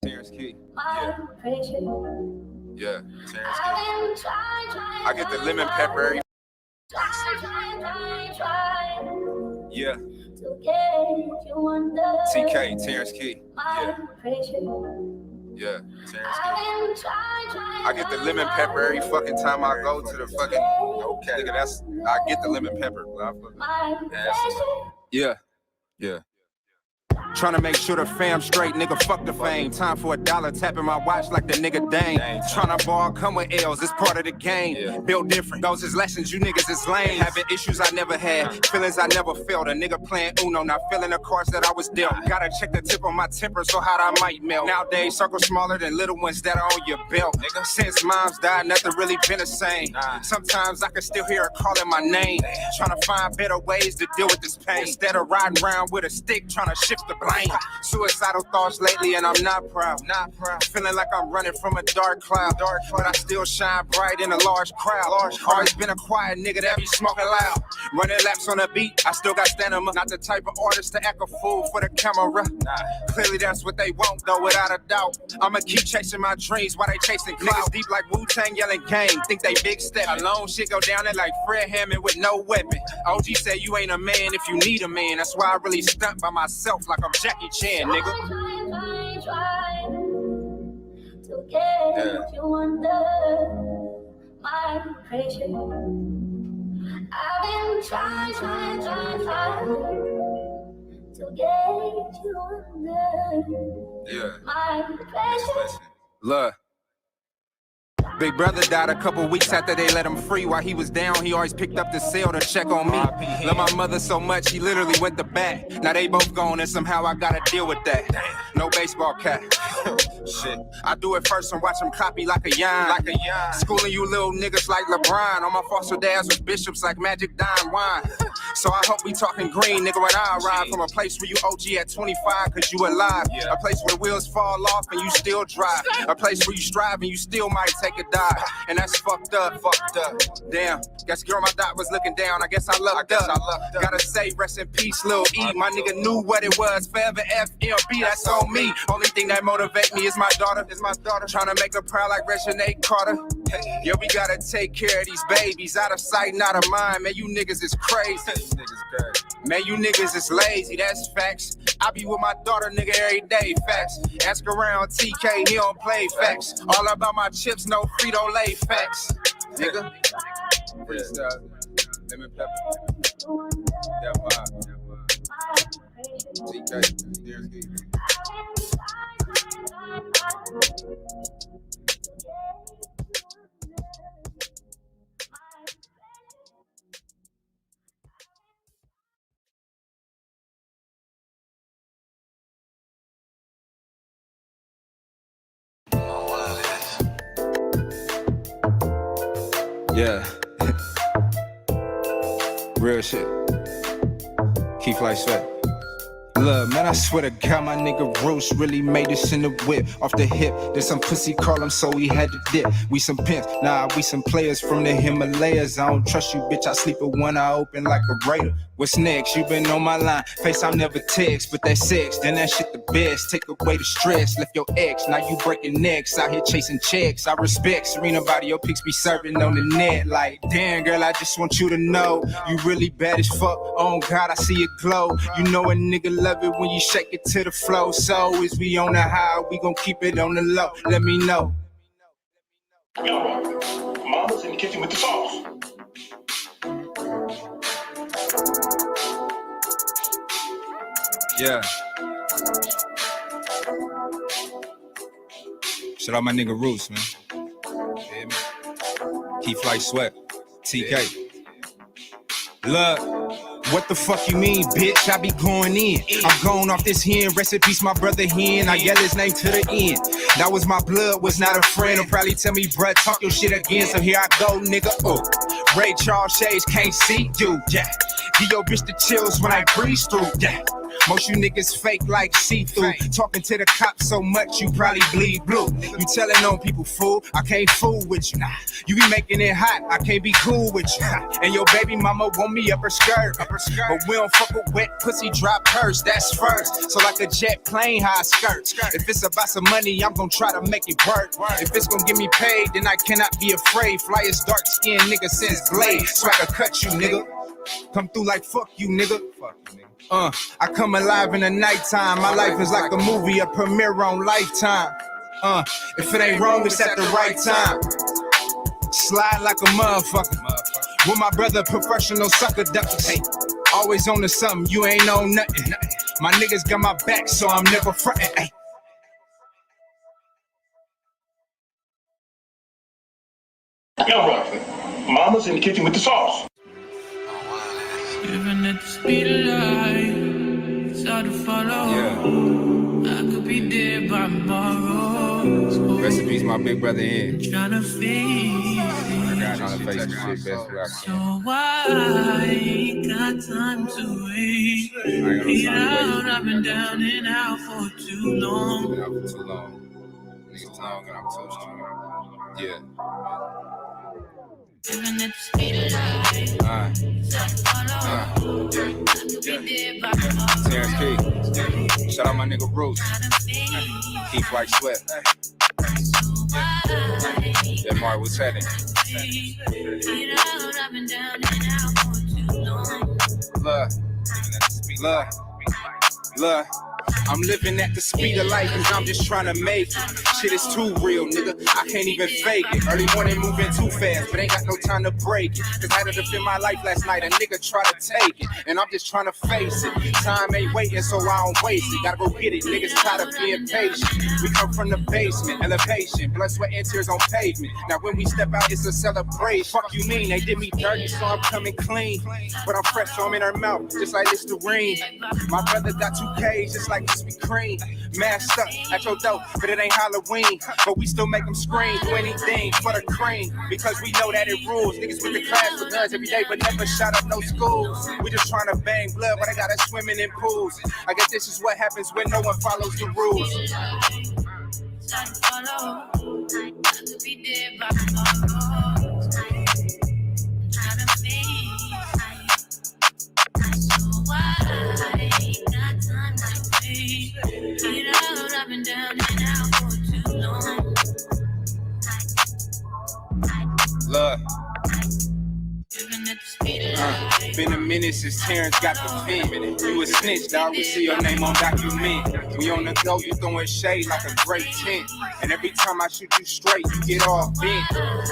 Terrence Key. Yeah, Terrence Key. I get the lemon pepper every. Yeah. TK, Terrence Key. Yeah, Terrence Key. I get the lemon pepper every fucking time I go to the fucking. Okay, nigga, I get the lemon pepper. Yeah. Tryna make sure the fam straight, nigga, fuck the fame. Time for $1, tapping my watch like the nigga Dane. Tryna ball, come with L's, it's part of the game. Built different, those is lessons, you niggas is lame. Having issues I never had, feelings I never felt. A nigga playing Uno, not feeling the cards that I was dealt. Gotta check the tip on my temper, so hot I might melt. Nowadays, circles smaller than little ones that are on your belt. Since moms died, nothing really been the same. Sometimes I can still hear her calling my name. Tryna find better ways to deal with this pain. Instead of riding around with a stick, tryna shift the blame. Suicidal thoughts lately and I'm not proud. Feeling like I'm running from a dark cloud. But I still shine bright in a large crowd. Always been a quiet nigga that be smoking loud. Running laps on the beat, I still got stamina. Not the type of artist to act a fool for the camera. Clearly that's what they want though, without a doubt. I'ma keep chasing my dreams while they chasing clout. Niggas deep like Wu-Tang yelling gang, think they big step. Alone shit go down there like Fred Hammond with no weapon. OG said you ain't a man if you need a man. That's why I really stunt by myself like I'm Jackie Chan, nigga. To get you under my pressure. I've been trying to get you under my pressure. Look. Big brother died a couple weeks after they let him free. While he was down, he always picked up the cell to check on me. Love my mother so much, he literally went to bat. Now they both gone and somehow I gotta deal with that. No baseball cap. Shit. I do it first and watch him copy like a yarn. Schooling you little niggas like LeBron. All my foster dads was bishops like Magic Dime Wine. So I hope we talking green, nigga, when I arrive. From a place where you OG at 25 cause you alive. A place where the wheels fall off and you still drive. A place where you strive and you still might take a dive. And that's fucked up. Damn, guess girl my dot was looking down. I guess I lucked up. Gotta say rest in peace, Lil E. My nigga knew what it was. Forever FMB, that's on me. Only thing that motivate me is my daughter. Trying to make her proud like Reginae Carter. Yeah, we gotta take care of these babies. Out of sight, not of mind. Man, you niggas is crazy. Man, you niggas is lazy, that's facts. I be with my daughter, nigga, every day, facts. Ask around TK, he don't play facts. All about my chips, no Frito-Lay facts. Nigga. Freestyle. Lemon pepper. That vibe. TK. There's G. Yeah. Real shit. Keep like sweat. Look, man, I swear to God, my nigga Roach really made this in the whip. Off the hip, there's some pussy call him, so he had to dip. We some pimps, nah, we some players from the Himalayas. I don't trust you, bitch, I sleep with one eye open like a raider. What's next? You been on my line. Face I never text, but that sex, then that shit the best. Take away the stress, left your ex, now you breaking necks. Out here chasing checks. I respect Serena body, your pics be serving on the net. Like, damn, girl, I just want you to know you really bad as fuck. Oh God, I see it glow. You know a nigga love it when you shake it to the flow. So is we on the high, we gon' keep it on the low. Let me know. Mama's in the kitchen with the sauce. Yeah. Shout out my nigga Roos, man. Yeah, man. Keep like sweat. TK. Look, what the fuck you mean, bitch? I be going in. I'm going off this hen. Rest in peace, my brother hen. I yell his name to the end. That was my blood, was not a friend. He'll probably tell me, bruh, talk your shit again. So here I go, nigga. Ray Charles Shades can't see you, yeah. Give your bitch the chills when I breeze through, yeah. Most you niggas fake like see-through. Talking to the cops so much you probably bleed blue. You telling on people, fool, I can't fool with you. You be making it hot, I can't be cool with you. And your baby mama want me up her skirt. But we don't fuck with wet pussy, drop hers, that's first. So like a jet plane, high skirt. If it's about some money, I'm gonna try to make it work. If it's gonna get me paid, then I cannot be afraid. Flyest dark skinned nigga since Blade. Swagger cut you, nigga. Come through like fuck you, nigga. I come alive in the nighttime. My life is like a movie, a premiere on Lifetime. If it ain't wrong, it's at the right time. Slide like a motherfucker. With my brother, professional sucker duckers. Hey, always on to something, you ain't on nothing. My niggas got my back, so I'm never frontin'. Hey. Now, Rocky, Mama's in the kitchen with the sauce. Living at the speed of light, it's hard to follow. I could be dead by tomorrow. Rest in peace, my big brother in. Trying to face shit best way I can. So I ain't got time to wait. Get out, I've been down and out for too long. Niggas long and I'm too strong. Yeah. Living at the speed of light, it's hard to follow. I could be dead by tomorrow. Terrence P. Shout out my nigga Bruce. Keith White Sweat. Yeah, Mark, what's happening? Look, I'm living at the speed of life cause I'm just trying to make it. Shit is too real, nigga, I can't even fake it. Early morning moving too fast, but ain't got no time to break it. Cause I had to defend my life last night, a nigga try to take it. And I'm just trying to face it. Time ain't waiting, so I don't waste it. Gotta go get it, niggas tired of being patient. We come from the basement, elevation, blood, sweat, and tears on pavement. Now when we step out, it's a celebration. Fuck you mean, they did me dirty, so I'm coming clean. But I'm fresh, so I'm in her mouth, just like Listerine. My brother got 2 K's, just like Krispy Kreme. Masked up at your door, but it ain't Halloween. But we still make them scream, do anything for the cream. Because we know that it rules. Niggas with the class with guns every day, but never shot up no schools. We just trying to bang blood, but I gotta swimming in pools. I guess this is what happens when no one follows the rules. I've been down and out for too long. Look. Been a minute since Terrence got the pen. You a snitch, dog, we see your name on document. We on the go, you throwing shade like a great tent. And every time I shoot you straight, you get all bent.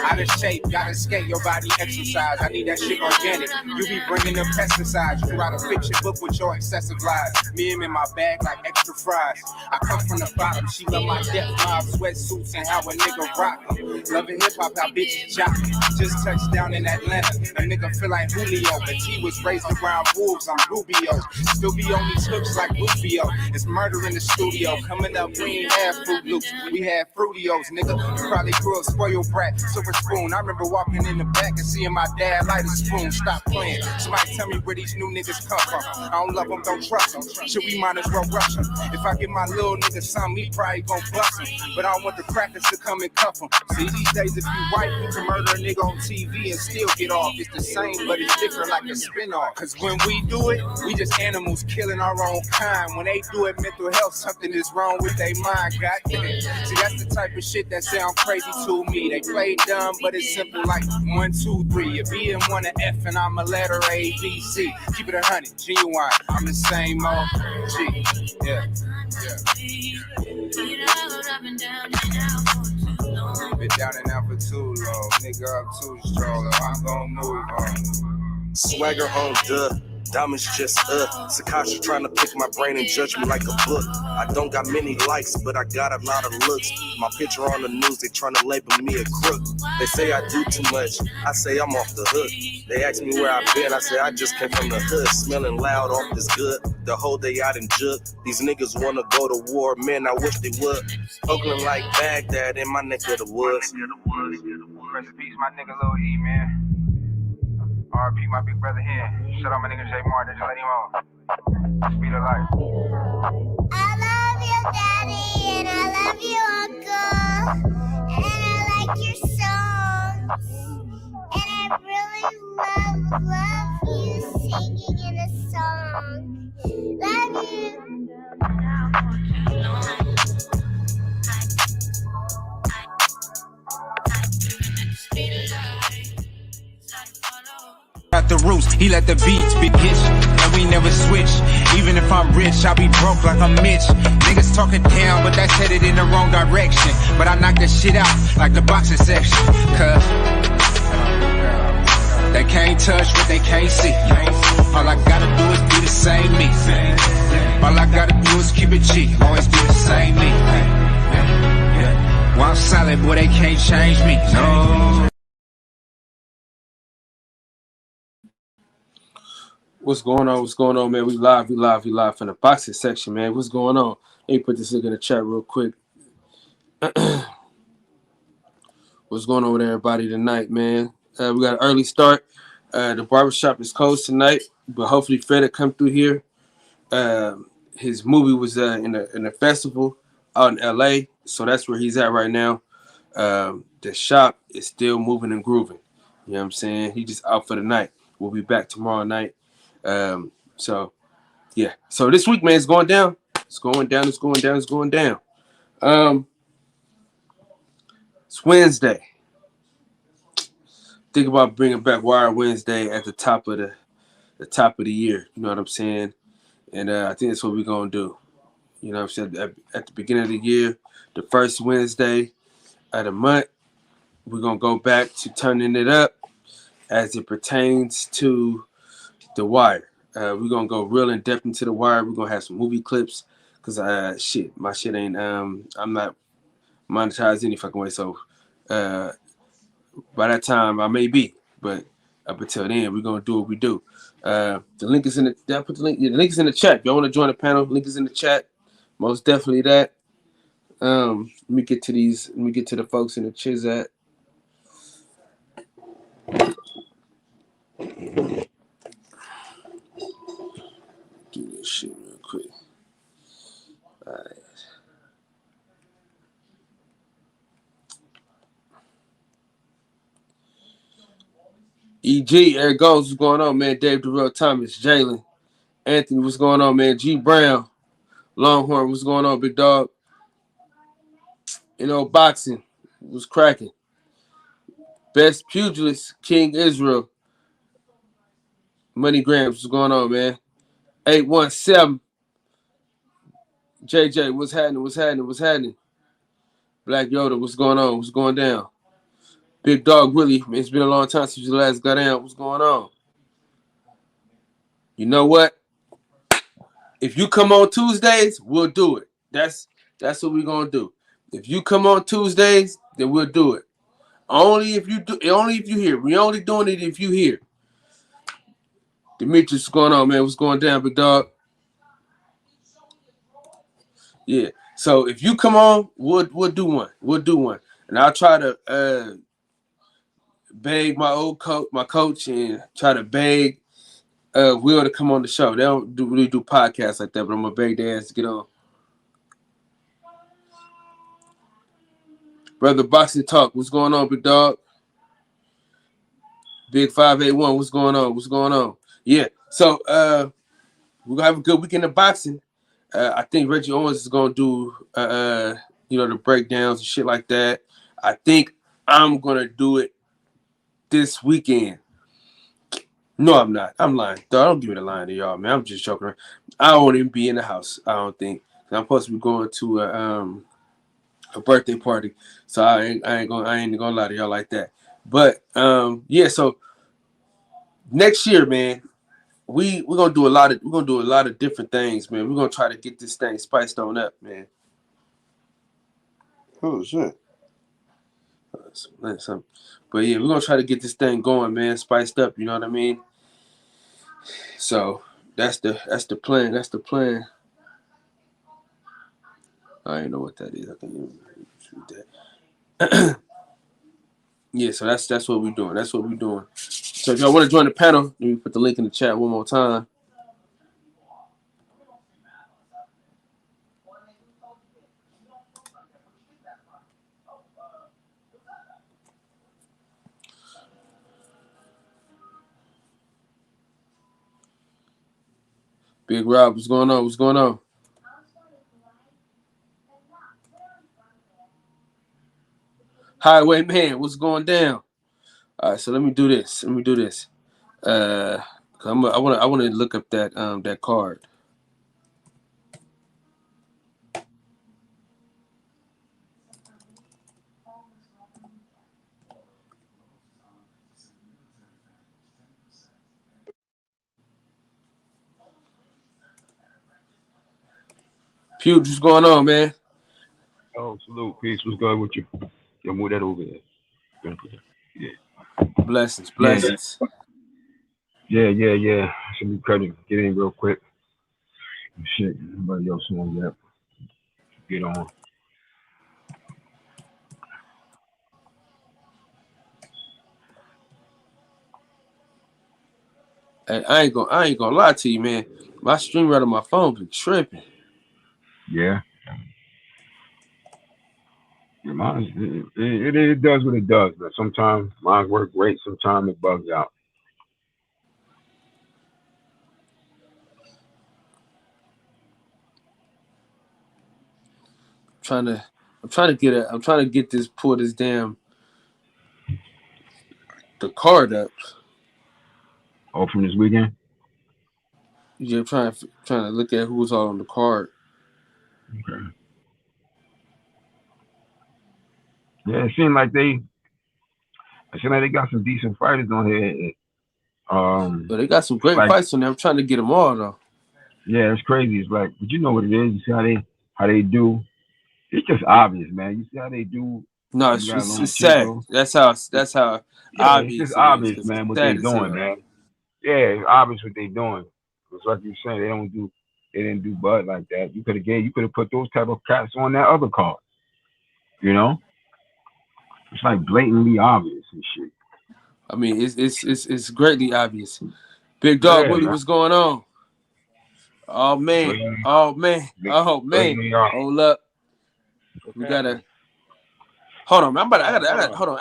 Out of shape, gotta skate, your body exercise. I need that shit organic. You be bringing the pesticides. You write a fiction book with your excessive lies. Me and him in my bag like extra fries. I come from the bottom, she love my depth mob, sweatsuits and how a nigga rock them. Loving hip hop, how bitches jock. Just touched down in Atlanta. A nigga feel like Julio, but he was raised around wolves. I'm Rubio. Still be on these hooks like Rufio. It's murder in the studio. Coming up, we ain't have Fruit Loops. We had Fruitios, nigga. You probably grew up spoiled brat, silver spoon. I remember walking in the back and seeing my dad light a spoon. Stop playing. Somebody tell me where these new niggas come from. I don't love them, don't trust them. Should we might as well rush them? If I get my little nigga something, he probably gon' bust him. But I don't want the crackers to come and cuff him. See, these days if you white, you can murder a nigga on TV and still get off. It's the same, but it's different like a spin-off. Cause when we do it, we just animals killing our own kind. When they do it, mental health, something is wrong with their mind. Goddamn. See, that's the type of shit that sound crazy to me. They play dumb, but it's simple like 1, 2, 3. A B and 1 an F, and I'm a letter A, B, C. Keep it 100, genuine. I'm the same old G. Yeah. Been down and out for too long. Nigga up too strong. I'm gon' move on. Swagger on the diamonds just Sakasha trying to pick my brain and judge me like a book. I don't got many likes, but I got a lot of looks. My picture on the news, they trying to label me a crook. They say I do too much, I say I'm off the hook. They ask me where I've been, I say I just came from the hood. Smelling loud off this good, the whole day out in jug. These niggas wanna go to war, man, I wish they would. Oakland like Baghdad in my neck of the woods. Rest in peace, my nigga Lil E, man. RP, my big brother here. Shout out my nigga J Martin, just let him on. Speed of life. I love you, Daddy, and I love you, Uncle, and I like your songs, and I really love you singing in a song. Love you. At the roots, he let the beats be pitched, and we never switch. Even if I'm rich, I'll be broke like I'm Mitch. Niggas talking down, but that's headed in the wrong direction. But I knock that shit out like the boxing section. Cause they can't touch what they can't see. All I gotta do is be the same me. All I gotta do is keep it G. Always be the same me. While I'm solid, boy, they can't change me. No. What's going on? What's going on, man? We live from the boxing section, man. What's going on? Let me put this link in the chat real quick. What's going on with everybody tonight, man? We got an early start. The barbershop is closed tonight, but hopefully Fred will come through here. His movie was in a festival out in LA, so that's where he's at right now. The shop is still moving and grooving. You know what I'm saying? He just out for the night. We'll be back tomorrow night. So this week, man, it's going down. It's going down. It's Wednesday. Think about bringing back Wire Wednesday at the top of the year. You know what I'm saying? And I think that's what we're gonna do. You know what I'm saying? At the beginning of the year, the first Wednesday of the month, we're gonna go back to turning it up as it pertains to The Wire. We're gonna go real in depth into The Wire. We're gonna have some movie clips because my shit ain't I'm not monetized any fucking way. So by that time I may be, but up until then we're gonna do what we do. The link is in the. Did I put the link? Yeah, the link is in the chat. If y'all want to join the panel, link is in the chat. Most definitely that. Let me get to the folks in the Chizat. Do this shit real quick. All right. EG, there it goes. What's going on, man? Dave Darrell Thomas, Jalen, Anthony, what's going on, man? G Brown, Longhorn, what's going on, big dog? You know, boxing was cracking. Best pugilist, King Israel. Money Grams, what's going on, man? 817. JJ, what's happening? Black Yoda, what's going on? What's going down? Big Dog Willie, it's been a long time since you last got down. What's going on? You know what? If you come on Tuesdays, we'll do it. That's what we're gonna do. If you come on Tuesdays, then we'll do it. Only if you here. We only doing it if you here. Demetrius, what's going on, man? What's going down, big dog? Yeah. So if you come on, we'll do one. And I'll try to beg my coach, and try to beg Will to come on the show. They don't really do podcasts like that, but I'm gonna beg their ass to get on. Brother Boxing Talk, what's going on, big dog? Big 581, what's going on? Yeah. So we're gonna have a good weekend of boxing. I think Reggie Owens is gonna do the breakdowns and shit like that. I think I'm gonna do it this weekend. No, I'm not. I'm lying. Don't give me the line to y'all, man. I'm just joking around. I won't even be in the house, I don't think. I'm supposed to be going to a birthday party. So I ain't gonna lie to y'all like that. But so next year, man, we're gonna do a lot of different things, man. We're gonna try to get this thing spiced on up, man. Oh shit. But yeah, we're gonna try to get this thing going, man, spiced up, you know what I mean? So that's the plan. That's the plan. I don't know what that is. I can even read that. Yeah, so that's what we're doing. So if y'all want to join the panel, let me put the link in the chat one more time. Big Rob, what's going on? What's going on? Highwayman, what's going down? All right, so let me do this. I want to look up that card. Feuds, what's going on, man? Oh, salute, peace. What's going with you? Yeah, move that over there. Yeah. Blessings. Yeah. Should be cutting. Get in real quick. Shit, everybody else on yet. Get on. Hey, I ain't gonna lie to you, man. My stream right on my phone been tripping. Yeah. Yeah, mine, it does what it does, but sometimes mine work great. Sometimes it bugs out. I'm trying to get this damn the card up. Oh, from this weekend? Yeah, I'm trying to look at who's all on the card. Okay. Yeah, it seemed like they got some decent fighters on here. But they got some great fights on there. I'm trying to get them all though. Yeah, it's crazy. It's like, but you know what it is. You see how they do. It's just obvious, man. You see how they do. No, it's sad. That's how It's obvious just it is obvious, because man, it's what they sad as doing, hell. man. Yeah, it's obvious what they doing. It's like you're saying, they didn't do Bud like that. You could have put those type of cats on that other card. You know, it's like blatantly obvious and shit. I mean, it's greatly obvious. Big Dog Willie, what's going on? Oh man, hold up. We gotta hold on. I gotta hold on.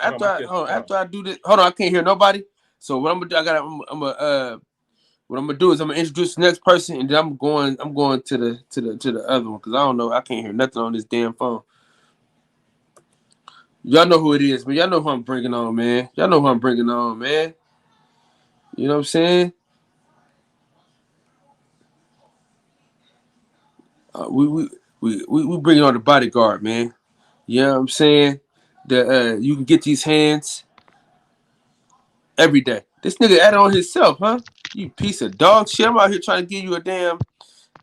After I do this, hold on. I can't hear nobody. So what I'm gonna do? What I'm gonna do is I'm gonna introduce the next person, and then I'm going to the other one because I don't know. I can't hear nothing on this damn phone. Y'all know who it is, man. Y'all know who I'm bringing on, man. You know what I'm saying? We bringing on the bodyguard, man. You know what I'm saying? You can get these hands every day. This nigga added on himself, huh? You piece of dog shit. I'm out here trying to give you a damn.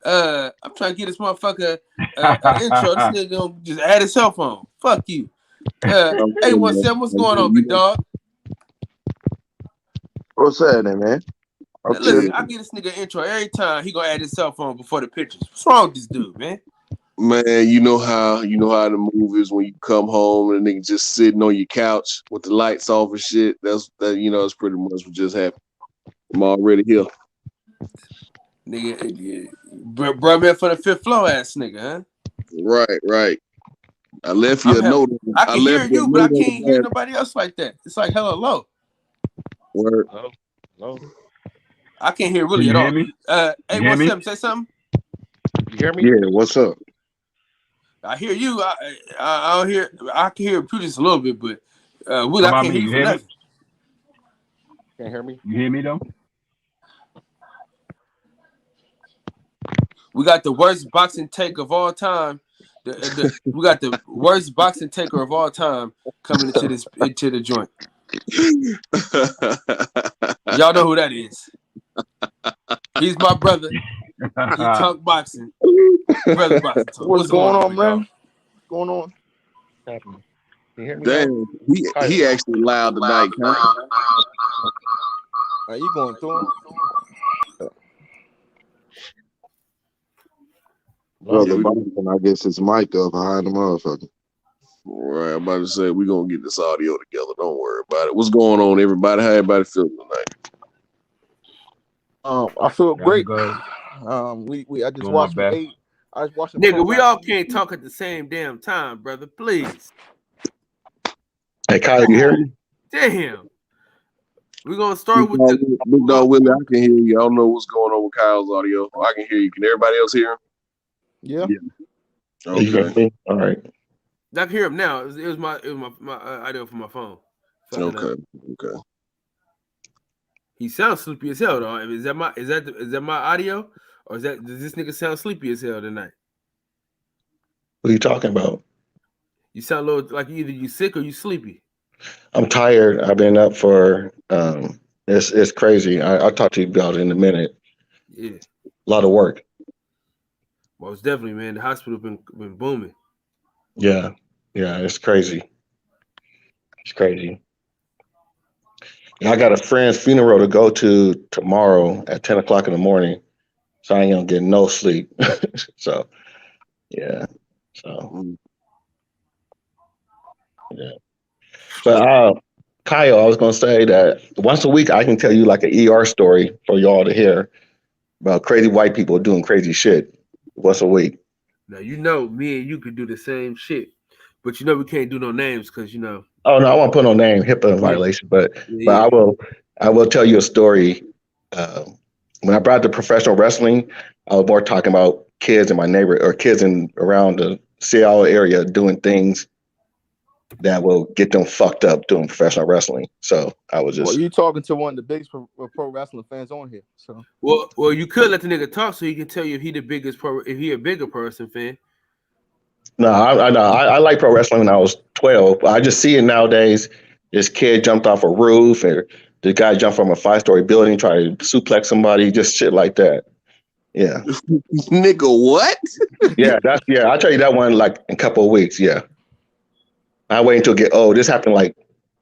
I'm trying to get this motherfucker intro. This nigga gonna just add his cell phone. Fuck you. 817, what's going on, big dog? What's happening, man? Listen, I get this nigga intro every time. He gonna add his cell phone before the pictures. What's wrong with this dude, man? Man, you know how the move is when you come home and the nigga just sitting on your couch with the lights off and shit. That's pretty much what just happened. I'm already here. Nigga, bro, man, for the fifth floor ass nigga, huh? Right. I left you a note. I can hear you, but I can't hear nobody else like that. It's like hella low. Word. No. I can't hear Willie at all. 817, say something. You hear me? Yeah, what's up? I hear you. I don't hear. I can hear you just a little bit, but Willie, I can't hear you for nothing. Can't hear me? You hear me though? We got the worst boxing take of all time. We got the worst boxing taker of all time coming into the joint. Y'all know who that is. He's my brother. He talk boxing. Brother boxing talk. What's going on, man? What's going on? Happening. You hear me? Damn, he actually loud tonight, huh? Are you going through him? Brother Boston, I guess his mic up behind the motherfucker. Right, I'm about to say we're gonna get this audio together. Don't worry about it. What's going on, everybody? How everybody feeling tonight? I feel great. Good. I just Doing watched my best. I was watching. Nigga, we all can't talk at the same damn time, brother. Please. Hey, Kyle, you hear me? Damn. We're gonna start with Big Dog Willie. I can hear you. I don't know what's going on with Kyle's audio. I can hear you. Can everybody else hear him? Yeah. Okay. You hear me? All right. I can hear him now. It was my audio from my phone. Okay. He sounds sleepy as hell though. Is that my audio, or does this nigga sound sleepy as hell tonight? What are you talking about? You sound a little like either you sick or you sleepy. I'm tired. I've been up for it's crazy. I'll talk to you about it in a minute. Yeah. A lot of work. Well, it's definitely, man. The hospital been booming. Yeah, it's crazy. It's crazy. I got a friend's funeral to go to tomorrow at 10 o'clock in the morning, so I ain't gonna get no sleep. So, yeah. So, yeah. But Kyle, I was gonna say that once a week I can tell you like an ER story for y'all to hear about crazy white people doing crazy shit once a week. Now you know me and you could do the same shit, but you know we can't do no names because you know. Oh no, I won't put no name, HIPAA violation, but I will tell you a story. When I brought the professional wrestling, I was more talking about kids in my neighborhood or kids around the Seattle area doing things that will get them fucked up doing professional wrestling. So I was just. Well, you talking to one of the biggest pro wrestling fans on here. So. Well, you could let the nigga talk so he can tell you if he the biggest if he a bigger person fan. No, I like pro wrestling when I was 12. I just see it nowadays. This kid jumped off a roof, and the guy jumped from a 5-story building, tried to suplex somebody, just shit like that. Yeah. Nigga, what? I'll tell you that one like in a couple of weeks. Yeah. I wait until it get old. This happened like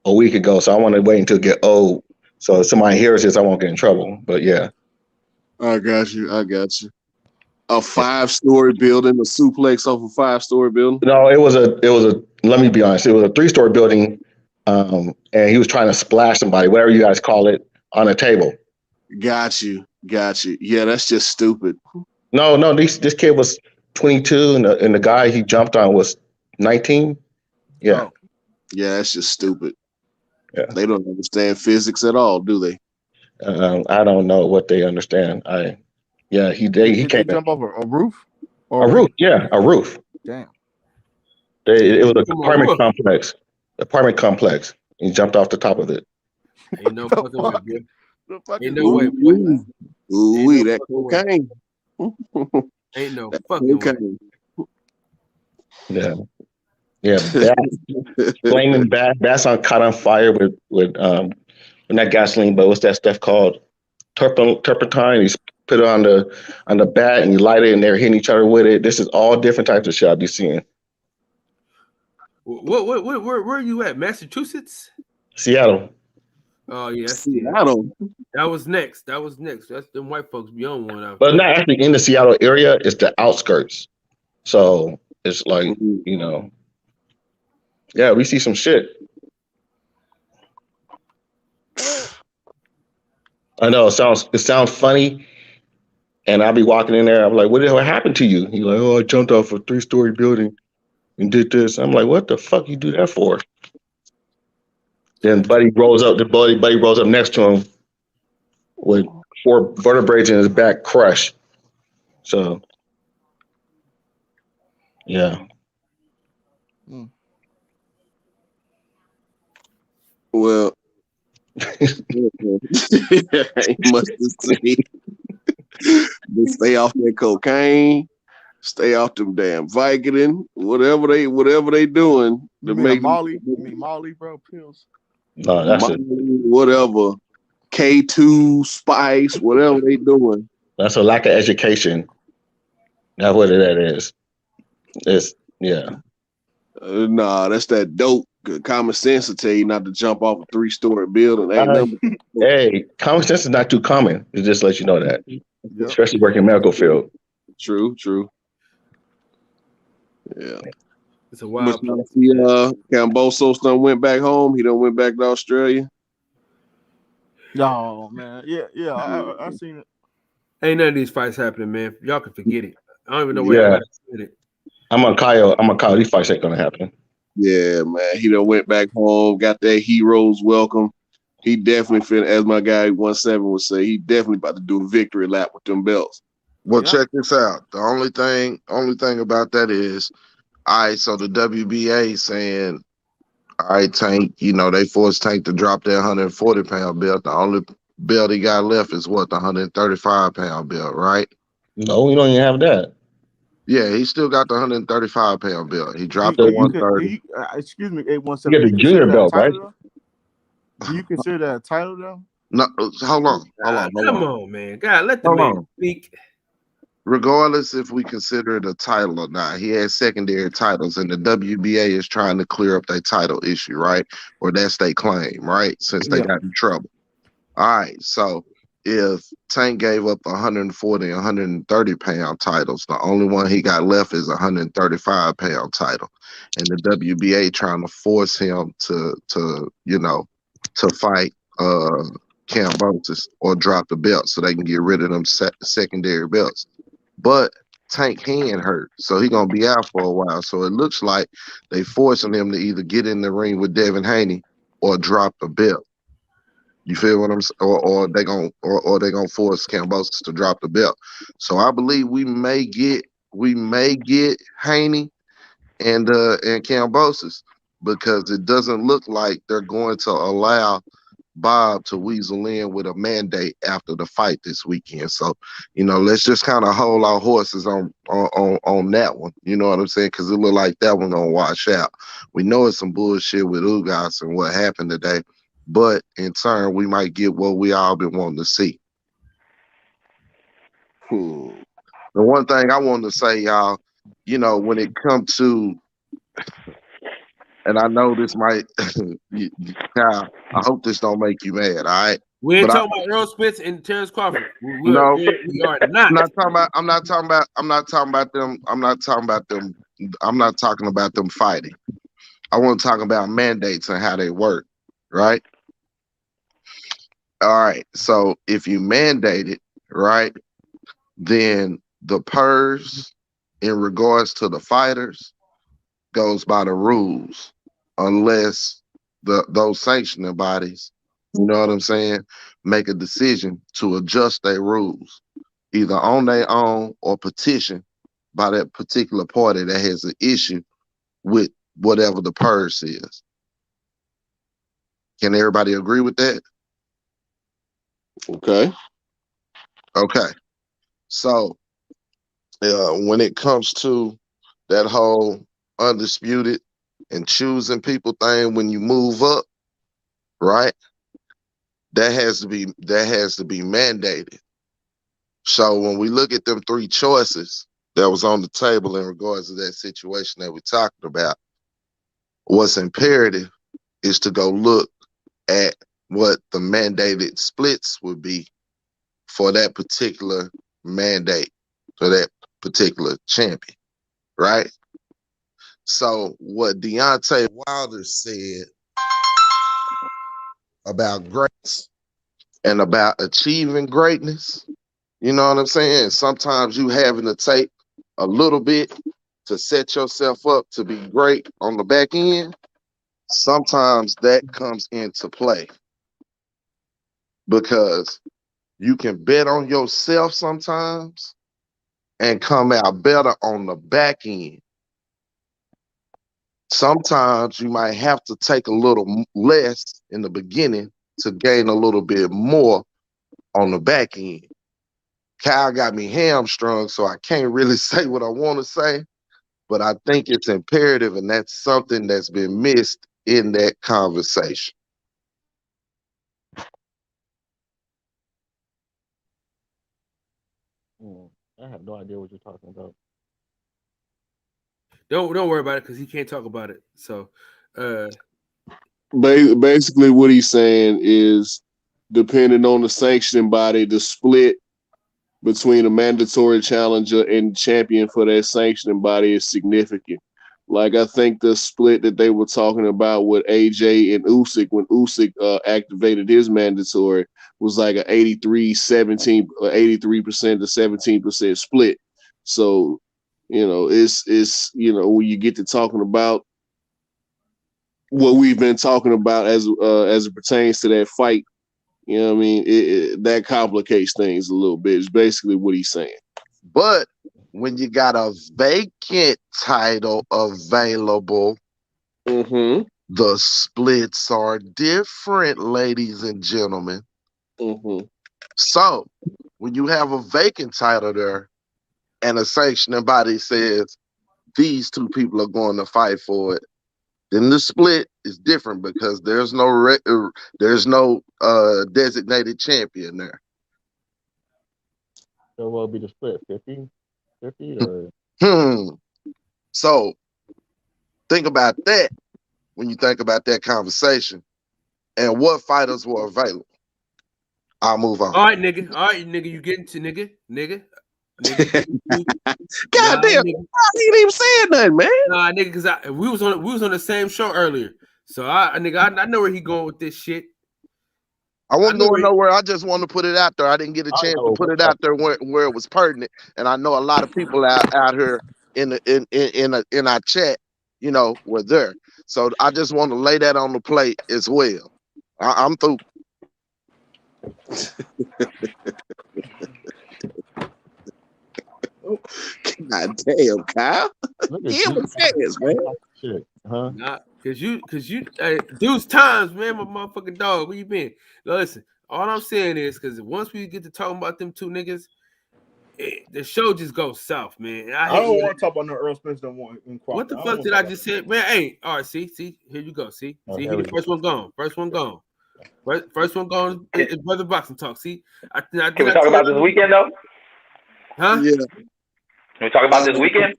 a week ago, so I want to wait until it get old. So if somebody hears this, I won't get in trouble. But yeah. I got you. A 5-story building, a suplex off a 5-story building? No, it was a let me be honest, it was a 3-story building, and he was trying to splash somebody, whatever you guys call it, on a table. Got you. Yeah, that's just stupid. No, this kid was 22, and the guy he jumped on was 19. Yeah. Oh. Yeah, that's just stupid. Yeah. They don't understand physics at all, do they? I don't know what they understand. He came jump over a roof? A roof. Damn. It was an apartment complex. He jumped off the top of it. Ain't no fucking way, boy. Ain't no way, boy. Ooh, that cocaine. Ain't no fucking way. Yeah. Flaming bats caught on fire with not gasoline, but what's that stuff called? Turpentine. You put it on the bat and you light it, and they're hitting each other with it. This is all different types of shit I be seeing. Where are you at? Massachusetts? Seattle. Oh yeah, Seattle. That was next. That's them white folks be on one out But there. not actually in the Seattle area. It's the outskirts. So it's like, yeah, we see some shit. I know it sounds funny, and I'll be walking in there. I'm like, "What the hell happened to you?" He's like, "Oh, I jumped off a 3-story building and did this." I'm like, "What the fuck you do that for?" Then buddy rolls up next to him with 4 vertebrae in his back crushed. So, yeah. Well, he must have said, stay off that cocaine, stay off them damn Vicodin, whatever they doing to make Molly. You mean Molly, bro? Pills. No, that's Molly, whatever. K2 spice, whatever they doing. That's a lack of education. That's what that is. It's Nah, that's that dope. Good common sense will tell you not to jump off a 3-story building. Hey, common sense is not too common. It just lets you know that, especially working in medical field. True. Yeah. It's a But wild y'all place. see, Cambosos done went back home. He done went back to Australia. Oh man, yeah. I seen it. Ain't none of these fights happening, man. Y'all can forget it. I don't even know where Yeah, everybody said it. I'm a Kyle. These fights ain't gonna happen. Yeah, man. He done went back home, got that hero's welcome. He definitely fit, as my guy 17 would say, he definitely about to do a victory lap with them belts. Well, Yep. check this out. The only thing about that is, all right, so the WBA saying, all right, Tank, they forced Tank to drop that 140-pound belt. The only belt he got left is what, the 135-pound belt, right? No, we don't even have that. Yeah, he still got the 135-pound belt. He Do, dropped the do you do 130. you excuse me, You 817? get Do the you consider junior that a belt, right? title though? Do you consider that a title though? No, hold on. Come on, man. God, let the Hold man on. speak. Regardless if we consider it a title or not, he has secondary titles, and the WBA is trying to clear up their title issue, right? Or that's their claim, right? Since they Yeah. got in trouble. All right, so if Tank gave up 140 and 130-pound titles, the only one he got left is a 135-pound title, and the WBA trying to force him to fight Cambosis or drop the belt so they can get rid of them secondary belts. But Tank hand hurt, so he gonna be out for a while. So it looks like they forcing him to either get in the ring with Devin Haney or drop the belt. You feel what I'm saying? Or they gonna force Cambosis to drop the belt. So I believe we may get Haney and Cambosis, because it doesn't look like they're going to allow Bob to weasel in with a mandate after the fight this weekend. So, let's just kind of hold our horses on that one. You know what I'm saying? Because it look like that one gonna wash out. We know it's some bullshit with Ugas and what happened today, but in turn, we might get what we all been wanting to see. The one thing I wanted to say, y'all, when it comes to, and I know this might, Kyle, I hope this don't make you mad, all right? We ain't But talking about Earl Spitz and Terrence Crawford. We are I'm not. not talking about them. I'm not talking about them fighting. I want to talk about mandates and how they work, right? All right. So if you mandate it, right, then the purse in regards to the fighters goes by the rules, unless those sanctioning bodies, you know what I'm saying, make a decision to adjust their rules, either on their own or petition by that particular party that has an issue with whatever the purse is. Can everybody agree with that? Okay. Okay. So when it comes to that whole undisputed and choosing people thing, when you move up, right, that has to be mandated. So when we look at them three choices that was on the table in regards to that situation that we're talking about, what's imperative is to go look at what the mandated splits would be for that particular mandate, for that particular champion, right? So what Deontay Wilder said about greatness and about achieving greatness, you know what I'm saying? Sometimes you having to take a little bit to set yourself up to be great on the back end. Sometimes that comes into play because you can bet on yourself sometimes and come out better on the back end. Sometimes you might have to take a little less in the beginning to gain a little bit more on the back end. Kyle got me hamstrung, so I can't really say what I want to say, but I think it's imperative, and that's something that's been missed in that conversation. I have no idea what you're talking about. Don't worry about it because he can't talk about it. So, Basically, what he's saying is, depending on the sanctioning body, the split between a mandatory challenger and champion for that sanctioning body is significant. Like I think the split that they were talking about with AJ and Usyk when Usyk activated his mandatory was like an 83-17, 83% to 17% split. So, it's when you get to talking about what we've been talking about as it pertains to that fight, you know what I mean? That complicates things a little bit. It's basically what he's saying. But when you got a vacant title available, the splits are different, ladies and gentlemen. So when you have a vacant title there and a sanctioning body says these two people are going to fight for it, then the split is different because there's no designated champion there. So what will be the split? 50 or? So think about that when you think about that conversation and what fighters were available. I'll move on. All right, nigga. You getting to nigga. God damn, he ain't even saying nothing, man. Nah, nigga, because we was on the same show earlier. So I know where he going with this shit. I wasn't going nowhere. I just wanted to put it out there. I didn't get a chance to put it out there where it was pertinent. And I know a lot of people out here in our chat, were there. So I just want to lay that on the plate as well. I'm through. God damn, Kyle. Yeah, man. Shit, huh? Nah, cause you, dude's times, man, my motherfucking dog. Where you been? Listen, all I'm saying is, cause once we get to talking about them two niggas, the show just goes south, man. I don't want to talk about no Earl Spencer one. What the fuck did I just say, man? Hey, all right, see, here you go. See, the first one gone. First one gone is Brother Boxing Talk. See, Can we talk about this weekend though? Huh? Yeah. Can we talk about this weekend?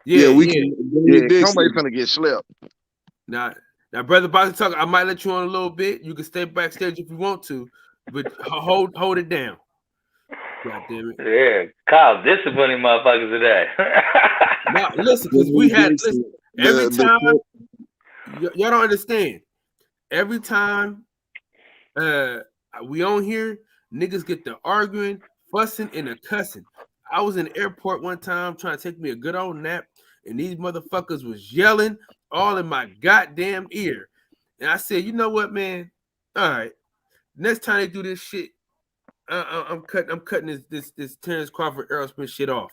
Yeah, we can. Yeah, somebody's gonna get slept. Now, Brother Boxing Talk, I might let you on a little bit. You can stay backstage if you want to, but hold it down. God damn it. Yeah, Kyle disciplining motherfuckers today. Now, listen, because we had every time. Y'all don't understand. Every time we on here, niggas get to arguing, fussing, and a cussing. I was in the airport one time trying to take me a good old nap, and these motherfuckers was yelling all in my goddamn ear. And I said, you know what, man? All right, next time they do this shit, I'm cutting this Terrence Crawford Aerosmith shit off.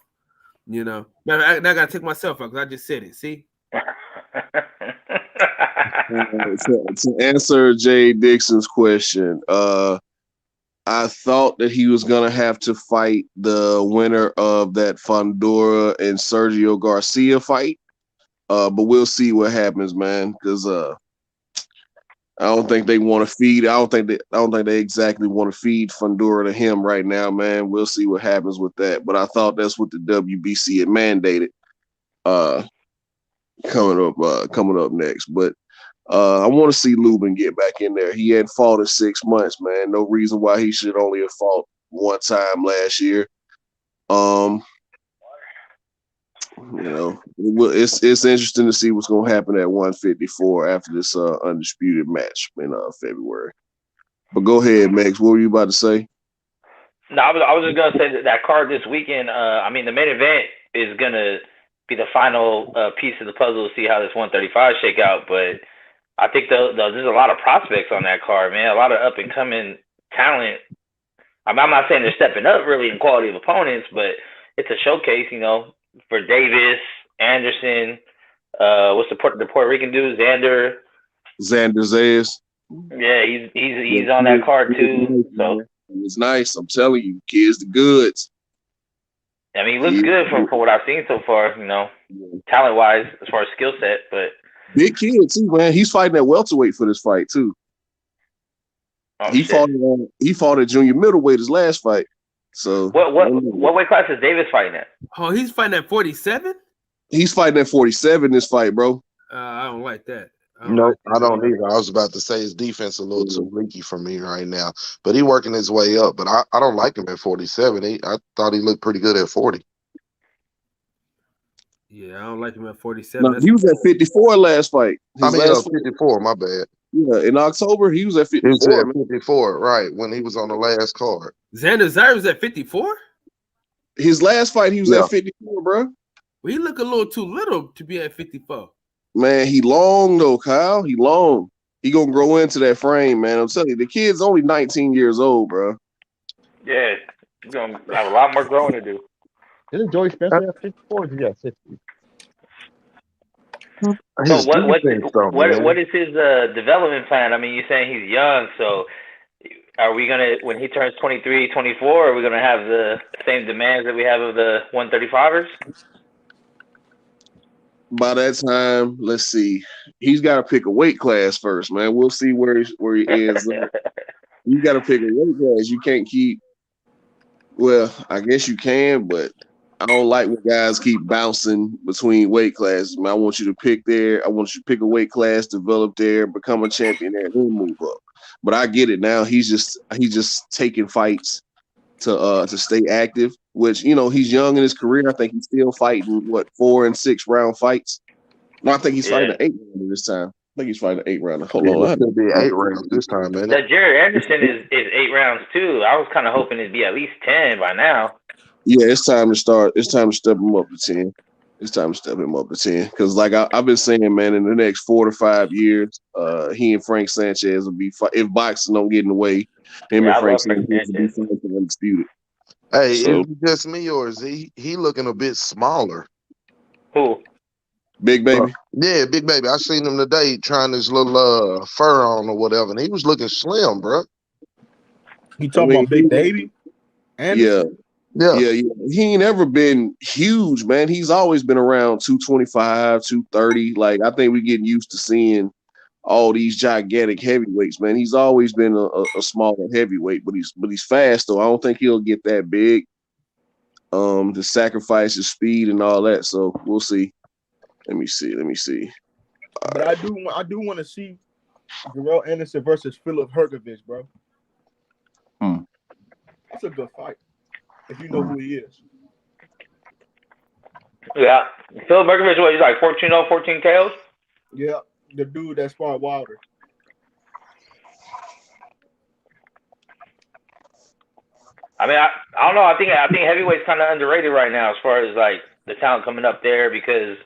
Now I gotta take myself out because I just said it. See. To answer Jay Dixon's question, I thought that he was gonna have to fight the winner of that Fundora and Sergio Garcia fight, but we'll see what happens, man. Because I don't think they want to feed. I don't think they exactly want to feed Fundora to him right now, man. We'll see what happens with that. But I thought that's what the WBC had mandated. Coming up next, but I want to see Lubin get back in there. He hadn't fought in 6 months, man. No reason why he should only have fought one time last year. It's interesting to see what's going to happen at 154 after this undisputed match in February. But go ahead, Max. What were you about to say? No, I was just gonna say that card this weekend. I mean, the main event is gonna be the final piece of the puzzle to see how this 135 shake out. But I think there's a lot of prospects on that card, man. A lot of up and coming talent. I'm not saying they're stepping up really in quality of opponents, but it's a showcase, for Davis, Anderson. What's the Puerto Rican dude, Xander Zayas. Yeah, he's on that card too. So it's nice. I'm telling you, kids, the goods. I mean, he looks good from what I've seen so far, talent wise as far as skill set, but big kid too, man. He's fighting at welterweight for this fight too. He fought at junior middleweight his last fight. So what weight class is Davis fighting at? Oh, he's fighting at 47? He's fighting at 47 this fight, bro. I don't like that. No, I don't either. I was about to say his defense a little too leaky for me right now, but he working his way up. But I don't like him at 47. I thought he looked pretty good at 40. Yeah, I don't like him at 47. No, he was at 54 last fight. His last fight. 54. My bad. Yeah, in October he was at He was 54. at 54, right, when he was on the last card. Xander Zayre was at 54. His last fight he was Yeah. at 54, bro. Well, he look a little too little to be at 54. Man, he long though, Kyle. He long. He gonna grow into that frame, man. I'm telling you, the kid's only 19 years old, bro. Yeah, he's gonna have a lot more growing to do. Isn't Joey Spencer at 54? Is he at 60? So what is his development plan? I mean, you're saying he's young, so are we gonna, when he turns 23, 24, are we gonna have the same demands that we have of the 135ers? By that time, let's see. He's got to pick a weight class first, man. We'll see where he ends up. You got to pick a weight class. You can't keep. Well, I guess you can, but I don't like when guys keep bouncing between weight classes. Man, I want you to pick there. I want you to pick a weight class, develop there, become a champion there, then move up. But I get it now. He's just taking fights to stay active. Which, you know, he's young in his career. I think he's still fighting 4 and 6 round fights. No, I think he's fighting an 8 rounder this time. I think he's fighting an 8 rounder. Hold on, it's gonna be 8 rounds this time, man. That Jared Anderson is 8 rounds too. I was kind of hoping it'd be at least 10 by now. Yeah, it's time to start. It's time to step him up to 10. It's time to step him up to 10. Because, like I've been saying, man, in the next 4 to 5 years, he and Frank Sanchez will be if boxing don't get in the way. Him and Frank Sanchez will be fighting undisputed. Hey, is it just me or is he looking a bit smaller? Who? Big Baby? Yeah, Big Baby. I seen him today trying his little fur on or whatever, and he was looking slim, bro. You talking about Big Baby? Yeah. He ain't ever been huge, man. He's always been around 225, 230. Like, I think we're getting used to seeing all these gigantic heavyweights, man. He's always been a smaller heavyweight, but he's fast though. I don't think he'll get that big. To sacrifice his speed and all that. So we'll see. Let me see. But I do want to see Jarrell Anderson versus Philip Hergovich, bro. That's a good fight. If you know who he is. Yeah. Philip Hergovich, what, he's like 14-0, 14 KOs? Yeah. The dude that sparred Wilder. I mean, I don't know. I think heavyweight's kind of underrated right now as far as like the talent coming up there, because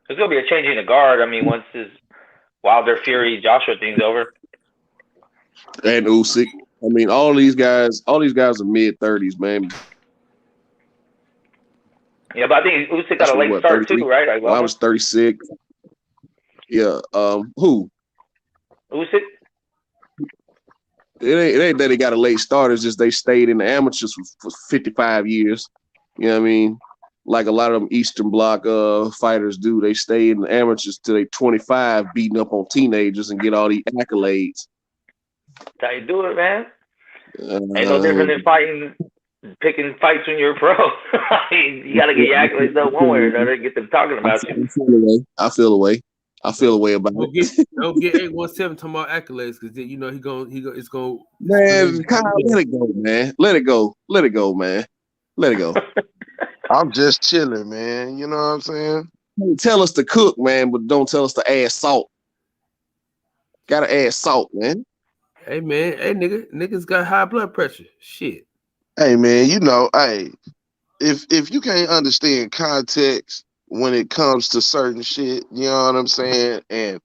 there's gonna be a change in the guard. I mean, once this Wilder Fury Joshua thing's over. And Usyk. I mean, all these guys are mid-30s, man. Yeah, but I think Usyk got a late start 33? Too, right? Like, well, I was 36. Yeah. Who? Usyk. It ain't that they got a late start. It's just they stayed in the amateurs for 55 years. You know what I mean? Like a lot of them Eastern Bloc fighters do. They stay in the amateurs till they 25, beating up on teenagers and get all these accolades. That's how you do it, man. Ain't no different than picking fights when you're a pro. You got to get your accolades done one way or another to get them talking about you. I feel the way about it. Don't get 817 talking about accolades, because then you know it's going. Man, Kyle, let it go, man. Let it go, man. Let it go. I'm just chilling, man. You know what I'm saying? Tell us to cook, man, but don't tell us to add salt. Gotta add salt, man. Hey, man. Hey, niggas got high blood pressure. Shit. Hey, man. You know, hey, if you can't understand context when it comes to certain shit, you know what I'm saying, and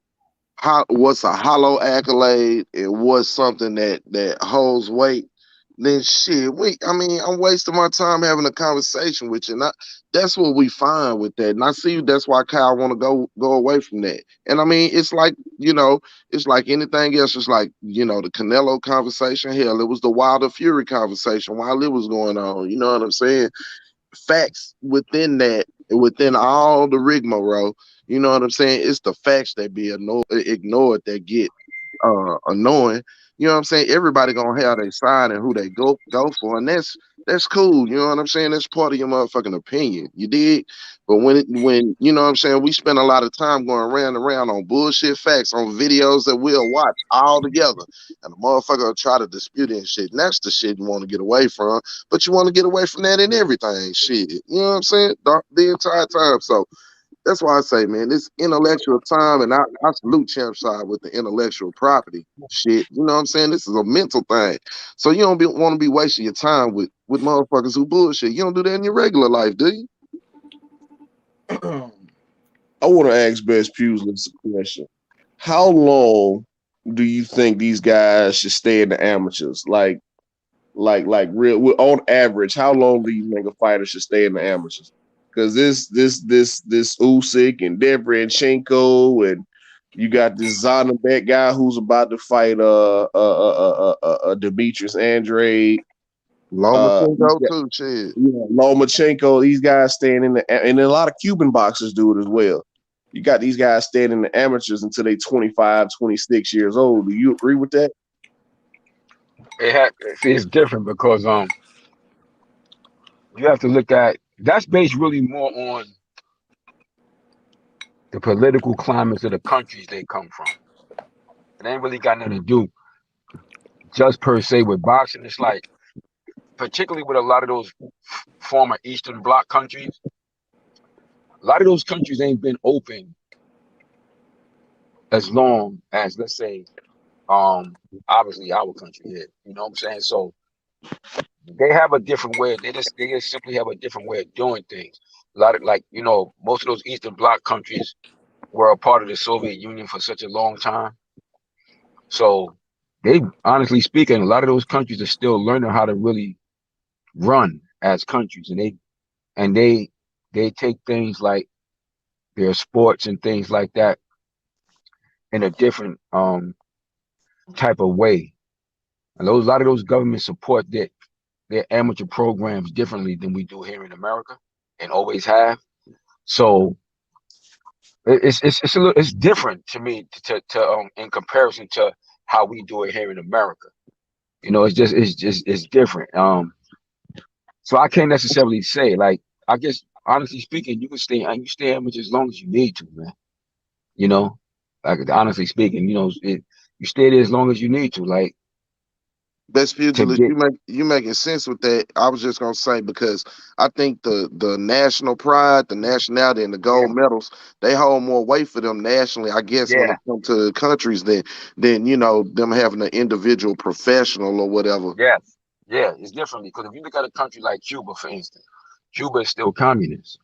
what's a hollow accolade and what's something that holds weight, then shit, I'm wasting my time having a conversation with you. And that's what we find with that. And I see that's why Kyle want to go away from that. And I mean, it's like, you know, it's like anything else. It's like, you know, the Canelo conversation. Hell, it was the Wilder Fury conversation while it was going on. You know what I'm saying? Facts within that, within all the rigmarole, you know what I'm saying? It's the facts that be ignored that get annoying. You know what I'm saying? Everybody gonna have their side and who they go for, and that's cool. You know what I'm saying? That's part of your motherfucking opinion. You dig? But when you know what I'm saying, we spend a lot of time going round and round on bullshit facts on videos that we'll watch all together, and the motherfucker will try to dispute it and shit. And that's the shit you want to get away from. But you want to get away from that in everything, shit. You know what I'm saying? The entire time. So That's why I say, man, this intellectual time, and I salute Champ Side with the intellectual property shit. You know what I'm saying? This is a mental thing. So you don't want to be wasting your time with motherfuckers who bullshit. You don't do that in your regular life, do you? I want to ask Best Pews this question. How long do you think these guys should stay in the amateurs? Like real on average, how long do you think a fighter should stay in the amateurs? Because this Usyk and Deverenchenko, and you got this Zonabek guy who's about to fight Demetrius Andrade. Lomachenko too, shit. Yeah, Lomachenko. These guys staying in the, and a lot of Cuban boxers do it as well. You got these guys staying in the amateurs until they 25, 26 years old. Do you agree with that? It's different because you have to look at that's based really more on the political climates of the countries they come from. It ain't really got nothing to do just per se with boxing. It's like, particularly with a lot of those former Eastern Bloc countries, a lot of those countries ain't been open as long as, let's say, obviously our country here. You know what I'm saying? So they have a different way. They just simply have a different way of doing things. A lot of, like, most of those Eastern Bloc countries were a part of the Soviet Union for such a long time. So they, honestly speaking, a lot of those countries are still learning how to really run as countries, and they take things like their sports and things like that in a different type of way. And a lot of those governments support their amateur programs differently than we do here in America, and always have. So it's different to me to in comparison to how we do it here in America. It's different. So I can't necessarily say, like, I guess honestly speaking, you stay amateur as long as you need to, man. Like, honestly speaking, you stay there as long as you need to, like. Best Pugilist, you making sense with that. I was just gonna say, because I think the national pride, the nationality, and the gold medals, they hold more weight for them nationally, I guess, when it comes to countries than them having an individual professional or whatever. Yeah, it's different because if you look at a country like Cuba, for instance, Cuba is still communist.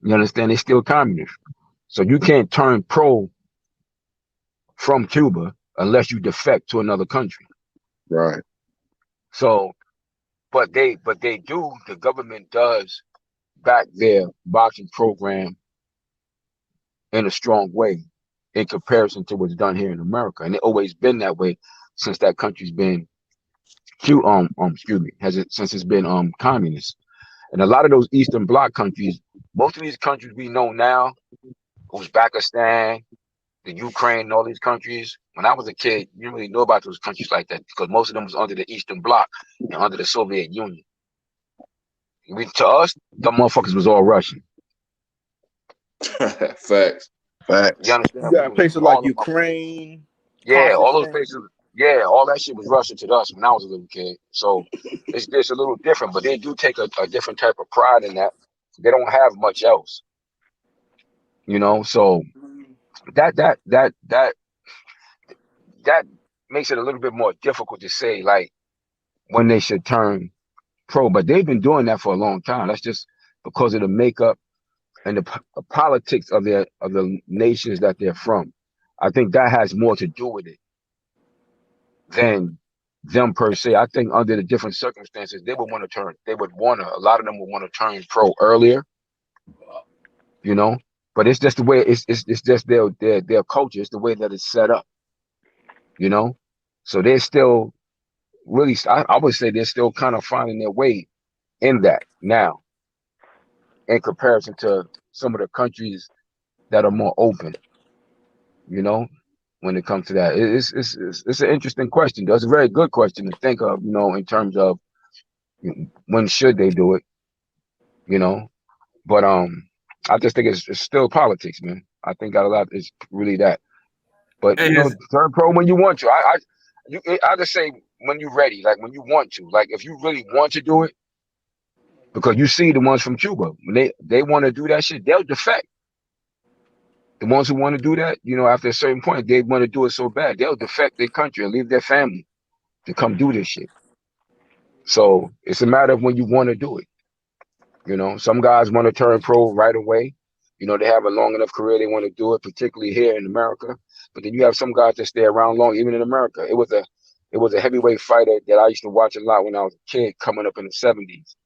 You understand? It's still communist. So you can't turn pro from Cuba unless you defect to another country. Right. So, but the government does back their boxing program in a strong way in comparison to what's done here in America. And it's always been that way since that country's been since it's been communist. And a lot of those Eastern Bloc countries, most of these countries we know now, Uzbekistan, the Ukraine, and all these countries. When I was a kid, you didn't really know about those countries like that because most of them was under the Eastern Bloc and under the Soviet Union. To us, the motherfuckers was all Russian. Facts. You understand? You got places like Ukraine. Yeah, all those places. Yeah, all that shit was Russian to us when I was a little kid. So it's just a little different, but they do take a different type of pride in that. They don't have much else. So that makes it a little bit more difficult to say, like, when they should turn pro. But they've been doing that for a long time. That's just because of the makeup and the politics of the nations that they're from. I think that has more to do with it than them per se. I think under the different circumstances, a lot of them would want to turn pro earlier, but it's just the way it's just their culture. It's the way that it's set up, so they're still really, I would say they're still kind of finding their way in that now in comparison to some of the countries that are more open, when it comes to that. It's an interesting question. That's a very good question to think of, in terms of when should they do it, but I just think it's still politics, man. I think got a lot is really that, but turn pro when you want to. I just say when you're ready, like when you want to, like if you really want to do it, Because you see the ones from Cuba, when they want to do that shit, they'll defect. The ones who want to do that, after a certain point, they want to do it so bad, they'll defect their country and leave their family to come do this shit. So it's a matter of when you want to do it. Some guys want to turn pro right away. They have a long enough career, they want to do it, particularly here in America. But then you have some guys that stay around long, even in America. It was a heavyweight fighter that I used to watch a lot when I was a kid, coming up in the 70s.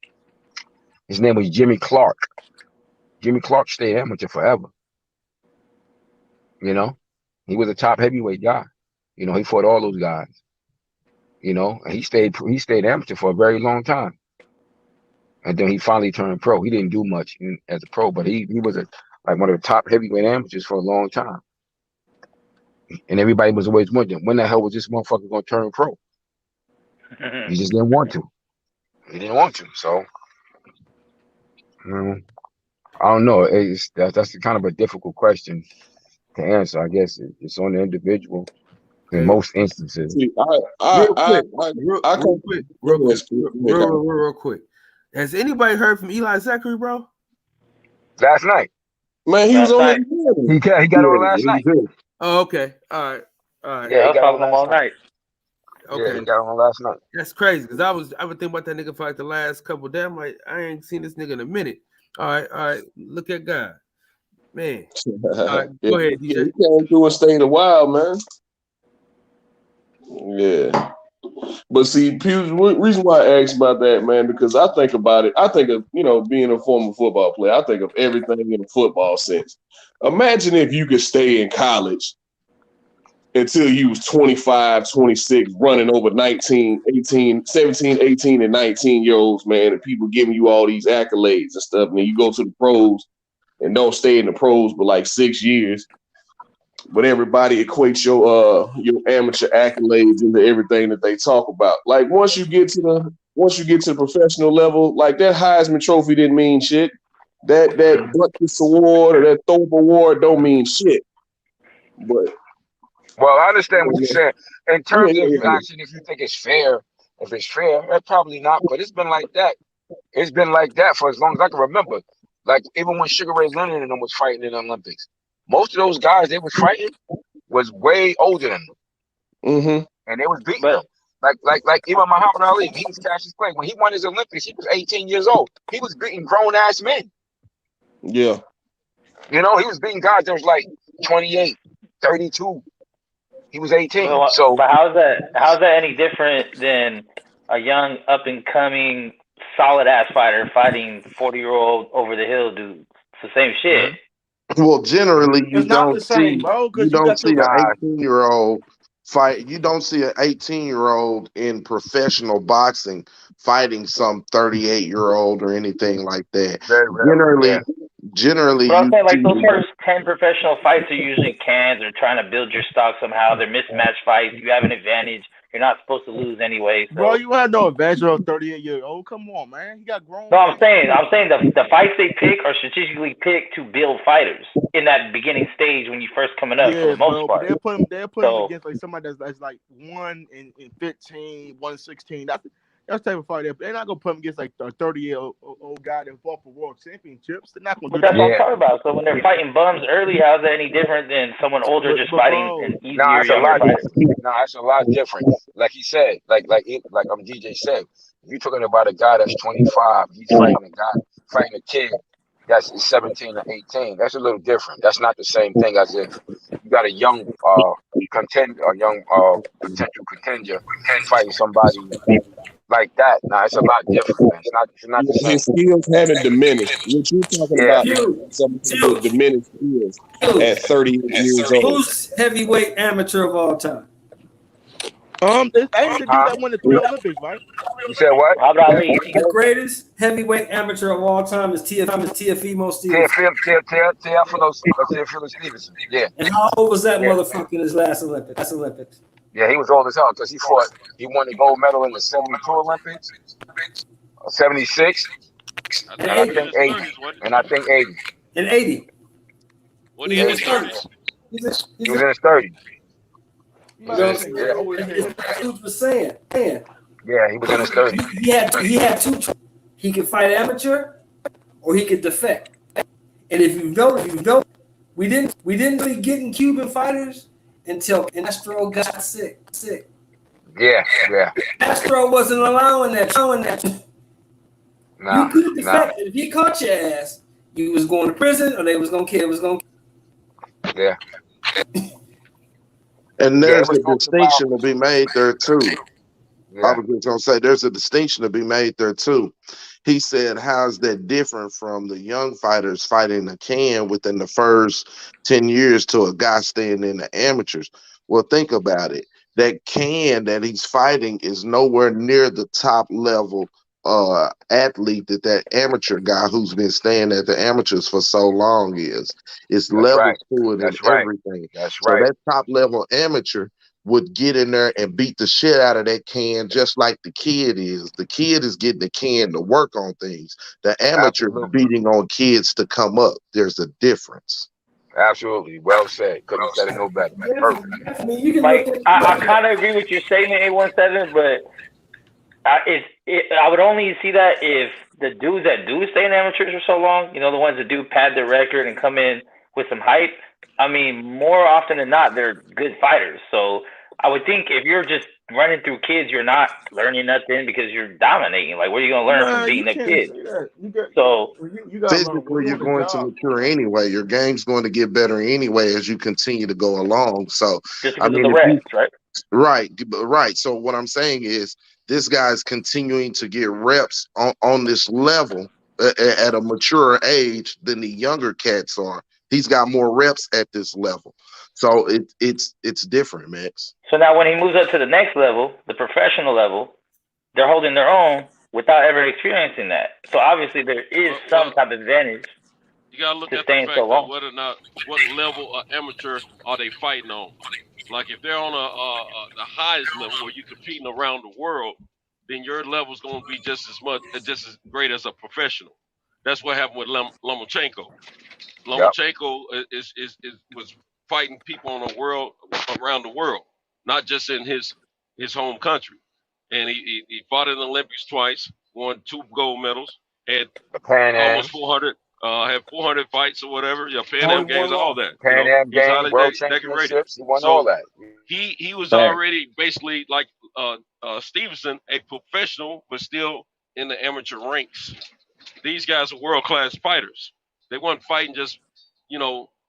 His name was Jimmy Clark. Jimmy Clark stayed amateur forever. He was a top heavyweight guy. He fought all those guys. And he stayed amateur for a very long time. And then he finally turned pro. He didn't do much as a pro, but he was one of the top heavyweight amateurs for a long time. And everybody was always wondering, when the hell was this motherfucker going to turn pro? He just didn't want to. He didn't want to. So, I don't know. That's kind of a difficult question to answer. I guess it's on the individual in most instances. Real quick. Has anybody heard from Eli Zachary, bro? Last night. Man, he was on. He got on last night. Oh, okay. All right. Yeah, I was talking to him all night. Okay. Yeah, he got on last night. That's crazy, because I would think about that nigga for like the last couple of days. I'm like, I ain't seen this nigga in a minute. All right. Look at God. Man. All right, go ahead, DJ. He came through and stayed a while, man. Yeah. But see, the reason why I asked about that, man, because I think about it. I think of, being a former football player, I think of everything in a football sense. Imagine if you could stay in college until you was 25, 26, running over 17, 18, and 19-year-olds, man, and people giving you all these accolades and stuff. And then you go to the pros and don't stay in the pros but like 6 years. But everybody equates your amateur accolades into everything that they talk about. Like once you get to the professional level, like that Heisman Trophy didn't mean shit. That Butkus Award or that Thorpe Award don't mean shit. But I understand what you're saying. In terms of you asking if you think it's fair, that's probably not. But it's been like that. It's been like that for as long as I can remember. Like even when Sugar Ray Leonard and them was fighting in the Olympics. Most of those guys they was fighting was way older than them. Mm-hmm. And they was beating them. Like even Muhammad Ali, he was Cassius Clay. When he won his Olympics, he was 18 years old. He was beating grown-ass men. Yeah. He was beating guys that was like 28, 32. He was 18. But how's that any different than a young up-and-coming solid-ass fighter fighting 40-year-old over-the-hill dude? It's the same shit. Well, generally, you don't see an 18-year-old fight. You don't see an 18-year-old in professional boxing fighting some 38-year-old or anything like that. Generally, but I'm saying like those first 10 professional fights are usually cans. They're trying to build your stock somehow. They're mismatched fights. You have an advantage. You're not supposed to lose anyway. So. Bro, you have no advantage of 38-year-old. Come on, man. He got grown. No, I'm saying the fights they pick are strategically picked to build fighters in that beginning stage when you first coming up. For the most part, they'll put him against like somebody that's like 1 in 15, 1 in 16. That's the type of fight. They're not gonna put him against like a 30-year-old guy that fought for world championships. They're not gonna do that. But that's what I'm talking about. So when they're fighting bums early, how's that any different than someone older just fighting an easier younger fighter? It's a lot different. Like he said, like DJ said, if you're talking about a guy that's 25, he's fighting a kid that's 17 or 18. That's a little different. That's not the same thing as if you got a young potential contender fighting somebody like that. Nah, it's a lot different, man. It's not the same. His skills haven't diminished. What you're talking about, some diminished skills at 38 years old. Who's heavyweight amateur of all time? Ain't the dude that won the 3 Olympics, right? You said what? The greatest heavyweight amateur of all time is Teofimo Stevenson. Teofilo Stevenson. Yeah. And how old was that motherfucker in his last Olympics? Yeah, he was old as hell because he won the gold medal in the 72 Olympics, 76, and I think 80. In 80. What he in his 30s? He was in his 30s. That's what was saying. Yeah, he was in his 30s. He had two he could fight amateur or he could defect. And if you know, we didn't really get in Cuban fighters until Castro got sick. Yeah. Castro wasn't allowing that. Nah, You could defect. If he caught your ass, you was going to prison or they was gonna kill. Yeah. And Yeah, it there's was a talked distinction about. to be made there too. I Yeah. was just gonna say there's a distinction to be made there too. He said, how's that different from the young fighters fighting the can within the first 10 years to a guy staying in the amateurs? Well, think about it. That can that he's fighting is nowhere near the top level athlete that amateur guy who's been staying at the amateurs for so long is. It's That's right. levels to it and That's right. everything. That's So right. that top level amateur would get in there and beat the shit out of that can just like the kid is. The kid is getting the can to work on things. The amateur is Absolutely. beating on kids to come up. There's a difference. Absolutely. Well said. Couldn't have said it no better, man. Perfect. I mean, you can Like, look at I kind of agree with your statement, 817, but I would only see that if the dudes that do stay in amateurs for so long, the ones that do pad their record and come in with some hype, I mean, more often than not, they're good fighters. So I would think if you're just running through kids, you're not learning nothing because you're dominating. Like, what are you going to learn from beating a kid? So you got physically, you're going to mature anyway. Your game's going to get better anyway as you continue to go along. So, just I because of mean, the reps, right? right. So what I'm saying is this guy's continuing to get reps on this level at a mature age than the younger cats are. He's got more reps at this level. So it's different, Max. So now when he moves up to the next level, the professional level, they're holding their own without ever experiencing that. So obviously there is some type of advantage. You gotta look to at the staying fact so of long. whether or not what level of amateur are they fighting on. Like if they're on the highest level where you're competing around the world, then your level's gonna be just as great as a professional. That's what happened with Lomachenko. Yep. Lomachenko was fighting people around the world, not just in his home country. And he fought in the Olympics twice, won 2 gold medals, had The Pan Am, almost 400, had 400 fights or whatever. Pan No, Am he won games, all that. Pan Am He's game, highly World decorated. Championships. He won all So that. he was Right. already basically like Stevenson, a professional, but still in the amateur ranks. These guys are world-class fighters. They weren't fighting just,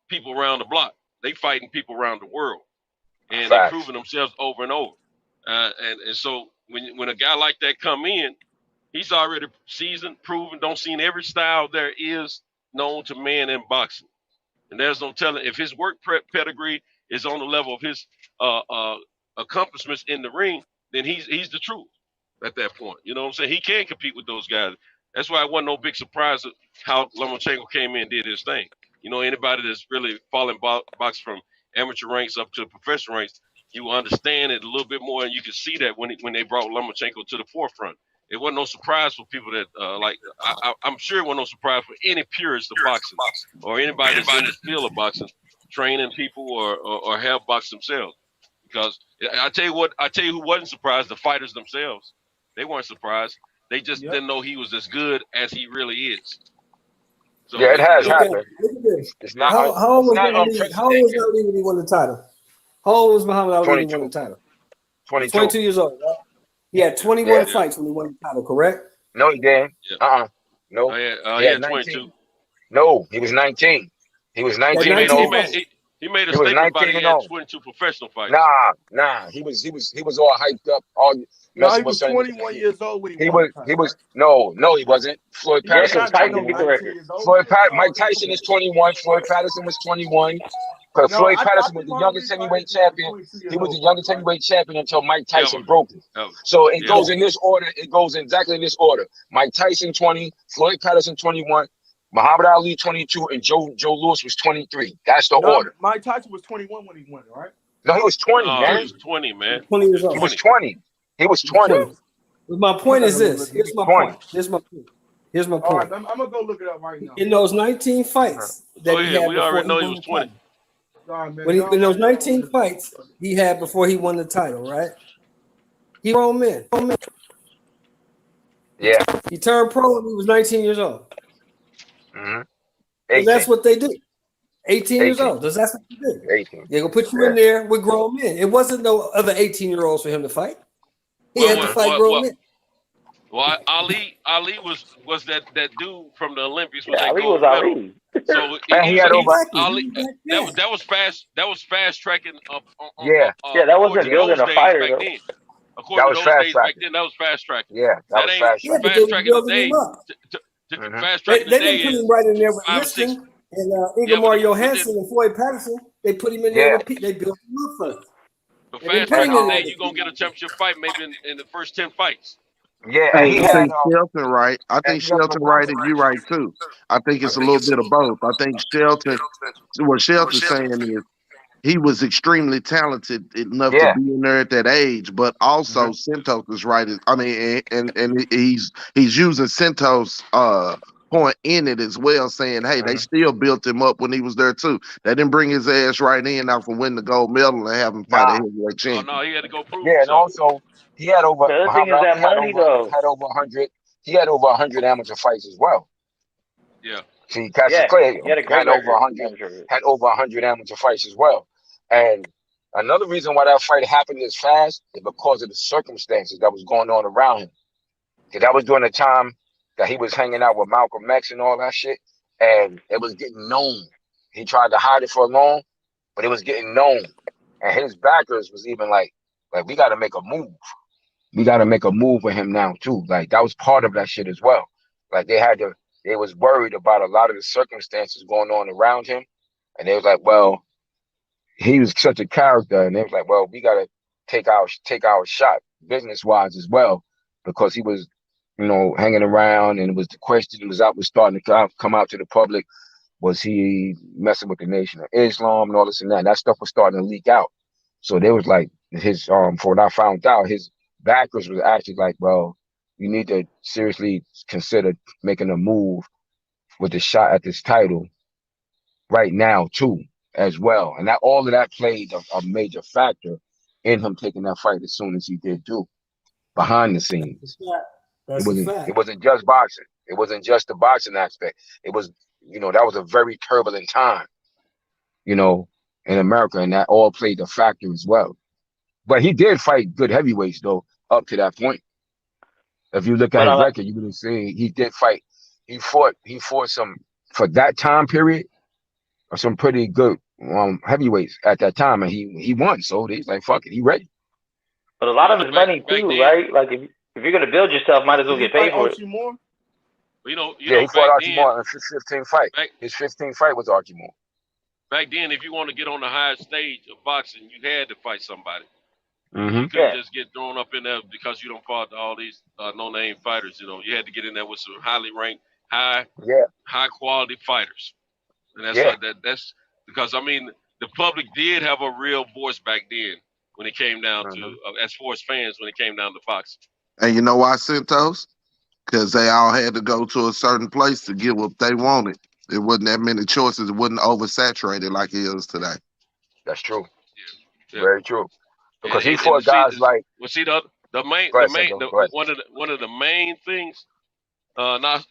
people around the block. They fighting people around the world, and they Facts. proving themselves over and over. And so when a guy like that come in, he's already seasoned, proven, don't see every style there is known to man in boxing. And there's no telling if his work pedigree is on the level of his accomplishments in the ring, then he's the truth at that point. You know what I'm saying? He can compete with those guys. That's why it wasn't no big surprise of how Lomachenko came in and did his thing. Anybody that's really fallen box from amateur ranks up to professional ranks, you understand it a little bit more, and you can see that when they brought Lomachenko to the forefront. It wasn't no surprise for people that I'm sure it wasn't no surprise for any purist of boxing or anybody that's in the field of boxing, training people or have boxed themselves. Because I tell you who wasn't surprised, the fighters themselves. They weren't surprised. They just didn't know he was as good as he really is. So Yeah, it has Look at happened. this. It's not. How old It's was not Ali when he won the title? How old was Muhammad Ali when he 22. won the title? 22. 22 years old. Right? He had 21 Yeah. fights when he won the title, correct? No, he didn't. No. He had 22. No, he was 19. He was 19 He and 0. he made a He was statement about 19 he and had 0. 22 professional fights. Nah. He was all hyped up, all No, he messing with was something. 21 years old when He was no, he wasn't. Floyd Yeah, Patterson was Tyson 21. beat the record. Mike Tyson is 21. Floyd Patterson was 21. Because Floyd Patterson was the youngest heavyweight champion. He was the youngest heavyweight champion until Mike Tyson broke it. So it goes in this order. It goes exactly in this order. Mike Tyson 20, Floyd Patterson 21, Muhammad Ali 22, and Joe Louis was 23. That's the order. Mike Tyson was 21 when he won, right? No, he was 20, man. He was 20, man. 20 years old. He was 20. He was 20. But my point is this. Here's my point. Here's my point. All right, I'm gonna go look it up right now. In those 19 fights that he had we before already know he he won was the 20. title. In those 19 fights he had before he won the title, right? He grown men. Yeah. He turned pro when he was 19 years old. Mm-hmm. And that's what they do. 18 years 18. old. That's what they do. 18. They're gonna put you in there with grown men. It wasn't no other 18-year-olds for him to fight. He had to fight grown men. Well, Ali was that dude from the Olympics with Yeah, that Ali was gold medal. Ali. So And he had over. Ali, that was fast tracking up. Yeah. Yeah, that wasn't According to building those a days fighter back though. then. That According was to those fast days back tracking. then, that was fast tracking. Yeah, that was ain't fast Yeah, tracking. but they fast were tracking building today. him up. Fast They tracking today didn't put is him right in there with 5 or 6. Liston and Yeah, Ingemar but Johansson and Floyd Patterson. They put him in there with they built him up first. But They didn't fast put him tracking in there today, with you're gonna get a championship fight maybe in the first 10 fights. Yeah, and Hey, he I had. think Shelton right. I And think he had Shelton right, and you right too. I think it's a little bit of both. I think Shelton, what Shelton's saying is he was extremely talented enough to Yeah. be in there at that age, but also Santos is right. I mean, and he's using Santos' point in it as well, saying, hey, they still built him up when he was there too. They didn't bring his ass right in out for win the gold medal and have him fight a heavyweight Oh champion. no, he had to go prove Yeah, and himself. also he had over. The other thing Muhammad is that Ali had money though. had over 100. He had over 100 amateur fights as well. Yeah. See, Cassius Yeah, Clay he had a great had over record. 100. Had over 100 amateur fights as well. And another reason why that fight happened this fast is because of the circumstances that was going on around him. Because that was during the time that he was hanging out with Malcolm X and all that shit, and it was getting known. He tried to hide it for long, but it was getting known. And his backers was even like we got to make a move. We got to make a move with him now too. Like that was part of that shit as well. Like they was worried about a lot of the circumstances going on around him, and they was like, well, he was such a character, and they was like, well, we got to take our shot business wise as well, because he was, hanging around, and it was the question was starting to come out to the public. Was he messing with the Nation of Islam and all this and that? And that stuff was starting to leak out. So they was like his for what I found out, his backers was actually like, well, you need to seriously consider making a move with the shot at this title right now too, as well. And that all of that played a major factor in him taking that fight as soon as he did too, behind the scenes. That's a fact. It wasn't just boxing. It wasn't just the boxing aspect. It was, that was a very turbulent time, in America, and that all played a factor as well. But he did fight good heavyweights though, up to that point. If you look at his record, you would see he did fight. He fought some for that time period, some pretty good heavyweights at that time, and he won. So he's like, fuck it, he ready. But a lot of it's money too, right? Like if you're gonna build yourself, might as well get paid for it. Well, He fought Archie Moore in his 15th fight. His 15th fight was Archie Moore. Back then, if you want to get on the highest stage of boxing, you had to fight somebody. Mm-hmm. You couldn't just get thrown up in there because you don't fought all these no-name fighters. You had to get in there with some highly ranked, high quality fighters. And that's because the public did have a real voice back then when it came down to as far as fans when it came down to boxing. And you know why, Santos? Because they all had to go to a certain place to get what they wanted. It wasn't that many choices. It wasn't oversaturated like it is today. That's true. Yeah. Very true. Because he fought guys like. Well, see one of the main things. I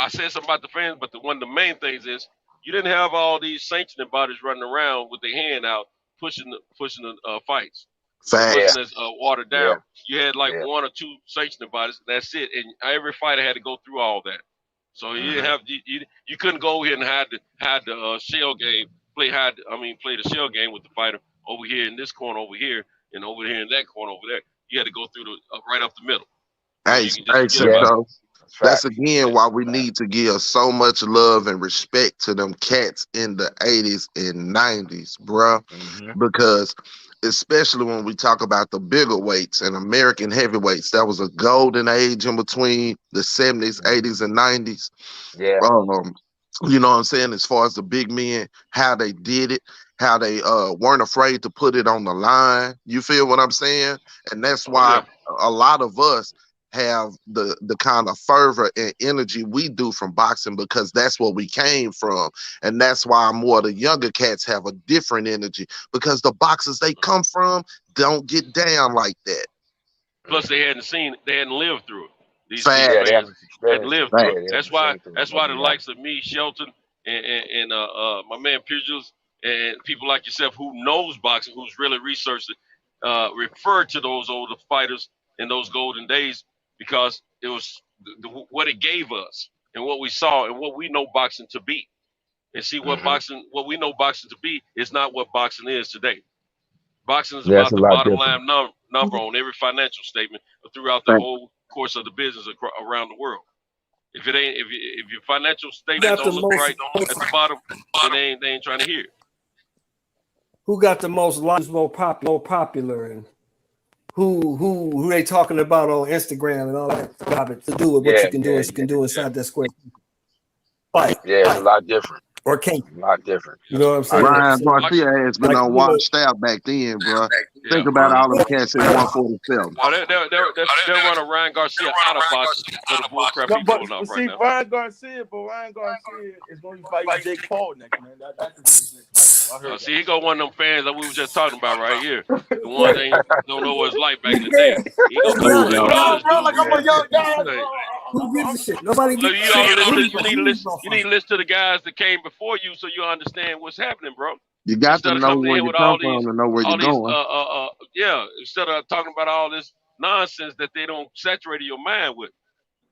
said something about the fans, but one of the main things is you didn't have all these sanctioning bodies running around with their hand out pushing the fights. Facts. It wasn't as watered down. You had one or two sanctioning bodies. That's it, and every fighter had to go through all that. So you didn't have you couldn't go here and hide the shell game. Play the shell game with the fighter over here in this corner over here and over here in that corner over there. You had to go through the right up the middle. Hey, so that's again why we need to give so much love and respect to them cats in the 80s and 90s, bruh. Because especially when we talk about the bigger weights and American heavyweights, that was a golden age in between the 70s, 80s, and 90s. Yeah. You know what I'm saying? As far as the big men, how they did it, how they weren't afraid to put it on the line. You feel what I'm saying? And that's why a lot of us have the kind of fervor and energy we do from boxing, because that's where we came from. And that's why more of the younger cats have a different energy, because the boxers they come from don't get down like that. Plus, they hadn't lived through it. These Facts. fans hadn't lived through Facts. it. That's why the likes of me, Shelton, and my man Pugils, and people like yourself who knows boxing, who's really researched it, refer to those older fighters in those golden days because it was what it gave us and what we saw and what we know boxing to be. And see what we know boxing to be is not what boxing is today. Boxing is Yeah, it's about a the lot bottom different. line number on every financial statement throughout the Facts. whole course of the business around the world. If it ain't, if your financial statement got the don't look most right at the bottom, then they ain't trying to hear it. who got the most likes, more popular, and who they talking about on Instagram and all that garbage to do with what you can do inside that square. Fight. Yeah, it's a lot different. Or can't. A lot different. You know what I'm saying? Ryan Garcia has been Like, on you know, watch staff back then, bro. Yeah, Think about all them cats at 147. They're running Ryan Garcia out of boxing for the bullcrap he's pulling off right now. Ryan Garcia is going to be fighting Jake Paul next, man. That's the next fight. I heard See, he got one of them fans that we were just talking about right here. The one that don't know what it's like back in the day. He gonna There you go. who gives a shit? Nobody gives a You need to listen to the guys that came before you so you understand what's happening, bro. You got Instead to of know coming where in you with come all from these, and know where you're going. instead of talking about all this nonsense that they don't saturate your mind with.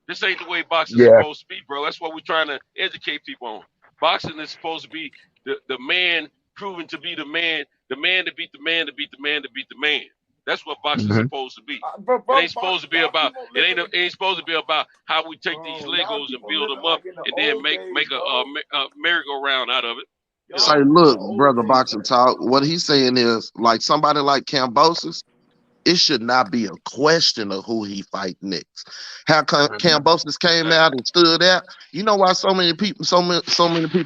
This ain't the way boxing's supposed to be, bro. That's what we're trying to educate people on. Boxing is supposed to be the man proven to be the man to beat the man to beat the man to beat the man. That's what boxing's supposed to be. It ain't supposed to be about. It ain't supposed to be about how we take these Legos and build them up and then make a merry-go-round out of it. You know? Say, look, brother, boxing talk. What he's saying is, like somebody like Cambosis, it should not be a question of who he fight next. How Cambosis came out and stood out. You know why so many people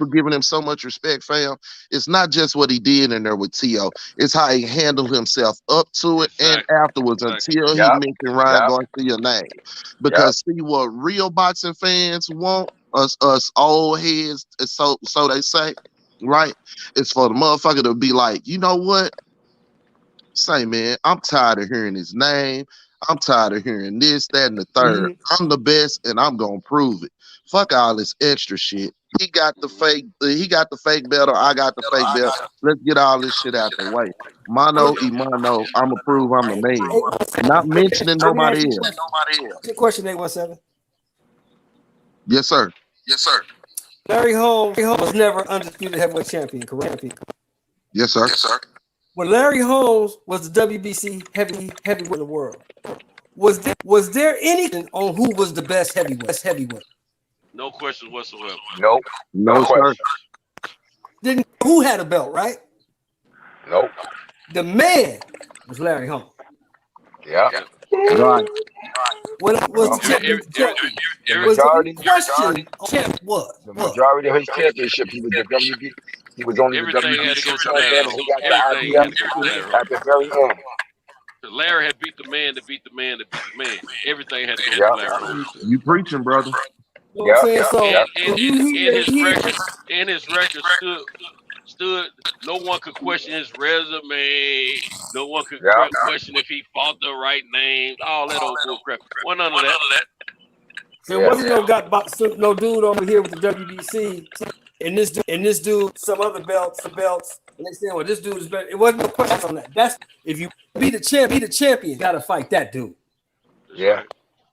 giving him so much respect, fam? It's not just what he did in there with T.O. It's how he handled himself up to it and afterwards until he mentioned Ryan Garcia's name. Because see what real boxing fans want, us old heads, so they say, right? It's for the motherfucker to be like, you know what? Say, man, I'm tired of hearing his name. I'm tired of hearing this, that, and the third. I'm the best, and I'm gonna prove it. Fuck all this extra shit. He got the fake belt, or I got the fake belt. Let's get all this shit out the way. Mano y mano, I'ma prove I'm the man. Not mentioning nobody else. Good question, 817. Yes, sir. Larry Holmes was never undisputed heavyweight champion, correct? Yes, sir. When Larry Holmes was the WBC heavyweight in the world, was there anything on who was the best heavyweight? No question whatsoever. Nope. No, sir. Who had a belt, right? Nope. The man was Larry Holmes. Yeah. Right. What was the champion? The majority of his championship, he was the WB. He was only the Everything had WBC to go to champion, Larry. and he got the IBF at the very end. Larry had beat the man to beat the man to beat the man. Everything had to go to Larry Holmes. You preaching, brother. You know what I'm saying? In his record stood. No one could question his resume. No one could question if he fought the right names. All that old bullcrap. None of that. So wasn't no dude over here with the WBC, and this dude some other belts, and they saying, well, this dude is better. It wasn't no question on that. That's if you be the champion, gotta fight that dude. Yeah.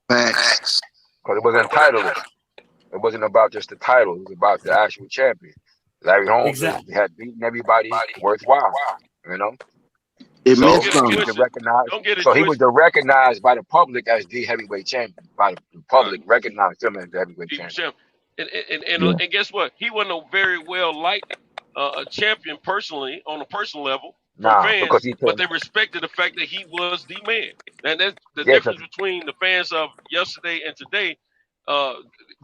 Facts. Because it wasn't titleless. It wasn't about just the title. It was about the actual champion. Larry Holmes had beaten everybody worthwhile. You know. It So meant he something. was recognized by the public as the heavyweight champion. By the public, recognized him as the heavyweight champion. And guess what? He wasn't a very well liked a champion personally on a personal level from fans, but they respected the fact that he was the man. And that's the difference between the fans of yesterday and today.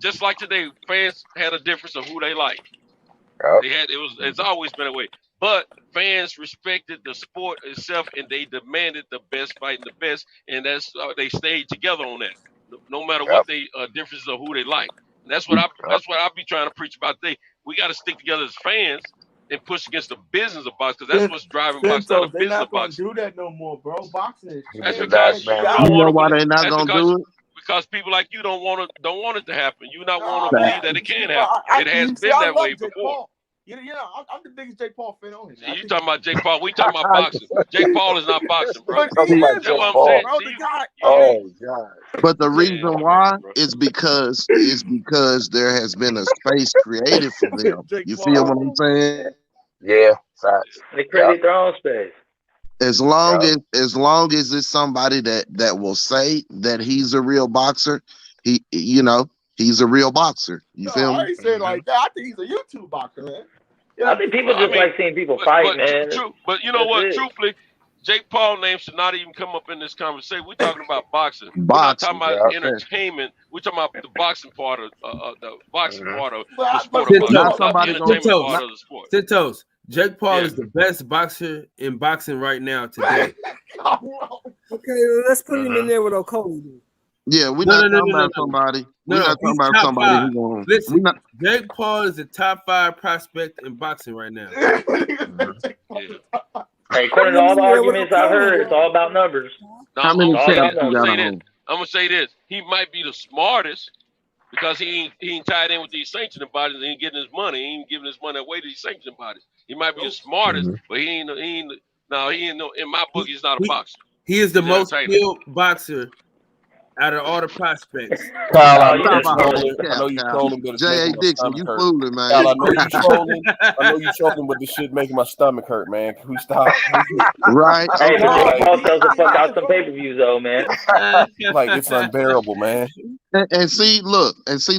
Just like today, fans had a difference of who they like. It's always been a way. But fans respected the sport itself, and they demanded the best fighting the best, and that's they stayed together on that, no matter what they differences of who they like. And that's what I be trying to preach about today. We got to stick together as fans, and push against the business of boxing, because that's what's driving boxing, not the They're business not of gonna boxing. do that no more, bro. Boxing is That's changed. because you You don't know want why to. they not That's gonna do it? because people like you don't want it to happen. You not want to Fact. believe that it can happen. It has See, been I that way love Jake before. Paul. You know, I'm the biggest Jake Paul fan on here. See, you talking about Jake Paul? We talking about boxing. Jake Paul is not boxing, bro. But he is, That's what I'm saying. bro. See, The guy. you God! But the reason man, come why on, bro. is because there has been a space created for them. Jake You feel what I'm Paul. saying? Yeah, facts. They created their own space. As long as it's somebody that will say that he's a real boxer, he's a real boxer. You No, feel I me? ain't saying like that. I think he's a YouTube boxer, man. I think people just like seeing people fight, man. But you know That's what? it. Truthfully, Jake Paul name should not even come up in this conversation. We're talking about boxing. We're not talking Boxing. about Yeah. entertainment. We're talking about the boxing part of the boxing part of the But sport of boxing, Not not the somebody gonna entertainment part of the sport. Tintos. Jake Paul Yeah. is the best boxer in boxing right now today. Okay, let's put him in there with Okolie. Yeah, we're No, not no, talking no, no, about no. somebody. We're No, not talking he's about top somebody five. who's gonna Listen, Jake Paul is the top 5 prospect in boxing right now. Yeah. Hey, according to all the arguments I've heard, it's all about numbers. No, How many It's all champs about you I'm numbers. got gonna say on? this. I'm gonna say this. He might be the smartest because he ain't tied in with these sanctioning bodies. He ain't getting his money. He ain't giving his money away to these sanctioning bodies. He might be the smartest, but he ain't. In my book, he's not a boxer. He is the He's an most entertainer. skilled boxer out of all the prospects. Kyle, No, I you know you just trolling. I Cap, know you Cap. trolling, but it's J.A. making my Dixon, stomach you hurt. fooling, man. Kyle, I know you trolling. I know you trolling, but this shit making my stomach hurt, man. Can we stop? Right? Hey, but Okay. Jake Paul sells the fuck out some pay-per-views, though, man. Like it's unbearable, man. And see, look. Jake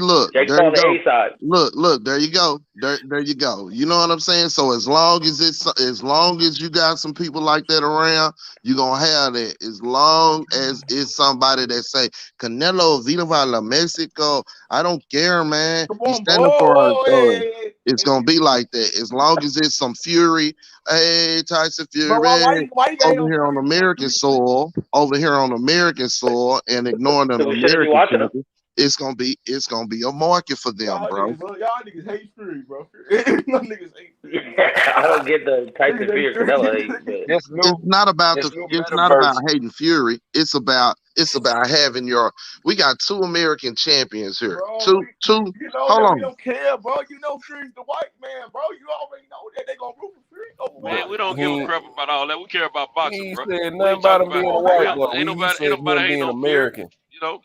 There Paul, you the go. A-side. Look. There you go. There you go. You know what I'm saying? So as long as you got some people like that around, you gonna have that. As long as it's somebody that say Canelo Viva la Mexico, I don't care, man. Come He's on, standing for our bro. authority. Hey. It's gonna be like that. As long as it's some Fury, hey Tyson But Fury, why you got over here on American soil, and ignoring an So shouldn't you American watch him? champion, it's gonna be a market for them, Y'all bro. niggas hate Fury, bro. Y'all niggas hate Fury. Yeah, I don't get the Tyson Fury Canelo hate, but This new It's not about metaverse. hating Fury. It's about having we got 2 American champions here. Bro, Two you know hold that we on. don't care, bro. You know Fury's the white man, bro. You already know that they gonna root for Fury over Man, white. we don't give a crap about all that. We care about He boxing, ain't bro. said We nothing ain't about talking him about being a real. white boy. Ain't He nobody said him hating being on Fury. American. You know.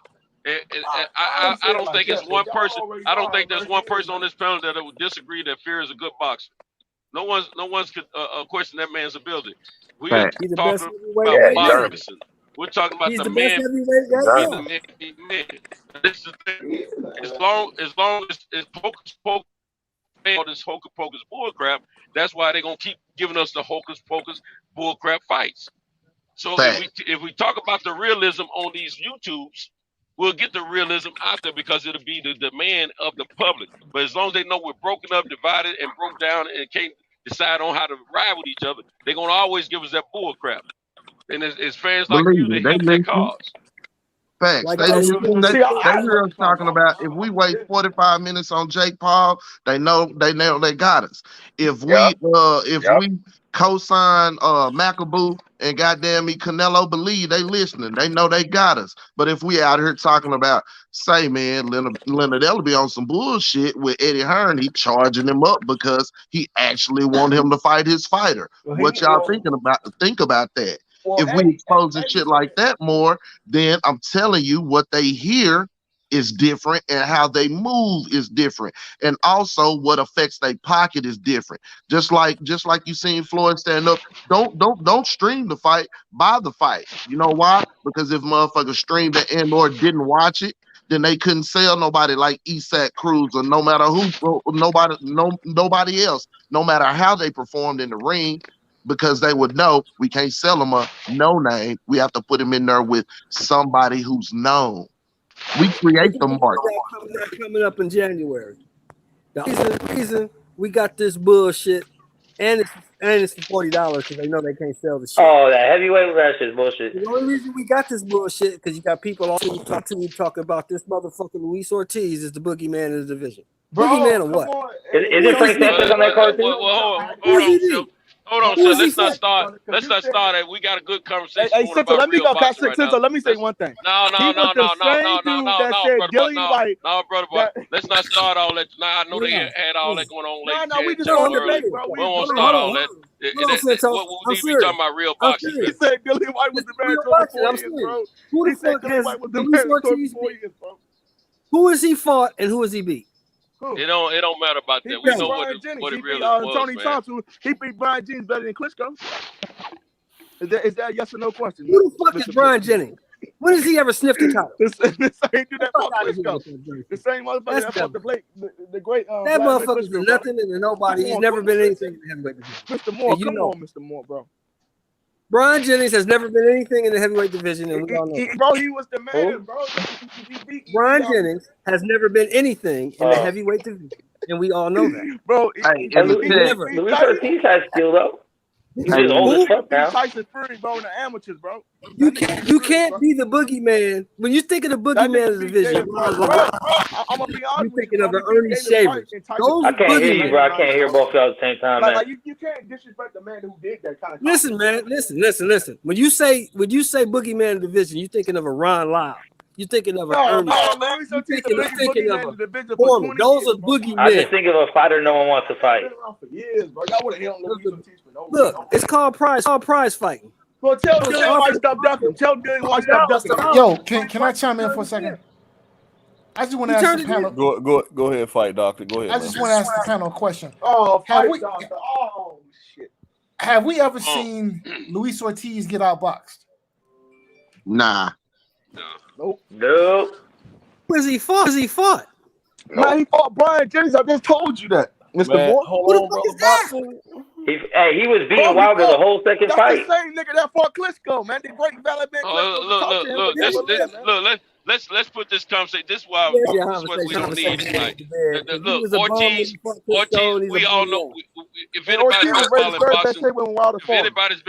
And I ain't I saying don't like think it's that, one but y'all person. already I know don't think how there's much one it person is. on this panel that would disagree that Fury is a good boxer. No one's could question that man's ability. We are Fact. He's the best talking heavyweight about Yeah, right he now. earned it. boxing. We're talking about He's the the best man heavyweight He's right earned now. it. man. This is the thing. As long as it's hocus pocus, all this hocus pocus bull crap, that's why they're gonna keep giving us the hocus pocus bull crap fights. So Fact. if we talk about the realism on these YouTubes, we'll get the realism out there because it'll be the demand of the public. But as long as they know we're broken up, divided, and broke down, and can't decide on how to ride with each other, they're gonna always give us that bull crap. And it's fans like you Believe that it. They help that listen. cause. Facts. Like They I listen. said, They hear us talking about if we wait 45 minutes on Jake Paul, they know they got us. If we co-sign Macaboo and goddamn me Canelo, believe they listening. They know they got us. But if we out here talking about, say man, Leonard Ellerbe on some bullshit with Eddie Hearn, he charging him up because he actually want him to fight his fighter. What y'all thinking about? Think about that. If we exposing shit like that more, then I'm telling you what they hear is different and how they move is different. And also what affects their pocket is different. Just like you seen Floyd stand up. Don't stream the fight, buy the fight. You know why? Because if motherfuckers streamed it and or didn't watch it, then they couldn't sell nobody like Isak Cruz or no matter who, nobody else, no matter how they performed in the ring. Because they would know we can't sell them a no name. We have to put him in there with somebody who's known. We create the market. coming up in January. The reason we got this bullshit, and it's for $40 because they know they can't sell the shit. Oh, that heavyweight, that shit's bullshit. The only reason we got this bullshit because you got people all talk about this motherfucking Luis Ortiz is the boogeyman in the division. Boogeyman or what? Isn't Frank Sanchez on that card too? Hold on, Phil. Hold on, sir. Let's not start. Let's not start it. We got a good conversation Hey, going Cinto, about let me real go. boxing right now. Cinto, let me say one thing. No, He was the same dude that said brother. Dillian White. No, brother. Boy. Let's not start all that. Now I know they had all that going on late. No, we just too on early. debate, bro. We don't want to start all that. What we need to be talking about real boxing. He said Dillian White was the man 24 years, bro. Who the fuck has Luis Ortiz beat? Who has he fought and who has he beat? It don't matter about that. We know what it really was, Tony man. Thompson, he beat Brian Jennings better than Klitschko. Is that a yes or no question? Who the fuck is Brian Jennings? When has he ever sniffed a title? The same dude that fought Klitschko. The same motherfucker that fought the great. That motherfucker's been nothing and nobody. He's never been anything in the heavyweight division. Mr. Moore, come on, Mr. Moore, bro. Brian Jennings has never been anything in the heavyweight division, and we all know. Bro, he was the man, bro. Brian Jennings has never been anything in the heavyweight division, and we all know that. Bro, Luis Ortiz has skill though. He's old as fuck now. Tyson Fury, bro, in the amateurs, bro. You can't be the boogeyman. When you think of the boogeyman division, I'm gonna be honest. You thinking of the Ernie Shavers. I can't hear you, bro. I can't hear both of y'all at the same time, man. Like you can't disrespect the man who did that kind of. Listen, man. Listen. When you say boogeyman division, you thinking of a Ron Lyle. You thinking of a Ernie. You thinking of a Foreman. Those are boogeymen. I just think of a fighter no one wants to fight. Look, it's called prize fighting. Well, tell Dillian White stop ducking. Tell Dillian White stop ducking. Yo, can I chime in for a second? I just want to ask the panel. Go ahead, fight doctor. Go ahead. I just want to ask the panel a question. Shit. Have we ever seen Luis Ortiz get outboxed? Nah. Nope. Who has he fought? Man, he fought Brian Jennings. I just told you that, Mr. Moore. Hold on, brother. He was beating Wilder the whole second fight. That's the same nigga that fought Klitschko, man. The great valid man. Look. Let's put this conversation. This is why what we don't need tonight. Look, Ortiz. We all know. If anybody's been following boxing, if anybody's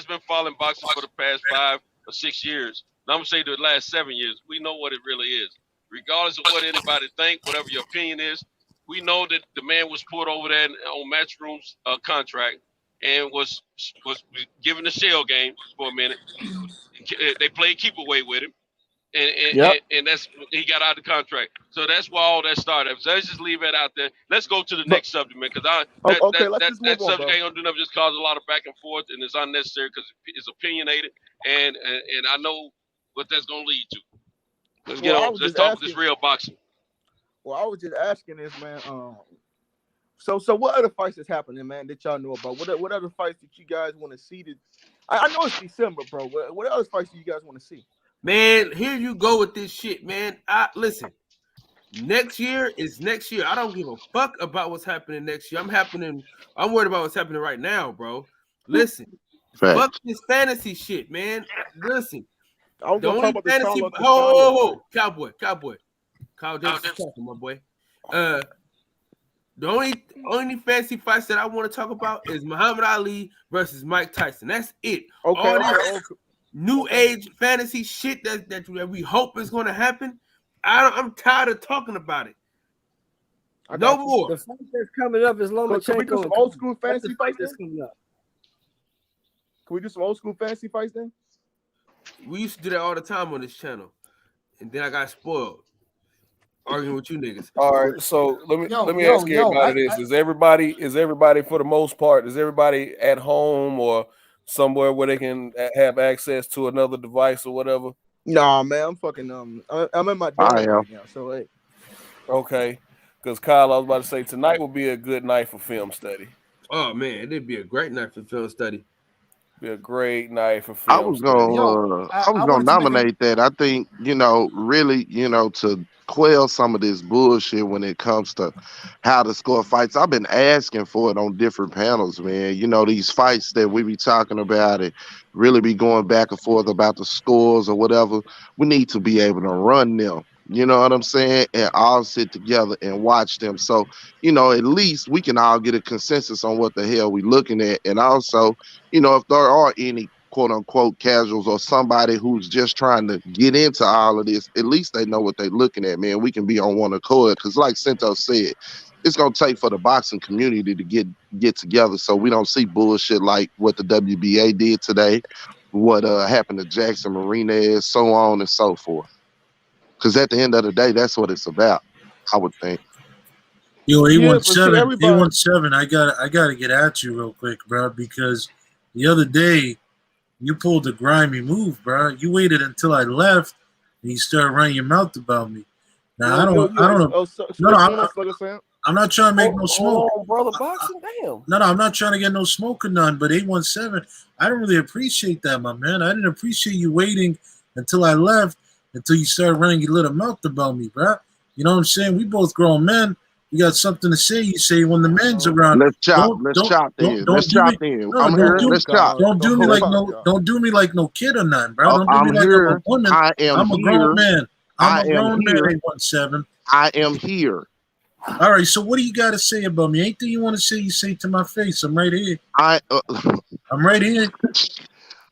been following boxing for the past 5 or 6 years, and I'm gonna say the last 7 years, we know what it really is. Regardless of what anybody think, whatever your opinion is, we know that the man was put over there on Matchroom's contract and was given the shell game for a minute. They played keep away with him, and that's he got out of the contract. So that's why all that started. So let's just leave it out there. Let's go to the next subject, man, because that subject ain't gonna do nothing. Just cause a lot of back and forth, and it's unnecessary because it's opinionated, and I know what that's gonna lead to. Let's get on. Let's talk this real boxing. Well, I was just asking this, man. So what other fights is happening, man, that y'all know about? What other fights that you guys want to see? I know it's December, bro. What other fights do you guys want to see? Man, here you go with this shit, man. Listen, next year is next year. I don't give a fuck about what's happening next year. I'm worried about what's happening right now, bro. Listen, fuck this fantasy shit, man. Listen, the only fantasy. Cowboy. Kyle Davis is talking, my boy. The only fantasy fights that I want to talk about is Muhammad Ali versus Mike Tyson. That's it. Okay. All this new age fantasy shit that we hope is going to happen. I'm tired of talking about it. No more. The fight that's coming up is Lomachenko. Can we do some old school fantasy fights that's coming up? Can we do some old school fantasy fights then? We used to do that all the time on this channel, and then I got spoiled arguing with you niggas. All right, so let me ask everybody this: Is everybody for the most part? Is everybody at home or somewhere where they can have access to another device or whatever? Nah, man, I'm fucking I'm in my dorm right now, so hey. Okay, because Kyle, I was about to say tonight would be a good night for film study. Oh man, it'd be a great night for film study. Be a great night for film. I was gonna nominate that. I think really to quell some of this bullshit when it comes to how to score fights. I've been asking for it on different panels, man. These fights that we be talking about and really be going back and forth about the scores or whatever. We need to be able to run them. You know what I'm saying? And all sit together and watch them. So, at least we can all get a consensus on what the hell we looking at. And also, if there are any quote unquote casuals or somebody who's just trying to get into all of this, at least they know what they're looking at, man. We can be on one accord. Because like Cinto said, it's going to take for the boxing community to get together so we don't see bullshit like what the WBA did today, what happened to Jackson Marinez, so on and so forth. Because at the end of the day, that's what it's about, I would think. Yo, Yeah, but see, 817, everybody. 817, I gotta get at you real quick, bro, because the other day you pulled a grimy move, bro. You waited until I left and you started running your mouth about me. Now I don't know. I'm not trying to make no smoke. Hold on, brother, boxing, damn. No, I'm not trying to get no smoke or none, but 817, I don't really appreciate that, my man. I didn't appreciate you waiting until I left, until you started running your little mouth about me, bro. You know what I'm saying? We both grown men. You got something to say, you say when the man's around. Let's chop then. Let's chop then. I'm here. Let's chop. Don't do me like no kid or nothing, bro. Don't do me like I'm a woman. I'm a grown man. I'm a grown man, 817. I am here. All right, so what do you got to say about me? Anything you want to say, you say to my face. I'm right here. I'm right here.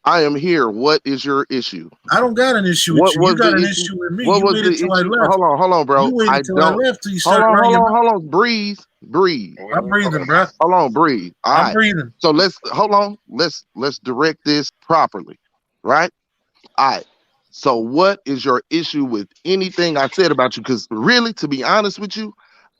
I am here. What is your issue? I don't got an issue with you. You got an issue with me. What you was waited the till issue? I left. Hold on, bro. You waited till I left till you started running. Hold on. Breathe. I'm breathing, bro. Hold on, breathe. All right. Breathing. So let's direct this properly, right? All right. So what is your issue with anything I said about you? Because really, to be honest with you,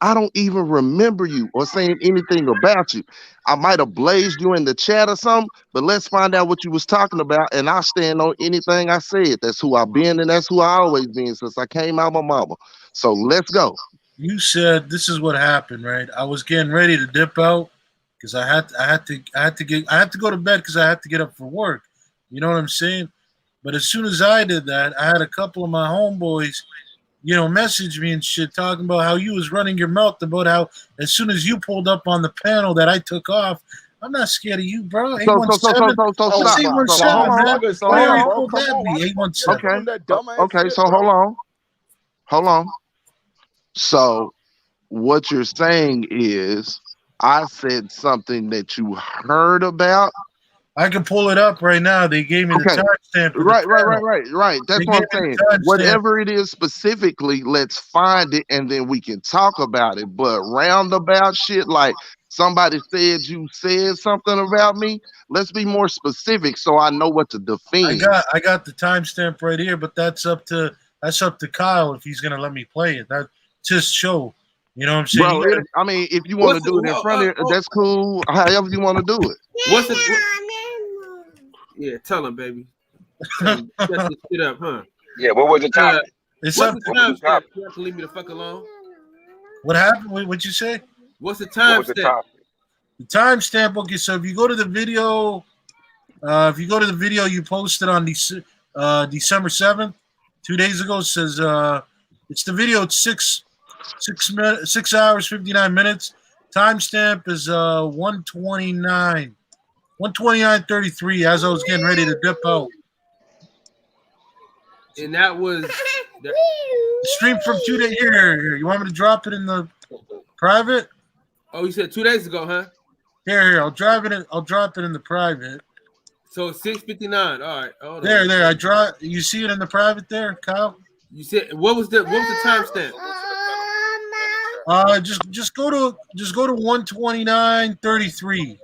I don't even remember you or saying anything about you. I might have blazed you in the chat or something, but let's find out what you was talking about, and I'll stand on anything I said. That's who I've been, and that's who I always been since I came out my mama. So let's go. You said this is what happened, right? I was getting ready to dip out because I had to go to bed because I had to get up for work. You know what I'm saying? But as soon as I did that, I had a couple of my homeboys, message me and shit talking about how you was running your mouth about how as soon as you pulled up on the panel that I took off. I'm not scared of you, bro. 817. Stop. 817, man. Why you that be? 817. Okay, so hold on. So what you're saying is I said something that you heard about. I can pull it up right now. They gave me the timestamp. Right. That's what I'm saying. Whatever it is specifically, let's find it and then we can talk about it. But roundabout shit, like somebody said you said something about me, let's be more specific so I know what to defend. I got the timestamp right here, but that's up to Kyle if he's gonna let me play it. That's his show. You know what I'm saying? Bro, if you want to do it in front of it, that's cool. However you want to do it. What's it? Yeah, tell him, baby. Tell him, set this shit up, huh? Yeah, what was the topic? What's the timestamp? You have to leave me the fuck alone. What happened? What'd you say? What's the timestamp? The timestamp. Okay, so if you go to the video, you posted on December 7th, 2 days ago. It says it's the video. It's 6 hours 59 minutes. Timestamp is 129. 129.33 as I was getting ready to dip out. And that was the stream from 2 days. Here. You want me to drop it in the private? Oh, you said 2 days ago, huh? Here. I'll drop it in the private. So 6:59. All right. Hold on. There. I drop. You see it in the private there, Kyle? You said what was the timestamp? Just go to 129.33.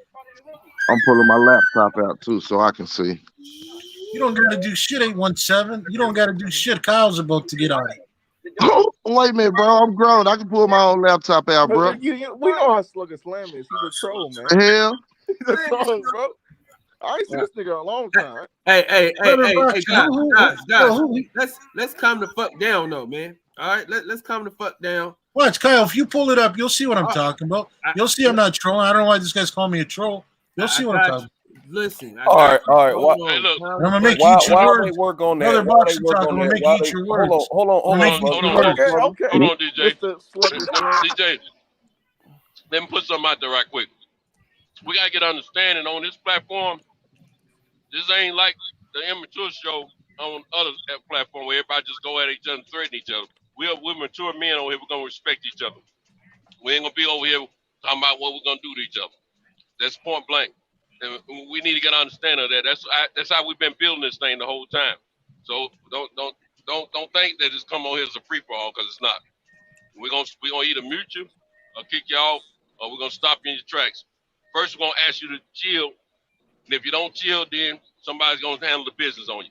I'm pulling my laptop out too so I can see. You don't gotta do shit, 817. You don't gotta do shit. Kyle's about to get on it. Wait a minute, bro. I'm grown. I can pull my own laptop out, bro. We know how Slugger Slam is. He's a troll, man. Hell. He's a troll, bro. I ain't seen this nigga in a long time. Hey, guys. Let's calm the fuck down, though, man. All right, let's calm the fuck down. Watch, Kyle. If you pull it up, you'll see what I'm talking about. You'll see I'm not trolling. I don't know why this guy's calling me a troll. You'll see what I'm talking about. Listen. All right. I'm gonna make you eat your words. Work on that. Another box talking. I'm gonna make you eat your words. Hold on, DJ. Let me put something out there right quick. We gotta get understanding on this platform. This ain't like the immature show on other platform where everybody just go at each other and threaten each other. We're mature men over here. We're gonna respect each other. We ain't gonna be over here talking about what we're gonna do to each other. That's point blank. And we need to get an understanding of that. That's how we've been building this thing the whole time. So don't think that it's come on here as a free for all, because it's not. We're gonna either mute you or kick you off, or we're gonna stop you in your tracks. First, we're gonna ask you to chill, and if you don't chill, then somebody's gonna handle the business on you.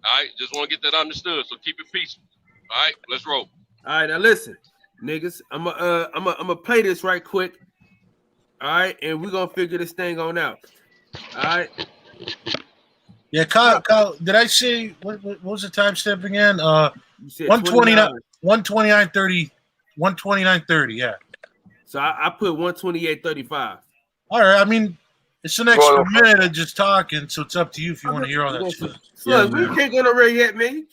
All right, just want to get that understood. So keep it peaceful. All right, let's roll. All right, now listen, niggas. I'm gonna play this right quick. All right, and we're gonna figure this thing on out. All right. Yeah, Kyle, did I say what was the timestamp again? 129:30, 129:30. Yeah. So I put 128:35. All right. I mean, it's an extra minute of just talking, so it's up to you if you want to hear all that shit. Look, we can't go nowhere yet, man.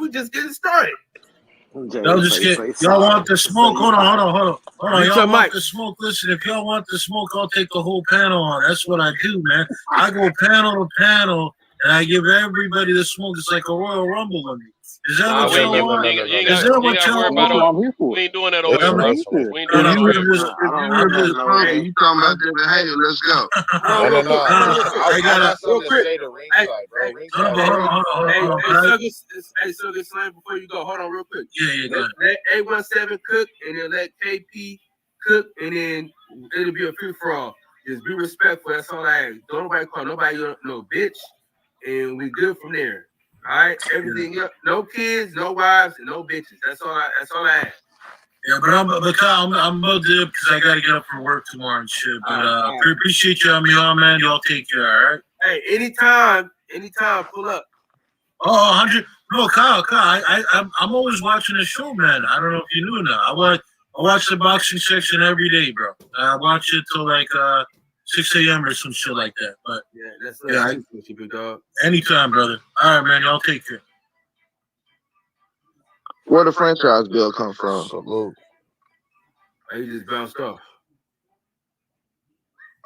We just getting started. Y'all just y'all want the smoke? Hold on. Y'all want the smoke? Listen, if y'all want the smoke, I'll take the whole panel on. That's what I do, man. I go panel to panel, and I give everybody the smoke. It's like a Royal Rumble with me. Is that what y'all want? Is that what y'all want? We ain't doing that over here. We ain't doing You that. talking about that? Hey, let's go. No. I got something to say to ringside, bro. Hey, so this slam before you go. Hold on, real quick. Yeah. Let A17 cook, and then let KP cook, and then it'll be a free for all. Just be respectful. That's all I ask. Don't nobody call nobody no bitch, and we good from there. All right, everything else, no kids, no wives, and no bitches. That's all I ask. Yeah, but I'm about to dip because I got to get up for work tomorrow and shit. But appreciate you having me on, man. Y'all take care, all right? Hey, anytime, pull up. Oh, 100. No, Kyle, I'm always watching the show, man. I don't know if you knew that. I watch the boxing section every day, bro. I watch it till like 6 a.m. or some shit like that. But that's big dog. Anytime, brother. All right, man. Y'all take care. Where the franchise bill come from? He just bounced off.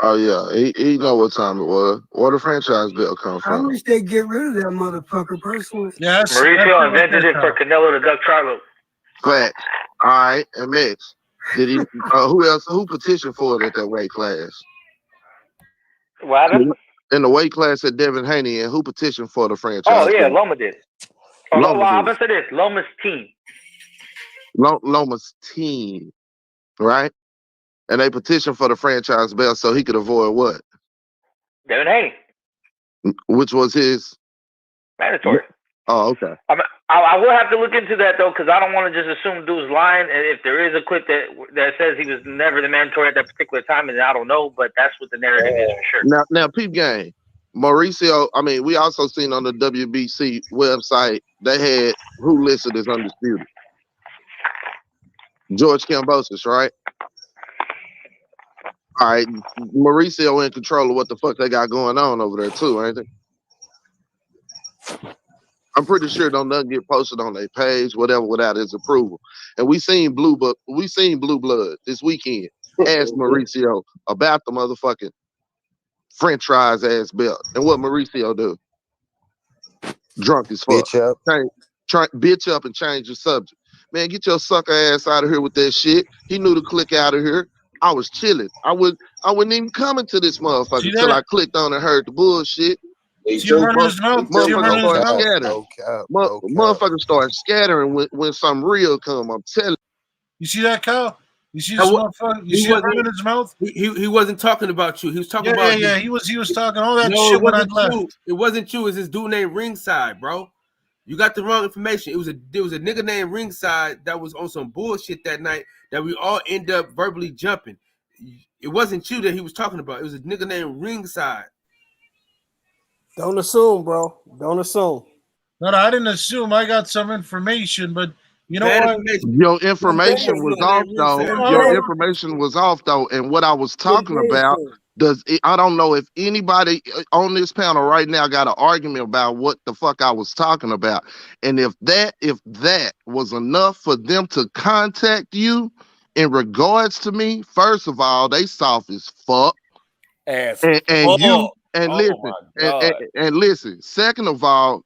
Oh yeah, he know what time it was. Where the franchise bill come I from? wish they get rid of that motherfucker personally. Yes. Mauricio invented it for Canelo the Duck Charlo. Facts. All right, and Mix. Did he? Who else? Who petitioned for it at that weight class? What happened? In the weight class at Devin Haney, and who petitioned for the franchise? Oh yeah, bill? Loma did. I'm gonna say this: Loma's team. Loma's team, right? And they petitioned for the franchise bill so he could avoid what? Devin Haney. Which was his mandatory. Oh, okay. I will have to look into that though, because I don't want to just assume dude's lying. And if there is a clip that says he was never the mandatory at that particular time, and I don't know, but that's what the narrative is for sure. Now, peep game. Mauricio, I mean, we also seen on the WBC website they had who listed as undisputed. George Kambosos, right? All right, Mauricio in control of what the fuck they got going on over there too, ain't they? I'm pretty sure don't nothing get posted on their page, whatever, without his approval. And we seen Blue Blood this weekend. Ask Mauricio about the motherfucking French fries ass belt. And what Mauricio do? Drunk as fuck. Bitch up and change the subject. Man, get your sucker ass out of here with that shit. He knew to click out of here. I was chilling. I wouldn't even come into this motherfucker until I clicked on and heard the bullshit. Motherfuckers start scattering when something real come. I'm telling you. See that, Kyle? You see this motherfucker? You see him in his mouth? He wasn't talking about you. He was talking about yeah. He was talking all that shit when I left. It wasn't you. It's this dude named Ringside, bro. You got the wrong information. There was a nigga named Ringside that was on some bullshit that night that we all end up verbally jumping. It wasn't you that he was talking about. It was a nigga named Ringside. Don't assume, bro. Don't assume. No, I didn't assume. I got some information, but you know what? Your information was off, though. Your information was off, though. And what I was talking about, I don't know if anybody on this panel right now got an argument about what the fuck I was talking about. And if that was enough for them to contact you in regards to me, first of all, they soft as fuck. Listen. Second of all,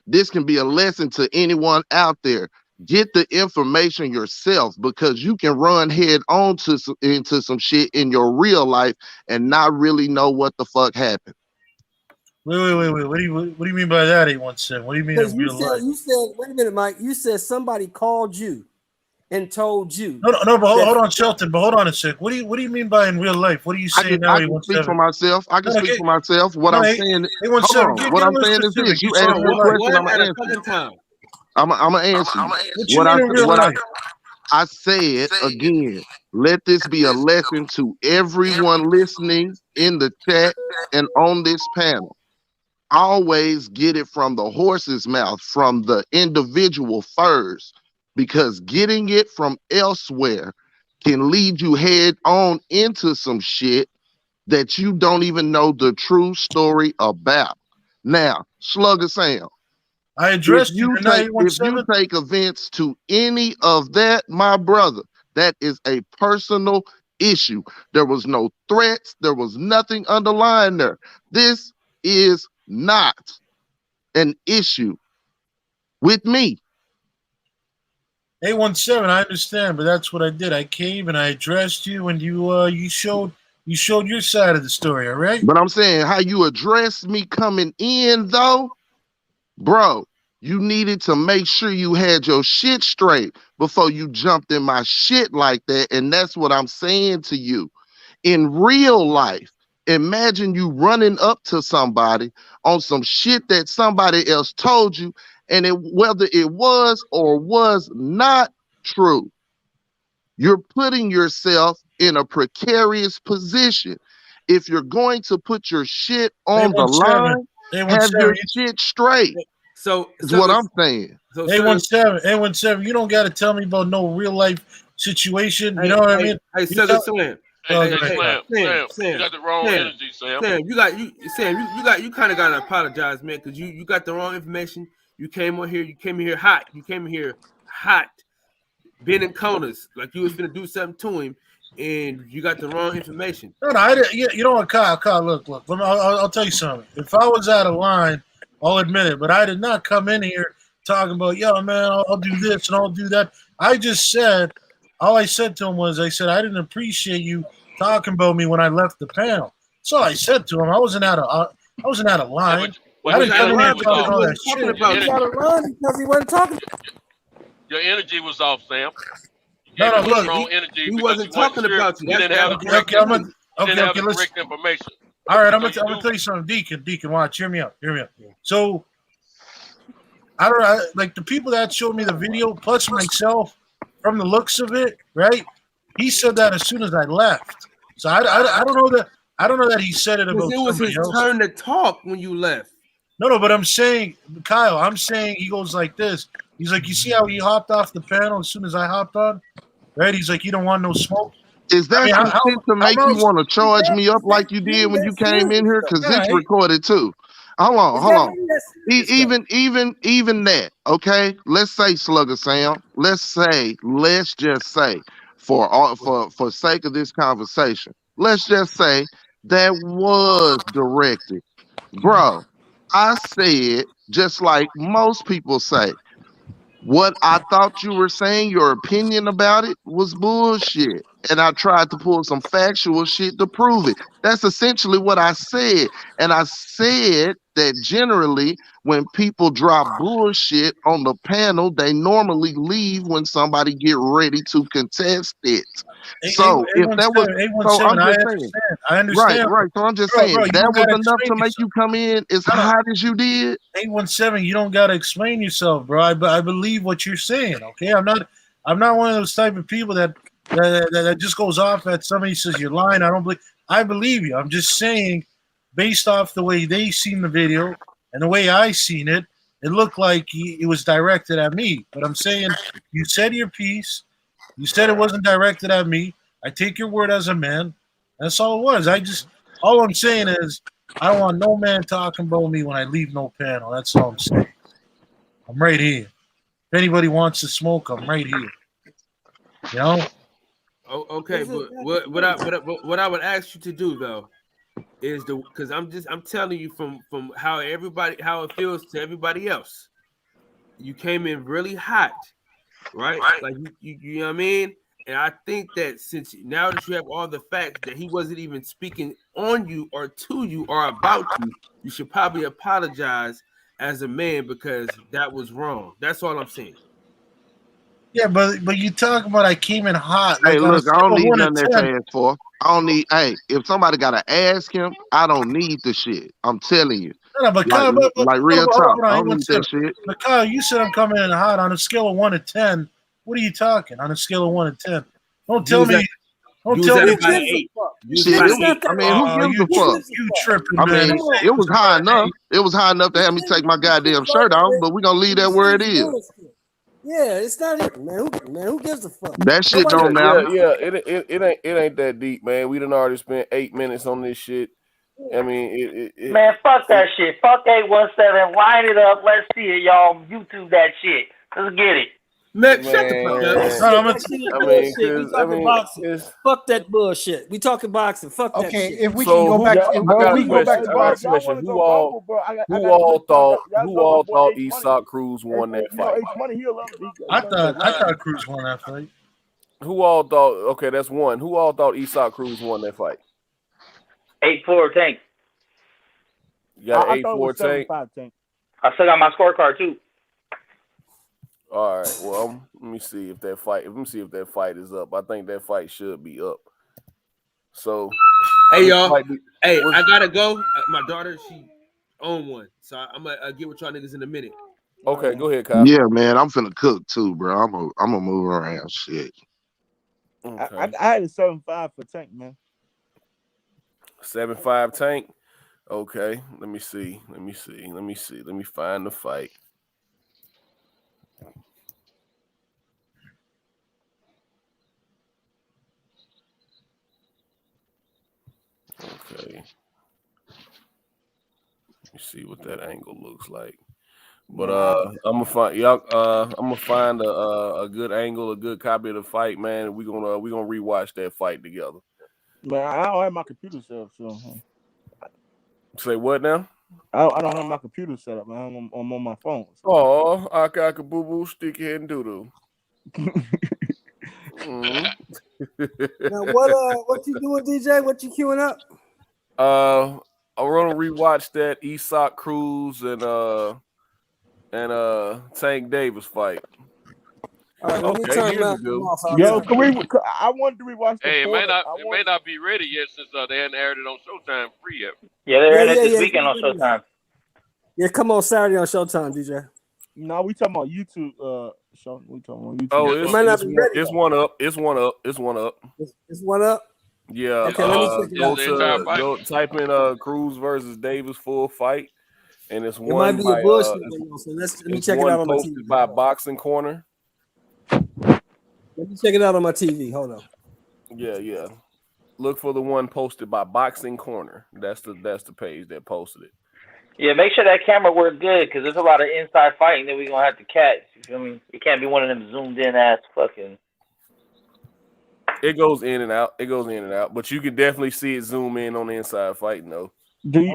this can be a lesson to anyone out there. Get the information yourself, because you can run head on into some shit in your real life and not really know what the fuck happened. Wait. What do you mean by that, 817? What do you mean in real life? You said, wait a minute, Mike. You said somebody called you and told you. No, but hold on, Shelton. But hold on a sec. What do you mean by in real life? What are you saying now? I can speak for myself. I can speak for myself. What I'm saying, hold on. What I'm saying is this: you asked me a question, I'm gonna answer. I'm gonna answer you. I said again. Let this be a lesson to everyone listening in the chat and on this panel. Always get it from the horse's mouth, from the individual first, because getting it from elsewhere can lead you head on into some shit that you don't even know the true story about. Now, Slugger Sam, I addressed you. If you take offense to any of that, my brother, that is a personal issue. There was no threats. There was nothing underlying there. This is not an issue with me. 817, I understand, but that's what I did. I came and I addressed you, and you showed your side of the story, all right? But I'm saying how you addressed me coming in, though, bro, you needed to make sure you had your shit straight before you jumped in my shit like that. And that's what I'm saying to you. In real life, imagine you running up to somebody on some shit that somebody else told you, and whether it was or was not true, you're putting yourself in a precarious position. If you're going to put your shit on the line, have your shit straight. So what I'm saying. 817, you don't got to tell me about no real life situation. You know what I mean? Hey, Sam, you got the wrong energy, Sam. Sam, you kind of got to apologize, man, because you got the wrong information. You came here hot. You came here hot, bending corners like you was gonna do something to him, and you got the wrong information. No, I didn't. You know what, Kyle? Look. I'll tell you something. If I was out of line, I'll admit it. But I did not come in here talking about, yo, man, I'll do this and I'll do that. I just said, all I said to him was, I said I didn't appreciate you talking about me when I left the panel. That's all I said to him. I wasn't out of line. I didn't come in here talking all that shit. He was out of line because he wasn't talking. Your energy was off, Sam. No, look, he wasn't talking about you. You didn't have the correct information. All right, I'm gonna tell you something, Deacon. Watch, hear me out. So, I don't know, like the people that showed me the video, plus myself, from the looks of it, right? He said that as soon as I left. So I don't know that. I don't know that he said it about. It was his turn to talk when you left. No, but I'm saying, Kyle, he goes like this. He's like, you see how he hopped off the panel as soon as I hopped on? Right? He's like, you don't want no smoke. Is that shit to make you want to charge me up like you did when you came in here? Because it's recorded too. Hold on. Even that, okay? Let's say, Slugger Sam. Let's just say, for sake of this conversation, let's just say that was directed. Bro, I said, just like most people say, what I thought you were saying, your opinion about it was bullshit. And I tried to pull some factual shit to prove it. That's essentially what I said. And I said that generally when people drop bullshit on the panel, they normally leave when somebody get ready to contest it. So if that was, so I'm just saying, I understand. Right. So I'm just saying that was enough to make you come in as hot as you did. 817, you don't gotta explain yourself, bro. I believe what you're saying. Okay, I'm not one of those type of people that just goes off at somebody says you're lying. I believe you. I'm just saying, based off the way they seen the video and the way I seen it, it looked like it was directed at me. But I'm saying, you said your piece. You said it wasn't directed at me. I take your word as a man. That's all it was. All I'm saying is, I don't want no man talking about me when I leave no panel. That's all I'm saying. I'm right here. If anybody wants to smoke, I'm right here. You know? Oh, okay, but what I would ask you to do though is because I'm telling you from how it feels to everybody else. You came in really hot, right? Like you know what I mean? And I think that since now that you have all the facts that he wasn't even speaking on you or to you or about you, you should probably apologize as a man because that was wrong. That's all I'm saying. Yeah, but you talk about I came in hot. Hey, Like on a look, I scale don't of need 1 to nothing that 10. you asked for. I don't need. Hey, if somebody gotta ask him, I don't need the shit. I'm telling you. No, but Like, Kyle, like real talk. hold I on, don't one need that second. shit. But Kyle, you said I'm coming in hot on a scale of 1 to 10. What are you talking on a scale of 1 to 10? Don't tell me. Don't tell me. About an 8. Shit, it was, I mean, who gives a fuck? You tripping, I man? mean, it was high enough. It was high enough to have me take my goddamn shirt off, but we're gonna leave that where it is. Yeah, it's not it, man. Who gives a fuck? That shit don't matter. It ain't that deep, man. We done already spent 8 minutes on this shit. I mean, Man, fuck that shit. Fuck 817. Line it up. Let's see it, y'all. YouTube that shit. Let's get it. Man, shut the fuck up. Boxing. Fuck that bullshit. We talking boxing. Fuck that shit. If we can go back, I got a question. Who all thought Isak Cruz won that fight? I thought Cruz won that fight. Who all thought? Okay, that's one. Who all thought Isak Cruz won that fight? 8-4 Tank. You got an 8-4 Tank. I still got my scorecard too. All right. Well, let me see if that fight. Let me see if that fight is up. I think that fight should be up. So, hey y'all. Hey, I gotta go. My daughter, she owned one, so I'm gonna get with y'all niggas in a minute. Okay, go ahead, Kyle. Yeah, man, I'm finna cook too, bro. I'm gonna move around. Shit. Okay. I had a 7-5 for Tank, man. 7-5 Tank. Okay, let me see. Let me find the fight. Okay. Let me see what that angle looks like. But I'm gonna find y'all. I'm gonna find a good angle, a good copy of the fight, man. And we're gonna rewatch that fight together. Man, I don't have my computer set up, so. Say what now? I don't have my computer set up, man. I'm on my phone. So. Oh, aka boo boo, sticky head and doodoo. Now what you doing, DJ? What you queuing up? I'm gonna rewatch that Isak Cruz and Tank Davis fight. All right, let me Okay, turn here my we go. Yo, can we? I wanted to rewatch the. Hey, it may not be ready yet since they hadn't aired it on Showtime free yet. Yeah, they're airing it this weekend on Showtime. Yeah, come on Saturday on Showtime, DJ. No, we talking about YouTube. Show. We talking about YouTube. Oh, it might not be ready. It's one up. It's one up. It's one up. Yeah. Okay, let me check it out. Go type in Cruz versus Davis full fight, and it's It one. might be a bullshit video, so let me check it out on my posted TV. by Boxing Corner. Let me check it out on my TV. Hold on. Yeah. Look for the one posted by Boxing Corner. That's the page that posted it. Yeah, make sure that camera works good because there's a lot of inside fighting that we're gonna have to catch. You feel me? It can't be one of them zoomed in ass fucking. It goes in and out. But you can definitely see it zoom in on the inside fighting though. You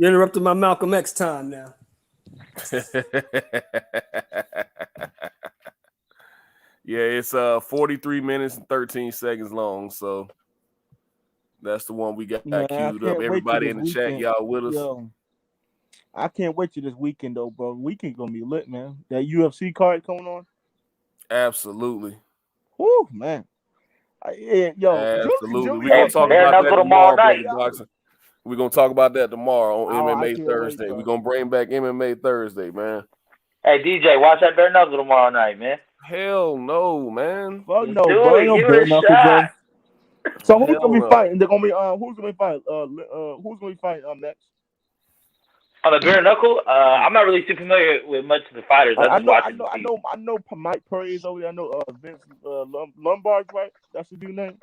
interrupted my Malcolm X time now. Yeah, it's 43 minutes and 13 seconds long. So that's the one we got queued up. Everybody in the chat, y'all with us. Yo, I can't wait to this weekend though, bro. Weekend gonna be lit, man. That UFC card coming on. Absolutely. Woo, man. Absolutely. We're gonna talk about that tomorrow, Brother Boxing. We're gonna talk about that tomorrow on MMA Thursday. We're gonna bring back MMA Thursday, man. Hey DJ, watch that bare knuckle tomorrow night, man. Hell no, man. Fuck no, bro. No bare knuckle, bro. So who's gonna be fighting? They're gonna be who's gonna be fighting? Who's gonna be fighting next? On the bare knuckle, I'm not really too familiar with much of the fighters. I know Mike Perry's over there. I know Vince Lombard's right. That's the dude's name.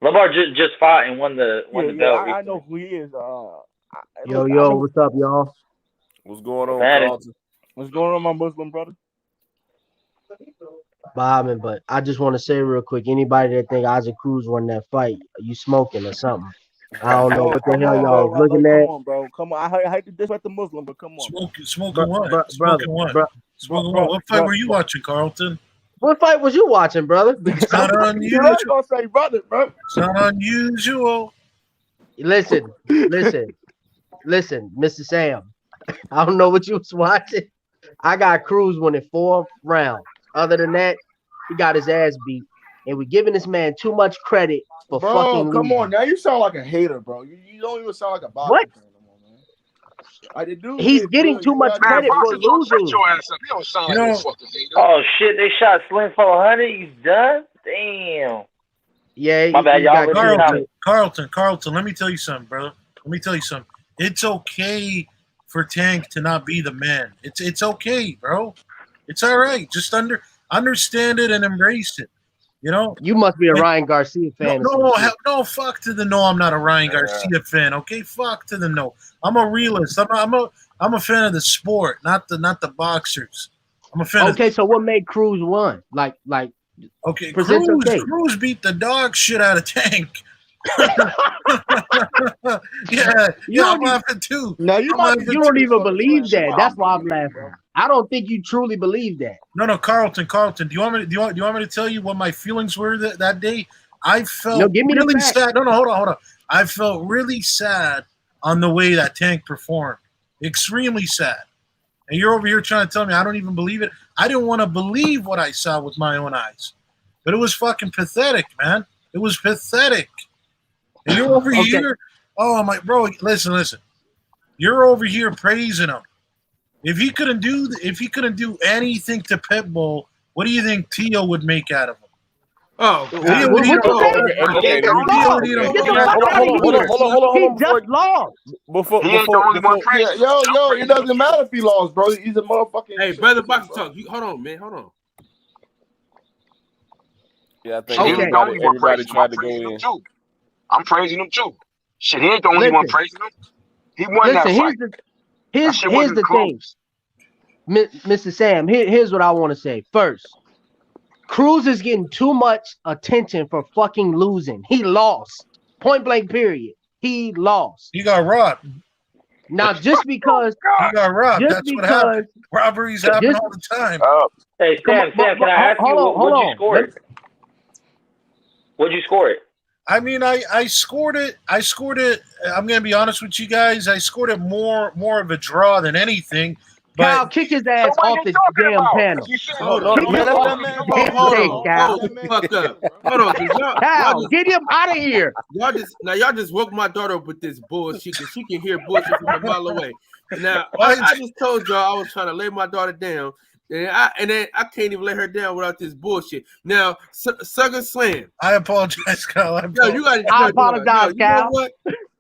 Lombard just fought and won the belt. I know who he is. Yo, what's up, y'all? What's going on, Carlton? What's going on, my Muslim brother? Bobbing, but I just want to say real quick, anybody that think Isaac Cruz won that fight, you smoking or something? I don't know what the hell y'all was looking at. Come on, bro. Come on. I hate to disrespect the Muslim, but come on. Smoking what? Brother, What fight were you watching, Carlton? What fight was you watching, brother? It's not unusual. You're gonna say brother, bro. It's not unusual. Listen, Mr. Sam. I don't know what you was watching. I got Cruz winning 4 rounds. Other than that, he got his ass beat. And we're giving this man too much credit for fucking come losing. on, now you sound like a hater, bro. You don't even sound like a boxer What? fan no more, man. I did do. He's getting too much credit for losing. Your ass up. You don't sound like a fucking hater. Oh shit! They shot Slim 400. He's done. Damn. Yeah, my bad, y'all. Carlton. Let me tell you something, brother. Let me tell you something. It's okay for Tank to not be the man. It's okay, bro. It's all right. Just understand it and embrace it. You know. You must be a Ryan Garcia fan. No, fuck to the no. I'm not a Ryan Garcia fan. Okay, fuck to the no. I'm a realist. I'm a fan of the sport, not the boxers. I'm a fan. Okay, so what made Cruz won? Like. Okay, Cruz beat the dog shit out of Tank. I'm laughing too. No, you don't even believe that. That's why I'm laughing. I don't think you truly believe that. No, Carlton. Do you want me to tell you what my feelings were that day? I felt really sad. No, hold on. I felt really sad on the way that Tank performed. Extremely sad. And you're over here trying to tell me I don't even believe it. I didn't want to believe what I saw with my own eyes. But it was fucking pathetic, man. It was pathetic. And you're over here. Oh my bro, listen. You're over here praising him. If he couldn't do anything to Pitbull, what do you think Tio would make out of him? Oh, He just lost. Before, yo, it doesn't matter if he lost, bro. He's a motherfucking. Hey, brother, box talk. Hold on, man. Hold on. Yeah, I think everybody tried to go in. I'm praising him too. Shit, he ain't the only one praising him. He won that fight. Here's the thing, Mr. Sam. Here's what I want to say. First, Cruz is getting too much attention for fucking losing. He lost. Point blank. Period. He lost. He got robbed. Now, just because he got robbed, that's what happened. Robberies happen all the time. Hey, Sam, can I ask you what you scored? What'd you score it? I mean, I scored it. I'm gonna be honest with you guys. I scored it more of a draw than anything. Kyle, kick his ass off the damn panel. Hold on, Kyle, get him out of here. Y'all just woke my daughter up with this bullshit because she can hear bullshit from a mile away. Now I just told y'all I was trying to lay my daughter down, and then I can't even let her down without this bullshit. Now, Sucker Slam. I apologize, Kyle. I apologize, Kyle. You know what?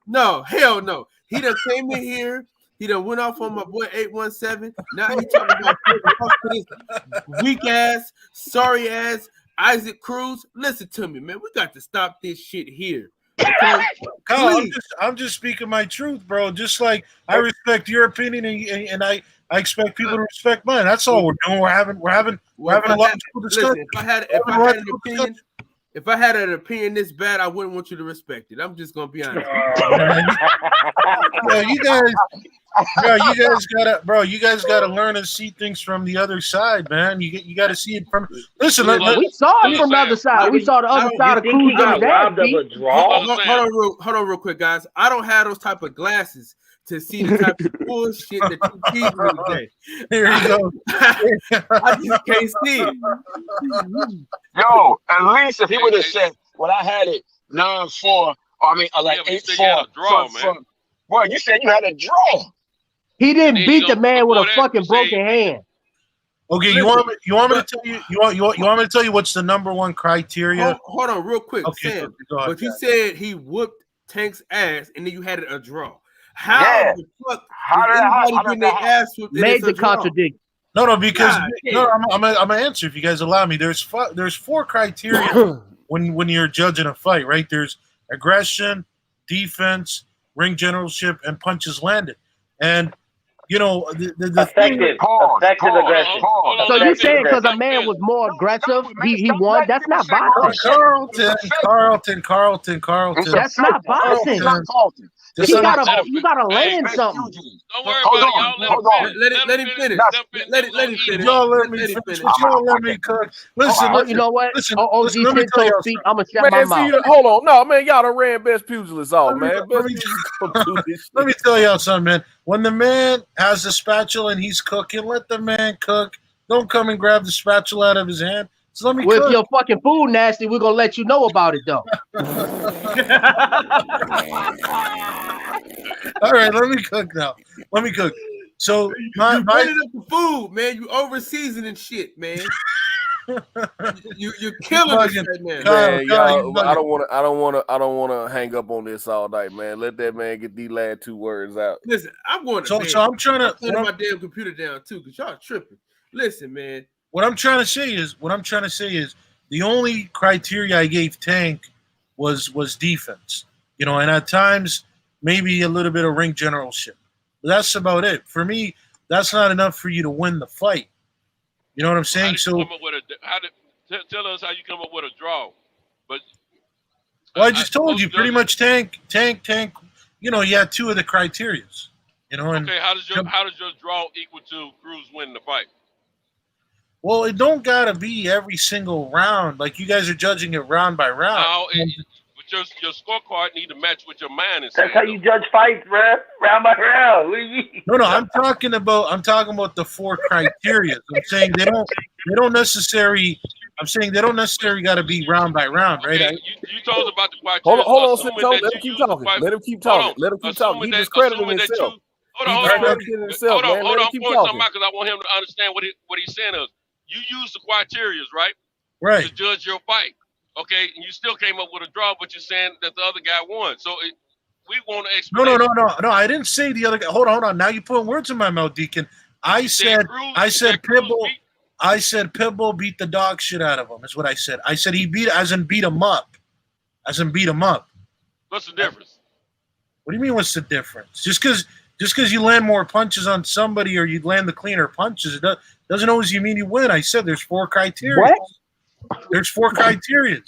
No, hell no. He done came in here. He done went off on my boy 817. Now he talking about this weak ass, sorry ass Isaac Cruz. Listen to me, man. We got to stop this shit here. Okay? Kyle, I'm just speaking my truth, bro. Just like I respect your opinion, and I expect people to respect mine. That's all we're doing. We're having a lot of discussion. Listen, if I had an opinion this bad, I wouldn't want you to respect it. I'm just gonna be honest. You guys gotta learn to see things from the other side, man. You gotta see it from. Listen, we saw it from the other side. We saw the other side of Cruz. Hold on, real quick, guys. I don't have those type of glasses to see the type of bullshit that you teach me today. Here you go. I just can't see it. Yo, at least if he would have said, "Well, I had it 9-4," like 8-4. Boy, you said you had a draw. He didn't beat the man with a fucking broken hand. Okay, you want me to tell you? You want me to tell you what's the number one criteria? Hold on, real quick, okay, Sam. But you said he whooped Tank's ass, and then you had a draw. How the fuck is anybody getting their ass whooped? Made the contradiction. No, because I'm gonna answer if you guys allow me. There's 4 criteria when you're judging a fight, right? There's aggression, defense, ring generalship, and punches landed. And you know the effective aggression. So you saying because a man was more aggressive, he won? That's not boxing. Carlton. That's not boxing. You gotta land something. Don't worry about it, y'all. Let him finish. Let him finish. Y'all let me finish. Y'all let me cook. Listen, you know what? Listen, OG let me tell y'all speak. I'm gonna shut Man, my see, mouth. hold on. No, man, y'all done ran Best Pugilist off, man. Let me tell y'all something, man. When the man has the spatula and he's cooking, let the man cook. Don't come and grab the spatula out of his hand. So let me cook. If your fucking food nasty, we're gonna let you know about it, though. All right, let me cook now. Let me cook. So you running up the food, man. You over seasoning shit, man. You're killing us right now. Man, y'all, I don't wanna hang up on this all night, man. Let that man get these last 2 words out. Listen, I'm going to bed. So I'm trying to turn my damn computer down too, because y'all tripping. Listen, man. What I'm trying to say is the only criteria I gave Tank was defense. You know, and at times maybe a little bit of ring generalship. But that's about it. For me, that's not enough for you to win the fight. You know what I'm saying? Tell us how you come up with a draw. But I just told you pretty much Tank. You know, you had 2 of the criterias. You know, and okay, how does your draw equal to Cruz winning the fight? Well, it don't gotta be every single round. Like you guys are judging it round by round. No, but your scorecard need to match what your mind is. That's how you judge fights, bro. Round by round. What do you mean? No, I'm talking about the 4 criteria. I'm saying they don't necessarily. I'm saying they don't necessarily got to be round by round, right? Okay, you told us about the criteria. Hold on, let him keep talking. Let him keep talking. He discrediting himself. Hold on. I'm pouring something out because I want him to understand what he's saying is. You use the criteria, right? Right. To judge your fight. Okay, and you still came up with a draw, but you're saying that the other guy won. So we want to explain. No. I didn't say the other guy. Hold on. Now you're putting words in my mouth, Deacon. I said Pitbull. I said Pitbull beat the dog shit out of him. Is what I said. I said he beat him up. What's the difference? What do you mean? What's the difference? Just because you land more punches on somebody or you land the cleaner punches, it doesn't always mean you win. I said there's 4 criteria. What? There's 4 criteria.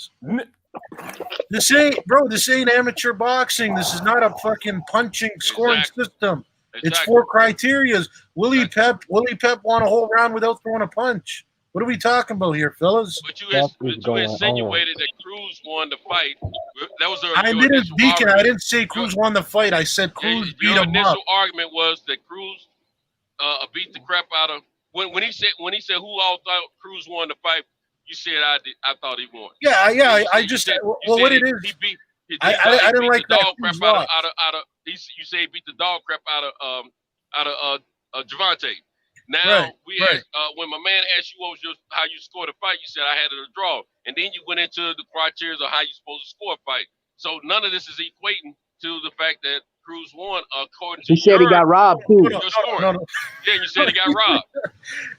This ain't amateur boxing. This is not a fucking punching scoring system. It's 4 criteria. Willie Pep won a whole round without throwing a punch. What are we talking about here, fellas? But you insinuated that Cruz won the fight. That was I didn't, Deacon. I didn't say Cruz won the fight. I said Cruz beat him up. Your initial argument was that Cruz beat the crap out of when he said who all thought Cruz won the fight. You said I thought he won. Yeah. What it is? He beat. I didn't like that. You say he beat the dog crap out of Javante. Now when my man asked you how you scored a fight, you said I had a draw, and then you went into the criteria of how you supposed to score a fight. So none of this is equating to the fact that Cruz won according to. He said he got robbed too. No. Yeah, you said he got robbed.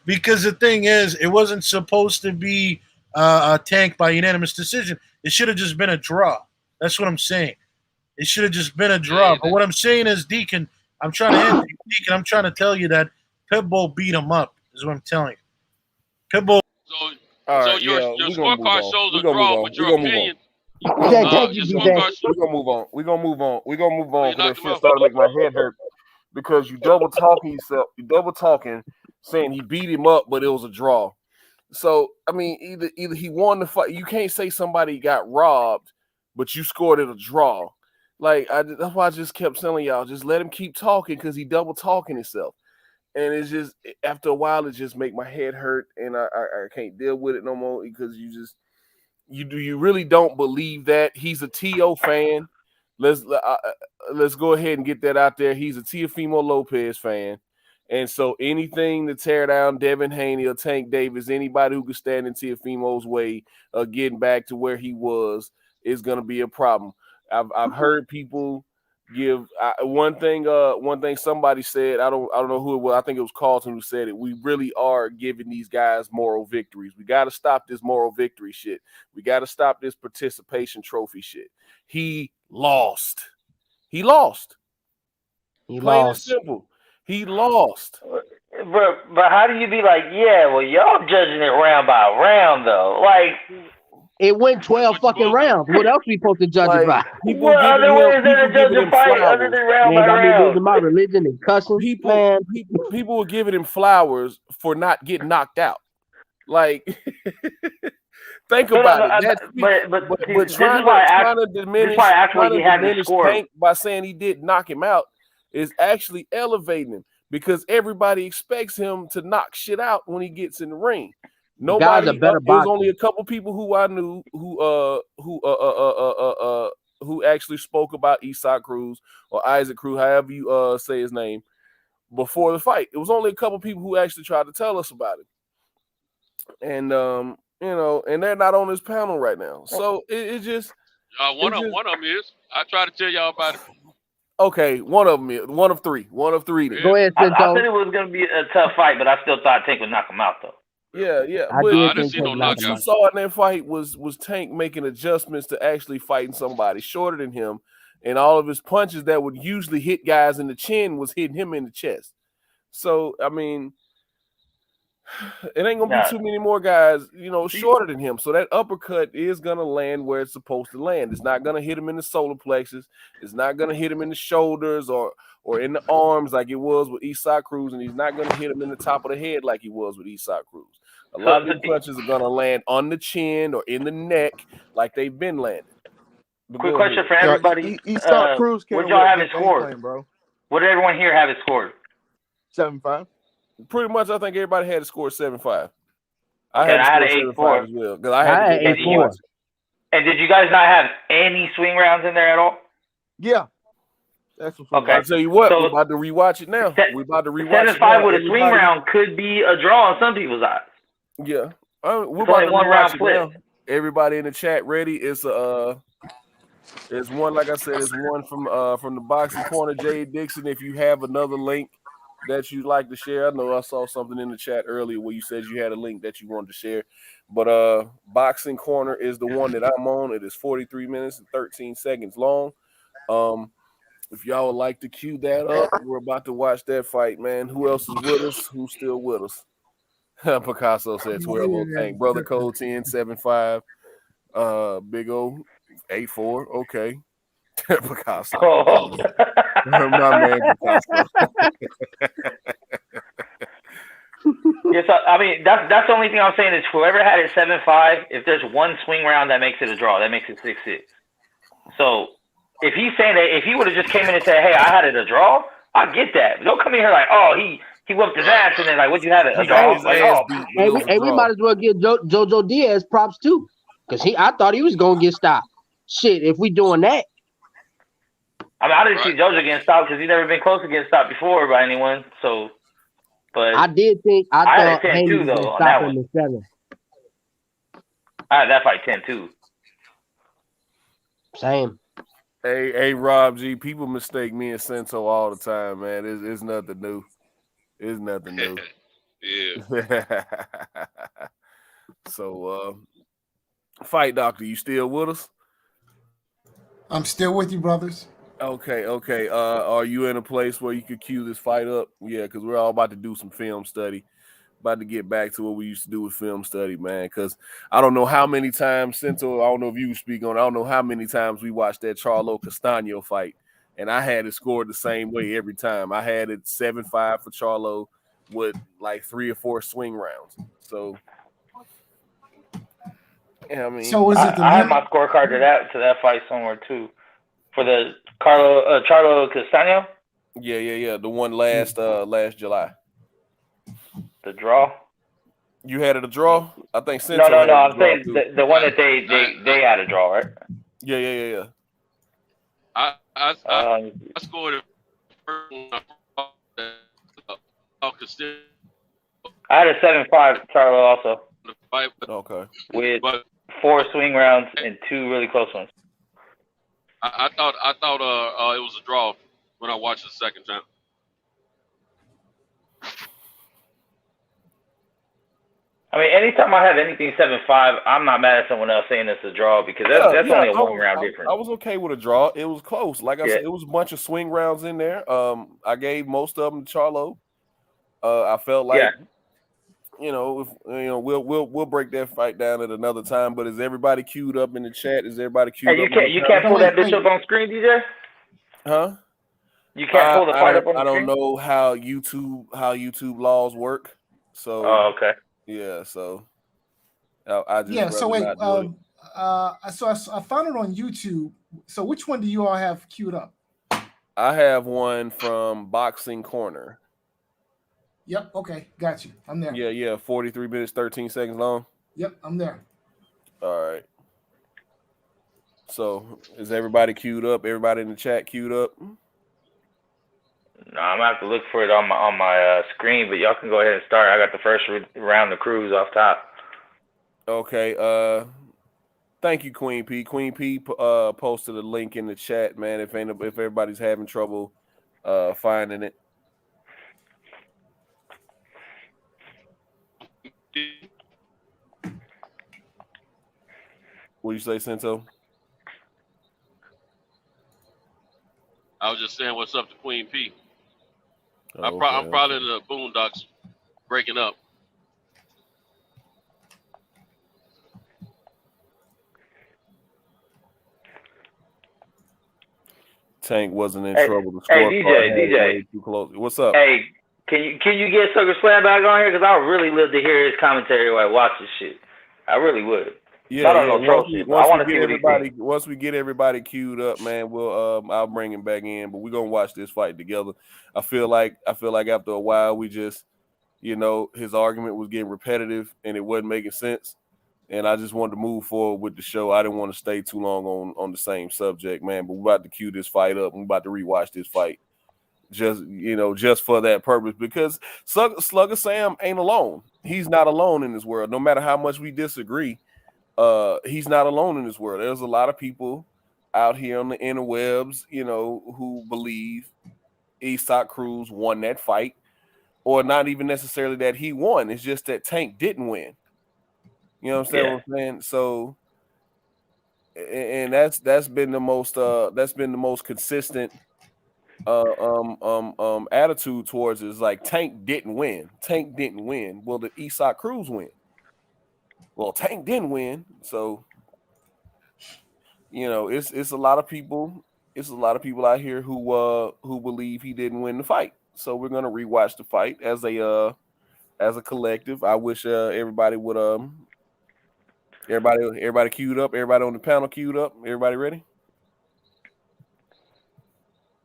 Because the thing is, it wasn't supposed to be a Tank by unanimous decision. It should have just been a draw. That's what I'm saying. It should have just been a draw. But what I'm saying is, Deacon, I'm trying to tell you that Pitbull beat him up, is what I'm telling you. Pitbull. So your scorecard shows a draw, but your opinion. We're gonna move on. We're gonna move on because that shit started to make my head hurt. Because you double talking yourself. You double talking, saying he beat him up, but it was a draw. So I mean, either he won the fight. You can't say somebody got robbed, but you scored it a draw. Like that's why I just kept telling y'all, just let him keep talking because he double talking himself. And it's just after a while, it just make my head hurt, and I can't deal with it no more because you really don't believe that he's a T.O. fan. Let's go ahead and get that out there. He's a Teofimo Lopez fan, and so anything to tear down Devin Haney or Tank Davis, anybody who could stand in Teofimo's way of getting back to where he was, is going to be a problem. I've heard people give one thing somebody said. I don't know who it was. I think it was Carlton who said it. We really are giving these guys moral victories. We got to stop this moral victory shit. We got to stop this participation trophy shit. He lost. Plain and simple. He lost. But how do you be like, yeah, well, y'all judging it round by round though? Like, It went 12 fucking rounds. What else we supposed to judge it by? People giving him flowers. Man, got me losing my religion and cussing. Man, people were giving him flowers for not getting knocked out. Like, think about it. But trying to diminish Tank by saying he didn't knock him out is actually elevating him, because everybody expects him to knock shit out when he gets in the ring. Nobody. It was only a couple people who I knew who actually spoke about Isaac Cruz or Isaac Cruz, however you say his name, before the fight. It was only a couple people who actually tried to tell us about it. And and they're not on this panel right now. So it just one of them is. I try to tell y'all about it. Okay, one of them is one of three. One of three. Go ahead, I said it was gonna be a tough fight, but I still thought Tank would knock him out though. Yeah. I didn't see no knockout. What you saw in that fight was Tank making adjustments to actually fighting somebody shorter than him, and all of his punches that would usually hit guys in the chin was hitting him in the chest. So I mean, it ain't gonna be too many more guys, shorter than him. So that uppercut is gonna land where it's supposed to land. It's not gonna hit him in the solar plexus. It's not gonna hit him in the shoulders or in the arms like it was with Isaac Cruz, and he's not gonna hit him in the top of the head like he was with Isaac Cruz. A lot of the punches are gonna land on the chin or in the neck like they've been landing. Quick question for everybody: Isaac Cruz, what y'all have it scored, bro? What did everyone here have it scored? 7-5. Pretty much, I think everybody had to score 7-5. I had an 8-4 as well because I had to 8-4. And did you guys not have any swing rounds in there at all? Yeah. That's okay. I'll tell you what, we're about to rewatch it now. We're about to rewatch it. 7-5 with a swing round could be a draw on some people's eyes. Yeah, we're about to rewatch it now. Everybody in the chat ready? It's one, like I said, it's one from the Boxing Corner, Jay Dixon. If you have another link that you'd like to share, I know I saw something in the chat earlier where you said you had a link that you wanted to share. But Boxing Corner is the one that I'm on. It is 43 minutes and 13 seconds long. If y'all would like to cue that up, we're about to watch that fight, man. Who else is with us? Who's still with us? Picasso said 12 Tank. Brother Code 10, 7-5. Big O 8-4. Okay. Picasso. Oh. My man Picasso. Yes, I mean that's the only thing I'm saying is whoever had it 7-5, if there's one swing round that makes it a draw, that makes it 6-6. So if he's saying that, if he would have just came in and said, "Hey, I had it a draw," I get that. Don't come in here like, "Oh, he whooped his ass," and then like, "What'd you have it a draw?" Like, we might as well give Jojo Diaz props too, because I thought he was gonna get stopped. Shit, if we doing that. I mean, I didn't see Jojo getting stopped because he's never been close to getting stopped before by anyone. So, but I did think I thought had 10-2 though on that one. 7. I had that fight 10-2. Same. Hey, Rob G. People mistake me and Sento all the time, man. It's nothing new. It's nothing new. Yeah. So, Fight Doctor, you still with us? I'm still with you, brothers. Okay. Are you in a place where you could cue this fight up? Yeah, because we're all about to do some film study. About to get back to what we used to do with film study, man. Because I don't know how many times, Cento, I don't know if you can speak on it. I don't know how many times we watched that Charlo Castaño fight, and I had it scored the same way every time. I had it 7-5 for Charlo with like 3 or 4 swing rounds. So, yeah, I mean, so is it I have my scorecard to that fight somewhere too, for the Charlo Castaño. Yeah. The one last July. The draw. You had it a draw? I think No. I'm saying the one that they had a draw, right? Yeah. I scored it. I had a 7-5 Charlo also. Okay. With 4 swing rounds and 2 really close ones. I thought it was a draw when I watched it the second time. I mean, anytime I have anything 7-5, I'm not mad at someone else saying it's a draw because that's only a 1 round difference. I was okay with a draw. It was close. Like I said, it was a bunch of swing rounds in there. I gave most of them to Charlo. I felt like we'll break that fight down at another time. But is everybody queued up in the chat? Is everybody queued Hey, up? you can't pull that bitch up on screen, DJ. Huh? You can't pull the fight up on the I don't screen. know how YouTube laws work. So. Oh, okay. Yeah. So. I just yeah. So wait. not do it. So I found it on YouTube. So which one do you all have queued up? I have one from Boxing Corner. Yep. Okay. Got you. I'm there. Yeah. 43 minutes, 13 seconds long. Yep. I'm there. All right. So is everybody queued up? Everybody in the chat queued up? No, I'm gonna have to look for it on my screen, but y'all can go ahead and start. I got the first round of crews off top. Okay. Thank you, Queen P. Queen P posted a link in the chat, man. If everybody's having trouble finding it. What do you say, Sento? I was just saying what's up to Queen P. Oh, I'm probably in the boondocks breaking up. Tank wasn't in trouble. The Hey, scorecard DJ. too close. What's up? Hey, can you get Sucker Slam back on here? Because I would really love to hear his commentary while I watch this shit. I really would. Yeah. Once we get everybody queued up, man, I'll bring him back in. But we're gonna watch this fight together. I feel like after a while we just, his argument was getting repetitive and it wasn't making sense. And I just wanted to move forward with the show. I didn't want to stay too long on the same subject, man. But we're about to cue this fight up. We're about to rewatch this fight. Just for that purpose, because Slugger Sam ain't alone. He's not alone in this world. No matter how much we disagree, he's not alone in this world. There's a lot of people out here on the interwebs, who believe Isak Cruz won that fight, or not even necessarily that he won. It's just that Tank didn't win. You know what I'm saying? So, and that's been the most consistent attitude towards it. Is like Tank didn't win. Tank didn't win. Well, did Isak Cruz win? Well, Tank didn't win. So, it's a lot of people. It's a lot of people out here who believe he didn't win the fight. So we're gonna rewatch the fight as a collective. I wish everybody would everybody queued up. Everybody on the panel queued up. Everybody ready?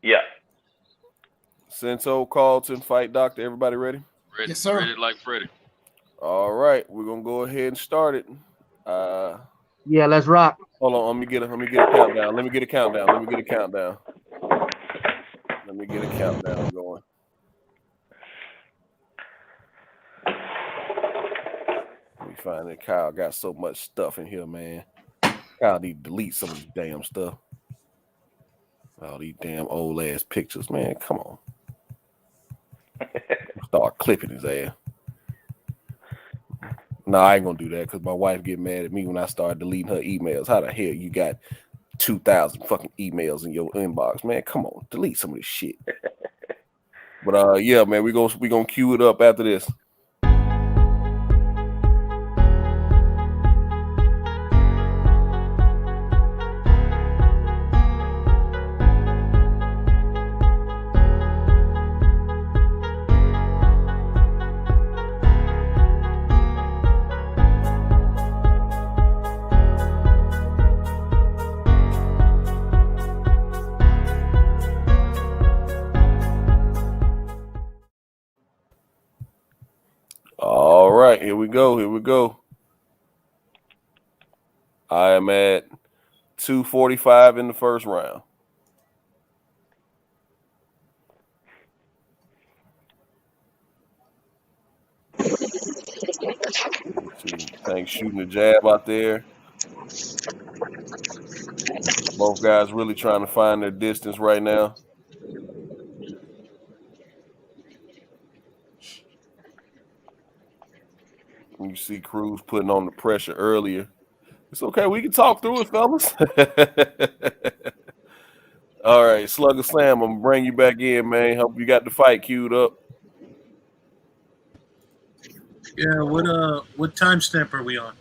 Yeah. Sento, Carlton, Fight Doctor, everybody ready? Ready, yes, sir. Ready like Freddy. All right, we're gonna go ahead and start it. Yeah, let's rock. Hold on, let me get a countdown. Let me get a countdown going. Let me find it. Kyle got so much stuff in here, man. Kyle need to delete some of this damn stuff. All these damn old ass pictures, man. Come on. Start clipping his ass. No, I ain't gonna do that because my wife get mad at me when I start deleting her emails. How the hell you got 2,000 fucking emails in your inbox, man? Come on, delete some of this shit. But yeah, man, we gonna queue it up after this. All right, here we go. I am at 2:45 in the first round. Tank shooting the jab out there. Both guys really trying to find their distance right now. You see Cruz putting on the pressure earlier. It's okay. We can talk through it, fellas. All right, Slugger Slam, I'm going to bring you back in, man. Hope you got the fight queued up. Yeah, what timestamp are we on?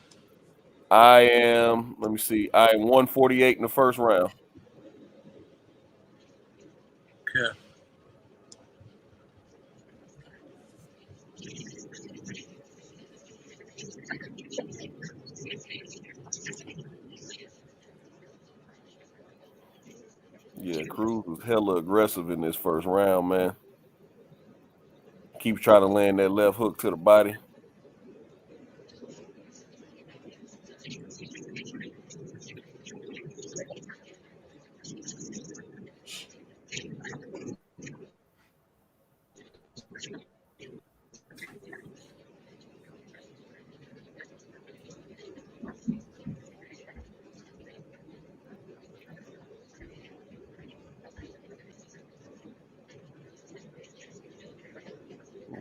I am. Let me see. I am 148 in the first round. Okay. Yeah, Cruz was hella aggressive in this first round, man. Keeps trying to land that left hook to the body.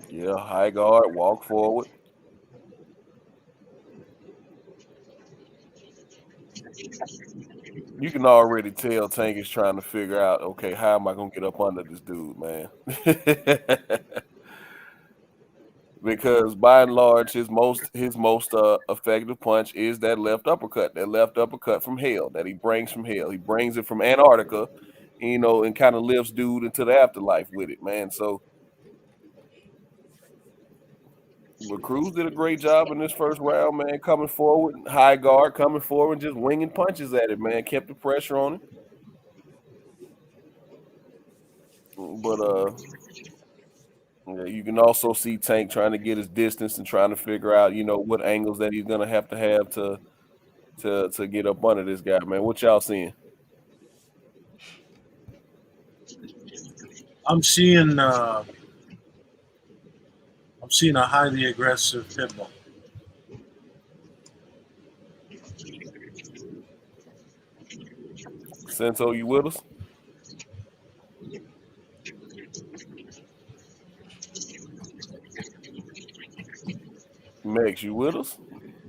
Yeah, high guard, walk forward. You can already tell Tank is trying to figure out, okay, how am I gonna get up under this dude, man? Because by and large, his most effective punch is that left uppercut from hell that he brings from hell. He brings it from Antarctica, and kind of lifts dude into the afterlife with it, man. So, but Cruz did a great job in this first round, man. Coming forward, high guard, coming forward, just winging punches at it, man. Kept the pressure on him. But yeah, you can also see Tank trying to get his distance and trying to figure out, what angles that he's gonna have to get up under this guy, man. What y'all seeing? I'm seeing a highly aggressive pitbull. Sento, you with us? Megs, you with us?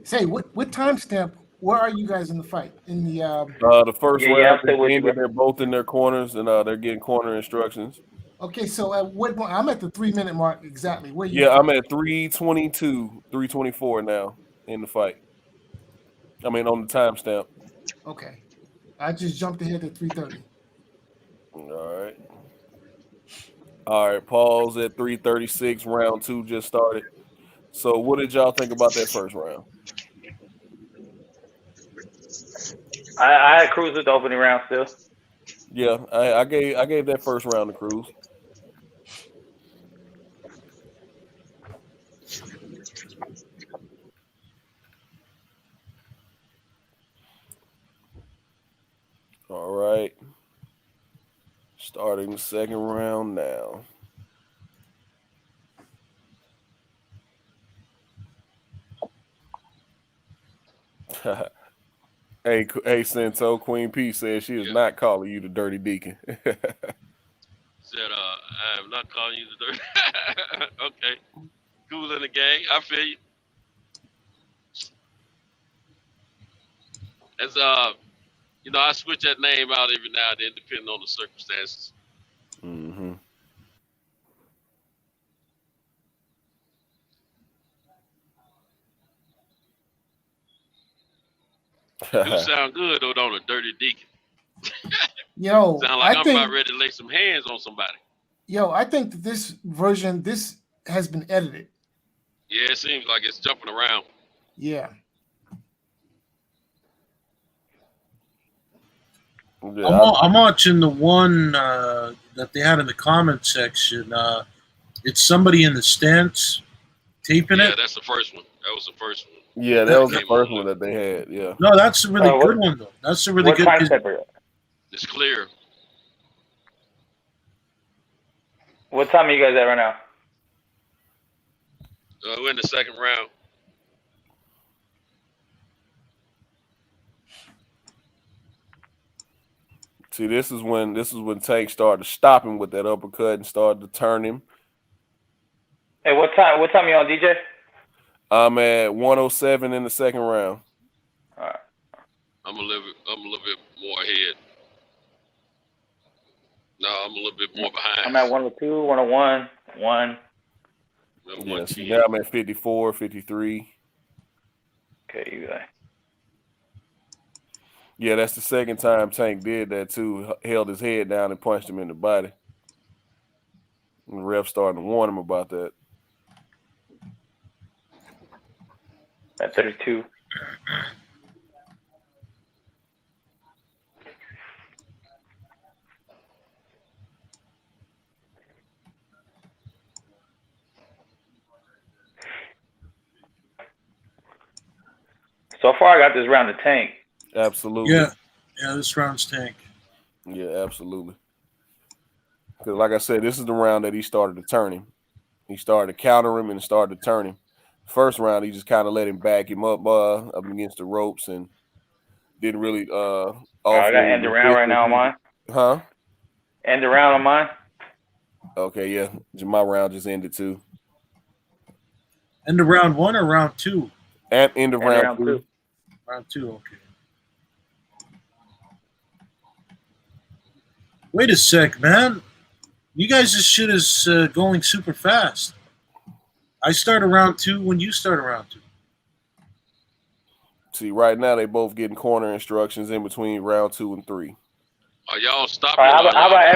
Say, what timestamp? Where are you guys in the fight? In the The first round ended. They're both in their corners, and they're getting corner instructions. Okay, so at what point? I'm at the 3-minute mark exactly. Where you? Yeah, I'm at 3:22, 3:24 now in the fight. I mean, on the timestamp. Okay, I just jumped ahead to 3:30. All right. Pause at 3:36. Round 2 just started. So, what did y'all think about that first round? I had Cruz with the opening round still. Yeah, I gave that first round to Cruz. All right. Starting the second round now. Hey, Sento, Queen P says she is not calling you the dirty deacon. Said, I am not calling you the dirty. Okay. Cool in the gang. I feel you. As I switch that name out every now and then, depending on the circumstances. Mm-hmm. Do sound good though, don't it? Dirty Deacon. Yo, sound like I'm think, about ready to lay some hands on somebody. Yo, I think that this has been edited. Yeah, it seems like it's jumping around. Yeah. I'm watching the one that they had in the comment section. It's somebody in the stands taping it. Yeah, that's the first one. That was the first one. Yeah, that was the first one that they had. Yeah. No, that's a really good one though. That's a really good. It's clear. What time are you guys at right now? We're in the second round. See, this is when Tank started to stop him with that uppercut and started to turn him. Hey, what time are you on, DJ? I'm at 107 in the second round. All right. I'm a little bit more ahead. No, I'm a little bit more behind. I'm at 102, 101, 1. Remember see, now I'm at 54, 53. Okay, you got. Yeah, that's the second time Tank did that too. Held his head down and punched him in the body. And the ref started to warn him about that. At 32. So far, I got this round of Tank. Absolutely. Yeah, this round's Tank. Yeah, absolutely. Because, like I said, this is the round that he started to turn him. He started to counter him and started to turn him. First round, he just kind of let him back him up against the ropes and didn't really offer. I got end the round right now on mine. Huh? End the round on mine. Okay, yeah. My round just ended too. End of round 1 or round 2? At end of round 2. Round 2, okay. Wait a sec, man. You guys' shit is going super fast. I start around 2 when you start around 2. See, right now they both getting corner instructions in between round 2 and 3. Are y'all stopping? Right, how about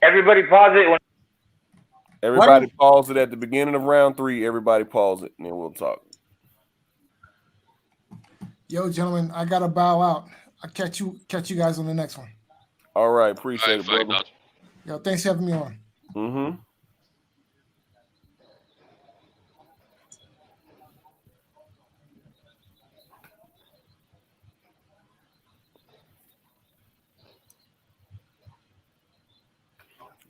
everybody pause it? Everybody pause it at the beginning of round 3. Everybody pause it, and then we'll talk. Yo, gentlemen, I gotta bow out. I'll catch you guys on the next one. All right, appreciate it, brother. Yo, thanks for having me on. Mm-hmm.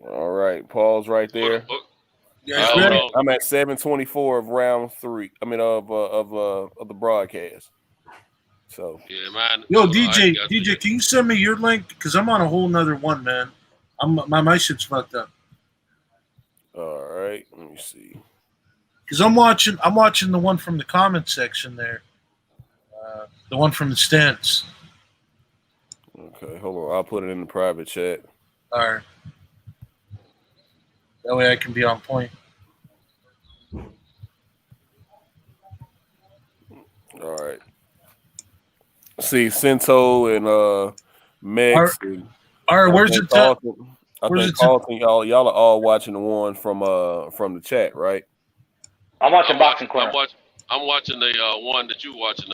All right, pause right there. I'm at 7:24 of round 3. I mean of the broadcast. So yeah, man. Yo, DJ, can you send me your link? Because I'm on a whole nother one, man. My shit's fucked up. All right, let me see. Because I'm watching the one from the comment section there. The one from the stands. Okay, hold on. I'll put it in the private chat. All right. That way I can be on point. All right. See, Cento and Mex. All right, where's the top? I think Carlton, y'all are all watching the one from the chat, right? I'm watching Boxing Corner. I'm watching the one that you watching.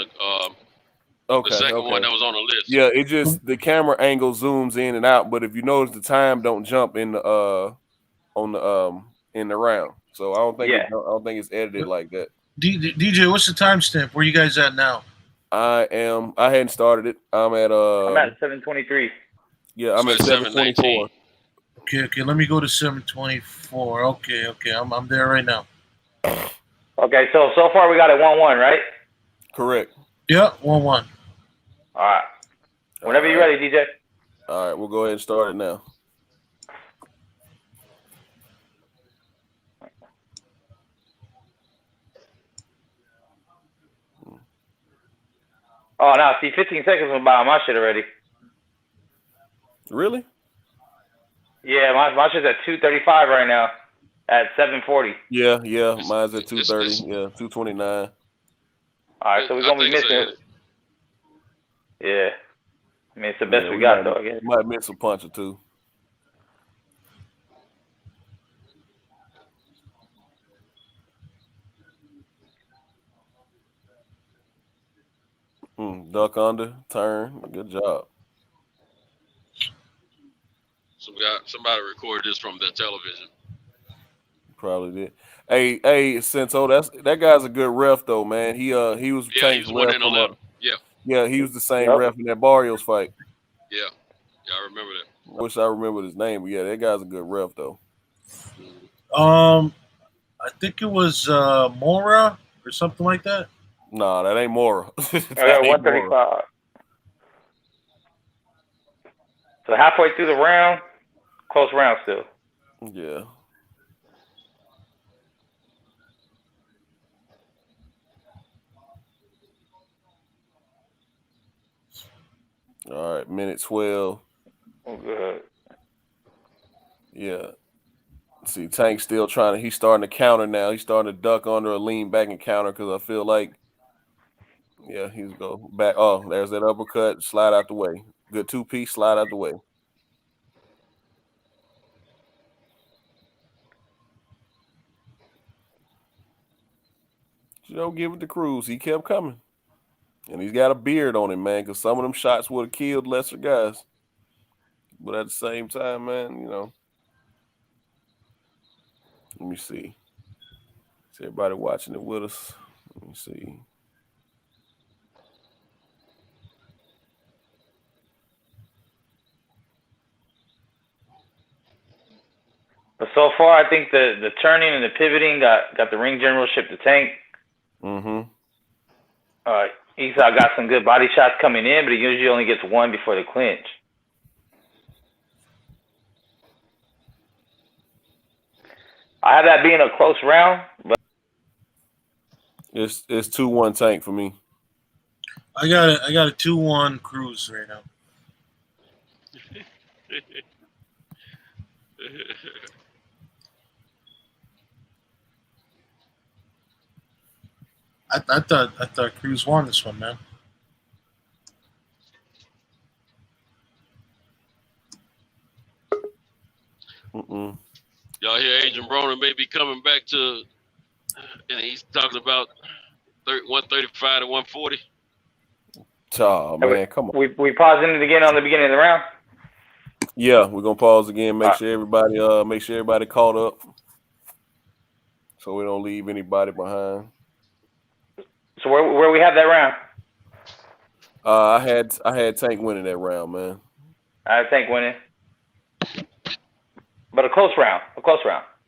Okay, the second one that was on the list. Yeah, it just the camera angle zooms in and out, but if you notice, the time don't jump in the in the round. So I don't think it's edited like that. DJ, what's the timestamp? Where you guys at now? I hadn't started it. I'm at 7:23. Yeah, I'm at 7:24. Okay, let me go to 7:24. Okay, I'm there right now. Okay, so far we got it 1-1, right? Correct. Yeah, 1-1. All right. Whenever you're ready, DJ. All right, we'll go ahead and start it now. Oh, now see, 15 seconds went by on my shit already. Really? Yeah, my shit's at 2:35 right now. At 7:40. Yeah, mine's at 2:30. Yeah, 2:29. All right, so we're gonna be missing it. Yeah, I mean it's the best we got though. I guess. Might miss a punch or two. Duck under, turn. Good job. Somebody recorded this from their television. Probably did. Hey, Cento, that guy's a good ref though, man. He was Tank's ref. Yeah, he was the same ref in that Barrios fight. Yeah, I remember that. I wish I remembered his name, but yeah, that guy's a good ref though. I think it was Mora or something like that. Nah, that ain't Mora. I got 135. So halfway through the round, close round still. Yeah. All right, minute 12. Oh, good. Yeah. See, Tank's still trying to. He's starting to counter now. He's starting to duck under a lean back and counter because I feel like, yeah, he's go back. Oh, there's that uppercut. Slide out the way. Good 2-piece. Slide out the way. You know, give it to Cruz. He kept coming, and he's got a beard on him, man. Because some of them shots would have killed lesser guys. But at the same time, man, you know. Let me see. Is everybody watching it with us? Let me see. But so far, I think the turning and the pivoting got the ring generalship to Tank. Mm-hmm. Esau got some good body shots coming in, but he usually only gets one before the clinch. I have that being a close round, but It's 2-1 Tank for me. I got a 2-1 Cruz right now. I thought Cruz won this one, man. Mm-mm. Y'all hear Agent Broner may be coming back to, and he's talking about 135 to 140. Oh man, come on. We pausing it again on the beginning of the round. Yeah, we're gonna pause again. Make sure everybody caught up, so we don't leave anybody behind. So where we have that round? I had Tank winning that round, man. I think winning, but a close round.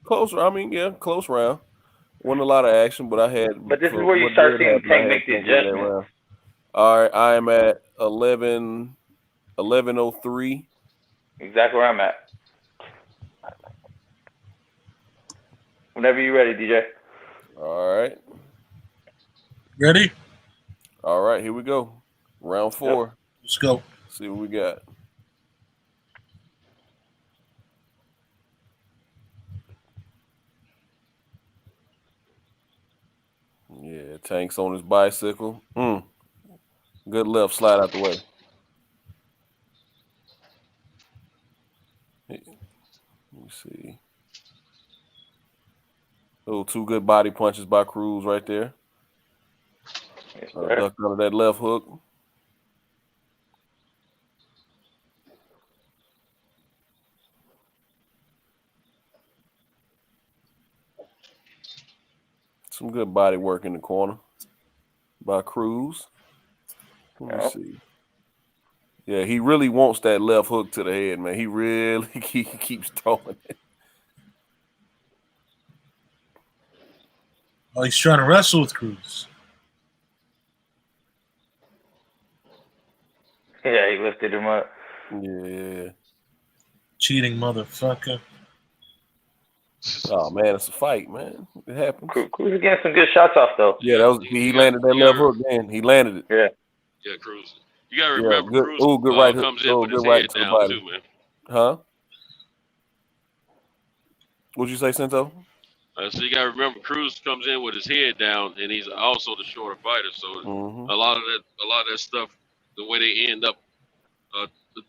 Close. I mean, yeah, close round. Wasn't a lot of action, but I had. But this is where you start seeing Tank make the adjustment. All right, I am at 11:03. Exactly where I'm at. Whenever you're ready, DJ. All right. Ready? All right, here we go. Round 4. Yep. Let's go. See what we got. Yeah, Tank's on his bicycle. Good left, slide out the way. Let me see. Oh, 2 good body punches by Cruz right there. Ducked under that left hook. Some good body work in the corner by Cruz. Let me see. Yeah, he really wants that left hook to the head, man. He really keeps throwing it. Oh, he's trying to wrestle with Cruz. Yeah, he lifted him up. Yeah. Cheating motherfucker. Oh man, it's a fight, man. It happens. Cruz is getting some good shots off though. Yeah, that was he landed that left hook, man. He landed it. Yeah, Cruz. You gotta remember, Cruz good right comes hook. in with his right head to the down body. too, man. Huh? What'd you say, Cinto? So you gotta remember, Cruz comes in with his head down, and he's also the shorter fighter. So a lot of that stuff, the way they end up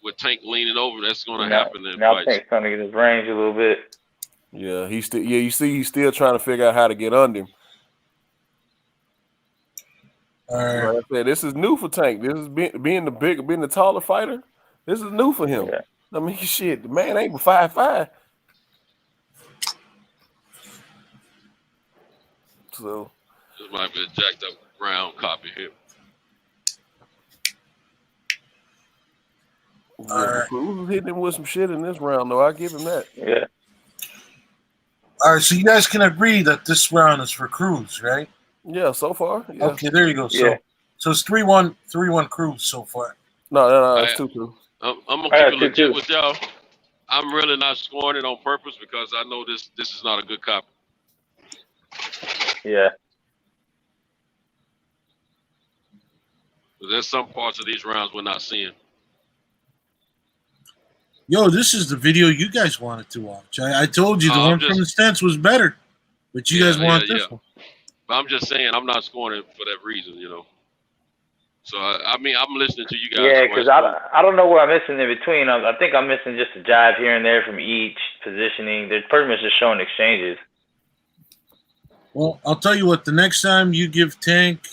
with Tank leaning over, that's gonna happen in now fights. Tank's trying to get his range a little bit. Yeah, he's still. Yeah, you see, he's still trying to figure out how to get under him. Like I said, this is new for Tank. This is being the taller fighter. This is new for him. Yeah. I mean, shit, the man ain't 5'5". So this might be a jacked up round copy here. Cruz was hitting him with some shit in this round, though. I give him that. Yeah. All right, so you guys can agree that this round is for Cruz, right? Yeah, so far. Yeah. Okay, there you go. So it's 3-1 Cruz so far. No, it's 2-2. I'm gonna keep it legit with y'all. I'm really not scoring it on purpose because I know this is not a good copy. Yeah. But there's some parts of these rounds we're not seeing. Yo, this is the video you guys wanted to watch. I told you the one from the stance was better, but you guys want this one. But I'm just saying, I'm not scoring it for that reason, you know. So I mean, I'm listening to you guys. Yeah, because I don't know where I'm missing in between. I think I'm missing just a jive here and there from each positioning. They're pretty much just showing exchanges. Well, I'll tell you what. The next time you give Tank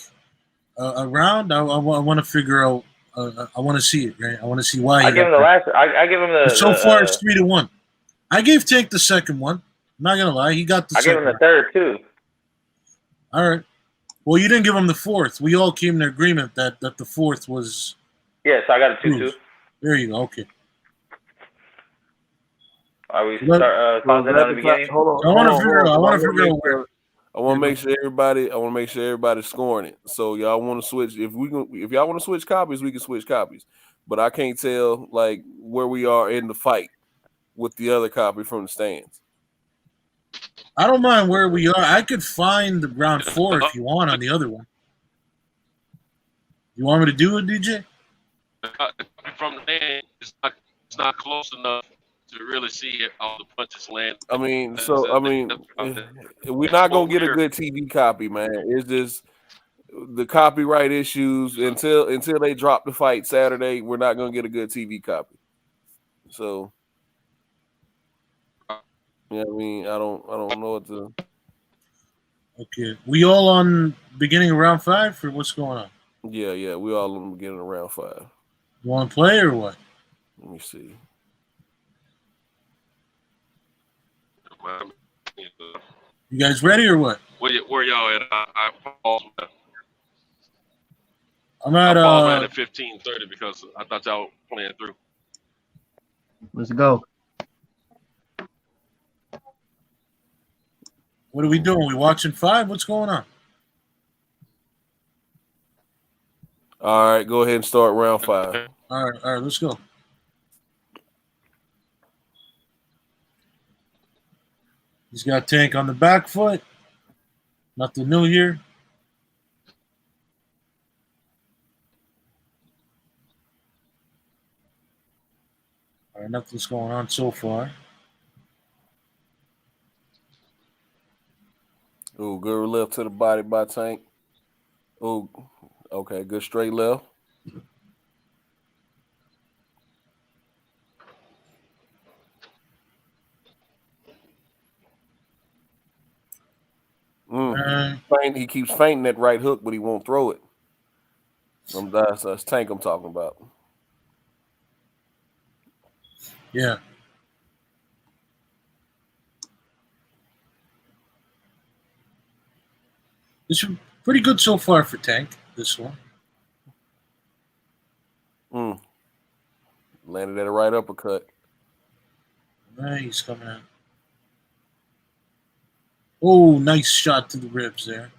a round, I want to figure out. I want to see it. Right? I want to see why. I give him the last. I give him the. So far, it's 3-1. I gave Tank the second one. I'm not gonna lie. He got the. I gave him the third too. All right. Well, you didn't give him the fourth. We all came to agreement that the fourth was. Yes, I got a 2-2. There you go. Okay. Are we start pausing at the beginning? Hold on. I want to figure out where. I want to make sure everybody's scoring it. So y'all want to switch? If y'all want to switch copies, we can switch copies. But I can't tell like where we are in the fight with the other copy from the stands. I don't mind where we are. I could find the round 4 if you want on the other one. You want me to do it, DJ? From the end, it's not close enough to really see all the punches land. I mean, we're not gonna get a good TV copy, man. It's just the copyright issues until they drop the fight Saturday. We're not gonna get a good TV copy. So, yeah, I mean, I don't know what to. Okay, we all on beginning of round 5 or what's going on? Yeah, we all on the beginning of round 5. You want to play or what? Let me see. You guys ready or what? Where y'all at? I paused. I'm at at 15:30 because I thought y'all were playing through. Let's go. What are we doing? We watching 5? What's going on? All right, go ahead and start round 5. All right, let's go. He's got Tank on the back foot. Nothing new here. All right, nothing's going on so far. Ooh, good left to the body by Tank. Ooh, okay, good straight left. He keeps fainting that right hook, but he won't throw it. That's Tank I'm talking about. Yeah. This is pretty good so far for Tank, this one. Landed at a right uppercut. Nice coming out. Oh, nice shot to the ribs there.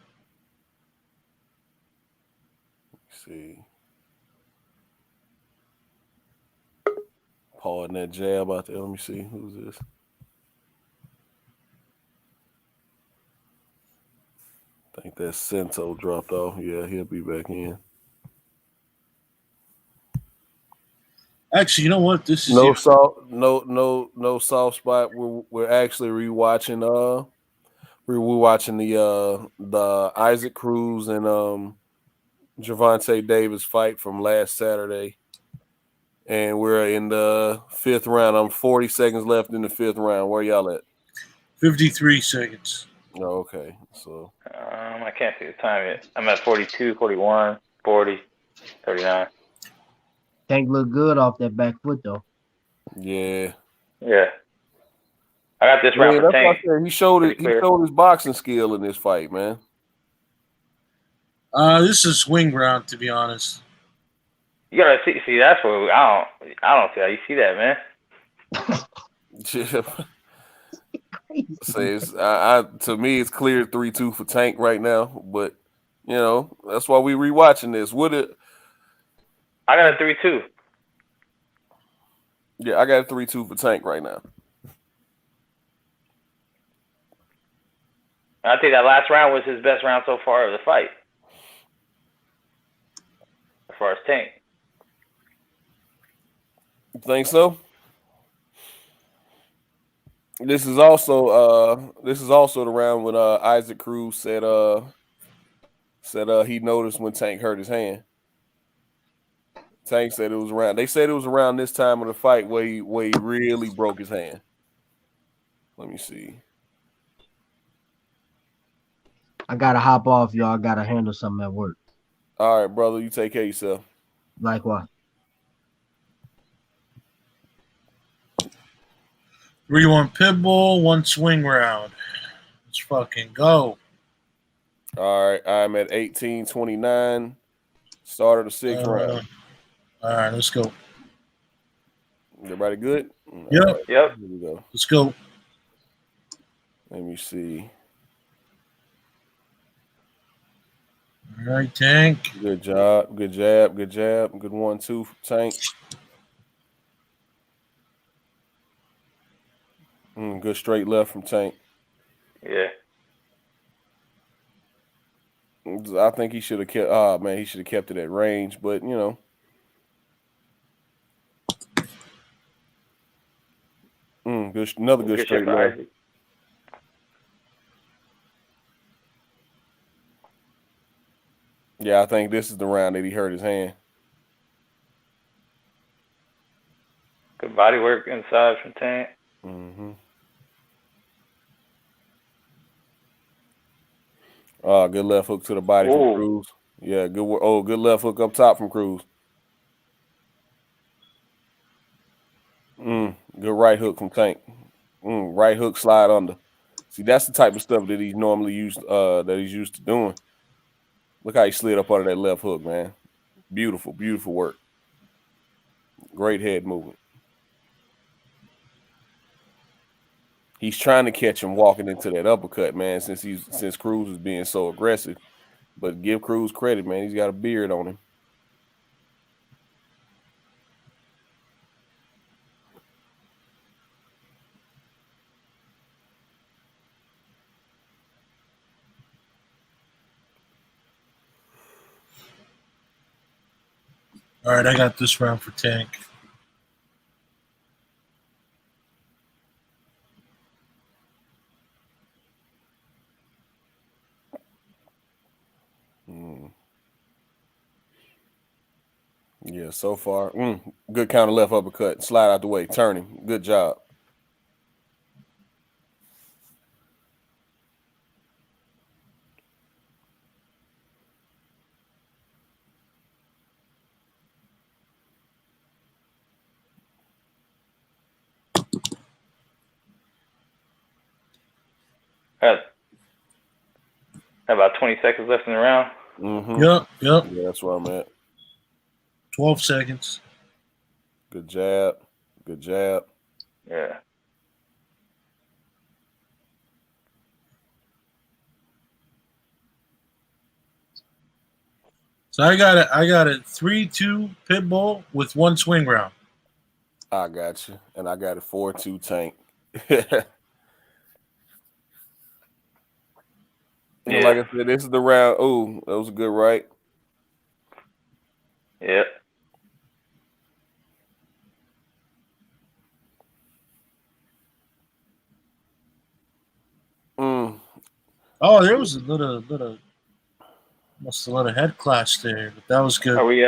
Let's see. Pulling that jab out there. Let me see. Who's this? I think that Sento dropped off. Yeah, he'll be back in. Actually, you know what? This is no soft spot. We're actually rewatching. We're watching the Isaac Cruz and Gervonta Davis fight from last Saturday, and we're in the 5th round. I'm 40 seconds left in the 5th round. Where y'all at? 53 seconds. Oh, okay. So I can't see the time yet. I'm at 42, 41, 40, 39. Tank look good off that back foot though. Yeah. I got this round for Tank. He showed his boxing skill in this fight, man. This is a swing round, to be honest. You gotta see. That's what I don't see how you see that, man. Says to me, it's clear 3-2 for Tank right now. But you know that's why we rewatching this. I got a 3-2. Yeah, I got a 3-2 for Tank right now. I think that last round was his best round so far of the fight. As far as Tank. You think so? This is also the round when Isaac Cruz said he noticed when Tank hurt his hand. Tank said it was around. They said it was around this time of the fight where he really broke his hand. Let me see. I gotta hop off, y'all. I gotta handle something at work. All right, brother. You take care of yourself. Likewise. We want Pitbull, one swing round. Let's fucking go. All right, I'm at 18:29. Start of the sixth round. All right, let's go. Everybody good? Yep. Right, yep. Here we go. Let's go. Let me see. All right, Tank. Good job. Good jab. Good jab. Good 1-2 for Tank. Good straight left from Tank. Yeah. I think he should have kept. Oh man, he should have kept it at range, but you know. Another good straight left. Yeah, I think this is the round that he hurt his hand. Good body work inside from Tank. Good left hook to the body from Cruz. Yeah, good. Good left hook up top from Cruz. Good right hook from Tank. Right hook slide under. See, that's the type of stuff that he's normally used. That he's used to doing. Look how he slid up under that left hook, man. Beautiful, beautiful work. Great head movement. He's trying to catch him walking into that uppercut, man. Since Cruz is being so aggressive, but give Cruz credit, man. He's got a beard on him. All right, I got this round for Tank. Yeah, so far. Good counter left uppercut. Slide out the way. Turn him. Good job. About 20 seconds left in the round. Yep. Yeah, that's where I'm at. 12 seconds. Good jab. Good jab. Yeah. So I got it 3-2 Pitbull with one swing round. I got you. And I got it 4-2 Tank. Yeah. Like I said, this is the round. Ooh, that was a good right. Yep. Oh, there was a little must have let a head clash there, but that was good. Are we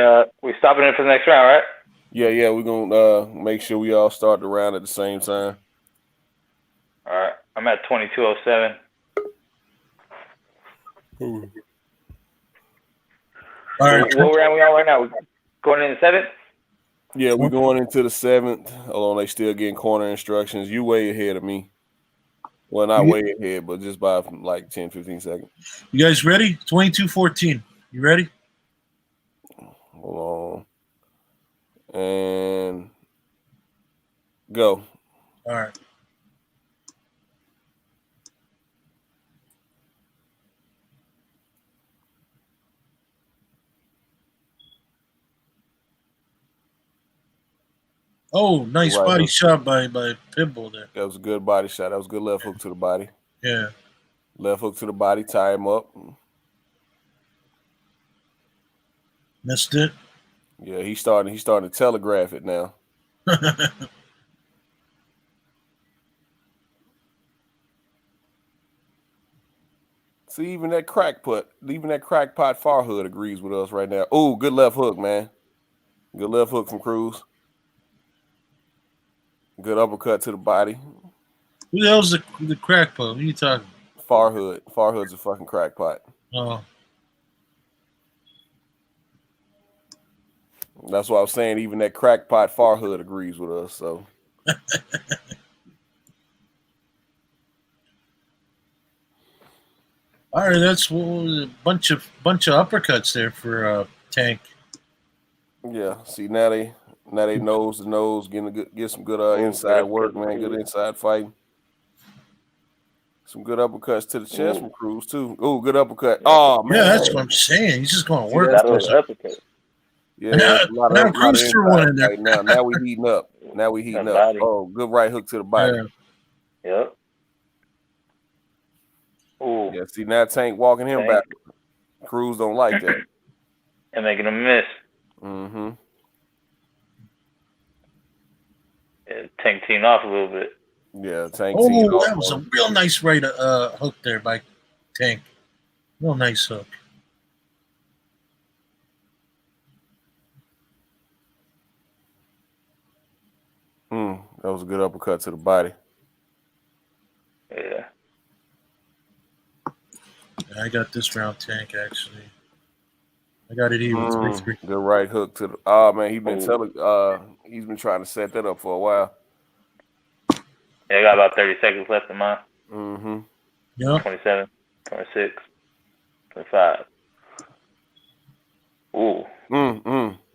stopping it for the next round, right? Yeah, we're gonna make sure we all start the round at the same time. All right. I'm at 22:07. All right. What round we on right now? We going in the seventh? Yeah, we're going into the seventh. Hold on, they still getting corner instructions. You way ahead of me. Well, not way ahead, but just by like 10, 15 seconds. You guys ready? 22-14. You ready? Hold on. And go. All right. Oh, nice Right body hook. shot by Pitbull there. That was a good body shot. That was a good left hook to the body. Yeah. Left hook to the body, tie him up. Missed it. Yeah, he's starting to telegraph it now. See, even that crackpot Farhood agrees with us right now. Oh, good left hook, man. Good left hook from Cruz. Good uppercut to the body. Who the hell's the crackpot? What are you talking about? Farhood. Farhood's a fucking crackpot. Oh. That's why I was saying even that crackpot Farhood agrees with us. So. All right, that's a bunch of uppercuts there for Tank. Yeah. See, now they nose to nose, get some good inside work, man. Good inside fighting. Some good uppercuts to the chest from Cruz too. Oh, good uppercut. Oh man. Yeah, that's what I'm saying. He's just going to work. Yeah, a lot of Cruz threw one in there. right now. Now we heating up. Oh, good right hook to the body. Yep. Ooh. Yeah, see now Tank walking him back. Cruz don't like that. And making him miss. Mm-hmm. Yeah, Tank teeing off a little bit. Yeah, Tank. Oh, that was a real nice right hook there by Tank. Real nice hook. That was a good uppercut to the body. Yeah. I got this round, Tank, actually. I got it even 3-3. Good right hook to the. Oh man, he's been trying to set that up for a while. Yeah, I got about 30 seconds left in mine. Mm-hmm. Yeah. 27, 26, 25. Ooh.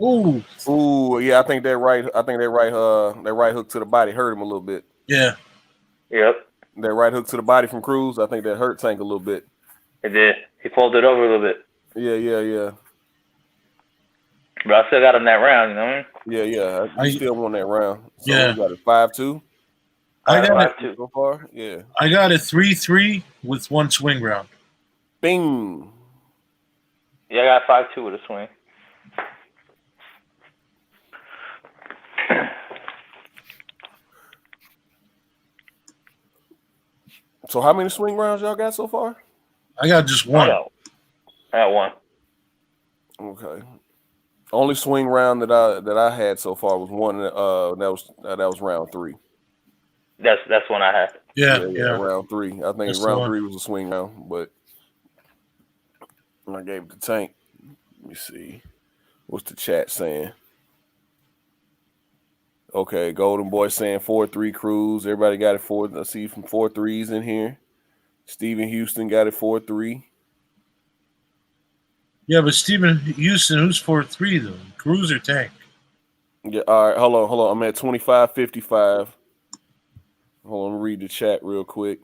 Ooh. Yeah, I think that right hook to the body hurt him a little bit. Yeah. Yep. That right hook to the body from Cruz, I think that hurt Tank a little bit. It did. He pulled it over a little bit. Yeah. But I still got him that round, you know what I mean? Yeah. I still won that round. So yeah. we got it 5-2. I got it so far. Yeah. I got it 3-3 with one swing round. Bing. Yeah, I got 5-2 with a swing. So how many swing rounds y'all got so far? I got just one. I got one. Okay. Only swing round that I had so far was one. That was round 3. That's one I had. Yeah. Round 3. I think round 3 was a swing round, but I gave it to Tank. Let me see. What's the chat saying? Okay, Golden Boy saying 4-3 Cruz. Everybody got it 4. I see from 4-3s in here. Stephen Houston got it 4-3. Yeah, but Stephen Houston, who's 4-3 though? Cruz or Tank? Yeah, all right, hold on. I'm at 25-55. Hold on, read the chat real quick.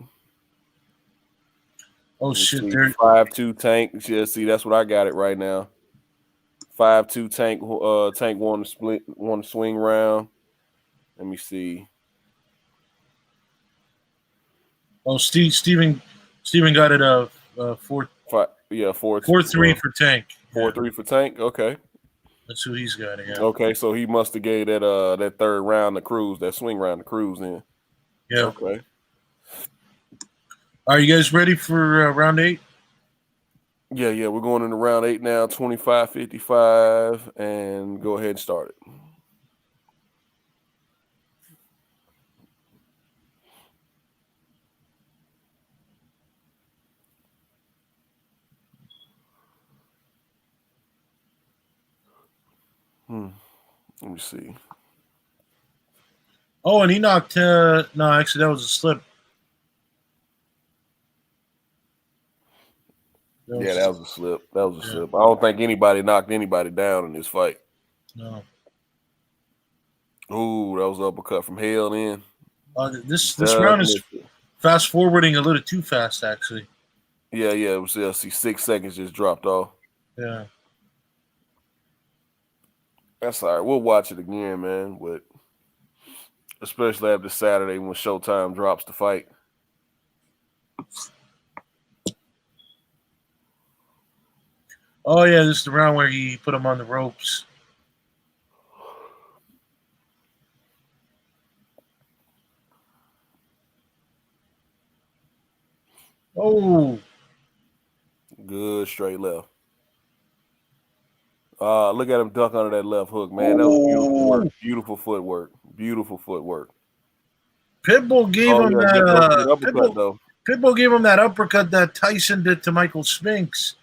Oh shit, 5-2 Tank. Yeah, see, that's what I got it right now. 5-2 Tank. Tank won the swing round. Let me see. Oh, Steven got it 4. 4-3 for Tank. 4-3 for Tank. Okay. That's who he's got. Yeah. Okay, so he must have gave that third round to Cruz, that swing round to Cruz in. Yeah. Okay. Are you guys ready for round 8? Yeah. We're going into round 8 now, 25-55, and go ahead and start it. Let me see. Oh, and he knocked. No, actually, that was a slip. That was a slip. Slip. I don't think anybody knocked anybody down in this fight. No. Ooh, that was an uppercut from hell in. This round is fast forwarding a little too fast, actually. Yeah. It was 6 seconds just dropped off. Yeah. That's all right. We'll watch it again, man. But especially after Saturday when Showtime drops the fight. Oh yeah, this is the round where he put him on the ropes. Oh. Good straight left. Look at him dunk under that left hook, man. That was beautiful work. Beautiful footwork. Beautiful footwork. Pitbull gave him that uppercut, though. Pitbull gave him that uppercut that Tyson did to Michael Spinks.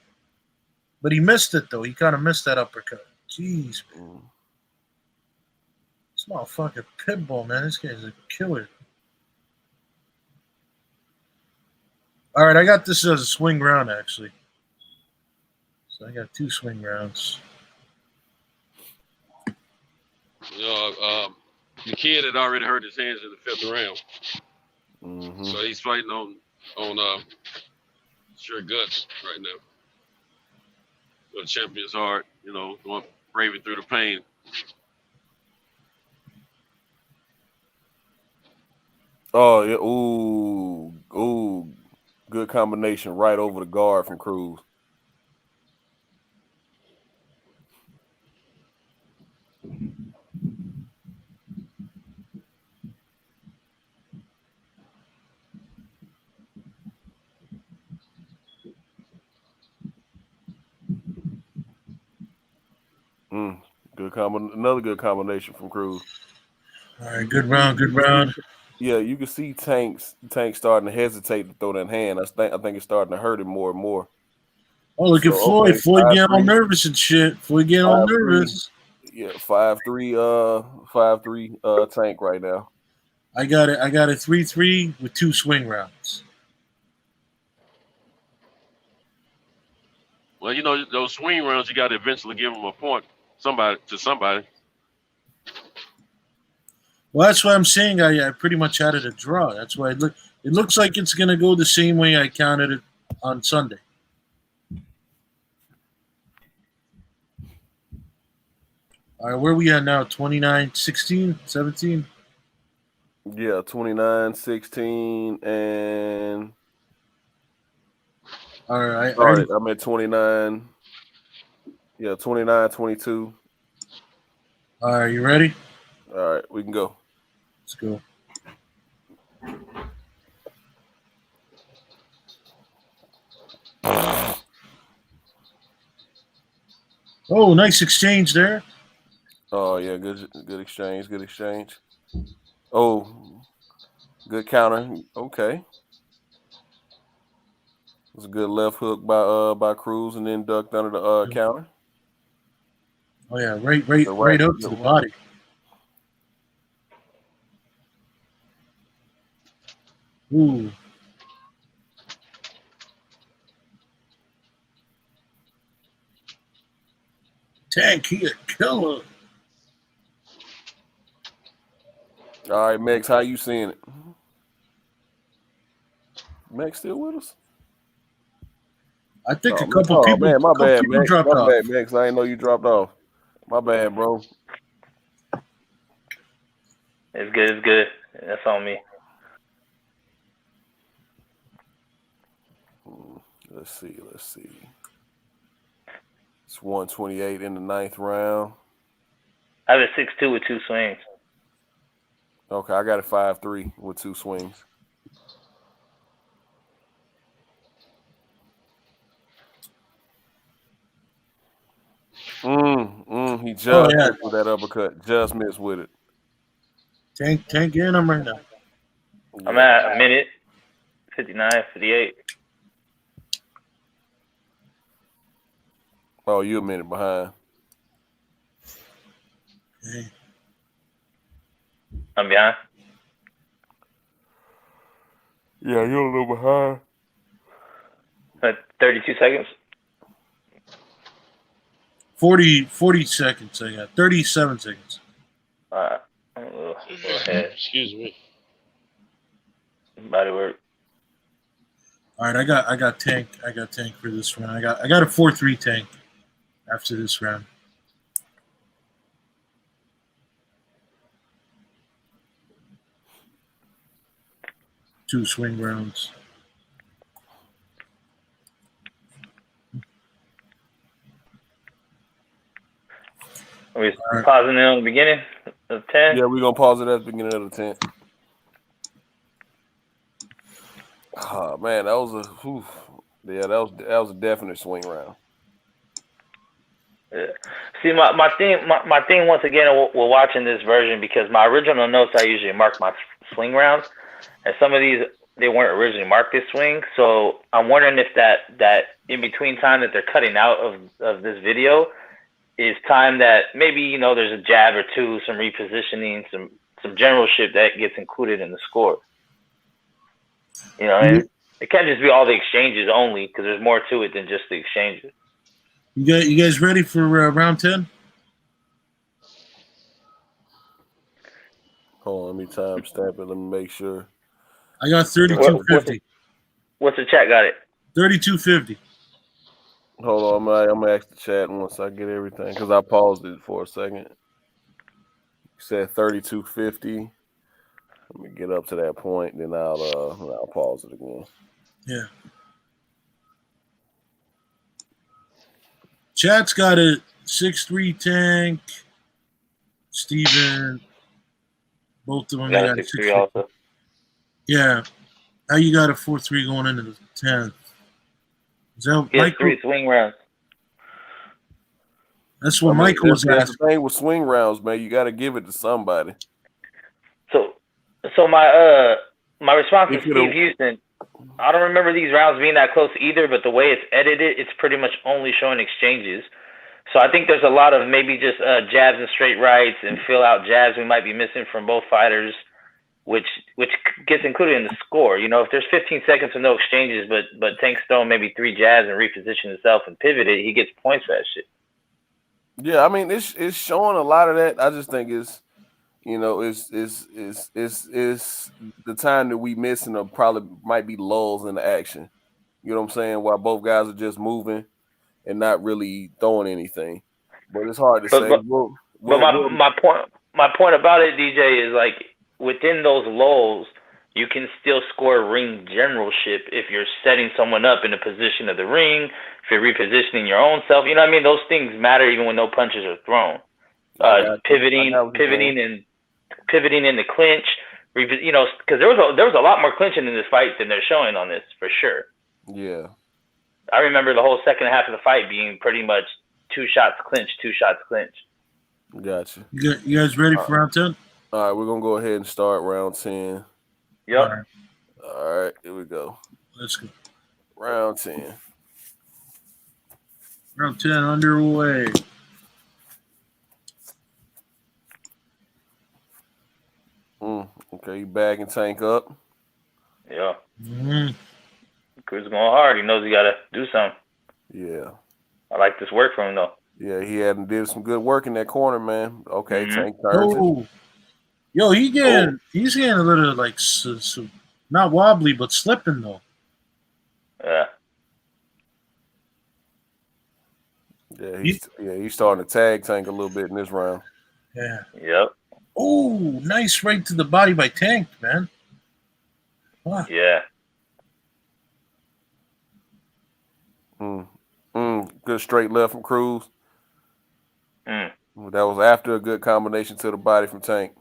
But he missed it, though. He kind of missed that uppercut. Jeez, man. This motherfucking Pitbull, man. This guy's a killer. All right, I got this as a swing round, actually. So I got 2 swing rounds. The kid had already hurt his hands in the 5th round. Mm-hmm. So he's fighting on sure guts right now. So the champion's heart, going braving through the pain. Oh, yeah. Ooh. Good combination right over the guard from Cruz. Another good combination from Cruz. All right, good round. Yeah, you can see Tank starting to hesitate to throw that hand. I think it's starting to hurt him more and more. Oh, look at Floyd. Okay, Floyd getting all nervous and shit. Floyd getting all nervous. Yeah, 5-3 Tank right now. I got it 3-3 with 2 swing rounds. Well, those swing rounds, you got to eventually give them a point to somebody. Well, that's why I'm saying I pretty much had it a draw. That's why it looks like it's going to go the same way I counted it on Sunday. All right, where we at now? 29-16, 17? Yeah, 29-16, and all right. I'm at 29. Yeah, 29-22. All right, you ready? All right, we can go. Let's go. Oh, nice exchange there. Oh yeah, good exchange. Oh, good counter. Okay. It was a good left hook by Cruz and then ducked under the counter. Oh yeah, right up to the body. Ooh. Tank, he a killer. All right, Mex, how you seeing it? Mex still with us? I think a couple people. Man, my bad, Mex. Dropped off. Bad, Mex. I didn't know you dropped off. My bad, bro. It's good. That's on me. Let's see. It's 128 in the 9th round. I have a 6-2 with 2 swings. Okay, I got a 5-3 with 2 swings. He just missed with that uppercut. Just missed with it. Tank getting him right now. I'm at a minute 59, 58. Oh, you a minute behind. Okay. I'm behind. Yeah, you're a little behind. 32 seconds. 40 seconds. I got 37 seconds. I'm a little ahead. Excuse me. Body work. All right, I got Tank. I got Tank for this round. I got a 4-3 Tank after this round. Two swing rounds. Are we pausing it on the beginning of 10? Yeah, we're going to pause it at the beginning of the 10. Oh, man, that was a... Yeah, that was a definite swing round. Yeah. See, my thing once again, we're watching this version because my original notes I usually mark my swing rounds, and some of these they weren't originally marked this swing. So I'm wondering if that in between time that they're cutting out of this video is time that maybe there's a jab or two, some repositioning, some general shit that gets included in the score. And it can't just be all the exchanges only because there's more to it than just the exchanges. You guys ready for round 10? Hold on, let me timestamp it. Let me make sure. I got 3250. What's the chat got it? 3250. Hold on, I'm gonna ask the chat once I get everything because I paused it for a second. You said 3250. Let me get up to that point, then I'll pause it again. Yeah. Chat's got it 6'3" Tank. Steven. Both of them got got a 6'3" also. Yeah. How you got a 4-3 going into the 10th? Is that he has Michael? 3 swing rounds. That's what Michael was asking. That's the thing with swing rounds, man. You got to give it to somebody. So my response to Steve Houston, I don't remember these rounds being that close either, but the way it's edited, it's pretty much only showing exchanges. So I think there's a lot of maybe just jabs and straight rights and fill out jabs we might be missing from both fighters, which gets included in the score. If there's 15 seconds of no exchanges, but Tank's throwing maybe 3 jabs and repositioned himself and pivoted, he gets points for that shit. Yeah, I mean it's showing a lot of that. I just think it's it's the time that we missing or probably might be lulls in the action. You know what I'm saying? While both guys are just moving and not really throwing anything. But it's hard to say. But my point about it, DJ, is like within those lulls, you can still score ring generalship if you're setting someone up in a position of the ring, if you're repositioning your own self. You know what I mean? Those things matter even when no punches are thrown. Pivoting in the clinch, because there was a lot more clinching in this fight than they're showing on this for sure. Yeah. I remember the whole second half of the fight being pretty much 2 shots clinch, 2 shots clinch. Gotcha. You guys ready for round 10? All right, we're gonna go ahead and start round 10. Yep. All right, here we go. Let's go. Round 10. Round 10 underway. Okay, you bagging Tank up. Yeah. Cruz going hard. He knows he got to do something. Yeah. I like this work from him, though. Yeah, he hadn't did some good work in that corner, man. Okay, Tank turns it. Yo, he's getting a little like not wobbly, but slipping though. Yeah. Yeah, he's starting to tag Tank a little bit in this round. Yeah. Yep. Oh, nice right to the body by Tank, man. Wow. Yeah. Good straight left from Cruz. That was after a good combination to the body from Tank.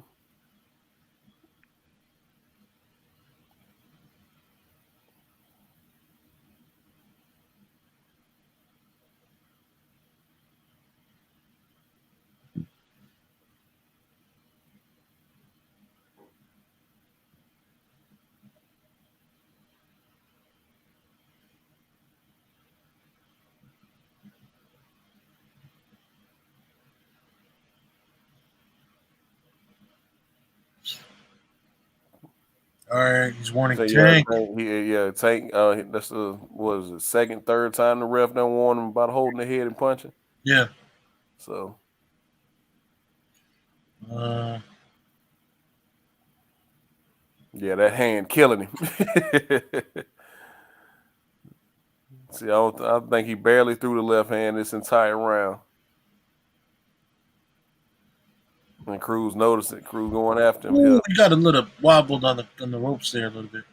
All right, he's warning Tank. Tank. That's the second, third time the ref done warn him about holding the head and punching. Yeah. So. Yeah, that hand killing him. See, I think he barely threw the left hand this entire round. And Cruz noticed it. Cruz going after him. Ooh, he got a little wobbled on the ropes there a little bit.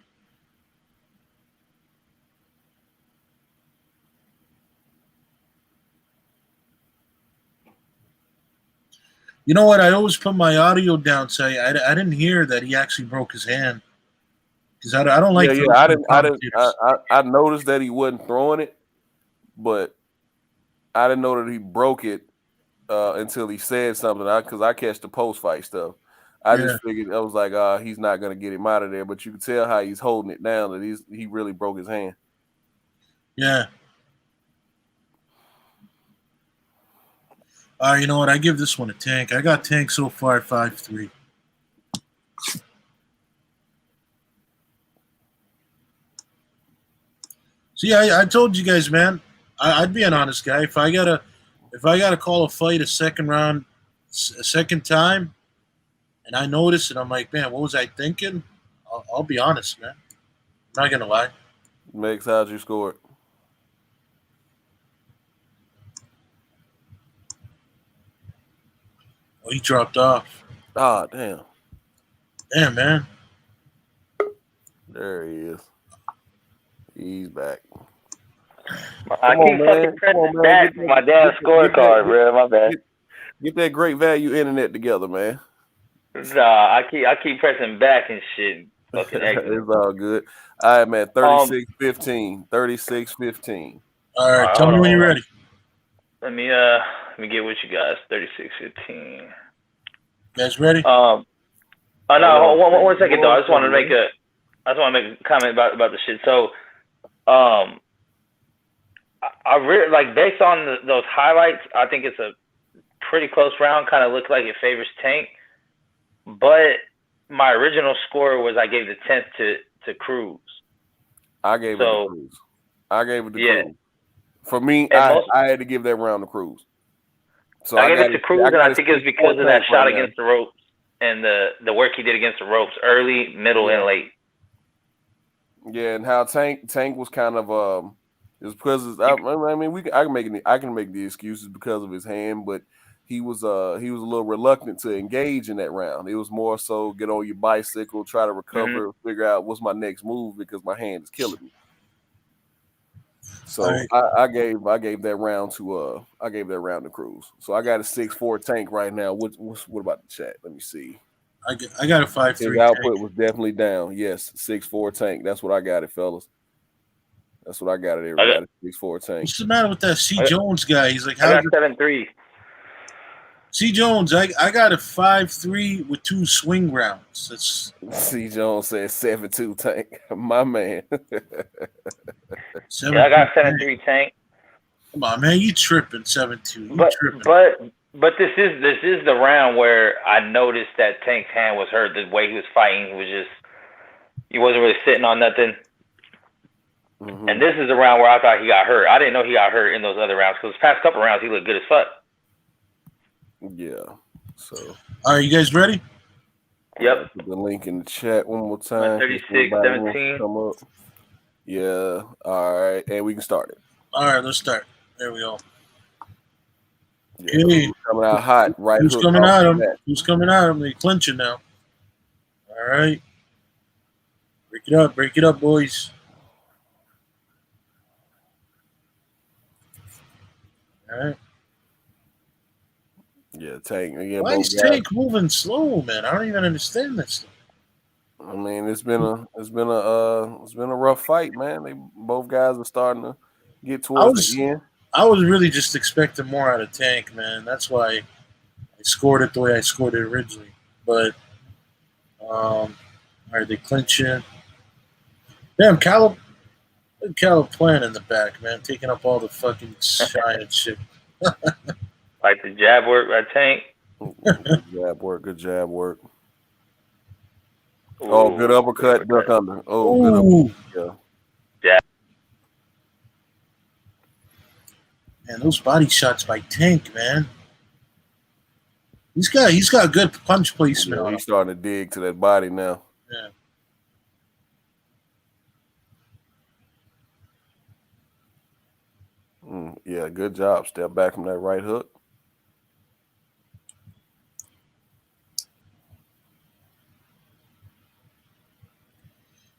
You know what? I always put my audio down, so I didn't hear that he actually broke his hand. Because I don't like. Yeah. I noticed that he wasn't throwing it, but I didn't know that he broke it until he said something. Because I catch the post fight stuff. I just figured I was like, he's not gonna get him out of there. But you can tell how he's holding it down that he really broke his hand. Yeah. You know what? I give this one a Tank. I got Tank so far at 5-3. See, I told you guys, man. I'd be an honest guy. If I gotta call a fight a second time, and I notice it, I'm like, man, what was I thinking? I'll be honest, man. I'm not gonna lie. Megs, how'd you score it? Oh, he dropped off. Ah, damn. Damn, man. There he is. He's back. I keep fucking pressing back for my damn scorecard, bro. My bad. Get that great value internet together, man. Nah, I keep pressing back and shit. Fucking It's all good. All right, man. 36-15. 36-15. All right, tell me when you're ready. Let me get with you guys. 36-15. You guys ready? No, one second though. I just want to make a comment about the shit. So, I really like based on those highlights. I think it's a pretty close round. Kind of looked like it favors Tank, but my original score was I gave the 10th to Cruz. I gave it to Cruz. Cruz. For me, I had to give that round to Cruz. So I gave it to Cruz, and I think it's because of that shot against the ropes and the work he did against the ropes, early, middle, and late. Yeah, and how Tank was kind of it's because I can make the excuses because of his hand, but he was a little reluctant to engage in that round. It was more so get on your bicycle, try to recover, figure out what's my next move because my hand is killing me. So I gave that round to Cruz. So I got a 6-4 Tank right now. What about the chat? Let me see. I got a 5-3. His output was definitely down. Yes, 6-4 Tank. That's what I got it, fellas. That's what I got it. Everybody, 6-4 Tank. What's the matter with that C. Jones guy? He's like, I got 7-3. C. Jones, I got a 5-3 with 2 swing rounds. That's C. Jones said 7-2 Tank. My man. I got 7-3 Tank. Come on, man, you tripping 7-2. But this is the round where I noticed that Tank's hand was hurt. The way he was fighting, he wasn't really sitting on nothing. Mm-hmm. And this is the round where I thought he got hurt. I didn't know he got hurt in those other rounds because the past couple rounds he looked good as fuck. Yeah. So. All right, you guys ready? Yep. Put the link in the chat one more time. 36-17. Come up. Yeah. All right, and we can start it. All right, let's start. There we go. Yeah, hey, coming out hot, right? Who's coming at him? Who's coming at him? They clinching now. All right. Break it up, boys. All right. Yeah, Tank. Again, why is Tank moving slow, man? I don't even understand this. I mean, it's been a rough fight, man. Both guys are starting to get towards the end. I was really just expecting more out of Tank, man. That's why I scored it the way I scored it originally. But all right, they clinching. Damn, Caleb playing in the back, man, taking up all the fucking shine and shit. Like the jab work by Tank. Good jab work. Ooh, oh, good uppercut, duck under. Oh, good uppercut. Yeah. Man, those body shots by Tank, man. He's got good punch placement. Yeah, he's starting to dig to that body now. Yeah. Yeah, good job. Step back from that right hook.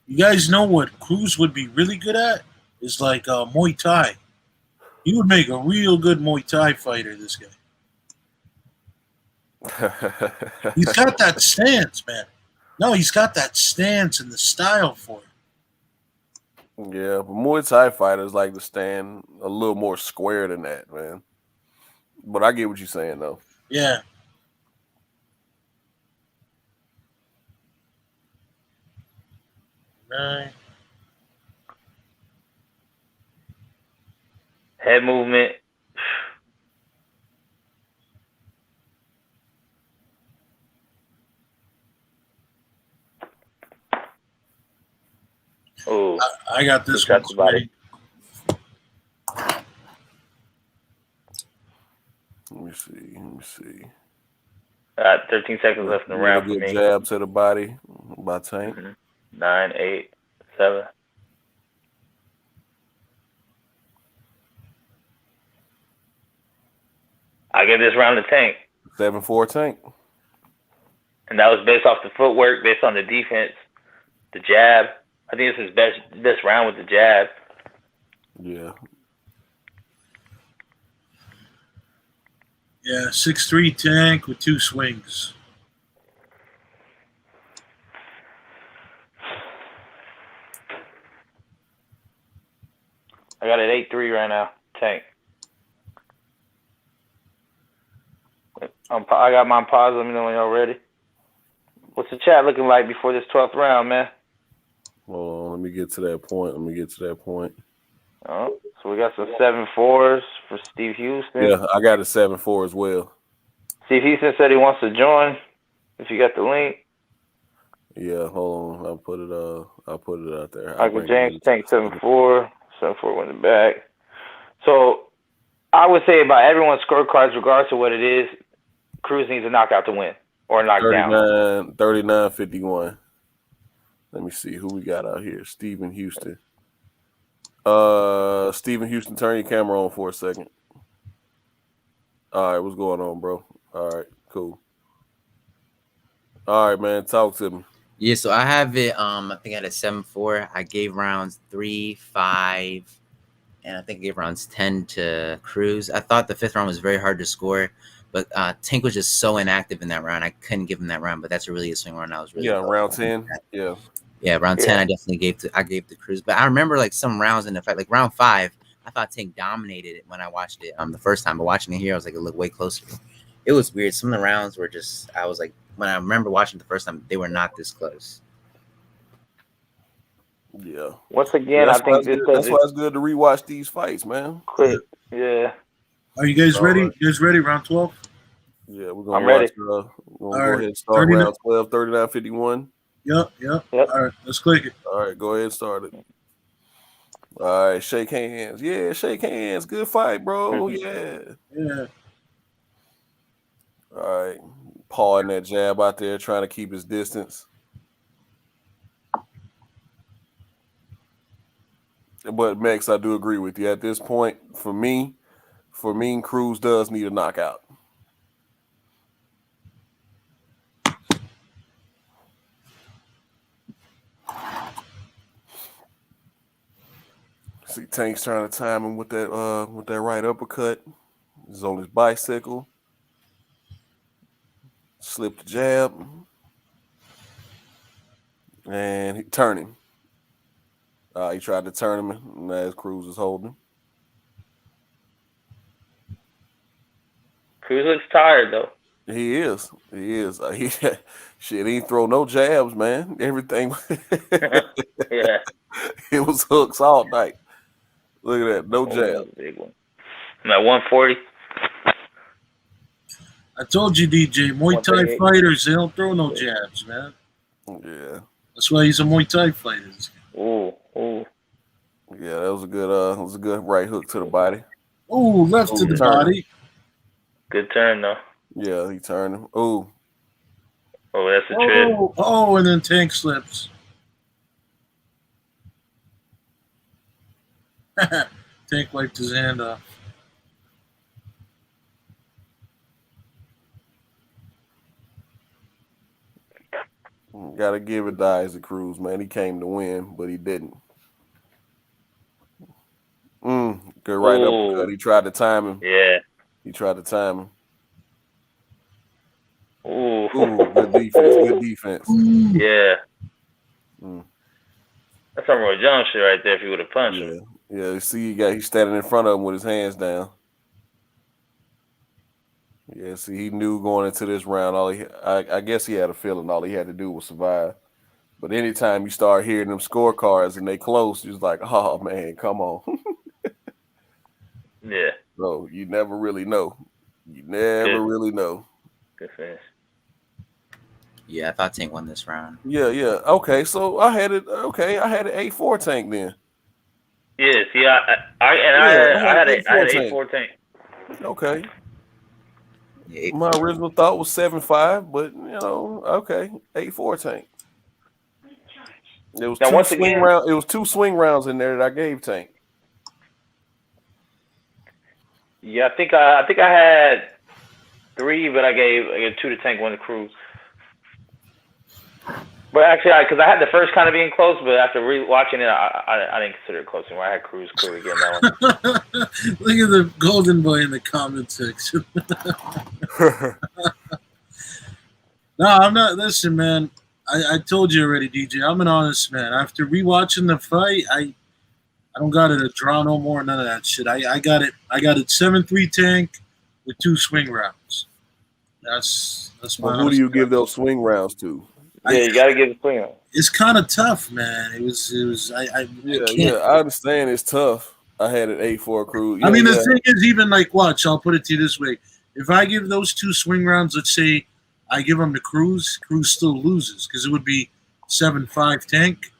You guys know what Cruz would be really good at? Is like Muay Thai. He would make a real good Muay Thai fighter, this guy. He's got that stance, man. No, he's got that stance and the style for it. Yeah, but Muay Thai fighters like to stand a little more square than that, man. But I get what you're saying, though. Yeah. Right. Head movement. Oh, I got this one. Body. Let me see. 13 seconds left in the round for me. Jab to the body by Tank. 9, 8, 7. I give this round to Tank. 7-4 Tank. And that was based off the footwork, based on the defense, the jab. I think this is best round with the jab. Yeah. Yeah, 6'3" Tank with 2 swings. I got it 8-3 right now, Tank. I got mine paused. Let me know when y'all ready. What's the chat looking like before this 12th round, man? Hold on, let me get to that point. Oh, so we got some 7-4s for Steve Houston. Yeah, I got a 7-4 as well. Steve Houston said he wants to join. If you got the link. Yeah, hold on. I'll put it out there. Michael James, Tank 7-4. 7-4 went back. So I would say by everyone's scorecards, regardless of what it is, Cruz needs a knockout to win or knock down. 39-51. Let me see who we got out here. Stephen Houston. Stephen Houston, turn your camera on for a second. All right, what's going on, bro? All right, cool. All right, man, talk to me. Yeah, so I have it. I think I had a 7-4. I gave rounds 3, 5, and I think I gave rounds 10 to Cruz. I thought the 5th round was very hard to score, but Tank was just so inactive in that round. I couldn't give him that round, but that's a really good swing round. I was really round 10. Yeah, round 10. I definitely gave to Cruz. But I remember like some rounds in the fight, like round 5. I thought Tank dominated it when I watched it the first time, but watching it here, I was like, it looked way closer. It was weird. Some of the rounds were just, I was like, when I remember watching the first time, they were not this close. Yeah. Once again, I think that's why it's good to rewatch these fights, man. Quick, yeah. Are you guys ready? You guys ready? Round 12? Yeah, we're gonna I'm ready. We're gonna go ahead and start round 12, 39-51. Yep. All right, let's click it. All right, go ahead and start it. All right, shake hands. Yeah, shake hands. Good fight, bro. Yeah. All right. Pawing that jab out there, trying to keep his distance. But Max, I do agree with you. At this point, for me, Cruz does need a knockout. See, Tank's trying to time him with that right uppercut. He's on his bicycle. Slip the jab. And he turned him. He tried to turn him, and as Cruz is holding him. Cruz looks tired, though. He is. He didn't throw no jabs, man. Everything. Yeah. It was hooks all night. Look at that. No jab. Big one. I'm at 140. I told you, DJ, Muay Thai fighters, they don't throw no jabs, man. Yeah. That's why he's a Muay Thai fighter. Ooh. Yeah, that was a good right hook to the body. Ooh, left to the body. Good turn, though. Yeah, he turned him. Ooh. Oh, that's a trip. Oh, and then Tank slips. Tank wiped his hand off. Gotta give it to Isaac Cruz, man. He came to win, but he didn't. Good right uppercut. He tried to time him. Yeah. He tried to time him. Ooh. Good defense. Good defense. Yeah. Mm. That's some Roy Jones shit right there if he would have punched Yeah. him. Yeah. See, he's standing in front of him with his hands down. Yeah. See, he knew going into this round. I guess he had a feeling all he had to do was survive. But anytime you start hearing them scorecards and they close, you're like, oh man, come on. Yeah. So you never really know. You never really know. Good finish. Yeah, I thought Tank won this round. Yeah. Okay, so I had it. Okay, I had an 8-4 Tank then. Yeah. See, I had an 8-4 Tank. Okay. Yeah, My original thought was 7-5, but okay, 8-4 Tank. There was Now, once again, It was 2 swing rounds in there that I gave Tank. Yeah, I think I had 3, but I gave 2 to Tank, 1 to Cruz. But actually, because I had the first kind of being close, but after rewatching it, I didn't consider it close anymore. I had Cruz clearly getting that one. Look at the golden boy in the comment section. No, I'm not. Listen, man. I told you already, DJ. I'm an honest man. After rewatching the fight, I don't got it a draw no more. None of that shit. I got it. I got it 7-3 Tank with 2 swing rounds. That's my. Well, who do you give those swing rounds to? Yeah, you got to give the swing round. It's kind of tough, man. It was. I understand it's tough. I had an 8-4 Cruz. I mean, the thing is, even like, watch. I'll put it to you this way: if I give those 2 swing rounds, let's say I give them to Cruz, Cruz still loses because it would be 7-5 Tank.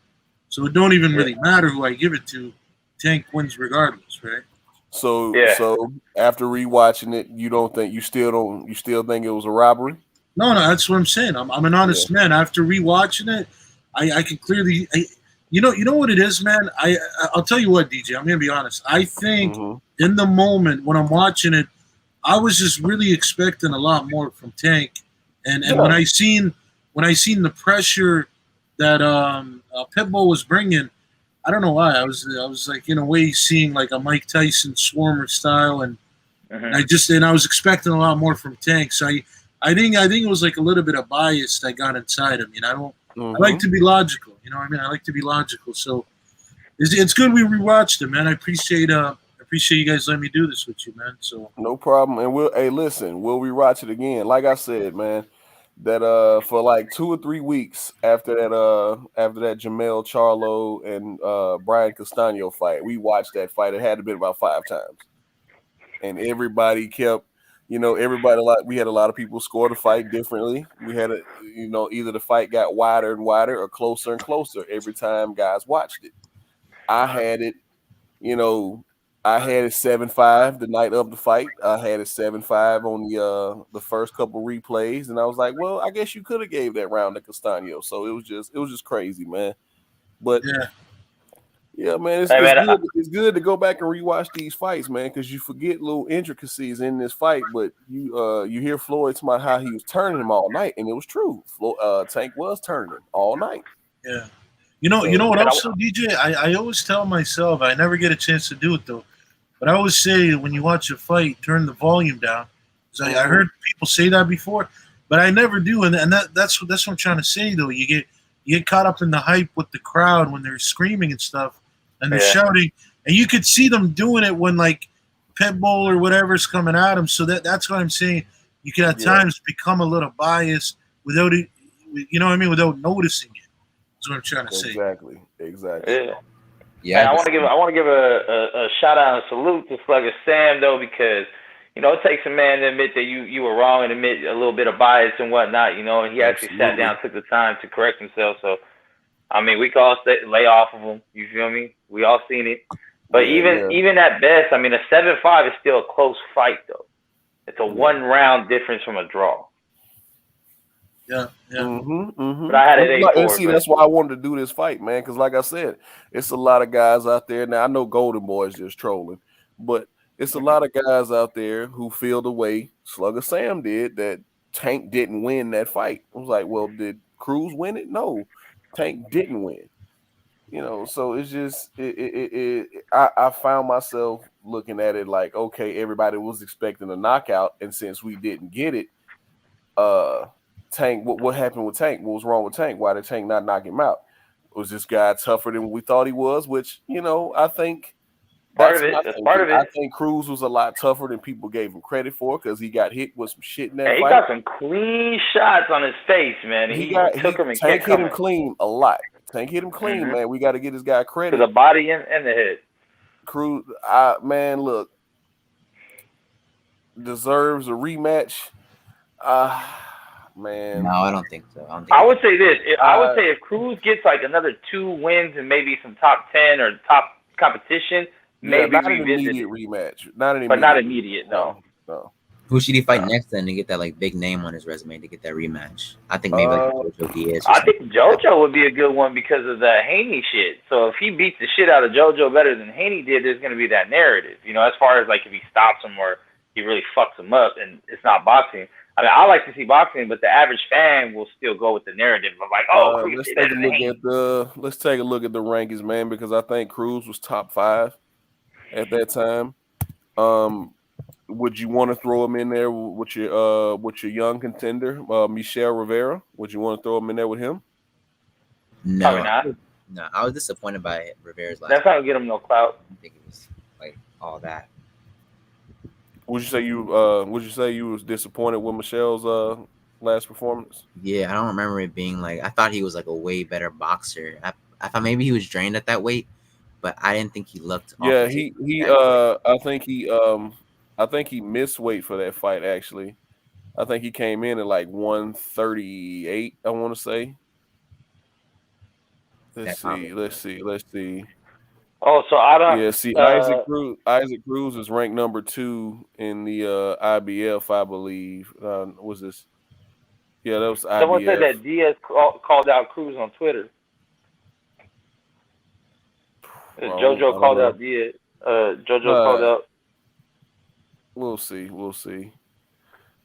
So it don't even really matter who I give it to. Tank wins regardless, right? So after rewatching it, you still think it was a robbery? No, that's what I'm saying. I'm an honest man. After rewatching it, I can clearly, you know what it is, man. I'll tell you what, DJ. I'm gonna be honest. I think in the moment when I'm watching it, I was just really expecting a lot more from Tank, and when I seen the pressure that Pitbull was bringing, I don't know why I was like in a way seeing like a Mike Tyson Swarmer style, and I was expecting a lot more from Tank. So I think it was like a little bit of bias that got inside of me. And I like to be logical. You know what I mean? I like to be logical. So it's good we rewatched it, man. I appreciate you guys letting me do this with you, man. So no problem. And we'll rewatch it again. Like I said, man, that for like 2 or 3 weeks after that Jamel Charlo and Brian Castano fight, we watched that fight. It had to be about 5 times. And everybody kept we had a lot of people score the fight differently. We had either the fight got wider and wider or closer and closer every time guys watched it. I had it 7-5 the night of the fight. I had it 7-5 on the first couple replays, and I was like, well, I guess you could have gave that round to Castano. So it was just crazy, man. But yeah, man, it's good to go back and rewatch these fights, man, because you forget little intricacies in this fight. But you hear Floyd talking about how he was turning him all night, and it was true. Tank was turning him all night. Yeah, you know what? Also, DJ, I always tell myself I never get a chance to do it though, but I always say when you watch a fight, turn the volume down. Because I heard people say that before, but I never do, and that's what I'm trying to say though. You get caught up in the hype with the crowd when they're screaming and stuff. And they're shouting, and you could see them doing it when like Pitbull or whatever's coming at them. So that's what I'm saying. You can at times become a little biased without it, you know what I mean, without noticing it. That's what I'm trying to say. Exactly. Yeah. I want to give a shout out and salute to Slugger Sam though, because it takes a man to admit that you were wrong and admit a little bit of bias and whatnot. And he actually sat down, took the time to correct himself. So. I mean, we can all lay off of him. You feel me? We all seen it. But even at best, I mean, a 7-5 is still a close fight, though. It's a 1-round difference from a draw. Yeah. But I had it 8-4. See, that's why I wanted to do this fight, man, because like I said, it's a lot of guys out there. Now, I know Golden Boy's just trolling, but it's a lot of guys out there who feel the way Slugger Sam did, that Tank didn't win that fight. I was like, well, did Cruz win it? No. Tank didn't win, so it's just I found myself looking at it like, okay, everybody was expecting a knockout, and since we didn't get it, Tank, what happened with Tank? What was wrong with Tank? Why did Tank not knock him out? Was this guy tougher than we thought he was? Which, I think Part that's of it. my That's thinking. part of it. I think Cruz was a lot tougher than people gave him credit for because he got hit with some shit in that And he fight. got some clean shots on his face, man. Tank hit him clean a lot. Tank hit him clean, man. We got to get this guy credit. To the body and the head. Cruz, man, look, deserves a rematch. Man. No, I don't think so. I would say this. I would say if Cruz gets like another 2 wins and maybe some top 10 or top competition, maybe not an revisit immediate rematch. Not immediate. No. Who should he fight next then to get that like big name on his resume to get that rematch? I think maybe like JoJo Diaz. I think JoJo would be a good one because of the Haney shit. So if he beats the shit out of JoJo better than Haney did, there's going to be that narrative. As far as like if he stops him or he really fucks him up and it's not boxing. I mean, I like to see boxing, but the average fan will still go with the narrative of like, Cruz did better than Haney. Let's take a look at the rankings, man, because I think Cruz was top 5 at that time. Would you want to throw him in there with your young contender, Michelle Rivera? Would you want to throw him in there with him? No, probably not. No, I was disappointed by Rivera's last. That's not gonna get him no clout. I don't think it was like all that. Would you say you was disappointed with Michelle's last performance? Yeah, I don't remember it being like I thought he was like a way better boxer. I thought maybe he was drained at that weight, but I didn't think he looked. Yeah, I think he missed weight for that fight. Actually, I think he came in at like 138. I want to say. Let's see. Oh, so I don't. Yeah, see, Isaac Cruz is ranked number 2 in the IBF, I believe. Was this? Yeah, that was IBF. Someone said that Diaz called out Cruz on Twitter. JoJo called out Diaz. JoJo called out. We'll see.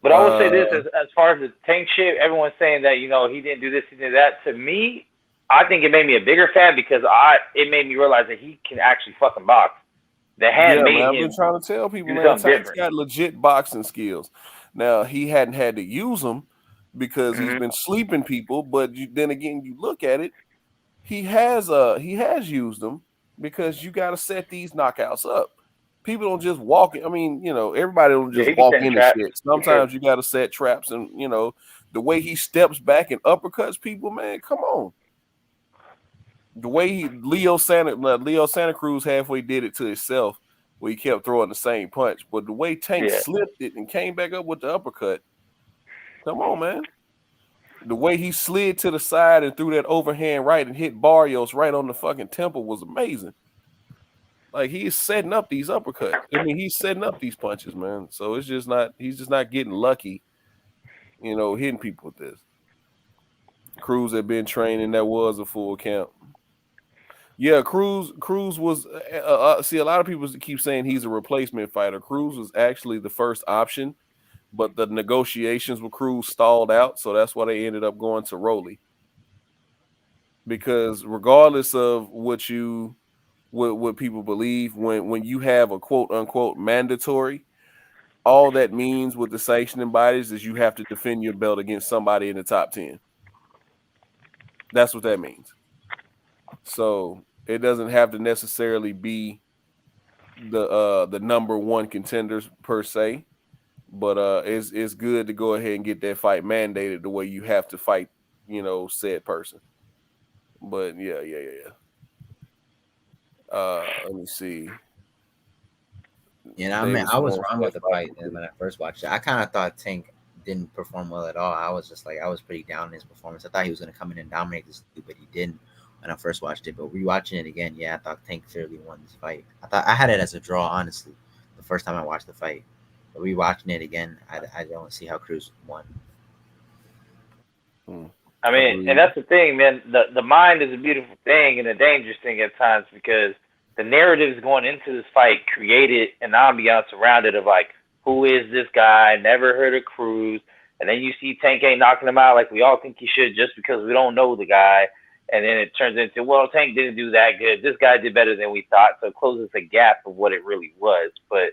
But I will say this: as far as the Tank shit, everyone's saying that he didn't do this, he did that. To me, I think it made me a bigger fan because it made me realize that he can actually fucking box. The hand made him. I've been trying to tell people, man, Tank's got legit boxing skills. Now he hadn't had to use them because he's been sleeping people. But then again, you look at it, he has used them because you got to set these knockouts up. People don't just walk. I mean, everybody don't just walk into shit. Sometimes you got to set traps, and the way he steps back and uppercuts people, man, come on. The way Leo Santa Cruz halfway did it to himself, where he kept throwing the same punch, but the way Tank slipped it and came back up with the uppercut, come on, man. The way he slid to the side and threw that overhand right and hit Barrios right on the fucking temple was amazing. Like he's setting up these uppercuts. I mean, he's setting up these punches, man. So he's just not getting lucky, hitting people with this. Cruz had been training, that was a full count. Yeah, Cruz was. See, a lot of people keep saying he's a replacement fighter. Cruz was actually the first option, but the negotiations with Cruz stalled out, so that's why they ended up going to Rolly. Because regardless of what people believe, when you have a quote unquote mandatory, all that means with the sanctioning bodies is you have to defend your belt against somebody in the top 10. That's what that means. So it doesn't have to necessarily be the number 1 contenders per se, but it's good to go ahead and get that fight mandated the way you have to fight, said person. But yeah. Let me see. Yeah, I mean, I was wrong with the fight when I first watched it. I kind of thought Tank didn't perform well at all. I was just like, I was pretty down on his performance. I thought he was going to come in and dominate this dude, but he didn't when I first watched it. But rewatching it again, yeah, I thought Tank fairly won this fight. I had it as a draw, honestly, the first time I watched the fight. But rewatching it again, I don't see how Cruz won. I mean, and that's the thing, man. The mind is a beautiful thing and a dangerous thing at times because the narratives going into this fight created an ambiance around it of like, who is this guy? Never heard of Cruz. And then you see Tank ain't knocking him out like we all think he should just because we don't know the guy. And then it turns into, well, Tank didn't do that good. This guy did better than we thought. So it closes the gap of what it really was. But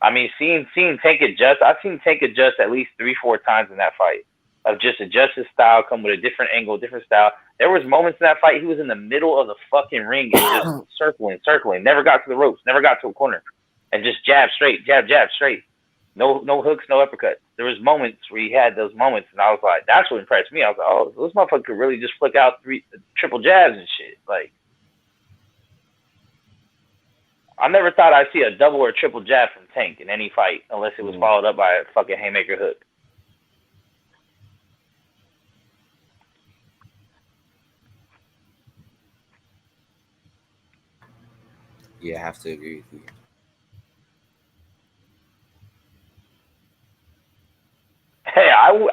I mean, seeing Tank adjust. I've seen Tank adjust at least 3-4 times in that fight. Of just adjust his style, come with a different angle, different style. There was moments in that fight he was in the middle of the fucking ring and just circling, never got to the ropes, never got to a corner, and just jab straight, jab straight. No hooks, no uppercuts. There was moments where he had those moments, and I was like, that's what impressed me. I was like, oh, this motherfucker could really just flick out 3 triple jabs and shit. Like, I never thought I'd see a double or triple jab from Tank in any fight unless it was followed up by a fucking haymaker hook. Yeah, I have to agree with you. Hey, I look.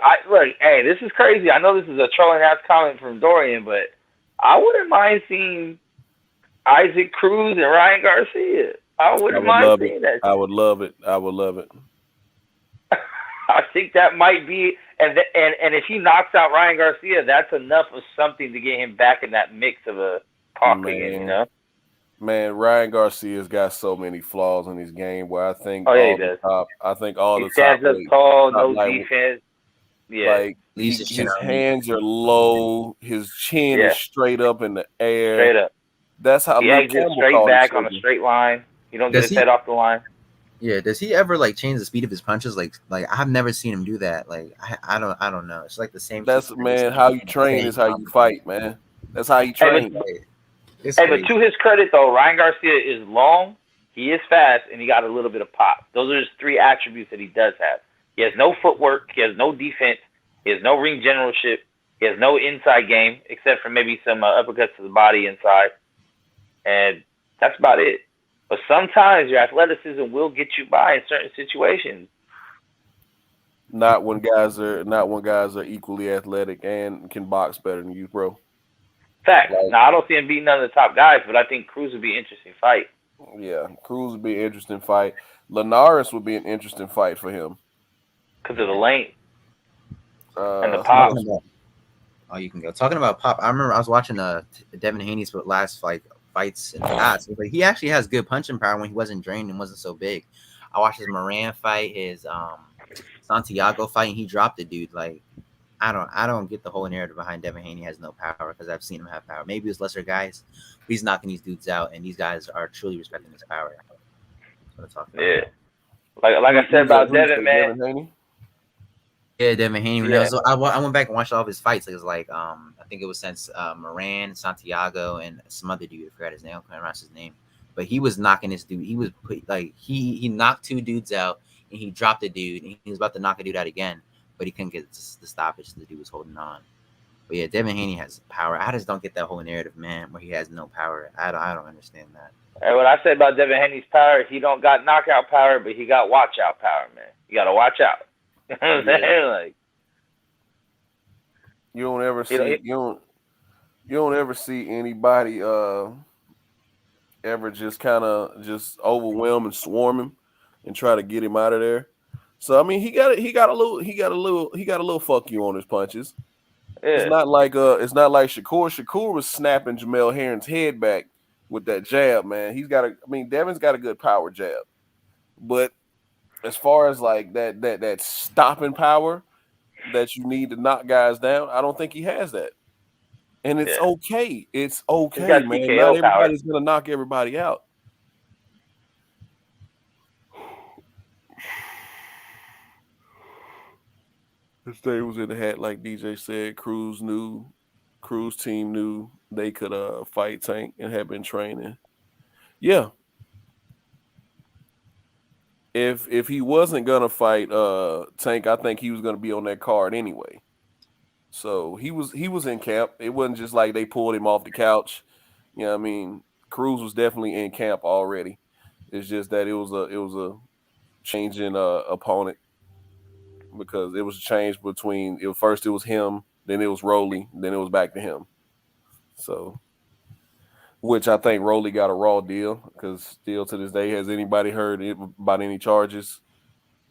Hey, this is crazy. I know this is a trolling ass comment from Dorian, but I wouldn't mind seeing Isaac Cruz and Ryan Garcia. I wouldn't mind seeing that. I would love it. I would love it. I think that might be, and if he knocks out Ryan Garcia, that's enough of something to get him back in that mix of a talk again. You know. Man, Ryan Garcia's got so many flaws in his game where I think he does. I think all he the stands top up tall, no defense. Yeah, like his hands are low, his chin is straight up in the air. Straight up. That's how he exits straight back on a straight line. You don't get his head off the line. Yeah, does he ever like change the speed of his punches? Like I've never seen him do that. Like I don't know. It's like the same. That's how you train is how you fight, man. That's how you train. But to his credit though, Ryan Garcia is long, he is fast, and he got a little bit of pop. Those are his 3 attributes that he does have. He has no footwork, he has no defense, he has no ring generalship, he has no inside game except for maybe some uppercuts to the body inside, and that's about it. But sometimes your athleticism will get you by in certain situations. Not when guys are equally athletic and can box better than you, bro. Fact. Now I don't see him beating none of the top guys, but I think Cruz would be an interesting fight. Yeah, Cruz would be an interesting fight. Linares would be an interesting fight for him because of the length and the pop. Oh, you can go. Talking about pop, I remember I was watching Devin Haney's last fights in the past. Like, he actually has good punching power when he wasn't drained and wasn't so big. I watched his Moran fight, his Santiago fight, and he dropped the dude. Like, I don't get the whole narrative behind Devin Haney has no power because I've seen him have power. Maybe it's lesser guys, but he's knocking these dudes out, and these guys are truly respecting his power. That's what I'm talking about. Like I said about Devin, man. Devin Haney? Yeah, Devin Haney. Yeah. I went back and watched all of his fights. It was like I think it was since Moran, Santiago, and some other dude. I forgot his name. I can't remember his name. But he was knocking this dude. He was he knocked 2 dudes out, and he dropped a dude, and he was about to knock a dude out again, but he couldn't get the stoppage. The dude was holding on. But yeah, Devin Haney has power. I just don't get that whole narrative, man, where he has no power. I don't understand that. Hey, what I say about Devin Haney's power, he don't got knockout power, but he got watch out power, man. You gotta watch out. You know what I'm saying? Like, you don't ever see anybody ever just kind of just overwhelm and swarm him and try to get him out of there. So I mean, he got a little fuck you on his punches. Yeah. It's not like Shakur. Shakur was snapping Jamel Herring's head back with that jab, man. Devin's got a good power jab, but as far as like that stopping power that you need to knock guys down, I don't think he has that. And it's okay. It's okay, man. Not everybody's gonna knock everybody out. This day was in the hat, like DJ said. Cruz team knew they could fight Tank and had been training. Yeah. If he wasn't gonna fight Tank, I think he was gonna be on that card anyway. So he was in camp. It wasn't just like they pulled him off the couch. You know what I mean? Cruz was definitely in camp already. It's just that it was a change in opponent, because it was a change between first it was him, then it was Rolly, then it was back to him. So, which I think Rolly got a raw deal, because still to this day, has anybody heard about any charges,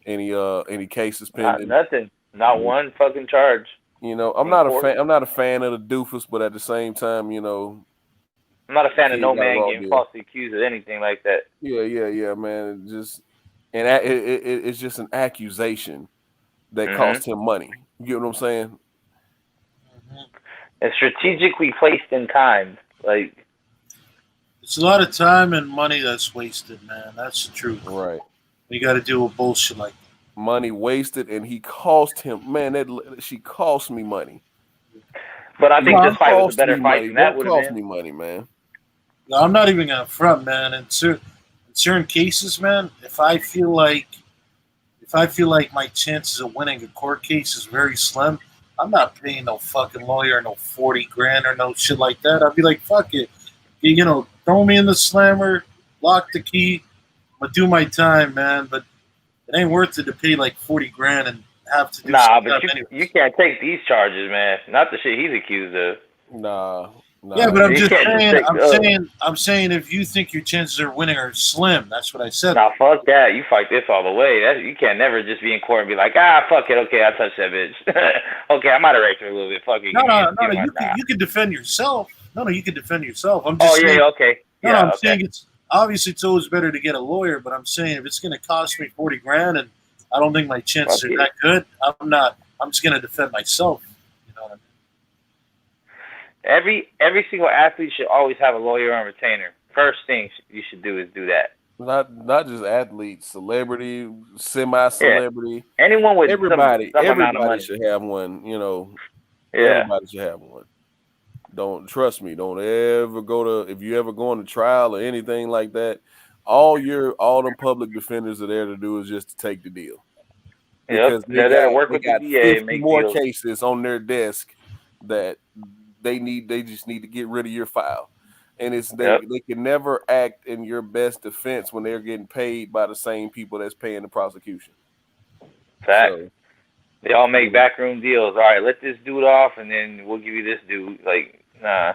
any cases pending? Nothing. Not one fucking charge. You know, I'm not a fan of the doofus, but at the same time, you know, I'm not a fan of no man getting falsely accused of anything like that. Yeah, man. and it's just an accusation that cost him money. You get what I'm saying? And strategically placed in time, like it's a lot of time and money that's wasted, man. That's the truth. Right. You got to deal with bullshit like that. Money wasted, and he cost him. Man, she cost me money. But I think this fight was a better fight than that would have cost been. me money, man. No, I'm not even gonna front, man. In certain cases, man, if I feel like my chances of winning a court case is very slim, I'm not paying no fucking lawyer no 40 grand or no shit like that. I'd be like, fuck it, you know, throw me in the slammer, lock the key, I'm gonna do my time, man. But it ain't worth it to pay like 40 grand and have to do. Nah, but you can't take these charges, man. Not the shit he's accused of. Nah. Yeah, but I'm just saying. I'm saying if you think your chances of winning are slim, that's what I said. Nah, fuck that. You fight this all the way. You can't never just be in court and be like, fuck it. Okay, I touched that bitch. Okay, I might have raped her a little bit. Fuck it. No. You can defend yourself. No, you can defend yourself. I'm just saying, okay. I'm saying it's obviously it's always better to get a lawyer, but I'm saying if it's going to cost me 40 grand and I don't think my chances are that good, I'm just going to defend myself. You know what I mean? Every single athlete should always have a lawyer on retainer. First thing you should do is do that. Not just athletes, celebrity, semi-celebrity. Yeah. Anyone with everybody amount of money should have one. You know, yeah. Everybody should have one. Don't trust me. Don't ever go to if you ever go on a trial or anything like that. All them public defenders are there to do is just to take the deal. Because they're there to work with the DA 50 more cases on their desk that they just need to get rid of your file. And they can never act in your best defense when they're getting paid by the same people that's paying the prosecution. Fact. So, they all make backroom deals. All right, let this dude off, and then we'll give you this dude. Like, nah.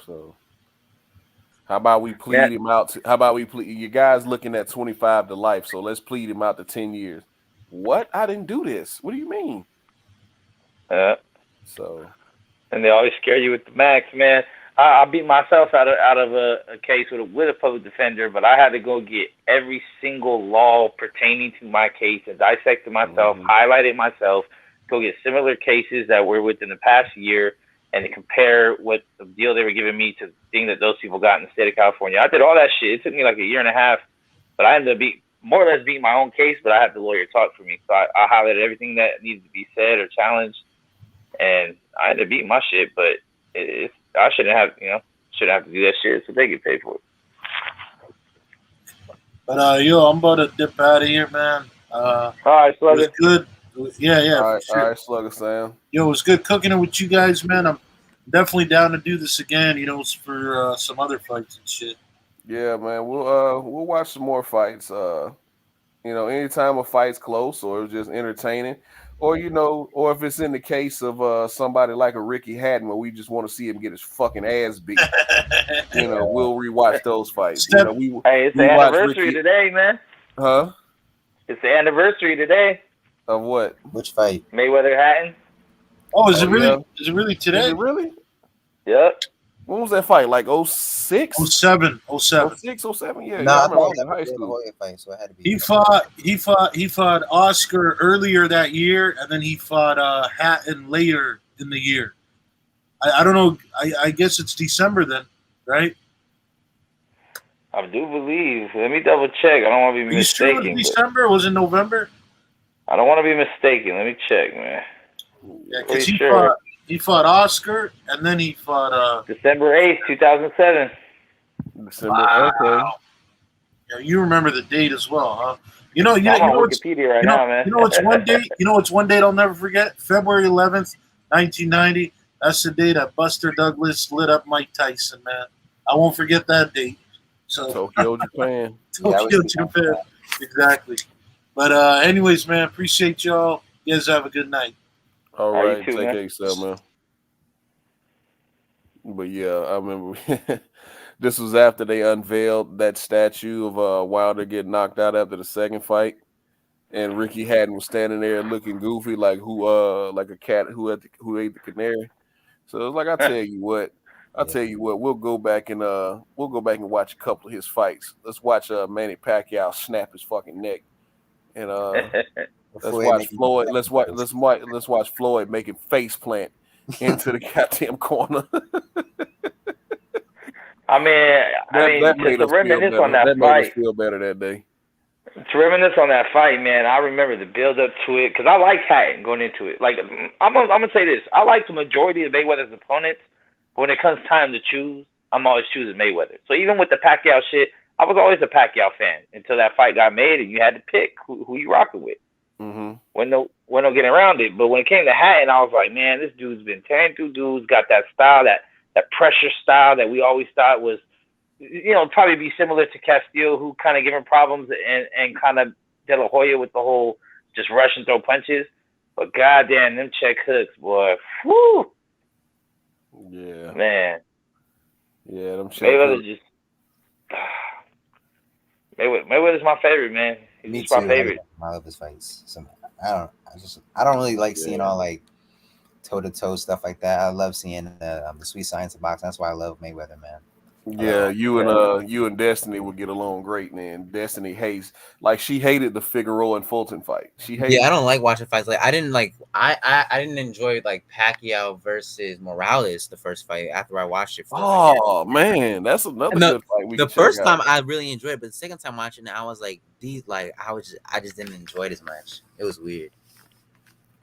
So, how about we plead him out? How about we plead? You guys looking at 25 to life, so let's plead him out to 10 years. What? I didn't do this. What do you mean? So, and they always scare you with the max, man. I beat myself out of a case with a public defender, but I had to go get every single law pertaining to my case and dissect it myself, highlight it myself, go get similar cases that were within the past year, and to compare what the deal they were giving me to the thing that those people got in the state of California. I did all that shit. It took me like a year and a half, but I ended up more or less beating my own case, but I had the lawyer talk for me. So I highlighted everything that needed to be said or challenged. And I ended up beating my shit, but I shouldn't have to do that shit, so they get paid for it. But I'm about to dip out of here, man. All right, Slugger. It was good. Yeah. All right, Slugger Sam. Yo, it was good cooking it with you guys, man. I'm definitely down to do this again. For some other fights and shit. Yeah, man. We'll watch some more fights. Anytime a fight's close or just entertaining. Or or if it's in the case of somebody like a Ricky Hatton where we just want to see him get his fucking ass beat, we'll rewatch those fights. It's the anniversary today, man. Huh? It's the anniversary today. Of what? Which fight? Mayweather Hatton. Oh, is it really? Yeah. Is it really today? Is it really? Yep. When was that fight? Like 06? 07. 06, 07? Yeah. No, I remember in high school. Fight, so it had to be. He fought Oscar earlier that year, and then he fought Hatton later in the year. I don't know. I guess it's December then, right? I do believe. Let me double check. I don't want to be mistaken. Sure it was December? Or was it November? I don't want to be mistaken. Let me check, man. Yeah, because he fought Oscar, and then he fought December 8th, 2007. December. Wow. Okay. Yeah, you remember the date as well, huh? I'm on Wikipedia right now, man. It's one date. It's one date I'll never forget. February 11th, 1990. That's the day that Buster Douglas lit up Mike Tyson, man. I won't forget that date. So Tokyo, Japan. Tokyo, Japan. Exactly. But anyways, man, appreciate y'all. You guys have a good night. All right, take care of yourself, man. But yeah, I remember this was after they unveiled that statue of Wilder getting knocked out after the second fight, and Ricky Hatton was standing there looking goofy, like a cat who ate the canary. So it was like, I tell you what, I'll tell you what, we'll go back and watch a couple of his fights. Let's watch Manny Pacquiao snap his fucking neck, and let's watch Floyd. Let's watch Floyd making face plant into the goddamn corner. I mean, just to reminisce on that made fight. us feel better that day. To reminisce on that fight, man, I remember the build up to it because I liked Hatton going into it. Like, I'm gonna say this: I like the majority of Mayweather's opponents, but when it comes time to choose, I'm always choosing Mayweather. So even with the Pacquiao shit, I was always a Pacquiao fan until that fight got made and you had to pick who you rocking with. Mm-hmm. When no getting around it. But when it came to Hatton, I was like, man, this dude's been tearing through dudes, got that style, that pressure style that we always thought was, probably be similar to Castillo, who kind of giving problems and kind of De La Hoya with the whole just rush and throw punches. But goddamn, them check hooks, boy. Whew. Yeah. Man. Yeah, them check Mayweather hooks. just Mayweather's my favorite, man. He's Me just my too. favorite. I love his fights. So, I don't really like seeing all like toe-to-toe stuff like that. I love seeing the sweet science of boxing. That's why I love Mayweather, man. Yeah, you and Destiny would get along great, man. Destiny hates, like, she hated the Figueroa and Fulton fight. She hated. Yeah, I don't like watching fights. Like I didn't enjoy like Pacquiao versus Morales the first fight after I watched it. Oh man, that's another good fight. The first time I really enjoyed it, but the second time watching it, I was like, I just didn't enjoy it as much. It was weird.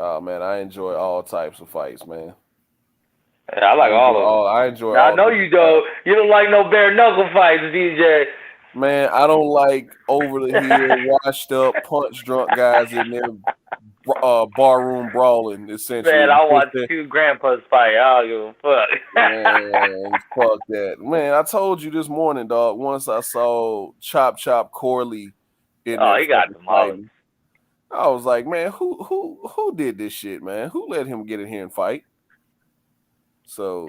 Oh man, I enjoy all types of fights, man. Yeah, I like all of them. I enjoy. I know you don't. You don't like no bare knuckle fights, DJ. Man, I don't like over the hill, washed up, punch drunk guys in there, barroom brawling. Essentially, Man, I watched two grandpas fight. I don't give a fuck. Man, fuck that. Man, I told you this morning, dog. Once I saw Chop Corley in there, he got demolished. I was like, man, who did this shit, man? Who let him get in here and fight? So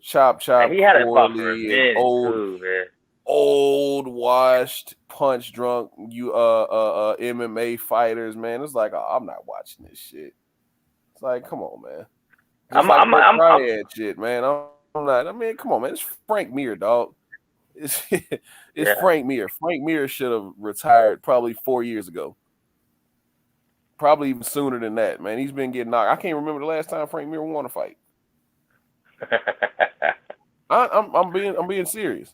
Chop he had Corley and old washed punch drunk MMA fighters, man. It's like, I'm not watching this shit. It's like, come on, man. I'm shit, man. I'm not. I mean, come on, man. It's Frank Mir, dog. It's Frank Mir. Frank Mir should have retired probably 4 years ago. Probably even sooner than that, man. He's been getting knocked. I can't remember the last time Frank Mir won a fight. I'm being serious.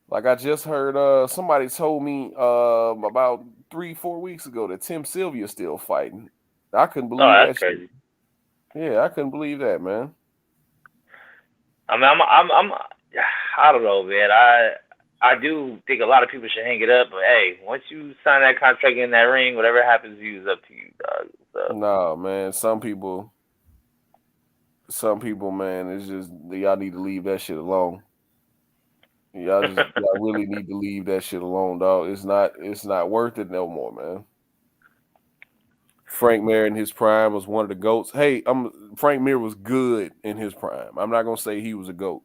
Like, I just heard somebody told me about 3-4 weeks ago that Tim Sylvia's still fighting. I couldn't believe that crazy. shit. Yeah, I couldn't believe that, man. I mean, I don't know, man. I do think a lot of people should hang it up, but hey, once you sign that contract in that ring, whatever happens to you is up to you, dog. So. No, man. Some people, man, it's just y'all need to leave that shit alone. Y'all really need to leave that shit alone, dog. It's not worth it no more, man. Frank Mir in his prime was one of the GOATs. Hey, Frank Mir was good in his prime. I'm not gonna say he was a GOAT.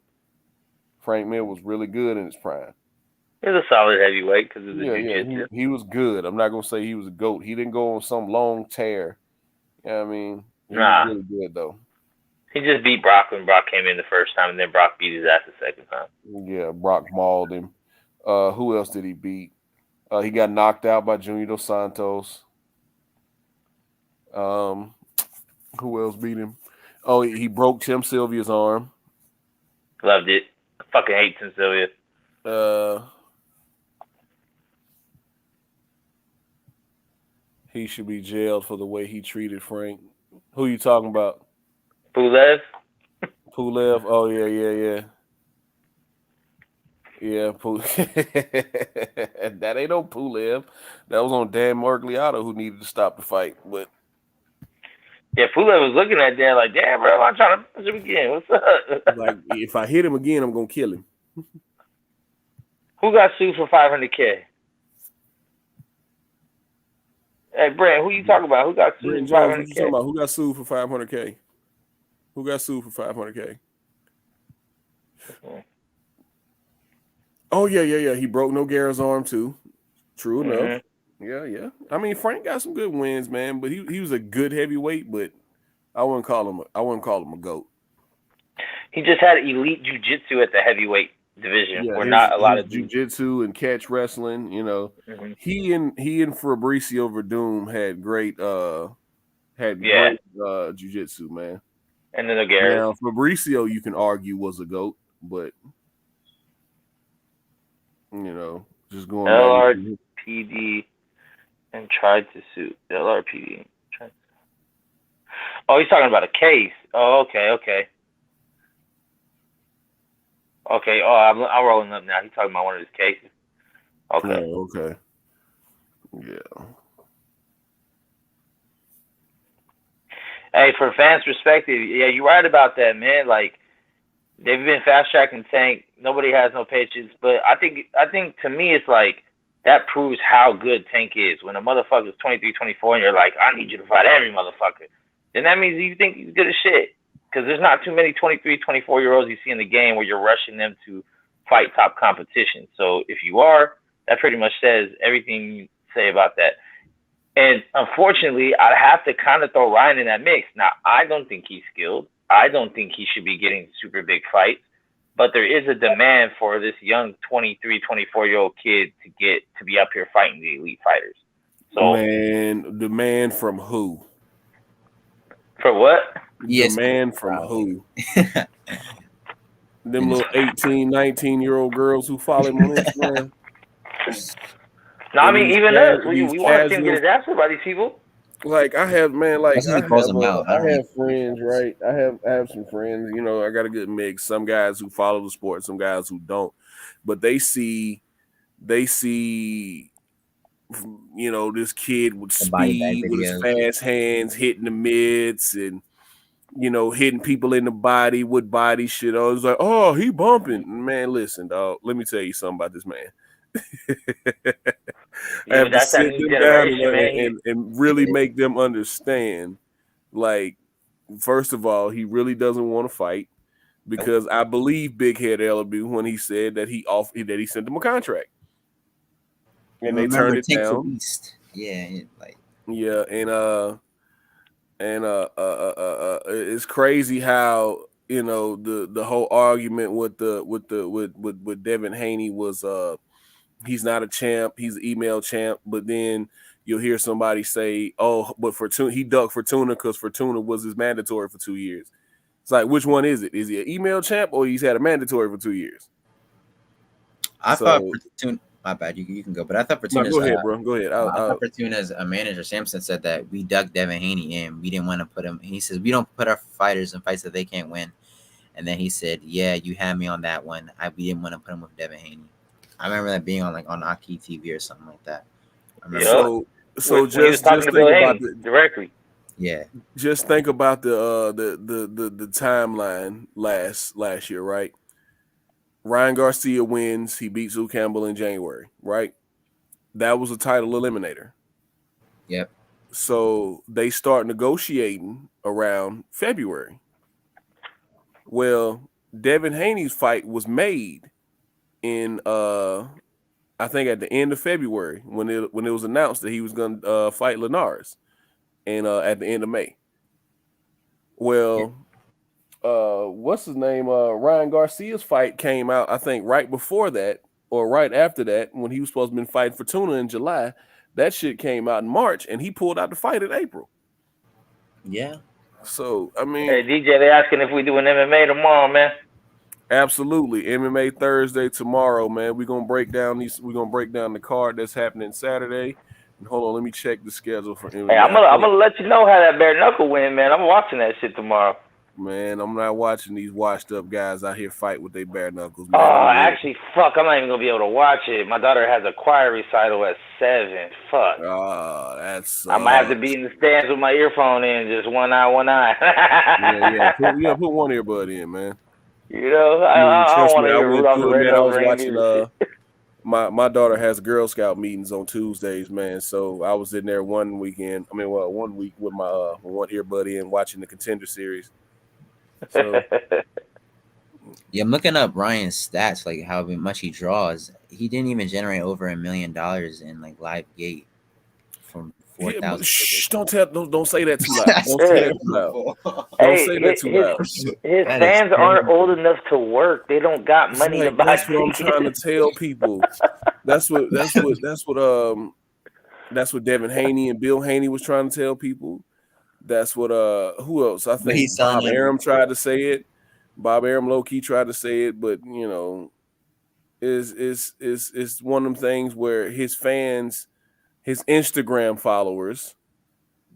Frank Mir was really good in his prime. He was a solid heavyweight because of the jiu-jitsu. He was good. I'm not gonna say he was a GOAT. He didn't go on some long tear. You know what I mean? He was really good though. He just beat Brock when Brock came in the first time, and then Brock beat his ass the second time. Yeah, Brock mauled him. Who else did he beat? He got knocked out by Junior Dos Santos. Who else beat him? Oh, he broke Tim Sylvia's arm. Loved it. I fucking hate Tim Sylvia. He should be jailed for the way he treated Frank. Who you talking about? Pulev? Oh, yeah. Yeah, that ain't no Pulev. That was on Dan Margliotto who needed to stop the fight. But yeah, Pulev was looking at Dan like, damn, bro, I'm trying to punch him again. What's up? Like, if I hit him again, I'm gonna kill him. Who got sued for $500K? Hey, Brent, who you talking about? Who got sued for $500K? What you talking about? Who got sued for $500K? Who got sued for $500K? Oh, yeah. He broke Nogueira's arm too. True enough. Yeah. I mean, Frank got some good wins, man, but he was a good heavyweight, but I wouldn't call him a GOAT. He just had elite jiu-jitsu at the heavyweight division, where not a lot of jiu-jitsu and catch wrestling. You know, he and Fabricio Verdum had great jiu-jitsu, man. And then Nogueira. Now Fabricio, you can argue, was a GOAT, but you know, just going LRPD and tried to sue LRPD. Oh, he's talking about a case. Oh, okay. Oh, I'm rolling up now. He's talking about one of his cases. Okay. Oh, okay. Yeah. Hey, for fans' perspective, yeah, you're right about that, man. Like, they've been fast tracking Tank. Nobody has no patience, but I think to me it's like that proves how good Tank is. When a motherfucker's 23, 24, and you're like, I need you to fight every motherfucker, then that means you think he's good as shit. Because there's not too many 23, 24-year-olds you see in the game where you're rushing them to fight top competition. So if you are, that pretty much says everything you say about that. And unfortunately, I have to kind of throw Ryan in that mix. Now, I don't think he's skilled. I don't think he should be getting super big fights. But there is a demand for this young 23, 24-year-old kid to be up here fighting the elite fighters. So, demand from who? For what? Demand from who? Them little 18, 19-year-old girls who follow him on Instagram. No, I mean, even us. We want to see him get his ass whipped by these people. Like, I have friends, right? I have some friends, you know, I got a good mix. Some guys who follow the sport, some guys who don't. But they see, you know, this kid with speed, with his fast hands, hitting the mids and, you know, hitting people in the body with body shit. I was like, oh, he bumping. Man, listen, dog. Let me tell you something about this man. I have to sit them down and really make them understand. Like, first of all, he really doesn't want to fight because I believe Big Head Ellaby when he said that he sent them a contract. And they turned it down. It's crazy how, you know, the whole argument with Devin Haney was he's not a champ, he's an email champ, but then you'll hear somebody say, oh, but he ducked Fortuna because Fortuna was his mandatory for 2 years. It's like, which one is it? Is he an email champ or he's had a mandatory for 2 years? I thought Fortuna. My bad, you can go. But I thought Fortuna's. Go ahead, bro. Go ahead. I thought Fortuna's manager Sampson said that we dug Devin Haney in. We didn't want to put him. He says we don't put our fighters in fights that they can't win. And then he said, "Yeah, you had me on that one. We didn't want to put him with Devin Haney." I remember that being on Aki TV or something like that. So just think about directly. Yeah. Just think about the timeline last year, right? Ryan Garcia wins. He beats Sue Campbell in January, right? That was a title eliminator. Yep. So they start negotiating around February. Well, Devin Haney's fight was made in I think at the end of February when it was announced that he was going to fight Linares, and at the end of May. Well, what's his name? Ryan Garcia's fight came out, I think, right before that or right after that when he was supposed to be fighting Fortuna in July. That shit came out in March, and he pulled out the fight in April. Yeah. So, I mean... Hey, DJ, they asking if we do an MMA tomorrow, man. Absolutely. MMA Thursday tomorrow, man. We're gonna break down the card that's happening Saturday. And hold on, let me check the schedule for MMA. Hey, I'm gonna let you know how that bare knuckle win, man. I'm watching that shit tomorrow. Man, I'm not watching these washed up guys out here fight with their bare knuckles, man. Actually, fuck, I'm not even gonna be able to watch it. My daughter has a choir recital at 7. Fuck. Oh, that's. I might have to be in the stands with my earphone in, just one eye. yeah. Put one earbud in, man. You know, I don't want to hear Rudolph the Red-Nosed Reindeer. My daughter has Girl Scout meetings on Tuesdays, man. So I was in there one week with my one earbud in watching the Contender Series. So yeah, I'm looking up Ryan's stats, like how much he draws. He didn't even generate over $1 million in like live gate from 4,000. Shh! Don't say that too loud. Don't say that too loud. Don't say that too loud. His fans aren't old enough to work. They don't got money to buy. That's what I'm trying to tell people. That's what Devin Haney and Bill Haney was trying to tell people. That's what who else? I think Bob Arum tried to say it. Bob Arum low-key tried to say it, but you know, is one of them things where his fans, his Instagram followers,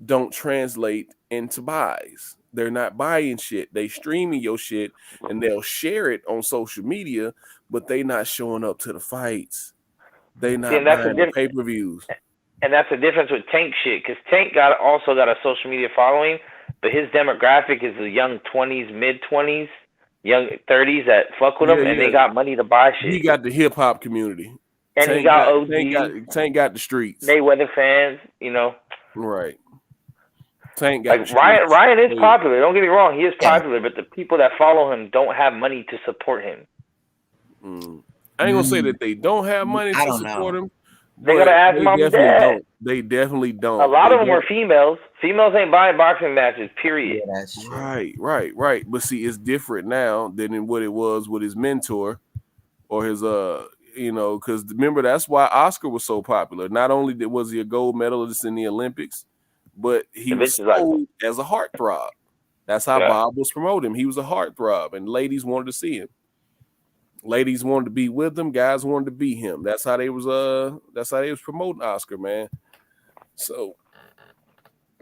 don't translate into buys. They're not buying shit. They streaming your shit and they'll share it on social media, but they not showing up to the fights. They not buying the pay-per-views. And that's the difference with Tank shit, because Tank also got a social media following, but his demographic is the young 20s, mid 20s, young 30s that fuck with him, and they got money to buy shit. He got the hip hop community, and Tank he got OG. Tank got the streets. Mayweather fans, you know. Right. Tank got like Ryan is popular. Don't get me wrong, he is popular, but the people that follow him don't have money to support him. I ain't gonna say that they don't have money to support him. They gotta ask mom and dad. They definitely don't. A lot of them are females. Females ain't buying boxing matches, period. Yeah, that's true. Right. But see, it's different now than in what it was with his mentor or his you know, because remember that's why Oscar was so popular. Not only was he a gold medalist in the Olympics, but he was sold as a heartthrob. That's how Bob was promoting him. He was a heartthrob, and ladies wanted to see him. Ladies wanted to be with him. Guys wanted to be him. That's how they was promoting Oscar, man. So,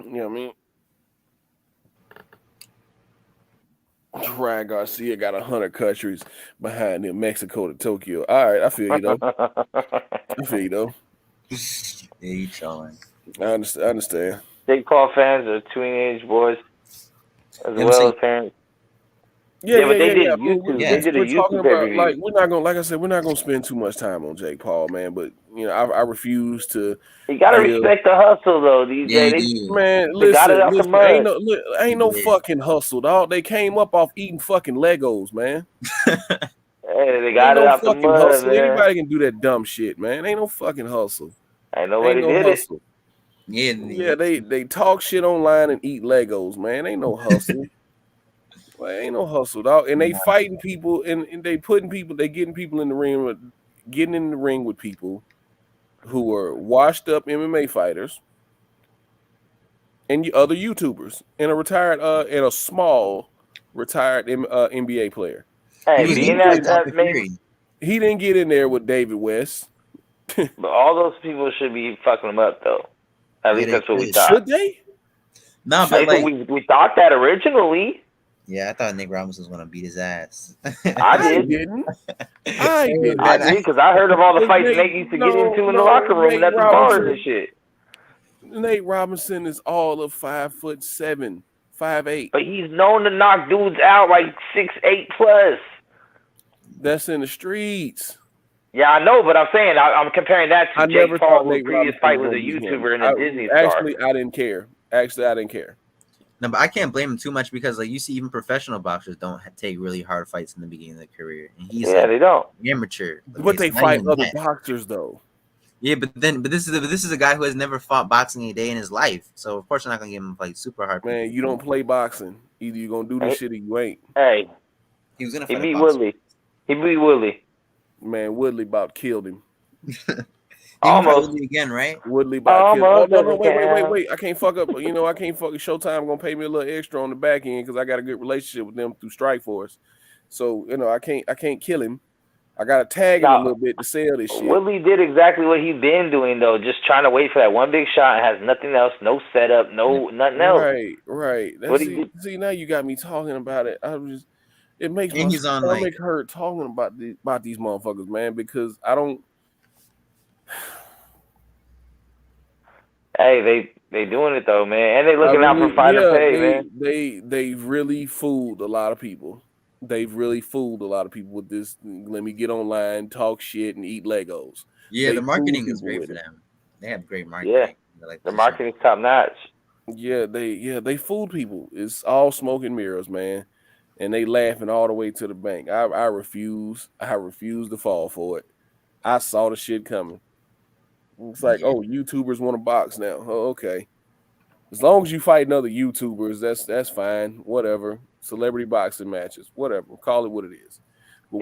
you know what I mean? Ryan Garcia got 100 countries behind him, Mexico to Tokyo. All right, I feel you though. Yeah, you showing. I understand. Jake Paul fans are teenage boys as well as parents. Yeah, but they did YouTube. They did a YouTube pay-per-view. Like we're not gonna spend too much time on Jake Paul, man. But you know, I refuse to. You gotta respect the hustle, though. These days, man, they got it out the mud. Ain't no fucking hustle, dog. They came up off eating fucking Legos, man. Hey, they got it out the mud, hustle. man. Anybody can do that dumb shit, man. Ain't no fucking hustle. Ain't nobody did hustle. it. They talk shit online and eat Legos, man. Ain't no hustle. Well, ain't no hustle, dog. And they fighting people and they getting people in the ring with people who are washed up MMA fighters and other YouTubers and a small retired NBA player. Hey, he didn't get in there with David West. But all those people should be fucking him up, though. At least that's what we thought. Should they? No, but like we thought that originally. Yeah, I thought Nick Robinson was gonna beat his ass. I didn't. Because I heard of all the fights Nate used to get into in the locker room and at the bars and shit. Nate Robinson is all of 5'7", 5'8". But he's known to knock dudes out like 6'8" plus. That's in the streets. Yeah, I know, but I'm saying I'm comparing that to Jake Paul, whose previous fight was a YouTuber and a Disney star. Actually, I didn't care. I didn't care. No, but I can't blame him too much because, like, you see, even professional boxers don't take really hard fights in the beginning of their career. And he's they don't amateur. But they fight other boxers though. Yeah, but this is a guy who has never fought boxing a day in his life. So of course you're not gonna give him fight super hard. Man, you don't play boxing. Either you're gonna do this shit or you ain't. Hey, he was gonna. He beat Woodley. Man, Woodley about killed him. Almost again, right? Woodley about killed him. No, wait. I can't fuck up. You know, I can't fucking Showtime gonna pay me a little extra on the back end because I got a good relationship with them through Strikeforce. So you know, I can't kill him. I gotta tag him a little bit to sell this shit. Woodley did exactly what he's been doing though, just trying to wait for that one big shot and has nothing else, no setup, nothing else. Right. See, now you got me talking about it. It makes my stomach hurt talking about these motherfuckers, man, because I don't. Hey, they doing it though, man, and they looking out for fighter pay, man. They really fooled a lot of people. They've really fooled a lot of people with this. Let me get online, talk shit, and eat Legos. Yeah, the marketing is great for them. They have great marketing. Yeah, the marketing's top notch. Yeah, they fooled people. It's all smoke and mirrors, man, and they laughing all the way to the bank. I refuse to fall for it. I saw the shit coming. It's like, oh, YouTubers want to box now. Oh, okay. As long as you fighting other YouTubers, that's fine. Whatever. Celebrity boxing matches, whatever. Call it what it is. But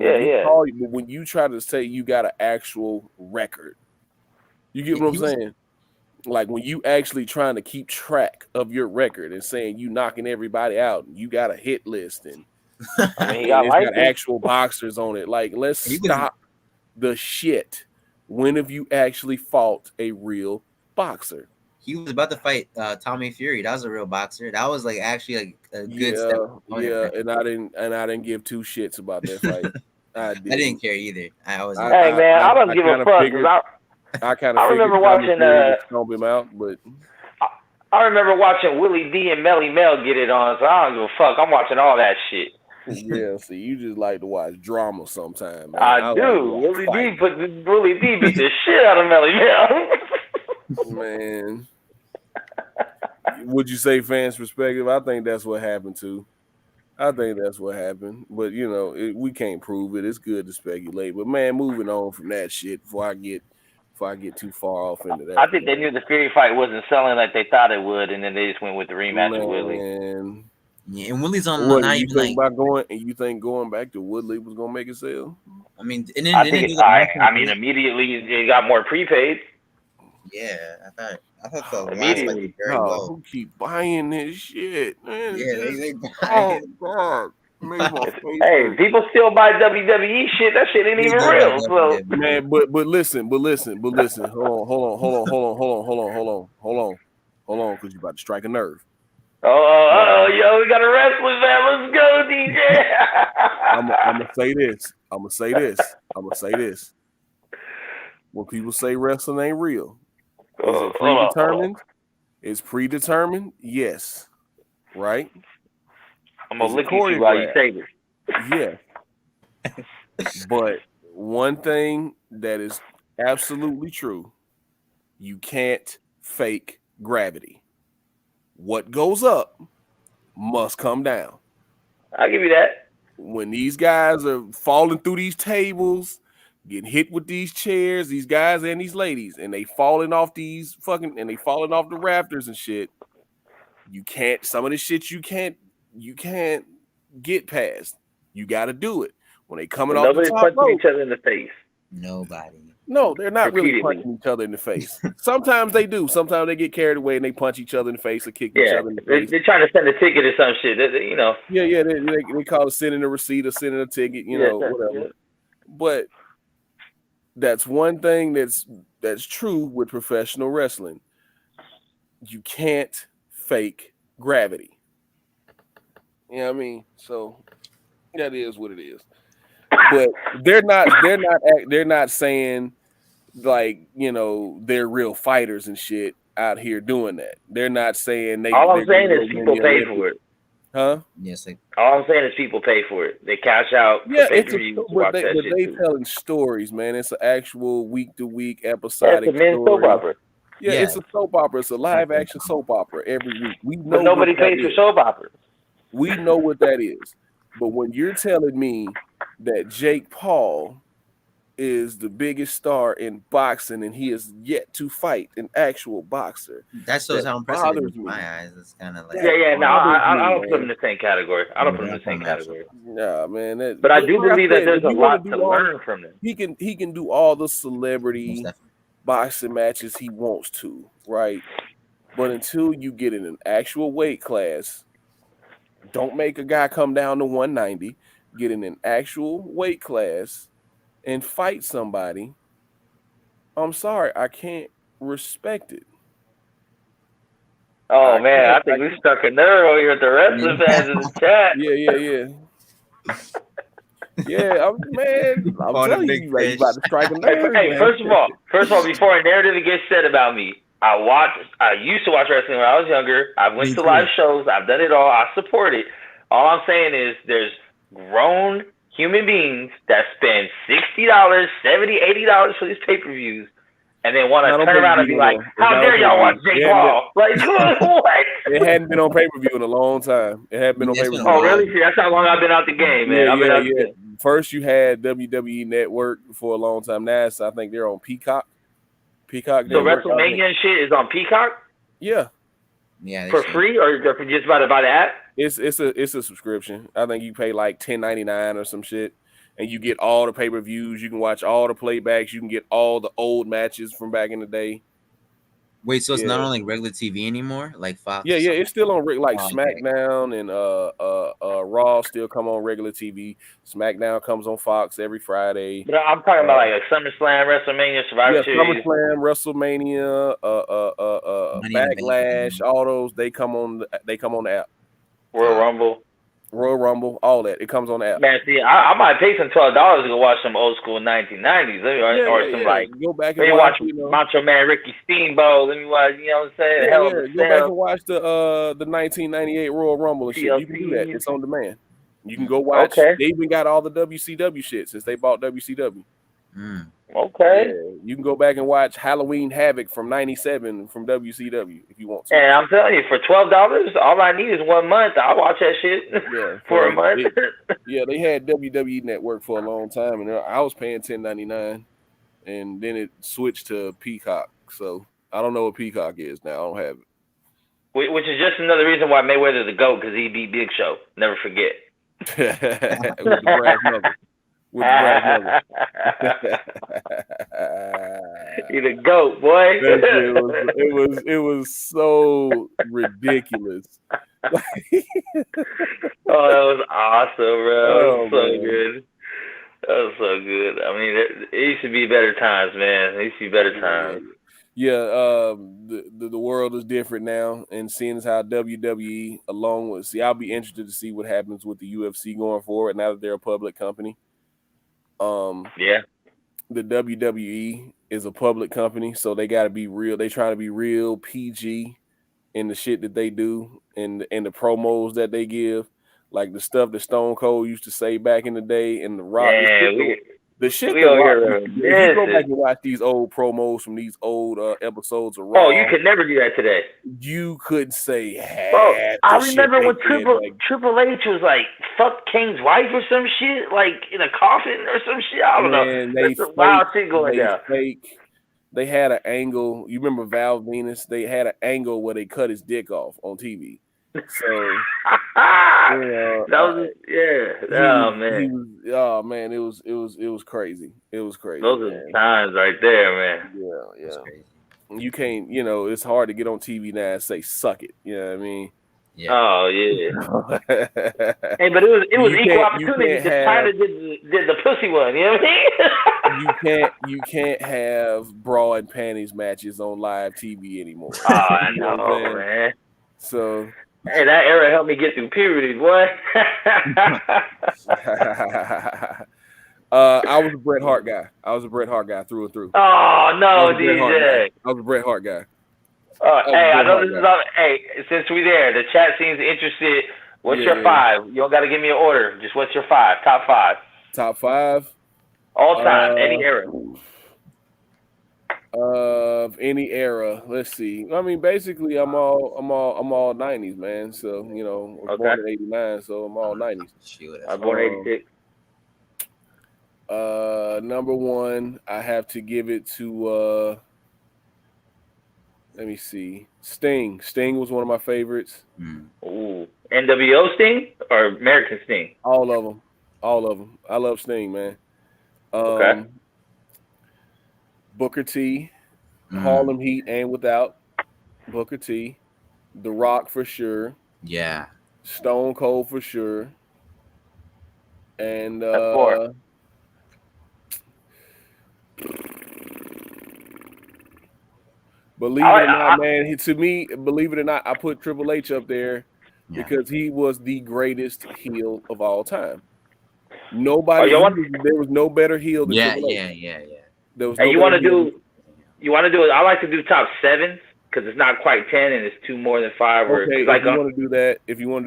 when you try to say you got an actual record, you get what I'm saying? Like when you actually trying to keep track of your record and saying you knocking everybody out and you got a hit list and, it's got actual boxers on it. Like, let's stop the shit. When have you actually fought a real boxer? He was about to fight Tommy Fury. That was a real boxer. That was like actually like a good step. And I didn't give two shits about that fight. I didn't care either. I don't give a fuck. I remember watching stomp him out, but I remember watching Willie D and Melly Mel get it on, so I don't give a fuck. I'm watching all that shit. Yeah, see, you just like to watch drama sometimes, man. I do. Willie D beat the shit out of Melly Mel. Man. Would you say fans' perspective? I think that's what happened too. I think that's what happened. But we can't prove it. It's good to speculate. But man, moving on from that shit before I get too far off into that. I think they knew the Fury fight wasn't selling like they thought it would, and then they just went with the rematch with Willie. Yeah, and Willie's on what, not you even think like about going, and you think going back to Woodley was gonna make it sell? I mean, immediately it got more prepaid. Yeah, I thought the immediately. Very well. Who keep buying this shit, man? Yeah, they oh God. Hey, people still buy WWE shit. That shit ain't even real. So man, but listen. Hold on, because you about to strike a nerve. Yo, we got a wrestling fan. Let's go, DJ. I'm gonna say this. When people say wrestling ain't real, is it predetermined? Is predetermined? Yes. Right? I'm gonna lick you while you say this. Yeah. But one thing that is absolutely true, you can't fake gravity. What goes up must come down. I'll give you that. When these guys are falling through these tables, getting hit with these chairs, these guys and these ladies, and they falling off the rafters and shit, you can't, some of this shit you can't get past. You got to do it. When they coming off the top punching rope, each other in the face. Nobody. No, they're not really punching each other in the face. Sometimes they do. Sometimes they get carried away and they punch each other in the face or kick each other in the face. They're trying to send a ticket or some shit. Yeah. They call it sending a receipt or sending a ticket. Whatever. Yeah. But that's one thing that's true with professional wrestling. You can't fake gravity. You know what I mean? So that is what it is. But they're not saying like, they're real fighters and shit out here doing that. They're not saying they. All I'm saying is people pay for it. Huh? Yes. All I'm saying is people pay for it. They cash out. Yeah, but they telling stories, man. It's an actual week to week episodic. It's a men's soap opera. Yeah, it's a soap opera. It's a live action soap opera every week. We know. But nobody pays for soap operas. We know what that is. But when you're telling me that Jake Paul is the biggest star in boxing and he is yet to fight an actual boxer, that shows how impressive it is in my eyes. It's kind of like I don't put him in the same category. I don't put him in the same category. Nah, man. But I do believe that there's a lot to learn from him. He can do all the celebrity boxing matches he wants to, right? But until you get in an actual weight class, don't make a guy come down to 190, get in an actual weight class and fight somebody. I'm sorry, I can't respect it. Oh, man, I think we stuck a nerve over here with the wrestling fans in the chat. Yeah. Yeah, I'm telling you, like, you about to strike a nerve. Hey, first of all, before a narrative gets said about me, I used to watch wrestling when I was younger. I went to live shows. I've done it all. I support it. All I'm saying is there's grown human beings that spend $60, $70, $80 for these pay-per-views and then want to turn around and be like, how dare y'all watch Jake Paul? Like, what? It hadn't been on pay-per-view in a long time. It hadn't been on pay-per-view. Oh, really? See, that's how long I've been out the game, man. Yeah. First, you had WWE Network for a long time. Now, I think they're on Peacock. Peacock. So WrestleMania and shit is on Peacock? Yeah. Yeah. For free or just about to buy the app? It's a subscription. I think you pay like $10.99 or some shit, and you get all the pay-per-views. You can watch all the playbacks. You can get all the old matches from back in the day. Wait, so it's not on like regular TV anymore, like Fox? Yeah, it's still on like Oh, okay. SmackDown and Raw still come on regular TV. SmackDown comes on Fox every Friday. But I'm talking about like a SummerSlam, WrestleMania, Survivor Series. SummerSlam, WrestleMania, Backlash, all those they come on the app. Royal Rumble, all that it comes on the app. Man, see, I might pay some $12 to go watch some old school 1990s, or some like go back and and watch watch Macho Man Ricky Steamboat. Let me watch, you know what I'm saying? Hell of a Go back and watch the 1998 Royal Rumble and shit. You can do that. It's on demand. You can go watch. Okay. They even got all the WCW shit since they bought WCW. Okay. Yeah, you can go back and watch Halloween Havoc from '97 from WCW if you want to. And I'm telling you, for $12, all I need is 1 month. I'll watch that shit for a month. They had WWE Network for a long time, and I was paying $10.99, and then it switched to Peacock. So I don't know what Peacock is now. I don't have it. Which is just another reason why Mayweather's the GOAT, because he beat Big Show. Never forget. With the brass knuckle. With the brass knuckle. He the GOAT, boy. It was so ridiculous. Oh, that was awesome, bro. That was so good. That was so good. I mean, it used to be better times, man. It used to be better times. Yeah, the world is different now, and seeing as how WWE, along with, I'll be interested to see what happens with the UFC going forward now that they're a public company. Yeah. The WWE is a public company, so they got to be real. They trying to be real PG in the shit that they do and the promos that they give, like the stuff that Stone Cold used to say back in the day, and The Rock. The shit that Rock, if you go back and watch these old promos from these old episodes of Raw. Oh, you could never do that today. You could say half. Bro, I the remember shit when they did, Triple H was like, fuck Kane's wife or some shit, like in a coffin or some shit. I don't know. There's some wild shit going down. They had an angle. You remember Val Venus? They had an angle where they cut his dick off on TV. So that was oh man, it was crazy. It was crazy. Those are the times right there, man. Yeah. You can't, it's hard to get on TV now and say suck it. You know what I mean? Yeah. Oh yeah. Hey, but it was equal opportunity. The China did the pussy one. You know what I mean? you can't have bra and panties matches on live TV anymore. Oh, I know, man. So. Hey, that era helped me get through puberty, boy. I was a Bret Hart guy. Through and through. Oh no, DJ. I was a Bret Hart guy. Hey, I know this is all. Hey, since we're there, the chat seems interested. What's your five? You don't got to give me an order. Just what's your five? Top five. Top five. All time, any era. Of any era, let's see. I mean, basically, I'm all 90s, man. So I was born in '89, so I'm all 90s. I'm born '86. Number one, I have to give it to. Let me see. Sting. Sting was one of my favorites. Ooh, NWO Sting or American Sting? All of them. I love Sting, man. Okay. Booker T, Harlem Heat and without Booker T, The Rock for sure. Yeah. Stone Cold for sure. And believe it or not, man, to me, believe it or not, I put Triple H up there because he was the greatest heel of all time. Nobody, there was no better heel than Triple H. Yeah. There was you want to do it? I like to do top 7s because it's not quite 10 and it's 2 more than 5. Or okay, like if you want to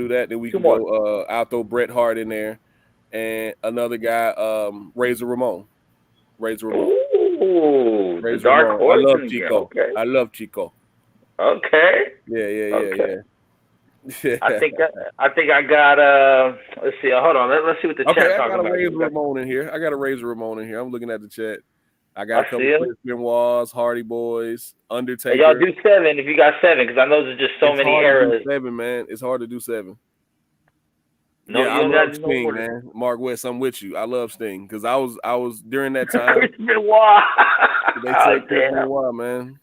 do that, then we can go. I'll throw Bret Hart in there, and another guy, Razor Ramon. Ooh, Razor Dark Ramon. Horse. I love Chico. Okay. I love Chico. Okay. Yeah. I think I got let's see. Hold on. Let's see what the chat talking about. I got a Razor Ramon in here. I'm looking at the chat. I got a couple Chris Benoit's, Hardy Boys, Undertaker. Hey, y'all do 7 if you got 7, because I know there's just so many eras. 7, man. It's hard to do 7. No, yeah, I love Sting, man. Mark West, I'm with you. I love Sting because I was during that time. Chris Benoit. They said Chris Benoit, man.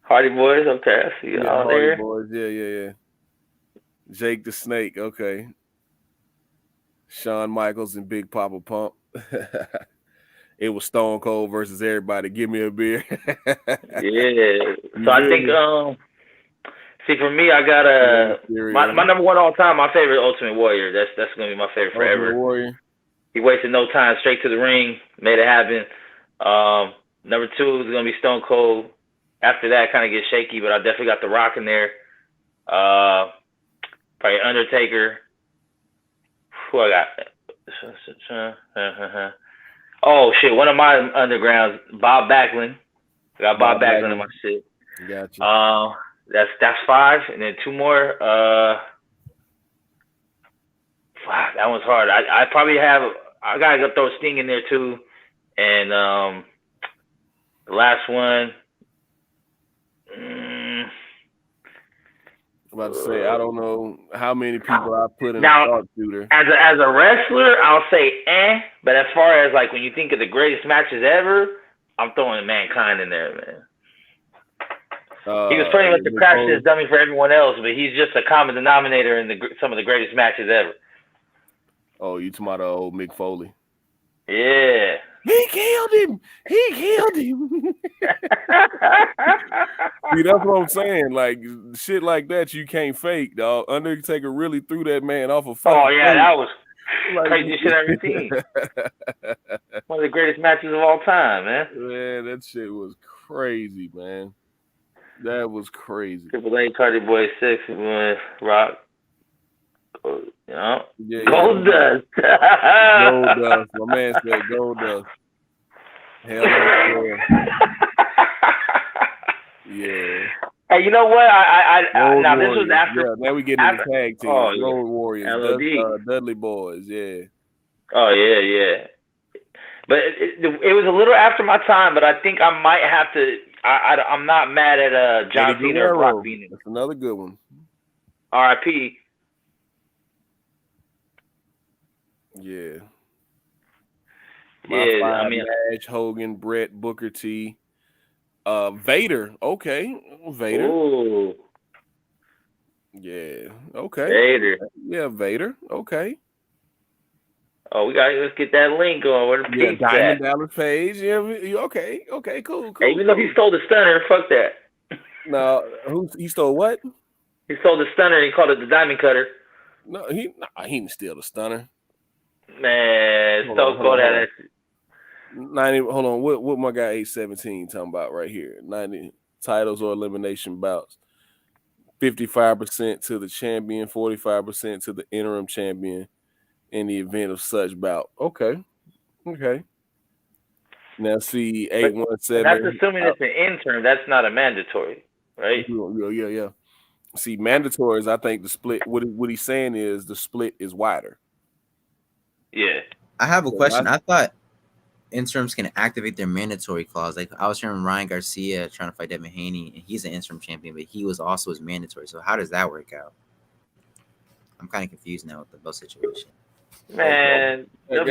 Hardy Boys, okay. I see y'all there. Hardy Boys, yeah. Jake the Snake, okay. Shawn Michaels and Big Papa Pump. It was Stone Cold versus everybody. Give me a beer. Yeah. So I think see, for me, I got my number one all time. My favorite, Ultimate Warrior. That's gonna be my favorite forever. Ultimate Warrior. He wasted no time. Straight to the ring, made it happen. Number 2 is gonna be Stone Cold. After that, kind of get shaky, but I definitely got The Rock in there. Probably Undertaker. Who I got? Oh shit! One of my undergrounds, Bob Backlund. I got Bob Backlund in my shit. Gotcha. That's 5, and then 2 more. That one's hard. I probably have. I gotta go throw Sting in there too, and the last one. I'm about to say I don't know how many people I put in now, a sharpshooter. As a wrestler, I'll say but as far as like when you think of the greatest matches ever, I'm throwing Mankind in there, man. He was pretty much the crash test dummy for everyone else, but he's just a common denominator in some of the greatest matches ever. Oh, you talking about old Mick Foley? Yeah. He killed him. See, that's what I'm saying. Like shit like that, you can't fake, dog. Undertaker really threw that man off a fucking. Oh yeah, plate. that was craziest shit I've ever seen. One of the greatest matches of all time, man. Man, that shit was crazy, man. That was crazy. Triple H, Hardy Boy 6, Rock. Yeah. Gold Dust. Gold Dust. My man said Gold Dust. Hell yeah. Yeah. Hey, you know what? Now Warriors. this was after. Yeah, now we get into tag teams. Road Warriors. LOD. Dudley Boys. Yeah. Oh yeah. But it was a little after my time, but I think I might have to. I'm not mad at John Cena or Brock Venus. That's another good one. R.I.P. Yeah. I mean, Nash, Hogan, Brett, Booker T, Vader. Okay, Vader. Ooh. Yeah. Okay. Vader. Yeah, Vader. Okay. Oh, let's get that link going. Where the Diamond Dallas Page. Yeah. Okay. Okay. Cool. Hey, even though he stole the stunner, fuck that. No, he stole what? He stole the stunner and he called it the Diamond Cutter. No, he didn't steal the stunner. Man, Stone Cold had that. 90. Hold on. What my guy 817 talking about right here? 90 titles or elimination bouts. 55% to the champion, 45% to the interim champion in the event of such bout. Okay. Now see 817. That's assuming it's an interim. That's not a mandatory, right? Yeah. See, mandatories. I think the split. What he's saying is the split is wider. Yeah. I have a question. I thought interims can activate their mandatory clause. Like I was hearing Ryan Garcia trying to fight Devin Haney, and he's an interim champion, but he was also his mandatory. So how does that work out? I'm kind of confused now with the both situation. Man, what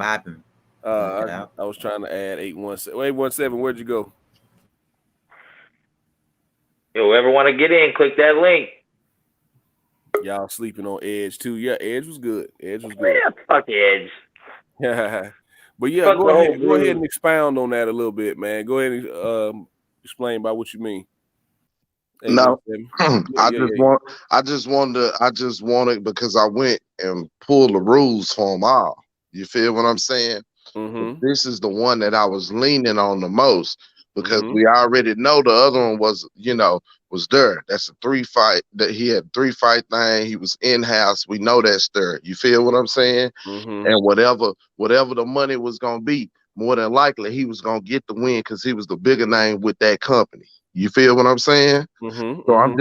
happened? I was trying to add 817. 817, where'd you go? Yo, whoever want to get in, click that link. Y'all sleeping on Edge too. Yeah, Edge was good. Yeah, fuck Edge. But yeah, go ahead and expound on that a little bit, man. Go ahead and explain about what you mean. No, I just wanted because I went and pulled the rules for them all. You feel what I'm saying? Mm-hmm. This is the one that I was leaning on the most because we already know the other one was there. That's a 3-fight that he had 3-fight thing. He was in-house. We know that's there. You feel what I'm saying? Mm-hmm. And whatever the money was going to be, more than likely he was going to get the win because he was the bigger name with that company. You feel what I'm saying? Mm-hmm. So I'm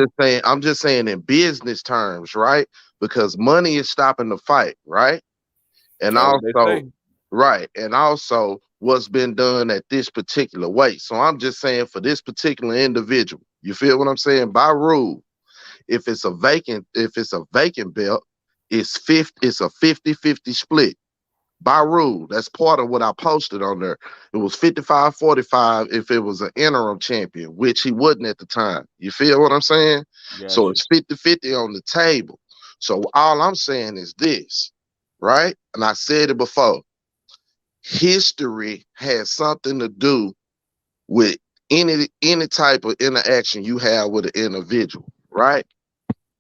just saying in business terms, right? Because money is stopping the fight, right? And also Right. And also what's been done at this particular weight. So I'm just saying for this particular individual, you feel what I'm saying? By rule, if it's a vacant belt, it's a 50-50 split. By rule, that's part of what I posted on there. It was 55-45 if it was an interim champion, which he wasn't at the time. You feel what I'm saying? Gotcha. So it's 50-50 on the table. So all I'm saying is this, right? And I said it before. History has something to do with any type of interaction you have with an individual, right?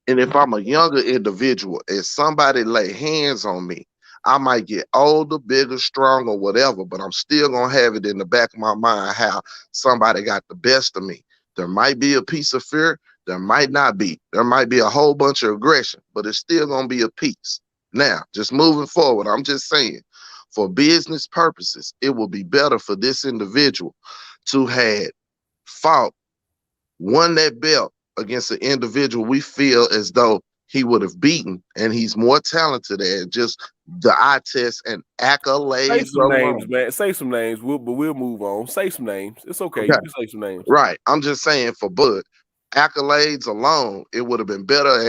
And if I'm a younger individual and somebody lay hands on me, I might get older, bigger, stronger, whatever, but I'm still going to have it in the back of my mind how somebody got the best of me. There might be a piece of fear. There might not be. There might be a whole bunch of aggression, but it's still going to be a piece. Now, just moving forward, I'm just saying, for business purposes, it will be better for this individual to have fought, won that belt against an individual we feel as though he would have beaten, and he's more talented at just the eye test and accolades. Say some names, man. Say some names. We'll move on. Say some names. It's okay. You can say some names. Right. I'm just saying for Bud, accolades alone, it would have been better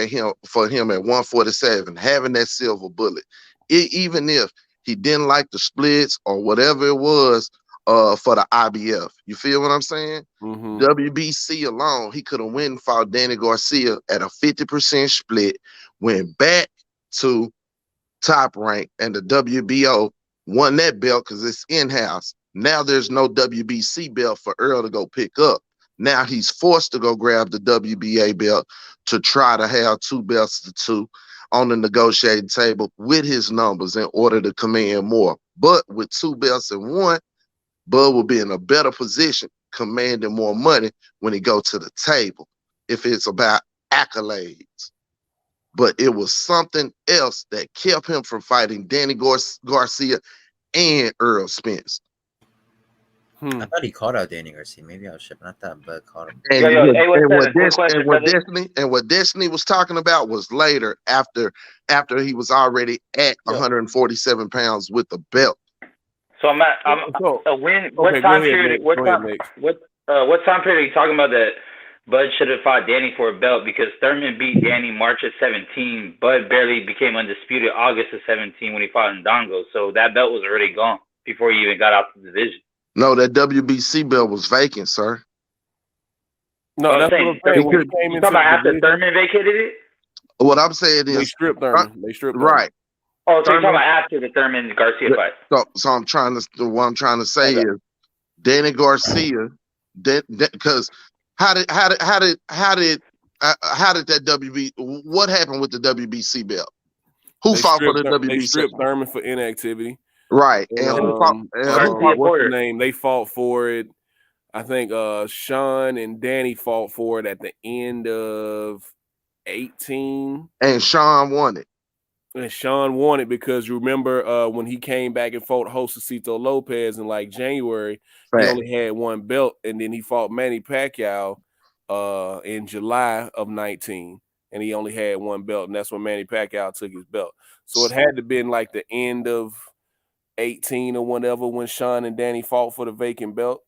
for him at 147, having that silver bullet. Even if he didn't like the splits or whatever it was for the IBF. You feel what I'm saying? Mm-hmm. WBC alone, he could have went and fought Danny Garcia at a 50% split, went back to Top Rank, and the WBO won that belt because it's in-house. Now there's no WBC belt for Earl to go pick up. Now he's forced to go grab the WBA belt to try to have 2 belts to 2 on the negotiating table with his numbers in order to command more. But with 2 belts in one, Bud will be in a better position, commanding more money when he go to the table, if it's about accolades. But it was something else that kept him from fighting Danny Garcia and Earl Spence. I thought he called out Danny Garcia. Maybe I was shipping. I thought Bud called him. And what Destiny was talking about was later, after he was already at 147 pounds with the belt. So what time period are you talking about that Bud should have fought Danny for a belt? Because Thurman beat Danny March of 17. Bud barely became undisputed August of 17 when he fought in Dongo. So that belt was already gone before he even got out the division. No, that WBC belt was vacant, sir. No, that's what I'm saying. You talking about after Thurman vacated it? What I'm saying is they stripped Thurman. Right. Oh, so you're talking about after the Thurman Garcia fight? So what I'm trying to say is Danny Garcia, because how did that what happened with the WBC belt? Who fought for the WBC? They stripped Thurman for inactivity. Right. And what's the name? They fought for it. I think Sean and Danny fought for it at the end of 18. And Sean won it. And Sean won it because you remember when he came back and fought Josecito Lopez in like January, he only had 1 belt, and then he fought Manny Pacquiao in July of 19, and he only had 1 belt, and that's when Manny Pacquiao took his belt. So it had to been like the end of 18 or whatever when Sean and Danny fought for the vacant belt.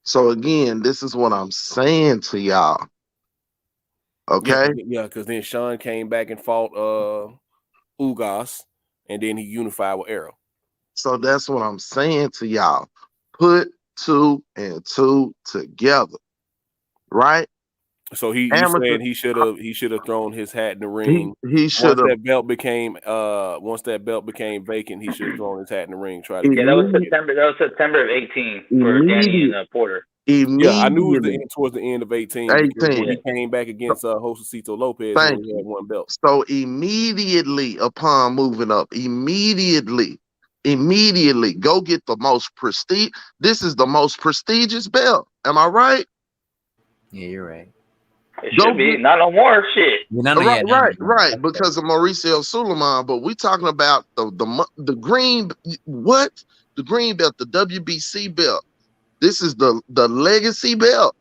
So again, this is what I'm saying to y'all. Okay? Yeah, because then Sean came back and fought Ugas, and then he unified with Errol. So that's what I'm saying to y'all. Put 2 and 2 together. Right? So you saying he should have thrown his hat in the ring. He should have. Once that belt became vacant, he should have thrown his hat in the ring. That was September of 18 for Danny and Porter. Yeah, I knew it was towards the end of 18. When he came back against Josecito Lopez, he only had 1 belt. So immediately upon moving up, immediately go get the most prestige. This is the most prestigious belt. Am I right? Yeah, you're right. It should be. Not no more shit. Right. Because of Mauricio Suleiman, but we talking about the green. What? The green belt, the WBC belt. This is the legacy belt.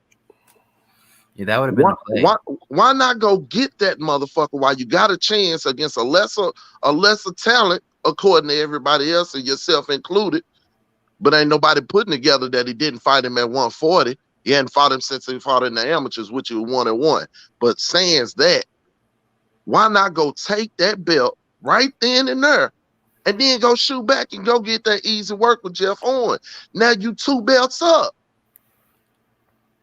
Yeah, that would have been the play. Why not go get that motherfucker while you got a chance against a lesser talent according to everybody else and yourself included. But ain't nobody putting together that he didn't fight him at 140. He hadn't fought him since he fought in the amateurs, which was 1-1. But sans that, why not go take that belt right then and there, and then go shoot back and go get that easy work with Jeff Horn? Now you 2 belts up.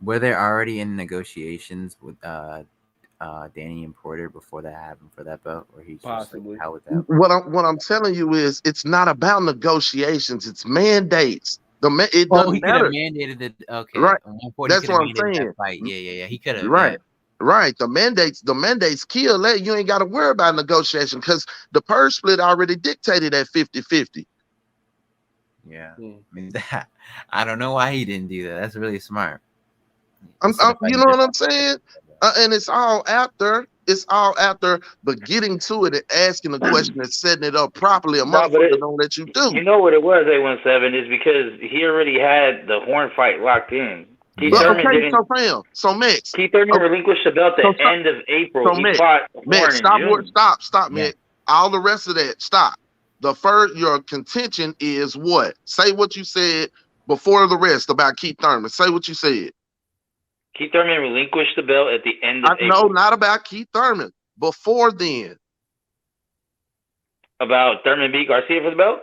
Were they already in negotiations with Danny and Porter before that happened for that belt, or he just like, how would that? What I'm telling you is, it's not about negotiations. It's mandates. It doesn't he could matter. have mandated it. Okay, Right. That's what I'm saying. That fight. Yeah. He could have. Right. Yeah. Right. The mandates kill that. You ain't got to worry about negotiation because the purse split already dictated at 50-50. Yeah. I mean, I don't know why he didn't do that. That's really smart. You know what I'm saying? And it's all after. But getting to it and asking the question and setting it up properly, a motherfucker don't let you do. You know what it was, 817, is because he already had the Horn fight locked in. Keith Thurman relinquished the belt at the end of April. He fought Horn in June. Stop, Mick. All the rest of that, stop. Your contention is what? Say what you said before the rest about Keith Thurman. Say what you said. Keith Thurman relinquished the belt at the end of April. No, not about Keith Thurman. Before then. About Thurman beat Garcia for the belt?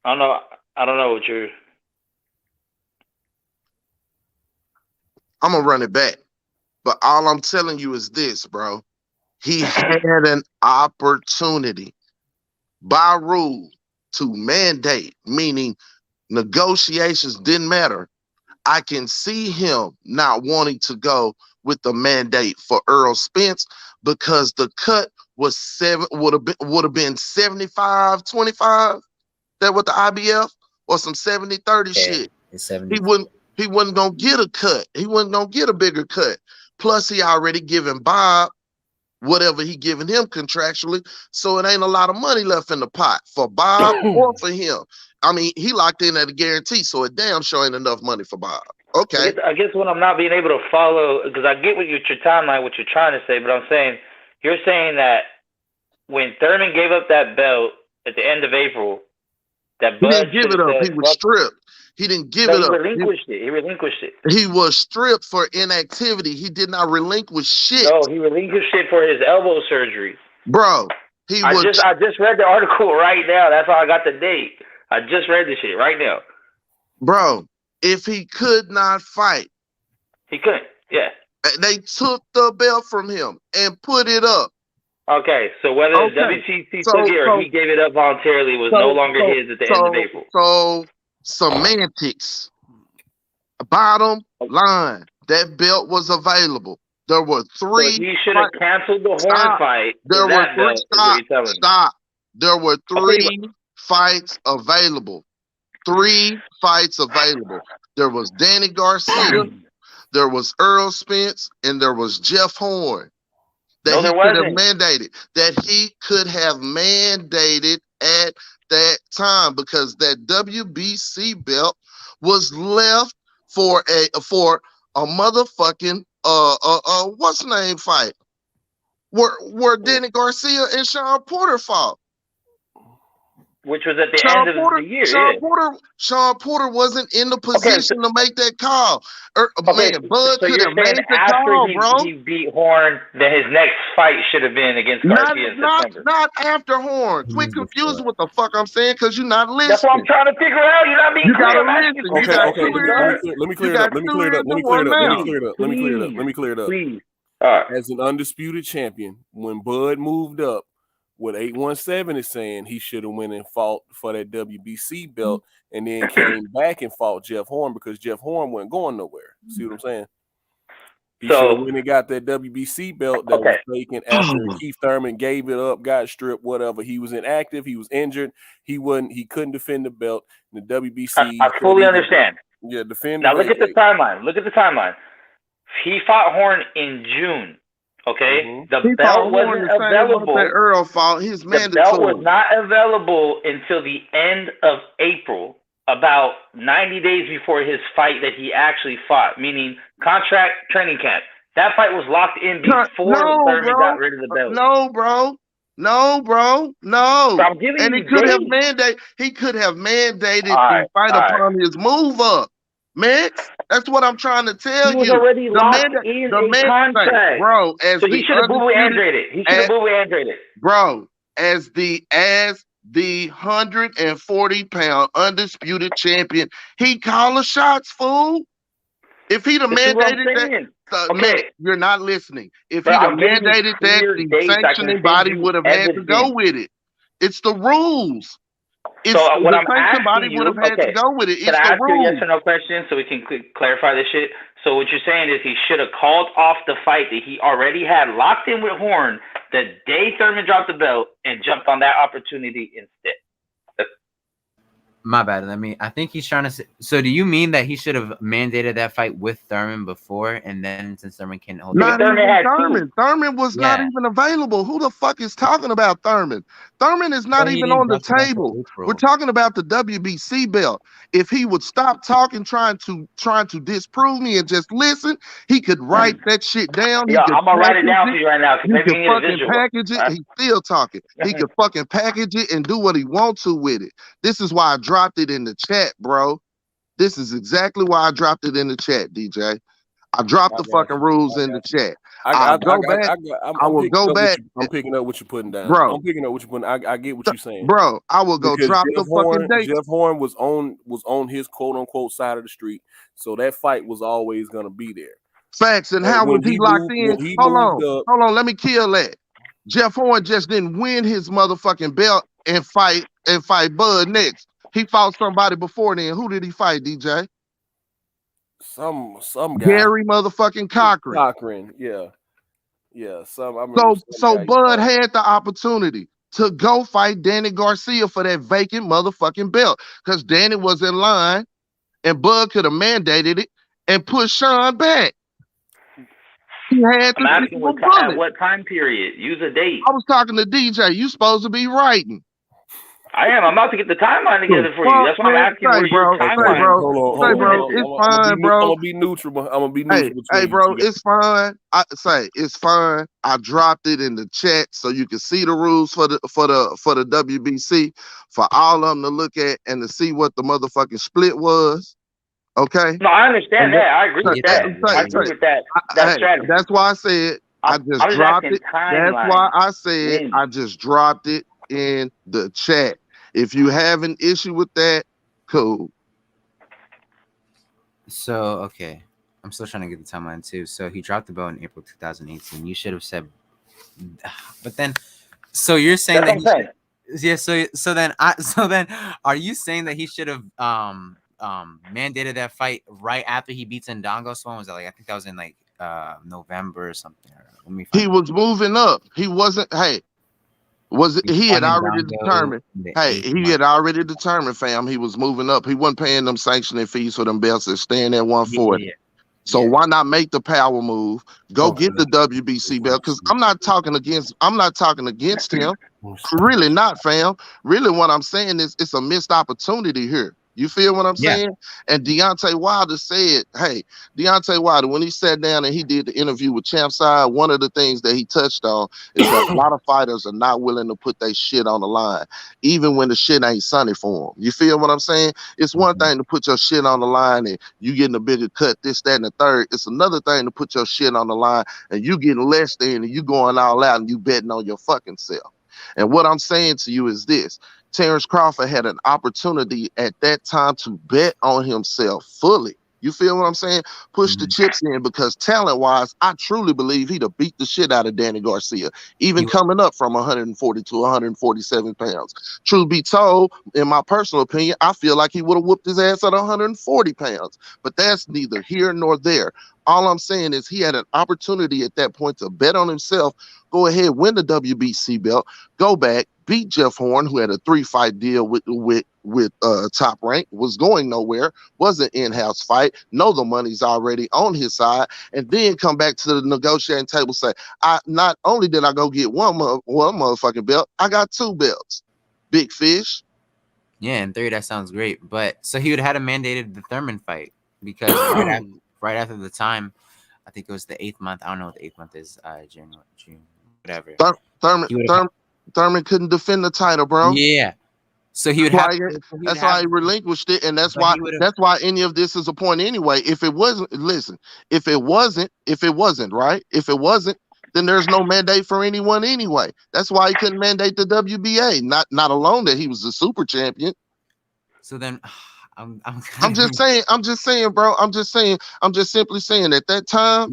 I don't know what you're... I'm going to run it back. But all I'm telling you is this, bro. He had an opportunity by rule to mandate, meaning negotiations didn't matter. I can see him not wanting to go with the mandate for Earl Spence because the cut was would have been 75-25. That with the IBF or some 70-30 shit. He wasn't gonna get a cut. He wasn't gonna get a bigger cut. Plus, he already given Bob whatever he giving him contractually, so it ain't a lot of money left in the pot for Bob or for him. I mean, he locked in at a guarantee, so it damn sure ain't enough money for Bob. Okay. I guess what I'm not being able to follow, because I get what your timeline, what you're trying to say, but I'm saying, you're saying that when Thurman gave up that belt at the end of April, that Bud didn't give it up. He was stripped. He didn't give it up. He relinquished it. He was stripped for inactivity. He did not relinquish shit. No, he relinquished it for his elbow surgery. Bro, I just read the article right now. That's how I got the date. I just read the shit right now. Bro, if he could not fight. He couldn't, yeah. They took the belt from him and put it up. Okay, so whether WTC took it or he gave it up voluntarily was no longer his at the end of April. So, semantics. Bottom line, that belt was available. There were 3. So he should have canceled the Horn fight. There were 3. Stop. There were 3 fights available. 3 fights available. There was Danny Garcia, there was Earl Spence, and there was Jeff Horn. That he could have mandated at that time, because that WBC belt was left for a motherfucking what's name fight where Danny Garcia and Sean Porter fought. Which was at the end of the year. Sean Porter wasn't in the position to make that call. Man, Bud could have made the call, bro. He beat Horn, then his next fight should have been against Garcia in September. Not after Horn. Quit confusing what the fuck I'm saying, because you're not listening. That's what I'm trying to figure out. You're not being clear. Let me clear it up. Please. As an undisputed champion, when Bud moved up, what 817 is saying, he should have went and fought for that WBC belt and then came back and fought Jeff Horn, because Jeff Horn wasn't going nowhere. See what I'm saying? He should have went and got that WBC belt that was taken after Keith Thurman gave it up, got stripped, whatever. He was inactive. He was injured. He couldn't defend the belt. The WBC. I fully understand. Yeah, defend. Now look at the timeline. He fought Horn in June. Okay, the belt wasn't available. Earl fought. His the belt was not available until the end of April, about 90 days before his fight that he actually fought, meaning contract training camp. That fight was locked in before Thurman got rid of the belt. No, bro. No, bro. No. So I'm giving And you dates. he could have mandated the fight upon his move up. Max, that's what I'm trying to tell He was you. already The locked in a contract. bro, as So he the should have boo-boo undisputed, Andrade. He should have boo-boo Andrade. bro, as the 140-pound undisputed champion, he called the shots, fool. If he'd have mandated that, Max, you're not listening. If he'd have mandated that, the sanctioning body would have had to go with it. It's the rules. So what I'm sanctioning body asking would you, have had to go with it. It's can I the ask you a rules. yes or no question so we can clarify this shit? So what you're saying is he should have called off the fight that he already had locked in with Horn the day Thurman dropped the belt and jumped on that opportunity instead. My bad. I think he's trying to say. So do you mean that he should have mandated that fight with Thurman before, and then since Thurman can't hold Not it? even Thurman. Thurman was not even available. Who the fuck is talking about Thurman? Thurman is not even on the table. We're talking about the WBC belt. If he would stop talking, trying to disprove me and just listen, he could write that shit down. Yeah, I'm gonna write it down for you right now. He could fucking package it. He's still talking. He could fucking package it and do what he wants to with it. This is why I dropped it in the chat, bro. This is exactly why I dropped it in the chat, DJ. I dropped the fucking rules in the chat. I'm picking up what you're putting down, bro. I'm picking up what you're putting. I get what you're saying, bro. I will go drop the fucking date. Jeff Horn was on his quote unquote side of the street, so that fight was always gonna be there. Facts. And how was he locked in? Hold on. Let me kill that. Jeff Horn just didn't win his motherfucking belt and fight Bud next. He fought somebody before then. Who did he fight, DJ? Some guy. Gary motherfucking Cochran. Yeah. So Bud had the opportunity to go fight Danny Garcia for that vacant motherfucking belt because Danny was in line and Bud could have mandated it and pushed Sean back. He had I'm asking at what time period? Use a date. I was talking to DJ. You supposed to be writing. I am. I'm about to get the timeline together for you. That's what I'm asking for your timeline. Bro. It's fine, bro. I'm gonna be neutral. Hey, bro, it's fine. It's fine. I dropped it in the chat so you can see the rules for the WBC for all of them to look at and to see what the motherfucking split was. Okay. No, I understand that. I agree with that. I agree with that. Strategy. That's why I said I just dropped it. That's why I said I just dropped it in the chat. If you have an issue with that, cool. So, okay. I'm still trying to get the timeline too. So he dropped the belt in April 2018. You should have said, but then, so you're saying so then are you saying that he should have mandated that fight right after he beats Ndongo? When was that? Like, I think that was in like November or something. He was moving up. He wasn't. Hey. He had already determined. Hey, he had already determined, fam. He was moving up. He wasn't paying them sanctioning fees for them belts and staying at 140. Yeah. So why not make the power move? Go get the WBC belt. Because I'm not talking against him. Really not, fam. Really, what I'm saying is it's a missed opportunity here. You feel what I'm saying? And Deontay Wilder said, hey, Deontay Wilder, when he sat down and he did the interview with Champside, one of the things that he touched on is that a lot of fighters are not willing to put their shit on the line, even when the shit ain't sunny for them. You feel what I'm saying? It's one thing to put your shit on the line and you getting a bigger cut, this, that, and the third. It's another thing to put your shit on the line and you getting less than and you going all out and you betting on your fucking self. And what I'm saying to you is this. Terrence Crawford had an opportunity at that time to bet on himself fully. You feel what I'm saying? Push the chips in because talent-wise, I truly believe he'd have beat the shit out of Danny Garcia, even coming up from 140 to 147 pounds. Truth be told, in my personal opinion, I feel like he would have whooped his ass at 140 pounds. But that's neither here nor there. All I'm saying is he had an opportunity at that point to bet on himself, go ahead, win the WBC belt, go back, beat Jeff Horn, who had a 3-fight deal with Top Rank, was going nowhere, was an in-house fight, know the money's already on his side, and then come back to the negotiating table, say, not only did I go get one motherfucking belt, I got 2 belts. Big fish. Yeah, in theory, that sounds great. But so he would have had a mandated the Thurman fight because right after the time, I think it was the 8th month. I don't know what the 8th month is, June, whatever. Thurman couldn't defend the title, bro. Yeah. So he would have. That's why he relinquished it, and that's why any of this is a point anyway. If it wasn't, right? If it wasn't, then there's no mandate for anyone anyway. That's why he couldn't mandate the WBA. Not alone that he was the super champion. So then, I'm just saying, bro. I'm just simply saying at that time,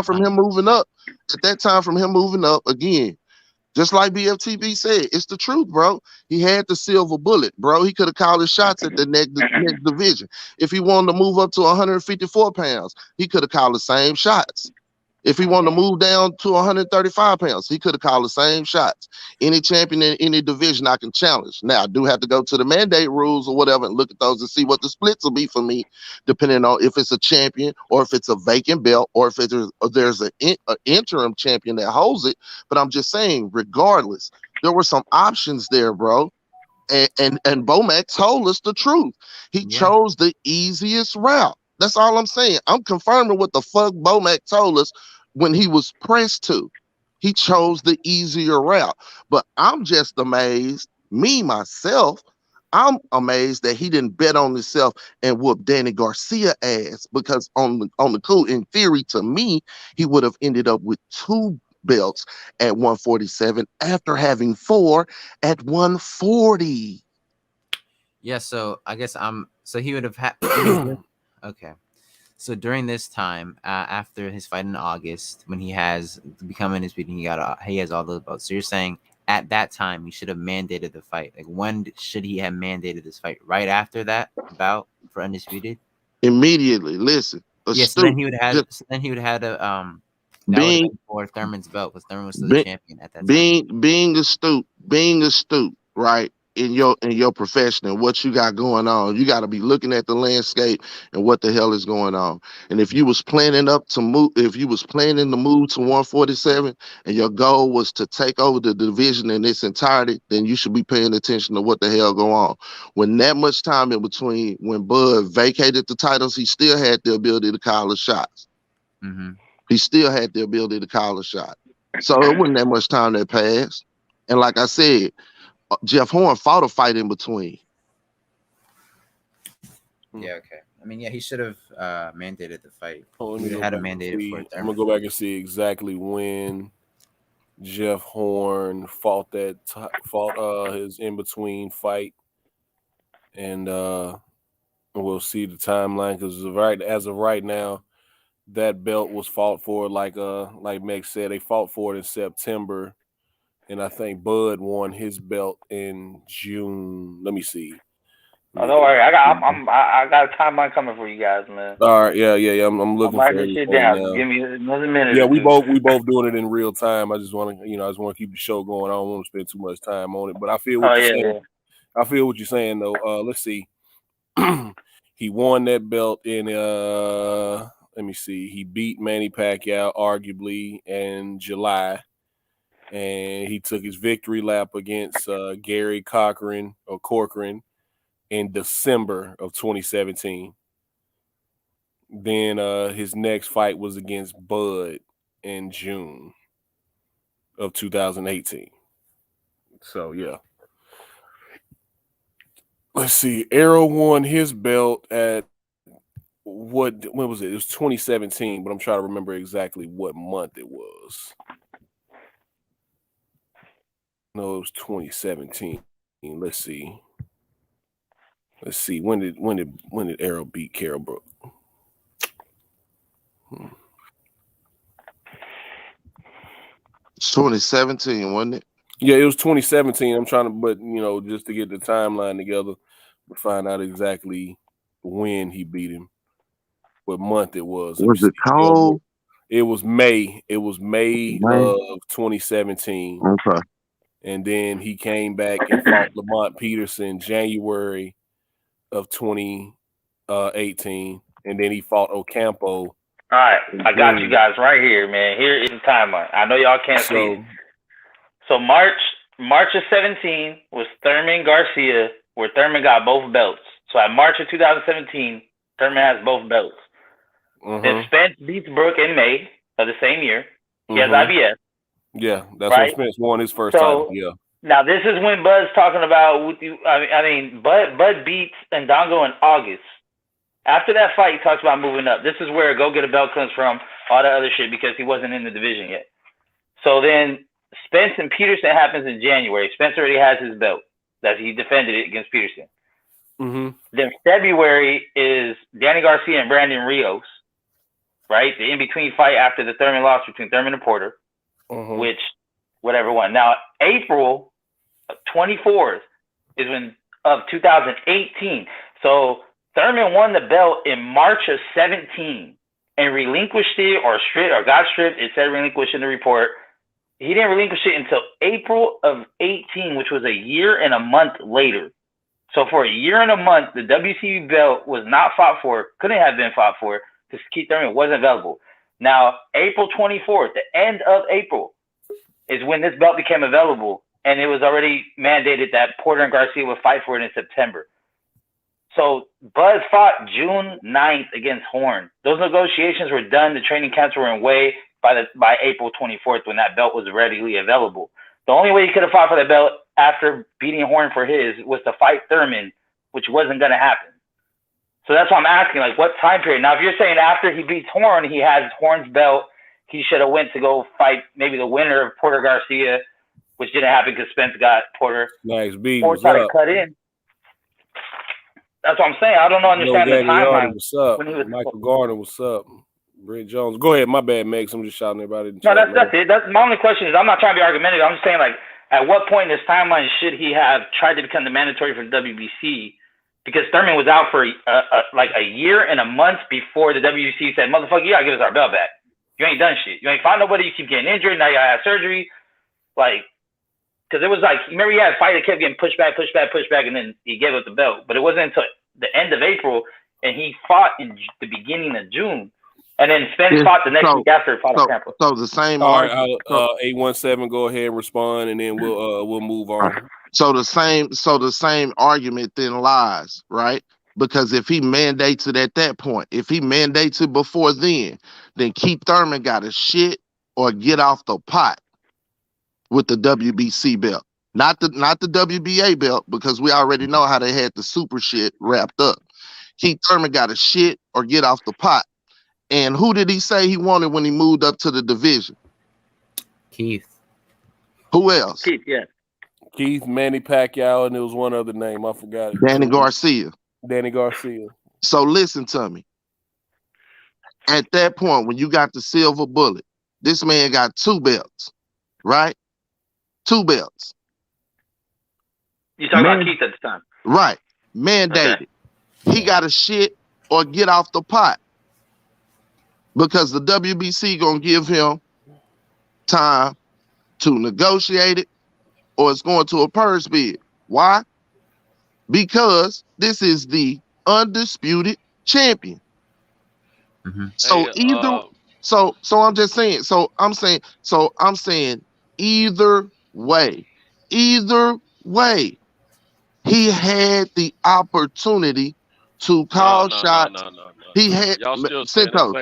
from him moving up, again. Just like BFTB said, it's the truth, bro. He had the silver bullet, bro. He could have called his shots at the next division. If he wanted to move up to 154 pounds, he could have called the same shots. If he wanted to move down to 135 pounds, he could have called the same shots. Any champion in any division I can challenge. Now, I do have to go to the mandate rules or whatever and look at those and see what the splits will be for me, depending on if it's a champion or if it's a vacant belt or if there's an interim champion that holds it. But I'm just saying, regardless, there were some options there, bro. And Bomac told us the truth. He chose the easiest route. That's all I'm saying. I'm confirming what the fuck Bomac told us when he was pressed to. He chose the easier route. But I'm just amazed, myself, I'm amazed that he didn't bet on himself and whoop Danny Garcia ass, because on the cool, in theory, to me, he would have ended up with 2 belts at 147 after having 4 at 140. Yeah, so I guess so he would have had. Okay, so during this time, after his fight in August, when he has become undisputed, he has all those belts. So you're saying at that time he should have mandated the fight. Like, when should he have mandated this fight? Right after that bout for undisputed? Immediately. Listen. Yes. So then he would have had a that would have been for Thurman's belt, because Thurman was still the champion at that time. Being astute, right? In your profession and what you got going on, you got to be looking at the landscape and what the hell is going on. And if you was planning to move to 147 and your goal was to take over the division in its entirety, then you should be paying attention to what the hell go on. When that much time in between, when Bud vacated the titles, he still had the ability to call the shots. Mm-hmm. He still had the ability to call a shot. So it wasn't that much time that passed. And like I said, Jeff Horn fought a fight in between. Yeah, okay. I mean, yeah, he should have mandated the fight. He had a mandate for it. I'm gonna go back and see exactly when Jeff Horn fought his in between fight, and we'll see the timeline, because as of right now, that belt was fought for, like Meg said, they fought for it in September. And I think Bud won his belt in June. Let me see. Oh, don't worry, I got a timeline coming for you guys, man. All right, yeah. I'm looking for this shit down. Now. Give me another minute. Yeah, we both doing it in real time. I just want to keep the show going. I don't want to spend too much time on it, but I feel what you're saying. I feel what you're saying though. Let's see. He won that belt in let me see. He beat Manny Pacquiao arguably in July. And he took his victory lap against Gary Corcoran in December of 2017. Then his next fight was against Bud in June of 2018. So, yeah. Let's see. Errol won his belt at when was it? It was 2017, but I'm trying to remember exactly what month it was. No, it was 2017. Let's see. When did Errol beat Carol Brook? 2017, wasn't it? Yeah, it was 2017. I'm trying to, but just to get the timeline together to find out exactly when he beat him, what month it was. Was it cold? It was May. It was May of 2017. Okay. And then he came back and fought Lamont Peterson January of 2018. And then he fought Ocampo. All right. I got you guys right here, man. Here is the timeline. I know y'all can't see it. So March of 17 was Thurman Garcia, where Thurman got both belts. So at March of 2017, Thurman has both belts. Then Spence beats Brook in May of the same year. He has IBS. Yeah, that's when Spence won his first title. Yeah. Now this is when Bud's talking about with you. I mean, Bud beats Ndongo in August. After that fight, he talks about moving up. This is where go get a belt comes from. All that other shit because he wasn't in the division yet. So then Spence and Peterson happens in January. Spence already has his belt that he defended it against Peterson. Mm-hmm. Then February is Danny Garcia and Brandon Rios, right? The in-between fight after the Thurman loss between Thurman and Porter, which whatever won. Now, April 24th is when of 2018. So Thurman won the belt in March of 17 and relinquished it or got stripped. It said relinquished in the report. He didn't relinquish it until April of 18, which was a year and a month later. So for a year and a month, the WCW belt was not fought for, couldn't have been fought for, because Keith Thurman wasn't available. Now, April 24th, the end of April, is when this belt became available, and it was already mandated that Porter and Garcia would fight for it in September. So Bud fought June 9th against Horn. Those negotiations were done. The training camps were in way by April 24th when that belt was readily available. The only way he could have fought for the belt after beating Horn for his was to fight Thurman, which wasn't going to happen. So that's why I'm asking, like, what time period? Now, if you're saying after he beats Horn, he has Horn's belt, he should have went to go fight maybe the winner of Porter Garcia, which didn't happen because Spence got Porter. Nice beat. Or try to cut in. That's what I'm saying. I don't understand the timeline. What's up? Michael Gardner, what's up? Britt Jones. Go ahead. My bad, Max. I'm just shouting everybody. No, that's it. That's my only question is I'm not trying to be argumentative. I'm just saying, like, at what point in this timeline should he have tried to become the mandatory for the WBC? Because Thurman was out for like a year and a month before the WBC said, motherfucker, you gotta give us our belt back. You ain't done shit. You ain't found nobody. You keep getting injured. Now you gotta have surgery. Like, because it was like, remember he had a fight that kept getting pushed back, and then he gave up the belt. But it wasn't until the end of April, and he fought in the beginning of June. And then Spence fought the next week after Final Tampa. So the same. All right, 817, go ahead and respond, and then we'll move on. So the same argument then lies, right? Because if he mandates it at that point, if he mandates it before then Keith Thurman got to shit or get off the pot with the WBC belt, not the WBA belt, because we already know how they had the super shit wrapped up. Keith Thurman got to shit or get off the pot. And who did he say he wanted when he moved up to the division? Keith. Who else? Keith, yeah. Keith, Manny Pacquiao, and there was one other name. I forgot it. Danny Garcia. Danny Garcia. So listen to me. At that point, when you got the silver bullet, this man got 2 belts, right? 2 belts. You talking about Keith at the time. Right. Mandated. Okay. He got to shit or get off the pot. Because the WBC gonna give him time to negotiate it, or it's going to a purse bid. Why? Because this is the undisputed champion. Mm-hmm. So so I'm just saying. So I'm saying either way, he had the opportunity to call shots. He had Centos.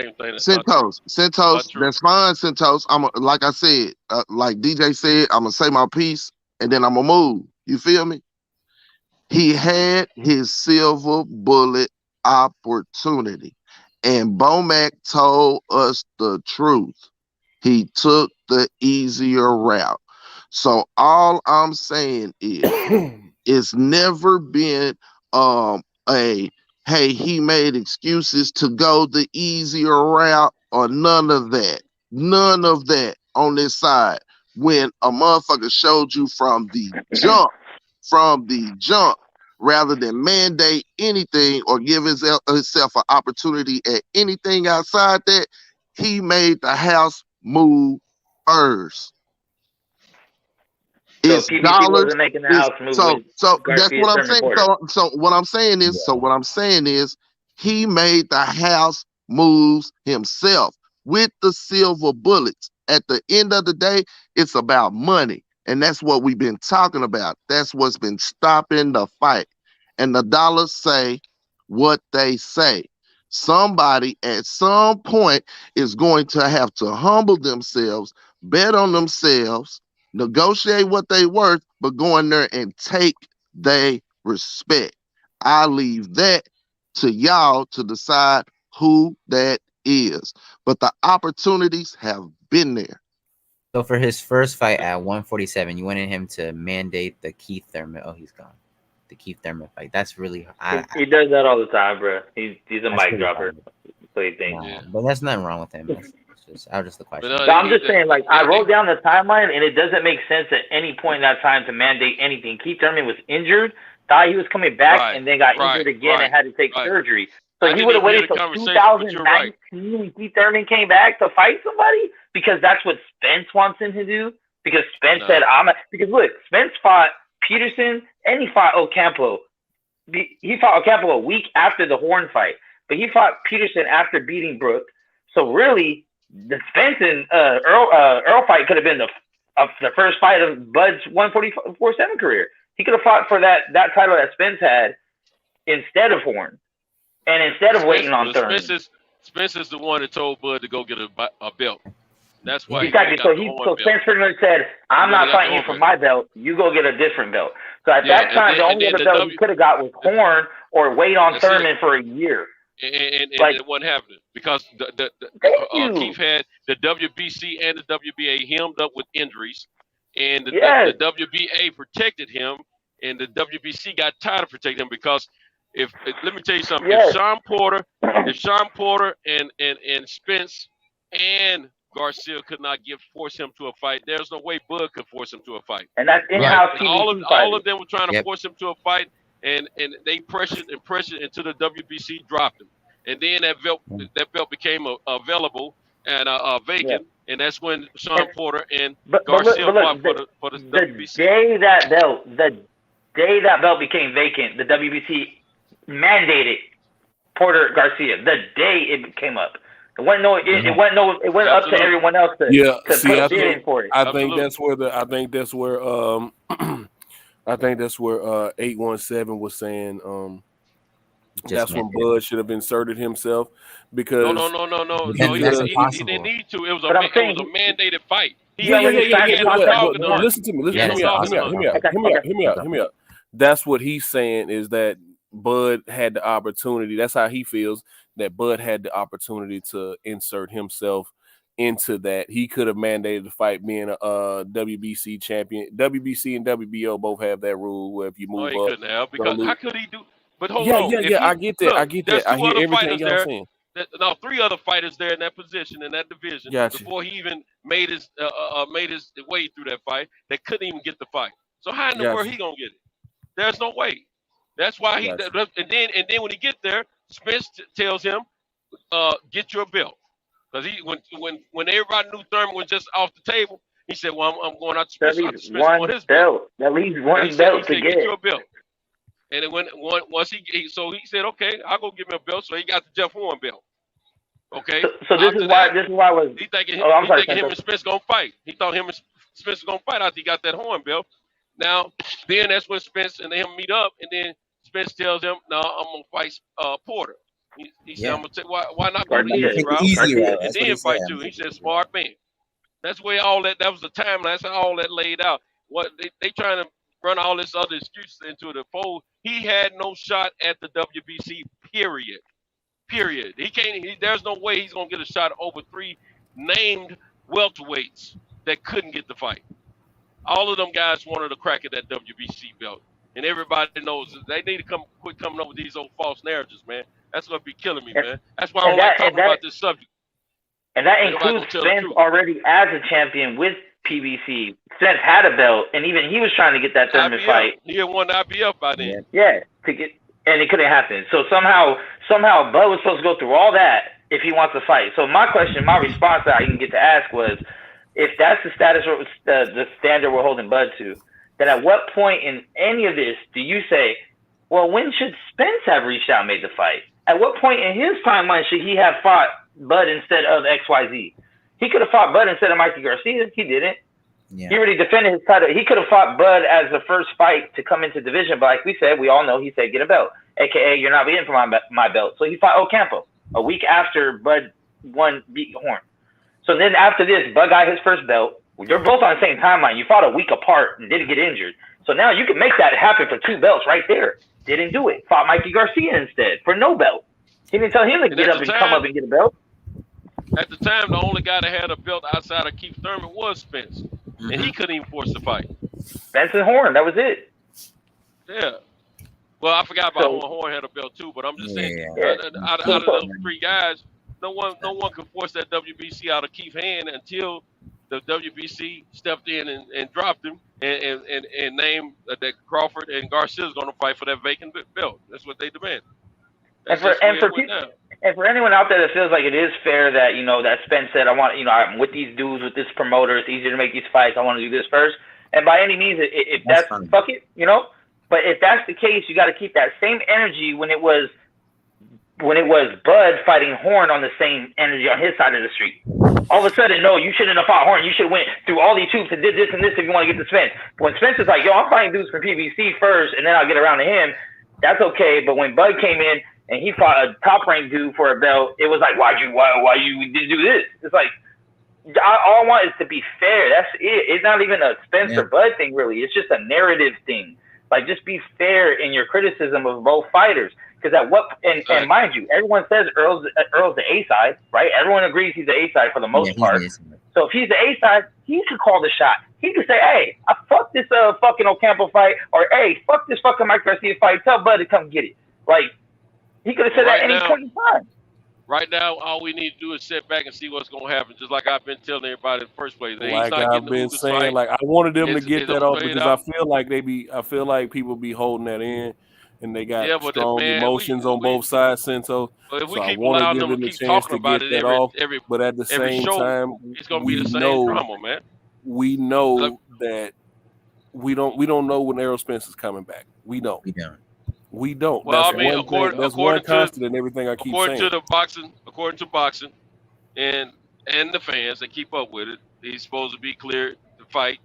That's fine, Centos. Like I said, like DJ said, I'm gonna say my piece and then I'm gonna move. You feel me? He had his silver bullet opportunity, and Bomac told us the truth. He took the easier route. So all I'm saying is, it's never been hey, he made excuses to go the easier route or none of that. None of that on this side. When a motherfucker showed you from the jump, rather than mandate anything or give himself an opportunity at anything outside that, he made the house move first. So It's PBC dollars. wasn't making the house move. So that's what I'm saying. So what I'm saying is, he made the house moves himself with the silver bullets. At the end of the day, it's about money, and that's what we've been talking about. That's what's been stopping the fight. And the dollars say what they say. Somebody at some point is going to have to humble themselves, bet on themselves, Negotiate what they worth, but go in there and take their respect. I leave that to y'all to decide who that is. But the opportunities have been there. So for his first fight at 147, you wanted him to mandate the Keith Thurman. Oh, he's gone. The Keith Thurman fight. That's really. He does that all the time, bro. He's a mic dropper. So he thinks. Nah, but there's nothing wrong with him. I was just the question. So I'm just saying, like, I wrote down the timeline, and it doesn't make sense at any point in that time to mandate anything. Keith Thurman was injured, thought he was coming back, and then got injured again and had to take surgery. So he would have waited till 2019 when Keith Thurman came back to fight somebody because that's what Spence wants him to do. Because Spence said, because look, Spence fought Peterson and he fought Ocampo. He fought Ocampo a week after the Horn fight, but he fought Peterson after beating Brook. So really, the Spence and Earl fight could have been the first fight of Bud's 144-7 career. He could have fought for that title that Spence had instead of Horn. And instead of waiting on Thurman. Spence is the one that told Bud to go get a belt. That's why. Exactly. So Spence pretty much said, "I'm not fighting you for my belt. You go get a different belt." So at that time, the only other belt he could have got was Horn or wait on Thurman for a year. And it wasn't happening because Keith had the WBC and the WBA hemmed up with injuries, and the WBA protected him, and the WBC got tired of protecting him because. Let me tell you something. If Sean Porter and Spence and Garcia could not force him to a fight, there's no way Bud could force him to a fight. And that's in-house TV all of them were trying to force him to a fight, and they pressured until the WBC dropped him. And then that belt became available and vacant, and that's when Sean Porter and Garcia fought for the WBC. The day that belt became vacant, the WBC mandated Porter Garcia the day it came up. It went up to everyone else to put a bid in for it. I think that's where 817 was saying that's when Bud should have inserted himself because no. He didn't need to. It was a mandated fight. Listen to me. Hear me out. That's what he's saying is that Bud had the opportunity. That's how he feels that Bud had the opportunity to insert himself into that. He could have mandated the fight being a WBC champion. WBC and WBO both have that rule where if you move he up, couldn't have because how could he do? But hold on. I get that. I hear everything y'all saying. Now, 3 other fighters there in that position, in that division, before he even made his way through that fight, they couldn't even get the fight. So how in the world he gonna get it? There's no way. That's why and then when he get there, Spence tells him, "Get your belt," because when everybody knew Thurman was just off the table, he said, "Well, I'm going out to Spence. At least one belt. At least one belt to get your belt." And then once he said, "Okay, I'll go get me a belt." So he got the Jeff Horn belt. Okay. So this is why was he thinking him and Spence gonna fight. He thought him and Spence was gonna fight after he got that Horn belt. Now, then that's when Spence and him meet up, and then Spence tells him, "No, I'm gonna fight Porter." He said, "I'm gonna take why not go the easy route and then fight you?" He said, "Smart man." That's where that was the timeline. That's how all that laid out. What they trying to run all this other excuses into the fold. He had no shot at the WBC. Period. He can't. There's no way he's gonna get a shot over 3 named welterweights that couldn't get the fight. All of them guys wanted a crack at that WBC belt. And everybody knows they need to quit coming up with these old false narratives, man. That's going to be killing me, man. That's why I don't like talking about this subject. And that includes Spence already as a champion with PBC. Spence had a belt, and even he was trying to get that Thurman fight. He had won the IBF by then. Yeah, and it couldn't happen. So somehow Bud was supposed to go through all that if he wants to fight. So my response that I didn't get to ask was, if that's the status or the standard we're holding Bud to, then at what point in any of this do you say, well, when should Spence have reached out and made the fight? At what point in his timeline should he have fought Bud instead of XYZ? He could have fought Bud instead of Mikey Garcia. He didn't. Yeah. He already defended his title. He could have fought Bud as the first fight to come into division, but like we said, we all know he said, get a belt, a.k.a. you're not beating for my belt. So he fought Ocampo a week after Bud beat Horn. So then after this, Bud got his first belt. You're both on the same timeline. You fought a week apart and didn't get injured. So now you can make that happen for 2 belts right there. Didn't do it. Fought Mikey Garcia instead for no belt. He didn't tell him to get up and come up and get a belt. At the time, the only guy that had a belt outside of Keith Thurman was Spence. And he couldn't even force the fight. Spence and Horn, that was it. Yeah. Well, I forgot about Horn had a belt too, but I'm just saying, out of those 3 guys, no one could force that WBC out of Keith's hand until the WBC stepped in and dropped him and named that Crawford and Garcia is going to fight for that vacant belt. That's what they demand. And for anyone out there that feels like it is fair that, you know, that Spence said, I'm with these dudes, with this promoter, it's easier to make these fights, I want to do this first. And by any means, if that's fuck it, you know. But if that's the case, you got to keep that same energy when it was Bud fighting Horn on the same energy on his side of the street. All of a sudden, no, you shouldn't have fought Horn. You should have went through all these hoops and did this and this if you want to get to Spence. When Spence is like, yo, I'm fighting dudes from PBC first, and then I'll get around to him, that's okay. But when Bud came in and he fought a top-ranked dude for a belt, it was like, why you did do this? It's like, all I want is to be fair. That's it. It's not even a Spence or Bud thing, really. It's just a narrative thing. Like, just be fair in your criticism of both fighters. Because and mind you, everyone says Earl's the A side, right? Everyone agrees he's the A side for the most part. So if he's the A side, he could call the shot. He could say, hey, I fuck this fucking Ocampo fight, or hey, fuck this fucking Mike Garcia fight. Tell Bud to come get it. Like, he could have said that at any point in time. Right now, all we need to do is sit back and see what's going to happen, just like I've been telling everybody in the first place. Like I've been saying, like I wanted them to get that off because I feel like people be holding that in, and they got strong emotions on both sides. So I want to give them a chance to get that off. But at the same time, it's going to be the same drama, man. We know that we don't know when Errol Spence is coming back. We don't. Well, that's one constant in everything I keep saying. According to boxing, and the fans that keep up with it, he's supposed to be cleared to fight,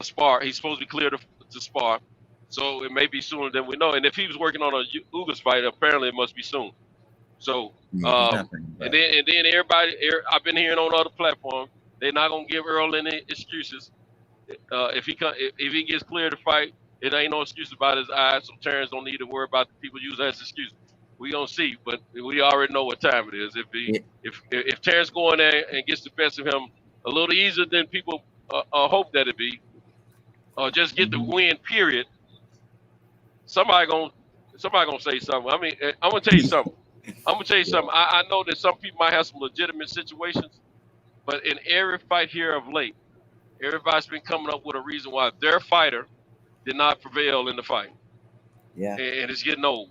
spar. He's supposed to be cleared to spar. So it may be sooner than we know. And if he was working on a Ugas fight, apparently it must be soon. So and then everybody, I've been hearing on other platforms, they're not gonna give Earl any excuses. If he gets cleared to fight, it ain't no excuse about his eyes, so Terrence don't need to worry about the people use that as excuse. We gonna see, but we already know what time it is. If Terrence go in there and gets the best of him a little easier than people hope that it be, or just get the win, period. Somebody gonna say something. I mean, I'm gonna tell you something. I know that some people might have some legitimate situations, but in every fight here of late, everybody's been coming up with a reason why their fighter did not prevail in the fight. Yeah. And it's getting old,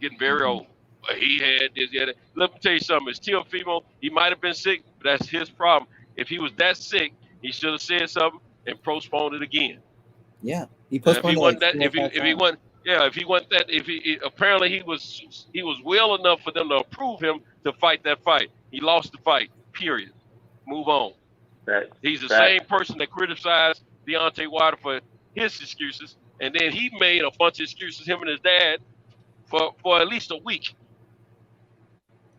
getting very old. But he had this, he had that. Let me tell you something. It's Teofimo. He might have been sick, but that's his problem. If he was that sick, he should have said something and postponed it again. Yeah. He postponed Apparently he was well enough for them to approve him to fight that fight. He lost the fight. Period. Move on. He's the same person that criticized Deontay Wilder for his excuses, and then he made a bunch of excuses, him and his dad, for at least a week.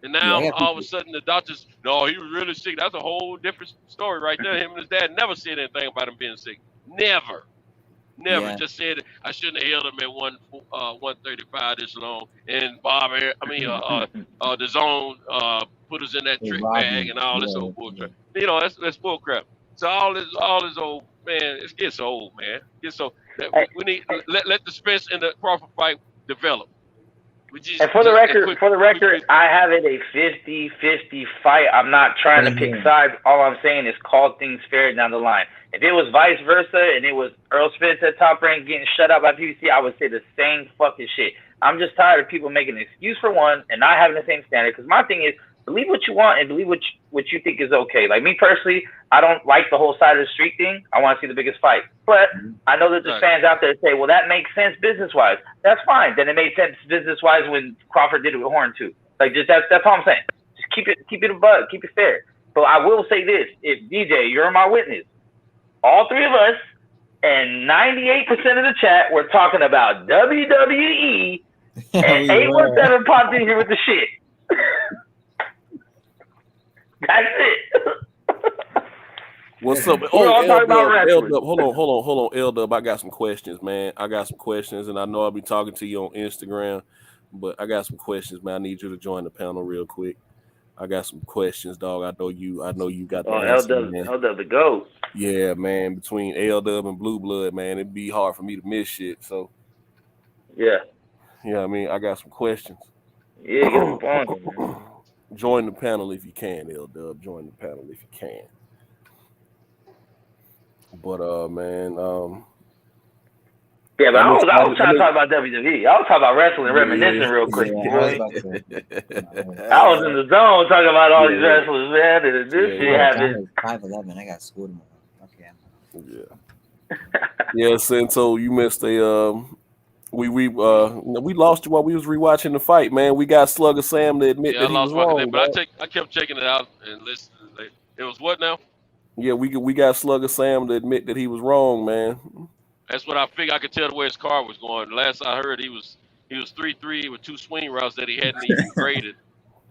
And now all of a sudden the doctors, no, he was really sick. That's a whole different story right there. Him and his dad never said anything about him being sick. Never. Just said I shouldn't have held him at 135 this long. And Bob, the zone put us in that trick bag and all this old bullcrap. You know, that's bullcrap. So all this old, man, it gets old, man. We need let the Spence and the Crawford fight develop. For the record, I have it a 50-50 fight. I'm not trying to pick sides. All I'm saying is call things fair down the line. If it was vice versa and it was Earl Spence at Top Rank getting shut out by PBC, I would say the same fucking shit. I'm just tired of people making an excuse for one and not having the same standard. Because my thing is, believe what you want and believe what you think is okay. Like me personally, I don't like the whole side of the street thing. I want to see the biggest fight. But I know that there's fans out there that say, well, that makes sense business-wise. That's fine. Then it made sense business-wise when Crawford did it with Horn too. Like that's all I'm saying. Just keep it a bug, keep it fair. But I will say this: if DJ, you're my witness, all three of us and 98% of the chat were talking about WWE, and 817 popped in here with the shit. That's it. What's up? We're all talking about L-Dub, wrestling. hold on, L-Dub. I got some questions, man. I got some questions, and I know I'll be talking to you on Instagram, but I got some questions, man. I need you to join the panel real quick. I got some questions, dog. I know you got the answer, man. L-Dub the GOAT. Yeah, man. Between L-Dub and Blue Blood, man, it'd be hard for me to miss shit. So, yeah, I mean, I got some questions. Yeah, get some points, man. Join the panel if you can, L-Dub. Join the panel if you can. But man, yeah, but I was trying to talk about WWE. I was talking about wrestling, reminiscing real quick. Yeah, You know I what was I about mean? to. I was in the zone talking about all these wrestlers, man. And this shit happened. 5'11". I got school tomorrow. Okay. Yeah, Sento, you missed a we lost you while we was rewatching the fight, man. We got Slugger Sam to admit Yeah, that I he was lost my wrong. connection, but I kept checking it out and listening. It was what now? Yeah, we got Slugger Sam to admit that he was wrong, man. That's what I figured. I could tell the way his car was going. Last I heard, he was 3-3 with 2 swing routes that he hadn't even graded.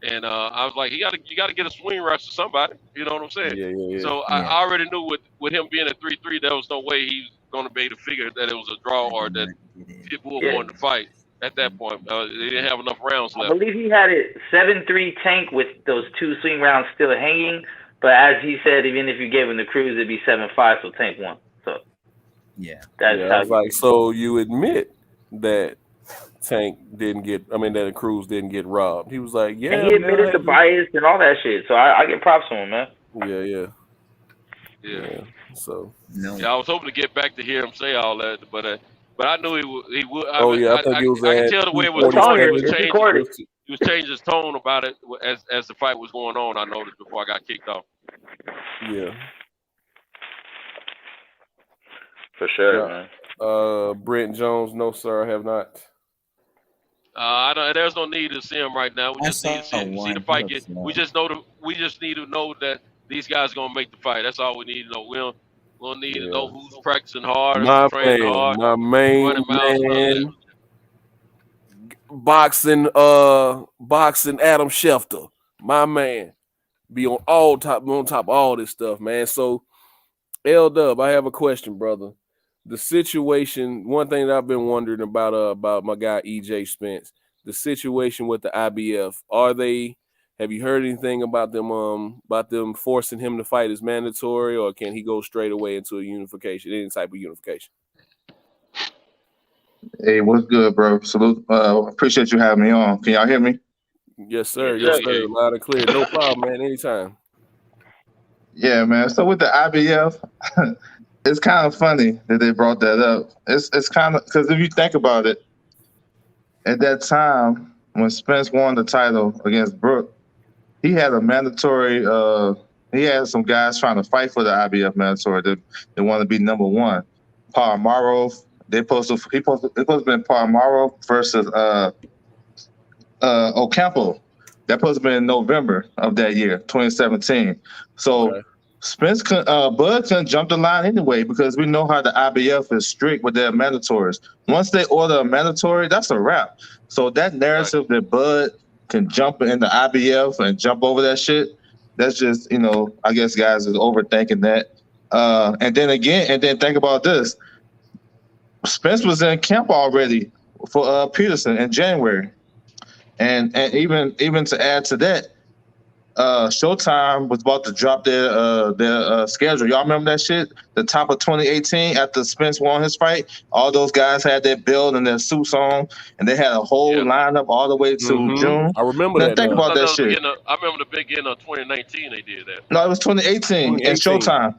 And I was like, you got to get a swing route to somebody. You know what I'm saying? Yeah. So I already knew with him being at 3-3, there was no way he was going to be able to figure that it was a draw or that people were wanting to fight at that point. They didn't have enough rounds I left. believe he had it 7-3 tank with those 2 swing rounds still hanging. But as he said, even if you gave him the cruise, it'd be 7-5, so tank 1. So that's I was like, so you admit that Tank didn't get, that Cruz didn't get robbed. He was like, yeah. And he admitted the bias and all that shit. So I get props to him, man. Yeah. So I was hoping to get back to hear him say all that, but I knew he would. I think it was I could tell the way it was going. He was changing his tone about it as the fight was going on. I noticed before I got kicked off. Yeah. For sure, man. Brent Jones, no sir, I have not. There's no need to see him right now. We just need to see the fight get. We just need to know that these guys are gonna make the fight. That's all we need to know. We'll need to know who's practicing hard, who's training hard. My main man, boxing Adam Schefter, my man, be on top of all this stuff, man. So, L-Dub, I have a question, brother. The situation, one thing that I've been wondering about my guy EJ Spence, the situation with the IBF. Have you heard anything about them forcing him to fight as mandatory, or can he go straight away into a unification, any type of unification? Hey, what's good, bro? Salute. Appreciate you having me on. Can y'all hear me? Yes, sir. Yes, sir. Loud and clear. No problem, man. Anytime. Yeah, man. So with the IBF, it's kind of funny that they brought that up. It's kind of because if you think about it, at that time when Spence won the title against Brook, he had a mandatory. He had some guys trying to fight for the IBF mandatory. They want to be number 1. Palmarov. It supposed to have been Palmarov versus Ocampo. That supposed to have been in November of that year, 2017. So Spence Bud couldn't jump the line anyway because we know how the IBF is strict with their mandatories. Once they order a mandatory, that's a wrap. So that narrative that Bud can jump in the IBF and jump over that shit, that's just, I guess guys is overthinking that. And then think about this. Spence was in camp already for Peterson in January. And even to add to that, Showtime was about to drop their schedule. Y'all remember that shit? The top of 2018 after Spence won his fight, all those guys had their belt and their suits on, and they had a whole lineup all the way to June. I remember that. Think about that shit. I remember the beginning of 2019 they did that. No, it was 2018 and Showtime.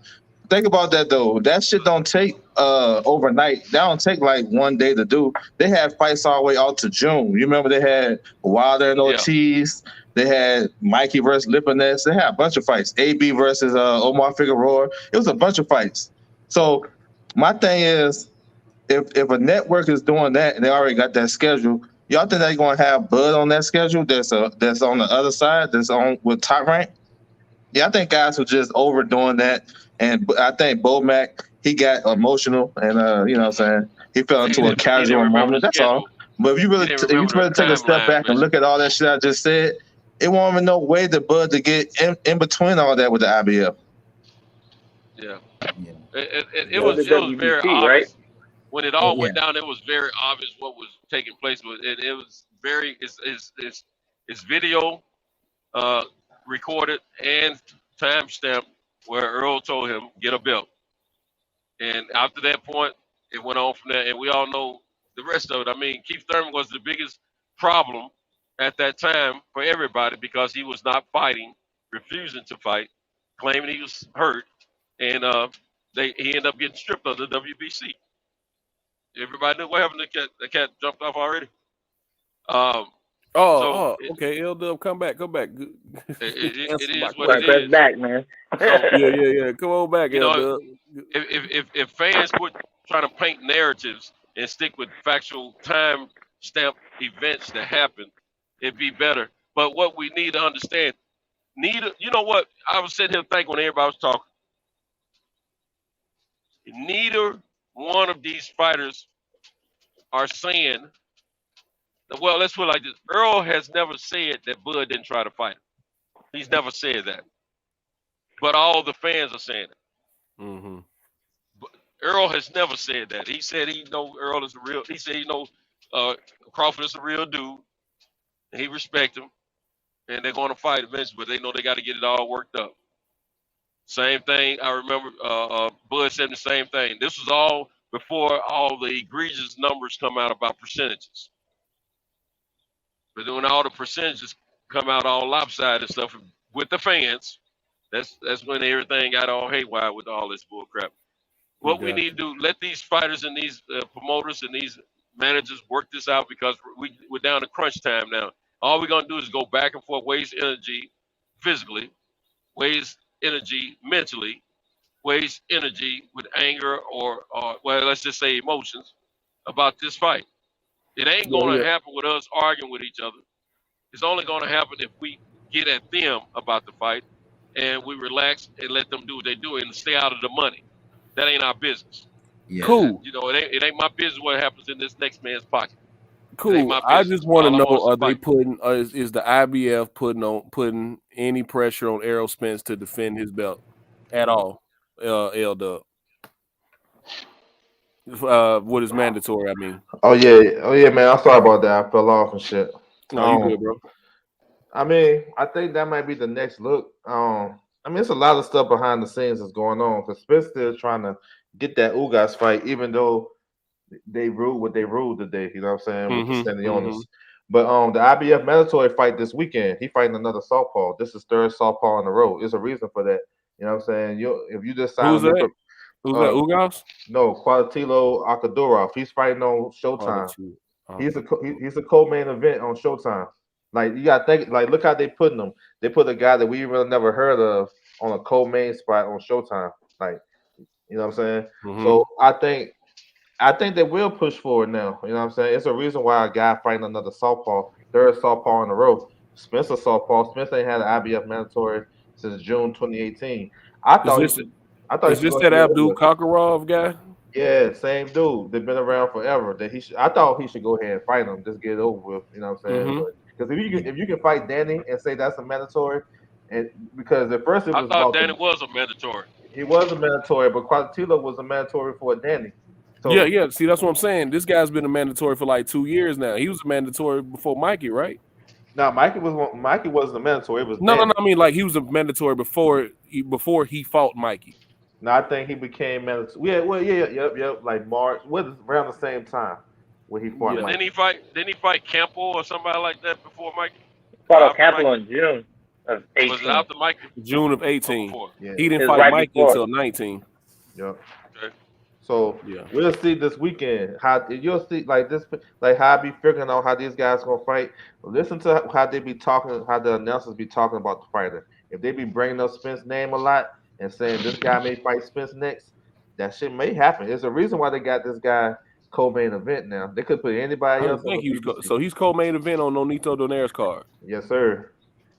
Think about that though. That shit don't take overnight. That don't take like one day to do. They had fights all the way out to June. You remember they had Wilder and Ortiz. They had Mikey versus Lipinets. They had a bunch of fights. AB versus Omar Figueroa. It was a bunch of fights. So my thing is, if a network is doing that and they already got that schedule, y'all think they're gonna have Bud on that schedule? That's on the other side. That's on with Top Rank. Yeah, I think guys were just overdoing that. And I think Bomac, he got emotional and you know what I'm saying, he fell into a casual moment. That's all. But if you really take a step back and look at all that shit I just said, it won't even no way the Bud to get in between all that with the IBF. Yeah. Yeah. It was very WBC, right? obvious when it all went down. It was very obvious what was taking place. But it was very it's video recorded and timestamped where Earl told him get a belt. And after that point, it went on from there. And we all know the rest of it. I mean, Keith Thurman was the biggest problem at that time for everybody because he was not fighting, refusing to fight, claiming he was hurt, and he ended up getting stripped of the WBC. Everybody knew what happened. The cat jumped off already. Okay. L-Dub, come back. It is what Right, it press is. back, man. So Yeah. Come on back, you know, L-Dub. if fans quit trying to paint narratives and stick with factual time stamp events that happen, it'd be better. But what we need to understand, you know what? I was sitting here thinking when everybody was talking, neither one of these fighters are saying, well, let's put it like this. Earl has never said that Bud didn't try to fight him. He's never said that. But all the fans are saying it. Mm-hmm. Earl has never said that. He said he know Earl is he said he knows Crawford is a real dude. And he respects him. And they're going to fight eventually, but they know they got to get it all worked up. Same thing. I remember Bud said the same thing. This was all before all the egregious numbers come out about percentages. But then when all the percentages come out all lopsided and stuff with the fans, that's when everything got all haywire with all this bull crap. What we need to do, let these fighters and these promoters and these managers work this out because we're down to crunch time now. All we're going to do is go back and forth, waste energy physically, waste energy mentally, waste energy with anger or well, let's just say emotions about this fight. It ain't going to happen with us arguing with each other. It's only going to happen if we get at them about the fight and we relax and let them do what they do and stay out of the money. That ain't our business. Yeah. Cool. You know, it ain't my business what happens in this next man's pocket. Cool. I just want to know: are they putting? Is the IBF putting any pressure on Errol Spence to defend his belt at all? L-Dub. What is mandatory? I mean. Oh yeah, man. I'm sorry about that. I fell off and shit. No, you good, bro. I mean, I think that might be the next look. I mean, it's a lot of stuff behind the scenes that's going on because Spence still trying to get that Ugas fight, even though they ruled what they ruled today. You know what I'm saying with the Stanionis. But the IBF mandatory fight this weekend, he fighting another southpaw. This is third southpaw in a row. There's a reason for that. You know what I'm saying? If you just sign Who's that? Who's that? Ugas? No, Qualatilo Akadurov. He's fighting on Showtime. He's a co-main event on Showtime. Like you gotta think, like look how they putting him. They put a guy that we really never heard of on a co-main spot on Showtime. Like, you know what I'm saying? So I think they will push forward now. You know what I'm saying? It's a reason why a guy fighting another southpaw, third southpaw in a row. Spencer southpaw. Spence ain't had an IBF mandatory since June 2018. Is this that Abdul Kakarov guy? Yeah, same dude. They've been around forever. I thought he should go ahead and fight him. Just get it over with. You know what I'm saying? Because if you can fight Danny and say that's a mandatory, and because at first I thought Danny was a mandatory. He was a mandatory, but Qualatilo was a mandatory for Danny. So, yeah. See, that's what I'm saying. This guy's been a mandatory for like 2 years now. He was a mandatory before Mikey, right? No, Mikey wasn't a mandatory. It was no. I mean, like he was a mandatory before he fought Mikey. No, I think he became mandatory. Yep. Like March, around the same time when he fought Mikey. Didn't he fight Campbell or somebody like that before Mikey? Fought Campbell in June of 18. Was it after Mikey? June of 18. Yeah. He didn't fight Mikey until 19. Yep. Okay. So we'll see this weekend how you'll see like how I be figuring out how these guys gonna fight. Listen to how they be talking, how the announcers be talking about the fighter. If they be bringing up Spence's name a lot and saying this guy may fight Spence next, that shit may happen. There's a reason why they got this guy co-main event now. They could put anybody else. So he's co-main event on Nonito Donair's card. Yes, sir.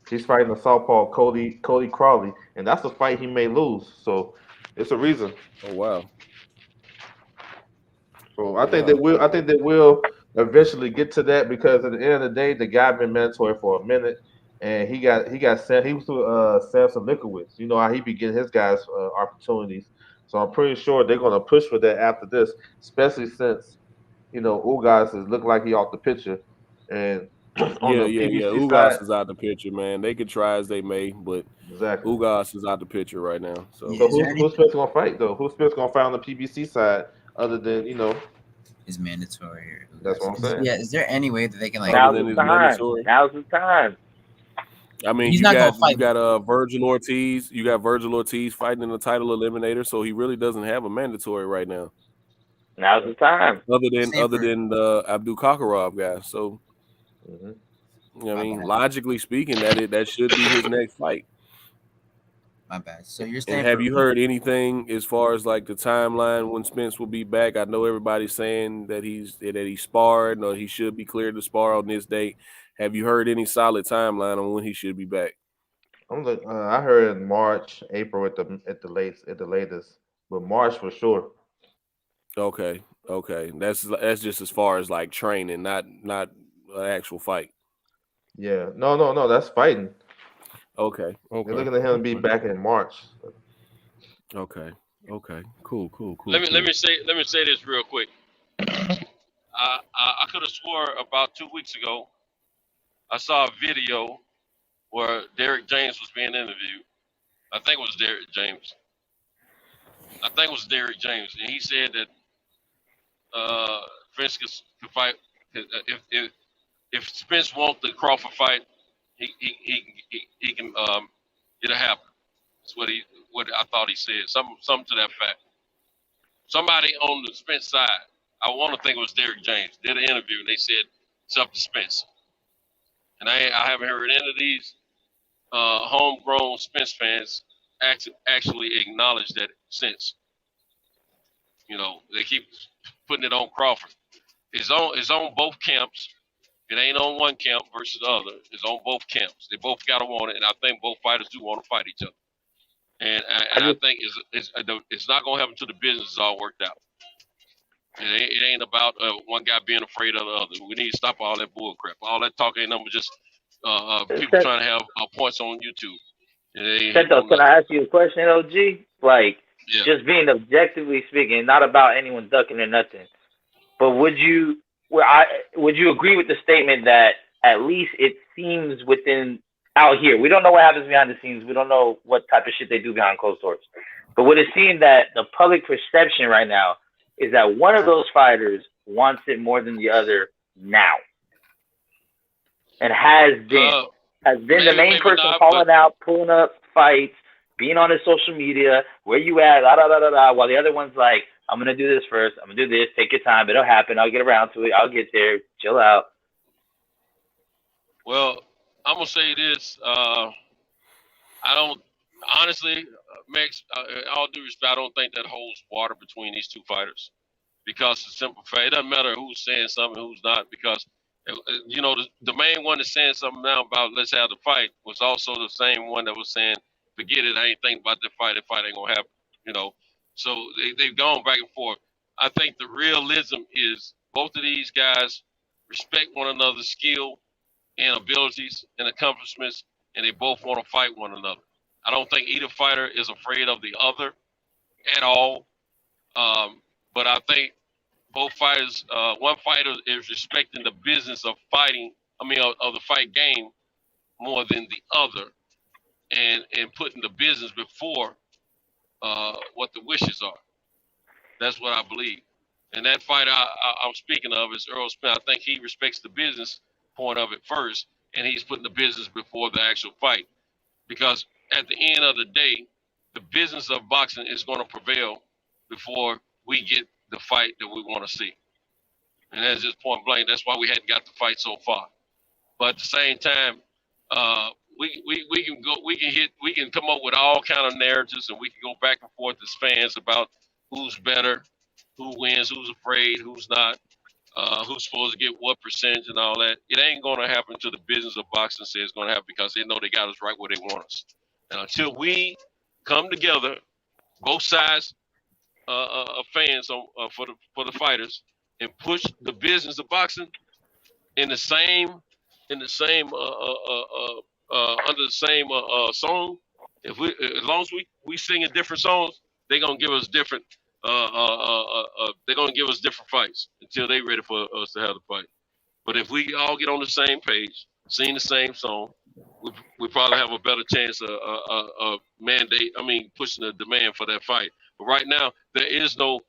He's fighting a southpaw Cody Crawley, and that's a fight he may lose. So it's a reason. Oh wow. So I think they will eventually get to that because at the end of the day, the guy been mandatory for a minute. and he got sent. He was to Samson Lickowitz. You know how he be getting his guys opportunities. So I'm pretty sure they're gonna push for that after this, especially since Ugas is look like he off the picture, and on Yeah. the PBC side, Ugas is out the picture, man. They can try as they may, but exactly. Ugas is out the picture right now. So, So who's Spence gonna fight though? Who's Spence gonna fight on the PBC side other than is mandatory. That's what I'm saying. Yeah, is there any way that they can like? other than his mandatory. Now's the time. I mean, He's you not gonna got fight. Virgil Ortiz. You got Virgil Ortiz fighting in the title eliminator, so he really doesn't have a mandatory right now. Now's the time. Other than the Abdul Kakarov guy. So, I mean, logically speaking, that should be his next fight. My bad. So you're saying? And have you heard anything as far as like the timeline when Spence will be back? I know everybody's saying that he sparred or he should be cleared to spar on this date. Have you heard any solid timeline on when he should be back? I heard in March, April at the latest, but March for sure. Okay. That's just as far as like training, not an actual fight. Yeah, no, that's fighting. Okay. They're looking at him to be back in March. Okay. Cool. Let me say this real quick. I could have swore about 2 weeks ago I saw a video where Derek James was being interviewed. I think it was Derek James. And he said that Spence could fight if Spence wants the Crawford fight, he can it'll happen. That's what I thought he said. Something to that fact. Somebody on the Spence side, I want to think it was Derek James, did an interview and they said it's up to Spence. And I haven't heard any of these homegrown Spence fans actually acknowledge that since. They keep putting it on Crawford. It's on both camps. It ain't on one camp versus the other. It's on both camps. They both got to want it, and I think both fighters do want to fight each other. And I think it's not going to happen until the business is all worked out. It ain't about one guy being afraid of the other. We need to stop all that bull crap. All that talk ain't nothing but just people trying to have points on YouTube. Kento, can I ask you a question, OG? Like, just being objectively speaking, not about anyone ducking or nothing, but would you agree with the statement that at least it seems within out here, we don't know what happens behind the scenes, we don't know what type of shit they do behind closed doors, but would it seem that the public perception right now is that one of those fighters wants it more than the other now, and has been the main person calling out, pulling up fights, being on his social media, where you at, while the other one's like, I'm going to do this first, I'm going to do this, take your time, it'll happen, I'll get around to it, I'll get there, chill out. Well, I'm going to say this, I don't, honestly, Max, all due respect, I don't think that holds water between these two fighters, because the simple fact, it doesn't matter who's saying something, who's not, because the main one that's saying something now about let's have the fight was also the same one that was saying, forget it, I ain't thinking about the fight ain't gonna happen, So they've gone back and forth. I think the realism is both of these guys respect one another's skill and abilities and accomplishments, and they both want to fight one another. I don't think either fighter is afraid of the other at all. But I think both fighters, one fighter is respecting the business of fighting, of the fight game more than the other, and putting the business before what the wishes are. That's what I believe. And that fighter I'm speaking of is Earl Spence. I think he respects the business point of it first, and he's putting the business before the actual fight. Because at the end of the day, the business of boxing is going to prevail before we get the fight that we want to see. And that's just point blank. That's why we hadn't got the fight so far. But at the same time, we can come up with all kind of narratives, and we can go back and forth as fans about who's better, who wins, who's afraid, who's not, who's supposed to get what percentage and all that. It ain't going to happen until the business of boxing says it's going to happen, because they know they got us right where they want us. And until we come together, both sides of fans for the fighters, and push the business of boxing in the same under the same song, as long as we singing different songs, they're gonna give us different. They're gonna give us different fights until they ready for us to have the fight. But if we all get on the same page, sing the same song, we probably have a better chance of mandate. I mean, pushing the demand for that fight. But right now, there is no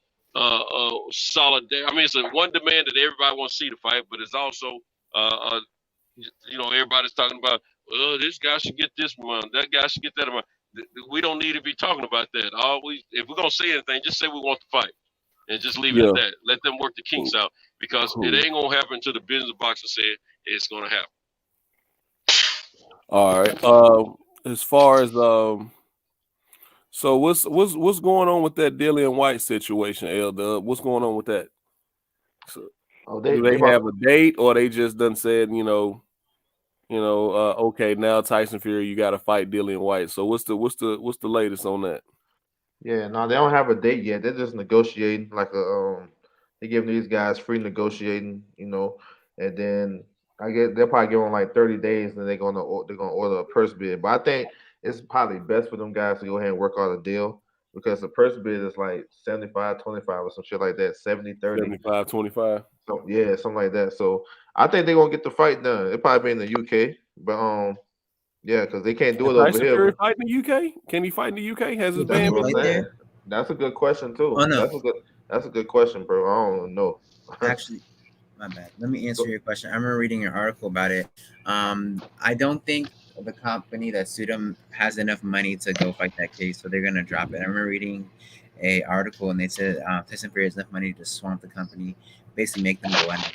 solid. I mean, it's one demand that everybody wants to see the fight, but it's also, everybody's talking about. This guy should get this amount. That guy should get that amount. We don't need to be talking about that. If we're gonna say anything, just say we want the fight. And just leave it at that. Let them work the kinks out because it ain't gonna happen until the business boxer said it's gonna happen. All right. As far as so what's going on with that Dillian White situation, L-Dub? What's going on with that? So, do they have a date, or they just done said, okay, now Tyson Fury, you got to fight Dillian White. So what's the latest on that? Yeah, no, they don't have a date yet. They're just negotiating, they give these guys free negotiating, and then I guess they'll probably give them like 30 days, and they're gonna order a purse bid. But I think it's probably best for them guys to go ahead and work out a deal because the purse bid is like 75-25 or some shit like that, 70-30. 75-25. So yeah, something like that. So I think they're gonna get the fight done. It'll probably be in the UK, but yeah, because they can't do it over here. Fury fight in the UK? Can he fight in the UK? Has his ban been there? That's a good question too. Oh, no. That's a good question, bro. I don't know. Actually, my bad. Let me answer your question. I remember reading an article about it. I don't think the company that sued him has enough money to go fight that case, so they're gonna drop it. I remember reading an article and they said Tyson Fury has enough money to swamp the company, basically make them go under.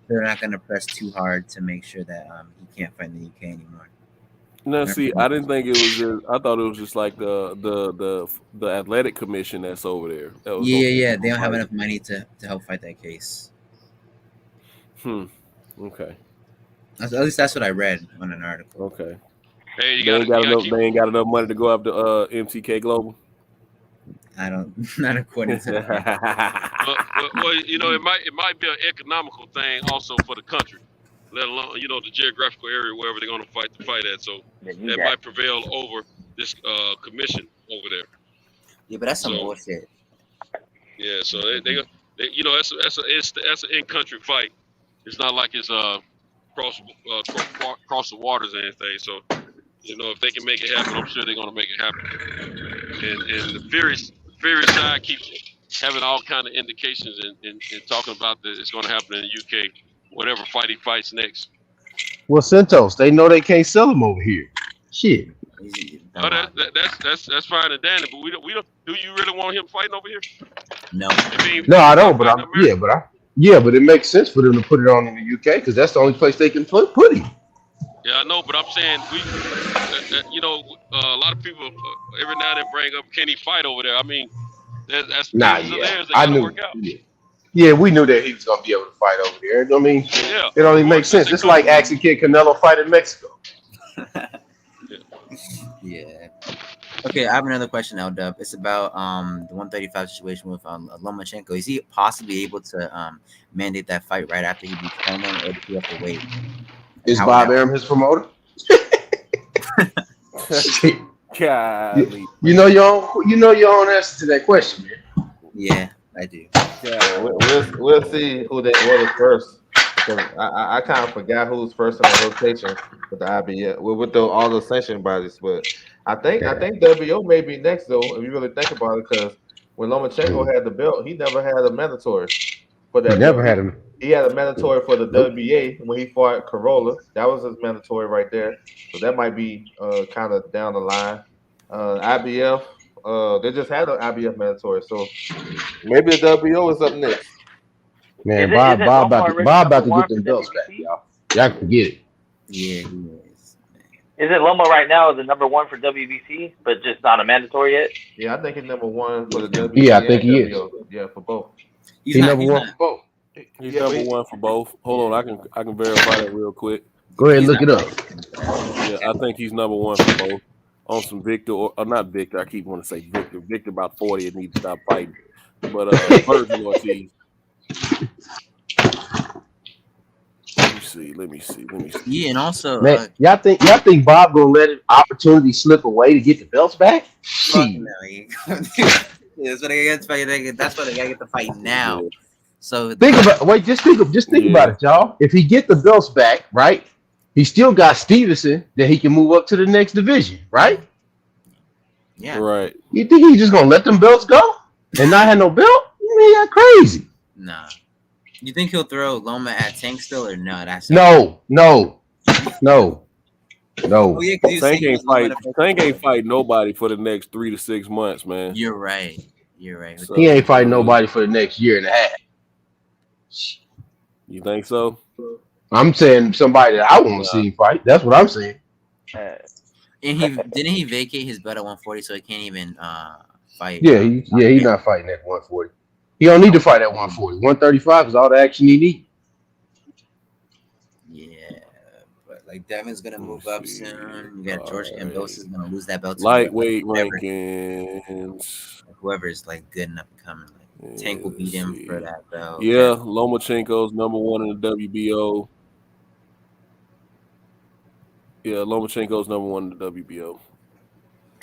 They're not gonna press too hard to make sure that he can't fight in the UK anymore. No, see, I didn't think it was just. I thought it was just like the athletic commission that's over there. Yeah. They don't have enough money to help fight that case. Okay. At least that's what I read on an article. Okay. Hey, they ain't got enough money to go after MTK Global. I don't. Not according to. Well, it might be an economical thing also for the country. Let alone, the geographical area wherever they're going to fight the fight at. So that might prevail over this commission over there. Yeah, but that's some bullshit. Yeah, so that's an in-country fight. It's not like it's cross the waters or anything. So if they can make it happen, I'm sure they're going to make it happen. And the Fury side keeps having all kind of indications and talking about that it's going to happen in the UK. Whatever fight he fights next. Well, Santos, they know they can't sell him over here. Shit. Oh, that's fine and dandy, but we don't. Do you really want him fighting over here? No. No, I don't. But but it makes sense for them to put it on in the UK because that's the only place they can put him. Yeah, I know, but I'm saying a lot of people every now and then bring up, can he fight over there? I mean, that's theirs. They gotta work out. Yeah, we knew that he was gonna be able to fight over there. I mean, it only makes sense. It's like asking Kid Canelo fight in Mexico. Yeah. Okay, I have another question, L-Dub. It's about the 135 situation with Lomachenko. Is he possibly able to mandate that fight right after he beats Coleman, or does he have to wait? Is Bob Arum his promoter? Golly. You know your own answer to that question, man. Yeah, I do. Yeah, we'll see who they order first. Because I kind of forgot who's first in the rotation with the IBF, with all the sanction bodies. But I think WO may be next though, if you really think about it. Because when Lomachenko had the belt, he never had a mandatory for that. He never had him. He had a mandatory for the WBA when he fought Corolla. That was his mandatory right there. So that might be kind of down the line. IBF. They just had an IBF mandatory, so maybe the WO is up next. Man, Bob about to get them belts back, y'all. Y'all can get it. Yeah, he is. Isn't Loma right now the number one for WBC, but just not a mandatory yet? Yeah, I think he's number one for the WBC. Yeah, I think he is. Yeah, for both. He's number one for both. He's number one for both. Hold on, I can verify that real quick. Go ahead and look it up. Yeah, I think he's number one for both. On some Victor, or not Victor, I keep wanting to say Victor. Victor about 40 and needs to stop fighting. But Virgil Ortiz. Let me see. Yeah, and also, Man, y'all think Bob gonna let an opportunity slip away to get the belts back? fuck Shit. no. That's what they get to fight. That's what they gotta get to fight now. So Just think about it, y'all. If he get the belts back, right? He still got Stevenson that he can move up to the next division, right? Yeah. Right. You think he's just gonna let them belts go and not have no belt? Man, you're crazy. Nah. You think he'll throw Loma at Tank still or no? That's No. Oh, yeah, Tank ain't fight nobody for the next 3 to 6 months, man. You're right. So, he ain't fighting nobody for the next year and a half. You think so? I'm saying somebody that I want to see him fight. That's what I'm saying. And didn't he vacate his belt at 140, so he can't even fight? Yeah, he's not fighting at 140. He don't need to fight at 140. 135 is all the action he needs. Yeah, but like Devin's gonna move up soon. You got George Kambosos is gonna lose that belt to lightweight rankings. Whoever's like good enough to come. Like Tank will beat him for that belt. Yeah, Lomachenko's number 1 in the WBO. Yeah, Lomachenko's number 1 in the WBO.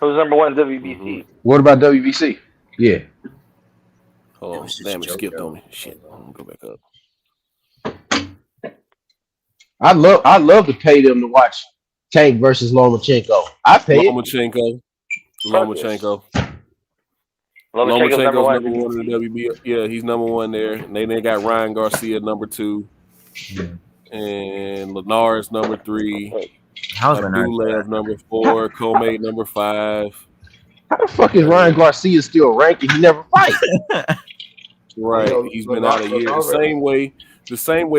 Who's number 1 in WBC? Mm-hmm. What about WBC? Yeah. Hold on. Damn, it skipped on me. Shit. I'm gonna go back up. I'd love to pay them to watch Tank versus Lomachenko. I pay Lomachenko's number 1 in the WBO. Yeah, he's number 1 there. And then they got Ryan Garcia number 2. And Linares number 3. Abdulaev number 4. Comey number 5. How the fuck is Ryan Garcia still ranking? He never fight. Right, he's been out a year. The same way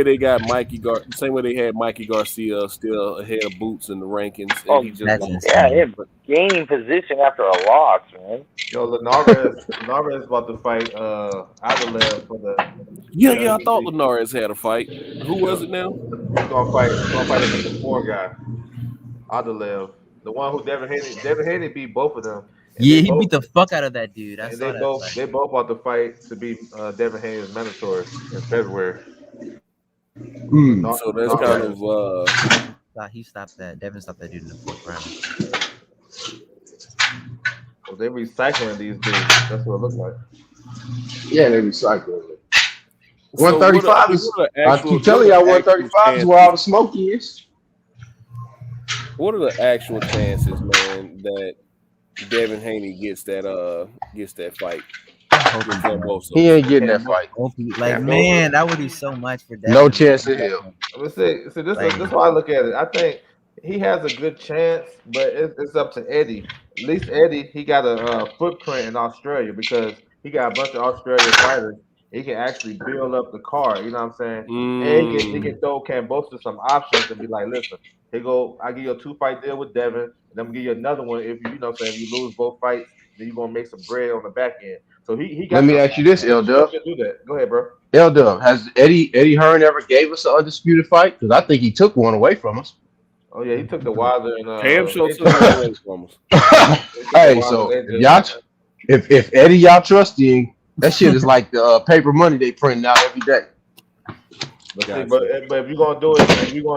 they got the same way they had Mikey Garcia still ahead of Boots in the rankings. And he just gaining position after a loss, man. Yo, Linares is about to fight Abdulaev for the. Yeah, I thought Linares had a fight. Who was it now? He's gonna fight against the 4 guy, Abdulaev, the one who Devin Haney beat both of them. Yeah, he beat the fuck out of that dude. They both about to fight to be Devin Haney's mandatory in February. So that's kind of he stopped that. Devin stopped that dude in the 4th round. So they're recycling these dudes. That's what it looks like. Yeah, they're recycling it. 135 is. I keep telling y'all, 135 is where all the smoke is. What are the actual chances, man, that Devin Haney gets that fight? He ain't getting that fight. Like, man, that would do so much for Devin. No chance in hell. Let's see. This is how I look at it. I think he has a good chance, but it's up to Eddie. At least Eddie, he got a footprint in Australia because he got a bunch of Australian fighters. He can actually build up the card. You know what I'm saying? And he can throw Kambosos some options and be like, listen, I give you a 2-fight deal with Devin, and I'm gonna give you another one if you know what I'm saying, if you lose both fights, then you're gonna make some bread on the back end. So he got. Let me ask you this, L-Dub. Do that. Go ahead, bro. L-Dub, has Eddie Hearn ever gave us an undisputed fight? Because I think he took one away from us. Oh yeah, he took the Wilder and Cam Show took one away from us. Hey, so if Eddie y'all trust him, that shit is like the paper money they print out every day. But if you're gonna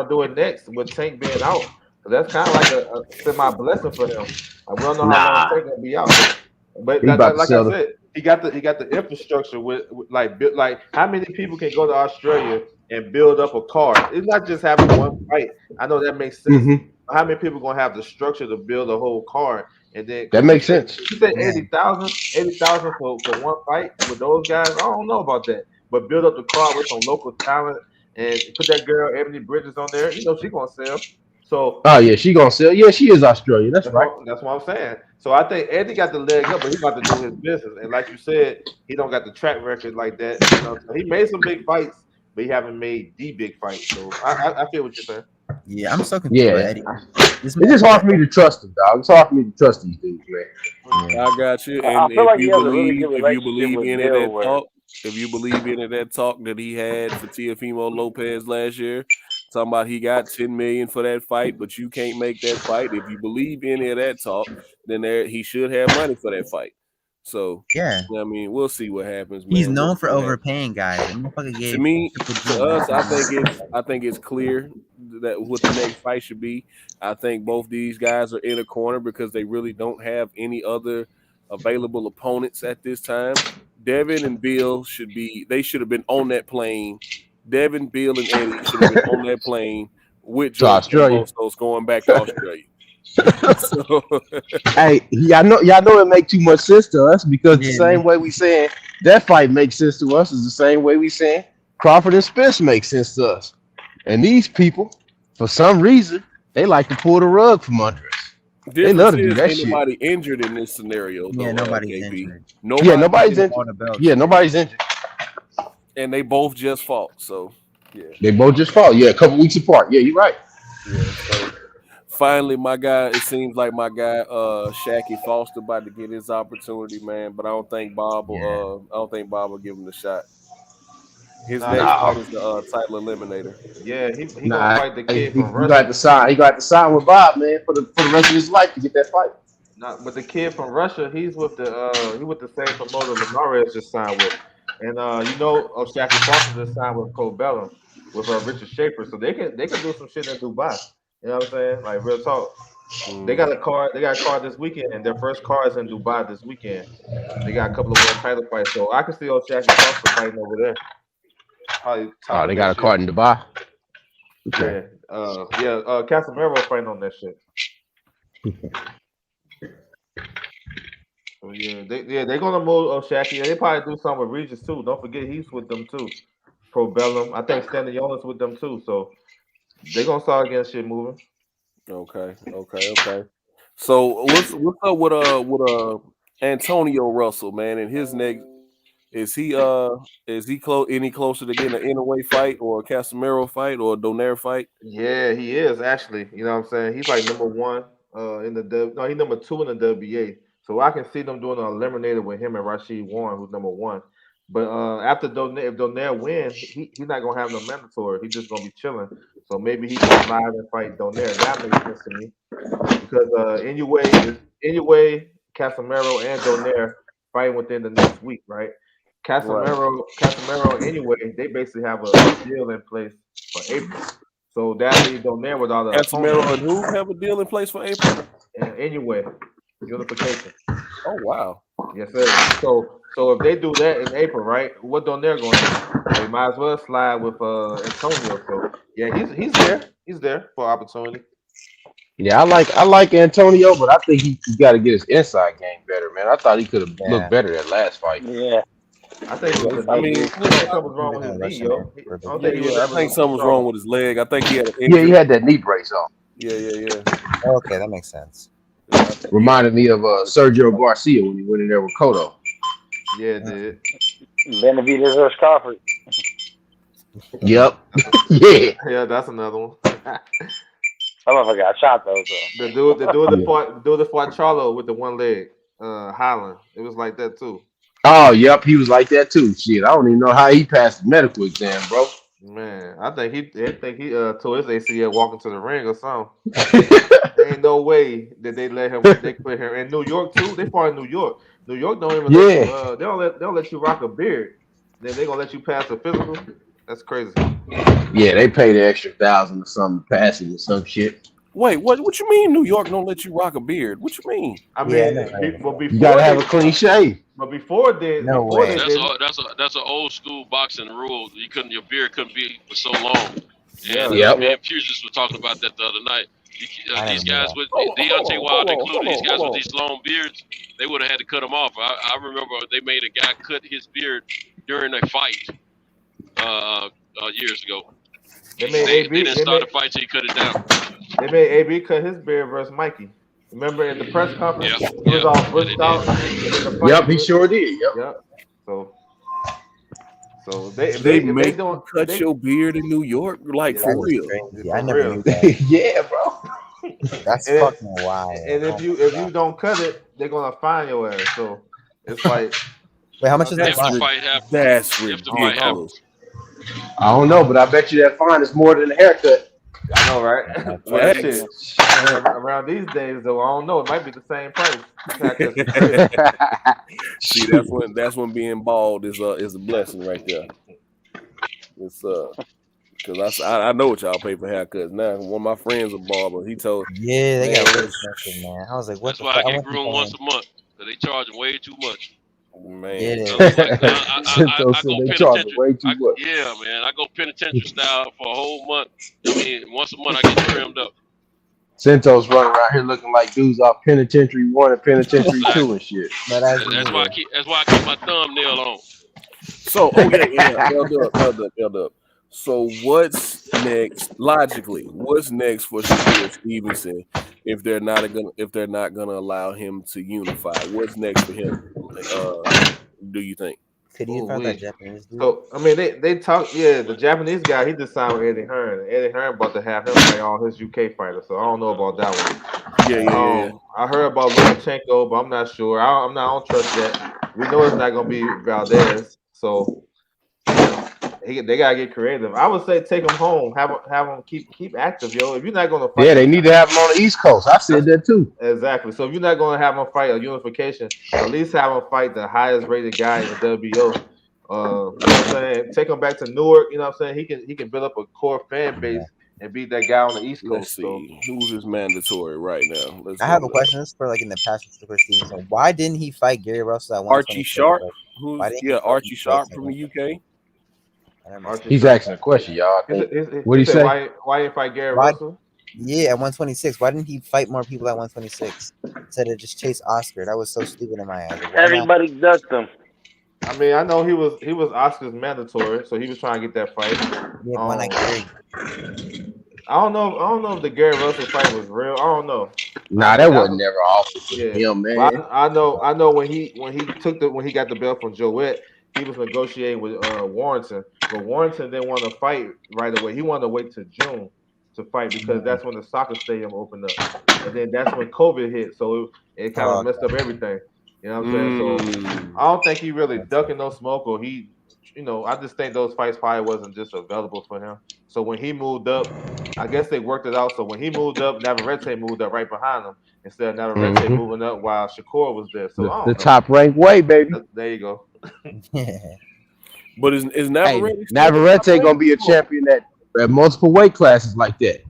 do it, next with Tank being out, so that's kind of like a semi blessing for him. We don't know how long Tank gonna be out, but like I said, he got the infrastructure with how many people can go to Australia and build up a card? It's not just having one fight. I know that makes sense. Mm-hmm. How many people gonna have the structure to build a whole card? And then that makes sense. You said 80,000 for one fight with those guys. I don't know about that, but build up the card with some local talent and put that girl Ebony Bridges on there. You know she gonna sell. So she gonna sell. Yeah, she is Australian. That's right. That's what I'm saying. So I think Eddie got the leg up, but he got to do his business. And like you said, he don't got the track record like that. You know, so he made some big fights, but he haven't made the big fight. So I feel what you're saying. Yeah, I'm so confused. Yeah, it's just hard for me to trust him, dog. It's hard for me to trust these dudes, man. I got you. And if you believe any of that talk that he had for Teofimo Lopez last year, talking about he got $10 million for that fight, but you can't make that fight. If you believe any of that talk, then he should have money for that fight. So yeah, I mean, we'll see what happens, man. he's known for overpaying guys. To me, to us, I think it's clear that what the next fight should be. I think both these guys are in a corner because they really don't have any other available opponents at this time. Devin and Bill should have been on that plane. Devin, Bill, and Eddie should have been on that plane with To Joe Australia. Bustos going back to Australia. So, Hey, y'all know it make too much sense to us because the same way we saying that fight makes sense to us is the same way we saying Crawford and Spence make sense to us. And these people, for some reason, they like to pull the rug from under us. They love to do that ain't shit. nobody injured in this scenario. Though, nobody's KP. injured. Nobody's injured. Yeah, nobody's injured. And they both just fought. So, yeah. They both just fought. Yeah, a couple weeks apart. Yeah, you're right. Yeah. So, finally, it seems like my guy, Shaqy Foster, about to get his opportunity, man. But I don't think Bob will give him the shot. His next fight is the title eliminator. Yeah, he gonna fight the kid from Russia. He got to sign with Bob, man, for the rest of his life to get that fight. But the kid from Russia, he's with the same promoter Linares just signed with, and Shaqy Foster just signed with Probellum with Richard Schaefer, so they can do some shit in Dubai. You know what I'm saying? Like real talk. They got a card this weekend, and their first card is in Dubai this weekend. They got a couple of world title fights, so I can see Shaqy Foster fighting over there. They got a card in Dubai. Okay. Casemiro fighting on that shit. So they're gonna move Shaqy. They probably do something with Regis too. Don't forget he's with them too. Probellum. I think Stanley Jonas with them too. So they're gonna start getting shit moving. Okay. So what's up with Antonio Russell, man, and his next? Is he any closer to getting an innerweight fight or a Casemiro fight or a Donaire fight? Yeah, he is actually. You know what I'm saying? He's like number one in the he's number 2 in the WBA. So I can see them doing an eliminator with him and Rashid Warren, who's number 1. But after Donaire, if Donaire wins, he's not gonna have no mandatory. He's just gonna be chilling. So maybe he can live and fight Donaire. That makes sense to me because anyway, Casemiro and Donaire fighting within the next week, right? Casemiro, anyway, they basically have a deal in place for April. So that leaves Donaire with all the Casemiro and who have a deal in place for April? And anyway, unification. Oh wow. Yes, sir. So if they do that in April, right? What Donaire going to do? They might as well slide with Antonio. So yeah, he's there. He's there for opportunity. Yeah, I like Antonio, but I think he got to get his inside game better, man. I thought he could have looked better that last fight. Yeah. I think something was wrong with his knee, yo. I think something was wrong with his leg. I think he had an injury. Yeah, he had that knee brace on. Yeah. Okay, that makes sense. Reminded me of Sergio Garcia when he went in there with Cotto. Yeah, it did. Benavidez versus Crawford. Yep. Yeah. Yeah, that's another one. That motherfucker got shot though. So. The dude that fought Charlo with the one leg, Highland. It was like that too. Oh, yep, he was like that too. Shit, I don't even know how he passed the medical exam, bro. Man, I think he tore his ACL walking to the ring or something. There ain't no way that they put him in New York too. They fought in New York. New York don't even let you, they don't let you rock a beard. Then they gonna let you pass a physical. That's crazy. Yeah, they pay the extra $1,000 or something passing or some shit. Wait, what you mean New York don't let you rock a beard? What you mean? I mean, before you gotta have a clean shave. But before then, that's an old school boxing rule. Your beard couldn't be for so long. And pugilists were talking about that the other night. These guys with Deontay Wilder included, these guys with these long beards, they would have had to cut them off. I remember they made a guy cut his beard during a fight years ago. They didn't start a fight till he cut it down. They made AB cut his beard versus Mikey. Remember in the press conference? Yeah. He was all bushed out. Yep, he sure did. Yep. So they make you cut your beard in New York, like for real. Yeah, I never knew that. Yeah, bro. That's fucking wild. And if you don't cut it, they're gonna fine your ass. So it's like, wait, how much is that fine? That's ridiculous. I don't know, but I bet you that fine is more than a haircut. I know, right? Well, shit. Around these days, though, I don't know. It might be the same price. Haircuts is crazy. See, that's when being bald is a blessing right there. It's because I know what y'all pay for haircuts now. One of my friends a barber. He told Yeah, they man, got really expensive, man. I was like, what That's the why fuck? I get groomed once a month. So they charge way too much. Man, So it's like, I go they charge way too much. Yeah, man, I go penitentiary style for a whole month. I mean, once a month I get trimmed up. Centos running around here looking like dudes off Penitentiary 1 and Penitentiary 2 and shit. That's why I keep my thumbnail on. So, L Dub. So, what's next? Logically, what's next for Shakur Stevenson if they're not gonna allow him to unify? What's next for him? Do you think? Could you find that Japanese dude? So I mean, they talk. Yeah, the Japanese guy, he just signed with Eddie Hearn. Eddie Hearn about to have him fight all his UK fighters. So I don't know about that one. Yeah. I heard about Lomachenko, but I'm not sure. I don't trust that. We know it's not gonna be Valdez. So they gotta get creative. I would say take him home. Have him keep active, yo. If you're not gonna fight, Yeah, they need to have him on the East Coast. I said that too. Exactly. So if you're not gonna have him fight a unification, at least have him fight the highest rated guy in the WBO. You know what I'm saying? Take him back to Newark. You know what I'm saying? He can build up a core fan base and beat that guy on the East Coast. Let's see who's his mandatory right now. I have a question. This is for like in the past with Shakur Stevenson. Why didn't he fight Gary Russell at 126? Archie Sharp, Archie Sharp from the UK. He's asking a question, y'all. What do you say? Why didn't fight Gary Russell? Yeah, at 126. Why didn't he fight more people at 126 instead of just chase Oscar? That was so stupid in my eyes. Everybody ducked him. I mean, I know he was Oscar's mandatory, so he was trying to get that fight. Yeah, why not Gary? I don't know if the Gary Russell fight was real. I don't know. Nah, that wasn't never offered to him, man. I know when he got the belt from Joette, he was negotiating with Warrington, but Warrington didn't want to fight right away. He wanted to wait till June to fight because that's when the soccer stadium opened up, and then that's when COVID hit, so it kind of messed up everything. You know what I'm saying? So I don't think he really ducking no smoke, or he, I just think those fights probably wasn't just available for him. So when he moved up, I guess they worked it out. So when he moved up, Navarrete moved up right behind him instead of Navarrete moving up while Shakur was there. So the top ranked way, baby. There you go. But is Navarrete Navarrete gonna be a champion at multiple weight classes like that?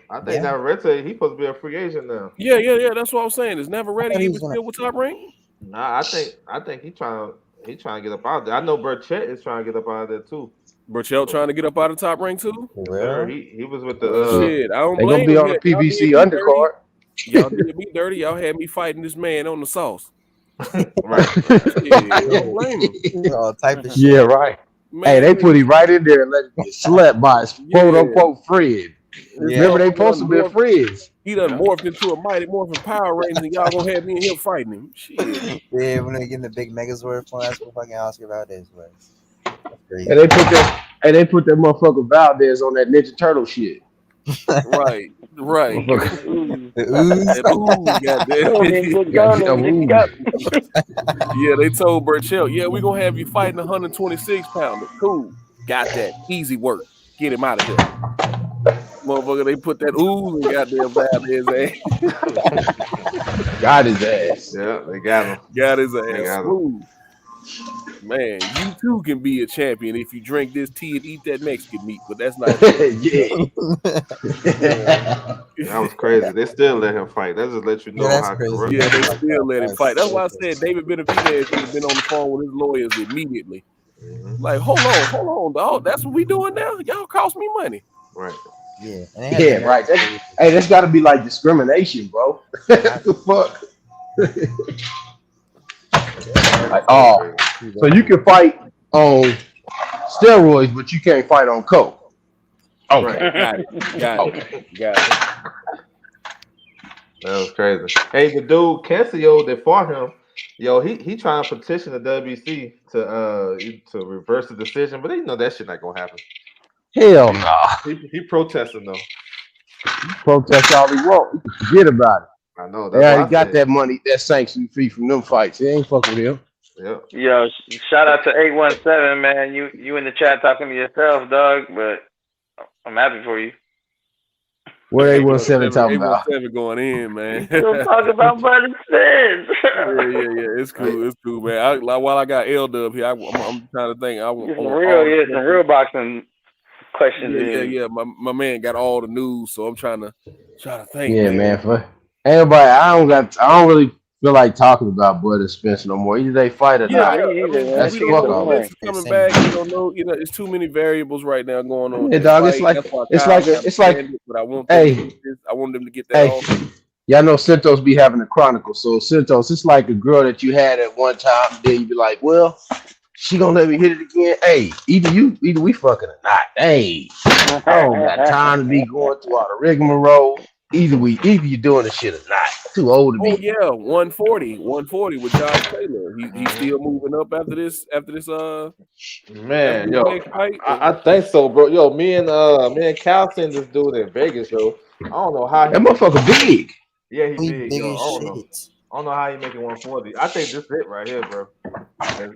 I think Navarrete, he's supposed to be a free agent now. Yeah. That's what I'm saying. Is Navarrete even still with Top Rank? Nah, I think he's trying to get up out there. I know Burchett is trying to get up out of there too. Burchett trying to get up out of Top Rank too? Yeah, he was with the shit. I don't they blame gonna be him. on the PBC undercard. Y'all did me dirty. Y'all had me fighting this man on the sauce. Right. I don't blame him. All type of shit. Yeah, right. Man, hey, they put him right in there and let him get slept by his quote unquote friend. Yeah. Remember, they supposed to be friends. He done morphed into a Mighty Morphin Power Rangers, and y'all gonna have me and him fighting him. Shit. Yeah, when they getting the big Megazord for that's what fucking Oscar Valdez was. And they put that motherfucker Valdez on that Ninja Turtle shit. Right. Yeah, they told Burchell, yeah, we gonna have you fighting 126 pounder. Cool. Got that. Easy work. Get him out of here. Motherfucker, they put that ooze and goddamn Valdez ass. Got his ass. Yeah, they got him. Got his ass. Smooth. Man, you too can be a champion if you drink this tea and eat that Mexican meat, but that's not That was crazy. They still let him fight. That just let you know how corrupt. Yeah, they still let him fight. That's why I said David Benavidez should have been on the phone with his lawyers immediately. Like, hold on, dog. That's what we doing now? Y'all cost me money. Right. Yeah, right. That's got to be like discrimination, bro. What the fuck? Like, so you can fight on steroids, but you can't fight on coke. Okay, right. Got it. That was crazy. Hey, the dude Kensio that fought him, he trying to petition the WBC to reverse the decision, but they know that shit not gonna happen. Hell no. He protesting though. Protest all he want. Forget about it. I know. They already got that money, that sanction fee from them fights. They ain't fucking with him. Yeah. Yo, shout out to 817, man. You in the chat talking to yourself, dog, but I'm happy for you. What 817 talking about? 817 going in, man. Still talking about Buddy Spence. yeah. It's cool, man. While I got L Dub here, I'm trying to think. Some real boxing questions. Yeah. My man got all the news, so I'm trying to think. Yeah, man. For everybody, I don't really feel like talking about Buddy Spence no more. Either they fight or not. That's fuck all. Spence is coming back. We don't know. It's too many variables right now going on. Yeah, dog. It's like But I want them to get that off. Y'all know Santos be having a chronicle. So Santos, it's like a girl that you had at one time. Then you be like, well, she gonna let me hit it again. Hey, either we fucking or not. Hey, I don't got time to be going through all the rigmarole. Either you doing the shit or not. Too old to be. Oh yeah, 140 with Josh Taylor. He's still moving up after this. Man, yo, I think so, bro. Yo, me and Cal seen this dude in Vegas, yo. I don't know how that motherfucker big. Yeah, he's big. Yo, I don't know how he making 140. I think this is it right here, bro. Okay.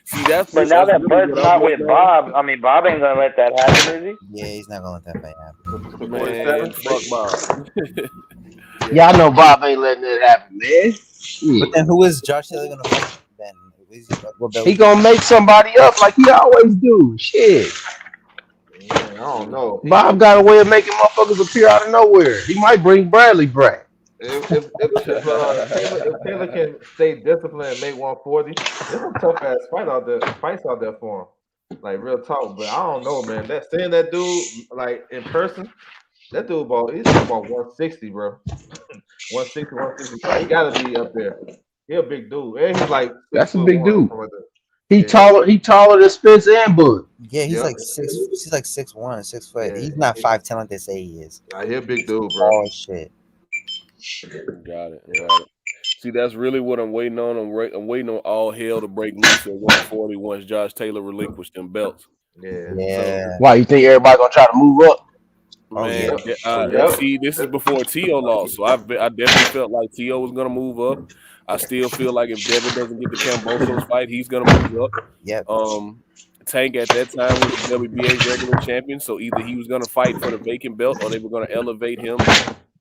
See, but now that Bud's not with Bob, I mean, Bob ain't gonna let that happen, is he? Yeah, he's not gonna let that fight happen. Man, fuck Bob. Yeah, I know Bob ain't letting that happen, man. But then who is Josh Taylor gonna fight then? He gonna make somebody up like he always do. Shit. Man, I don't know. Bob got a way of making motherfuckers appear out of nowhere. He might bring Bradley back. If Taylor can stay disciplined and make 140, there's some tough ass fights out there for him. Like real talk, but I don't know, man. Seeing that dude like in person, that dude he's about 160, bro. 160, 165. He gotta be up there. He a big dude, and he's like that's a big dude. He taller than Spence and Bud. Yeah, he's like 6. He's like 6'1", 6 foot. He's not 5'10" like they say he is. Nah, he a big dude, bro. Oh shit. Got it. See, that's really what I'm waiting on. I'm waiting on all hell to break loose at 140 once Josh Taylor relinquished them belts. Yeah. So, why you think everybody gonna try to move up? Man, see, this is before T.O. lost, so I definitely felt like T.O. was gonna move up. I still feel like if Devin doesn't get the Cambosos fight, he's gonna move up. Yep. Tank at that time was the WBA regular champion, so either he was gonna fight for the vacant belt or they were gonna elevate him.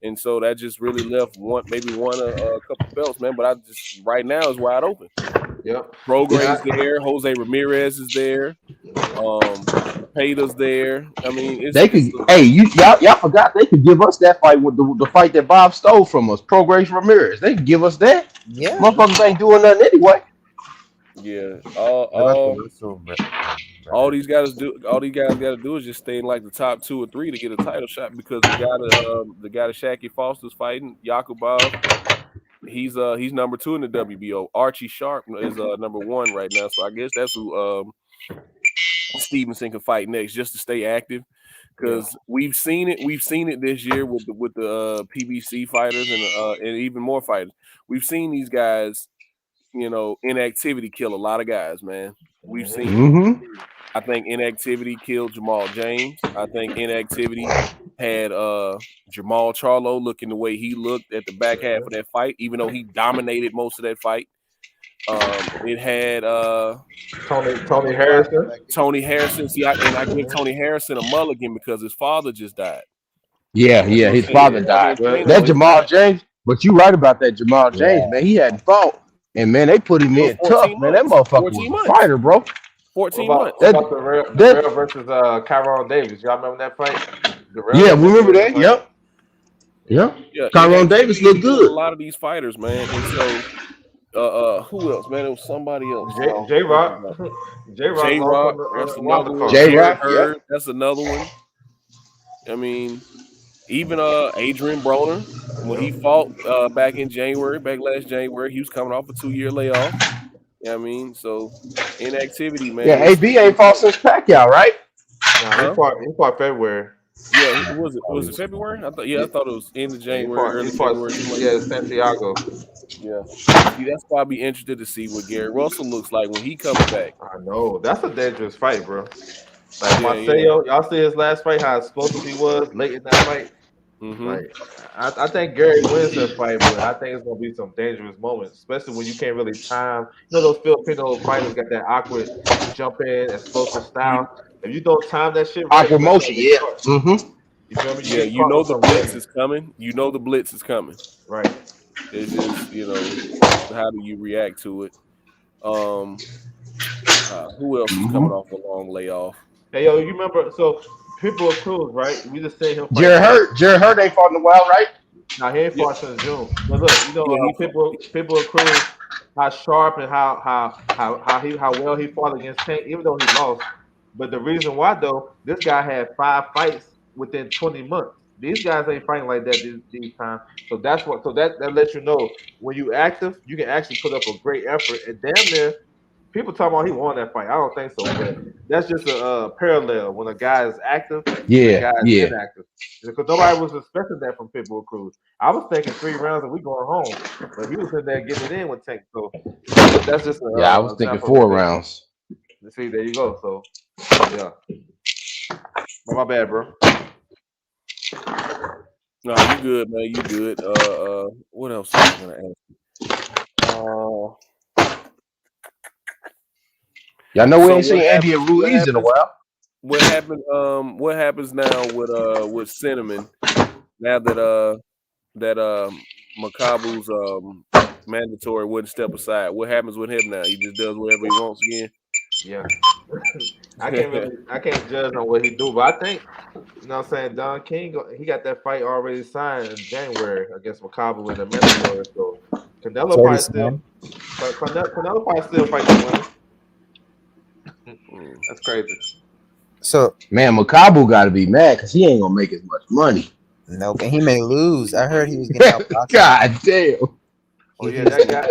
And so that just really left a couple belts, man. But I just right now is wide open. Yep. Prograde's there. Jose Ramirez is there. Peda's there. I mean, y'all forgot they could give us that fight with the fight that Bob stole from us. Prograde Ramirez. They could give us that. Yeah. Motherfuckers ain't doing nothing anyway. Yeah. All these guys got to do is just stay in like the top 2 or 3 to get a title shot because the guy that Shaqy Foster's fighting, Yakubov, he's number 2 in the WBO. Archie Sharp is number 1 right now, so I guess that's who Stevenson can fight next just to stay active because we've seen it this year with the PBC fighters and even more fighters. We've seen these guys, inactivity kill a lot of guys, man. We've seen I think inactivity killed Jamal James. I think inactivity had Jamal Charlo looking the way he looked at the back half of that fight, even though he dominated most of that fight. It had Tony Harrison. Tony Harrison. See, I give Tony Harrison a mulligan because his father just died. Yeah, his father died. That Jamal James, but you right about that Jamal James, man. He hadn't fought. And man, they put him in tough, man. That motherfucker was a fighter, bro. 14 months. What about Guerrero versus Kyron Davis? Y'all remember that fight? Yeah, we remember that. Yep. Yeah. Kyron Davis looked good. A lot of these fighters, man. And so, who else, man? It was somebody else. J-Rock. J-Rock. That's another one. J-Rock. That's another one. I mean, even Adrian Broner, when he fought back last January, he was coming off a 2-year layoff. I mean, so inactivity, man. Yeah, AB ain't fought since Pacquiao, right? Nah, he fought February. Yeah, was it February? I thought it was end of January, early February. Yeah, Santiago. Yeah. See, that's why I'd be interested to see what Gary Russell looks like when he comes back. I know. That's a dangerous fight, bro. Like Marcelo, y'all see his last fight, how explosive he was late in that fight. Like, I think Gary wins that fight, but I think it's gonna be some dangerous moments, especially when you can't really time. Those Filipino fighters got that awkward jump in, explosive style. If you don't time that shit right, awkward motion, yeah. You feel me? Yeah, you know the blitz is coming. You know the blitz is coming. Right. It's just, how do you react to it? Who else is coming off a long layoff? Hey, yo, you remember? So Pitbull Cruz, right? We just seen him fight. Jared Hurd ain't fought in a while, right? Now he ain't fought since June. But look, Pitbull Cruz, how sharp and how well he fought against Tank, even though he lost. But the reason why though, this guy had 5 fights within 20 months. These guys ain't fighting like that these times. So that's what. So that lets you know when you active, you can actually put up a great effort. And damn near, people talking about he won that fight. I don't think so, but that's just a parallel when a guy is active and a guy is inactive. Because nobody was expecting that from Pitbull Cruz. I was thinking 3 rounds and we going home, but he was in there getting it in with Tank. So that's just I was thinking 4 rounds. See, there you go. So yeah, well, my bad, bro. No, you good, man. You good. What else was I gonna ask? Y'all know we ain't seen Andy and Ruiz in a while. What happened? What happens now with Cinnamon? Now that Makabu's mandatory wouldn't step aside. What happens with him now? He just does whatever he wants again. Yeah, I can't judge on what he do, but I think, you know what I'm saying, Don King, he got that fight already signed in January against Makabu with the mandatory. So Canelo probably still fighting winner. That's crazy. So man, Makabu got to be mad because he ain't gonna make as much money. No, but he may lose. I heard he was getting outboxed. God damn. Oh yeah, that guy.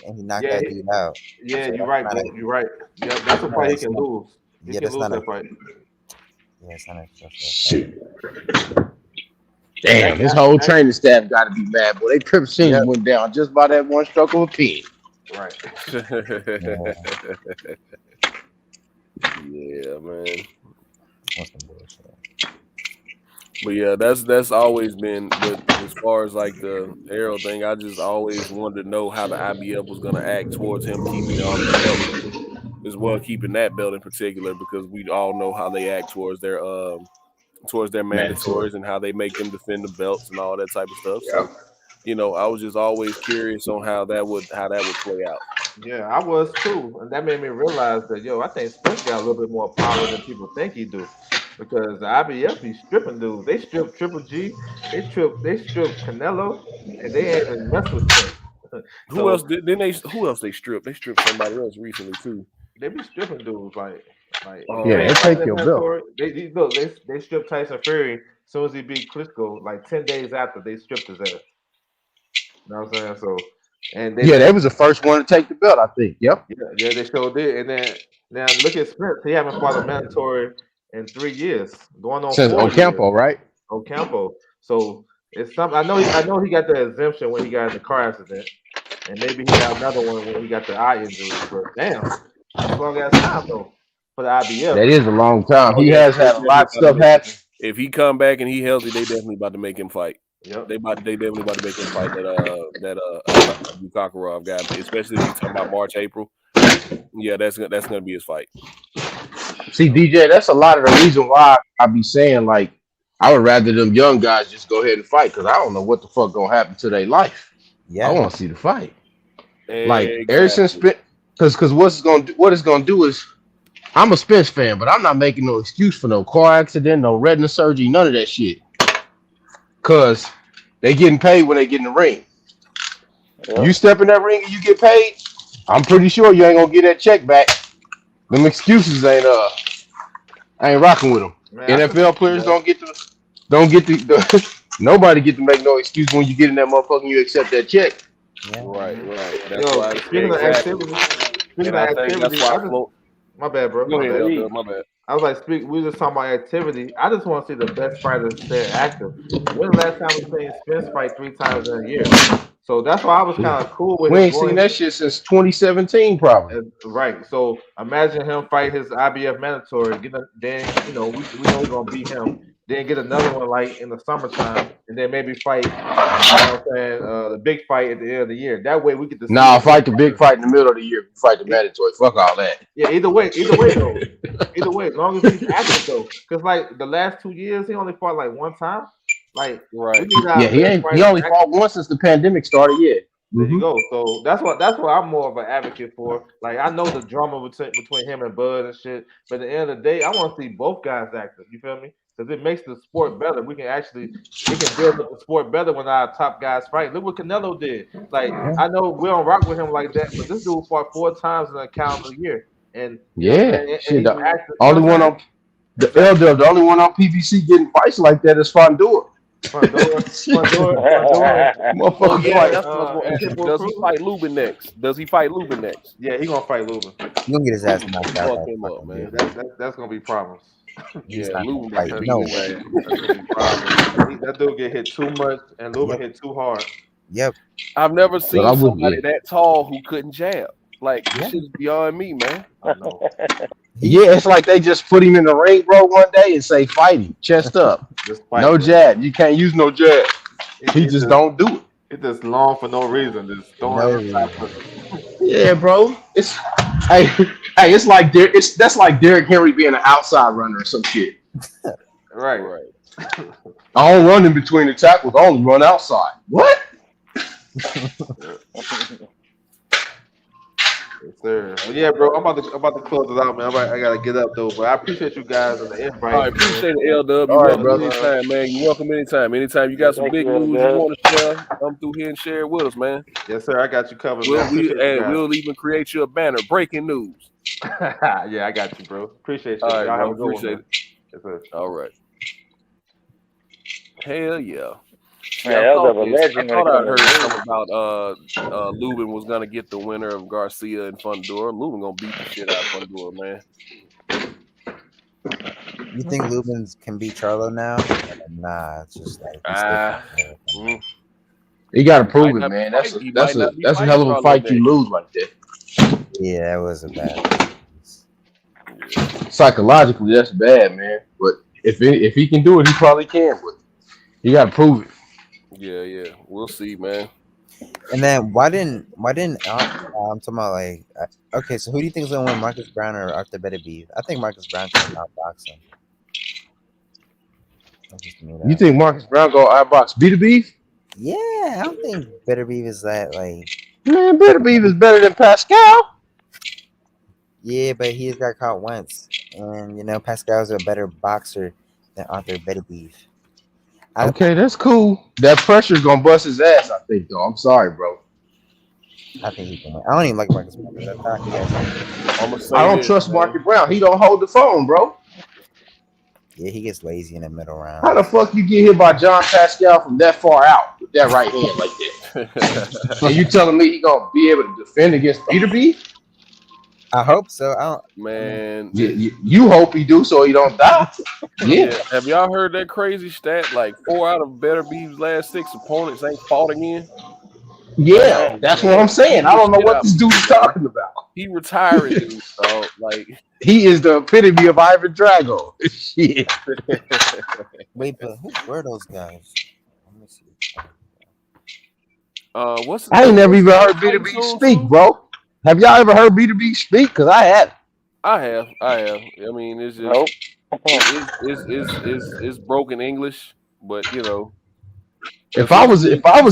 And he knocked that dude out. Yeah, you're right, bro. You're right. Yeah, that's a fight he can lose. He can lose that fight. Yeah, it's not shit. Damn, his whole training staff got to be mad, boy. They Crip Senior went down just by that one stroke of a pen. Right. Yeah, man. But yeah, that's always been. But as far as like the Arrow thing, I just always wanted to know how the IBF was gonna act towards him keeping it on the belt, as well keeping that belt in particular, because we all know how they act towards their mandatories and how they make them defend the belts and all that type of stuff. So, I was just always curious on how that would play out. Yeah, I was too, and that made me realize that I think Spence got a little bit more power than people think he do. Because the IBF be stripping dudes. They strip Triple G, they strip Canelo, and they ain't even mess with Spence. Who else they stripped? They stripped somebody else recently too. They be stripping dudes like they take your belt. They stripped Tyson Fury as soon as he beat Klitschko. Like 10 days after, they stripped his ass. You know what I'm saying? So, and they was the first one to take the belt, I think. Yep. Yeah, they sure did. And then now look at Spence. He haven't fought a mandatory in 3 years, going on since 4 Ocampo, years. right? Ocampo. So it's something. I know he got the exemption when he got in the car accident, and maybe he got another one when he got the eye injury. But damn, that's a long ass time though for the IBF. That is a long time. He has had a lot of stuff happen. If he come back and he healthy, they definitely about to make him fight. Yep. They definitely about to make him fight that Bukakarov guy, especially if you talking about March, April. Yeah, that's gonna be his fight. See, DJ, that's a lot of the reason why I be saying, like, I would rather them young guys just go ahead and fight, because I don't know what the fuck gonna happen to their life. Yeah, I want to see the fight. Like, ever since because what it's gonna do is, I'm a Spence fan, but I'm not making no excuse for no car accident, no retina surgery, none of that shit. Cause they getting paid when they get in the ring. Yeah. You step in that ring and you get paid, I'm pretty sure you ain't gonna get that check back. Them excuses I ain't rocking with them. Man, NFL players don't get to nobody get to make no excuse when you get in that motherfucker and you accept that check. Yeah. Right. That's why. Speaking of activity, my bad, bro. My bad. I was like, we were just talking about activity. I just want to see the best fighters stay active. When the last time we seen Spence fight 3 times in a year? So that's why I was kind of cool with. We ain't seen that shit since 2017, probably. Right. So imagine him fight his IBF mandatory. Then we know we're gonna beat him. then get another one like in the summertime, and then maybe fight. You know what I'm saying? The big fight at the end of the year. That way we get to see. Nah, fight the big fight in the middle of the year. Fight the mandatory. Fuck all that. Yeah, either way though. Either way, as long as he's active though, because like the last 2 years he only fought like one time. Like right. He only fought once since the pandemic started. Yeah. There you go. So that's what I'm more of an advocate for. Like I know the drama between him and Bud and shit, but at the end of the day, I want to see both guys active. You feel me? Because it makes the sport better. We can build up the sport better when our top guys fight. Look what Canelo did. Like I know we don't rock with him like that, but this dude fought 4 times in a calendar year, and shit. The only one on PBC getting fights like that is Fondor. Does he fight Lubin next? Yeah, he gonna fight Lubin. He gonna get his ass knocked out. Fuck him up, man. That's gonna be problems. Lubin. That dude get hit too much, and Lubin hit too hard. Yep. I've never seen somebody that tall who couldn't jab. Like this is beyond me, man. I know. Yeah, it's like they just put him in the ring, bro, one day and say, fight him, chest up. No jab. You can't use no jab. He just don't do it. It's just long for no reason. Just throwing Yeah, bro. It's it's like that's like Derrick Henry being an outside runner or some shit. Right. I don't run in between the tackles. I only run outside. What? Yes, sir. Well, yeah, bro. I'm about to close it out, man. I gotta get up though, but I appreciate you guys on the invite. All right, appreciate it, L-Dub. You're welcome anytime, man. You're welcome anytime. Anytime you got some big news you want to share, come through here and share it with us, man. Yes, sir. I got you covered. We'll even create you a banner. Breaking news. Yeah, I got you, bro. Appreciate you. All right, y'all bro. have a good Appreciate one, it. Yes, sir. All right. Hell yeah. Man, that was a legend. I thought I heard something about Lubin was gonna get the winner of Garcia and Fundora. Lubin gonna beat the shit out of Fundora, man. You think Lubin can beat Charlo now? Nah, it's just like you gotta prove it, man. That's a hell of a fight you lose like that. Yeah, that was a bad. Psychologically, that's bad, man. But if he can do it, he probably can. But you gotta prove it. Yeah, we'll see, man. And then why didn't I'm talking about like okay, so who do you think is gonna win, Marcus Brown or Arthur Beterbiev? I think Marcus Brown can outbox him. You think Marcus Brown go outbox Beterbiev? Yeah, I don't think Beterbiev is that like. Man, Beterbiev is better than Pascal. Yeah, but he's got caught once, and Pascal's a better boxer than Arthur Beterbiev. Okay, that's cool. That pressure's gonna bust his ass, I think, though. I'm sorry, bro. I think he can win. I don't even like Marcus Brown. I don't trust Marcus Brown. He don't hold the phone, bro. Yeah, he gets lazy in the middle round. How the fuck you get hit by John Pascal from that far out with that right hand like that? And you telling me he gonna be able to defend against Beterbiev? I hope so. Man, you hope he do so he don't die. Yeah. Have y'all heard that crazy stat? Like 4 out of Beterbiev's last 6 opponents ain't fought again. Yeah, that's what I'm saying. I don't know what this dude is talking about. He retired, dude. So like he is the epitome of Ivan Drago. Shit. Wait, but who were those guys? Let me see. I ain't never even heard Beterbiev speak, bro. Have y'all ever heard Beterbiev speak? Because I have. I have. I mean, it's just it's broken English, but If I was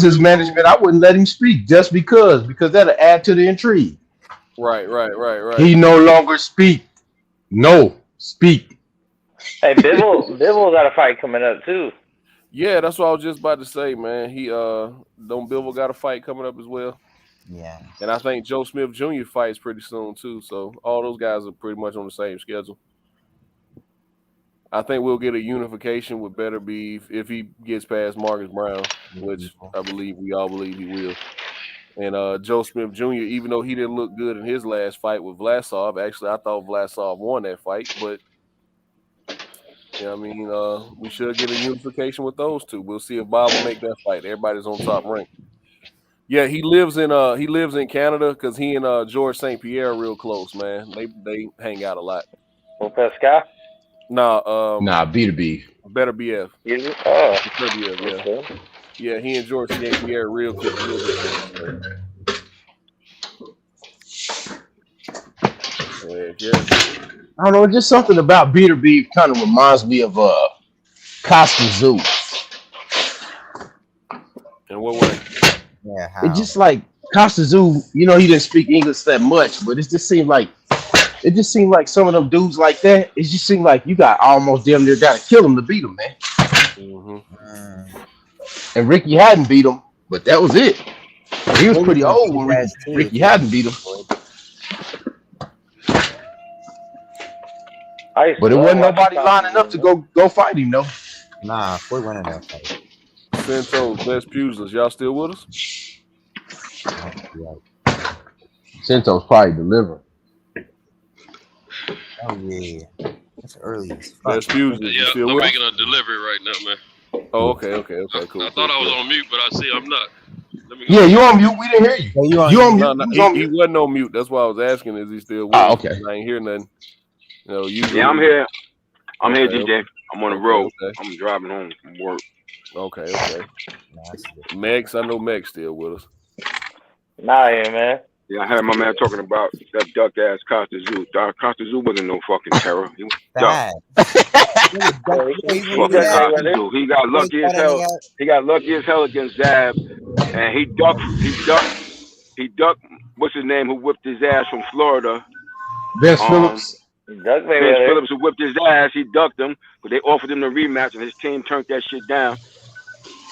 his management, I wouldn't let him speak just because that'll add to the intrigue. Right. He no longer speak. No, speak. Hey, Bivol got a fight coming up too. Yeah, that's what I was just about to say, man. He don't Bivol got a fight coming up as well. Yeah. And I think Joe Smith Jr. fights pretty soon too. So all those guys are pretty much on the same schedule. I think we'll get a unification with Beterbiev if he gets past Marcus Brown, which we all believe he will. And Joe Smith Jr., even though he didn't look good in his last fight with Vlasov, actually I thought Vlasov won that fight, but we should get a unification with those two. We'll see if Bob will make that fight. Everybody's on top rank. Yeah, he lives in Canada because he and George St. Pierre are real close, man. They hang out a lot. Well, Pascal? Nah, Beater Beef. Better BF. Is it? Better BF, yeah. Yeah, he and George C. ain't Pierre real good friends. So. Yeah. I don't know, just something about Beater Beef kind of reminds me of Costa Zoo. In what way? Yeah, It's just like Costa Zoo, he didn't speak English that much, but it just seemed like some of them dudes like that. It just seemed like you got almost damn near got to kill him to beat him, man. Mm-hmm. And Ricky hadn't beat him, but that was it. He was pretty old when Ricky hadn't beat him. But it wasn't nobody lining up to go fight him, though. Nah, Floyd winning that fight. Santos, best pugilist. Y'all still with us? Santos probably delivering. Oh yeah, it's early as fuck. Best pugilist. Yeah, still I'm with making a delivery right now, man. Oh, okay, cool. I thought I was on mute, but I see I'm not. Yeah, you on mute. We didn't hear you. You on mute. No, he wasn't on mute. That's why I was asking, is he still with us? Okay. I ain't hear nothing. Yeah, I'm here. I'm here, Okay, DJ. I'm on the road. Okay. I'm driving home from work. Okay. Mex, I know Mex still with us. Nah, yeah, man. Yeah, I heard my man talking about that duck ass Costa Zoo. Costa Zoo wasn't no fucking terror. He was duck. Fucking Costa Zoo. He got lucky as hell. He got lucky as hell against Zab, and he ducked. What's his name? Who whipped his ass from Florida? Vince Phillips. Vince Phillips, who whipped his ass. He ducked him, but they offered him the rematch, and his team turned that shit down.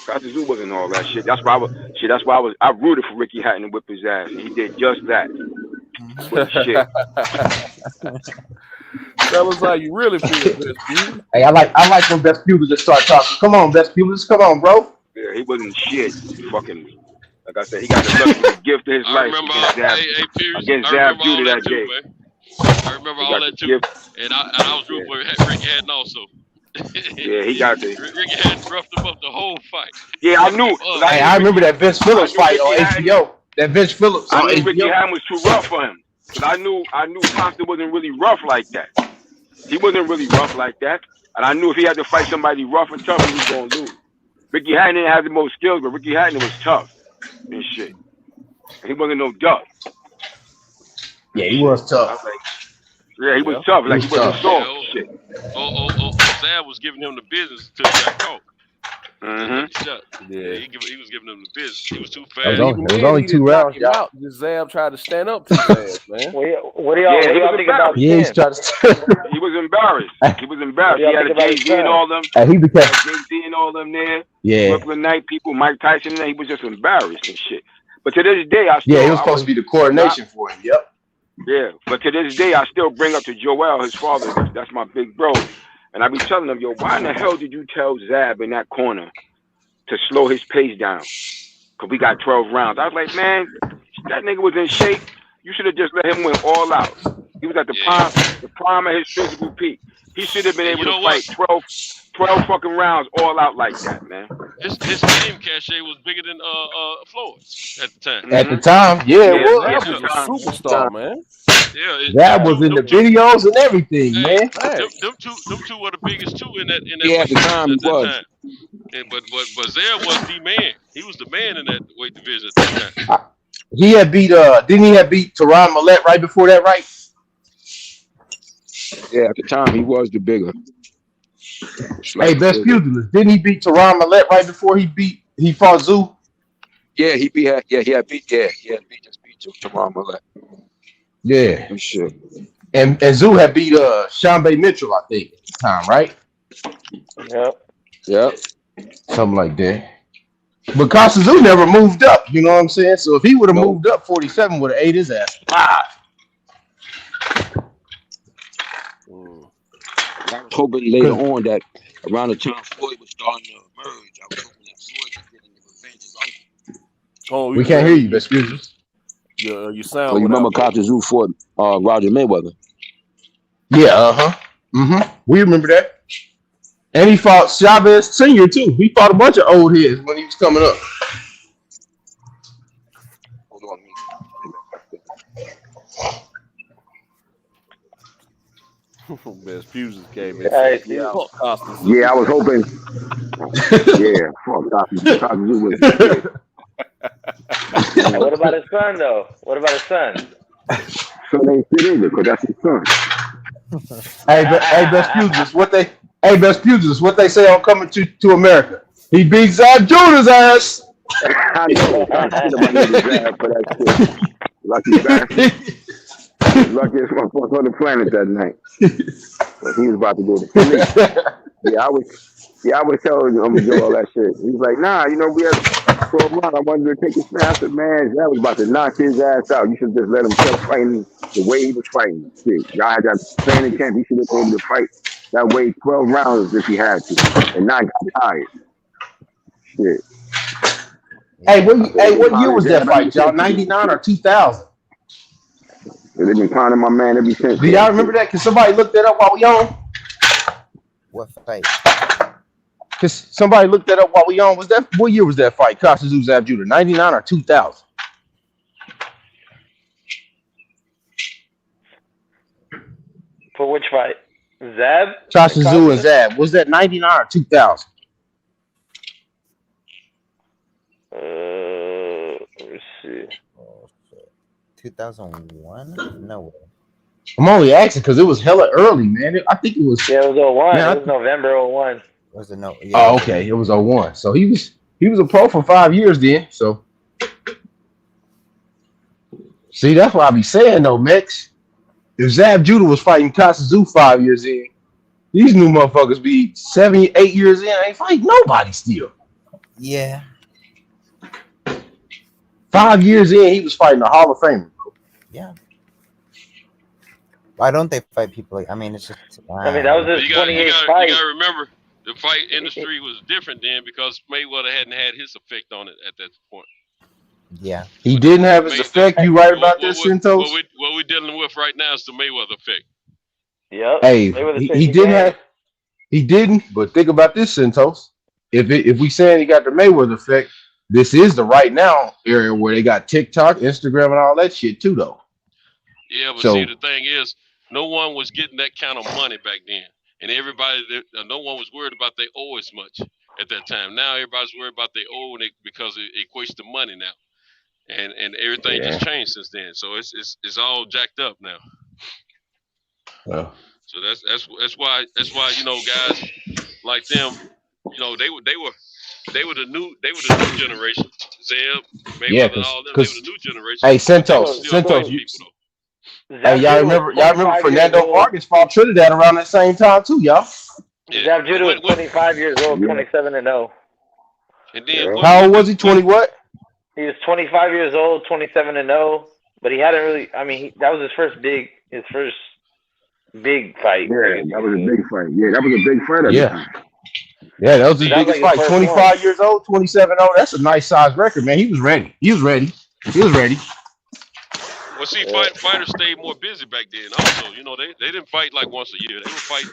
Costa Zoo wasn't all that shit. That's why I rooted for Ricky Hatton to whip his ass, and he did just that. Shit. Tell us how you really feel, Best Pugilist. Hey, I like when Best Pugilist just start talking. Come on, Best Pugilist, come on, bro. Yeah, he wasn't shit. Fucking, like I said, he got the lucky gift of his life against Zab Judah that day. I remember all that too, and I was rooting for Ricky Hatton also. Yeah, he got the Ricky Hatton roughed him up the whole fight. Yeah, I knew. Hey, I remember that Vince Phillips fight on HBO. That Vince Phillips on I knew HBO. Ricky Hatton was too rough for him. But I knew Costa wasn't really rough like that. He wasn't really rough like that. And I knew if he had to fight somebody rough and tough, he was going to lose. Ricky Hatton didn't have the most skills, but Ricky Hatton was tough and shit. He wasn't no duck. Yeah, he was tough. Yeah, he was tough. Like he wasn't soft. Shit. Zab was giving him the business until he got caught. Mm-hmm. Yeah, he was giving him the business. He was too fast. It was only 2 rounds. Just Zab tried to stand up too fast, man. What do y'all think about he's trying to. He was embarrassed. He was embarrassed. He had a Jay-Z and all them. He became Jay-Z and all them there. Yeah. Brooklyn Night people, Mike Tyson, and he was just embarrassed and shit. But to this day, I still. Yeah, he was supposed to be the coordination for him. Yep. Yeah, but to this day, I still bring up to Joel, his father. That's my big bro. And I be telling him, yo, why in the hell did you tell Zab in that corner to slow his pace down? Because we got 12 rounds. I was like, man, that nigga was in shape. You should have just let him win all out. He was at the prime of his physical peak. He should have been able to fight 12 fucking rounds all out like that, man. His game cachet was bigger than Floyd at the time. At the time, yeah, it was. That was a superstar, man. Yeah, that was in the videos and everything, man. Them two were the biggest two in that. Yeah, at the time he was. But Zab was the man. He was the man in that weight division at that time. He had beat didn't he have beat Teron Millette right before that, right? Yeah, at the time he was the bigger. Hey, best pugilist. Didn't he beat Teron Millette right before he fought Zoo? Yeah, he had beat Teron Millette. Yeah. Shit. And Zoo had beat Shambe Mitchell, I think, at the time, right? Yep. Something like that. But Costa Zoo never moved up, you know what I'm saying? So if he would have moved up, 47 would have ate his ass. I was hoping later on that around the time Floyd was starting to emerge, I was hoping that Floyd was getting the revenge of uncle. Oh, we can't hear you, best pugilist. You sound. So you remember Costa Zoo fought Roger Mayweather? Yeah, we remember that. And he fought Chavez Sr. too. He fought a bunch of old heads when he was coming up. Hold on. Best Fuses came in. Hey, Fuck Costa Zoo. Yeah, I was hoping. Yeah, fuck Costa Zoo was the shit. Now, what about his son though? What about his son? Son ain't shit either, because that's his son. Hey, Best Fuses, Best Fuses, what they say on Coming to America? He beat Zab Judah's ass. I know. I shit about his ass for that shit. Lucky bastard. Luckiest motherfucker on the planet that night. But he was about to do it for me. I was telling him to do all that shit. He was like, nah, we had 12 rounds. I wanted to take his snap. I said, man, that was about to knock his ass out. You should just let him keep fighting the way he was fighting. Shit. Y'all had that training camp. He should have been able to fight that way 12 rounds if he had to. And not got tired. Shit. Hey, what year was that fight, y'all? 99 or 2000? They've been clowning my man ever since. Do y'all remember that? Can somebody look that up while we on? What fight? Cause somebody looked that up while we on. What year was that fight? Costa Zoo Zab Judah, 99 or 2000? For which fight? Zab? Costa Zoo and Zab. Was that 99 or 2000? Let's see. 2001? No way. I'm only asking because it was hella early, man. I think it was. Yeah, it was 01. Man, it was November 01. Was it no? Yeah. Oh, okay. It was 01. So he was a pro for 5 years then. So see, that's what I be saying though, Mex. If Zab Judah was fighting Costa Zoo 5 years in, these new motherfuckers be 7, 8 years in, ain't fighting nobody still. Yeah. 5 years in, he was fighting a Hall of Famer. Yeah. Why don't they fight people like? I mean, it's just. I mean, that was his 28th fight. You gotta remember, the fight industry was different then because Mayweather hadn't had his effect on it at that point. Yeah. He didn't have his effect. You right about this, Santos? What we're dealing with right now is the Mayweather effect. Yep. Hey, he didn't. But think about this, Santos. If we saying he got the Mayweather effect, this is the right now area where they got TikTok, Instagram, and all that shit too, though. Yeah, but see, the thing is, no one was getting that kind of money back then, and no one was worried about they owe as much at that time. Now everybody's worried about they owe because it equates to money now, and everything just changed since then. So it's all jacked up now. Well. So that's why guys like them, they were the new generation. Zeb, Mayweather, and all them, they were the new generation. Hey, Santos, hey, y'all remember Fernando Vargas fought Trinidad around that same time too, y'all. Yeah. Zab Judah was 25 years old, 27-0. And then how old was he? 20 what? He was 25 years old, 27-0, but he hadn't really. I mean, that was his first big fight. Yeah, that was a big fight. Yeah, that was a big fight at the time. Yeah, that was the biggest fight. 25 years old, 27-0. That's a nice size record, man. He was ready. Well, see, fighters stayed more busy back then. Also, they didn't fight like once a year. They would fight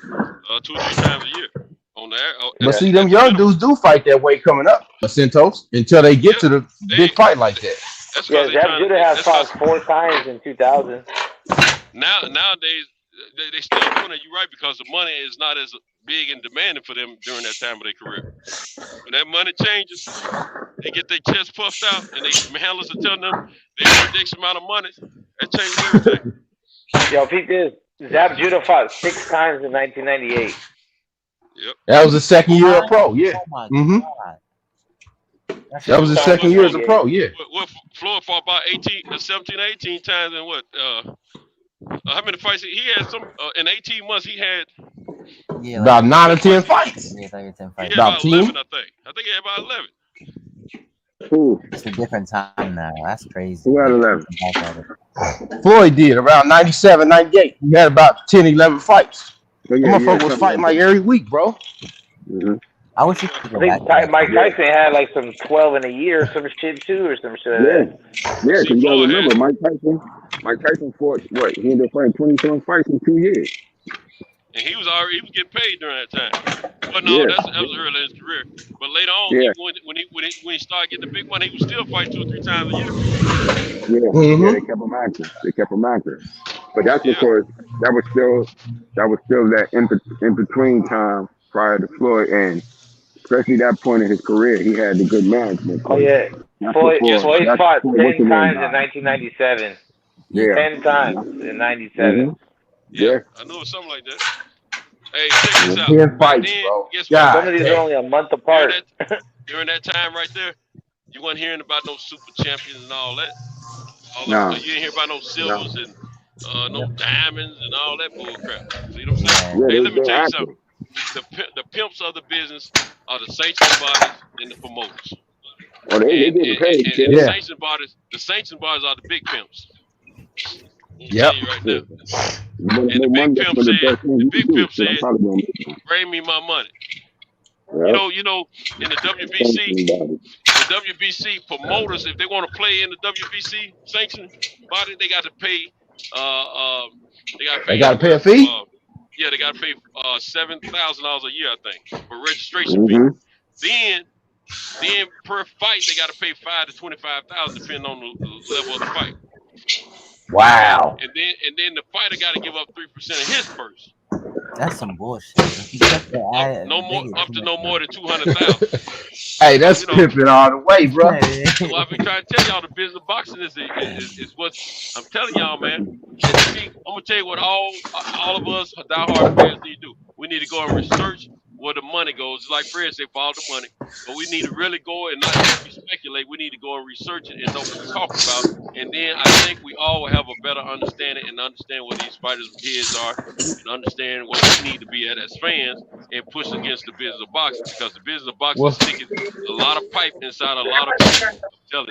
2 or 3 times a year on there. But see, them young dudes do fight that way coming up, Santos, until they get to the big fight like that. Zab Judah has fought 4 times in 2000. Nowadays, they still doing it. You're right, because the money is not as big and demanding for them during that time of their career. When that money changes, they get their chest puffed out, and they handlers are telling them they want X amount of money. That changes everything. Yo, Pete, Zab Judah fought 6 times in 1998. Yep. That was the second year of pro, yeah. Oh that was the second year as a pro, yeah. Floyd fought about 17, 18 times, and what? How many fights he had? In 18 months he had about 9 or 10 fights. Yeah, 10 fights. He had about 11, I think. I think he had about 11. It's a different time now. That's crazy. Who had 11? Floyd did around 97, 98. He had about 10, 11 fights. That motherfucker was fighting like every week, bro. Mm-hmm. I wish you could go back. Mike Tyson had like some 12 in a year or some shit too, or some shit. Yeah, because you gotta remember, Mike Tyson fought what? He ended up fighting 27 fights in 2 years. And he was getting paid during that time. But no, that was early in his career. But later on, when he started getting the big money, he was still fighting 2 or 3 times a year. Yeah, they kept him active. But that's because that was still that in between time prior to Floyd, and especially that point in his career, he had the good management. Oh yeah, Floyd That's fought before what's 10 the name times in died. 1997. Yeah. 10 times in 97. Yeah, I knew it was something like that. Hey, check this out. 10 Back fights, then, bro. guess God what? Some of these are only a month apart. During that time right there, you weren't hearing about no super champions and all that. Nah. You didn't hear about no silvers and no diamonds and all that bull crap. See what I'm saying? Yeah, Hey, let me they tell you active. something. The pimps of the business are the sanctioning bodies and the promoters. Oh, they getting paid. And the sanctioning bodies are the big pimps. I'm telling you right now. And the big pimp said, bring me my money. Yep. You know, in the WBC promoters, if they want to play in the WBC sanctioning body, they got to pay. They gotta pay a fee. Yeah, they got to pay $7,000 a year, I think, for registration fee. Then per fight, they got to pay $5,000 to $25,000 depending on the level of the fight. Wow. And then the fighter got to give up 3% of his purse. That's some bullshit. Up to no more than 200,000. Hey, that's pimping all the way, bro. Well, I've been trying to tell y'all the business of boxing is what I'm telling y'all, man. And see, I'm gonna tell you what all of us diehard fans need to do. We need to go and research where the money goes. It's like Fred said, follow the money. But we need to really go and not just speculate. We need to go and research it and know what we're talking about. And then I think we all will have a better understanding and understand what these fighters' heads are and understand what we need to be at as fans and push against the business of boxing, because the business of boxing is sticking a lot of pipe inside a lot of people. I'm telling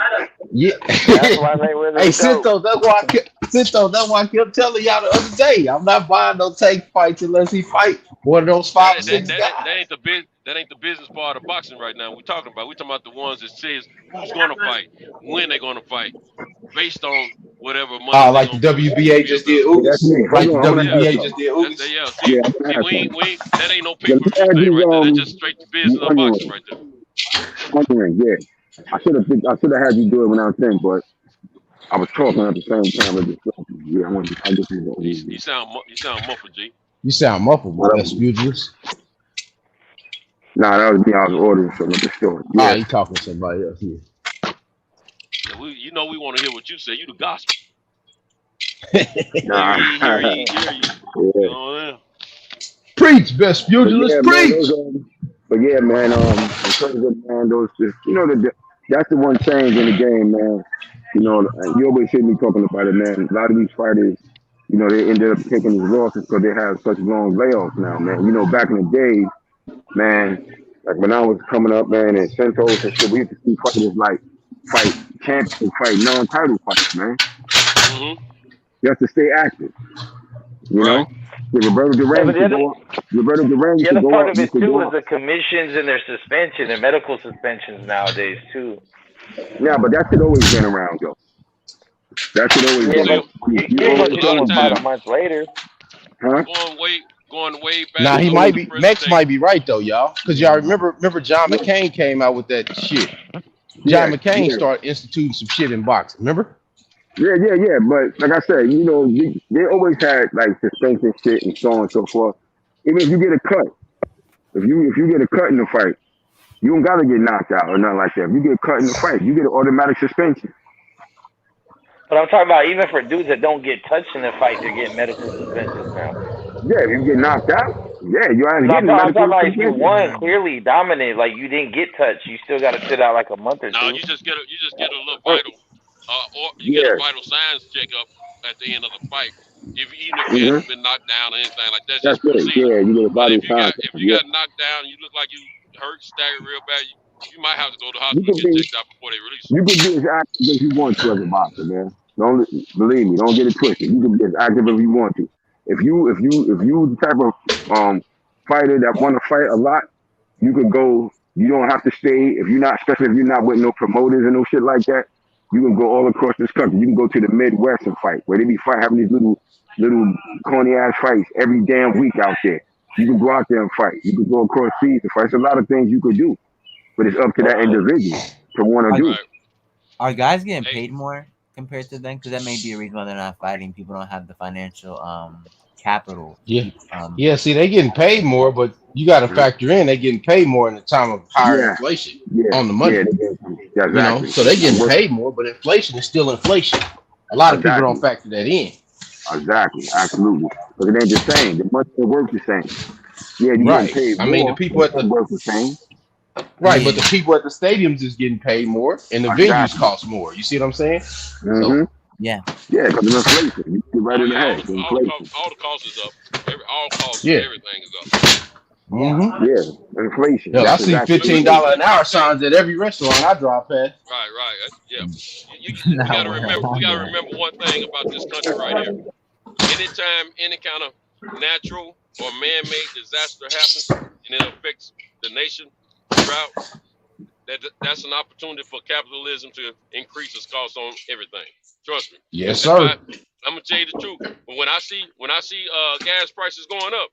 you. Yeah. Hey, Cinto, that's why I kept telling y'all the other day. I'm not buying no tank fights unless he fight one of those 5 or 6 guys. That ain't the business part of boxing right now. We're talking about the ones that says who's gonna fight, when they're gonna fight, based on whatever money. Like the WBA just did Ugas. Like the WBA just did Ugas. See, we that ain't no pay-per-view thing right there. That's just straight the business of boxing right there. Yeah. I should have had you do it when I was in, but I was talking at the same time. You sound muffled, G. You sound muffled, bro. That's Spudulous. Nah, that was me. I was ordering something at the store. Yeah, you talking to somebody else here. We want to hear what you say. You the gospel. Nah. Preach, best Spudulous, preach. But yeah, man, in terms of, man, those just, that's the one change in the game, man. You always hear me talking about it, man. A lot of these fighters, they ended up taking these losses because they have such long layoffs now, man. Back in the day, man, like when I was coming up, man, and Centos and shit, we used to see fighters like fight champs and fight non-title fights, man. Mm-hmm. You have to stay active, know? Yeah, Roberto Duran used to go up. Roberto Duran used to go up. The other part of it, too, is the commissions and their suspension and medical suspensions nowadays, too. Yeah, but that shit always been around, though. That shit always been around. You pretty much do it about a month later. Huh? Going way back. Nah, he might be. Mex might be right though, y'all, because y'all remember John McCain came out with that shit. John McCain started instituting some shit in boxing. Remember? Yeah. But like I said, they always had like suspension shit and so on and so forth. Even if you get a cut, if you get a cut in the fight, you don't gotta get knocked out or nothing like that. If you get cut in the fight, you get an automatic suspension. But I'm talking about even for dudes that don't get touched in the fight, they're getting medical suspensions now. Yeah, if you get knocked out, yeah, you ain't getting medical suspension. I'm talking about if you won, clearly dominated, like you didn't get touched, you still got to sit out like a month or two. No, you just get a little vital, or you get a vital signs checkup at the end of the fight. Even if you haven't been knocked down or anything like that, just proceed. Yeah, you get a vital signs. If you got knocked down, you look like you hurt, staggered real bad. You might have to go to the hospital and get checked out before they release you. You can be as active as you want to as a boxer, man. Don't believe me. Don't get it twisted. You can be as active as you want to. If you the type of fighter that want to fight a lot, you can go. You don't have to stay. Especially if you're not with no promoters and no shit like that, you can go all across this country. You can go to the Midwest and fight, where they be having these little corny ass fights every damn week out there. You can go out there and fight. You can go across seas and fight. There's a lot of things you could do, but it's up to that individual to want to do. Are guys getting paid more compared to them? Because that may be a reason why they're not fighting. People don't have the financial capital. Yeah. Yeah, see, they getting paid more, but you got to factor in they getting paid more in the time of higher Yeah, inflation yeah, on the money. yeah, You know, exactly. so they getting paid more, but inflation is still inflation. A lot of people don't Exactly, factor that in. exactly, absolutely. But it ain't the same. The money don't work the same. Yeah, you getting Right. paid I mean, the more, people but it at don't the work the same. right, but the people at the stadiums is getting paid more, and the venues Exactly. cost more. You see what I'm saying? Mm-hmm. So Yeah. Yeah, because of inflation. You get right Oh in the yeah, head. Inflation. all the costs is up. All costs of yeah. everything is up. Mm-hmm. Yeah, inflation. Hell, I That's see exactly what $15 it is. an hour signs at every restaurant I drive past. Right. Yeah. We Nah, gotta well, remember. We gotta yeah. remember one thing about this country right here. Anytime any kind of natural or man-made disaster happens and it affects the nation throughout, that's an opportunity for capitalism to increase its cost on everything. Trust me. Yes, That's why sir. I'm gonna tell you the truth. But when I see gas prices going up,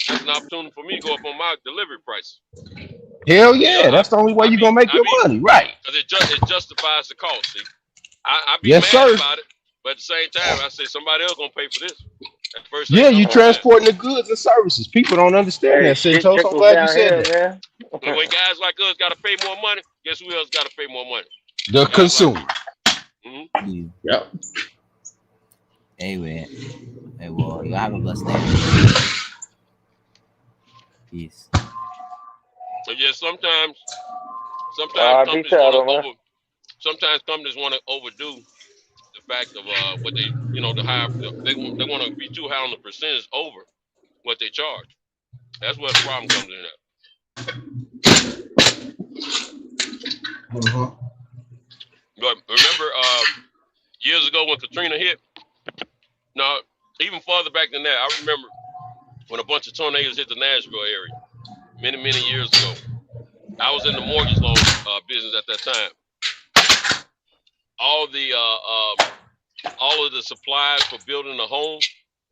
that's an opportunity for me to go up on my delivery prices. Hell yeah, that's the only way you're gonna make your money, right? Because it justifies the cost. See, I be Yes, mad sir. about it, but at the same time, I say somebody else gonna pay for this. That's the first thing Yeah, you comes to mind. transporting the goods and services. People don't understand Hey, that, shit Centos. I'm trickles glad you said downhill, that. man. But when guys like us got to pay more money, guess who else got to pay more money? The Guys like consumer. you. You. Yep. Hey, man. Hey, well, you have a blessed day. Peace. So yeah, sometimes Be companies proud want of to man. overdo the fact of what they the high they want to be too high on the percentage over what they charge. That's where the problem comes in at. But remember, years ago when Katrina hit, now even farther back than that, I remember when a bunch of tornadoes hit the Nashville area many years ago. I was in the mortgage loan business at that time. All of the supplies for building a home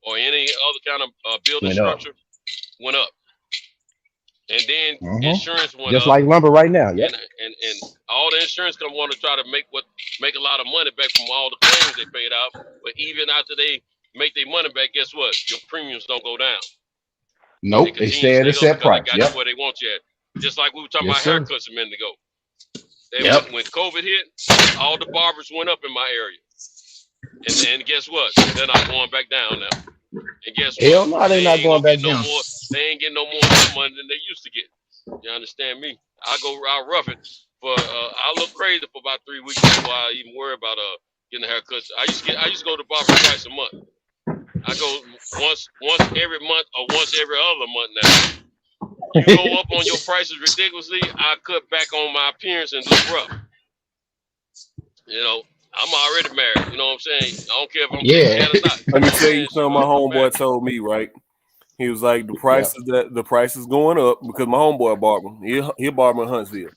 or any other kind of building Went up. structure went up, and then insurance went Just up, like lumber right now. Yep. and all the insurance companies want to try to make a lot of money back from all the claims they paid out. But even after they make their money back, guess what? Your premiums don't go down. Nope, they stay at a set price. They got you where they want you at. Just like we were talking about haircuts a minute ago. When COVID hit, all the barbers went up in my area. And guess what? They're not going back down now. And guess what? Hell no, they're not going back down. They ain't getting no more money than they used to get. You understand me? I'll rough it for I look crazy for about 3 weeks before I even worry about getting a haircut. I used to go to the barber twice a month. I go once every month or once every other month now. You go up on your prices ridiculously, I cut back on my appearance and look rough. I'm already married. You know what I'm saying? I don't care if I'm getting mad or not. Let me tell you something my homeboy told me, right? He was like, the price is going up because my homeboy barber. He barber in Huntsville.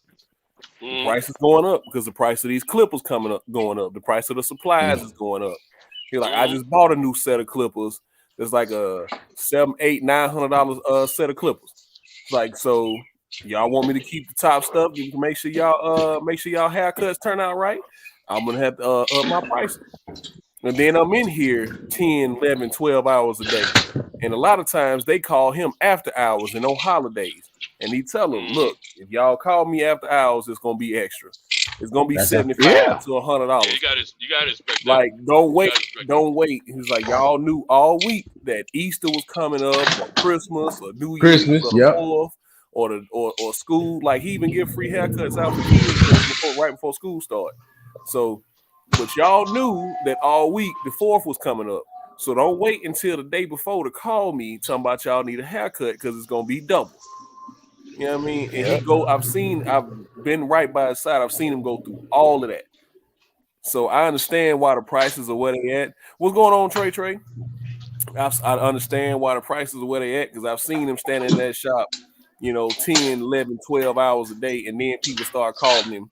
The price is going up because the price of these clippers going up. The price of the supplies is going up. He's like, I just bought a new set of clippers. It's like a $700, $800, $900 set of clippers. It's like, so y'all want me to keep the top stuff to make sure y'all haircuts turn out right? I'm gonna have to up my prices. And then I'm in here 10, 11, 12 hours a day. And a lot of times they call him after hours and on holidays. And he tell them, look, if y'all call me after hours, it's gonna be extra. It's gonna be $75 to $100. You gotta expect that. Like, don't wait. He's like, y'all knew all week that Easter was coming up, or Christmas, or New Year's, or the 4th, or school. Like, he even give free haircuts out for kids right before school started. So, but y'all knew that all week the 4th was coming up. So don't wait until the day before to call me talking about y'all need a haircut because it's gonna be double. You know what I mean? And I've been right by his side. I've seen him go through all of that. So I understand why the prices are where they at. What's going on, Trey? I understand why the prices are where they at because I've seen him standing in that shop, 10, 11, 12 hours a day, and then people start calling him,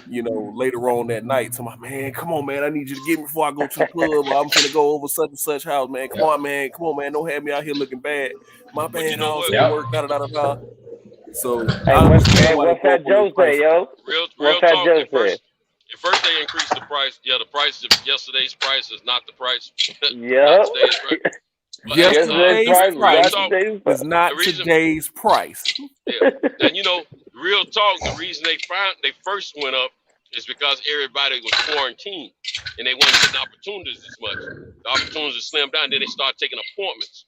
later on that night. To my man, come on, man, I need you to get me before I go to the club. I'm gonna go over such and such house, man. Come on, man. Don't have me out here looking bad. My bad, house work, da. So hey, what's that Joe say, yo? Real talk. At first they increased the price. Yeah, the price of yesterday's price is not the price. Yeah. Not today's price. But Yesterday's price real talk, is not the reason, today's price. yeah, and you know, real talk. The reason they first went up is because everybody was quarantined and they wasn't getting opportunities as much. The opportunities slimmed down. Then they started taking appointments,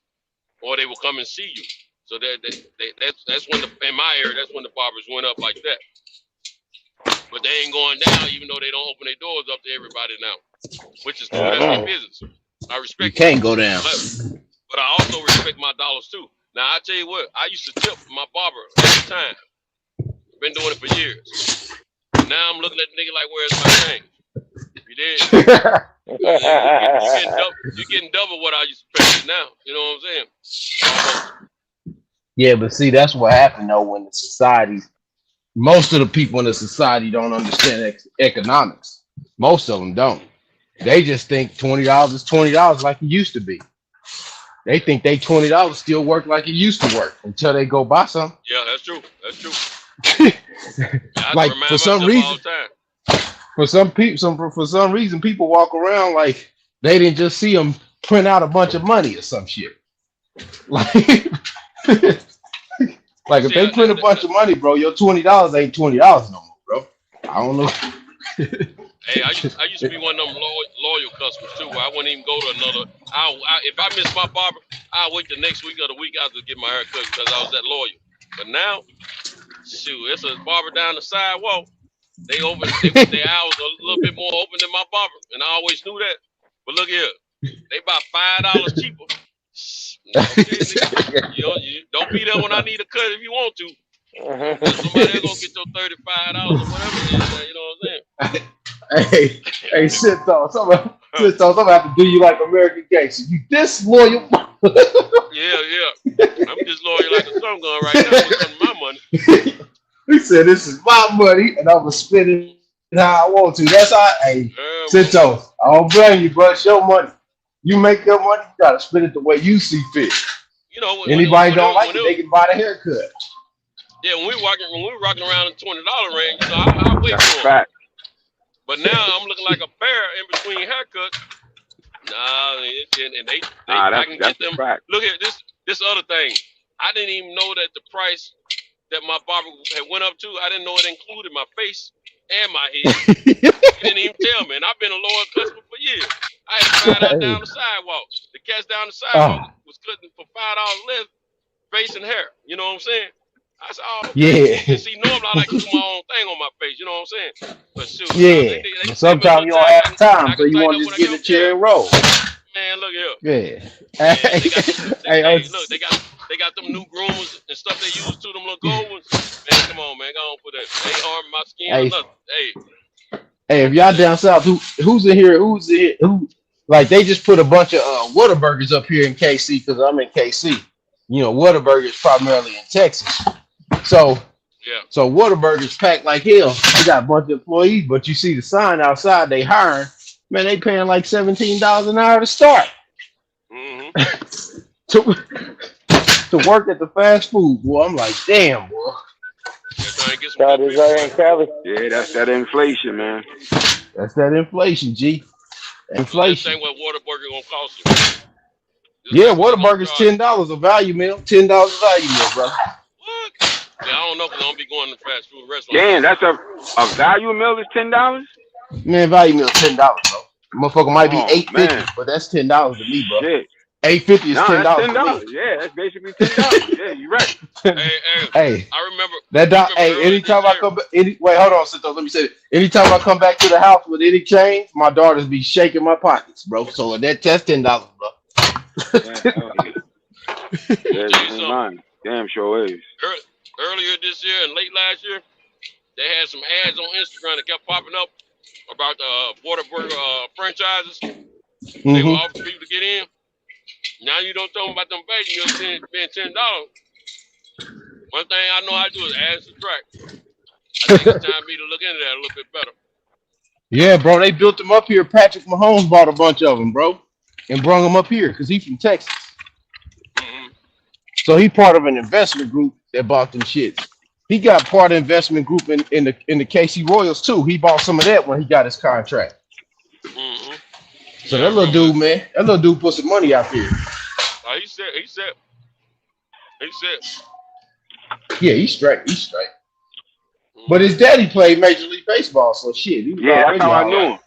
or they will come and see you. So that's when in my area, that's when the barbers went up like that. But they ain't going down, even though they don't open their doors up to everybody now, which is cool. That's their business. I respect. You can't go down. But I also respect my dollars too. Now I tell you what, I used to tip my barber every time. Been doing it for years. Now I'm looking at the nigga like, where's my change? You did. You're getting double what I used to pay you now. You know what I'm saying? Yeah, but see, that's what happened though when the society, most of the people in the society don't understand economics. Most of them don't. They just think $20 is $20 like it used to be. They think they $20 still work like it used to work until they go buy some. Yeah, that's true. That's true. Like for some reason, people walk around like they didn't just see them print out a bunch of money or some shit. Like, like if they print a bunch of money, bro, your $20 ain't $20 no more, bro. I don't know. Hey, I used to be one of them loyal customers too. Where I wouldn't even go to another. If I miss my barber, I'll wait the next week or the week after to get my hair cut because I was that loyal. But now, shoot, it's a barber down the sidewalk. They their hours a little bit more open than my barber, and I always knew that. But look here, they about $5 cheaper. You don't be there when I need a cut if you want to. Somebody else gonna get your $35 or whatever it is. You know what I'm saying? Hey, shit though. I'm gonna have to do you like American Gangster. You disloyal. Yeah. I'm disloyal like a sun gun right now. It's my money. He said, "This is my money, and I'm gonna spend it how I want to." That's how. Hey, Sito, I don't blame you, bro. It's your money. You make your money. You gotta spend it the way you see fit. You know, anybody don't like it, they can buy the haircut. Yeah, when we were rocking around the $20 range, you know, I wait for it. But now I'm looking like a bear in between haircuts. I can get them. Look at this other thing. I didn't even know that the price that my barber had went up to, I didn't know it included my face and my head. He didn't even tell me, and I've been a loyal customer for years. I had to find out down the sidewalk. The cats down the sidewalk was cutting for $5 less face and hair. You know what I'm saying? I said, oh, okay. Yeah. See, normally I like to do my own thing on my face. You know what I'm saying? But shoot, yeah. Sometimes you don't have time, so you want to just get a chair and roll. Man, look here. Yeah. Look, they got them new groomers and stuff they use to them little gold ones. Man, come on, man, go on for that. They ain't harming my skin or nothing. Hey, if y'all down south, who's in here? Who? Like they just put a bunch of Whataburgers up here in KC because I'm in KC. You know, Whataburger is primarily in Texas. So Whataburger's packed like hell. They got a bunch of employees, but you see the sign outside they hiring. Man, they paying like $17 an hour to start. To work at the fast food, boy. I'm like, damn, boy. Yeah, that's that inflation, man. That's that inflation, G. Inflation. Same what Whataburger gonna cost you. Yeah, Whataburger's $10 a value meal. $10 a value meal, bro. What? Yeah, I don't know because I don't be going to fast food restaurants. Damn, that's a value meal is $10? Man, value meal $10, bro. Motherfucker might be $8.50, but that's $10 to me, bro. Shit. $8.50 is $10. That's $10. Yeah, that's basically $10. Yeah, you're right. Hey, I remember that. Hey, anytime I come back, wait, hold on, Sito, let me say it. Anytime I come back to the house with any change, my daughters be shaking my pockets, bro. So that's $10, bro. Damn sure is. Earlier this year and late last year, they had some ads on Instagram that kept popping up about Whataburger franchises. They were offering people to get in. Now you don't tell them about them baby meals being $10. One thing I know how to do is add and subtract. I think it's time for me to look into that a little bit better. Yeah, bro, they built them up here. Patrick Mahomes bought a bunch of them, bro, and brought them up here because he's from Texas. So he part of an investment group that bought them shits. He got part of investment group in the KC Royals too. He bought some of that when he got his contract. Mm-hmm. So that little dude, man, that little dude put some money out there. He said. Yeah, he's straight. But his daddy played Major League Baseball, so shit. Yeah, that's how I knew him.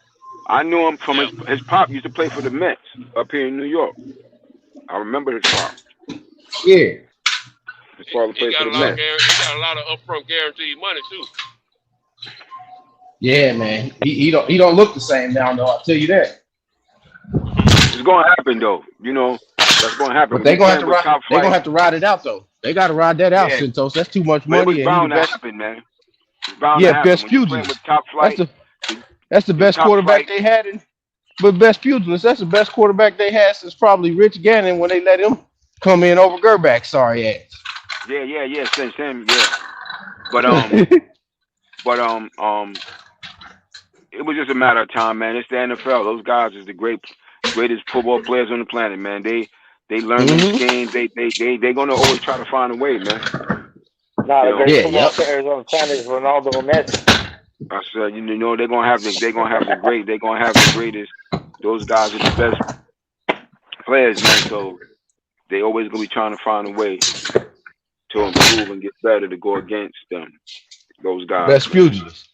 I knew him from his pop used to play for the Mets up here in New York. I remember his pop. Yeah. His father played for the Mets. He got a lot of upfront guaranteed money too. Yeah, man. He don't look the same now, though. I'll tell you that. It's gonna happen though. You know, that's gonna happen. But they're gonna have to ride. They're gonna have to ride it out though. They gotta ride that out, Yeah. Santos. That's too much But it money. was bound to happen, man. It's bound Yeah, to happen. best When you're playing pugilist. with top flight, That's the best top quarterback flight. they had. But best pugilist, that's the best quarterback they had since probably Rich Gannon when they let him come in over Gerback. Sorry ass. Yeah. Same. Yeah. But it was just a matter of time, man. It's the NFL. Those guys is the greatest football players on the planet, man. They learn these games. They gonna always try to find a way, man. Nah, the greatest football players on the planet is Ronaldo and Messi. I said, you know, they're gonna have the greatest. Those guys are the best players, man. So they always gonna be trying to find a way to improve and get better to go against them. Those guys. Best pugilist.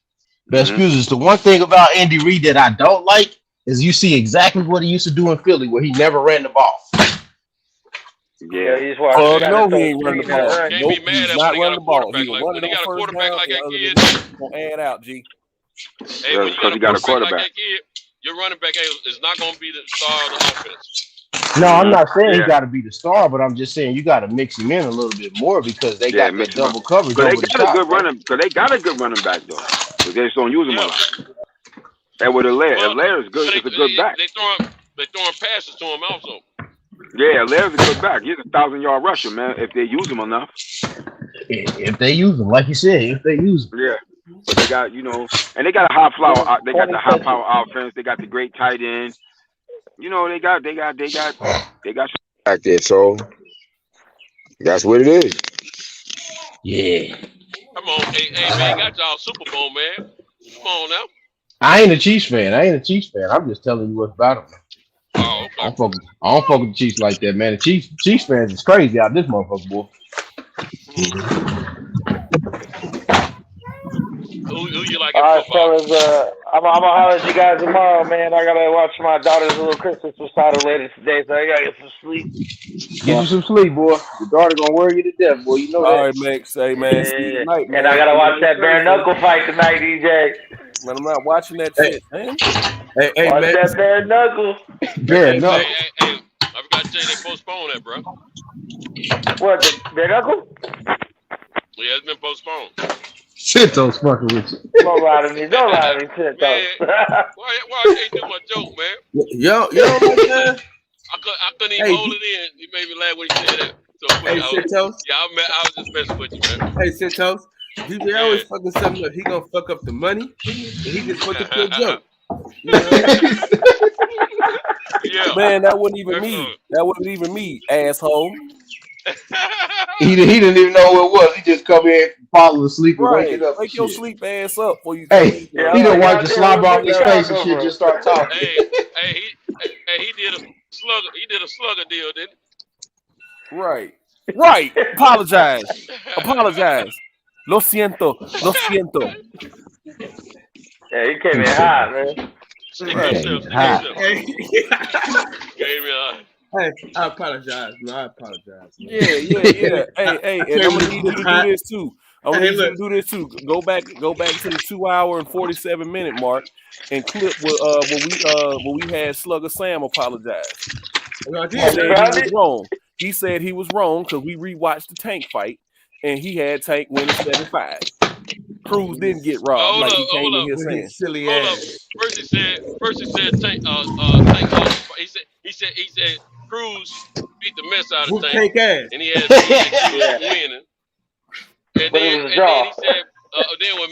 Best pugilist. The one thing about Andy Reid that I don't like is you see exactly what he used to do in Philly, where he never ran the ball. Yeah, he's no, he ain't running the ball. Nope, he's not running the ball. He's running on first down. Like that kid, gonna add out, G. Hey, when you got a quarterback like that kid, your running back is not gonna be the star of the offense. No, I'm not saying he got to be the star, but I'm just saying you got to mix him in a little bit more because they got that double coverage. Because they got a good running back though. But they just don't use him a lot. And with Allaire is good. It's a good back. They throwing passes to him also. Yeah, Allaire's a good back. He's a 1,000-yard rusher, man. If they use him enough. If they use him, like you said, if they use him. Yeah. But they got, and they got a high flower. They got the high power offense. They got the great tight end. They got back there. So that's what it is. Yeah. Come on, hey man, got y'all Super Bowl, man. Come on now. I ain't a Chiefs fan. I'm just telling you what's about them. Oh, okay. I don't fuck with the Chiefs like that, man. The Chiefs fans is crazy out this motherfucker, boy. Who you like? All right, fellas. I'm gonna holler at you guys tomorrow, man. I gotta watch my daughter's little Christmas recital later today, so I gotta get some sleep. Get you some sleep, boy. Your daughter gonna worry you to death, boy. You know that. All right, Max. Hey, man. See you tonight, man. And I gotta watch that bare knuckle fight tonight, DJ. Man, I'm not watching that shit, man. Hey, watch man. that bare knuckle. Bare knuckle. Hey, I forgot to tell you they postponed that, bro. What, the bare knuckle? Yeah, it's been postponed. Santos fucking with you. Don't lie to me, Santos. Why ain't do my joke, man? Yo, man. I couldn't even hold it in. You made me laugh when you said that. So quick. Santos. Yeah, I was just messing with you, man. Hey, Santos. DJ always fucking something up. He gonna fuck up the money, and he just fuck up your joke. Yeah. Man, that wasn't even me. That wasn't even me, asshole. He didn't even know who it was. He just come in, fall asleep, and Right. wake it up. Wake your sleep ass up before you. Hey, he done wiped the slobber off his face and shit. Just start talking. He did a slugger. He did a slugger deal, didn't he? Right. Apologize. Lo siento. Yeah, he came in hot, man. Hey, I apologize, man. I apologize. Man. Yeah. Hey, and I'm gonna need you to do this too. Go back to the 2 hour and 47-minute mark and clip when we had Slugger Sam apologize. He said he was wrong because we rewatched the Tank fight and he had Tank winning 7-5. Cruz didn't get robbed he came in here saying. Silly Hold ass. up. First he said Tank. He said Cruz beat the mess out of Tank, and he had winning. And then he said, then when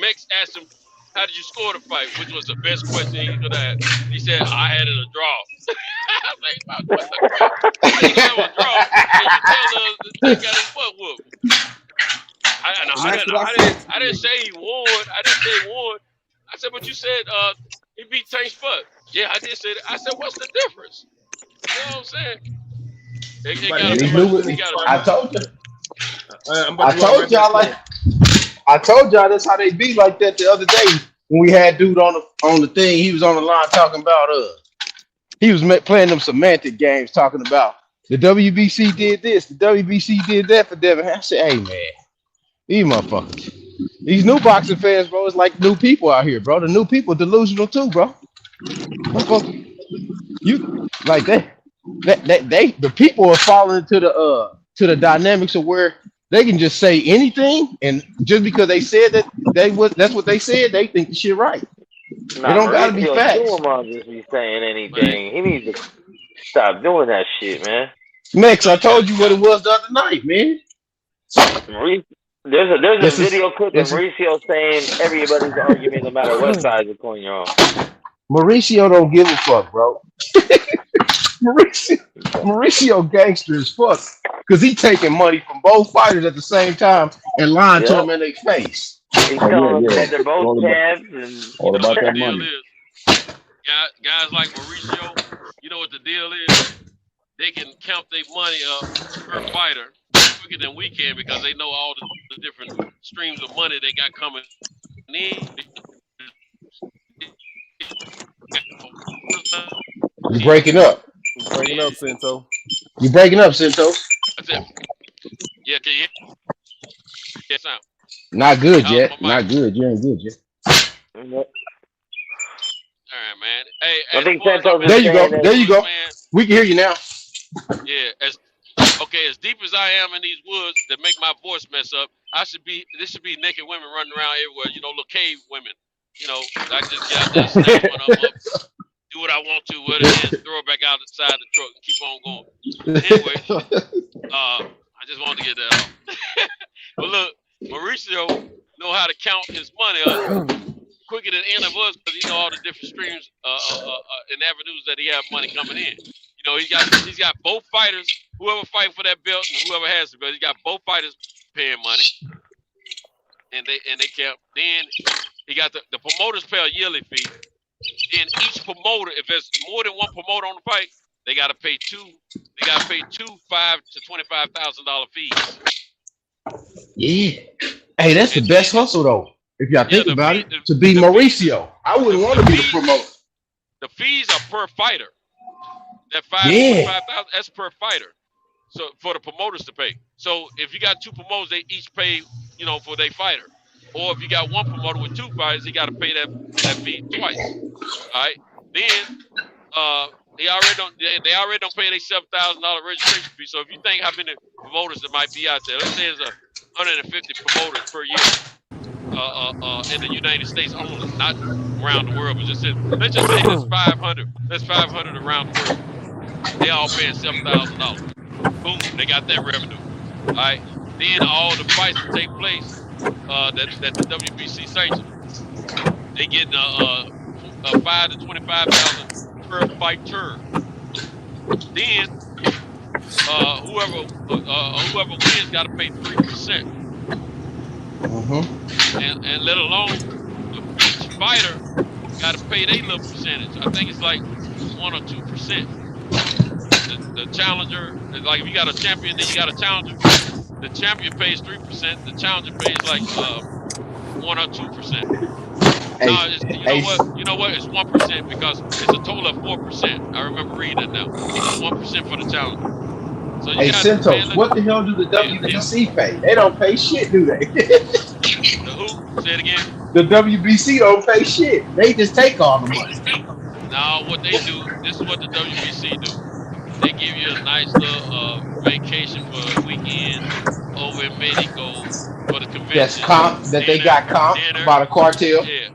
Mex asked him, "How did you score the fight?" which was the best question he could have asked. He said, "I had it a draw." I was like, "What the crap? You have a draw, and you tell us that got his butt whooped." And I didn't say he won. I didn't say he won. I said, but you said he beat Tank Spud. Yeah, I did say that. I said, what's the difference? You know what I'm saying? It gotta be. I told you. I told y'all that's how they be like that the other day when we had dude on the thing. He was on the line talking about he was playing them semantic games talking about the WBC did this, the WBC did that for Devin. I said, hey man, these motherfuckers, these new boxing fans, bro, it's like new people out here, bro. The new people delusional too, bro. You like the people are falling into the dynamics of where they can just say anything, and just because they said that that's what they said, they think the shit right. It don't gotta be facts. Just be saying anything. He needs to stop doing that shit, man. Max, I told you what it was the other night, man. There's a video clip of Mauricio saying everybody's argument, no matter what side of the coin you're on. Mauricio don't give a fuck, bro. Mauricio gangster as fuck because he taking money from both fighters at the same time and lying to them in their face. He's telling them that they're both tabs and all about that money. Guys like Mauricio, you know what the deal is? They can count their money up per fighter quicker than we can because they know all the different streams of money they got coming in. You breaking up. Breaking up, Cinto. You breaking up, Cinto. That's it. Yeah, can you hear? Yeah, sound. Not good yet. Not good. You ain't good yet. All right, man. Hey, I think there you go. There you go. Man, we can hear you now. Yeah. As deep as I am in these woods that make my voice mess up, this should be naked women running around everywhere. You know, little cave women. You know, I just get out there, snap one of them up, do what I want to, what it is, throw it back out inside the truck, and keep on going. Anyway, I just wanted to get that off. But look, Mauricio know how to count his money up quicker than any of us because he know all the different streams and avenues that he have money coming in. You know, he's got both fighters, whoever fight for that belt and whoever has the belt, he got both fighters paying money, and they count. Then he got the promoters pay a yearly fee. Then each promoter, if there's more than one promoter on the fight, they got to pay two. They got to pay $5,000 to $25,000 fees. Yeah. Hey, that's the best hustle though. If y'all think about it, to be Mauricio, I wouldn't want to be the promoter. The fees are per fighter. That $5,000, that's per fighter. So for the promoters to pay. So if you got two promoters, they each pay, you know, for their fighter. Or if you got one promoter with two fighters, he got to pay that fee twice. All right. Then they already don't pay their $7,000 registration fee. So if you think how many promoters that might be out there, let's say there's 150 promoters per year in the United States only, not around the world, but let's just say there's 500. That's 500 around the world. They all paying $7,000. Boom, they got that revenue. All right. Then all the fights that take place. That the WBC sanctions, they get $5,000 to $25,000 per fighter. Then whoever wins got to pay 3%, and let alone each fighter got to pay their little percentage. I think it's like 1 or 2%. The challenger, like if you got a champion, then you got a challenger. The champion pays 3%. The challenger pays like 1 or 2%. Hey, you know what? It's 1% because it's a total of 4%. I remember reading that now. 1% for the challenger. So hey, Cintos, what the hell do the WBC pay? They don't pay shit, do they? The who? Say it again. The WBC don't pay shit. They just take all the money. Now, what they do, this is what the WBC do. They give you a nice little vacation for a weekend over in Mexico for the convention. That's comp that they got comp by the cartel. Yeah,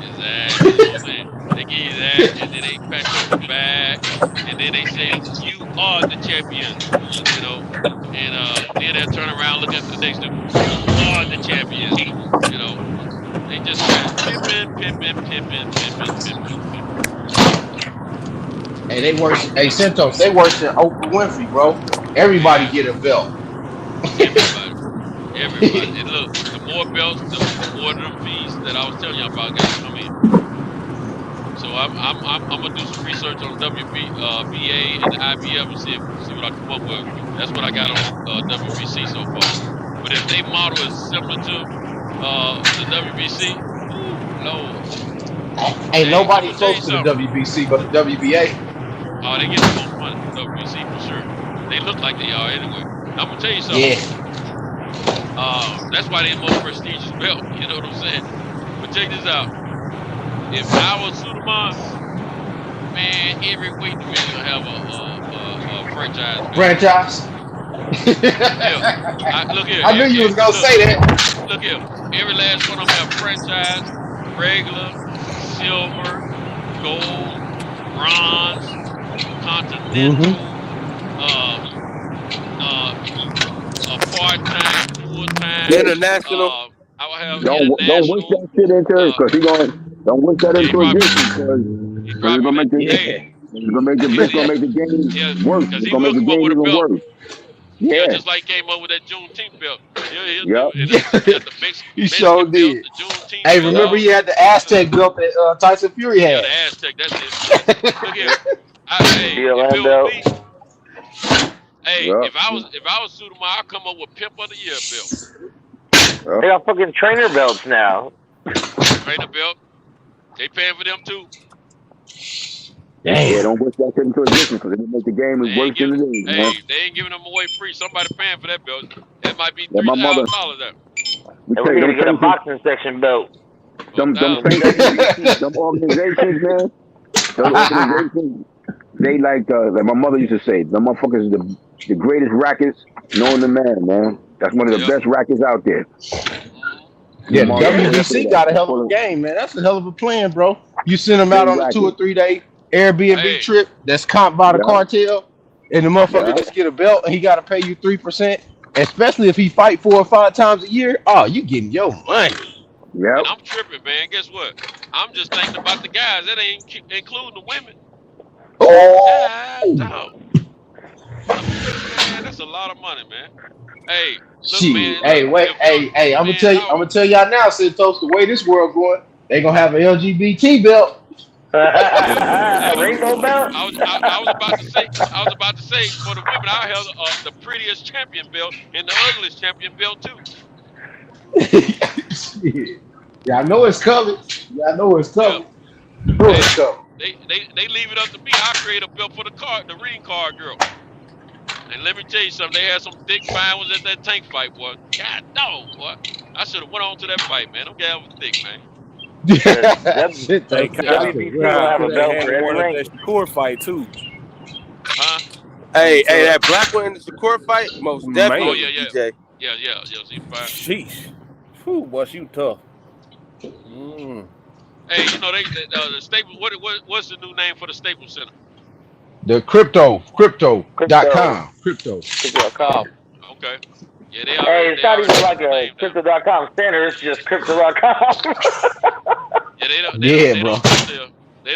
exactly. You know what I'm saying? They give you that, and then they pat you on the back, and then they say you are the champion. You know, and then they'll turn around, look at the next dude. You are the champion. You know, they just pimping. Hey, they worse. Hey, Cintos, they worse than Oprah Winfrey, bro. Everybody get a belt. Everybody. And look, the more belts, the more of them fees that I was telling you about got to come in. So I'm gonna do some research on WBA and the IBF and see what I come up with. That's what I got on WBC so far. But if they model is similar to the WBC, ooh Lord, Ain't hey, I'm nobody gonna tell close you to the something. WBC but the WBA. Oh, they get the most money from WBC for sure. They look like they are anyway. I'm gonna tell you something. Yeah. That's why they're the most prestigious belt. You know what I'm saying? But check this out. If I was Suleiman, man, every weight division gonna have a franchise belt. Franchise. Yeah. Look here. I knew you was gonna say that. Look here. Every last one of them have franchise, regular, silver, gold, bronze, continental, part-time, full-time. International. I will have Don't wish international. that shit into it because don't wish that into existence because it's gonna make it. It's gonna make the bitch gonna make the game worse. Because It's he gonna will make the come up game with a even belt. worse. Yeah, Yeah. just like he came up with that Juneteenth belt. He'll do it. Yep. He got the He Mexican sure belt, did. the Juneteenth Hey, belt. remember he had the Aztec belt that Tyson Fury Yeah, had. the Aztec. That's it. Look here. If it was me, if I was Suleiman, I'd come up with Pimp of the Year belt. They got fucking trainer belts now. Trainer belt. They paying for them too. Yeah, don't wish that shit into existence because it'll make the game is worse than it is, man. They ain't giving them away free. Somebody paying for that belt. That might be Yeah, my mother. $3,000 there. We And we need to get a boxing section belt. Them organizations, man. Those organizations, they like my mother used to say, the motherfuckers are the greatest rackets known to man. That's one of the best rackets out there. Yeah, the WBC got a hell of a game, man. That's a hell of a plan, bro. You send them out on a 2 or 3 day Airbnb trip that's comped by the cartel, and the motherfucker just get a belt and he got to pay you 3%. Especially if he fight 4 or 5 times a year, oh, you getting your money. And I'm tripping, man. Guess what? I'm just thinking about the guys. That ain't including the women. God, dog. Man, that's a lot of money, man. Hey, look, Shit. man. Hey, Look, wait. Hey, I'm gonna tell y'all now, Santos, the way this world going, they gonna have an LGBT belt. Rainbow belt. I was about to say for the women, I held the prettiest champion belt and the ugliest champion belt too. Shit. Yeah, I know it's coming. They leave it up to me. I create a belt for the ring card girl. And let me tell you something. They had some thick fine ones at that tank fight, boy. God no, boy. I should have went on to that fight, man. Them guys was thick, man. WBC will have a belt for every one at ring. the Shakur fight too. Huh? Hey, that black one in the Shakur fight, most definitely. Oh, yeah. DJ. Yeah, see, fine. Sheesh. Whew, boy, you tough. Hey, you know the Staples. What's the new name for the Staples Center? The crypto.com. Crypto.com. Okay. Yeah, Hey, it's not even like a crypto.com center. It's just crypto.com. Yeah, they don't touch the. They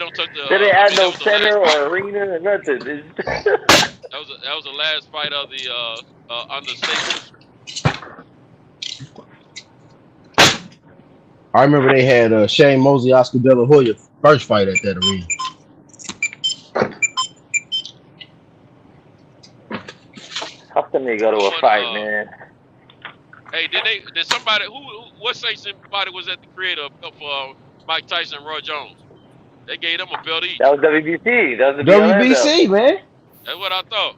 didn't add no center or arena or nothing. That was the last fight of the under Staples. I remember they had Shane Mosley, Oscar De La Hoya first fight at that arena. How can they go to a fight, man? Hey, did somebody what say somebody was at the creator of Mike Tyson and Roy Jones? They gave them a belt each. That was WBC. That was the WBC, man. That's what I thought.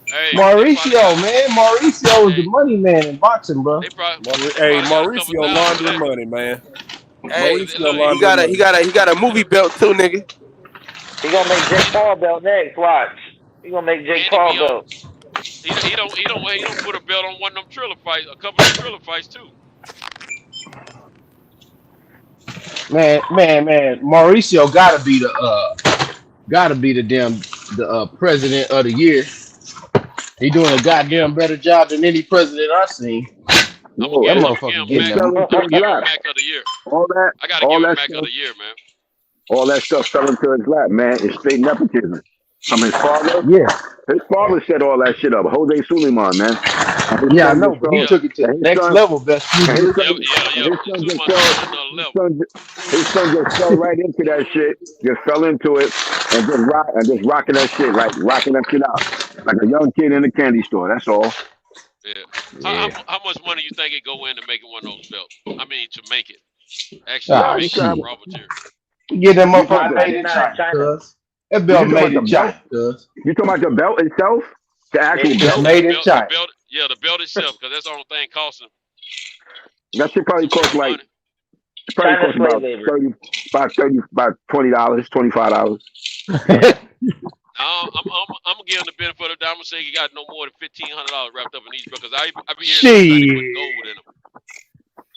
Hey, Mauricio, man. Mauricio is the money man in boxing, bro. Mauricio laundering money, man. Hey, he got a movie belt too, nigga. He gonna make Jake Paul belt next. Watch. He gonna make Jake Paul belt. He don't put a belt on one of them Triller fights, a couple of Triller fights too. Man. Mauricio gotta be the president of the year. He doing a goddamn better job than any president I've seen. That motherfucker getting I'm gonna give him Mac of the year. I gotta give him Mac of the year, man. All that stuff fell into his lap, man. It's straight nepotism. From his father? Yeah. His father set all that shit up. Jose Suleiman, man. Yeah, I know, but he took it to the next level, best pugilist. His son just fell right into that shit. Just fell into it and just rocking that shit, like rocking that shit out. Like a young kid in a candy store. That's all. Yeah. How much money you think it go into making one of those belts? I mean, to make it. Actually, make it raw material. Get that motherfucker made in China, cuz. That belt made in China, cuz. You talking about the belt itself? The actual belt? Made in China. The belt itself, because that's the only thing costing. That shit probably cost like about $20, $25. I'm gonna give him the benefit of the doubt. I'm gonna say you got no more than $1,500 wrapped up in these because I be hearing they put gold in them.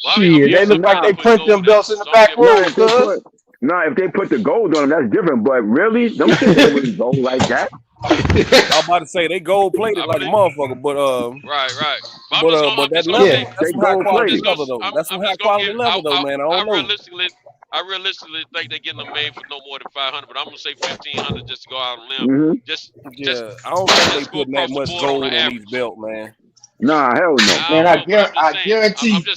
Well, Shit, they look like they print them belts in the back room, cuz. No, if they put the gold on them, that's different. But really, them shit ain't really gold like that. I'm about to say they gold plated like a motherfucker, but right. But that leather, that's some high quality leather though. That's some high quality leather though, man. I don't know. I realistically think they're getting them made for no more than $500, but I'm gonna say $1,500 just to go out on limb. I don't think they putting that much gold on these belts, man. Nah, hell no. Man,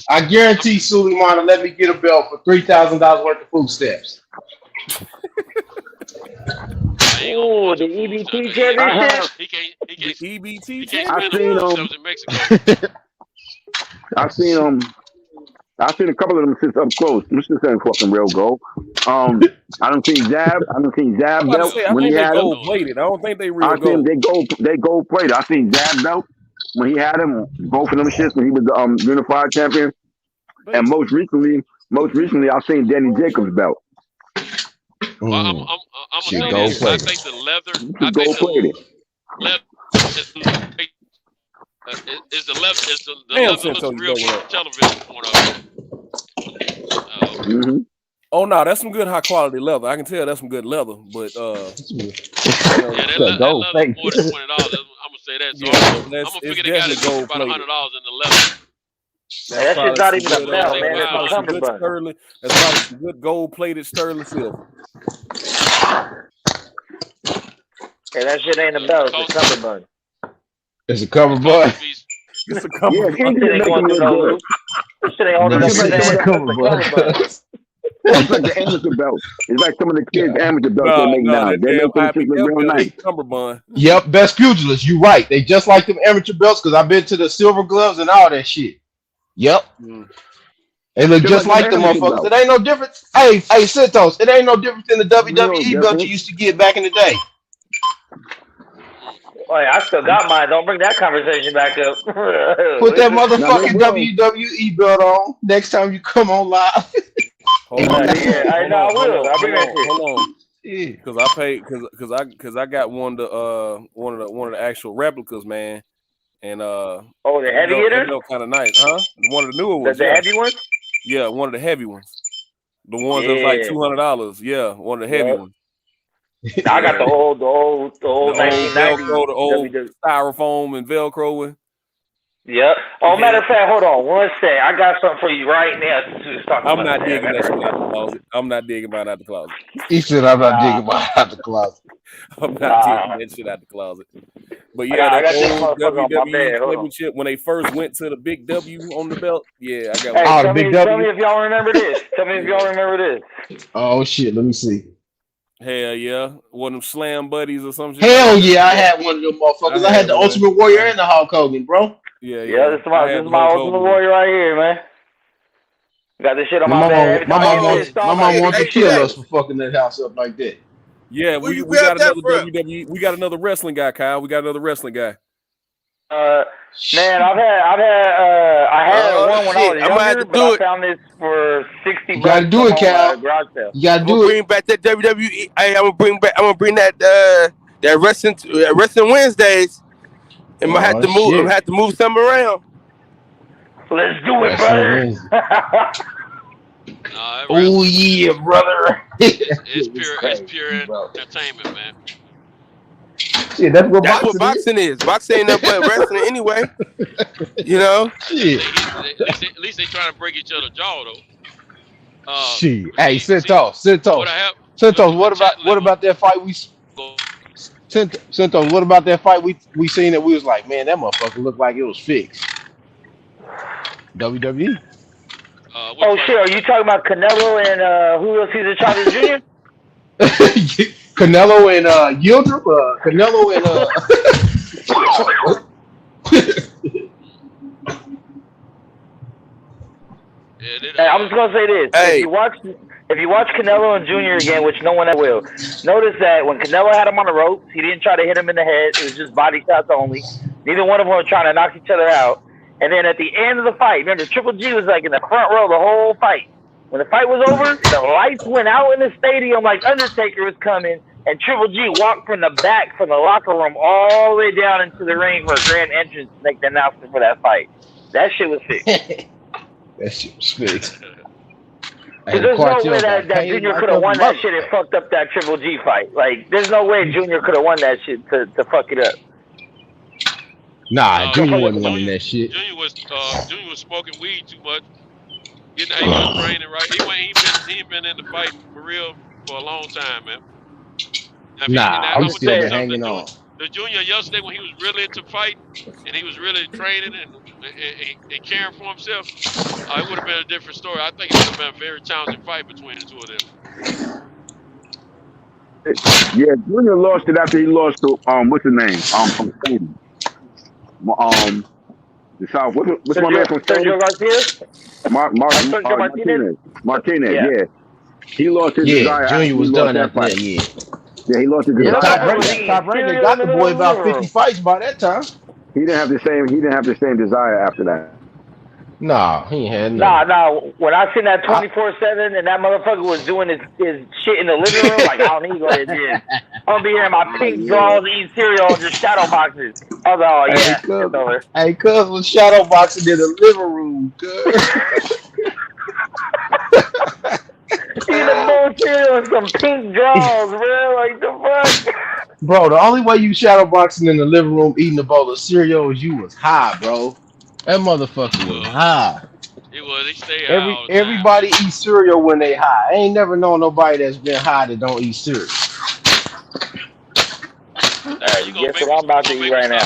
I guarantee Suleiman will let me get a belt for $3,000 worth of food stamps. Oh, the EBT championship. He can't. EBT. He can't spend themselves in Mexico. I've seen a couple of them since up close. Them shit ain't fucking real gold. I don't think Zab belt when he had gold plated. I don't think they real gold. They gold plated. I seen Zab belt when he had him. Both of them shits when he was the unified champion. And most recently, I've seen Danny Jacobs belt. Well, I'm gonna say this. I think the leather. Is the leather looks real from television point of view. Oh no, that's some good high quality leather. I can tell that's some good leather, but that leather more than $20. I'm gonna say that. So I'm gonna figure they got it about $100 in the leather. That shit's not even a belt, man. That's a cummerbund. That's probably some good gold plated sterling silver. Hey, that shit ain't a belt. It's a cummerbund. It's a cummerbund. It's a cummerbund. That shit ain't holding up for that. It's like the amateur belt. It's like some of the kids' amateur belts they make now. They make them shit look real nice. Cummerbund. Yep, best pugilist. You right. They just like them amateur belts because I've been to the silver gloves and all that shit. Yep. They look just like the motherfuckers. It ain't no difference. Hey, Santos, it ain't no different than the WWE belt you used to get back in the day. Oh, yeah, I still got mine. Don't bring that conversation back up. Put that motherfucking WWE belt on next time you come on live. I know I will. I'll bring that shit. Hold on. Because I paid because I got one of the actual replicas, man. And the heavy hitter? That kind of nice, huh? One of the newer ones. The heavy ones? Yeah, one of the heavy ones. The ones that's like $200. Yeah, one of the heavy ones. I got the old 1990s. The old styrofoam and Velcro. Yep. Oh, matter of fact, hold on one sec. I got something for you right now. I'm not digging that shit out the closet. I'm not digging mine out the closet. He said I'm not digging mine out the closet. I'm not digging that shit out the closet. But yeah, that old WWE Championship when they first went to the big W on the belt. Yeah, I got one. Hey, tell me if y'all remember this. Oh shit, let me see. Hell yeah, one of them Slam Buddies or some shit. Hell yeah, I had one of them motherfuckers. I had the Ultimate Warrior and the Hulk Hogan, bro. Yeah, this is my Ultimate Warrior right here, man. Got this shit on my bed. My mom wants to kill us for fucking that house up like that. Yeah, we got another WWE. We got another wrestling guy, Kyle. We got another wrestling guy. Man, I had one when I was younger, but I found this for $60. You gotta do it, Cal. You gotta do it. Bring back that WWE. I'm gonna bring that wrestling Wednesdays. I'm gonna have to move. I'm gonna have to move something around. Let's do it, brother. Oh yeah, brother. It's pure entertainment, man. Yeah, that's what boxing is. Boxing ain't nothing but wrestling anyway. You know? Yeah. At least they trying to break each other's jaw though. Shit. Hey, Santos. What about that fight we Santos, what about that fight we seen that we was like, man, that motherfucker looked like it was fixed. WWE. Oh shit, are you talking about Canelo and Julio Cesar Chavez Jr.? Canelo and Yildirim, Canelo and Hey, I'm just gonna say this: if you watch Canelo and Jr. again, which no one ever will, notice that when Canelo had him on the ropes, he didn't try to hit him in the head. It was just body shots only. Neither one of them were trying to knock each other out. And then at the end of the fight, remember Triple G was like in the front row the whole fight. When the fight was over, the lights went out in the stadium like Undertaker was coming, and Triple G walked from the back from the locker room all the way down into the ring for a grand entrance to make the announcement for that fight. That shit was fixed. That shit was fixed. There's no way that Junior could have won that shit and fucked up that Triple G fight. Like, there's no way Junior could have won that shit to fuck it up. Nah, Junior wasn't winning that shit. Junior was smoking weed too much. Getting how he was training right. He ain't been in the fight for real for a long time, man. I'm still hanging on. The Junior yesterday when he was really into fight and he was really training and caring for himself, it would have been a different story. I think it would have been a very challenging fight between the two of them. Yeah, Junior lost it after he lost to what's his name? From Spain. The South. What's my man from Spain? Sergio Garcia? Martinez. Yeah. He lost his desire. Junior was done after that. Yeah, he lost his desire. Top ranking got the boy about 50 fights by that time. He didn't have the same desire after that. Nah, he ain't had Nah. When I seen that 24/7 and that motherfucker was doing his shit in the living room, like, I don't need to go to the gym. I'm gonna be here in my pink drawers, eating cereal, and just shadow boxes. I was like, oh yeah, it's over. Hey, cuz was shadow boxing in the living room, cuz. Eating a bowl of cereal and some pink drawers, bro. Like, the fuck? Bro, the only way you shadow boxing in the living room eating a bowl of cereal is you was high, bro. That motherfucker was high. He was. He stayed high all the time. Everybody eats cereal when they high. I ain't never known nobody that's been high that don't eat cereal. Alright, you guess what I'm about to eat right now.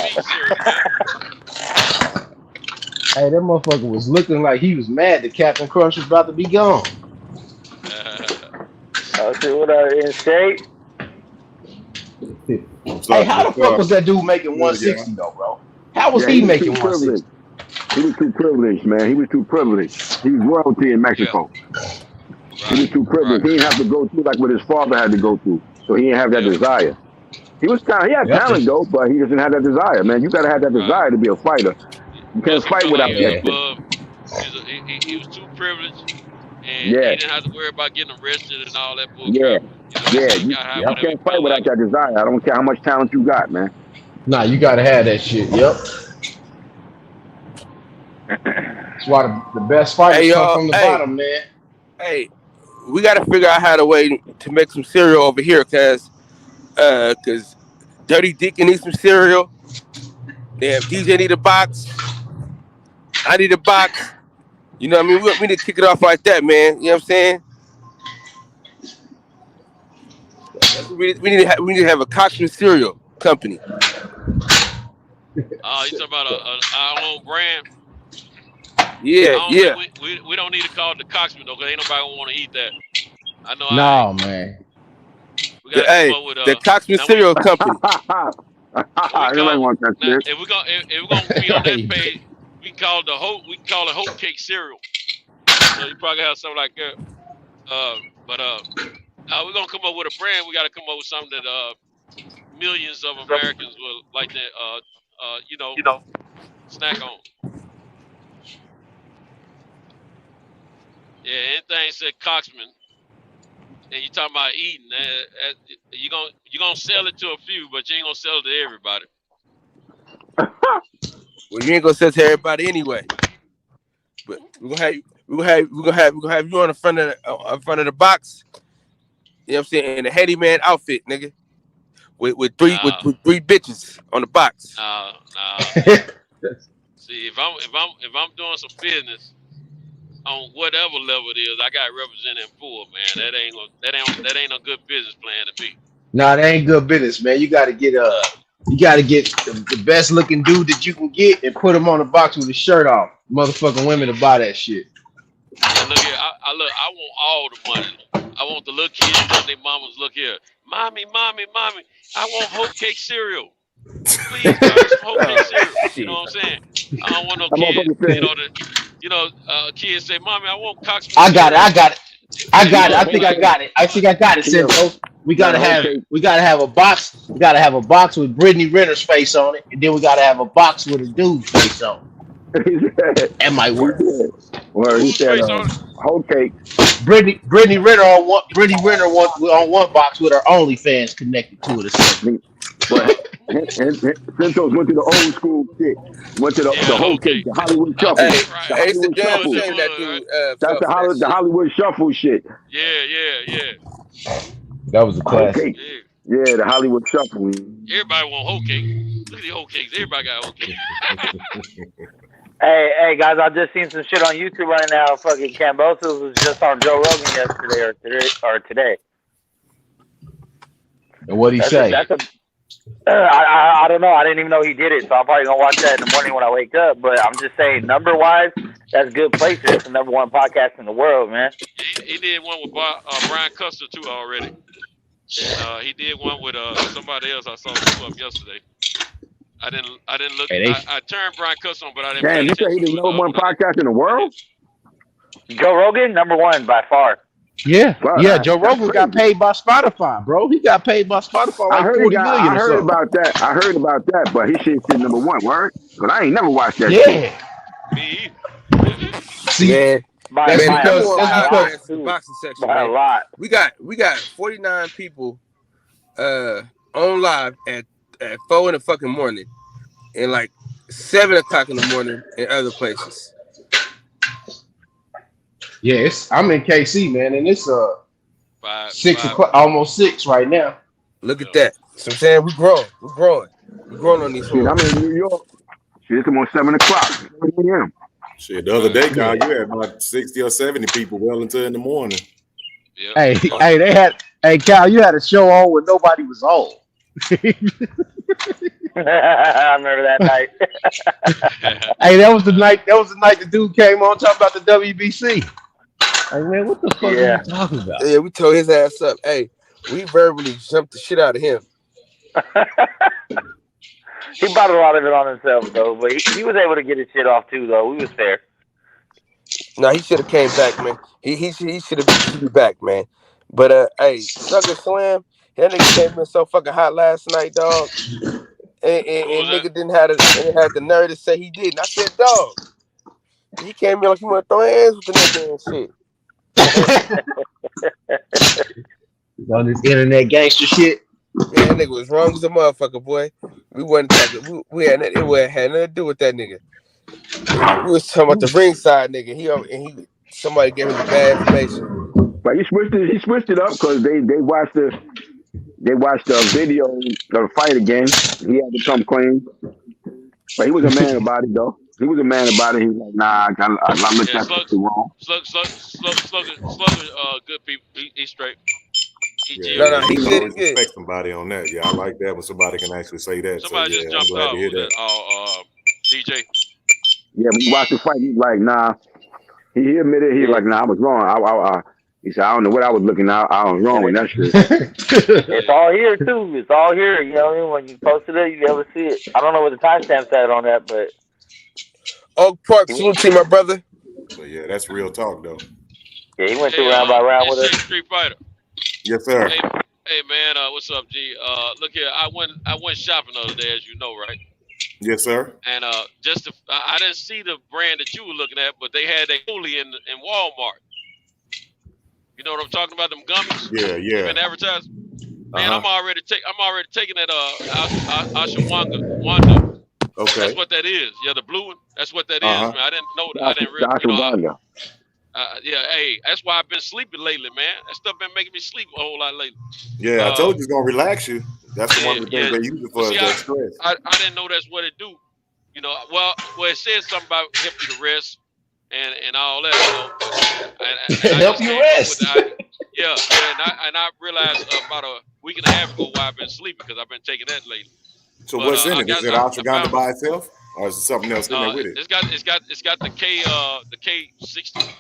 Hey, that motherfucker was looking like he was mad that Captain Crunch was about to be gone. What in shape? Hey, how the fuck was that dude making 160 though, bro? How was he making 160? He was too privileged, man. He was too privileged. He was royalty in Mexico. He was too privileged. He didn't have to go through like what his father had to go through. So he didn't have that desire. He had talent though, but he doesn't have that desire, man. You gotta have that desire to be a fighter. You can't fight without that. He was too privileged, and he didn't have to worry about getting arrested and all that bullshit. You can't fight without that desire. I don't care how much talent you got, man. Nah, you gotta have that shit. Yep. That's why the best fighters come from the bottom, man. Hey, we gotta figure out how to way to make some cereal over here, cause Dirty Deacon needs some cereal. Damn, DJ need a box. I need a box. You know what I mean? We need to kick it off like that, man. You know what I'm saying? We need to have a Coxman cereal company. You talking about our own brand? Yeah. We don't need to call it the Coxman though, cause ain't nobody gonna want to eat that. I know. No, man. We gotta come up with the Coxman cereal company. Everybody wants that shit. If we're gonna be on that page, we call it Hope Cake cereal. So you probably have something like that. But we're gonna come up with a brand. We gotta come up with something that millions of Americans will like to snack on. Yeah, anything said Coxman, and you talking about eating, you gonna sell it to a few, but you ain't gonna sell it to everybody. Well, you ain't gonna sell it to everybody anyway. But we're gonna have you on the front of the box. You know what I'm saying? In a handyman outfit, nigga, with three bitches on the box. See, if I'm doing some business on whatever level it is, I got representing full, man. That ain't no good business plan to me. Nah, that ain't good business, man. You gotta get the best looking dude that you can get and put him on the box with his shirt off. Motherfucking women to buy that shit. Yeah, look here. I want all the money. I want the little kids telling their mamas, look here, mommy, I want hoe cake cereal. Please buy me some hoe cake cereal. You know what I'm saying? I don't want no kids. Kids say, mommy, I want Cox I got it. cereal. I think I got it. Cinco. We gotta have a box. We gotta have a box with Brittany Renner's face on it, and then we gotta have a box with a dude's face on it. That might work. Well, he said whole cake. Brittany Renner on one box with her OnlyFans connected to it or something. But Centos went to the old school shit. Went to the whole cake, the Hollywood Shuffle. The damn shame that dude That's the Hollywood Shuffle shit. Yeah. That was a classic. Yeah, the Hollywood Shuffle. Everybody want hoe cake. Look at the hoe cakes. Everybody got hoe cake. Hey, guys! I just seen some shit on YouTube right now. Fucking Cambosos was just on Joe Rogan yesterday or today. And what'd he say? I don't know. I didn't even know he did it, so I'm probably gonna watch that in the morning when I wake up. But I'm just saying, number wise, that's good place. It's the number one podcast in the world, man. He did one with Brian Custer too already, and he did one with somebody else. I saw him up yesterday. I didn't look. I turned Brian Custer on, but I didn't. Damn, you say he the number one podcast in the world? Joe Rogan, number one by far. Yeah, Joe Rogan got paid by Spotify, bro. He got paid by Spotify like 40 million. I heard about that, but his shit's still number one, word? Because I ain't never watched that shit. Me. See, that's because the boxing section. By a lot. We got 49 people on live at 4 in the fucking morning and like 7 o'clock in the morning in other places. Yes, I'm in KC, man, and it's 6 o'clock, almost 6 right now. Look at that. So I'm saying we're growing on these. Shit, I'm in New York. Shit, it's almost 7 o'clock. 7 a.m. Shit, the other day, Kyle, you had about 60 or 70 people well into in the morning. Hey, Kyle, you had a show on when nobody was on. I remember that night. Hey, that was the night the dude came on talking about the WBC. Hey, man, what the fuck are you talking about? Yeah, we tore his ass up. Hey, we verbally jumped the shit out of him. He bought a lot of it on himself, though, but he was able to get his shit off, too, though. We was fair. No, he should have came back, man. He should be back, man. But, hey, Sucker Slam, that nigga came in so fucking hot last night, dog. And nigga didn't have the nerve to say he did. And I said, dog. He came in like he want to throw hands with the nigga and shit. On this internet gangster shit. Yeah, that nigga was wrong as a motherfucker, boy. We wasn't talking. We had nothing to do with that nigga. We was talking about the ringside nigga. Somebody gave him the bad information. But he switched it up because they watched the video of the fight again. He had to come clean. But he was a man about it, though. He was a man about it. He was like, nah, I looked at it wrong. Slugger, good people. He's straight. He always respect somebody on that. Yeah, I like that when somebody can actually say that. Somebody just jumped out. DJ. Yeah, when you watch the fight, he's like, nah. He admitted, he's like, nah, I was wrong. He said, I don't know what I was looking at. I was wrong with that shit. It's all here, too. It's all here. You know what I mean? When you posted it, you be able to see it. I don't know what the timestamp's at on that, but... Oak Park, salute to my brother. But yeah, that's real talk, though. Yeah, he went through round by round with us. Street Fighter. Yes, sir. Hey man, what's up, G? Look here, I went shopping the other day, as you know, right? Yes, sir. And I didn't see the brand that you were looking at, but they had a Holy in Walmart. You know what I'm talking about? Them gummies. Yeah. Been advertised. Man, I'm already taking that Ashwagandha. Okay. That's what that is. Yeah, the blue one. That's what that is, man. I didn't know that. I didn't really. Yeah, hey, that's why I've been sleeping lately, man. That stuff been making me sleep a whole lot lately. Yeah, I told you it's gonna relax you. That's one of the things they use it for is that stress. I didn't know that's what it do. You know, well, it says something about help you to rest. and all that. And I Help just you came up with rest. and I realized about a week and a half ago why I've been sleeping because I've been taking that lately. So But what's in it? Is it ashwagandha found by itself, or is it something else in there with it? it's got the K60 thing.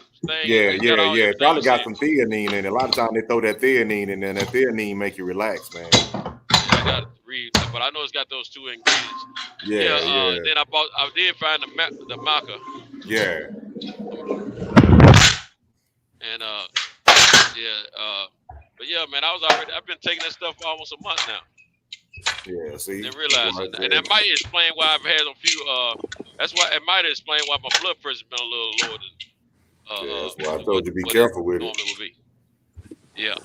Yeah, It's got all yeah. It everything probably else got in some theanine in it. A lot of times they throw that theanine in there, and that theanine make you relax, man. Yeah, I got to read, but I know it's got those 2 ingredients. Yeah. Then I did find the maca. Yeah. And but yeah, man, I've been taking that stuff for almost a month now. Yeah, see. Didn't realize it. And that might explain why I've had a few that's why it might explain why my blood pressure's been a little lower than that's why I told you be careful with it. Normally would be. Yeah.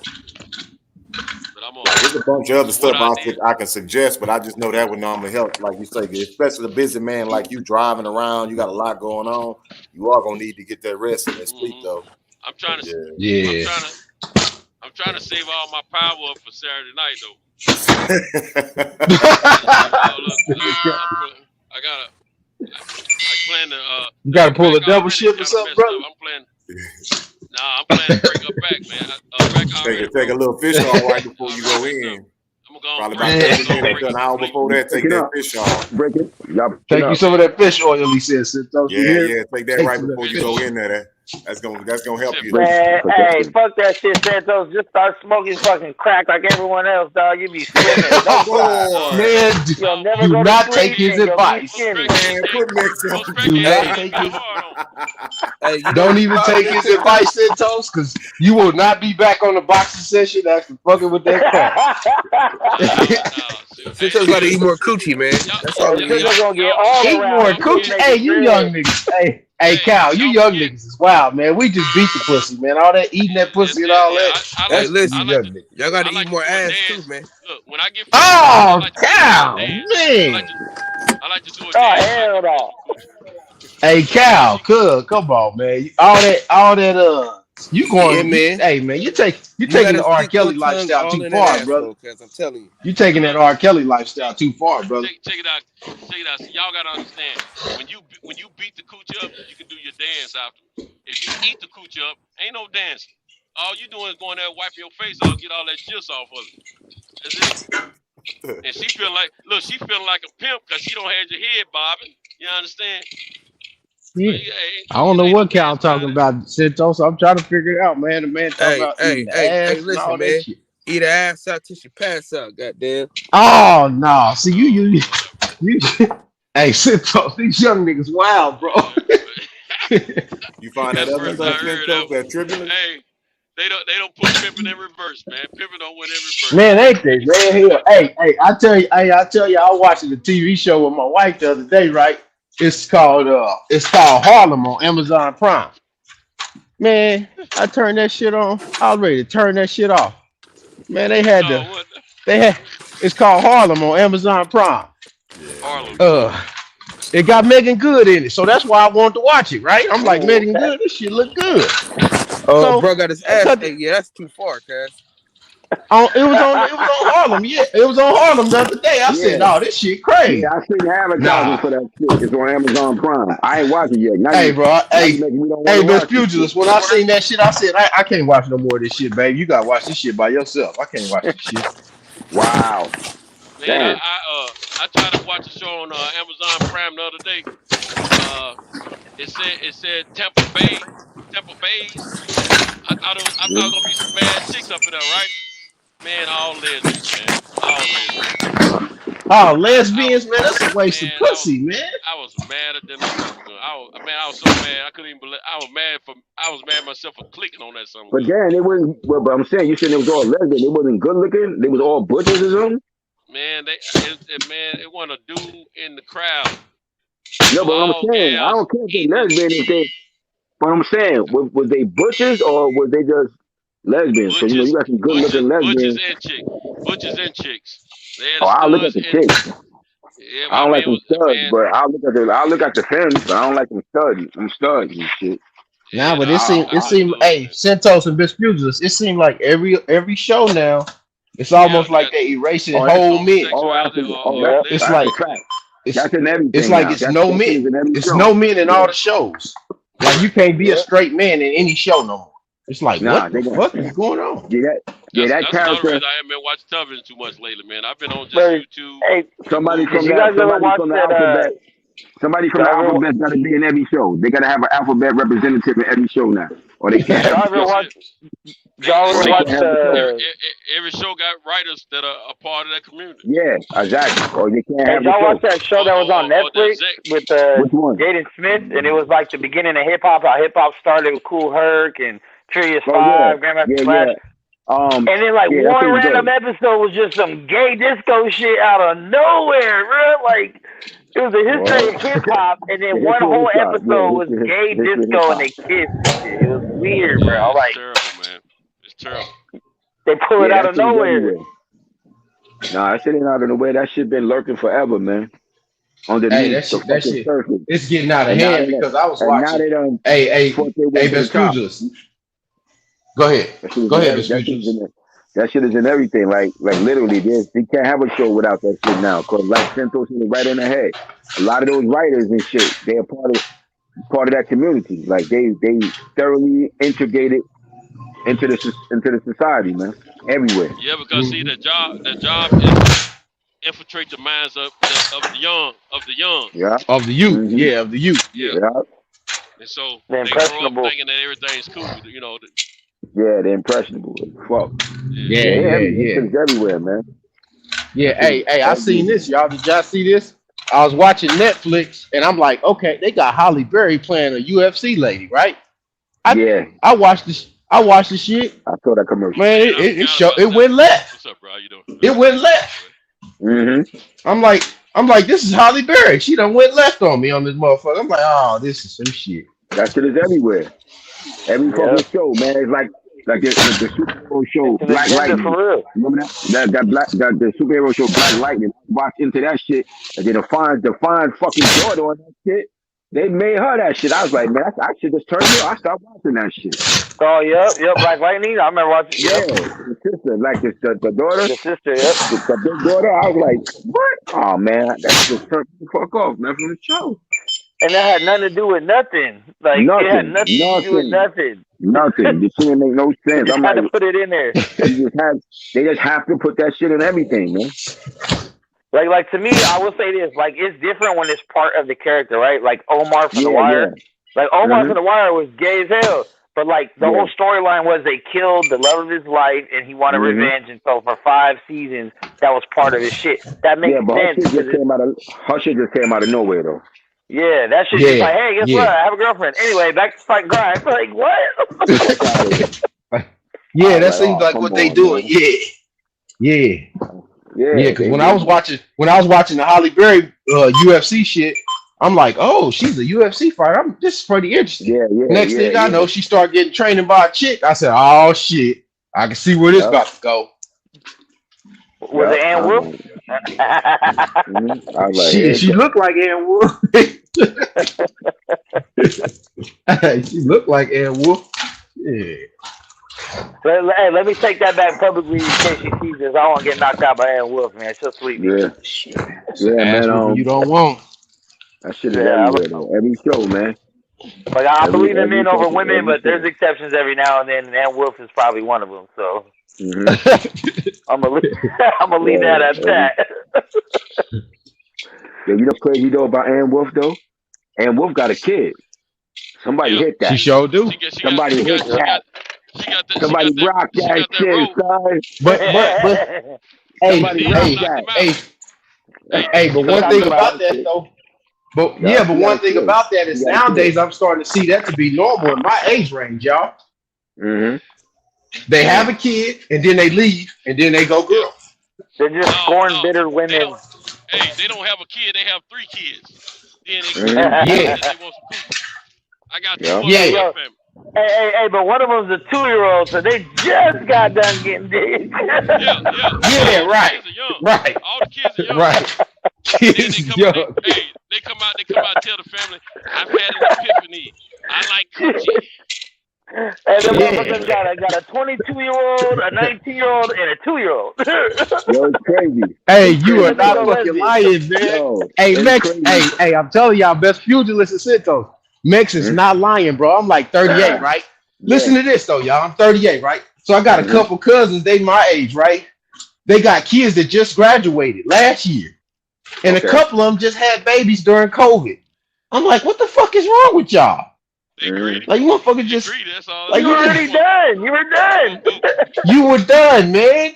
But I'm on There's a bunch of other stuff I can suggest, but I just know that would normally help. Like you say, especially a busy man like you driving around, you got a lot going on. You are gonna need to get that rest and that sleep though. I'm trying to I'm trying to save all my power up for Saturday night though. I plan to You gotta pull a double shift or something, brother. I'm planning to bring her back, man. Take a little fish off right before you go in. Probably about an hour before that, take that fish off. Break it. Take you some of that fish oil, he says. Yeah, take that right before you go in there. That's gonna help you. Man, hey, fuck that shit, Santos. Just start smoking fucking crack like everyone else, dog. You be swimming. Man, do not take his advice. Don't even take his advice, Santos, because you will not be back on the boxing session after fucking with that crack. Santos got to eat more coochie, man. That's all we need. Eat more coochie. Hey, you young niggas. Hey, Cal, you young niggas is wild, man. We just beat the pussy, man. All that eating that pussy and all that. Hey, listen, y'all got to eat more ass too, man. Look, when I get Cal, man. I like to do it. Oh, hell no. Hey, Cal, come on, man. All that, you going, man? Hey, man, you taking the R. Kelly lifestyle too far, brother. I'm telling you, you taking that R. Kelly lifestyle too far, brother. Check it out. So y'all gotta understand. When you beat the coochie up, you can do your dance after. If you eat the coochie up, ain't no dancing. All you doing is going there, wipe your face off, get all that juice off of it. That's it. And she feeling like a pimp because she don't have your head bobbing. You understand? Yeah. I don't know what Cal talking about, Santos. I'm trying to figure it out, man. The man talking about eating ass and all man. that shit. Eat her ass out till she pass out, goddamn. Oh no! See you. Hey, Santos, these young niggas wild, bro. You find that other stuff, Santos, that tribulation? Hey, they don't put pimping in reverse, man. Pimping don't win in reverse. Man, ain't they, man? Hey, I tell you, I was watching a TV show with my wife the other day, right? It's called Harlem on Amazon Prime. Man, I turned that shit on. I was ready to turn that shit off. Man, it's called Harlem on Amazon Prime. Harlem. It got Megan Good in it, so that's why I wanted to watch it, right? I'm like, Megan Good, this shit look good. Oh, bro got his ass. Yeah, that's too far, cuz. It was on Harlem, yeah. It was on Harlem the other day. I said, "Oh, this shit crazy." Yeah, I seen advertising for that shit. It's on Amazon Prime. I ain't watching it yet. Now hey, bro. Miss Pugilist, when I seen that shit, I said, I can't watch no more of this shit, baby. You gotta watch this shit by yourself. I can't watch this shit. Wow. Man, I tried to watch a show on Amazon Prime the other day. It said Tampa Bay. I thought it was gonna be some bad chicks up in there, right? Man, all lesbians, man. All lesbians. Oh, lesbians, man, that's a waste of pussy, man. I was madder than I was so mad. I couldn't even believe. I was mad myself for clicking on that something. But Dan, it wasn't. But I'm saying you said it was all lesbian. It wasn't good looking. They was all butchers or something. Man, it wasn't a dude in the crowd. No, but I'm saying I don't care if they lesbian. But I'm saying was they butchers or was they just lesbians? So you got some good looking lesbians. Butchers and chicks. I look at the chicks. Yeah, I don't like them studs, but I look at the femmes, but I don't like them studs. Them studs and shit. Nah, but it seemed. Hey, Santos and Pugilist, it seemed like every show now, it's almost like they erasing whole men. It's like that's in everything. It's like it's no men. It's no men in all the shows. Like you can't be a straight man in any show no more. It's like what the fuck is going on? That's another reason I haven't been watching television too much lately, man. I've been on just YouTube. Hey, somebody from the alphabet. Somebody from the alphabet got to be in every show. They got to have an alphabet representative in every show now, or they can't. Every show got writers that are a part of that community. Yeah, exactly. Or they can't have. Y'all watch that show that was on Netflix with Jaden Smith, and it was like the beginning of hip hop. How hip hop started with Cool Herc and Furious 5, Grandmaster Flash. And then like one random episode was just some gay disco shit out of nowhere, bro. Like it was a history of hip hop, and then one whole episode was gay disco and they kissed. It was weird, bro. Like terrible, man. It's terrible. They pull it out of nowhere. Nah, that shit ain't out of nowhere. That shit been lurking forever, man. Underneath that shit, it's getting out of hand because I was watching. Hey, Vespucius. Go ahead. Go ahead, Vespucius. That shit is in everything. Like literally, they can't have a show without that shit now. Cause like Santos is right in the head. A lot of those writers and shit, they are part of that community. Like they thoroughly integrated into the society, man. Everywhere. Yeah, because see, the job is infiltrate the minds of the young. Yeah. Of the youth. Mm-hmm. Yeah, of the youth. Yeah. And so they grow up thinking that everything's cool, you know. Yeah, they're impressionable. Fuck. Yeah. It's everywhere, man. Yeah, hey, I seen this, y'all. Did y'all see this? I was watching Netflix, and I'm like, okay, they got Halle Berry playing a UFC lady, right? I watched this. I watched the shit. I saw that commercial. Man, it went left. What's up, bro? How you doing? It went left. Mm-hmm. I'm like, this is Halle Berry. She done went left on me on this motherfucker. I'm like, oh, this is some shit. That shit is everywhere. Every fucking show, man. It's like the superhero show Black Lightning. Remember that? The superhero show Black Lightning. Watch into that shit, and then define fucking daughter on that shit. They made her that shit. I was like, man, I should just turn it. I stopped watching that shit. Oh, yep, Black Lightning. I remember watching. Yeah, the sister, like the daughter. The sister, yep. The big daughter. I was like, what? Oh man, that just turned the fuck off, man, from the show. And that had nothing to do with nothing. Like it had nothing to do with nothing. Nothing. The shit make no sense. I'm like, to put it in there. They just have to put that shit in everything, man. Like to me, I will say this: like it's different when it's part of the character, right? Like Omar from The Wire. Like Omar from The Wire was gay as hell, but like the whole storyline was they killed the love of his life, and he wanted revenge. And so for 5 seasons, that was part of his shit. That makes sense. Her shit just came out of nowhere, though. Yeah, that shit just like, hey, guess what? I have a girlfriend. Anyway, back to fight grind. Like what? Yeah, that seems like what they doing. Yeah. Because when I was watching the Halle Berry UFC shit, I'm like, oh, she's a UFC fighter. This is pretty interesting. Next thing I know, she started getting trained by a chick. I said, oh shit, I can see where this about to go. Was it Ann Wolf? She looked like Ann Wolf. She looked like Ann Wolf. Yeah. Let me take that back publicly in case she sees this. I don't want to get knocked out by Ann Wolf, man. She'll sweep me. Man. You don't want. That shit is everywhere, though. Every show, man. Like I believe in men over women, but there's exceptions every now and then, and Ann Wolf is probably one of them. So I'm gonna leave that at that. You know crazy though about Ann Wolf though? Ann Wolf got a kid. Somebody hit that. She sure do. Somebody hit that. Somebody rock that shit, son. But hey, but one thing about that though. But one thing about that is nowadays I'm starting to see that to be normal in my age range, y'all. Mm-hmm. They have a kid and then they leave and then they go girl. They're just scorn bitter women. They don't have a kid. They have 3 kids. I got 2 family. Hey, but one of them's a 2-year-old, so they just got done getting dick. Right. All the kids are young. Right. Kids young. They come out and tell the family, I've had an epiphany. I like coochie. And the motherfuckers got a 22-year-old, a 19-year-old, and a 2-year-old. Yo, it's crazy. Hey, you are not fucking lying, man. Hey, Lex. Hey, I'm telling y'all, best pugilist in Santos. Mex is not lying, bro. I'm like 38, right? Listen to this though, y'all. I'm 38, right? So I got a couple cousins, they my age, right? They got kids that just graduated last year. And a couple of them just had babies during COVID. I'm like, what the fuck is wrong with y'all? Like, you motherfuckers just like you were already done. You were done. you were done, man.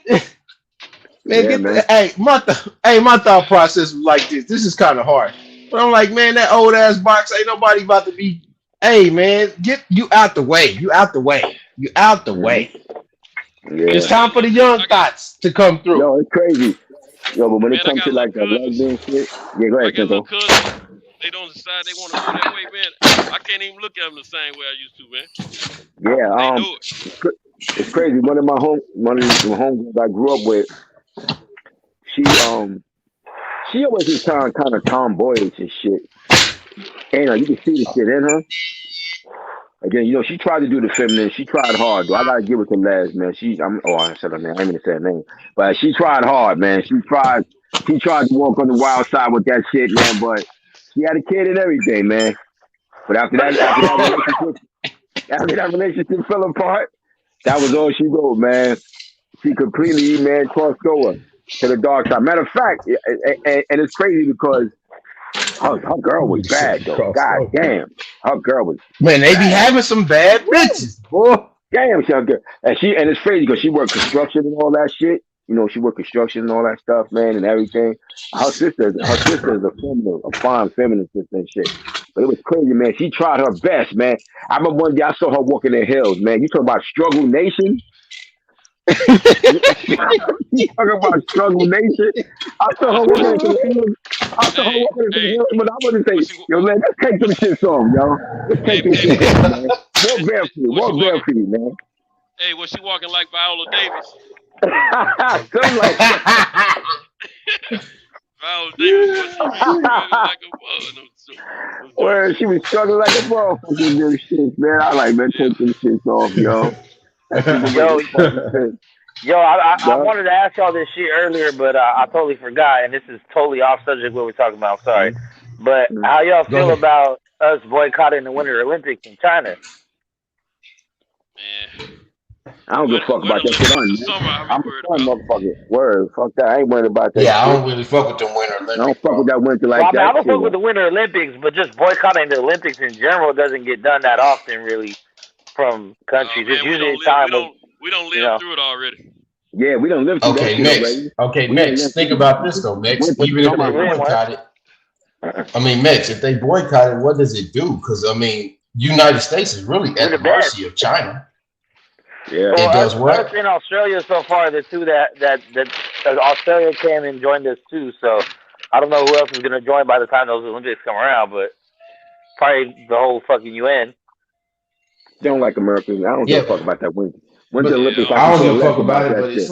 Man, man. My thought process was like this. This is kind of hard. But I'm like, man, that old ass box ain't nobody about to be. Hey, man, get you out the way. You out the way. You out the way. Yeah. It's time for the young thoughts to come through. Yo, it's crazy. Yo, but when it comes to like the lesbian shit, yeah, go ahead, Kinko. They don't decide they want to go that way, man. I can't even look at them the same way I used to, man. Yeah, it's crazy. One of my homegirls I grew up with, she always just kind of tomboyish and shit. And you can see the shit in her. Again, she tried to do the feminine. She tried hard. Though. I gotta give it to Les, man. I said her name. I didn't even say her name, but she tried hard, man. She tried to walk on the wild side with that shit, man. But she had a kid and everything, man. But after that relationship fell apart, that was all she wrote, man. She completely, man, crossed over to the dark side. Matter of fact, and it's crazy because her girl was bad, though. God damn. Her girl was Man, they be having some bad bitches, boy. Damn, she good. And it's crazy because she worked construction and all that shit. She worked construction and all that stuff, man, and everything. Her sister is a fine feminine sister and shit. But it was crazy, man. She tried her best, man. I remember one day I saw her walking the hills, man. You talking about Struggle Nation? You talking about Struggle Nation? I saw her walking the hills. But I wasn't saying, yo, man, let's take some shit off, yo. Let's take some shit off, man. Walk barefooted, man. Hey, was she walking like Viola Davis? Something like that. Viola Davis was like a Where she was struggling like a motherfucker do shit, man. I like, man, take some shit off, yo. Yo, I wanted to ask y'all this shit earlier, but I totally forgot, and this is totally off subject what we're talking about. I'm sorry. But how y'all feel about us boycotting the Winter Olympics in China? I don't give a fuck about that shit. I'm a fun motherfucker. Word, fuck that. I ain't worried about that. Yeah, I don't really fuck with the Winter Olympics. I don't fuck with that winter like that. I don't fuck with the Winter Olympics, but just boycotting the Olympics in general doesn't get done that often, really, from countries. It's usually a time we don't live through it already. Yeah, we don't live through that shit already. Okay, Mex, think about this though, Mex. Even if they boycott it, Mex, if they boycott it, what does it do? Because United States is really at the mercy of China. Yeah, it does work. Us in Australia so far, the two that Australia came and joined us too. So I don't know who else is gonna join by the time those Olympics come around, but probably the whole fucking UN. They don't like Americans. I don't give a fuck about that winter Olympics. I don't give a fuck about it, but it's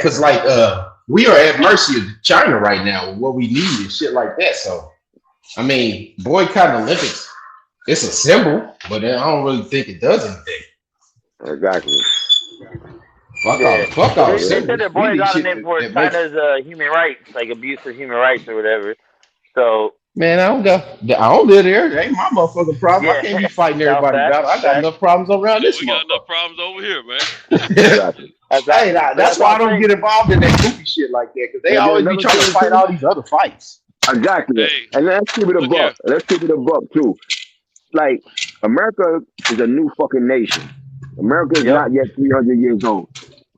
because we are at mercy of China right now with what we need and shit like that. So boycotting Olympics. It's a symbol, but I don't really think it does anything. Exactly. Fuck off. They said they're boycotting it for China's human rights, like abuse of human rights or whatever. So man, I don't live there. It ain't my motherfucking problem. I can't be fighting everybody about it. I got enough problems around this. We got enough problems over here, man. Hey, that's why I don't get involved in that goofy shit like that, because they always be trying to fight all these other fights. Exactly. Hey, and let's keep it a buck. Let's keep it a buck too. Like, America is a new fucking nation. America is not yet 300 years old.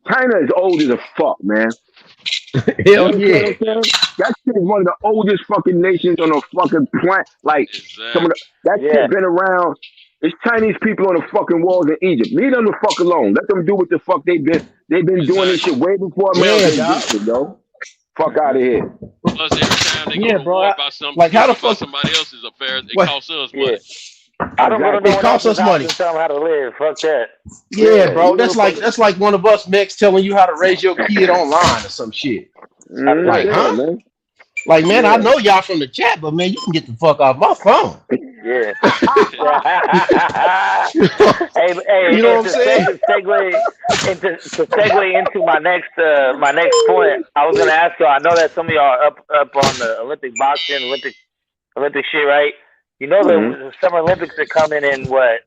China is old as a fuck, man. Hell yeah. That shit is one of the oldest fucking nations on the fucking planet. Like, that shit been around. It's Chinese people on the fucking walls in Egypt. Leave them the fuck alone. Let them do what the fuck they've been doing this shit way before America existed, yo. Fuck out of here. Plus, every time they go to war about something, somebody else's affairs, it costs us money. I don't want to know it costs us money. Tell them how to live. Fuck that. Yeah, bro. That's like one of us Mex telling you how to raise your kid online or some shit. Like, huh? Man. Like, man, I know y'all from the chat, but man, you can get the fuck off my phone. Yeah. hey, You know what I'm saying? To segue into my next point, I was gonna ask y'all. I know that some of y'all are up on the Olympic boxing, Olympic shit, right? You know the Summer Olympics are coming in what,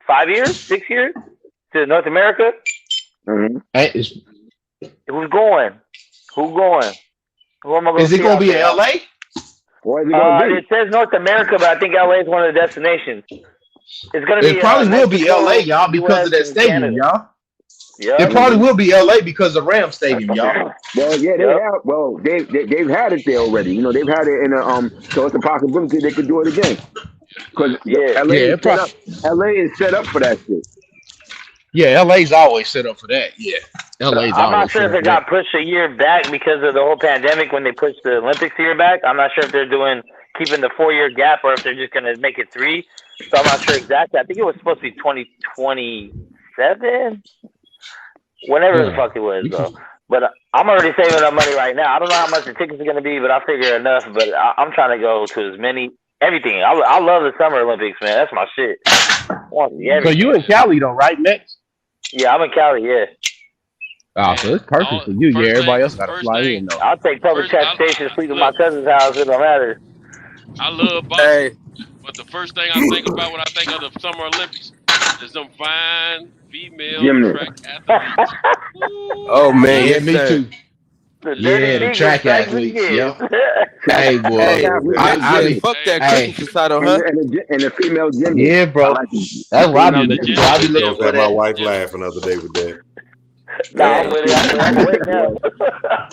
5 years, 6 years to North America. Who's going? Who am I going to see? Is it going to be in LA? Where is it going to be? It says North America, but I think LA is one of the destinations. It's going to be. It probably will be LA, y'all, because of that stadium, y'all. Yeah. It probably will be LA because of Ram Stadium, y'all. Well, yeah, they've had it there already. You know, they've had it in so it's a possibility they could do it again. Because LA is set up for that shit. Yeah, LA's always set up for that. Yeah, LA's I'm not sure if it got pushed a year back because of the whole pandemic when they pushed the Olympics a year back. I'm not sure if they're keeping the 4-year gap or if they're just going to make it 3. So I'm not sure exactly. I think it was supposed to be 2027, whenever the fuck it was, though. But I'm already saving up money right now. I don't know how much the tickets are going to be, but I figure enough. But I'm trying to go to as many, everything. I love the Summer Olympics, man. That's my shit. So you in Cali though, right, Max? Yeah, I'm in Cali. Yeah. Oh, so it's perfect for you. Yeah, everybody else got to fly in though. I'll take public transportation, sleep at my cousin's house. It don't matter. I love boxing, but the first thing I think about when I think of the Summer Olympics is them fine female track athletes. Oh man, yeah, me too. The track athletes. Yep. Hey, boy. Fuck that Christmas title, huh? And the female gym. Yeah, bro. That's what I be looking for. I be looking for my wife laughing the other day with that. I'm awake now.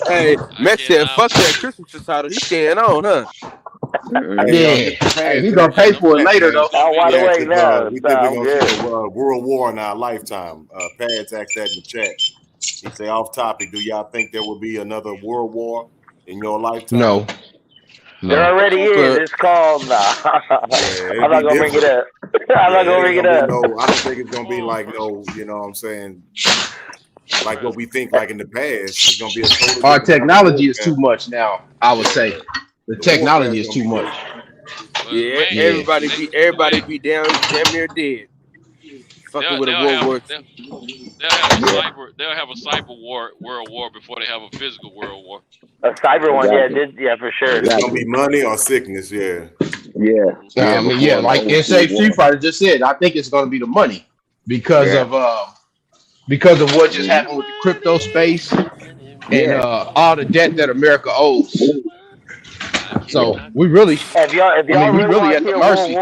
Hey, Max said, fuck that Christmas title. He's staying on, huh? Yeah. Hey, he's going to pay for it later, though. I'm wide awake now. We think we're going to see a world war in our lifetime. Pads asked that in the chat. He say, off topic, do y'all think there will be another world war in your lifetime? No. There already is. It's called. I'm not gonna bring it up. I'm not gonna bring it up. No, I don't think it's gonna be like you know what I'm saying, like what we think like in the past. It's gonna be a totally our technology is too much now. I would say the technology is too much. Yeah, everybody be damn near dead. Fucking with a World War. They'll have a cyber world war before they have a physical world war. A cyber one, yeah, for sure. It's gonna be money or sickness, yeah. I mean, like Street Fighter just said, I think it's gonna be the money because of what just happened with the crypto space and all the debt that America owes. So we really, if y'all really at the mercy.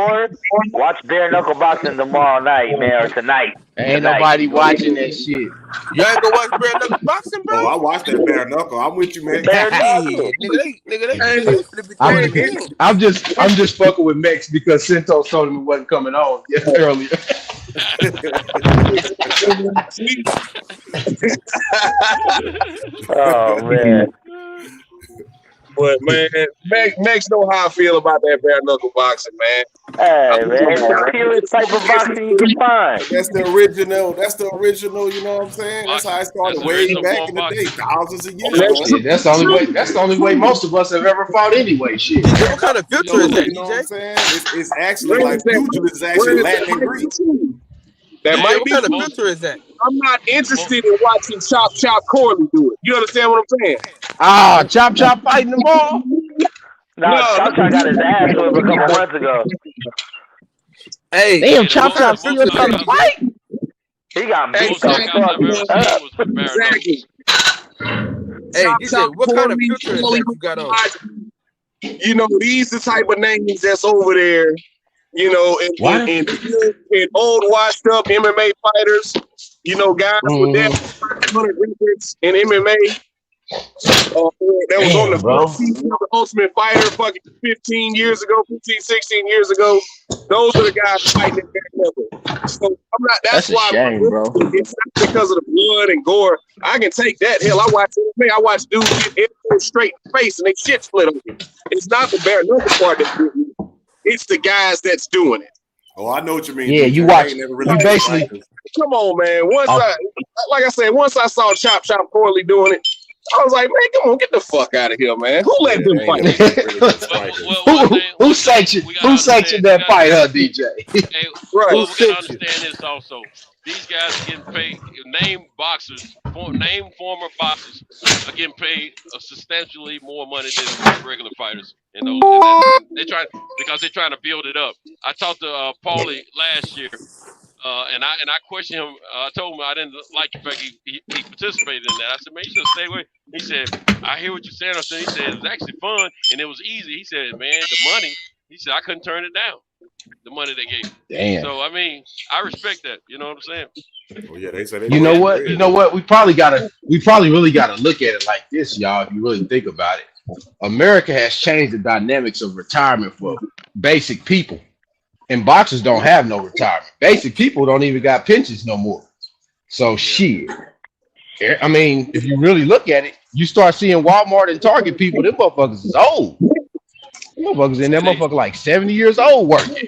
Watch bare knuckle boxing tomorrow night, man, or tonight. Ain't nobody watching that shit. You ain't gonna watch bare knuckle boxing, bro? Oh, I watched that bare knuckle. I'm with you, man. I'm just fucking with Mex because Cinto told him he wasn't coming on earlier. Oh man. But man, Max know how I feel about that bare knuckle boxing, man. Hey man, it's the purest type of boxing you can find. That's the original. You know what I'm saying? That's how I started way back in the day, thousands of years ago. That's the only way most of us have ever fought anyway. Shit. What kind of filter is that, You know what I'm saying? It's actually like pugilist is actually Latin and Greek. That might be what kind of filter is that? I'm not interested in watching Chop Corley do it. You understand what I'm saying? Chop fighting them all? No, Chop got his ass whipped a couple months ago. Hey, damn, Chop still trying to fight? He got beat Exactly. Hey, DJ, what kind of filter is that you got on? You know, these the type of names that's over there. You know, and old washed up MMA fighters, you know, guys with that 100 records in MMA. That was on the first season of the Ultimate Fighter fucking 16 years ago. Those are the guys fighting at that level. So I'm not, that's why shame, bro. It's not because of the blood and gore. I can take that. Hell, I watch dudes get elbows straight in the face and they shit split open. It's not the bare knuckle part that's doing it. It's the guys that's doing it. Oh, I know what you mean. Yeah, you watch. You basically. Come on, man. Once I saw Chop Corley doing it, I was like, man, come on, get the fuck out of here, man. Who let them fight? Who sanctioned that fight, huh, DJ? Hey, Right. well, we gotta understand this also. These guys are getting paid. Name boxers, name former boxers are getting paid substantially more money than regular fighters. And they're trying because they're trying to build it up. I talked to Paulie last year, and I questioned him. I told him I didn't like the fact he participated in that. I said, man, you should stay away. He said, I hear what you're saying. He said it was actually fun and it was easy. He said, man, the money. He said I couldn't turn it down. The money they gave. Damn. So I mean, I respect that. You know what I'm saying? Oh yeah, they said. You know what? We probably really gotta look at it like this, y'all. If you really think about it, America has changed the dynamics of retirement for basic people, and boxers don't have no retirement. Basic people don't even got pensions no more. So shit. I mean, if you really look at it, you start seeing Walmart and Target people. Them motherfuckers is old. Them motherfuckers in that motherfucker like 70 years old working.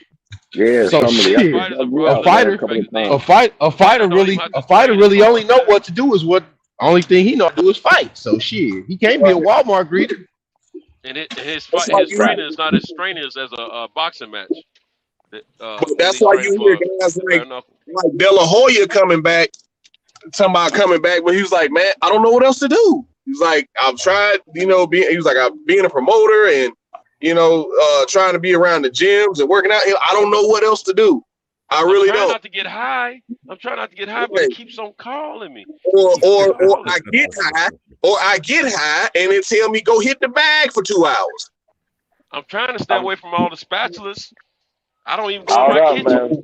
Yeah, so shit. A fighter really only know what to do is what only thing he know to do is fight. So shit, he can't be a Walmart greeter. And his training is not as strenuous as a boxing match. But that's why you hear guys like De La Hoya coming back, talking about coming back, but he was like, man, I don't know what else to do. He's like, I've tried, he was like, I'm being a promoter and trying to be around the gyms and working out. I don't know what else to do. I really don't. I'm trying not to get high. But it keeps on calling me. Or I get high, and it tell me go hit the bag for 2 hours. I'm trying to stay away from all the spatulas. I don't even go in my kitchen. Man.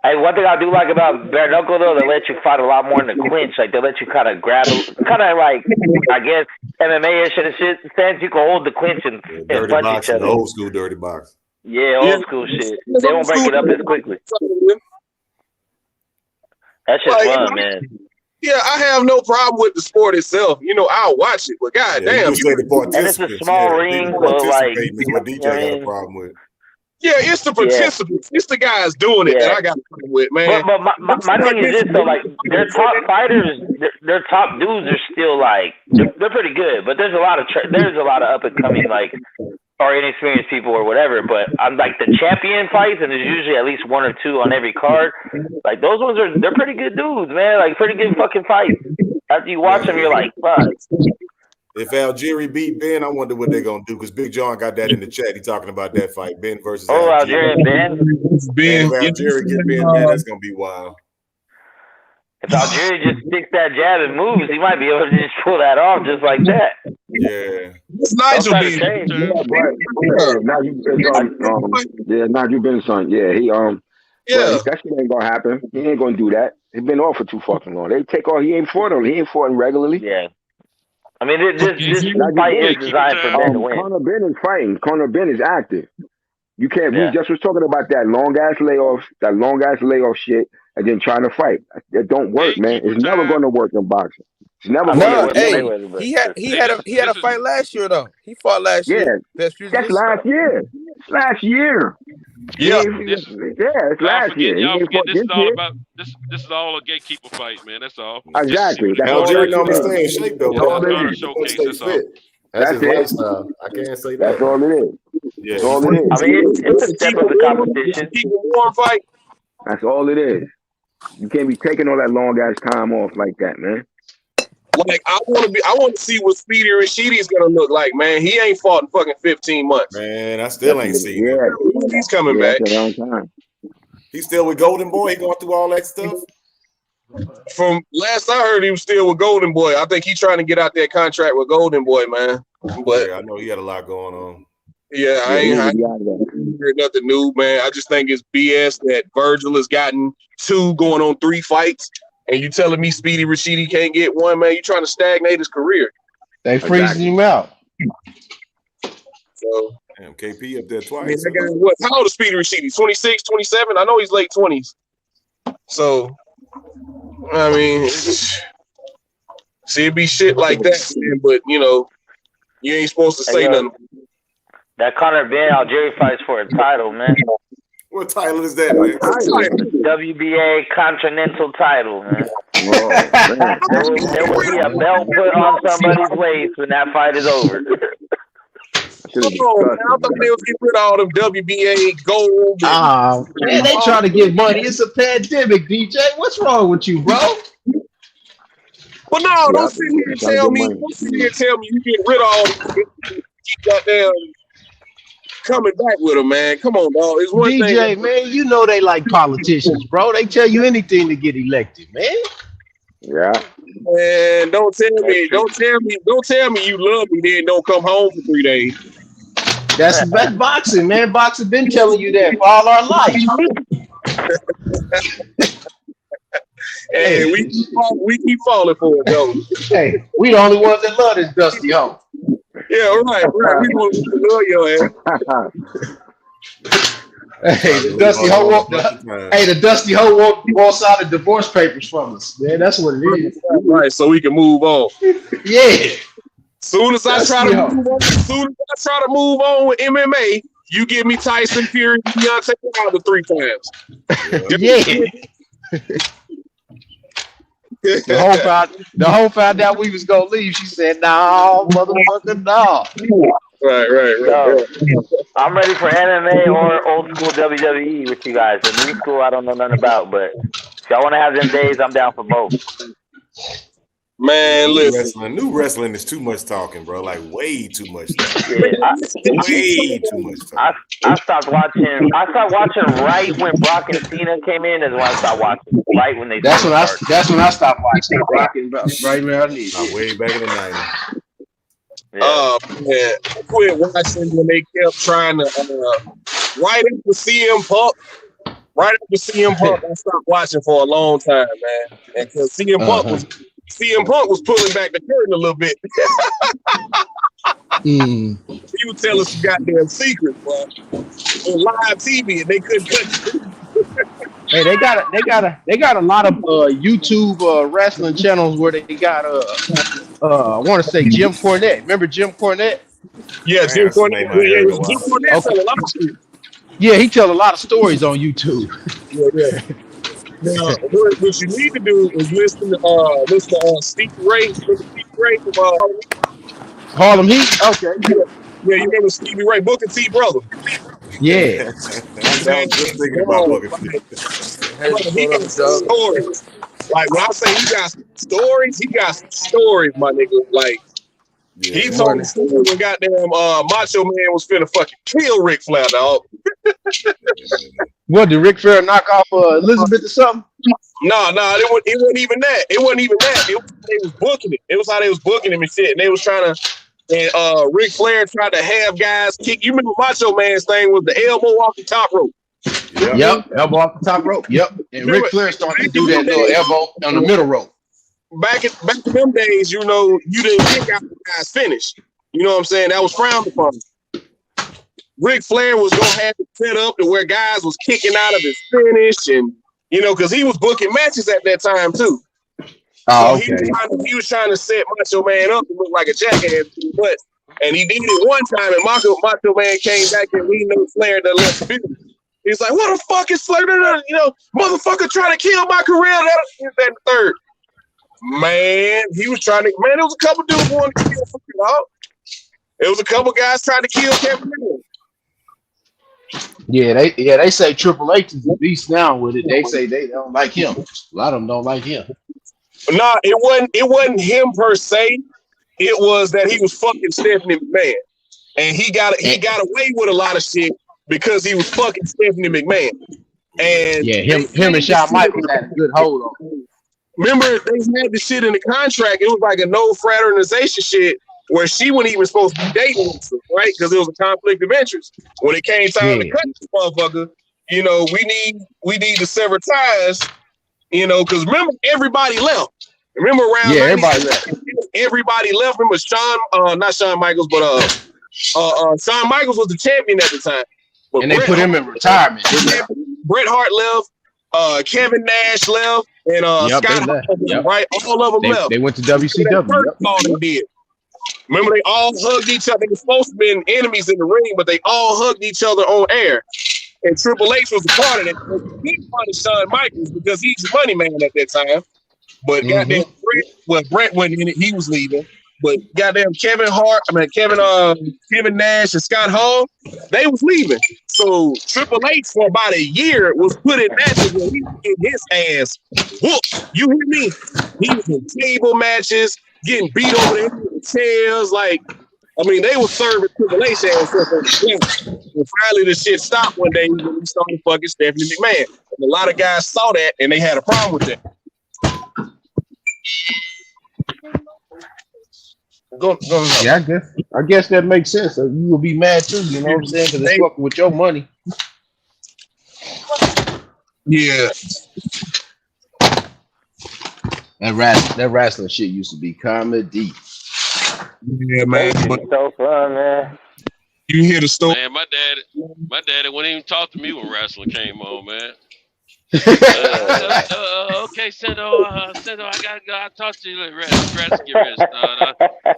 Hey, one thing I do like about bare knuckle though, they let you fight a lot more in the clinch. Like they let you kind of grab, kind of like I guess MMA-ish and shit. Sense you can hold the clinch and dirty punch box, each other. old school dirty box. Yeah, old school shit. They won't break it up as quickly. That shit's fun, man. Yeah, I have no problem with the sport itself. I'll watch it, but goddamn, and it's a small ring, so like what DJ got a problem with. Yeah, it's the participants. It's the guys doing it that I got a problem with, man. But my thing is this though, like their top fighters, their top dudes are still like they're pretty good, but there's a lot of up and coming like or inexperienced people or whatever. But I'm like the champion fights, and there's usually at least 1 or 2 on every card. Like those ones they're pretty good dudes, man. Like pretty good fucking fights. After you watch them, you're like, fuck. If Algieri beat Ben, I wonder what they're gonna do because Big John got that in the chat. He's talking about that fight, Ben versus Algieri and Ben. If Algieri get Ben, man, that's gonna be wild. If Algieri just sticks that jab and moves, he might be able to just pull that off just like that. Yeah. It's Nigel Ben. Nigel Ben's son. Yeah, that shit ain't gonna happen. He ain't gonna do that. He's been off for too fucking long. They take off. He ain't fought regularly. Yeah. I mean, this fight is designed for Ben to win. Conor Ben is fighting. Conor Ben is active. You can't. We just was talking about that long ass layoff shit, and then trying to fight. It don't work, man. It's never going to work in boxing. It's never going to work. He had a fight last year though. He fought last year. That's last year. Last year. Yeah, it's last year. Y'all forget this is all about this is all a gatekeeper fight, man. That's all. Exactly. Algieri don't stay in shape though. Showcase, that's all. That's his lifestyle. I can't say that. That's all it is. Yeah. That's all it is. I mean, it's a step of the competition. Fight. That's all it is. You can't be taking all that long ass time off like that, man. Like I want to see what Speedy Rashidi is gonna look like, man. He ain't fought in fucking 15 months. Man, I still ain't seen him. He's coming back. That's a long time. He's still with Golden Boy. He going through all that stuff. From last I heard, he was still with Golden Boy. I think he's trying to get out that contract with Golden Boy, man. But yeah, I know he had a lot going on. Yeah, I ain't heard nothing new, man. I just think it's BS that Virgil has gotten 2 going on 3 fights, and you telling me Speedy Rashidi can't get 1, man? You trying to stagnate his career? They freezing him out. So damn, KP up there twice. I mean, how old is Speedy Rashidi? 26, 27? I know he's late 20s. So I mean, see, it be shit like that, man, but you ain't supposed to say nothing. That Conor Ben Algieri fights for a title, man. What title is that, man? WBA Continental title, man. There will be a belt put on somebody's waist when that fight is over. Oh, man, I thought they was getting rid of all them WBA gold. Man, they trying to get money. It's a pandemic, DJ. What's wrong with you, bro? Well, no, don't sit here and tell me. Don't sit here and tell me you get rid of all these. Keep goddamn coming back with them, man. Come on, dog. It's one DJ, thing. man, you know they like politicians, bro. They tell you anything to get elected, man. Yeah. And don't tell me you love me, then don't come home for 3 days. That's boxing, man. Boxing been telling you that for all our life. Hey, we keep falling for it, though. Hey, we the only ones that love this dusty hoe. Yeah, right. We want to love your ass. Hey, the dusty hoe won't sign the divorce papers from us, man. That's what it is. Right, so we can move on. Yeah. Soon as I try to move on with MMA, you give me Tyson Fury, Deontay Wilder 3 times. Yeah. The whole found out we was gonna leave. She said, "No, motherfucker, no." Right. So, I'm ready for MMA or old school WWE with you guys. The new school, I don't know nothing about, but if y'all want to have them days, I'm down for both. Man, listen. New wrestling is too much talking, bro. Like way too much talking. Yeah, way too much talking. I stopped watching. I stopped watching right when Brock and Cena came in. Is when I stopped watching. Right when they. That's when I stopped watching. Brock and right around these. Way back in the 90s. Yeah. Man, I quit watching when they kept trying to right after CM Punk. Right after CM Punk, I stopped watching for a long time, man. And because CM Punk was pulling back the curtain a little bit. He was telling some goddamn secrets, bro. On live TV, and they couldn't cut it. Hey, they got a lot of YouTube wrestling channels where they got I want to say Jim Cornette. Remember Jim Cornette? Yeah, Jim Cornette. Jim Cornette tell a lot of shit. Yeah, he tell a lot of stories on YouTube. Yeah. Now, what you need to do is listen to Stevie Ray. Stevie Ray from Harlem Heat. Okay. Yeah, you remember Stevie Ray, Booker T brother. Yeah. I was just thinking about Booker T. He got stories. Like when I say he got stories, my nigga. Like he told the story when goddamn Macho Man was finna fucking kill Ric Flair, dog. What, did Ric Flair knock off Elizabeth or something? No, it wasn't even that. It wasn't even that. It was how they was booking it. It was how they was booking him and shit. And they was trying to, and Ric Flair tried to have guys kick. You remember Macho Man's thing was the elbow off the top rope. Yep, elbow off the top rope. Yep. And Ric Flair started to do that little elbow on the middle rope. Back in them days, you know, you didn't kick out the guy's finish. You know what I'm saying? That was frowned upon. Ric Flair was gonna have it set up to where guys was kicking out of his finish, and you know, because he was booking matches at that time too. Oh, so okay. He was trying to set Macho Man up to look like a jackass, but and he did it one time, and Macho Man came back and we know Flair done left the business. He's like, "What the fuck is Flair? You know, motherfucker trying to kill my career." That third. Man, he was trying to. Man, there was a couple dudes wanting to kill fucking dog. There was a couple guys trying to kill Kevin Nash. Yeah, they say Triple H is the beast now with it. They say they don't like him. A lot of them don't like him. Nah, it wasn't him per se. It was that he was fucking Stephanie McMahon, and he got away with a lot of shit because he was fucking Stephanie McMahon. And yeah, him and Shawn Michaels had a good hold on him. Remember, they had the shit in the contract. It was like a no fraternization shit where she wasn't even supposed to be dating him, right? Because it was a conflict of interest. When it came time to cut this motherfucker, you know, we need to sever ties, you know, because remember, everybody left. Remember around everybody left. Everybody left. Remember not Shawn Michaels, but Shawn Michaels was the champion at the time. But and they put him in retirement. Bret Hart left. Kevin Nash left, and Scott Hall, right? All of them left. They went to WCW. All they did. Remember, they all hugged each other. They were supposed to be enemies in the ring, but they all hugged each other on air. And Triple H was a part of it. He wanted Shawn Michaels because he's the money man at that time. But goddamn Brett wasn't in it. He was leaving. But goddamn Kevin Nash and Scott Hall, they was leaving. So Triple H for about a year was put in matches where he was getting his ass whooped. You hear me? He was in table matches, getting beat over the head with chairs. Like, I mean, they were serving Triple H ass up on the floor. And finally, the shit stopped one day when he started fucking Stephanie McMahon. And a lot of guys saw that and they had a problem with that. Go. Yeah, I guess that makes sense. So you will be mad too, you know what I'm saying? Because it's fucking with your money. Yeah. That wrestling shit used to be comedy. Yeah, man. But so fun, man. You hear the story? Man, my daddy wouldn't even talk to me when wrestling came on, man. Okay, Sendo, I gotta go. I'll talk to you later. Rest, get rest.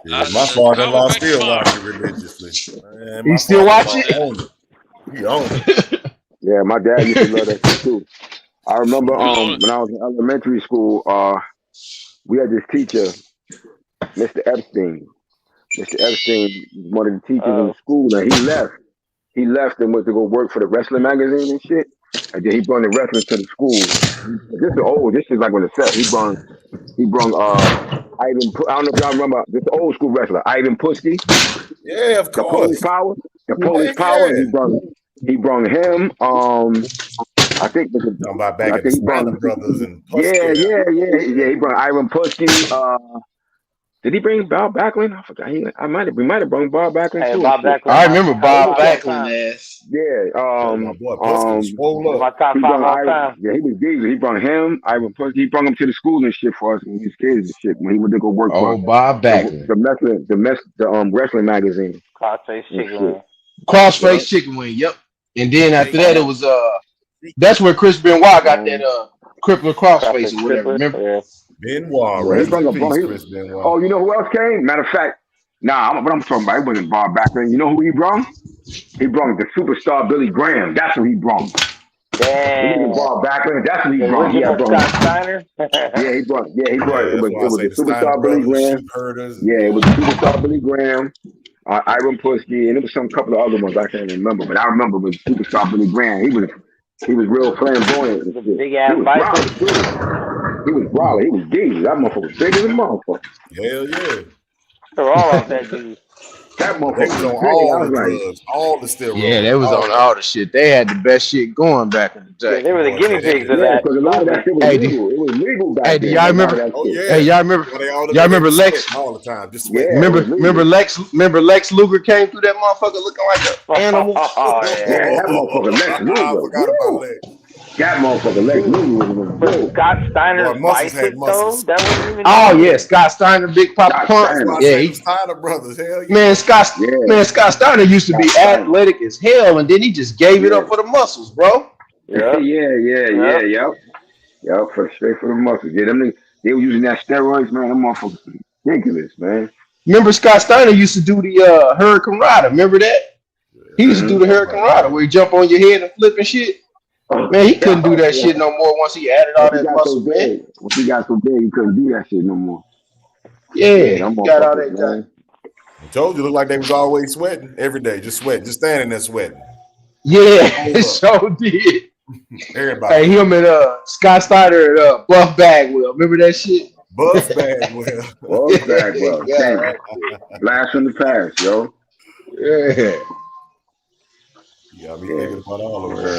My father-in-law still watching religiously. Man, He still watching? He owns it. Yeah, my dad used to love that shit too. I remember when I was in elementary school, we had this teacher, Mr. Epstein. Mr. Epstein was one of the teachers in the school, and he left. He left and went to go work for the wrestling magazine and shit. And then he brought the wrestling to the school. This is old. This is like when the set. He brought Ivan. I don't know if y'all remember this old school wrestler, Ivan Putski. Yeah, of course. The Polish Power. He brought him. I think talking about back in the Snyder Brothers and Putski. Yeah. He brought Ivan Putski. Did he bring Bob Backlund? I forgot. We might have brought Bob Backlund too. Bob Backlund. I remember Bob Backlund. Yeah. My boy Putski swole up. He was diesel. He brought him. Ivan Putski. He brought him to the school and shit for us when we was kids and shit. When he went to go work for Bob Backlund. The wrestling magazine. Crossface Chicken Wing. Crossface Chicken Wing. Yep. And then after that, it was that's where Chris Benoit got that crippler crossface or whatever. Remember? Benoit, you know who else came? Matter of fact, what I'm talking about, it wasn't Bob Backlund. You know who he brought? He brought the superstar Billy Graham. That's who he brought. He wasn't Bob Backlund. That's who he brought. He brought Steiner. He brought. It was the superstar Billy Graham. It was the superstar Billy Graham. Ivan Putski, and it was some couple of other ones I can't remember, but I remember it was superstar Billy Graham. He was real flamboyant. Big ass bicep. He was brawler. He was gay. That motherfucker was big as a motherfucker. Hell yeah. They're all off that dude. That motherfucker was on all the drugs, all the steroids. Yeah, they was on all the shit. They had the best shit going back in the day. Yeah, they were the guinea pigs of that. Because a lot of that shit was legal. It was legal back then. Do y'all remember? Oh yeah. Hey, y'all remember Lex? All the time. Just remember Lex Luger came through that motherfucker looking like an animal. That motherfucker Lex Luger. I forgot about Lex. That motherfucker Lex Luger was Scott Steiner's bicep though. That wasn't even. Oh yeah, Scott Steiner, Big Papa Pump. Yeah, he Steiner brothers. Hell yeah. Man, Scott Steiner used to be athletic as hell, and then he just gave it up for the muscles, bro. Yep, straight for the muscles. Yeah, they were using that steroids, man. Them motherfuckers ridiculous, man. Remember Scott Steiner used to do the Hurricane Rider. Remember that? He used to do the Hurricane Rider where you jump on your head and flip and shit. Man, he couldn't do that shit no more once he added all that muscle, man. Once he got so big, he couldn't do that shit no more. Yeah, he got all that done. I told you, looked like they was always sweating every day, just sweating, just standing there sweating. Yeah, it sure did. Everybody. Hey, him and Scott Steiner and Buff Bagwell. Remember that shit? Buff Bagwell. Buff Bagwell. Blast from the past, yo. Yeah. Yeah, I be thinking about all of them.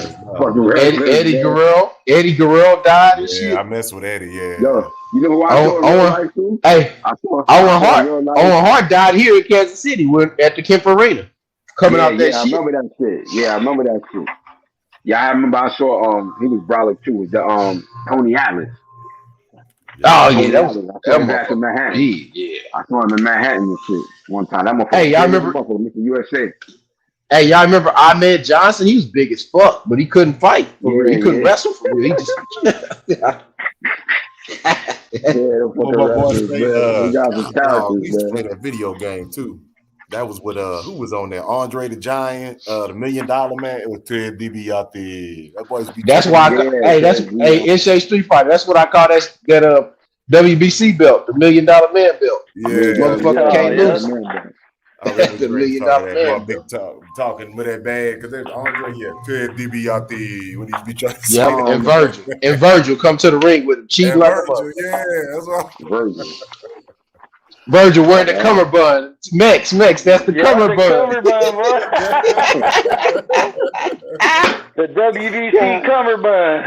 Eddie Guerrero died and shit. Yeah, I mess with Eddie, yeah. Yo, you know who I saw in real life too? Hey, Owen Hart died here in Kansas City at the Kemp Arena. Coming out that shit. I remember that shit. Yeah, I remember I saw he was brolic too, was the Tony Atlas. Oh yeah, that was back in Manhattan. Yeah. I saw him in Manhattan and shit one time. That motherfucker. Hey, y'all remember Mr. USA? Hey, y'all remember Ahmed Johnson? He was big as fuck, but he couldn't fight. He couldn't wrestle for real. He just we used to play that video game too. That was with who was on there? Andre the Giant, the $1 Million Man. It was Ted DiBiase. That boy's. That's why. NSA Street Fighter. That's what I call that WBC belt, the $1 Million Man belt. Yeah, Motherfucker can't lose. I remember The $1 Greg Million talking that Man boy, big talking with that bag because there's Andre here. Ted DiBiase when he be trying to say Yep, that. and Virgil come to the ring with him, cheating And like a Virgil, mother. yeah, that's what Virgil wearing the cummerbund. Mex, that's the cummerbund. The WBC cummerbund.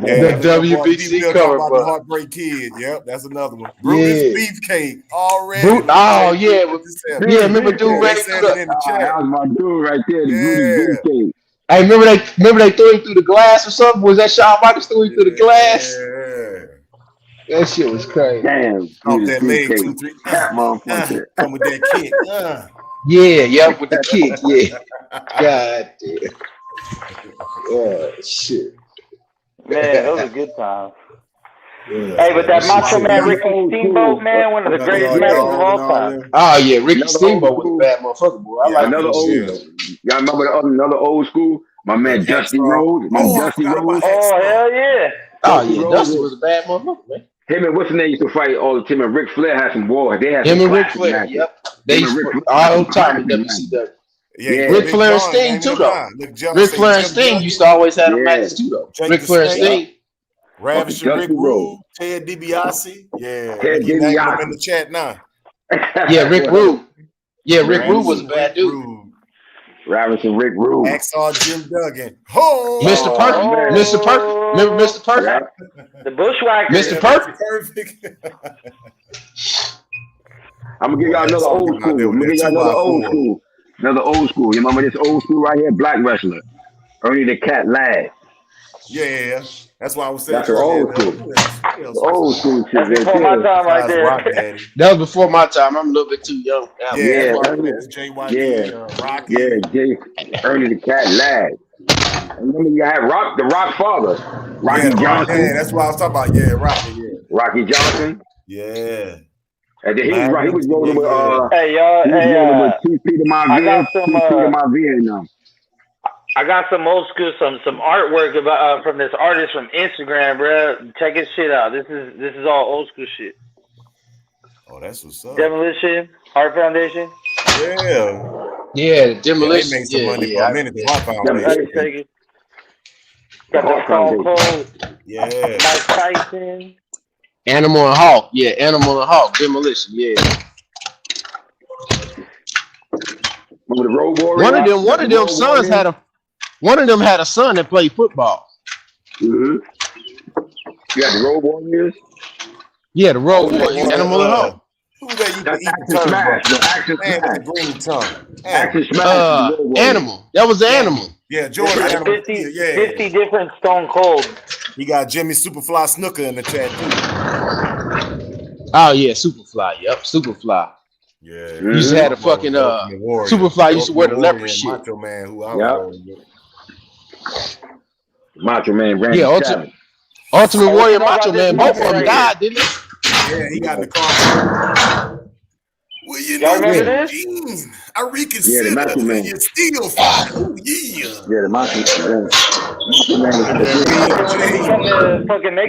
Yeah, the WBC talking about the cummerbund. Heartbreak Kid. Yep, that's another one. Brutus Beefcake already. Remember dude ready said it in the chat. That was my dude right there, the Brutus Beefcake. Hey, remember they threw him through the glass or something? Was that Shawn Michaels threw him through the glass? Yeah. That shit was crazy. Damn. Off that leg, 2, 3. That motherfucker. Come with that kick. Yeah, with the kick. Yeah. God damn. Oh, shit. Man, those are good times. Yeah. Hey, but that Macho Man Ricky Steamboat, man, one of the greatest matches of all time. Oh yeah, Ricky Steamboat was a bad motherfucker, boy. I like another old. Y'all remember another old school? My man Dusty Rhodes. Dusty Rhodes. Oh hell yeah. Oh yeah, Dusty was a bad motherfucker, man. Him and what's the name used to fight all the time. And Ric Flair had some war. They had him some and Ric Flair. matches. Yep. They used to all the time in WCW. Yeah, Ric Flair and Sting too, though. Ric Flair and Sting used to always have them matches too, though. Ric Flair and Sting. Ravishing Rick Rude, Ted DiBiase. Yeah, Ted he naming DiBiase. him in the chat now. Yeah, Rick Rude. Yeah, Rick Rude was a bad dude. Ravishing Rick Rude. Hacksaw Jim Duggan. Oh, Mr. Perfect. Mr. Perfect. Remember Mr. Perfect? The Bushwhacker. Mr. Perfect. I'm gonna give y'all another old school. Another old school. You remember this old school right here? Black wrestler. Ernie the Cat Ladd. Yeah, that's why I was saying. That's old school. Old school shit. That's before my time right there. That was before my time. I'm a little bit too young. Yeah, Rocky. Ernie the Cat Ladd. And then you had the Rock father, Rocky Johnson. Yeah, that's what I was talking about. Yeah, Rocky. Yeah, Rocky Johnson. Yeah. And then he was rolling with hey y'all, with Chief Peter Maivia now. I got some old school, some artwork about from this artist from Instagram, bro. Check his shit out. This is all old school shit. Oh, that's what's up. Demolition, Heart Foundation. Yeah, Demolition. They made some money for a minute. Heart Foundation. Got the Stone Cold. Yeah. Mike Tyson. Animal and Hawk. Yeah, Animal and Hawk. Demolition. Yeah. Remember the Road Warriors? One of them sons had a. One of them had a son that played football. Mm-hmm. You got the Road Warriors? Yeah, the Road Warriors. Animal and Hawk. Who that used to eat the tongue? Man with the green tongue. Action Smash. Animal. That was the Animal. Yeah, Jordan. 50 different Stone Cold. He got Jimmy Superfly Snooker in the chat too. Oh yeah, Superfly. Yep, Superfly. Yeah. He used to have a fucking Superfly used to wear the leopard shit. Macho Man, who I was Macho Man Randy Savage. Ultimate Warrior, Macho Man. Both of them died, didn't they? Yeah, he got in the car. Well, you know, I reconsider, the Macho Man. You still fight. Oh, yeah. Yeah, the Macho Man.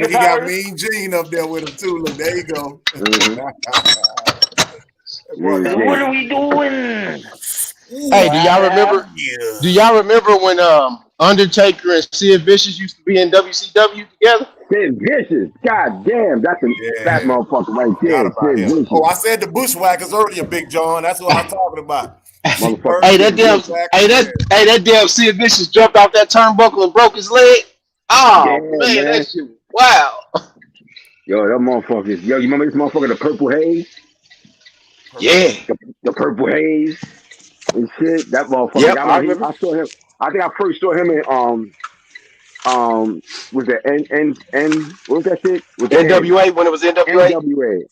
He got Mean Gene up there with him too. Look, there you go. What are we doing? Hey, do y'all remember? Do y'all remember when Undertaker and Sid Vicious used to be in WCW together? Sid Vicious, god damn, that's that motherfucker right there. Oh, I said the Bushwhackers earlier, Big John. That's what I'm talking about. Hey, that damn Sid Vicious jumped off that turnbuckle and broke his leg. Oh man, that shit! Wow. Yo, that motherfuckers. Yo, you remember this motherfucker, the Purple Haze? Yeah, the Purple Haze and shit. That motherfucker. Yep, I saw him. I think I first saw him in was that N what was that shit? Was NWA when it was NWA?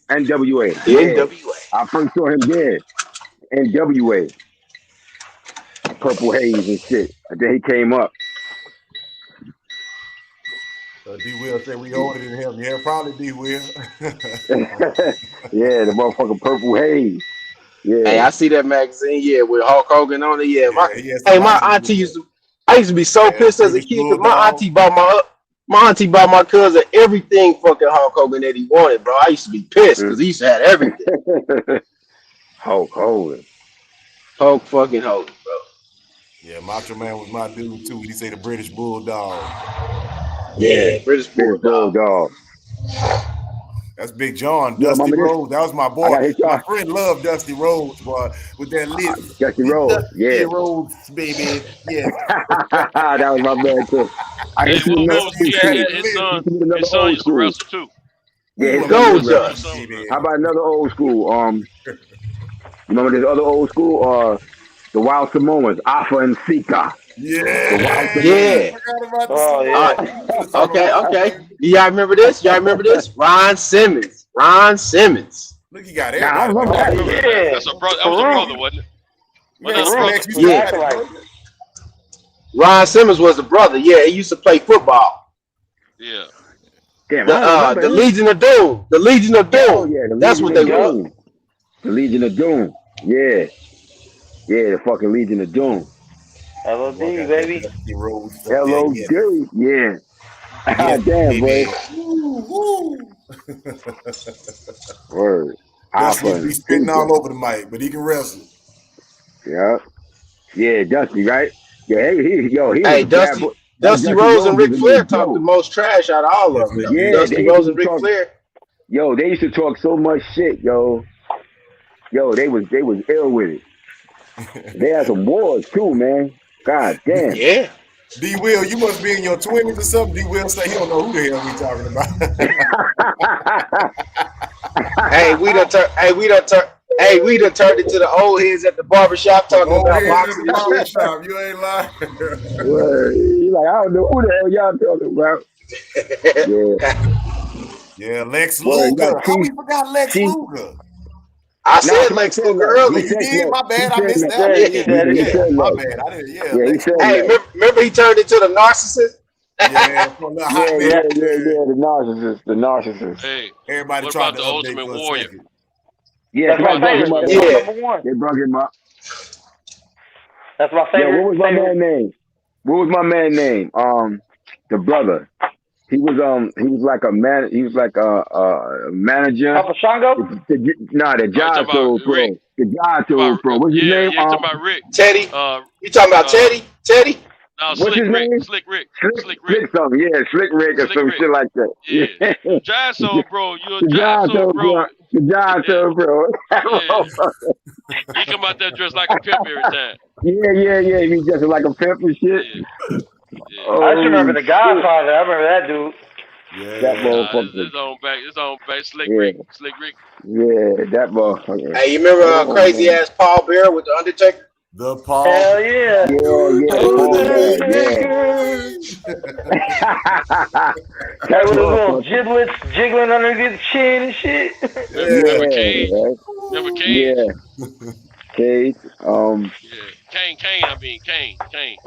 NWA. Yeah. NWA. I first saw him there. NWA. Purple Haze and shit. And then he came up. D Will said we older than him. Yeah, probably D Will. Yeah, the motherfucking Purple Haze. Yeah. Hey, I see that magazine. Yeah, with Hulk Hogan on it. Yeah, my auntie I used to be so pissed as a kid because my auntie bought My auntie bought my cousin everything fucking Hulk Hogan that he wanted, bro. I used to be pissed because he used to have everything. Hulk Hogan. Hulk fucking Hogan, bro. Yeah, Macho Man was my dude too. He say the British Bulldog. Yeah, British Bulldog. That's Big John, Yo, Dusty remember this? Rhodes. That was my I boy. got hit My y'all. friend loved Dusty Rhodes, boy, with that lit. Dusty Rhodes, yeah. Dusty Rhodes, baby. Yes. That was my man too. I Hey, hit you with what another was old school. his son used to wrestle too. Yeah, his son Gold used to wrestle. Dust. How about another old school? Remember this other old school? The Wild Samoans, Alpha and Sika. Yeah. The Wild Yeah. Samoans. Oh, yeah. Okay. Y'all remember this? Ron Simmons. Look, you got Nah, I everybody. remember that. Yeah. That was a brother, wasn't it? Yeah. Ron Simmons was the brother. Yeah, he used to play football. Yeah. Damn, The Legion of Doom. The Legion of Doom. Oh, yeah, That's what they were. The Legion of Doom. Yeah. Yeah, the fucking Legion of Doom. LOD, baby. LOD. Yeah. Yes, damn, boy. Word. Dusty be spitting all over the mic, but he can wrestle. Yeah. Yeah, Dusty, right? Yeah, he was Dusty Rhodes and Ric Flair talked the most trash out of all of them. Yeah, Dusty Rhodes and Ric Flair. Yo, they used to talk so much shit, yo. Yo, they was ill with it. They had some wars too, man. God damn. Yeah. D Will, you must be in your 20s or something. D Will say he don't know who the hell we talking about. we done turned into the old heads at the barbershop talking about boxing and shit. You ain't lying. He's like, I don't know who the hell y'all talking about. Yeah, Lex Luger. How we forgot Lex Luger? I said Lex Luger earlier. You did? My bad. I missed that. My bad. I didn't. Hey, remember he turned into the narcissist? Yeah, from the hot man. The narcissist. Hey, everybody what tried about to the Ultimate Warrior? Yeah, that's my favorite. They brought him up. That's my favorite. What was my man's name? The brother. He was like a man. He was like a manager. Papa Shango? The Jive Soul Pro. The Jive Soul Pro. What's his name? Yeah, you talking about Rick? Teddy. You talking about Teddy? Teddy? No, what's his name? Slick Rick. Slick something. Yeah, Slick Rick or some shit like that. Yeah. Jive Soul Bro. You're a Jive Soul Bro. The Jive Soul Bro. He come out there dressed like a pimp every time. Yeah. He dressed like a pimp and shit. Yeah. I just remember the Godfather. I remember that dude. Yeah, that motherfucker. His own back. Slick Rick. Yeah, that motherfucker. Hey, you remember crazy ass Paul Bear with the Undertaker? The Paul. Hell yeah. That with his little giblets jiggling underneath his chin and shit. Remember Cage? Remember Cage? Yeah. Cage. Kane.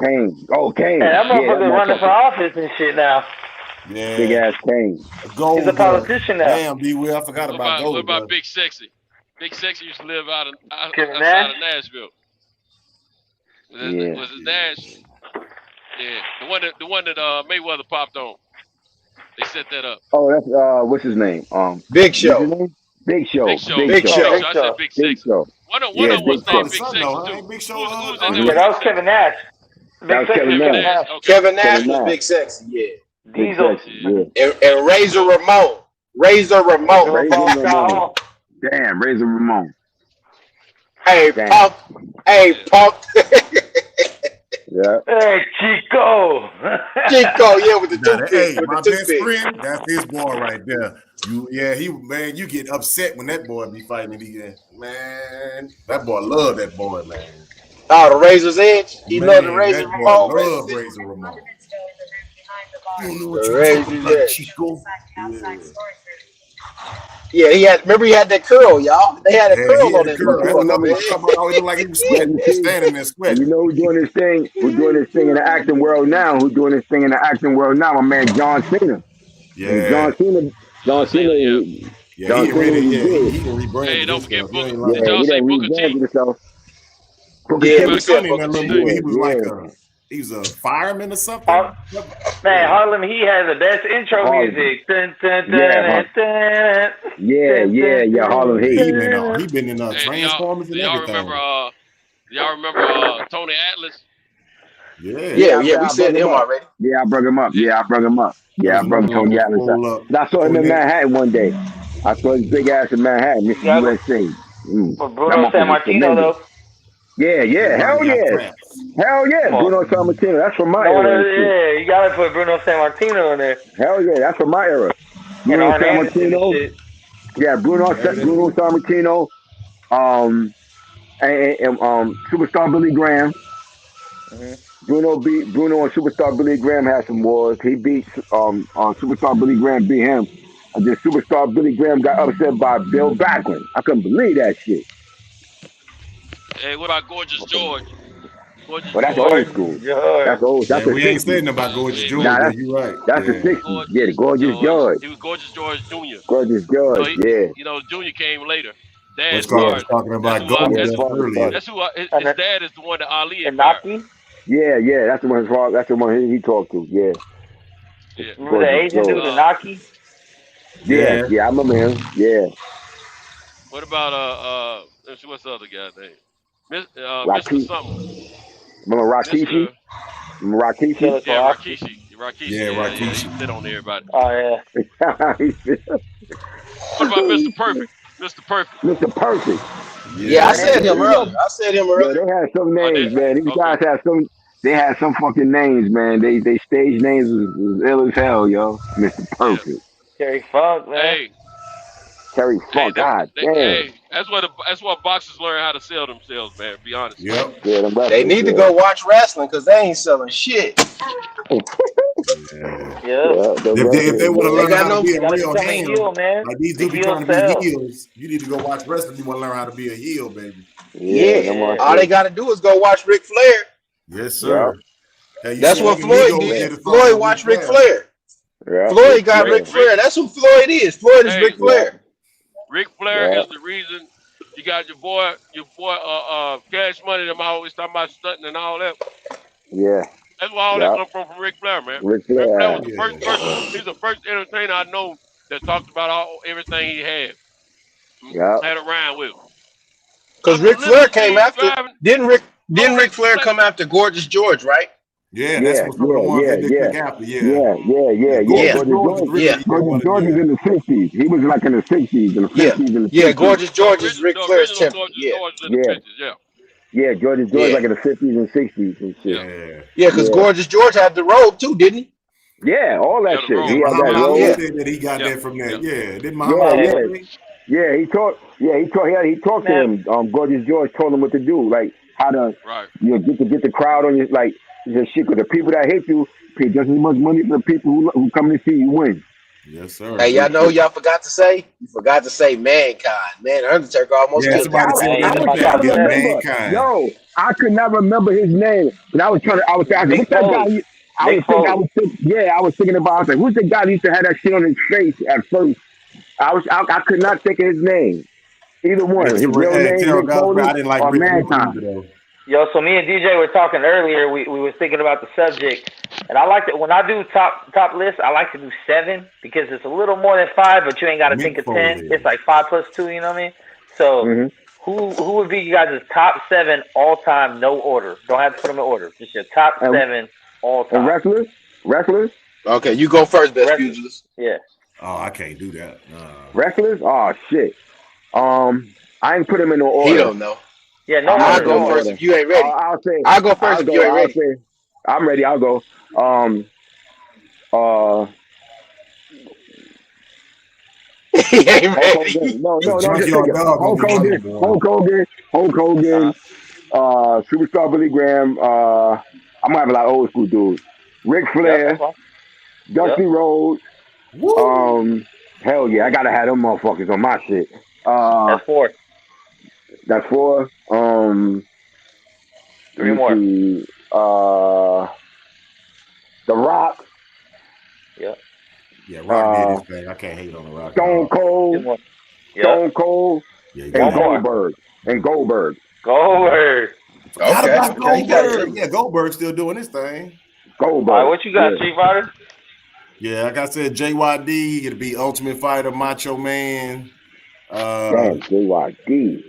Kane. Oh, Kane. Yeah, that motherfucker running for office and shit now. Yeah. Big ass Kane. He's a politician now. Damn, D Will, I forgot about Gold. What about Big Sexy? Big Sexy used to live outside of Nashville. Was his Nash? Yeah, the one that Mayweather popped on. They set that up. Oh, that's what's his name? Big Show. Big Show. I said Big Sexy. One of them was named Big Sexy too. Big Show. Yeah, that was Kevin Nash. Kevin Nash was Big Sexy. Yeah. Diesel. And Razor Ramon. Damn, Razor Ramon. Hey, Punk. Yeah. Hey, Chico, yeah, with the toothpick. Hey, my best friend, that's his boy right there. You get upset when that boy be fighting. Man, that boy love that boy, man. Oh, the Razor's Edge. He loved the Razor Ramon. Love Razor Ramon. Chico. Yeah, he had that curl, y'all. They had a curl on that curl. He looked like he was sweating, standing there sweating. You know who's doing this thing? Who's doing this thing in the acting world now? My man John Cena. Yeah. John Cena. He can rebrand. Hey, don't forget Booker. Did y'all say Booker T? Booker T was funny in that little movie. He was like He was a fireman or something. Man, Harlem Heat has the best intro music. Dun, dun, dun, dun, Yeah, Harlem Heat. He dun. been in Transformers and everything. Y'all remember Tony Atlas? Yeah. We said him already. Yeah, I brought him up. Yeah, I brought him up. That Yeah, was I brought another one Tony that Atlas was up. I saw him in Manhattan one day. I saw his big ass in Manhattan, Mr. Yeah, USA. but That Bruno motherfucker San was Martino tremendous. though. Yeah, hell yeah. Hell yeah, Come on. Bruno San Martino. That's from my No one era. And shit. yeah, you gotta put Bruno San Martino in there. Hell yeah, that's from my era. And Bruno Arn San Anderson and Martino. shit. Yeah, Bruno San Martino. And Superstar Billy Graham. Bruno and Superstar Billy Graham had some wars. He beat Superstar Billy Graham beat him. And then Superstar Billy Graham got upset by Bill Backlund. I couldn't believe that shit. Hey, what about Gorgeous George? Well, that's old school. That's old. That's the we ain't 60s. saying about Gorgeous George. Nah, Yeah, you right. that's the 60s. Yeah, the Gorgeous George. He was Gorgeous George Jr. Gorgeous George, yeah. Junior came later. Dad's What's called father. talking about That's who his dad is the one that Ali admired. Yeah, that's the one his father. That's the one he talked to. Yeah. Remember the Asian dude, Anaki? Yeah, I remember him. Yeah. What about let's see, what's the other guy's name? Mr. Something. Remember Rakishi? Remember Rakishi? Yeah, Rakishi. Yeah, Rakishi. He sit on everybody. Oh yeah. What about Mr. Perfect? Mr. Perfect. Mr. Perfect. Yeah, I said him earlier. Yeah, they had some names, man. These guys had some. They had some fucking names, man. They stage names was ill as hell, yo. Mr. Perfect. Terry Funk, man. Hey. Terry Funk, God damn. Hey, that's what boxers learn how to sell themselves, man. Be honest. Yep. Yeah, they need to go watch wrestling because they ain't selling shit. If they want to learn how to be a real heel, man. Like these dudes be trying to be heels, you need to go watch wrestling. You want to learn how to be a heel, baby. Yeah. All they got to do is go watch Ric Flair. Yes, sir. Hey, that's what Floyd did. Floyd watched Ric Flair. Yeah. Floyd got Ric Flair. That's who Floyd is. Floyd is Ric Flair. Ric Flair is the reason you got your boy, Cash Money. Them always talking about stunting and all that. Yeah. That's where all that come from Ric Flair, man. Ric Flair was the first person. He's the first entertainer I know that talked about everything he had. Had around with. Because Ric Flair came after. Didn't Ric Flair come after Gorgeous George, right? Yeah, that's what some of the ones that they took after. Gorgeous George was in the 60s. He was like in the 60s and the 50s and the 60s. Gorgeous George is Ric Flair's temple. Yeah, Gorgeous George like in the 50s and 60s and shit. Yeah, because Gorgeous George had the robe too, didn't he? Yeah, all that shit. He had that robe. robe. That he got that from that. Yeah, didn't he talked to him. Gorgeous George told him what to do, like how to get the crowd on you, like the shit. Because the people that hate you pay just as much money for the people who come to see you win. Yes, sir. Hey, y'all know y'all forgot to say? You forgot to say Mankind. Man, Undertaker almost killed Mankind. Yo, I could not remember his name, but I was thinking about. I was like, who's the guy that used to have that shit on his face at first? I could not think of his name. Either one. His real name, Mick Foley, or Mankind. Yo, so me and DJ were talking earlier. We were thinking about the subject, and I like it when I do top lists. I like to do 7 because it's a little more than 5, but you ain't got to think of 10. It's like 5 plus 2. You know what I mean? So who would be you guys' top 7 all time, no order? Don't have to put them in order. Just your top 7 all time. And wrestlers. Okay, you go first, best pugilist. Yeah. Oh, I can't do that. Wrestlers? Oh shit. I ain't put them in no order. He don't know. Yeah, no. I'll go first if you ain't ready. I'll go first if you ain't ready. I'm ready. I'll go. He ain't ready. No. Hulk Hogan. Superstar Billy Graham. I'm gonna have a lot of old school dudes. Ric Flair. Dusty Rhodes. Hell yeah, I gotta have them motherfuckers on my shit. That's 4. That's 4. 3 more. The Rock. Yep. Yeah, Rock did his thing. I can't hate on the Rock. Stone Cold. Yep. Stone Cold. Yeah, and Goldberg. Goldberg. Forgot about Okay. Goldberg. Yeah, Goldberg's still doing his thing. Goldberg. All right, what you got, Street Fighter? Yeah, like I said, JYD, it'll be Ultimate Fighter, Macho Man. Damn, JYD.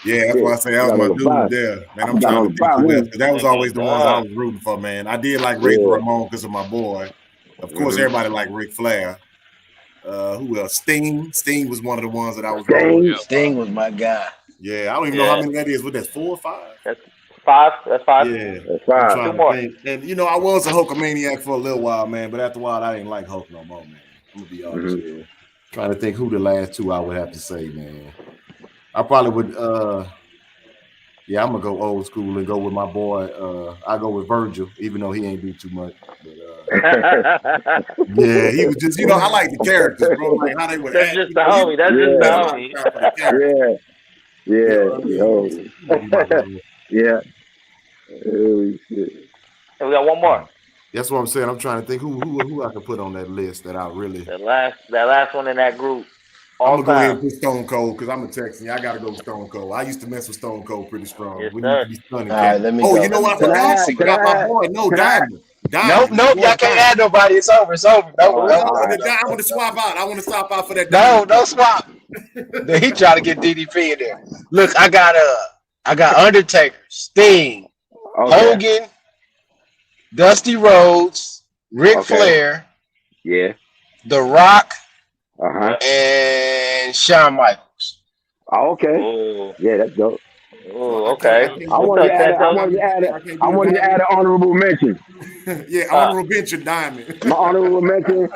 Yeah, that's why I say that was my dude there. Man, I'm trying to think who else, because that was always the ones I was rooting for, man. I did like Razor Ramon because of my boy. Of course, everybody liked Ric Flair. Who else? Sting. Sting was one of the ones that I was Sting. Sting was my guy. Yeah, I don't even know how many that is. What, that's 4 or 5? That's 5. That's 5. Yeah, that's 5. I'm trying to think. And you know, I was a Hulkamaniac for a little while, man. But after a while, I didn't like Hulk no more, man. I'm gonna be honest with you. Trying to think who the last two I would have to say, man. I probably would. Yeah, I'm gonna go old school and go with my boy. I go with Virgil, even though he ain't do too much. But, yeah, he was just, you know, I like the characters, bro. Like how they would That's act. just the homie. That's just the homie. Yeah. Oh shit. And we got one more. That's what I'm saying. I'm trying to think who I could put on that list that I really. That last one in that group. I'm gonna go ahead and put Stone Cold because I'm a Texan. I gotta go with Stone Cold. I used to mess with Stone Cold pretty strong. Yes, we need to be stunning. All right, let me go. You know what? I forgot my boy. No, Diamond. Nope. Y'all can't add nobody. It's over. I'm going to swap out. I want to swap out for that. No swap. He trying to get DDP in there. Look, I got Undertaker, Sting, Hogan, Dusty Rhodes, Ric Flair, The Rock, and Shawn Michaels. Oh, okay. Ooh. Yeah, that's dope. Oh, okay. I wanted to add an honorable mention. Yeah, honorable mention, Diamond. My honorable mention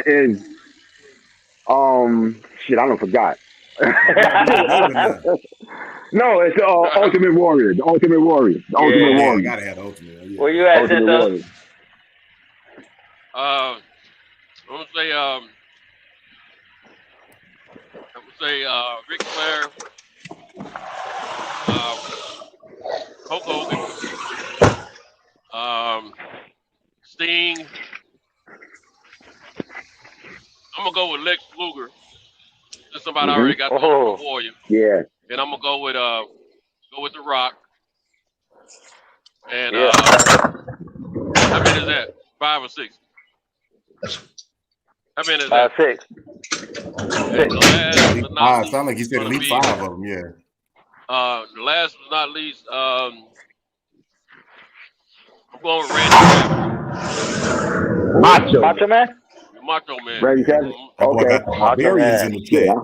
is shit, I don't forgot. No, it's Ultimate Warrior. The Ultimate Warrior. The Ultimate Warrior. I gotta have the Ultimate. Yeah. Where you at, Tento? I'm gonna say Ric Flair, Hulk Hogan, Sting. I'm gonna go with Lex Luger. Just somebody already got the Warrior. Yeah. And I'm gonna go with The Rock. And how many is that? 5 or 6? How many is that? 6. Sound like you said at least 5 of them. Yeah. The last but not least, I'm going with Randy Savage. Macho Man. Randy Savage. Okay. Barbarians in the chat.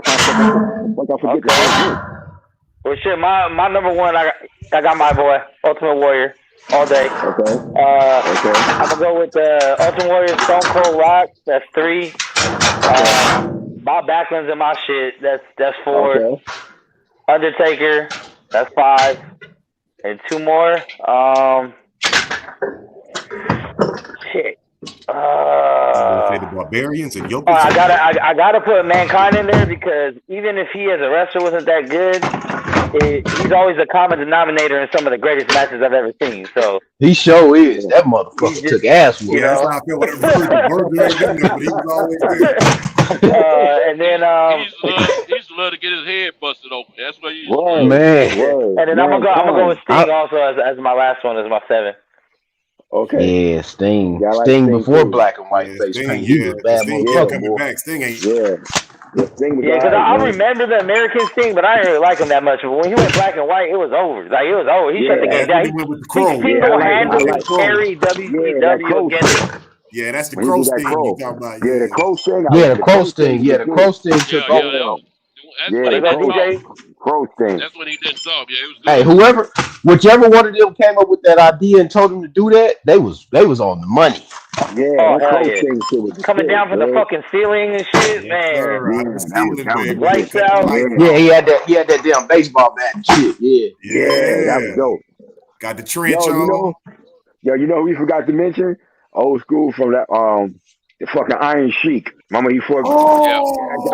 Well, shit, my number one, I got my boy, Ultimate Warrior, all day. Okay. I'm gonna go with Ultimate Warrior, Stone Cold Rock. That's 3. Bob Backlund's in my shit. That's 4. Okay. Undertaker. That's 5. And 2 more. Shit. The Barbarians and Yokozuna. I gotta put Mankind in there because even if he as a wrestler wasn't that good, he's always a common denominator in some of the greatest matches I've ever seen. So he sure is. That motherfucker took ass with. Yeah, that's how I feel with Virgil ain't good enough, but he was always good. And then he used to love to get his head busted open. That's what he used to do. And then I'm gonna go with Sting also as my last one, as my 7. Okay. Yeah, Sting. Yeah, like Sting Sting before too. black and white face paint. He was a bad motherfucker. Coming back. Sting ain't. Because I remember the American Sting, but I didn't really like him that much. But when he went black and white, it was over. He was over. He shut the game down. He single-handedly carried WCW against. Yeah, that's the crow Sting you talking about. Yeah, the crow Sting. Yeah, the crow Sting. Yeah, the crow Sting took over. Crow Sting. That's when he didn't talk. Yeah, it was good. Hey, whichever one of them came up with that idea and told him to do that, they was on the money. Yeah, coming down from the fucking ceiling and shit, man. Lights out. Yeah, he had that damn baseball bat and shit. Yeah, that was dope. Got the trench on. You know who we forgot to mention? Old school from that the fucking Iron Sheik. Remember he fought?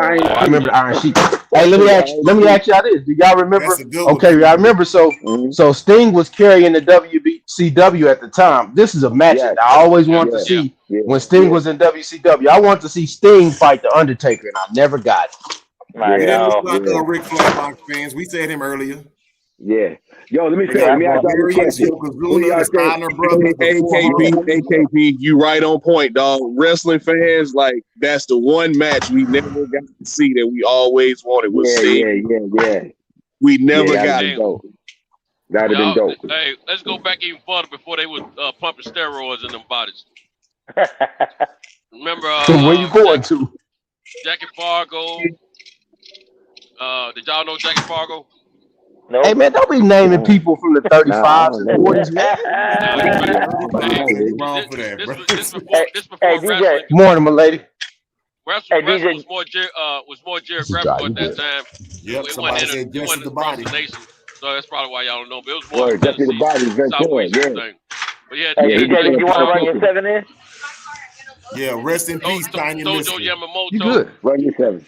I remember Iron Sheik. Hey, let me ask y'all this. Do y'all remember? Okay, I remember. So Sting was carrying the WCW at the time. This is a match that I always wanted to see when Sting was in WCW. I wanted to see Sting fight the Undertaker, and I never got it. He didn't look like Ric Flair box fans. We said him earlier. Yeah. Yo, let me They say, let got me ask y'all this Barbarians, question. Who do Yokozuna, y'all the think? Steiner brothers, the Four Horsemen. AKP, you right on point, dog. Wrestling fans, like that's the one match we never got to see that we always wanted was Sting. Yeah. We never that'd got been it. dope. That'd have been Y'all, dope. hey, let's go back even further before they was pumping steroids in them bodies. Remember, Where you going to? Jackie Fargo. Did y'all know Jackie Fargo? No. Hey man, don't be naming people from the 35s and 40s, man. This before DJ. wrestling. Morning, my lady. Wrestling was more geographical at that time. Yep, It somebody wasn't said Jesse the across Body. the nation, so that's probably why y'all don't know. But it was more Word, Jesse the Tennessee, Body, Ventura, Southwest yeah. thing. But yeah, Hey, DJ, did you want to run your 7 in? Yeah, rest in peace, Tiny Dojo Lister. Yamamoto. You good? Run your 7.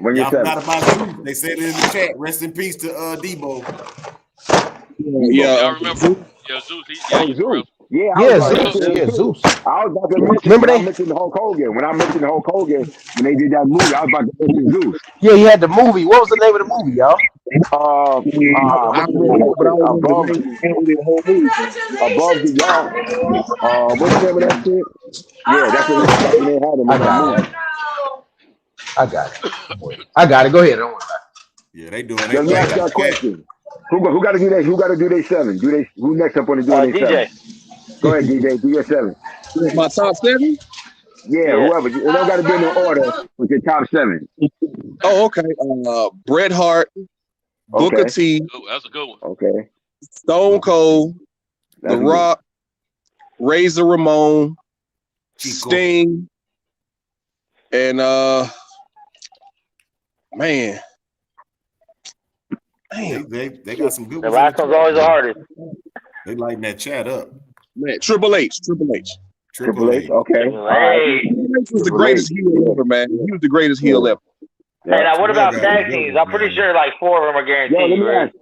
Run your Y'all 7. forgot about Zeus. They said it in the chat. Rest in peace to Debo. Y'all remember? Yeah, Zeus. He's Zeus. Yeah, I was Yeah, about to Zeus. mention him Yeah, too. Zeus. I was about to mention Remember when I they? mentioned Hulk Hogan. When I mentioned Hulk Hogan, when they did that movie, I was about to mention Zeus. Yeah, he had the movie. What was the name of the movie, y'all? What's the name of that shit? Above the yard. What's the name of that shit? Yeah, that's what they had him in that movie. I got it. Go ahead. Don't worry about it. Yeah, they doing Let me ask y'all a question. Who got to do that? Who got to do their 7? Who next up on the doing their 7? Go ahead, DJ. Do your 7. My top 7? Yeah, whoever. It don't got to be in no order with your top 7. Oh, okay. Bret Hart, Booker T. Oh, that's a good one. Okay. Stone Cold, The Rock, Razor Ramon, Sting, and man. They got some good The ones. last one's always the hardest. They lighting that chat up. Man, Triple H. Triple H. Okay. Triple H. Triple H was the greatest heel ever, man. He was the greatest heel ever. Hey, now what about tag teams? I'm pretty sure like 4 of them are guaranteed, right?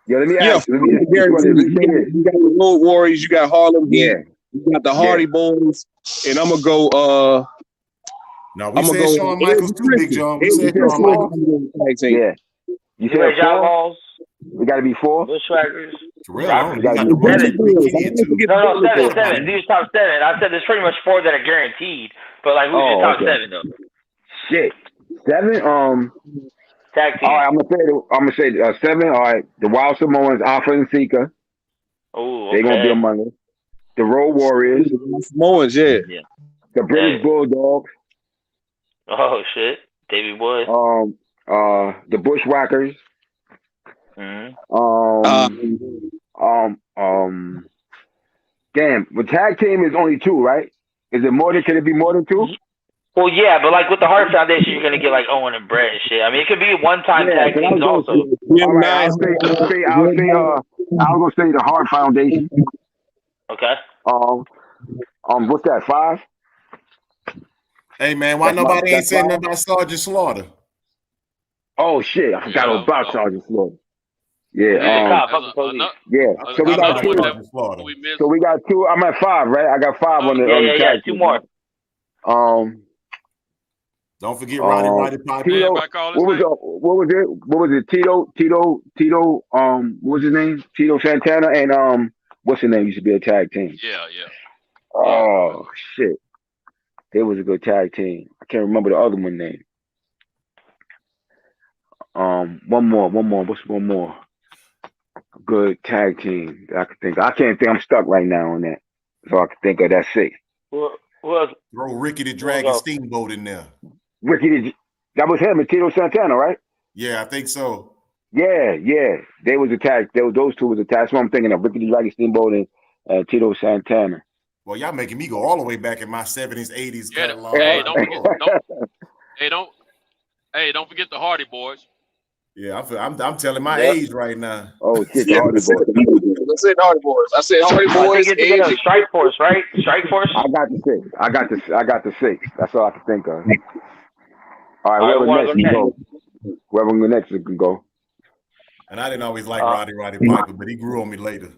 Let me ask. You got the Road Warriors, you got Harlem Heat, you got the Hardy Boys, and I'm gonna go. No, we said Shawn Michaels too, Big John. We said Shawn Michaels. Yeah. You said John 4? Balls. We got to be 4. Bushwhackers. You got the No, 7. These top 7. I said there's pretty much 4 that are guaranteed, but like who's your top 7 though? Shit. 7. Tag team. All right, I'm gonna say 7. All right, the Wild Samoans, Alpha and Seeker. Oh, They're gonna be among us. The Road Warriors. Samoans, yeah. The British Bulldogs. Oh shit, Davey Boy. The Bushwhackers. Damn, the tag team is only 2, right? Is it more than? Can it be more than 2? Well, yeah, but like with the Hart Foundation, you're gonna get like Owen and Brett and shit. I mean, it could be one-time tag teams also. All right, I'll say I was gonna say the Hart Foundation. Okay. What's that? 5? Hey man, why nobody ain't saying nothing about Sergeant Slaughter? Oh shit, I forgot about Sergeant Slaughter. Yeah. So we got 2. So we got 2. I'm at 5, right? I got 5 on the tag. 2 more. Don't forget Roddy Piper. Tito, what was it? Tito, what was his name? Tito Santana and what's his name? Used to be a tag team. Yeah. Oh shit. They was a good tag team. I can't remember the other one name. One more. What's one more? Good tag team that I can think of. I can't think. I'm stuck right now on that. So I can think of that 6. Throw Ricky the Dragon Steamboat in there. That was him and Tito Santana, right? Yeah, I think so. Yeah. They was attacked. Those 2 was attacked. That's what I'm thinking of. Ricky the Dragon Steamboat and Tito Santana. Well, y'all making me go all the way back in my 70s, 80s. Don't forget the Hardy Boys. Yeah, I'm telling my age right now. Oh shit, the Hardy Boys. I said Hardy Boys. I said Hardy Boys. I think it's Strike Force, right? Strike Force. I got the 6. That's all I can think of. All right, whoever next can go. Whoever next can go. And I didn't always like Roddy Piper, but he grew on me later.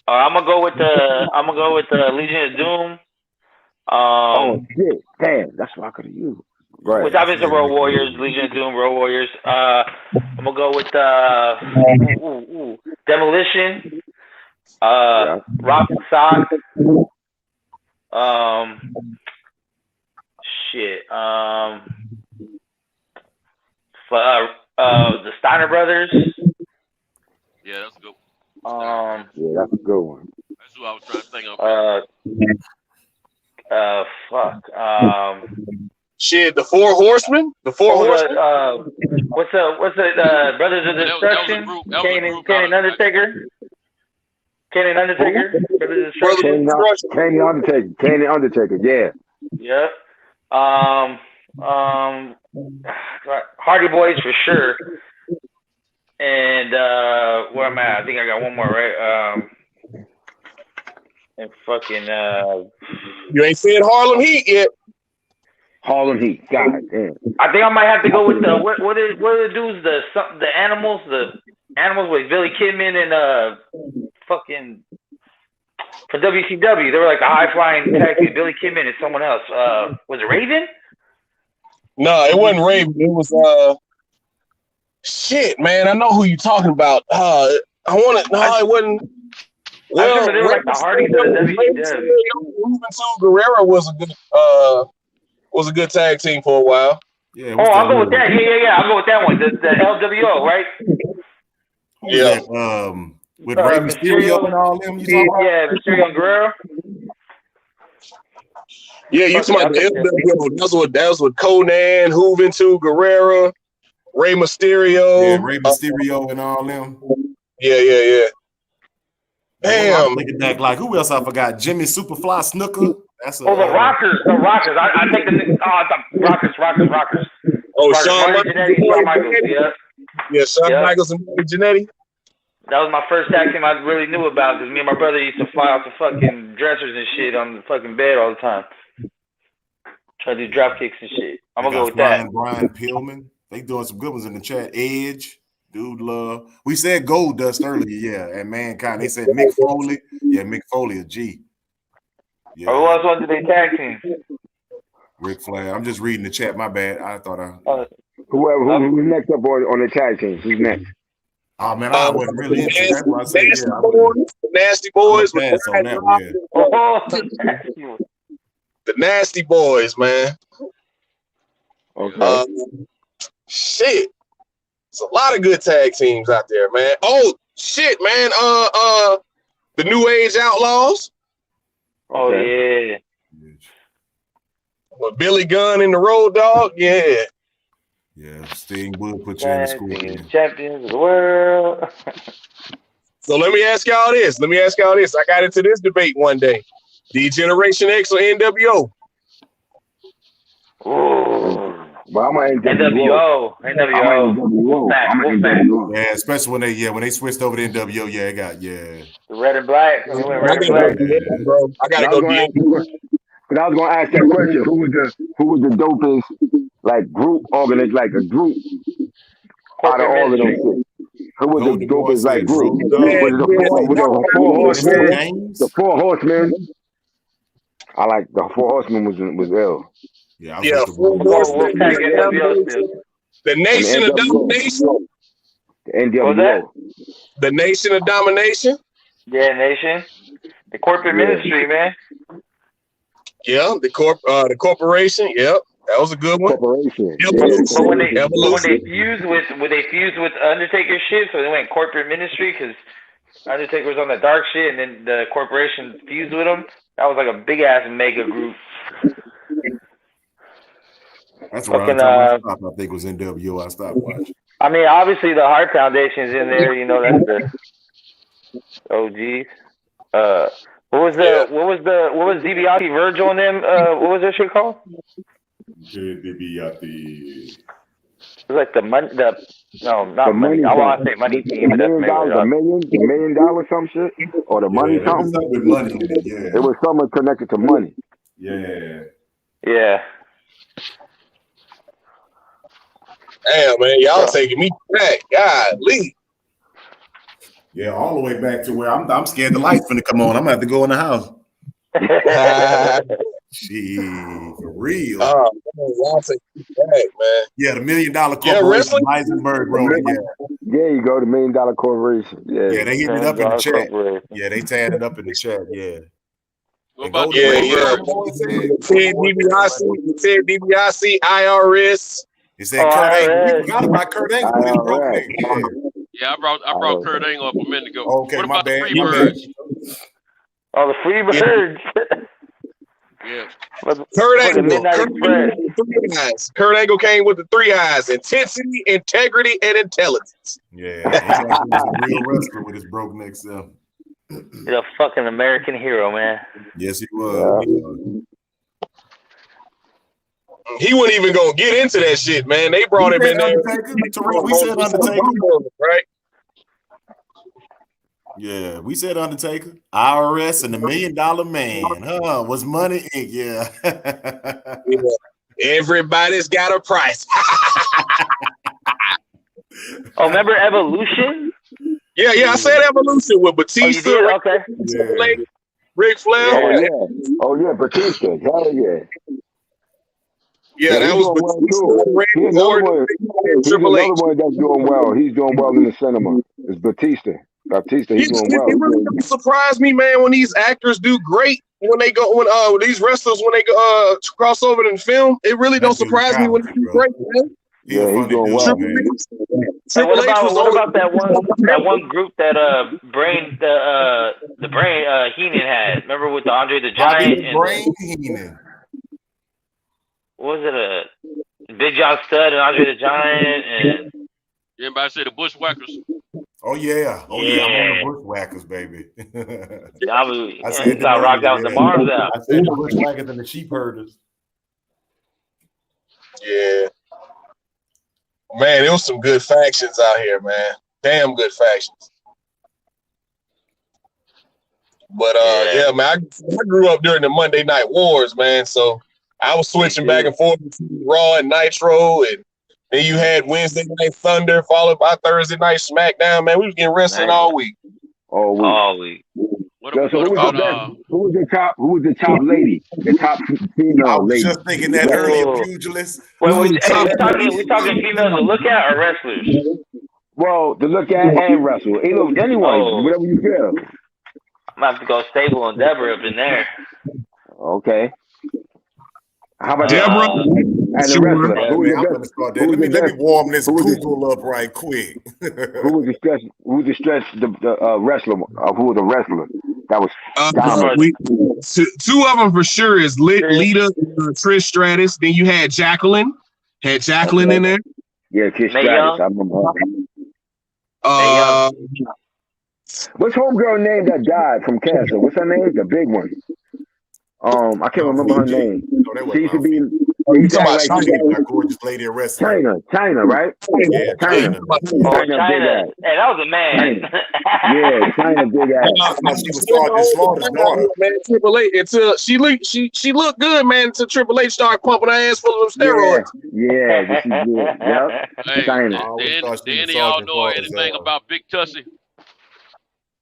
I'm gonna go with the Legion of Doom. Oh shit! Damn, that's what I could have used. Right. Which obviously Road Warriors, Legion of Doom, Road Warriors. I'm gonna go with Demolition, Rock Sock, the Steiner Brothers. Yeah, that's a good Yeah, that's a good one. That's who I was trying to think of. Shit, the Four Horsemen. The Four Horsemen. What's the Brothers of Destruction? Kane and Undertaker. Kane and Undertaker. Brothers of Destruction. Kane and Undertaker. Yeah. Yep. Hardy Boys for sure. And where am I? I think I got one more, right? And fucking You ain't said Harlem Heat yet. Harlem Heat. God damn. I think I might have to go with the what are the dudes, the animals with Billy Kidman and fucking for WCW. They were like the high flying tag team. Billy Kidman and someone else. Was it Raven? No, it wasn't Raven. It was shit, man. I know who you're talking about. It wasn't. Well, I remember they were like the Hardys of the WCW. Guerrero was a good tag team for a while. Yeah. I'll go with that. Yeah. I'll go with that one. The LWO, right? Yeah. With Rey Mysterio and all them. You talking about? Yeah, Mysterio and Guerrero. Yeah, you talking about the LWO. That was with Conan, Juventud, Guerrero, Rey Mysterio. Yeah, Rey Mysterio and all them. Yeah. Damn. I'm thinking back, like, who else I forgot? Jimmy Superfly Snooker. That's the Rockers. I think Rockers. Oh, Shawn Michaels. Yeah, Shawn Michaels and Marty Jannetty. That was my first tag team I really knew about because me and my brother used to fly off the fucking dressers and shit on the fucking bed all the time. Try to do drop kicks and shit. I'm gonna go with that. Brian Pillman. They doing some good ones in the chat. Edge. Dude love. We said Gold Dust earlier, yeah, and Mankind. They said Mick Foley. Yeah, Mick Foley, a G. Yeah. Who else wanted they tag team? Ric Flair. I'm just reading the chat. My bad. I thought who's next up on the tag team? Who's next? Oh man, I wasn't really into that. That's why I said the Nasty Boys. The Nasty Boys, man. Okay. Shit. There's a lot of good tag teams out there, man. Oh shit, man. The New Age Outlaws. Oh yeah. With Billy Gunn and the Road Dogg, yeah. Yeah, Sting would put you in the school. Champions of the world. So let me ask y'all this. I got into this debate one day. D-Generation X or NWO? Ooh. But I'm an NWO. Yeah, especially when they switched over to NWO. Yeah, it got The red and black. I gotta go get But I was gonna ask that question: Who was the dopest group organized, like a group out of all of them? Who was the dopest group? Was the Four Horsemen? I like the Four Horsemen was ill. Yeah, Four Horsemen. The Nation of Domination. The NWO. The Nation of Domination. Yeah, Nation. The corporate ministry, man. Yeah, the corporation. Yep, that was a good one. Corporation. But when they fused with Undertaker shit, so they went corporate ministry because Undertaker was on the dark shit, and then the corporation fused with him. That was like a big ass mega group. That's around the time I stopped. I think it was NWO. I stopped watching. I mean, obviously the Heart Foundation's in there. You know, that's the OGs. What was DiBiase, Virgil, and them? What was that shit called? DiBiase. It was like the money. Not money. I want to say money team. The $1 million some shit, or the money something. With money in it, yeah. It was something connected to money. Yeah. Yeah. Damn, man, y'all taking me back. Golly. Yeah, all the way back to where I'm scared the light's finna come on. I'm gonna have to go in the house. Shit, for real. Oh, y'all take it back, man. Yeah, the $1 Million Corporation, wrestling? Heisenberg wrote it. Yeah. There you go, the $1 Million Corporation. Yeah, they hitting it up in the chat. Yeah, they tearing it up in the chat. Yeah. What about Yeah. Ted DiBiase, IRS. He said Kurt Angle. We forgot about Kurt Angle. He broke nigga. Yeah, I brought Kurt Angle up a minute ago. Okay, what my about bad. the Freebirds? Oh, the Freebirds. Yeah. Kurt Angle came with the 3 eyes: intensity, integrity, and intelligence. Yeah, he's actually a real wrestler with his broke neck self. He's a fucking American hero, man. Yes, he was. He wasn't even gonna get into that shit, man. They brought him in there. We said Undertaker, right? Yeah, we said Undertaker, IRS, and the $1 Million Man. Huh? Was Money Inc. Yeah. Everybody's got a price. Oh, remember Evolution? Yeah, I said Evolution with Batista. Oh, you did? Okay. Ric Flair. Oh yeah, Batista. Hell yeah. Yeah, that was Here's another one that's doing well. He's doing well in the cinema. It's Batista. He's doing well. It really don't surprise me, man, when these actors do great. When these wrestlers cross over in film, it really don't surprise me when they do great, man. Yeah, he's doing well. What about that one group that the Brain Heenan had? Remember with the Andre the Giant? Brain Heenan. What was it, Big John Studd and Andre the Giant and everybody say the Bushwhackers. Oh yeah, I'm on the Bushwhackers, baby. I said rocked out with the bars out. I said the Bushwhackers and the Sheep Herders. Yeah, man, there was some good factions out here, man. Damn good factions. But yeah, man, I grew up during the Monday Night Wars, man. So I was switching back and forth between Raw and Nitro, and then you had Wednesday Night Thunder, followed by Thursday Night SmackDown. Man, we was getting wrestling all week. All week. What who was the top lady? The top female I was lady. just thinking that earlier, pugilist. Wait, we talking females to look at or wrestlers? Well, to look at and wrestle. Anyone, whatever you feel. I'm gonna have to go Stable and Deborah up in there. Okay. How about Deborah? And the wrestler? Let me warm this Google up right quick. Who was the stretch? The wrestler? Who was the wrestler? That was dominant. Two of them for sure is Lita, Trish Stratus. Then you had Jacqueline. In there. Yeah, Trish Stratus. I remember her. What's homegirl name that died from cancer? What's her name? The big one. I can't remember her name. She used to be. Gorgeous lady at wrestling. China, right? Yeah, China. China. Hey, that was a man. Yeah, China big ass. She was Sergeant Slaughter's daughter. Man, Triple H until she looked good, man. Until Triple H started pumping her ass full of steroids. Yeah, this is good. Yep. Hey, China. did any of y'all know anything about Big Tussie?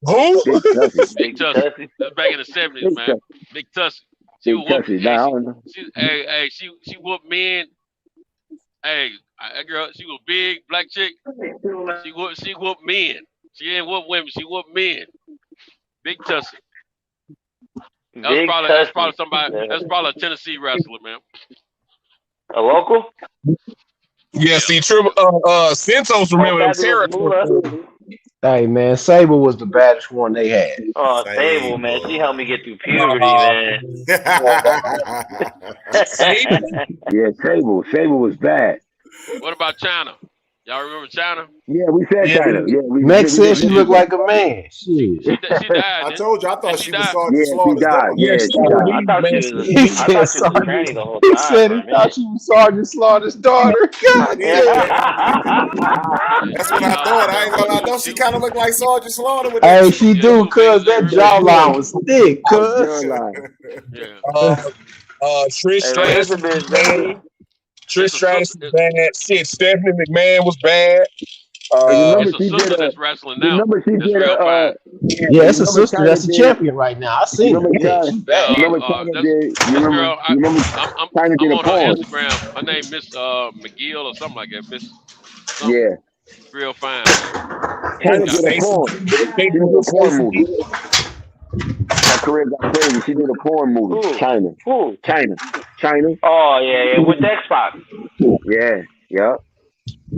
Who? Big Tussie. That's back in the 70s, man. Big Tussie. She whooped men. Hey, that girl, she was big, black chick. She whooped men. She didn't whoop women. She whooped men. Big Tussie. That's probably somebody. That's probably a Tennessee wrestler, man. A local? Yeah. See, Santos remember them territory. Hey man, Sable was the baddest one they had. Oh, Sable, man, she helped me get through puberty, man. Yeah, Sable was bad. What about China? Y'all remember China? Yeah, we said China. Yeah, Max said she looked like a man. Shit. She died. I told you, I thought she was Sergeant Slaughter's daughter. Yeah, she died. I thought she was tranny the whole time. He said he thought she was Sergeant Slaughter's daughter. God damn. That's what I thought. I ain't gonna lie. Don't she kind of look like Sergeant Slaughter? With Hey, she do, cuz that jawline was thick, cuz. Trish Stratus. Trish Stratus was bad. Shit, Stephanie McMahon was bad. It's a sister that's wrestling now. That's real fine. Yeah, it's a sister that's a champion right now. I seen her. Yeah, she bad. This girl, I'm on her Instagram. Her name Miss McGill or something like that. Miss something. Yeah. Real fine. China did a porn. She did a porn movie. Her career got crazy. She did a porn movie. China. China. Oh yeah, with Xbox. Yeah. Yeah. I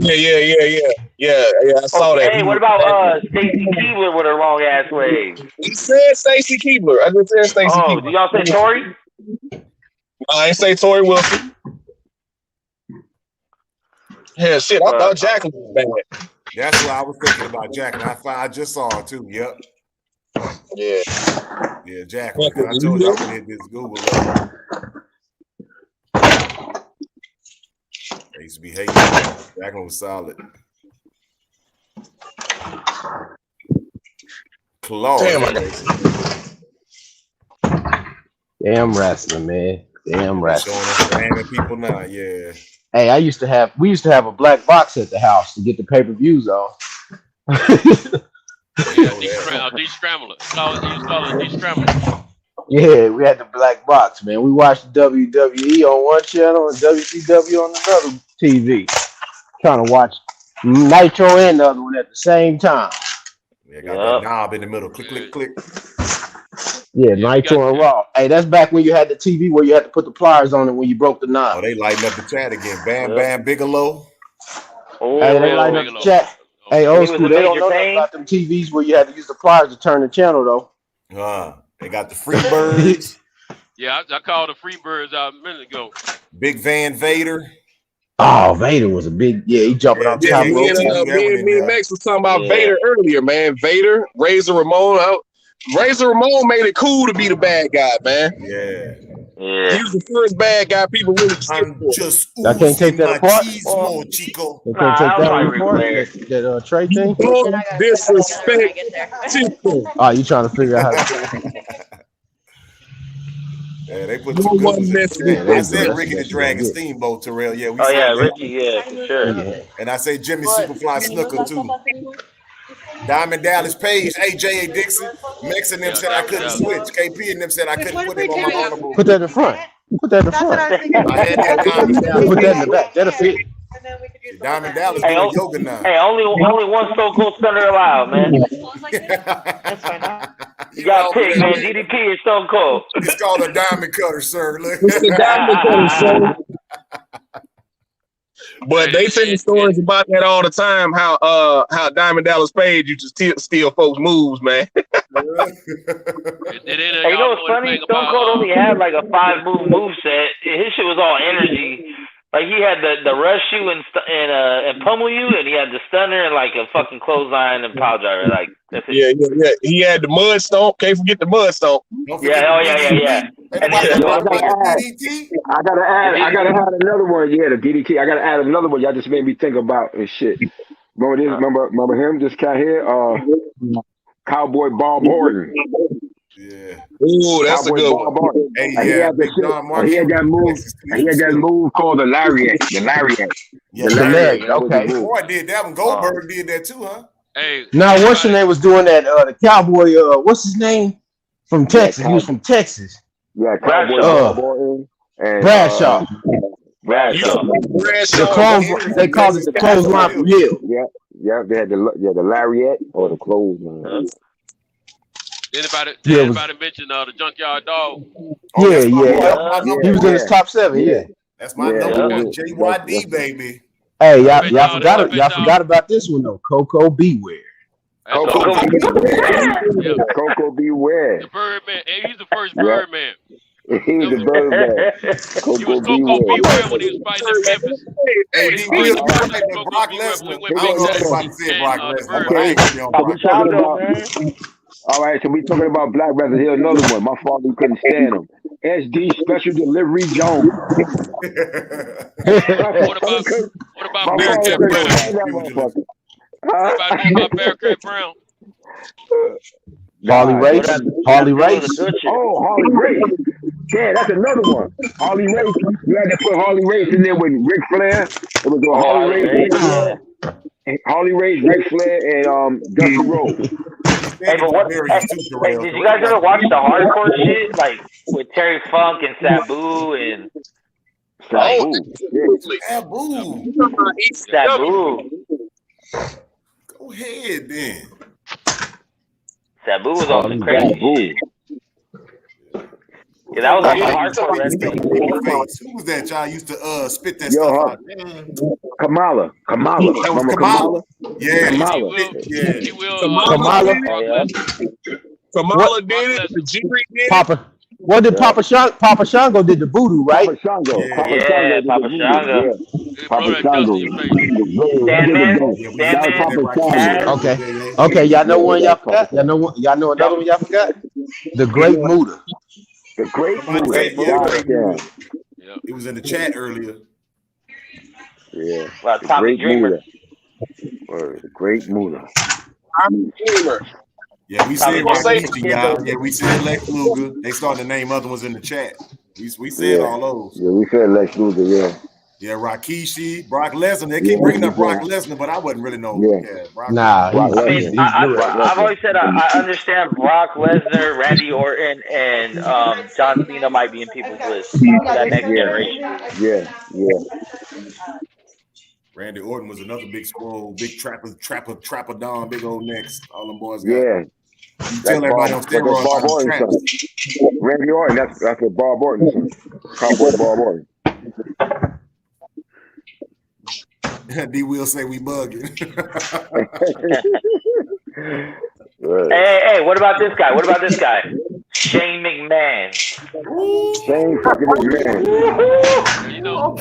saw that. Hey, what about Stacy Keibler with her long ass legs? He said Stacy Keibler. I just said Stacy Keibler. Oh, did y'all say Tori? I ain't say Tori Wilson. Yeah, shit. I thought Jacqueline was bad. That's what I was thinking about, Jacqueline. I just saw her too. Yep. Yeah, Jacqueline. I told you I would hit this Google. I used to be hating her. Jacqueline was solid. Damn wrestling, man. Damn wrestling. Showing us people now, yeah. Hey, we used to have a black box at the house to get the pay-per-views on. De-scrambler. You call it de-scrambler. Yeah, we had the black box, man. We watched WWE on one channel and WCW on another TV. Trying to watch Nitro and the other one at the same time. Yeah, got that knob in the middle. Click, click, click. Yeah, Nitro and Raw. Hey, that's back when you had the TV where you had to put the pliers on it when you broke the knob. Oh, they lighting up the chat again. Bam, Bam, Bigelow. Hey, they lighting up the chat. Hey, old school, they don't know nothing about them TVs where you had to use the pliers to turn the channel, though. They got the free birds. Yeah, I called the free birds out a minute ago. Big Van Vader. Oh, Vader was a big, he jumping off the top rope. Me and Max was talking about Vader earlier, man. Vader, Razor Ramon. Razor Ramon made it cool to be the bad guy, man. Yeah. He was the first bad guy people really just I can't take that apart. More, Chico. You can't take that apart. That Trey thing. Don't disrespect Chico. Oh, you trying to figure out how to. Yeah, they put two good. I said Ricky the Dragon Steamboat, Terrell. Yeah, Ricky, for sure. Yeah. And I say Jimmy Superfly Snooker too. Diamond Dallas Page, AJ Dixon, Mex and them said I couldn't switch. KP and them said I couldn't put him on my honorable. Put that in front. Put that in the front. I had that Diamond Dallas. Put that in the back. That'll fit. Diamond Dallas doing yoga now. Hey, only one Stone Cold Stunner allowed, man. That's fine. You got to pick, man. DDP and Stone Cold. It's called a diamond cutter, sir. Look. It's the diamond cutter, sir. But they tell stories about that all the time. How Diamond Dallas Page used to steal folks' moves, man. Hey, you know what's funny? Stone Cold only had like a 5-move moveset. His shit was all energy. Like he had the rush you and pummel you, and he had the stunner and like a fucking clothesline and pile driver. Like that's it. Yeah. He had the mud stomp. Can't forget the mud stomp. Yeah. And I gotta add another one. Yeah, the DDT. I gotta add another one. Y'all just made me think about and shit. Remember him? This cat here, Cowboy Bob Orton. Yeah. Ooh, that's a good one. Hey, he had that move called the lariat. The lariat. Okay. Boy did that one. Goldberg did that too, huh? Hey. Now, what's your name was doing that? The Cowboy. What's his name? From Texas. He was from Texas. Yeah, Cowboy and Bradshaw. They called it the clothesline from Hill. Yeah. They had the lariat or the clothesline. Anybody mention the Junkyard Dog? Yeah. He was in his top 7. Yeah. That's my number one. JYD, baby. Hey, y'all forgot about this one though. Coco Beware. Coco Beware. The Birdman. Hey, he's the first Birdman. He was the Birdman. He was Coco Beware when he was fighting in Memphis. Hey, he was fighting Brock Lesnar. I was about to say Brock Lesnar. All right, so we talking about Black Brothers. Here's another one. My father couldn't stand him. SD Special Delivery Jones. What about Bearcat Brown? What about Bearcat Brown? Harley Race. Harley Race. Yeah, that's another one. Harley Race. You had to put Harley Race in there with Ric Flair. It was a Harley Race. Harley Race, Ric Flair, and Dusty Rhodes. Hey, but what? Hey, did you guys ever watch the hardcore shit, like with Terry Funk and Sabu and Sabu? Go ahead, then. Sabu was on some crazy. Yeah, that was a hardcore wrestling. Who was that y'all used to spit that stuff out? Kamala. That was Kamala. Yeah, Kamala did it. The Jerry did it. Papa. What did Papa Shango did the voodoo, right? Papa Shango. Yeah, Papa Shango. Papa Shango. Okay. Y'all know one y'all forgot? Y'all know another one y'all forgot? The Great Muda. The Great Muda. It was in the chat earlier. Yeah. Well, Tommy Dreamer. The Great Muda. I'm a dreamer. Yeah, we said Rikishi, y'all. Yeah, we said Lex Luger. They started to name other ones in the chat. We said all those. Yeah, we said Lex Luger, yeah. Yeah, Rikishi, Brock Lesnar. They keep bringing up Brock Lesnar, but I wasn't really know. Yeah, Brock Lesnar. I've always said I understand Brock Lesnar, Randy Orton, and John Cena might be in people's list for that next generation. Yeah. Randy Orton was another big scroll, big trapper Don, big old necks. All them boys got. Yeah. You tell everybody on steroids Bob Orton. Randy Orton, that's what Bob Orton son. Cowboy Bob Orton. D will say we bugging. Hey, what about this guy? Shane McMahon. Shane fucking McMahon. Shane don't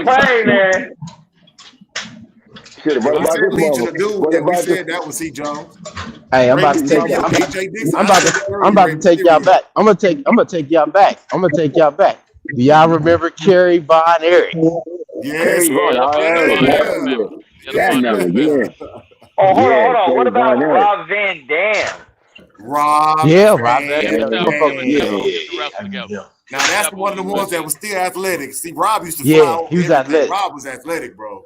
play, man. Shit, what about this one? We said that was C. Jones. Hey, I'm about to take y'all. I'm about to take y'all back. I'm gonna take y'all back. Do y'all remember Kerry Von Erich? Yes. Oh, hold on. What about Rob Van Dam? Rob Van Dam. Now that's one of the ones that was still athletic. See, Rob used to fly. He was athletic. Rob was athletic, bro.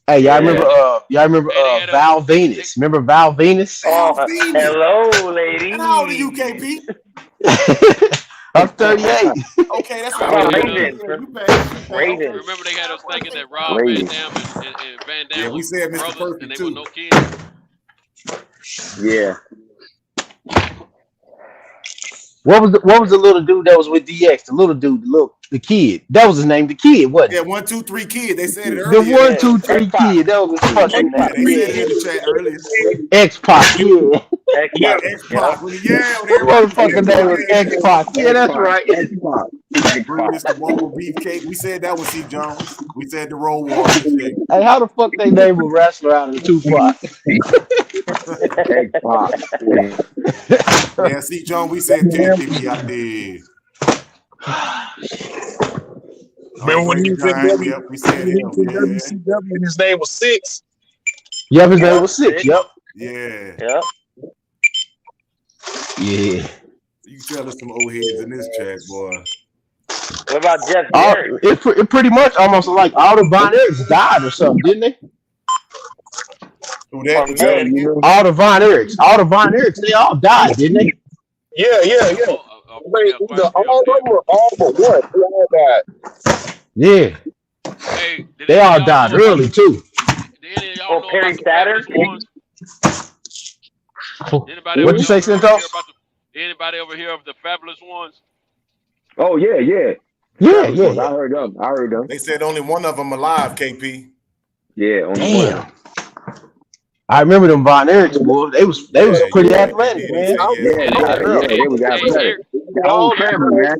Hey, y'all remember Val Venus? Remember Val Venus? Hello, lady. How old are you, KP? I'm 38. Okay, that's Raven. Remember they had us thinking that Rob Van Dam and Van Dam we said Mr. Perfect and they too. were no kids. Yeah. What was the little dude that was with DX? The little dude, the kid. That was his name, the kid, wasn't it? Yeah, 1, 2, 3 kid. They said it earlier. The 1, 2, 3 kid. That was his fucking name. They said it in the chat earlier. X-Pac, Yeah, X-Pac. What motherfucking name was X-Pac? Yeah, that's right. Brutus, the one with Beefcake. We said that was C. Jones. We said the Road Warriors. Hey, how the fuck they name a wrestler out of Tupac? Yeah, C. Jones, we said TNT. I did. Remember when he was in WCW? Yep, we said him. WCW and his name was Six? Yep, his name was Six. Yep. Yeah. Yep. Yeah. You can tell us some old heads in this chat, boy. What about Jeff Jarrett? It pretty much almost like all the Von Erichs died or something, didn't they? Who that? All the Von Erichs, they all died, didn't they? Yeah. Wait, all of them were all but one. They all died. Yeah. Hey, they all died early too. Oh, Perry Saturn. What'd you say, Santos? Anybody over here of the Fabulous Ones? Oh yeah. I heard them. They said only one of them alive, KP. Yeah, only one. I remember them Von Erichs, boy. They was pretty athletic, man. They was athletic. The whole family, man.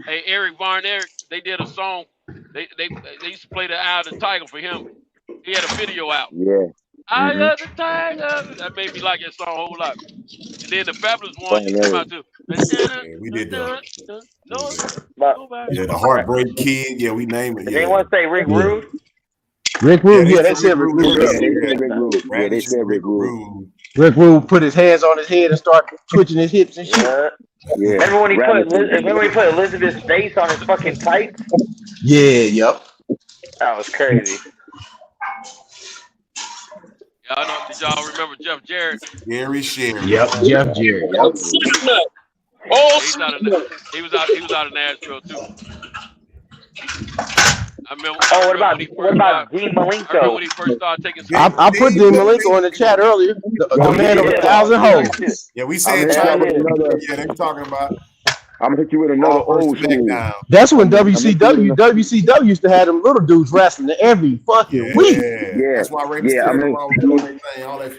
Hey, Eric Von Erich, they did a song. They used to play the Eye of the Tiger for him. He had a video out. Yeah. Eye of the Tiger. That made me like that song a whole lot. And then the Fabulous Ones used to come out too. Yeah, we did that. Yeah, the Heartbreak Kid. Yeah, we named it. Did anyone say Rick Rude? Rick Rude, they said Rick Rude. They said Rick Rude. Rick Rude put his hands on his head and started twitching his hips and shit. Yeah. Remember when he put Elizabeth's face on his fucking tights? Yeah, yep. That was crazy. I know. Did y'all remember Jeff Jarrett? Gary Sherry. Yep, Jeff Jarrett. Yep. He was out of Nashville too. I remember. What about Dean Malenko? I remember when he first started taking. I put Dean Malenko in the chat earlier. The man of 1,000 hoes. Yeah, we said China. Yeah, they were talking about. I'm gonna hit you with another old school. That's when WCW used to have them little dudes wrestling every fucking week. Yeah, that's why Ray Mysterio all that.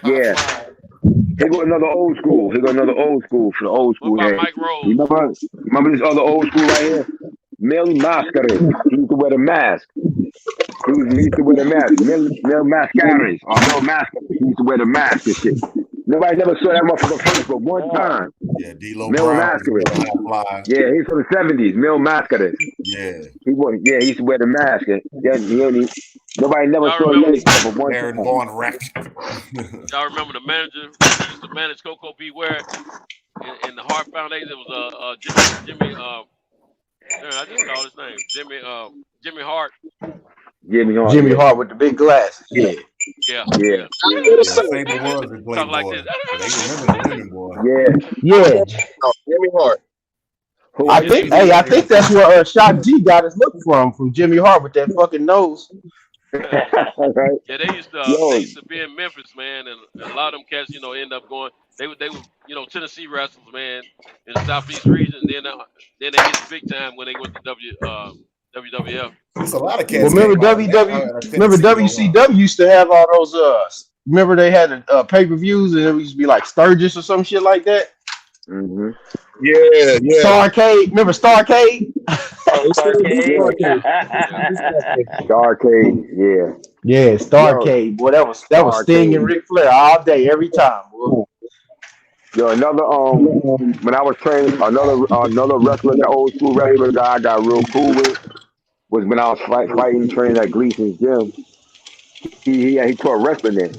Here go another old school. Here go another old school for the old school. What about Mike Rose? Remember this other old school right here? Mil Mascaras. He used to wear the mask. He used to wear the mask. Mil Mascaras or Mil Mascaras. He used to wear the mask and shit. Nobody never saw that motherfucker first, but one time. Yeah, D-Lo Mil Brown. Mascaras. Yeah, he's from the 70s. Mil Mascaras. Yeah. He used to wear the mask. And nobody never saw him but one Aaron time. Vaughn Rack. Y'all remember the manager who used to manage Coco Beware in the Hart Foundation? It was Jimmy. I just call his name Jimmy Hart. Jimmy Hart with the big glasses. Yeah. Talk like this. Yeah. Jimmy Hart. I think that's where Shock G got his look from Jimmy Hart with that fucking nose. Yeah, they used to be in Memphis, man, and a lot of them cats, end up going. They were, Tennessee wrestlers, man, in the Southeast region. Then they hit the big time when they went to WWF. There's a lot of cats. Remember WCW used to have all those. Remember they had pay-per-views and it used to be like Sturgis or some shit like that. Mm-hmm. Yeah. Starcade. Remember Starcade? Starcade, yeah. Yeah, Starcade. Boy, that was Sting and Ric Flair all day, every time. Boy. Yo, another when I was training, another wrestler, the old school wrestler guy I got real cool with was when I was fighting training at Gleason's gym. He taught wrestling there.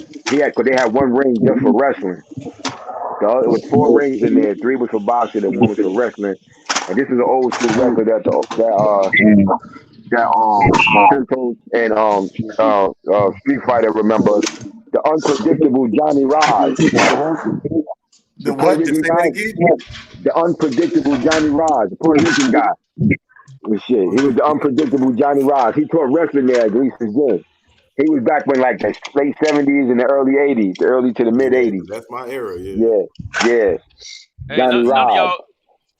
Cause they had one ring just for wrestling. It was 4 rings in there. 3 was for boxing and 1 was for wrestling. And this is an old school wrestler that and Street Fighter remembers. The unpredictable Johnny Raj. The what? The unpredictable Johnny Raj, the Puerto Rican guy. He was the unpredictable Johnny Raj. He taught wrestling there at Gleason's gym. He was back when like the late 70s and the early 80s, the early to the mid 80s. That's my era, yeah. Hey, Johnny Raj.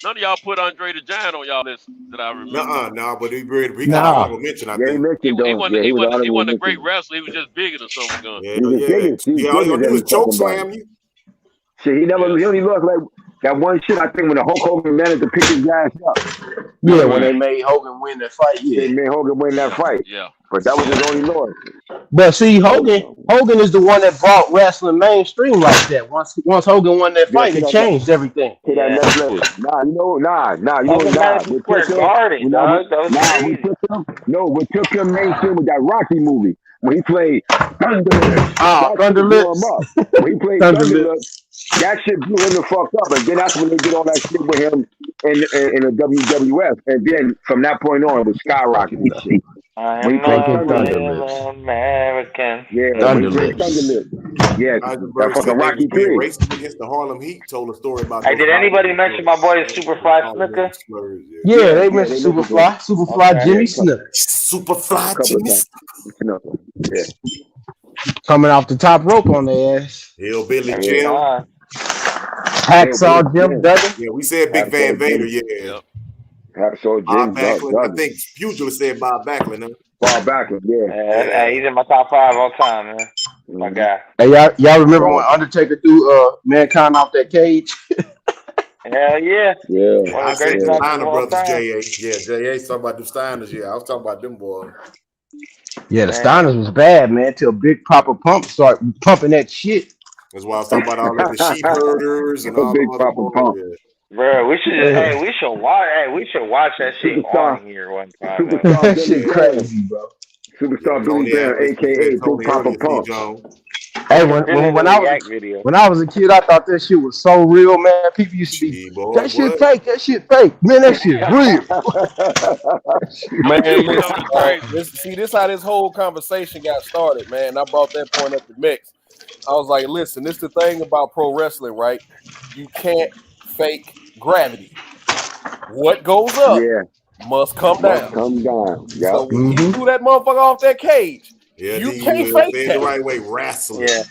None of y'all put Andre the Giant on y'all list that I remember. No, but he got honorable mention, I think. He wasn't a great wrestler. He was just bigger than someone gun. Yeah. All he was choke slam you. Shit, he only lost like that one shit. I think when the Hulk Hogan managed to pick his ass up. Yeah, when they made Hogan win that fight. Yeah, they made Hogan win that fight. Yeah, but that was his only loss. But see, Hogan is the one that brought wrestling mainstream like that. Once Hogan won that fight, it changed everything. To that next level. What took him mainstream was that Rocky movie when he played Thunderlips. When he played Thunderlips. That shit blew him the fuck up, and then that's when they did all that shit with him in the WWF, and then from that point on, it was skyrocketing shit. I'm American. Yeah, Thunderlips. Yeah, that fucking Rocky 3. Racing against the Harlem Heat told a story about. Hey, did anybody mention my boy Superfly Snuka? Yeah, they mentioned Superfly Jimmy Snuka. Superfly Jimmy Snuka. Yeah. Coming off the top rope on their ass. Hillbilly Jim. Hacksaw Jim Duggan. Yeah, we said Big Van Vader. Yeah. Hacksaw Bob Jim Backlund. I think Pugilist said Bob Backlund. Bob Backlund, yeah. He's in my top 5 all time, man. My guy. Hey, y'all remember when Undertaker threw Mankind off that cage? Hell yeah. Yeah. I said the Steiner brothers, J.A. Yeah, J.A. talking about the Steiners. Yeah, I was talking about them boys. Yeah, the Steiners was bad, man, till Big Papa Pump started pumping that shit. That's why I was talking about all the sheep herders and all Big Papa Pump. Bro, we should watch that shit on here one time. That shit crazy, bro. Superstar Billy Bear, aka Big Papa Pump. Hey, when I was a kid, I thought that shit was so real, man. People used to be that shit fake. Man, that shit real. Man, see, this how this whole conversation got started, man. I brought that point up to mix. I was like, listen, this is the thing about pro wrestling, right? You can't fake gravity. What goes up must come down. Come down. Yep. So when he threw that motherfucker off that cage, you can't fake that. The right way, wrestling. Yeah.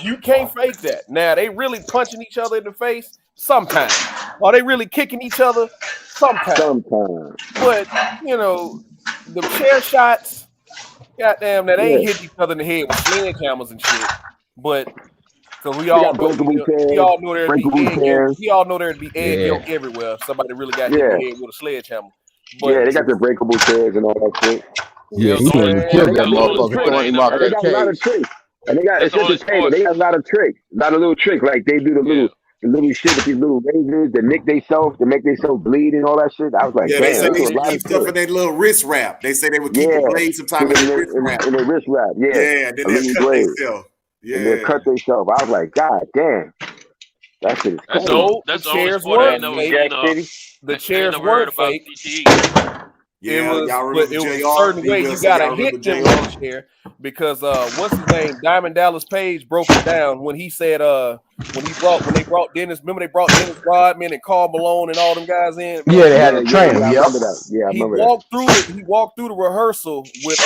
You can't fake that. Now, they really punching each other in the face? Sometimes. Are they really kicking each other? Sometimes. Sometimes. But, you know, the chair shots, goddamn, that ain't hitting each other in the head with sledgehammers and shit. But because we all know there'd be egg yolk everywhere. If somebody really got hit in the head with a sledgehammer. But, they got the breakable chairs and all that shit. Yeah, he wouldn't kill that motherfucker throwing him out They that got a lot of cage. tricks. And they got it's entertainment. They got a lot of tricks. A lot of little tricks. Like they do the little shit with these little razors that nick themselves to make themselves bleed and all that shit. I was like, they say damn, they should keep stuff in their little wrist wrap. They say they would keep the blade sometimes in their wrist wrap. In their wrist wrap, Yeah, then they'll cut themselves. Yeah. And they'll cut themselves. I was like, God damn. That shit is crazy. No, the chairs were fake. The chairs were fake. It was a certain way you gotta hit them on the chair because what's his name? Diamond Dallas Page broke it down when he said when they brought Dennis. Remember they brought Dennis Rodman and Karl Malone and all them guys in. Yeah, they had to train him. I remember that. Yeah, I remember that. He walked through the rehearsal with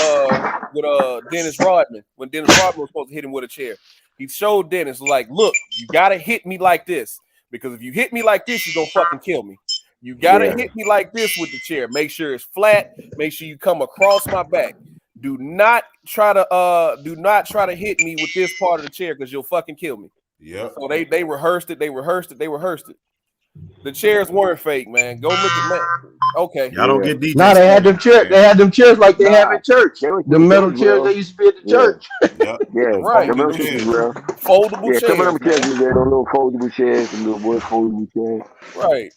Dennis Rodman when Dennis Rodman was supposed to hit him with a chair. He showed Dennis like, look, you gotta hit me like this because if you hit me like this, you're gonna fucking kill me. You gotta hit me like this with the chair. Make sure it's flat. Make sure you come across my back. Do not try to hit me with this part of the chair because you'll fucking kill me. Yeah. So they rehearsed it. The chairs weren't fake, man. Go look at man. Okay. Y'all don't get DJ. No, they had them chairs. They had them chairs like they have in church. The metal chairs they used to be at the church. Right. Foldable chairs. Some of them chairs, those little foldable chairs, the little wood foldable chairs. Right.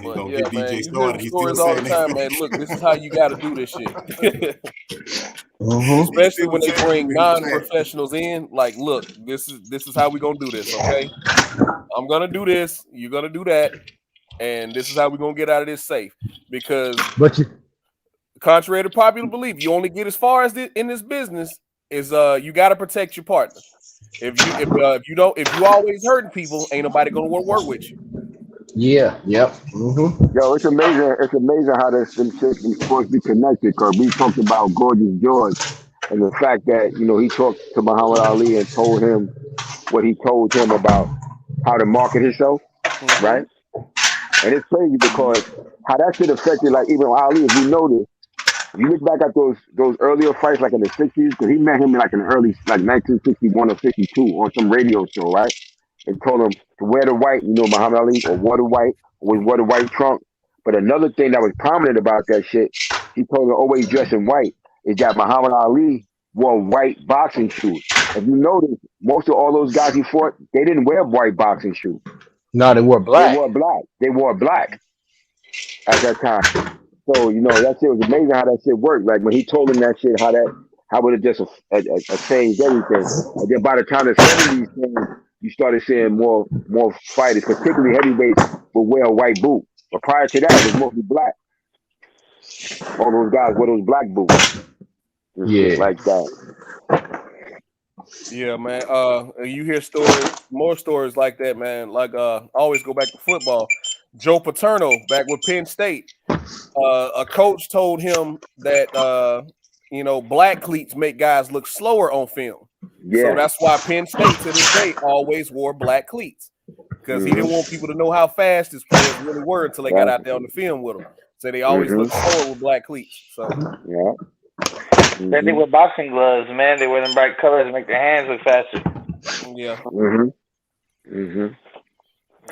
But yeah, man, you hear the stories all the time, man. Look, this is how you got to do this shit. Especially when they bring non-professionals in. Like, look, this is how we gonna do this. Okay, I'm gonna do this. You're gonna do that, and this is how we're gonna get out of this safe. Because, contrary to popular belief, you only get as far as in this business is you got to protect your partner. If you always hurting people, ain't nobody gonna want to work with you. Yeah. Yep. Yo, it's amazing. It's amazing how this shit is supposed to be connected. Because we talked about Gorgeous George and the fact that he talked to Muhammad Ali and told him what he told him about how to market himself, right? And it's crazy because how that shit affected, like even Ali. If you notice, you look back at those earlier fights, like in the '60s, because he met him in like in the early, like 1961 or '62 on some radio show, right? And told him to wear the white, Muhammad Ali, or wore the white, always wore the white trunk. But another thing that was prominent about that shit, he told him always dress in white, is that Muhammad Ali wore white boxing shoes. If you notice, most of all those guys he fought, they didn't wear white boxing shoes. No, they wore black. They wore black at that time. So, that shit was amazing how that shit worked. Like when he told him that shit, how would it just changed everything. And then by the time the 70s came, you started seeing more fighters, particularly heavyweights, would wear a white boot. But prior to that, it was mostly black. All those guys wear those black boots. Yeah. Like that. Yeah, man. You hear more stories like that, man. Like I always go back to football. Joe Paterno, back with Penn State. A coach told him that black cleats make guys look slower on film. Yeah. So that's why Penn State to this day always wore black cleats. Because he didn't want people to know how fast his players really were until they got out there on the film with them. So they always look slower with black cleats. So Then they wear boxing gloves, man. They wear them bright colors to make their hands look faster. Yeah.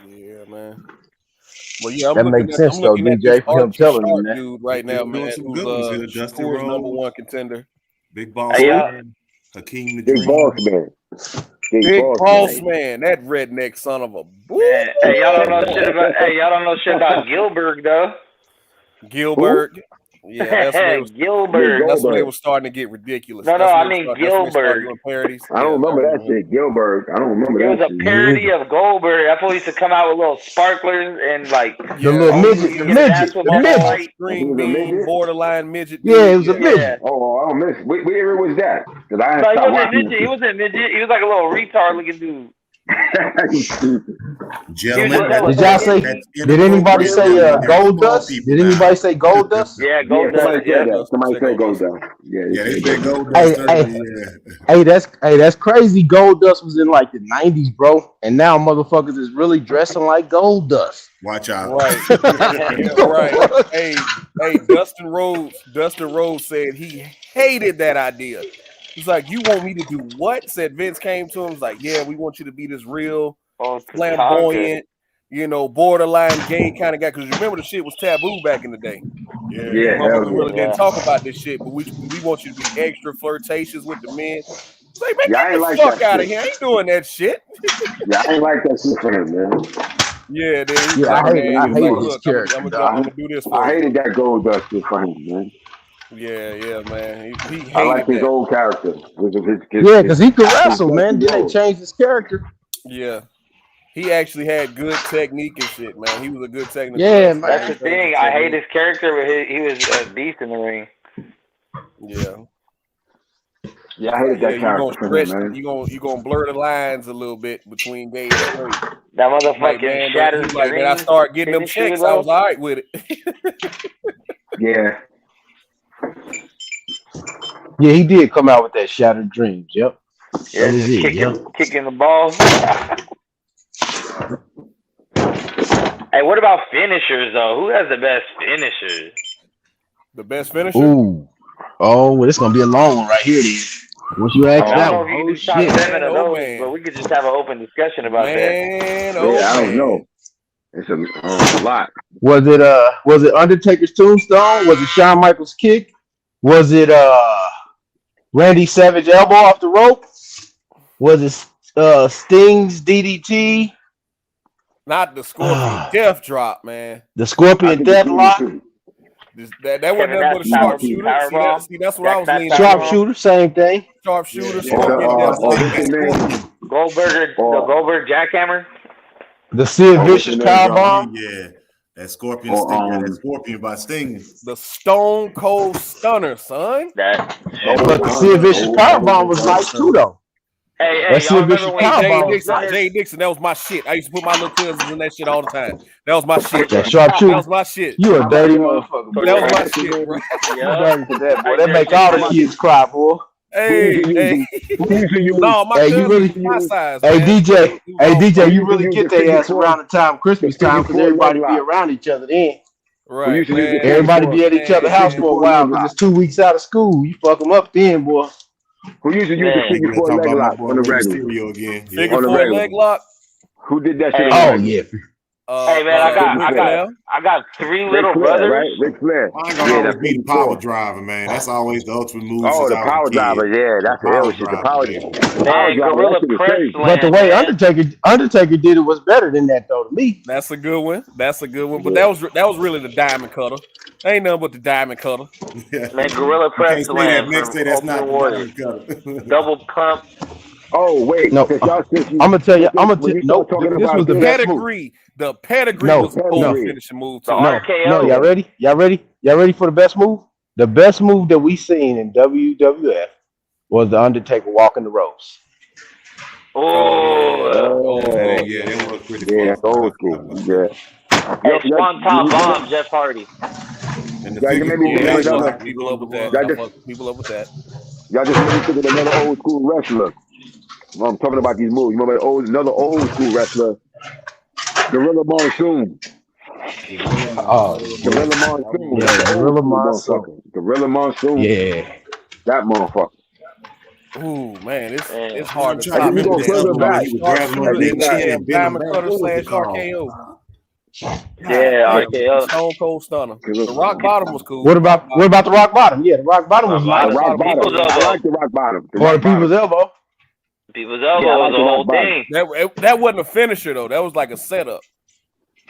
Yeah, man. Well, yeah, that makes sense though, DJ. For him telling me that dude right now, man. Who's Coors #1 contender? Big Boss Man, Hakeem the Big Boss Man. Big Boss Man, that redneck son of a. Man, y'all don't know shit about. Y'all don't know shit about Gilbert though. Gilbert. Yeah, that's when they was Gilbert. That's when they was starting to get ridiculous. No, That's I when mean that's when they started Gilbert. doing parodies. I don't remember that shit. Gilbert. I don't remember It that was shit. a parody of Goldberg. That fool used to come out with little sparklers and like The little midget, the midget, the midget. Green bean, borderline midget. Yeah, it dude. was a midget. Oh, I don't miss. What era was that? Because I No, he stopped wasn't watching midget. He wasn't midget. He was like a little retard looking dude. Gentlemen, Did y'all say? Did anybody say gold dust? Did anybody say gold dust? Yeah, gold dust. Somebody said that. Somebody said gold dust. Yeah, they said gold dust. Hey, that's crazy. Gold dust was in like the 90s, bro, and now motherfuckers is really dressing like gold dust. Watch out. Right. Yeah, right. Hey, Dustin Rhodes said he hated that idea. He's like, you want me to do what? Said Vince came to him. He's like, yeah, we want you to be this real flamboyant, borderline gay kind of guy. Because remember, the shit was taboo back in the day. Yeah. Motherfuckers really didn't talk about this shit, but we want you to be extra flirtatious with the men. It's like, man, get the fuck out of here. I ain't doing that shit. Yeah, I ain't like that shit for him, man. Yeah, dude. Yeah, I hated his look, character. I'm gonna do this for I you. hated that gold dust shit for him, man. Yeah, man. He hated I like his that. old character. Yeah, because he could wrestle, man. Then they changed his character. Yeah. He actually had good technique and shit, man. He was a good technical. Yeah, man. That's the thing. I hate his character, but he was a beast in the ring. Yeah. Yeah, I hated that character. You gonna blur the lines a little bit between gay and straight. That motherfucking shattered like, man, I start getting them checks. I was all right with it. Yeah. Yeah, he did come out with that Shattered Dreams. Yep. Yeah, That was just kicking the balls. Hey, what about finishers though? Who has the best finishers? The best finisher? Ooh. Oh, well, it's gonna be a long one right here, then. Once you ask I that don't one, know if you oh do top shit. 7 of those, but we could just have an open discussion about that. I don't know. It's a lot. Was it Undertaker's tombstone? Was it Shawn Michaels kick? Was it Randy Savage elbow off the rope? Was it Sting's DDT? Not the Scorpion Death Drop, man. The Scorpion Deathlock? That wasn't nothing but a sharpshooter. See, that's what I was leaning on. Sharpshooter, same thing. Sharpshooter, Scorpion Deathlock. The Goldberg jackhammer. The Sid Vicious powerbomb. Yeah, that Scorpion stinger, that Scorpion by Sting. The Stone Cold Stunner, son. But the Sid Vicious powerbomb was nice too, though. Hey, y'all remember when Jay Dixon, that was my shit. I used to put my little cousins in that shit all the time. That was my shit. That sharpshooter. That was my shit. You a dirty motherfucker. That was my shit, bro. You dirty for that, boy. That make all the kids cry, boy. Hey. No, my you really, my size. Hey, man. DJ, you really get their ass around the time Christmas time because everybody be around each other then. Right. Everybody be at each other's house for a while because it's 2 weeks out of school. You fuck them up then, boy. Who used to use the figure 4 leg lock on the regular? Again. Figure 4 leg lock. Who did that shit? Oh yeah. Hey man, I got 3 little brothers. Right? Ric Flair. I ain't gonna always be the power driver, man. That's always the ultimate move. Oh, the power driver, yeah, that's the hell shit. The power driver. Man, Gorilla Press. But the way Undertaker did it was better than that, though, to me. That's a good one. But that was really the diamond cutter. Ain't nothing but the diamond cutter. Man, Gorilla Press. That's not the diamond cutter. Double pump. Oh wait, no. I'm gonna tell you. No. This was the pedigree. The pedigree was the whole finishing move. The RKO. No, y'all ready? Y'all ready for the best move? The best move that we seen in WWF was the Undertaker walking the ropes. Yeah, that was pretty cool. Yeah, old school. Yeah. Hey, Swanton Bomb, Jeff Hardy. And the people up with that. Y'all just made me think of another old school wrestler. I'm talking about these moves. You remember another old school wrestler, Gorilla Monsoon. Gorilla Monsoon. Yeah, Gorilla Monsoon. Gorilla Monsoon. Yeah. That motherfucker. Ooh, man, it's hard to stop. You go further back. Diamond cutter / RKO. Yeah, RKO. Stone Cold Stunner. The Rock Bottom was cool. What about the Rock Bottom? Yeah, the Rock Bottom was nice. I like the Rock Bottom. Or the People's Elbow. People's Elbow was the whole thing. That wasn't a finisher though. That was like a setup.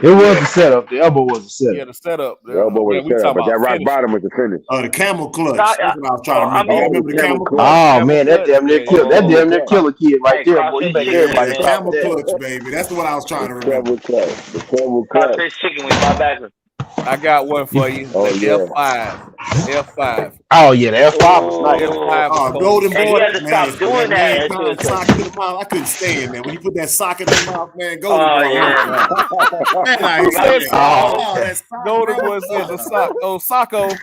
It was the setup. The elbow was the setup. Yeah, the setup. The elbow was the setup, but that rock bottom was the finish. The camel clutch. That's what I was trying to remember. Oh, Remember the camel clutch? Oh man, that damn near killed. That damn near kill a kid right there, boy. You make everybody the camel clutch, baby. That's what I was trying to remember. The camel clutch. Crawfish chicken with my back. I got one for you. Oh, the yeah. F5. Oh yeah, the F5 was nice. F5 golden boy. You had to stop doing that. Sock in the mouth. I couldn't stand that. When you put that sock in the mouth, man, golden boy. Yeah. Golden boy said the sock. Oh, Socko.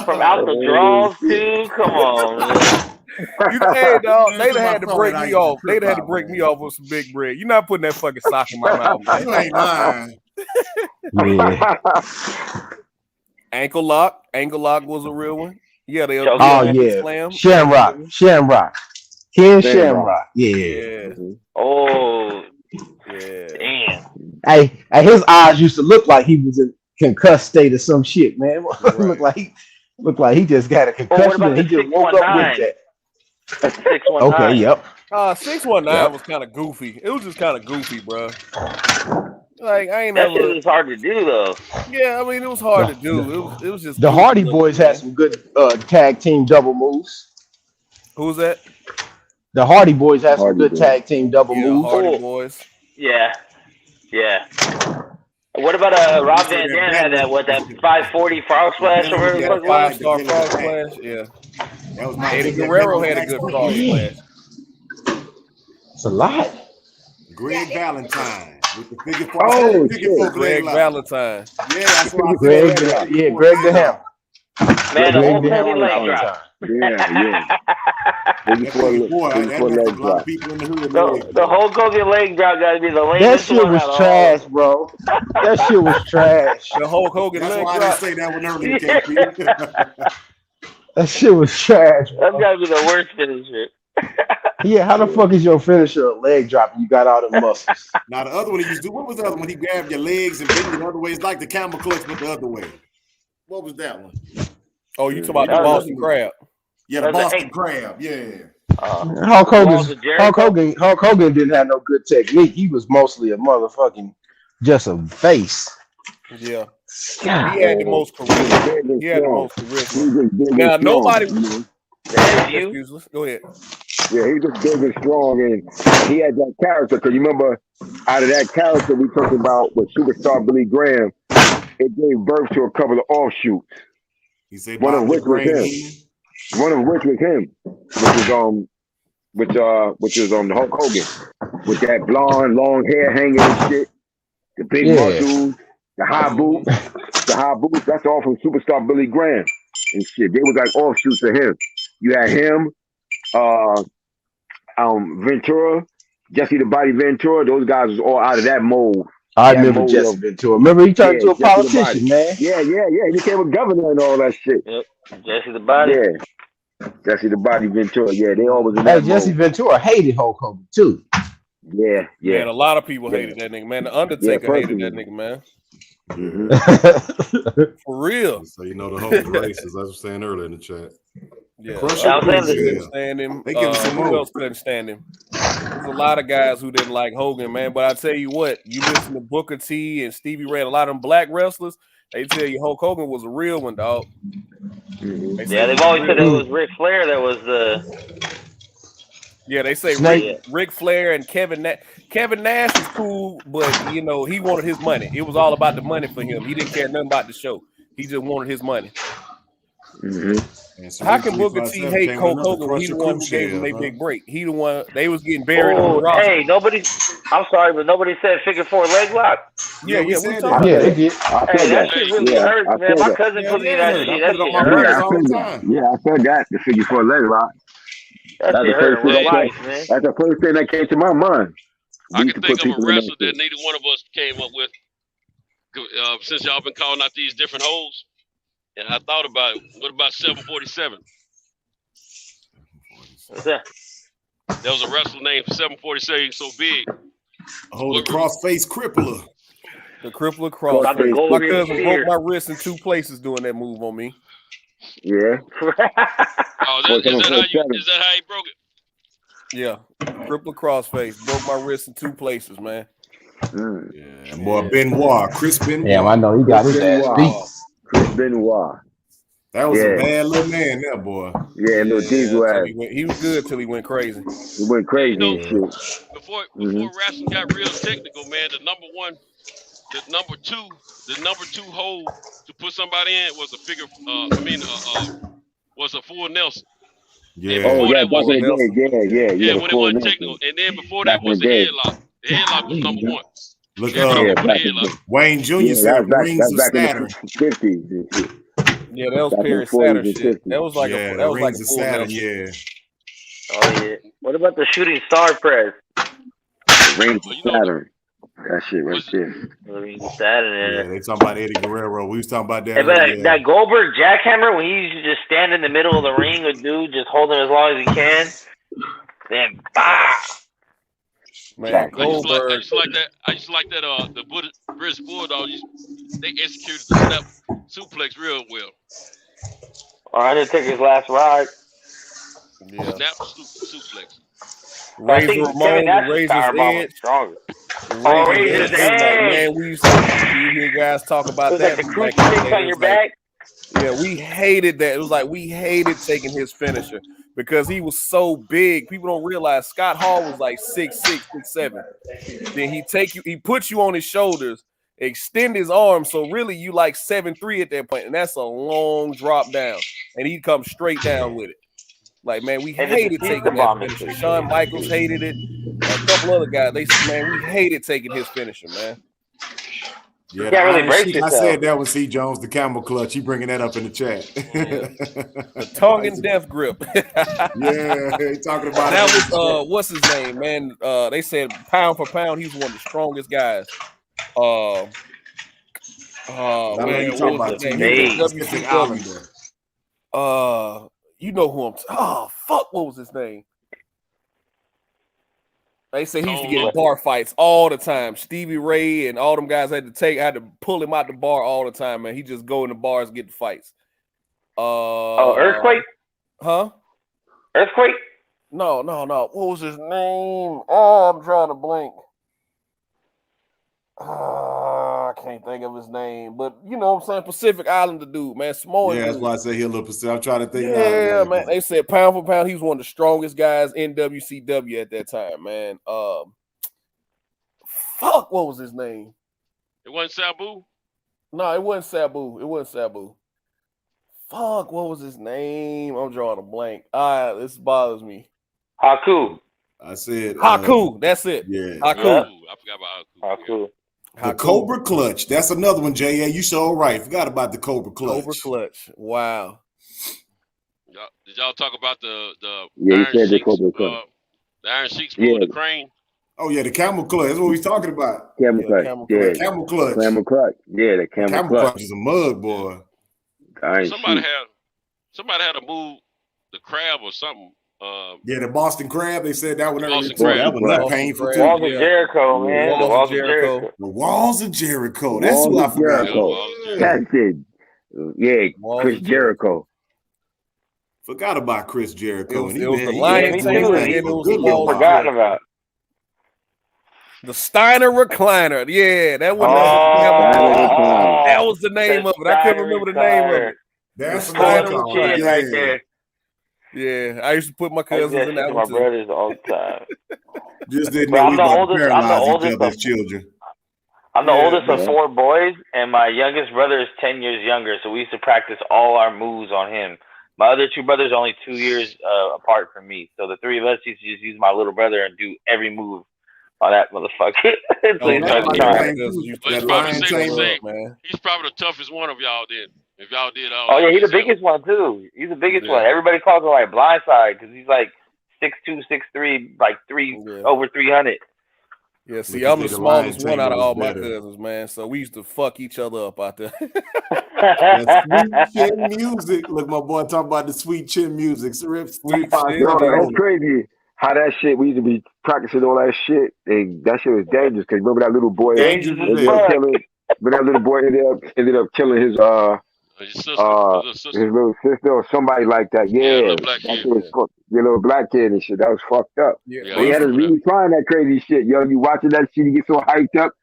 From out the draws too. Come on, man. Hey, dog, they'd have had to break me off. They'd have had to break me off with some big bread. You're not putting that fucking sock in my mouth, man. You ain't lying. Yeah. Ankle lock was a real one. Yeah, they. Oh yeah, slam. Shamrock. Ken Shamrock. Yeah. Oh. Yeah. Damn. Hey, his eyes used to look like he was in concussed state or some shit, man. Right. looked like he just got a concussion and he just woke up with that. 619. Okay, yep. 619 was kind of goofy. It was just kind of goofy, bro. Like I ain't that never. It was hard to do though. Yeah, I mean it was hard to do. It was just the Hardy Boys had some good tag team double moves. Who's that? The Hardy Boys had some good tag team double moves. Hardy Boys. Yeah. What about Rob Van Dam had that 540 frog splash or whatever? 5-star frog splash. Yeah. That was my Eddie Guerrero had a good frog splash. It's a lot. Greg Valentine with the figure four. Oh, Greg Valentine. Yeah, that's what I Greg. said. Yeah, Greg the Hammer. Man, the whole Greg the fucking leg Hammer. drop. The whole Hogan leg drop got to be the lamest. That shit was trash, bro. That shit was trash. The Hulk Hogan That's leg why I drop. didn't say that one earlier, KP. That shit was trash, bro. That's got to be the worst finisher. Yeah, how the fuck is your finisher a leg drop and you got all the muscles? Now the other one he used to do, what was the other one? He grabbed your legs and bent it the other way. It's like the camel clutch, but the other way. What was that one? Oh, you talking about the Boston Crab? Yeah, the Boston Crab. Yeah. Hulk Hogan didn't have no good technique. He was mostly a motherfucking just a face. Yeah. He had the most charisma. Now nobody. Go ahead. Yeah, he was big and strong, and he had that character. Because you remember, out of that character we talked about with Superstar Billy Graham, it gave birth to a couple of offshoots. He said one of which was him. Which is the Hulk Hogan with that blonde, long hair hanging and shit, the big muscles, the high boots. That's all from Superstar Billy Graham and shit. They was like offshoots of him. You had him, Ventura, Jesse the Body Ventura. Those guys was all out of that mold. I remember Jesse Ventura. Remember he turned into a politician, man. Yeah. He became a governor and all that shit. Yep. Jesse the Body. Yeah. Jesse the Body Ventura. Yeah, they always. Hey, Jesse Ventura hated Hulk Hogan too. Yeah. Man, a lot of people hated that nigga, man. The Undertaker hated that nigga, man. Mm-hmm. For real. So you know the Hulk is racist. I was saying earlier in the chat. Yeah, Crusher couldn't stand him. They give him some who more. else couldn't stand him? There's a lot of guys who didn't like Hogan, man. But I tell you what, you listen to Booker T and Stevie Ray, a lot of them black wrestlers, they tell you Hulk Hogan was a real one, dog. They've always said it was Ric Flair that was the. Yeah, they say Ric Flair and Kevin Nash. Kevin Nash is cool, but he wanted his money. It was all about the money for him. He didn't care nothing about the show. He just wanted his money. How can Booker T hate Hulk Hogan when he the one who gave him their big break? He the one they was getting buried on the rock. Hey, I'm sorry, but nobody said figure four leg lock. Yeah, we talking about that. They did. Hey, that shit really hurts, man. My cousin put me in that shit. That shit hurts. Yeah, I said that, the figure four leg lock. That's the first thing that came to my mind. I can think of a wrestler that neither one of us came up with. Since y'all been calling out these different holes, and I thought about it. What about 747? What's that? There was a wrestler named 747. He was so big. The cross-face crippler. The crippler cross. My cousin broke my wrist in 2 places doing that move on me. Yeah. Is that how he broke it? Yeah, crippler crossface broke my wrist in 2 places, man. Yeah, and boy, Benoit, Chris Benoit. Damn, I know he got his ass beat. Chris Benoit. That was a bad little man, that boy. Yeah, little diesel ass. He was good till he went crazy. He went crazy and shit. Before wrestling got real technical, man, the number two hold to put somebody in was a figure. Was a full Nelson. Yeah. Oh yeah, back in the day, yeah. When it wasn't technical, and then before that was the headlock. The headlock was number one. Look up. Wayne Jr. said rings of Saturn. Yeah, that was Perry Saturn shit. That was like that was rings of Saturn. Yeah. Oh yeah. What about the shooting star press? Rings of Saturn. That shit right there. Rings of Saturn. Yeah, they talking about Eddie Guerrero. We was talking about that. But that Goldberg jackhammer when he used to just stand in the middle of the ring with dude just holding as long as he can, then bah. Man, Goldberg. I used to like that. The British Bulldog. They executed the snap suplex real well. I didn't take his last ride. Yeah. Snap suplex. Razor Ramon, the Razor's Edge. Stronger. Razor's Edge. Man, we used to hear guys talk about that. Like the crucifix on your back. Yeah, we hated that. It was like we hated taking his finisher because he was so big. People don't realize Scott Hall was like 6'6", 6'7". Then he puts you on his shoulders, extend his arms, so really you like 7'3" at that point, and that's a long drop down, and he comes straight down with it. Like, man, we hated taking that finisher. Shawn Michaels hated it. A couple other guys, we hated taking his finisher, man. Yeah, really I said that was C. Jones, the camel clutch. He bringing that up in the chat. The tongue and death grip. Yeah, he talking about that was what's his name, man? They said pound for pound, he's one of the strongest guys. Man, what was his name? WCW. You know who I'm fuck, what was his name? They say he used to get in bar fights all the time. Stevie Ray and all them guys had to pull him out the bar all the time, man. He just go in the bars and get the fights. Earthquake? Huh? Earthquake? No. What was his name? Oh, I'm drawing a blank. I can't think of his name, but you know what I'm saying? Pacific Islander dude, man. Samoan dude. That's why I say he a little Pacific. I'm trying to think. Yeah, man. They said pound for pound, he was one of the strongest guys in WCW at that time, man. Fuck, what was his name? It wasn't Sabu? No, it wasn't Sabu. Fuck, what was his name? I'm drawing a blank. This bothers me. Haku. I said Haku. That's it. Yeah. Haku. Yeah. I forgot about Haku. The Cobra Clutch. That's another one, J.A. You so right. Forgot about the Cobra Clutch. Cobra Clutch. Wow. Did y'all talk about the Iron Sheiks, the Cobra Clutch. The Iron Sheiks move the crane? Oh yeah, the camel clutch. That's what he's talking about. Camel clutch. Camel clutch. Camel clutch. Yeah, the camel clutch is a mug, boy. Somebody had to move the crab or something. Yeah, the Boston Crab. They said that one. That was painful too. Walls of Jericho, man. The Walls of Jericho. The Walls of Jericho. That's who I forgot. That's it. Yeah, Chris Jericho. Forgot about Chris Jericho. It was the Lion Tamer. Forgotten about. The Steiner Recliner. Yeah, that one. That was the name of it. I couldn't remember the name of it. That's right there. Yeah, I used to put my cousins in that one too. My brothers all the time. Just didn't know we about to paralyze each other's children. I'm the oldest of 4 boys, and my youngest brother is 10 years younger, so we used to practice all our moves on him. My other 2 brothers are only 2 years apart from me, so the 3 of us used to just use my little brother and do every move on that motherfucker. He's probably the toughest one of y'all then. If y'all did all. Oh yeah, he's the biggest one too. He's the biggest one. Everybody calls him like Blindside because he's like 6'2", 6'3", like over 300. Yeah, see, I'm the smallest one out of all my cousins, man. So we used to fuck each other up out there. Sweet chin music. Look, my boy talking about the sweet chin music. That's crazy. How that shit, we used to be practicing all that shit, and that shit was dangerous. Cause remember that little boy? But that little boy ended up killing His little sister or somebody like that. Yeah, little black kid. Your little black kid and shit. That was fucked up. Yeah, But he was trying that crazy shit. Yo, you watching that shit, you get so hyped up.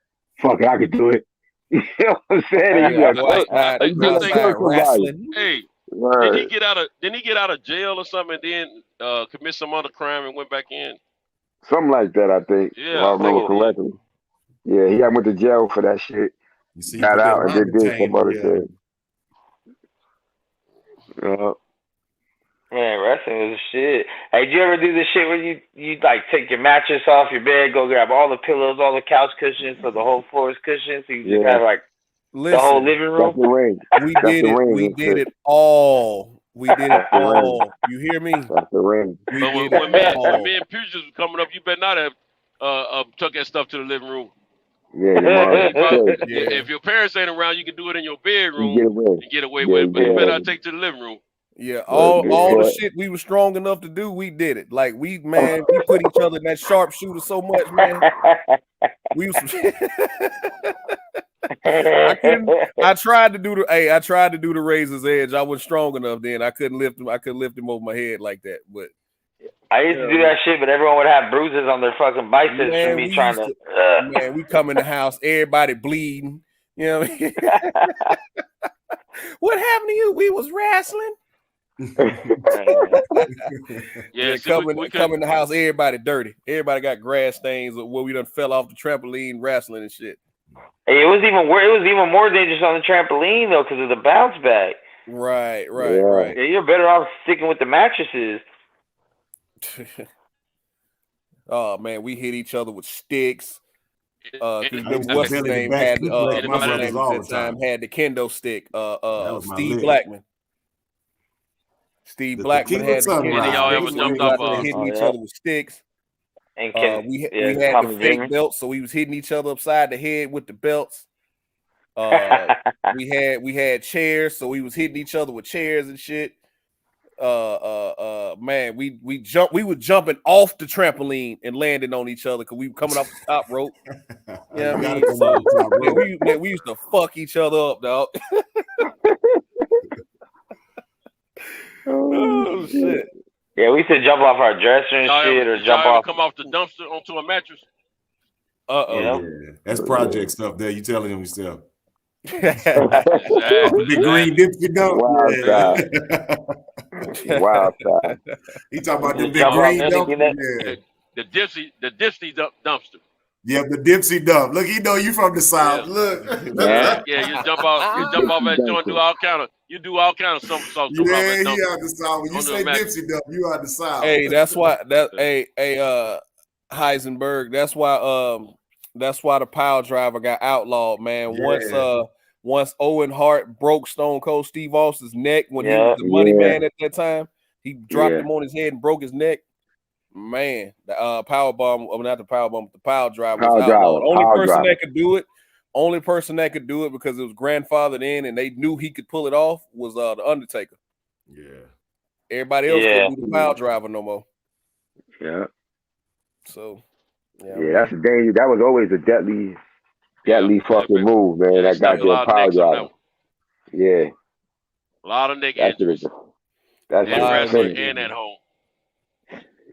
Fuck it, I could do it. You know what I'm saying? You outside wrestling. Hey, Word. didn't he get out of jail or something and then commit some other crime and went back in? Something like that, I think. Yeah, if I remember correctly. Yeah, he went to jail for that shit. You see, got out and then did some other shit. Man, wrestling was shit. Hey, did you ever do the shit where you like take your mattress off your bed, go grab all the pillows, all the couch cushions, so the whole floor is cushions, so you just have like the whole living room? That's the ring. We did it all. We did it all. You hear me? That's the ring. But when me and Puget was coming up, you better not have took that stuff to the living room. Yeah, if your parents ain't around, you can do it in your bedroom and get away with it, but you better not take it to the living room. Yeah, all the shit we were strong enough to do, we did it. Like we put each other in that sharpshooter so much, man. We was I tried to do the razor's edge. I wasn't strong enough then. I couldn't lift him over my head like that. But I used to do that shit, but everyone would have bruises on their fucking biceps from me trying to. Man, we come in the house, everybody bleeding. You know what I mean? What happened to you? We was wrestling. Come in the house, everybody dirty. Everybody got grass stains where we done fell off the trampoline wrestling and shit. Hey, it was even more dangerous on the trampoline though because of the bounce back. Right. Yeah, you're better off sticking with the mattresses. Oh man, we hit each other with sticks. What's his name had the kendo stick. Steve Blackman. Steve Blackman had hitting each other with sticks. And we had the fake belts, so we was hitting each other upside the head with the belts. We had chairs, so we was hitting each other with chairs and shit. Man, we were jumping off the trampoline and landing on each other because we were coming off the top rope. Yeah, I mean, so, we used to fuck each other up, dog. Oh shit! Yeah, we used to jump off our dresser and shit, or jump off. Come off the dumpster onto a mattress. Yeah, that's project stuff. There, you telling him yourself. Exactly. Big green dipsy dump. Wild side. He talking about the big green dump. Yeah. The dipsy dumpster. Yeah, the dipsy dump. Look, he know you from the South. Yeah. Look. Yeah, you jump off that joint, do all kind of somersaults. Yeah, he out the South. When you say dipsy dump, you out the South. Hey, that's why Heisenberg. That's why the pile driver got outlawed, man. Yeah. Once Owen Hart broke Stone Cold Steve Austin's neck when he was the money man at that time, he dropped him on his head and broke his neck. Man, the the pile driver was outlawed. Only person that could do it because it was grandfathered in and they knew he could pull it off was the Undertaker. Yeah. Everybody else couldn't do the pile driver no more. Yeah. So that's a danger. That was always a deadly fucking move, man. That goddamn pile driver. Yeah. A lot of neck injuries. That's wrestling and at home.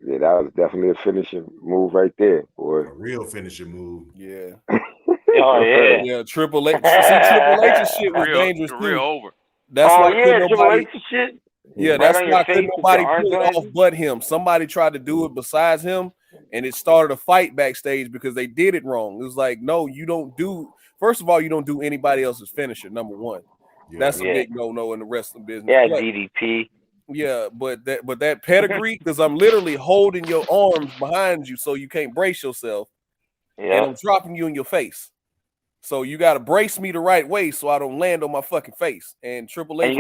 Yeah, that was definitely a finishing move right there, boy. A real finishing move. Yeah. Oh yeah. Yeah, Triple H. See, Triple H's shit was dangerous too. Real over. That's why Triple H shit. Yeah, that's why couldn't nobody pull it off but him. Somebody tried to do it besides him, and it started a fight backstage because they did it wrong. It was like, no, you don't do. First of all, you don't do anybody else's finisher. Number one, that's a big no in the wrestling business. Yeah, DDP. Yeah, but that pedigree, because I'm literally holding your arms behind you so you can't brace yourself, and I'm dropping you in your face. So you got to brace me the right way so I don't land on my fucking face. And Triple H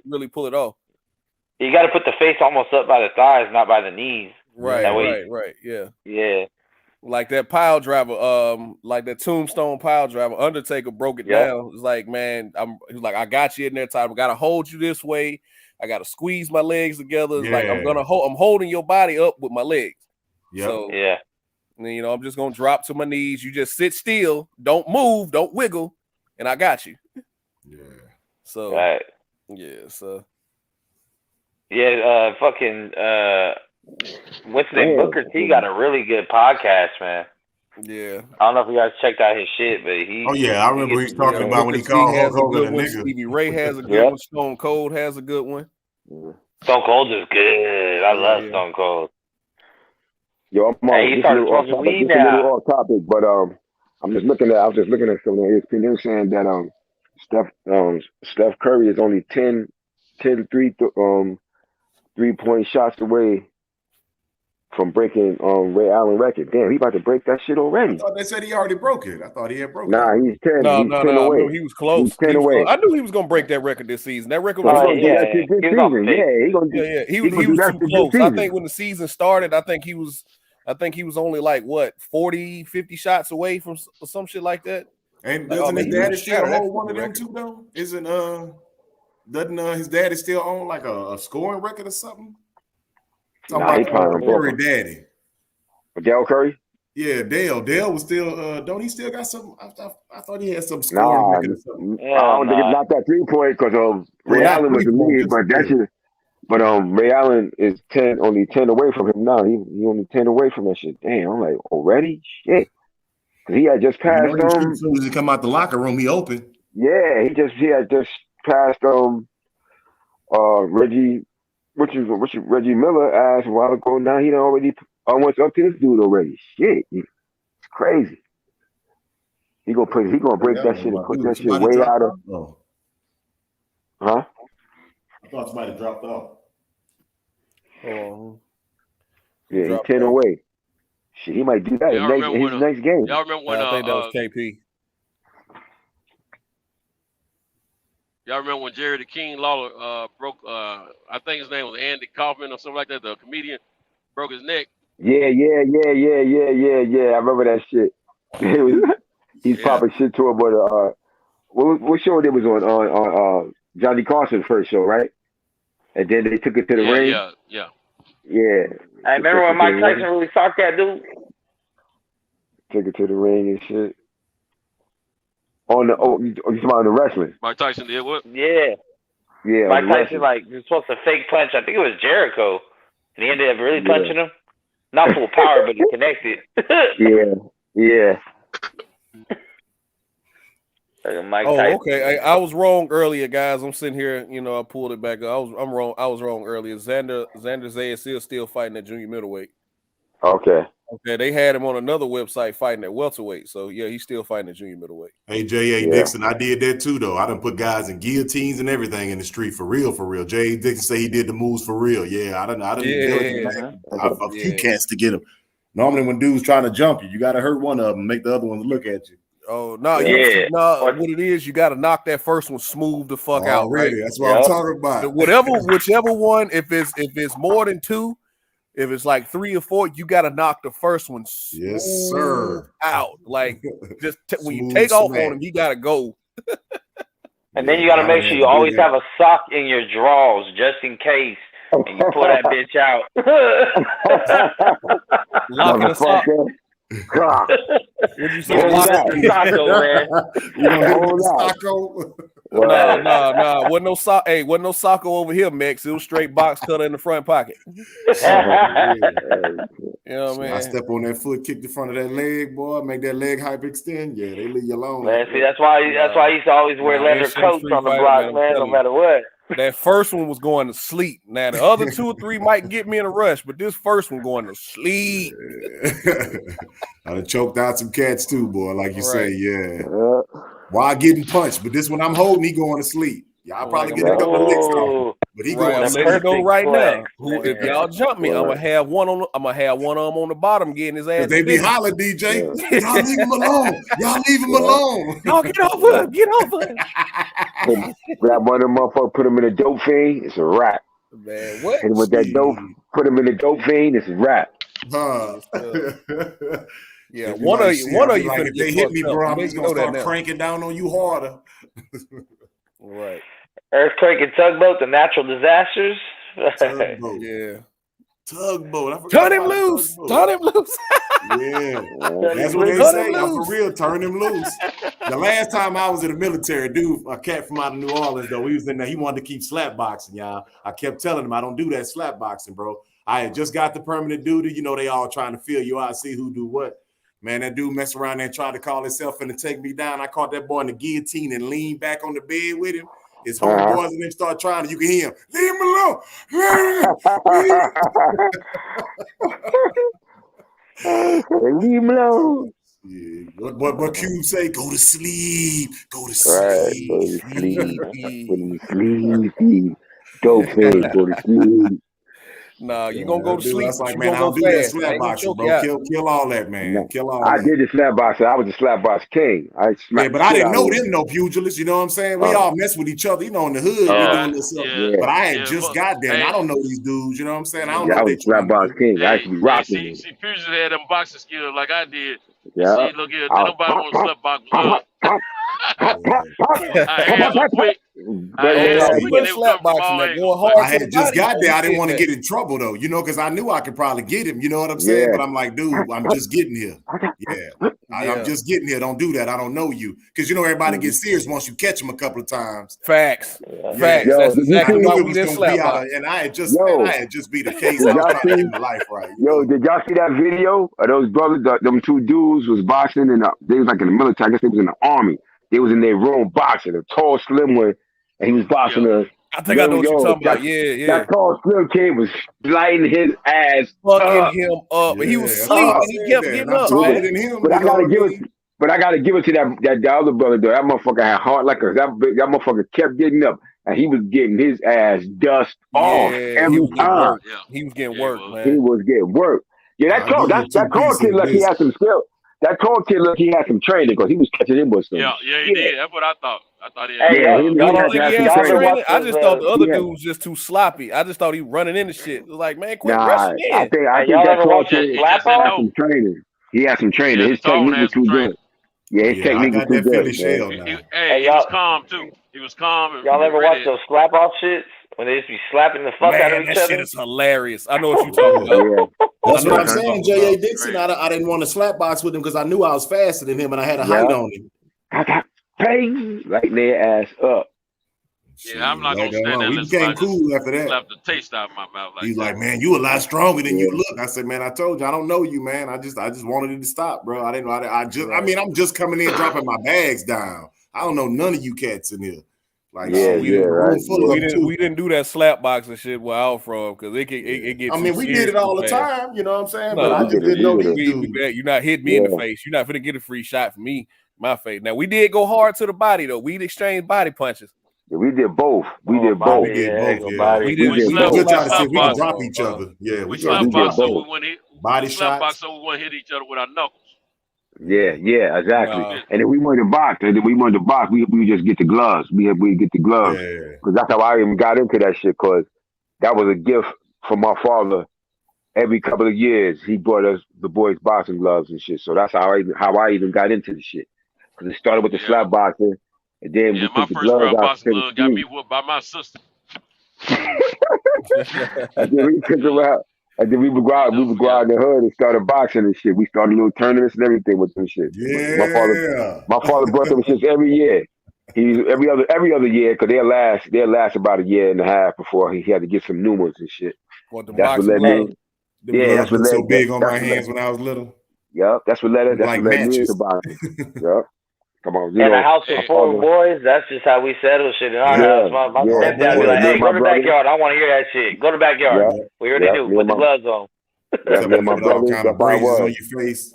really pull it off. You got to put the face almost up by the thighs, not by the knees. Right. Yeah. Yeah. Like that pile driver, like that tombstone pile driver, Undertaker broke it down. It's like, man, he's like, I got you in there, Tyler. I got to hold you this way. I got to squeeze my legs together. It's like I'm holding your body up with my legs. Yep. So and, I'm just gonna drop to my knees. You just sit still, don't move, don't wiggle, and I got you. Yeah. So right. Yeah, so yeah, fucking what's his name? Booker T got a really good podcast, man. Yeah. I don't know if you guys checked out his shit, but he. Oh yeah, I remember he's talking about when he Booker T called Hulk has a Hogan good a one. nigga. Stevie Ray has a good one. Stone Cold has a good one. Stone Cold is good. I love Stone Cold. Yo, I'm on. Hey, he started smoking weed now. Just a little off topic, but I was just looking at something on ESPN. They were saying that Steph Curry is only 10 3-point shots away from breaking Ray Allen record. Damn, he about to break that shit already. I thought they said he already broke it. I thought he had broken Nah, it. he's 10. No. He's 10 away. I remember he was close. He's 10 away. I knew he was gonna break that record this season. That record was he's gonna do that shit this season. Yeah, he gonna do. Yeah. He was too close. I think when the season started, I think he was only like what 40, 50 shots away from some shit like that. And Like, doesn't his daddy still hold hold one of them too though? Doesn't his daddy still own like a scoring record or something? Nah, he probably Curry daddy. Dale Curry? Yeah, Dale. Dale was still don't he still got some? I thought he had some scoring record or something. I don't think it's not that 3-point because Ray Allen was the lead, but that shit. But Ray Allen is only 10 away from him now. He only 10 away from that shit. Damn, I'm like, already? Shit. Cause he had just passed as soon as he come out the locker room, he opened. Yeah, he had just passed Reggie Miller ass a while ago. Now he done already went up to this dude already. Shit. It's crazy. He gonna break that shit and put that shit way out of. Huh? I thought somebody dropped off. Oh. Yeah, he's 10 away. Shit, he might do that in his next game. Y'all remember when I think that was KP. Y'all remember when Jerry the King Lawler broke? I think his name was Andy Kaufman or something like that. The comedian broke his neck. Yeah. I remember that shit. He's popping shit to him, but what show it was on Johnny Carson's first show, right? And then they took it to the ring. Yeah. I remember when Mike Tyson really socked that dude. Took it to the ring and shit. You talking about the wrestling? Mike Tyson did what? Yeah. Yeah. Mike Tyson was supposed to fake punch. I think it was Jericho, and he ended up really punching him. Not full power, but he connected. Yeah. Mike Tyson. Okay. I was wrong earlier, guys. I'm sitting here. I pulled it back up. I'm wrong. I was wrong earlier. Xander Zayas is still fighting at junior middleweight. Okay. They had him on another website fighting at welterweight. So yeah, he's still fighting at junior middleweight. Hey, J.A. Dixon, I did that too though. I done put guys in guillotines and everything in the street for real. J.A. Dixon say he did the moves for real. Yeah, I done a few cats to get him. Normally when dudes trying to jump you got to hurt one of them, make the other ones look at you. Oh no! What it is, you got to knock that first one smooth the fuck out. Right? That's what I'm talking about. Whichever one, if it's more than two, if it's like 3 or 4, you got to knock the first one out. Like just when you take off on him, you got to go. And then you got to make sure you always have a sock in your drawers just in case. And you pull that bitch out. Lock in a sock. What'd you say? Socko, man. You gonna do Socko? Nah. Wasn't no sock. Hey, wasn't no Socko over here, Max. It was straight box cutter in the front pocket. Man. I step on that foot, kick the front of that leg, boy, make that leg hyperextend. Yeah, they leave you alone. Man, see, that's why I used to always wear leather coats on the block, man, no matter what. That first one was going to sleep. Now the other 2 or 3 might get me in a rush, but this first one going to sleep. I done choked out some cats too, boy. Like you say, yeah. While getting punched, but this one I'm holding, he going to sleep. Y'all probably get a couple of licks on, but he going to sleep. I'm letting you know right now. If y'all jump me, I'm gonna have one on. I'm gonna have one arm on the bottom, getting his ass. They be hollering, DJ. Y'all leave him alone. Y'all leave him alone. Y'all get over him. Get over him. Grab one of them motherfuckers, put him in a dope fiend. It's a wrap. Man, what? And with that dope, put him in a dope fiend. It's a wrap. Yeah, one of you like, finna if they hit me, bro, I'm just gonna start now. cranking down on you harder. Right. Earthquake and tugboat, the natural disasters. Tugboat. Yeah. Tugboat. Turn him loose. Turn him loose. Yeah, that's what they say. I'm for real. Turn him loose. The last time I was in the military, dude, a cat from out of New Orleans, though, he was in there. He wanted to keep slap boxing, y'all. I kept telling him I don't do that slap boxing, bro. I had just got the permanent duty. You know, they all trying to feel you out, see who do what. Man, that dude messed around there and tried to call himself and to take me down. I caught that boy in the guillotine and leaned back on the bed with him. His homeboys and them start trying to, you can hear him, leave him alone. Leave him alone. Yeah. What Cube say? Go to sleep. Go to sleep. Right, go to sleep. Dope face, go to sleep. Nah, you gonna go to sleep. That's like, you man, I gonna don't go do that fast. slap boxing, bro. Kill all that, man. No, Kill all I that. did the slap boxing. I was a slap box king. I But I didn't know them no pugilists. You know what I'm saying? We all mess with each other. You know, in the hood, we doing this stuff. Yeah. But I had just got there, and I don't know these dudes. You know what I'm saying? I don't know I what was a slap box king. I actually rocking it. See, Fusion had them boxing skills like I did. Yeah. See, look here, nobody want to slap box with us. I had them quick. I had just got there. I didn't want to get in trouble though, you know, because I knew I could probably get him. You know what I'm saying? Yeah. But I'm like, dude, I'm just getting here. Yeah, I'm just getting here. Don't do that. I don't know you, because you know everybody gets serious once you catch them a couple of times. Facts. Yeah. Facts. Yo, That's exactly why we was didn't gonna be slap out box. of, and I had just beat a case. I was trying to get my life right. Yo, did y'all see that video of those brothers? Them two dudes was boxing, and they was like in the military. I guess they was in the army. They was in their room boxing. A tall, slim one, and he was boxing us. I think I know what you're talking about. Yeah. That tall, slim kid was lighting his ass, fucking him up. But he was asleep, and he kept getting up. But I gotta give it. But I gotta give it to that other brother though. That motherfucker had heart like that motherfucker kept getting up, and he was getting his ass dust off every time. He was getting work, man. He was getting work. Yeah, that tall kid look he had some skill. That tall kid look he had some training because he was catching him with some. Yeah, he did. That's what I thought. I thought he had had training. I just thought the other dude was just too sloppy. I just thought he running into shit. It was like, man, quit rushing in. I think that tall kid had some training. He had some training. His technique was too good. Yeah, his technique was too good. He was calm too. He was calm. Y'all ever watch those slap off shits when they just be slapping the fuck out of each that other? shit is hilarious. I know what you're talking about. That's what I'm saying, J.A. Dixon. I didn't want to slap box with him because I knew I was faster than him and I had a height on him. I got paid, lighting their ass up. Yeah, I'm not gonna stand there. We became cool after that. Slap the taste out of my mouth. He's like, man, you a lot stronger than you look. I said, man, I told you, I don't know you, man. I just wanted it to stop, bro. I didn't know. I'm just coming in dropping my bags down. I don't know none of you cats in here. Like, we didn't do that slap boxing shit where I'm from because it gets. I mean, we did it all the time. You know what I'm saying? No, but I just didn't know these dudes. You're not hitting me in the face. You're not finna get a free shot from me, my face. Now we did go hard to the body though. We'd exchange body punches. Yeah, we did both. We did both. We did both. We did try to see if we could drop each other. Yeah, we slap box so both. we wouldn't hit. Body slap shots. box so we wouldn't hit each other with our knuckles. Yeah, exactly. And if we wanted to box, we would just get the gloves. We get the gloves because that's how I even got into that shit. Because that was a gift from my father. Every couple of years, he brought us the boys boxing gloves and shit. So that's how I even got into the shit. Because it started with the slap boxing, and then we my took the first gloves round out. boxing glove got me whooped by my sister. And then we took them out. And then we would go out in the hood and started boxing and shit. We started little tournaments and everything with them shit. Yeah. My father brought them shits every year. Every other year, because they'll last about a year and a half before he had to get some new ones and shit. That's what led me. That's what so big on my hands when I was little. Yep, that's what led me matches. into boxing. Yep. Come on, in a house of 4 boys, that's just how we settle shit in our house. My stepdad be like, hey, go to the backyard. I want to hear that shit. Go to the backyard. We already do. Put the gloves on. Yeah, me and my brothers, kind of braises on your face.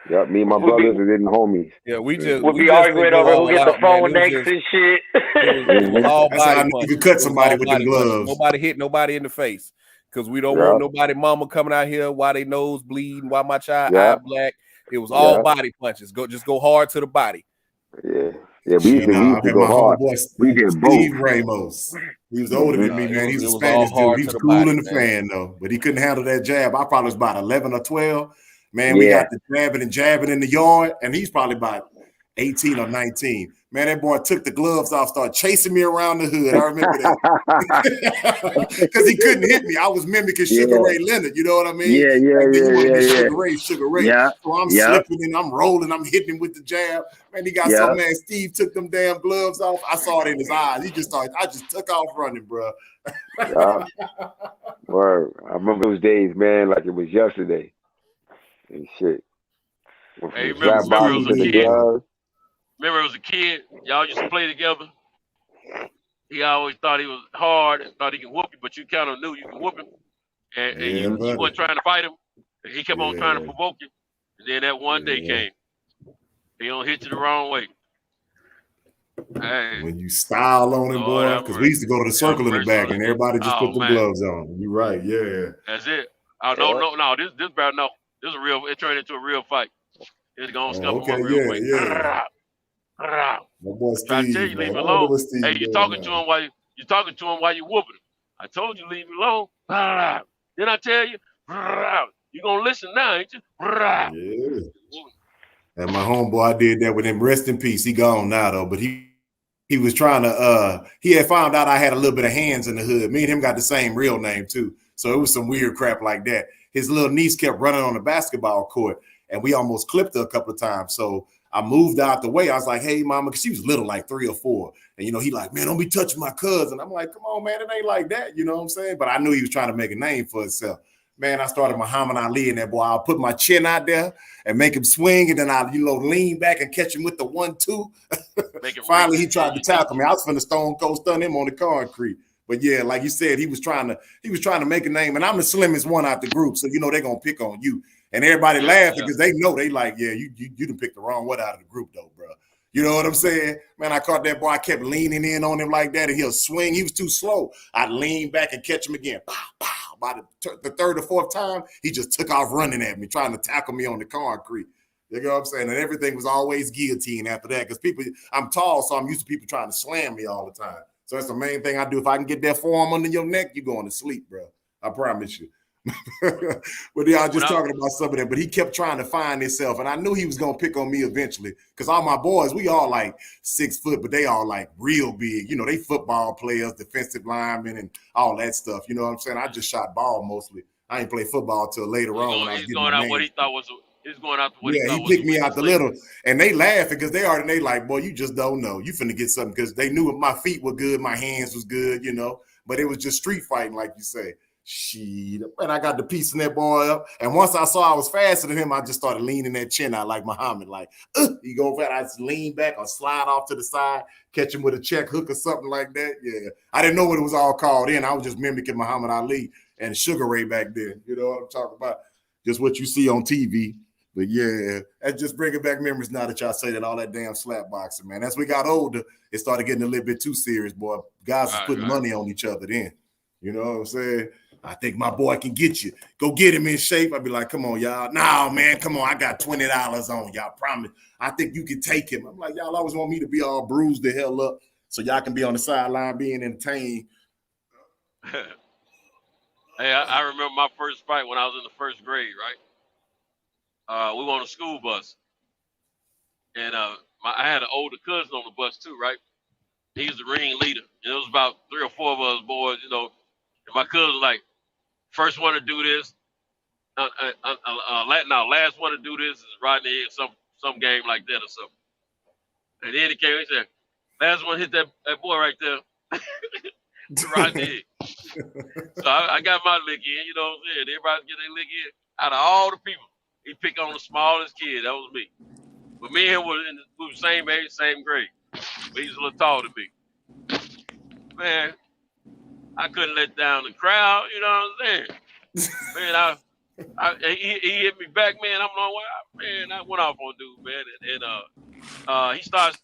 Yep, me and my brothers and then homies. Yeah, we be arguing over who gets the phone next and shit. It was all That's how body you could cut somebody with the gloves. Nobody hit nobody in the face because we don't want nobody mama coming out here while they nose bleeding, while my child eye black. It was all body punches. Just go hard to the body. Yeah, we used to go hard. We did both. Steve Ramos. He was older than me, man. He was a Spanish dude. He was cool in the fan, though. But he couldn't handle that jab. I probably was about 11 or 12. Man, we got the jabbing and jabbing in the yard. And he's probably about 18 or 19. Man, that boy took the gloves off, started chasing me around the hood. I remember that. Because he couldn't hit me. I was mimicking Sugar Ray Leonard, you know what I mean? Like, then you want to be Sugar Ray. Yeah. So I'm slipping and I'm rolling, I'm hitting him with the jab. Man, he got so mad. Steve took them damn gloves off. I saw it in his eyes. He just started, I just took off running, bro. Word. I remember those days, man, like it was yesterday. And shit. Hey, remember it was a kid. Remember it was a kid. Y'all used to play together. He always thought he was hard and thought he could whoop you, but you kind of knew you could whoop him. And you weren't trying to fight him. And he kept on trying to provoke you. And then that one day came. He don't hit you the wrong way. Hey. When you style on him, boy, because we used to go to the circle in the back and everybody just put the gloves on. You're right, That's it. Oh, no. This bro, no. This is a real, it turned into a real fight. It's going to scuff him up real quick. My boy Trying to tell you, leave him alone. Hey, you're talking to him while you whooping him. I told you, leave him alone. Didn't I tell you? You're going to listen now, ain't you? And my homeboy, I did that with him. Rest in peace. He gone now, though. But he was trying to, he had found out I had a little bit of hands in the hood. Me and him got the same real name, too. So it was some weird crap like that. His little niece kept running on the basketball court, and we almost clipped her a couple of times. So I moved out the way. I was like, hey, mama, because she was little, like 3 or 4. And, you know, he like, man, don't be touching my cousin. I'm like, come on, man, it ain't like that. You know what I'm saying? But I knew he was trying to make a name for himself. Man, I started Muhammad Ali in that boy. I'll put my chin out there and make him swing, and then I'll, lean back and catch him with the 1-2. Finally, he tried to tackle me. I was finna stone cold stun him on the concrete. But yeah, like you said, he was trying to make a name, and I'm the slimmest one out the group, so they're gonna pick on you. And everybody laughing because they know they like, you done picked the wrong one out of the group though, bro. You know what I'm saying? Man, I caught that boy. I kept leaning in on him like that, and he'll swing. He was too slow. I'd lean back and catch him again. Pow, pow. By the third or fourth time, he just took off running at me, trying to tackle me on the concrete. You know what I'm saying? And everything was always guillotine after that because I'm tall, so I'm used to people trying to slam me all the time. So that's the main thing I do. If I can get that forearm under your neck, you're going to sleep, bro. I promise you. But yeah, I was just talking about some of that. But he kept trying to find himself, and I knew he was gonna pick on me eventually. Because all my boys, we all like 6 foot, but they all like real big. You know, they football players, defensive linemen, and all that stuff. You know what I'm saying? I just shot ball mostly. I ain't play football till later on. He's going out what he thought was. He's going out what he thought was. Yeah, he picked me out the little, and they laughing because they like, boy, you just don't know. You finna get something because they knew my feet were good, my hands was good, you know. But it was just street fighting, like you say. Shit, and I got the piece in that boy up. And once I saw I was faster than him, I just started leaning that chin out like Muhammad. Like, you go fast, I just lean back or slide off to the side, catch him with a check hook or something like that. Yeah, I didn't know what it was all called in. I was just mimicking Muhammad Ali and Sugar Ray back then. You know what I'm talking about? Just what you see on TV. But yeah, that's just bringing back memories now that y'all say that all that damn slap boxing, man. As we got older, it started getting a little bit too serious, boy. Guys was putting money on each other then. You know what I'm saying? I think my boy can get you. Go get him in shape. I'd be like, come on, y'all. No, man, come on. I got $20 on y'all. Promise. I think you can take him. I'm like, y'all always want me to be all bruised the hell up so y'all can be on the sideline being entertained. Hey, I remember my first fight when I was in the first grade, right? We were on a school bus. And I had an older cousin on the bus too, right? He was the ringleader. And it was about 3 or 4 of us boys, you know. And my cousin was like, first one to do this, last one to do this is Rodney, some game like that or something. And then he came and he said, last one hit that boy right there. Rodney. So I got my lick in, you know what I'm saying? Everybody get their lick in. Out of all the people, he picked on the smallest kid. That was me. But me and him we were the same age, same grade. But he's a little taller than me. Man, I couldn't let down the crowd, you know what I'm saying? Man, he hit me back, man. I'm like, man, I went off on dude, man. And he starts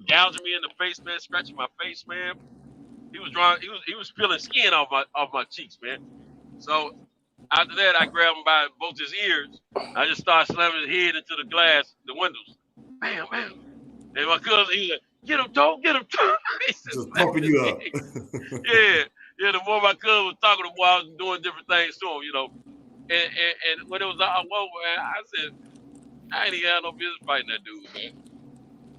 gouging me in the face, man, scratching my face, man. He was peeling skin off my cheeks, man. So after that, I grabbed him by both his ears. I just started slamming his head into the glass, the windows. Bam, bam. And my cousin, he was like, get him, Toe, get him, Toe. Just pumping you up. Yeah, the more my cousin was talking to him, I was doing different things to him, you know. And when it was all over, man, I said, I ain't even had no business fighting that dude, man.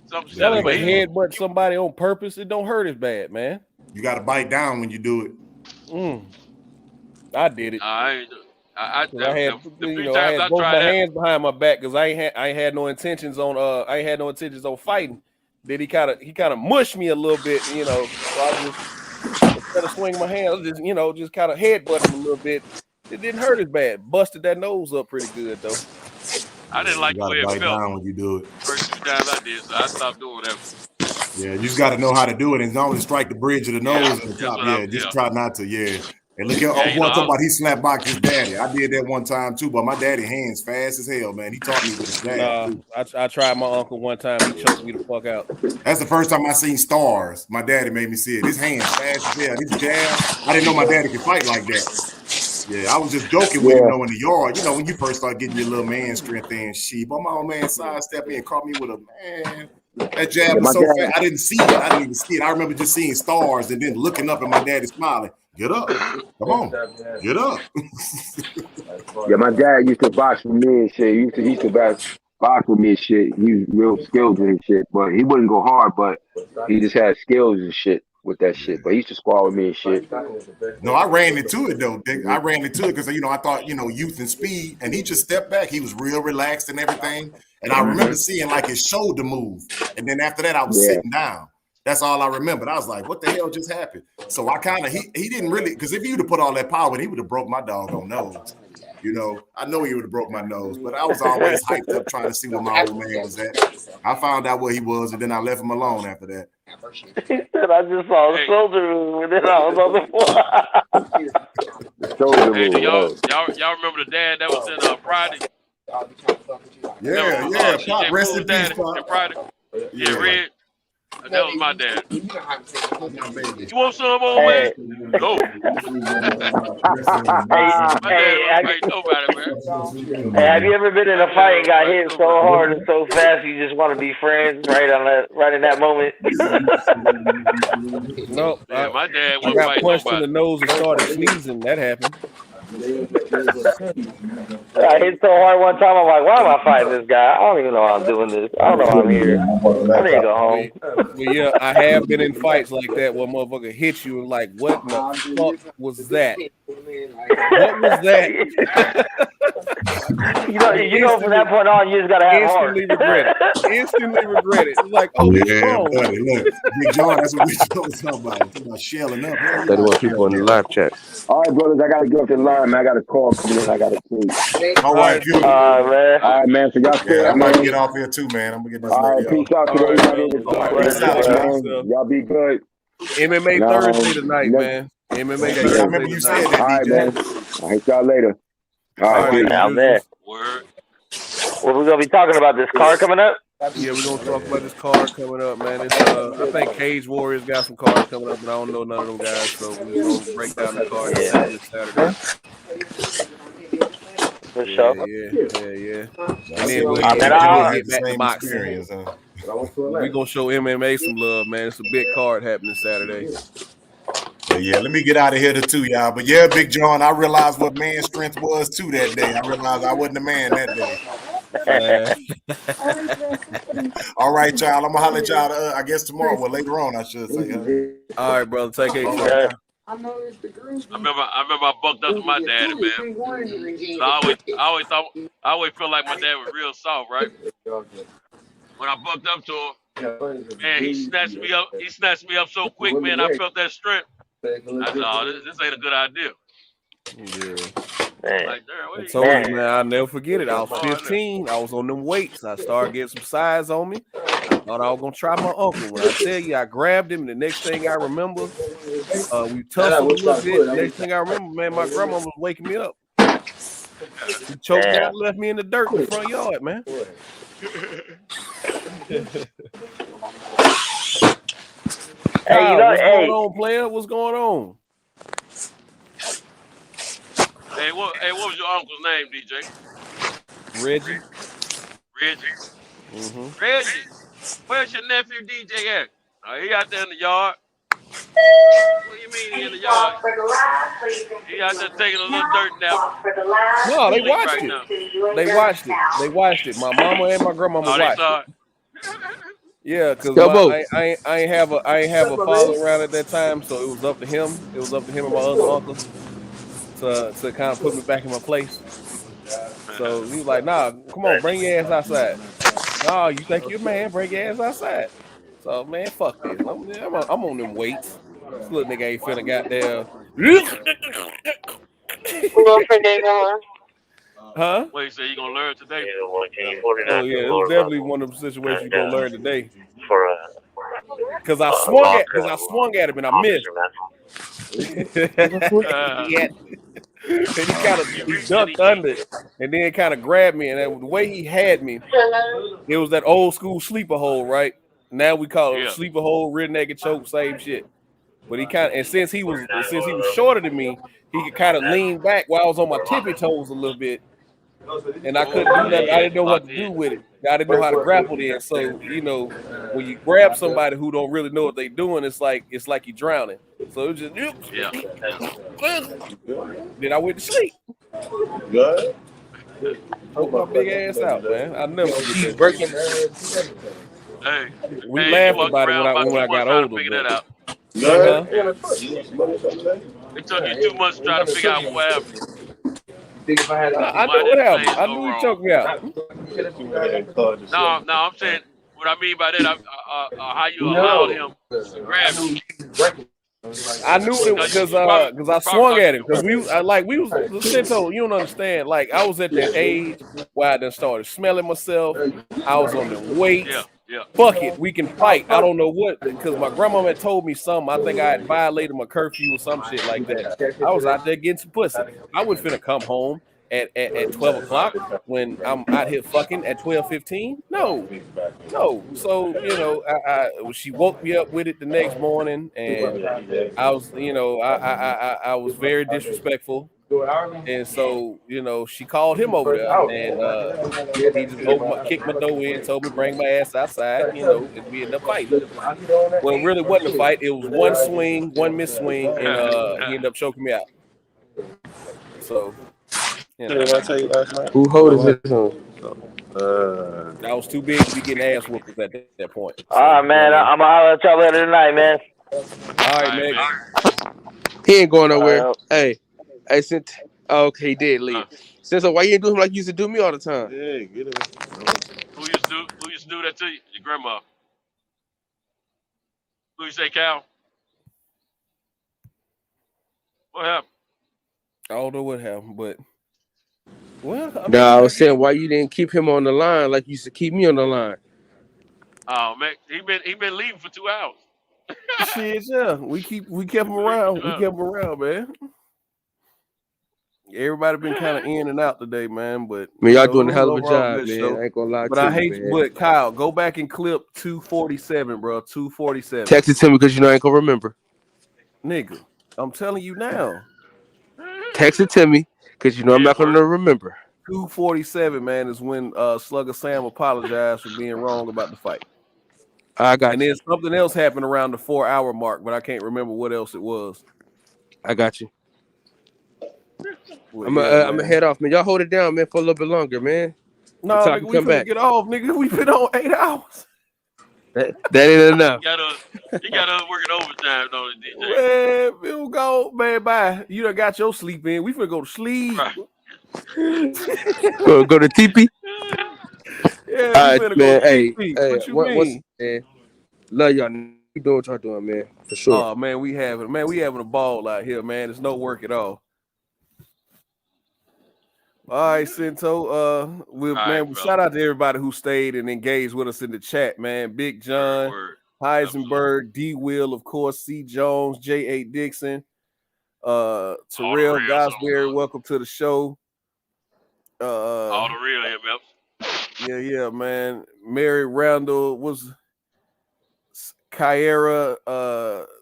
Something Y'all ever 78. headbutt somebody on purpose? It don't hurt as bad, man. You got to bite down when you do it. I did it. I had the few I times had I both tried my that. hands behind my back because I ain't had no intentions on fighting. Then he kind of mushed me a little bit, So I just instead of swinging my hand, I just just kind of headbutt him a little bit. It didn't hurt as bad. Busted that nose up pretty good though. I didn't like the way it bite felt down when you do it. first few times I did, so I stopped doing that. Yeah, you just got to know how to do it and only strike the bridge of the nose and the top. Yeah, just try not to. Yeah. And look at boy talking about he slap boxed his daddy. I did that one time too, but my daddy hands fast as hell, man. He taught me with a jab. I tried my uncle one time. He choked me the fuck out. That's the first time I seen stars. My daddy made me see it. His hands fast as hell. His jab. I didn't know my daddy could fight like that. Yeah, I was just joking with him in the yard. When you first start getting your little man strength in, but my old man sidestepped me and caught me with a man. That jab was so fast. I didn't see it. I didn't even see it. I remember just seeing stars and then looking up at my daddy smiling. Get up. Come on. Get up. Yeah, my dad used to box with me and shit. He used to box with me and shit. He was real skilled with his shit. But he wouldn't go hard, but he just had skills and shit with that shit. But he used to squat with me and shit. No, I ran into it though. I ran into it because I thought youth and speed, and he just stepped back. He was real relaxed and everything. And I remember seeing like his shoulder move, and then after that I was sitting down. That's all I remembered. I was like, "What the hell just happened?" So I kind of he didn't really, because if he would have put all that power in, he would have broke my doggone nose. I know he would have broke my nose, but I was always hyped up trying to see where my old man was at. I found out where he was, and then I left him alone after that. He said, "I just saw a shoulder move, and then I was on the floor." Hey, do y'all remember the dad that was in Friday? Yeah, Pop, rest in peace, Pop. Friday. Yeah, Red. That was my dad. You want some, old man? No. Hey, have you ever been in a fight and got hit so hard and so fast you just want to be friends right in that moment? Nope. Yeah, my dad I got punched in the nose and started sneezing. That happened. I hit so hard one time, I'm like, why am I fighting this guy? I don't even know why I'm doing this. I don't know why I'm here. I need to go home. Well, yeah, I have been in fights like that where motherfucker hit you and like, what the fuck was that? What was that? From that point on, you just gotta have heart. Instantly regret it. It's like, oh, yeah, buddy, look, Big John, that's what we talking about shelling up. 31 people in the live chat. All right, brothers, I gotta get off the line, man. I got a call coming in. I gotta sleep. All right, man. All right, man. So y'all stay I'm gonna get off here too, man. I'm gonna get this. All right, peace out to everybody. Peace out, man. Y'all be good. MMA Thursday tonight, man. MMA Thursday. I remember you said that. All right, man. I'll hit y'all later. All right, I'm there. What we gonna be talking about? This card coming up? Yeah, we're gonna talk about this card coming up, man. It's I think Cage Warriors got some cards coming up, but I don't know none of them guys, so we're gonna break down the card this Saturday. For sure. Yeah. And then we'll get back to boxing. We're gonna show MMA some love, man. It's a big card happening Saturday. Yeah, let me get out of here too, y'all. But yeah, Big John, I realized what man strength was too that day. I realized I wasn't a man that day. All right, y'all. I'm gonna holler at y'all. I guess tomorrow, well, later on, I should say. Huh? All right, brother. Take care. I remember I bucked up to my daddy, man. So I always felt like my dad was real soft, right? When I bucked up to him, man, he snatched me up. He snatched me up so quick, man. I felt that strength. I said, "Oh, this ain't a good idea." Yeah. I told you, man, I'll never forget it. I was 15. I was on them weights. I started getting some size on me. I thought I was gonna try my uncle. When I tell you, I grabbed him. And the next thing I remember, we tussled a little bit. The next thing I remember, man, my grandma was waking me up. He choked me out, left me in the dirt in the front yard, man. Hey, what's going on, player? What's going on? Hey, what was your uncle's name, DJ? Reggie. Mm-hmm. Reggie, where's your nephew DJ at? He out there in the yard. What do you mean he in the yard? He out there taking a little dirt nap. No, they watched it. They watched it. My mama and my grandmama watched it. Yeah, because Scobo. I ain't have a father around at that time, so it was up to him. It was up to him and my other uncle to kind of put me back in my place. So he was like, "Nah, come on, bring your ass outside." "Nah, you think you're a man? Bring your ass outside." So man, fuck this. I'm on them weights. This little nigga ain't finna goddamn. Huh? What you say you gonna learn today? Oh yeah, it was definitely one of them situations you gonna learn today. Cause I swung at him and I missed. He ducked under it and then kind of grabbed me, and the way he had me, it was that old school sleeper hold, right? Now we call it sleeper hold, rear naked choke, same shit. But he kind of, and since he was shorter than me, he could kind of lean back while I was on my tippy toes a little bit, and I couldn't do nothing. I didn't know what to do with it. I didn't know how to grapple then. So when you grab somebody who don't really know what they're doing, it's like you're drowning. So it was just then I went to sleep. Good. Woke my big ass out, man. I'll never forget that. Hey, We laughed about it when I got older. Figure that out. Huh? It took you 2 months to try to figure out what happened. I know what happened. I knew he choked me out. No, I'm saying what I mean by that. How you allowed him to grab you. I knew it because I swung at him because we was Cinto. You don't understand. Like I was at that age where I done started smelling myself. I was on the weights. Yeah. Fuck it, we can fight. I don't know what, because my grandmama had told me something. I think I had violated my curfew or some shit like that. I was out there getting some pussy. I wasn't finna come home at 12 o'clock when I'm out here fucking at 12:15. No. So she woke me up with it the next morning, and I was I was very disrespectful. And so, she called him over there, and he just kicked my door in, told me bring my ass outside, and we ended up fighting. Well, it really wasn't a fight. It was one swing, one miss swing, and he ended up choking me out. So, who holding his own? I was too big to be getting ass whoopers at that point. All right, man. I'm gonna holler at y'all later tonight, man. All right, man. He ain't going nowhere. Hey, okay, he did leave. So why you ain't do him like you used to do me all the time? Yeah, get him. Who used to do that to you? Your grandma. Who you say, Cal? What happened? I don't know what happened, but I was saying why you didn't keep him on the line like you used to keep me on the line. Oh man, he been leaving for 2 hours. Shit, yeah. We kept him around. We kept him around, man. Everybody been kind of in and out today, man. But y'all doing a hell of a job, man. Show. I ain't gonna lie but to I you, hate. man. But Kyle, go back and clip 247, bro. 247. Text it to me because I ain't gonna remember. Nigga, I'm telling you now. Text it to me because I'm not gonna remember. 247, man, is when Slugger Sam apologized for being wrong about the fight. I got and you. then something else happened around the 4-hour mark, but I can't remember what else it was. I got you. Well, I'm gonna head off, man. Y'all hold it down, man, for a little bit longer, man. No, nigga, we finna get off, nigga. We been on 8 hours. That ain't enough. You gotta working overtime, though, DJ. Man, we'll go, man. Bye. You done got your sleep in. We finna go to sleep. Right. go to TP. Yeah, all right, we finna man. go to TP. What you mean? Man, love y'all. You doing what y'all doing, man, for sure. Oh man, we having a ball out here, man. It's no work at all. All right, Cinto. Shout out to everybody who stayed and engaged with us in the chat, man. Big John, Heisenberg, D. Will, of course, C. Jones, J. A. Dixon, Terrell Gosberry. Welcome to the show. All the real MFs. Yeah, man. Mary Randall was Kyra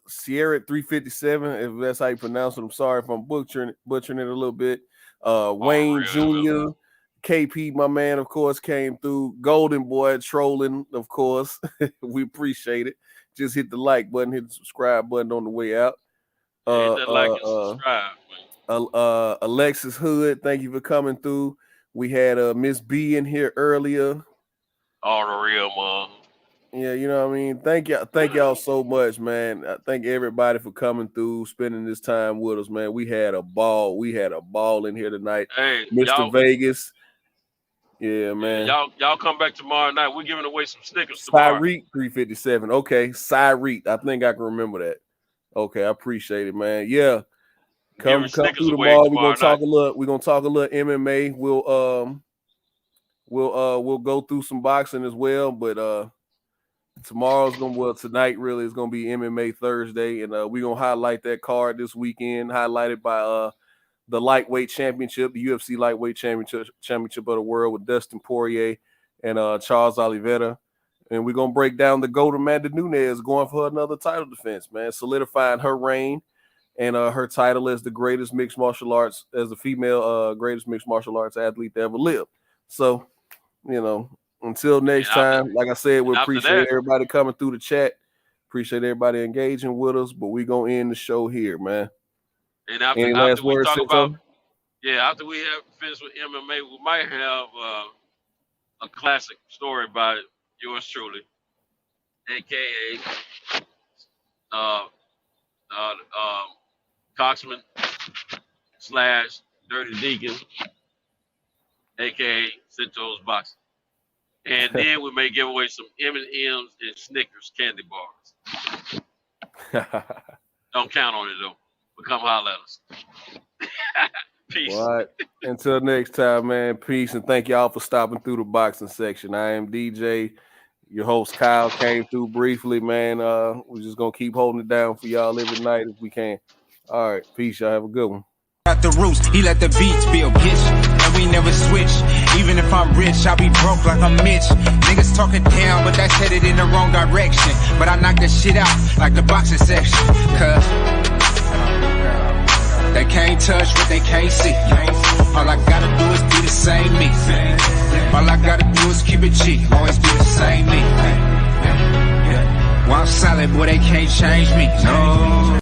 Sierra 357, if that's how you pronounce it. I'm sorry if I'm butchering it a little bit. Wayne Jr., KP, my man, of course, came through. Golden Boy trolling, of course. We appreciate it. Just hit the like button, hit the subscribe button on the way out. Hit that like and subscribe. Alexis Hood, thank you for coming through. We had Miss B in here earlier. All the real, man. Yeah, you know what I mean? Thank y'all so much, man. I thank everybody for coming through, spending this time with us, man. We had a ball. We had a ball in here tonight. Hey, Mr. Vegas. Yeah, man. Y'all come back tomorrow night. We're giving away some Snickers tomorrow. Cyreet 357. Okay, Cyreet. I think I can remember that. Okay, I appreciate it, man. Yeah. Come through tomorrow. We're gonna talk a little MMA. We'll go through some boxing as well, but tonight really is gonna be MMA Thursday, and we're gonna highlight that card this weekend, highlighted by the lightweight championship, the UFC lightweight championship of the world with Dustin Poirier and Charles Oliveira. And we're gonna break down the GOAT Amanda Nunes going for another title defense, man, solidifying her reign and her title as the greatest mixed martial arts, as the female greatest mixed martial arts athlete to ever live. So, you know, until next time, like I said, we appreciate everybody coming through the chat. Appreciate everybody engaging with us, but we're gonna end the show here, man. And after we talk about, after we have finished with MMA, we might have a classic story by yours truly, aka Coxman / Dirty Deacon, aka Cento's Boxing. And then we may give away some M&M's and Snickers candy bars. Don't count on it though. But come holler at us. Peace. All right. Until next time, man. Peace, and thank y'all for stopping through the boxing section. I am DJ. Your host Kyle came through briefly, man. We're just gonna keep holding it down for y'all every night if we can. All right, peace. Y'all have a good one. At the roots, he let the beats build, bitch, and we never switch. Even if I'm rich, I'll be broke like I'm Mitch. Niggas talking down, but that's headed in the wrong direction. But I knock that shit out like the boxing section, cause they can't touch what they can't see. All I gotta do is be the same me. All I gotta do is keep it cheap, always be the same me. While I'm solid, boy, they can't change me. No.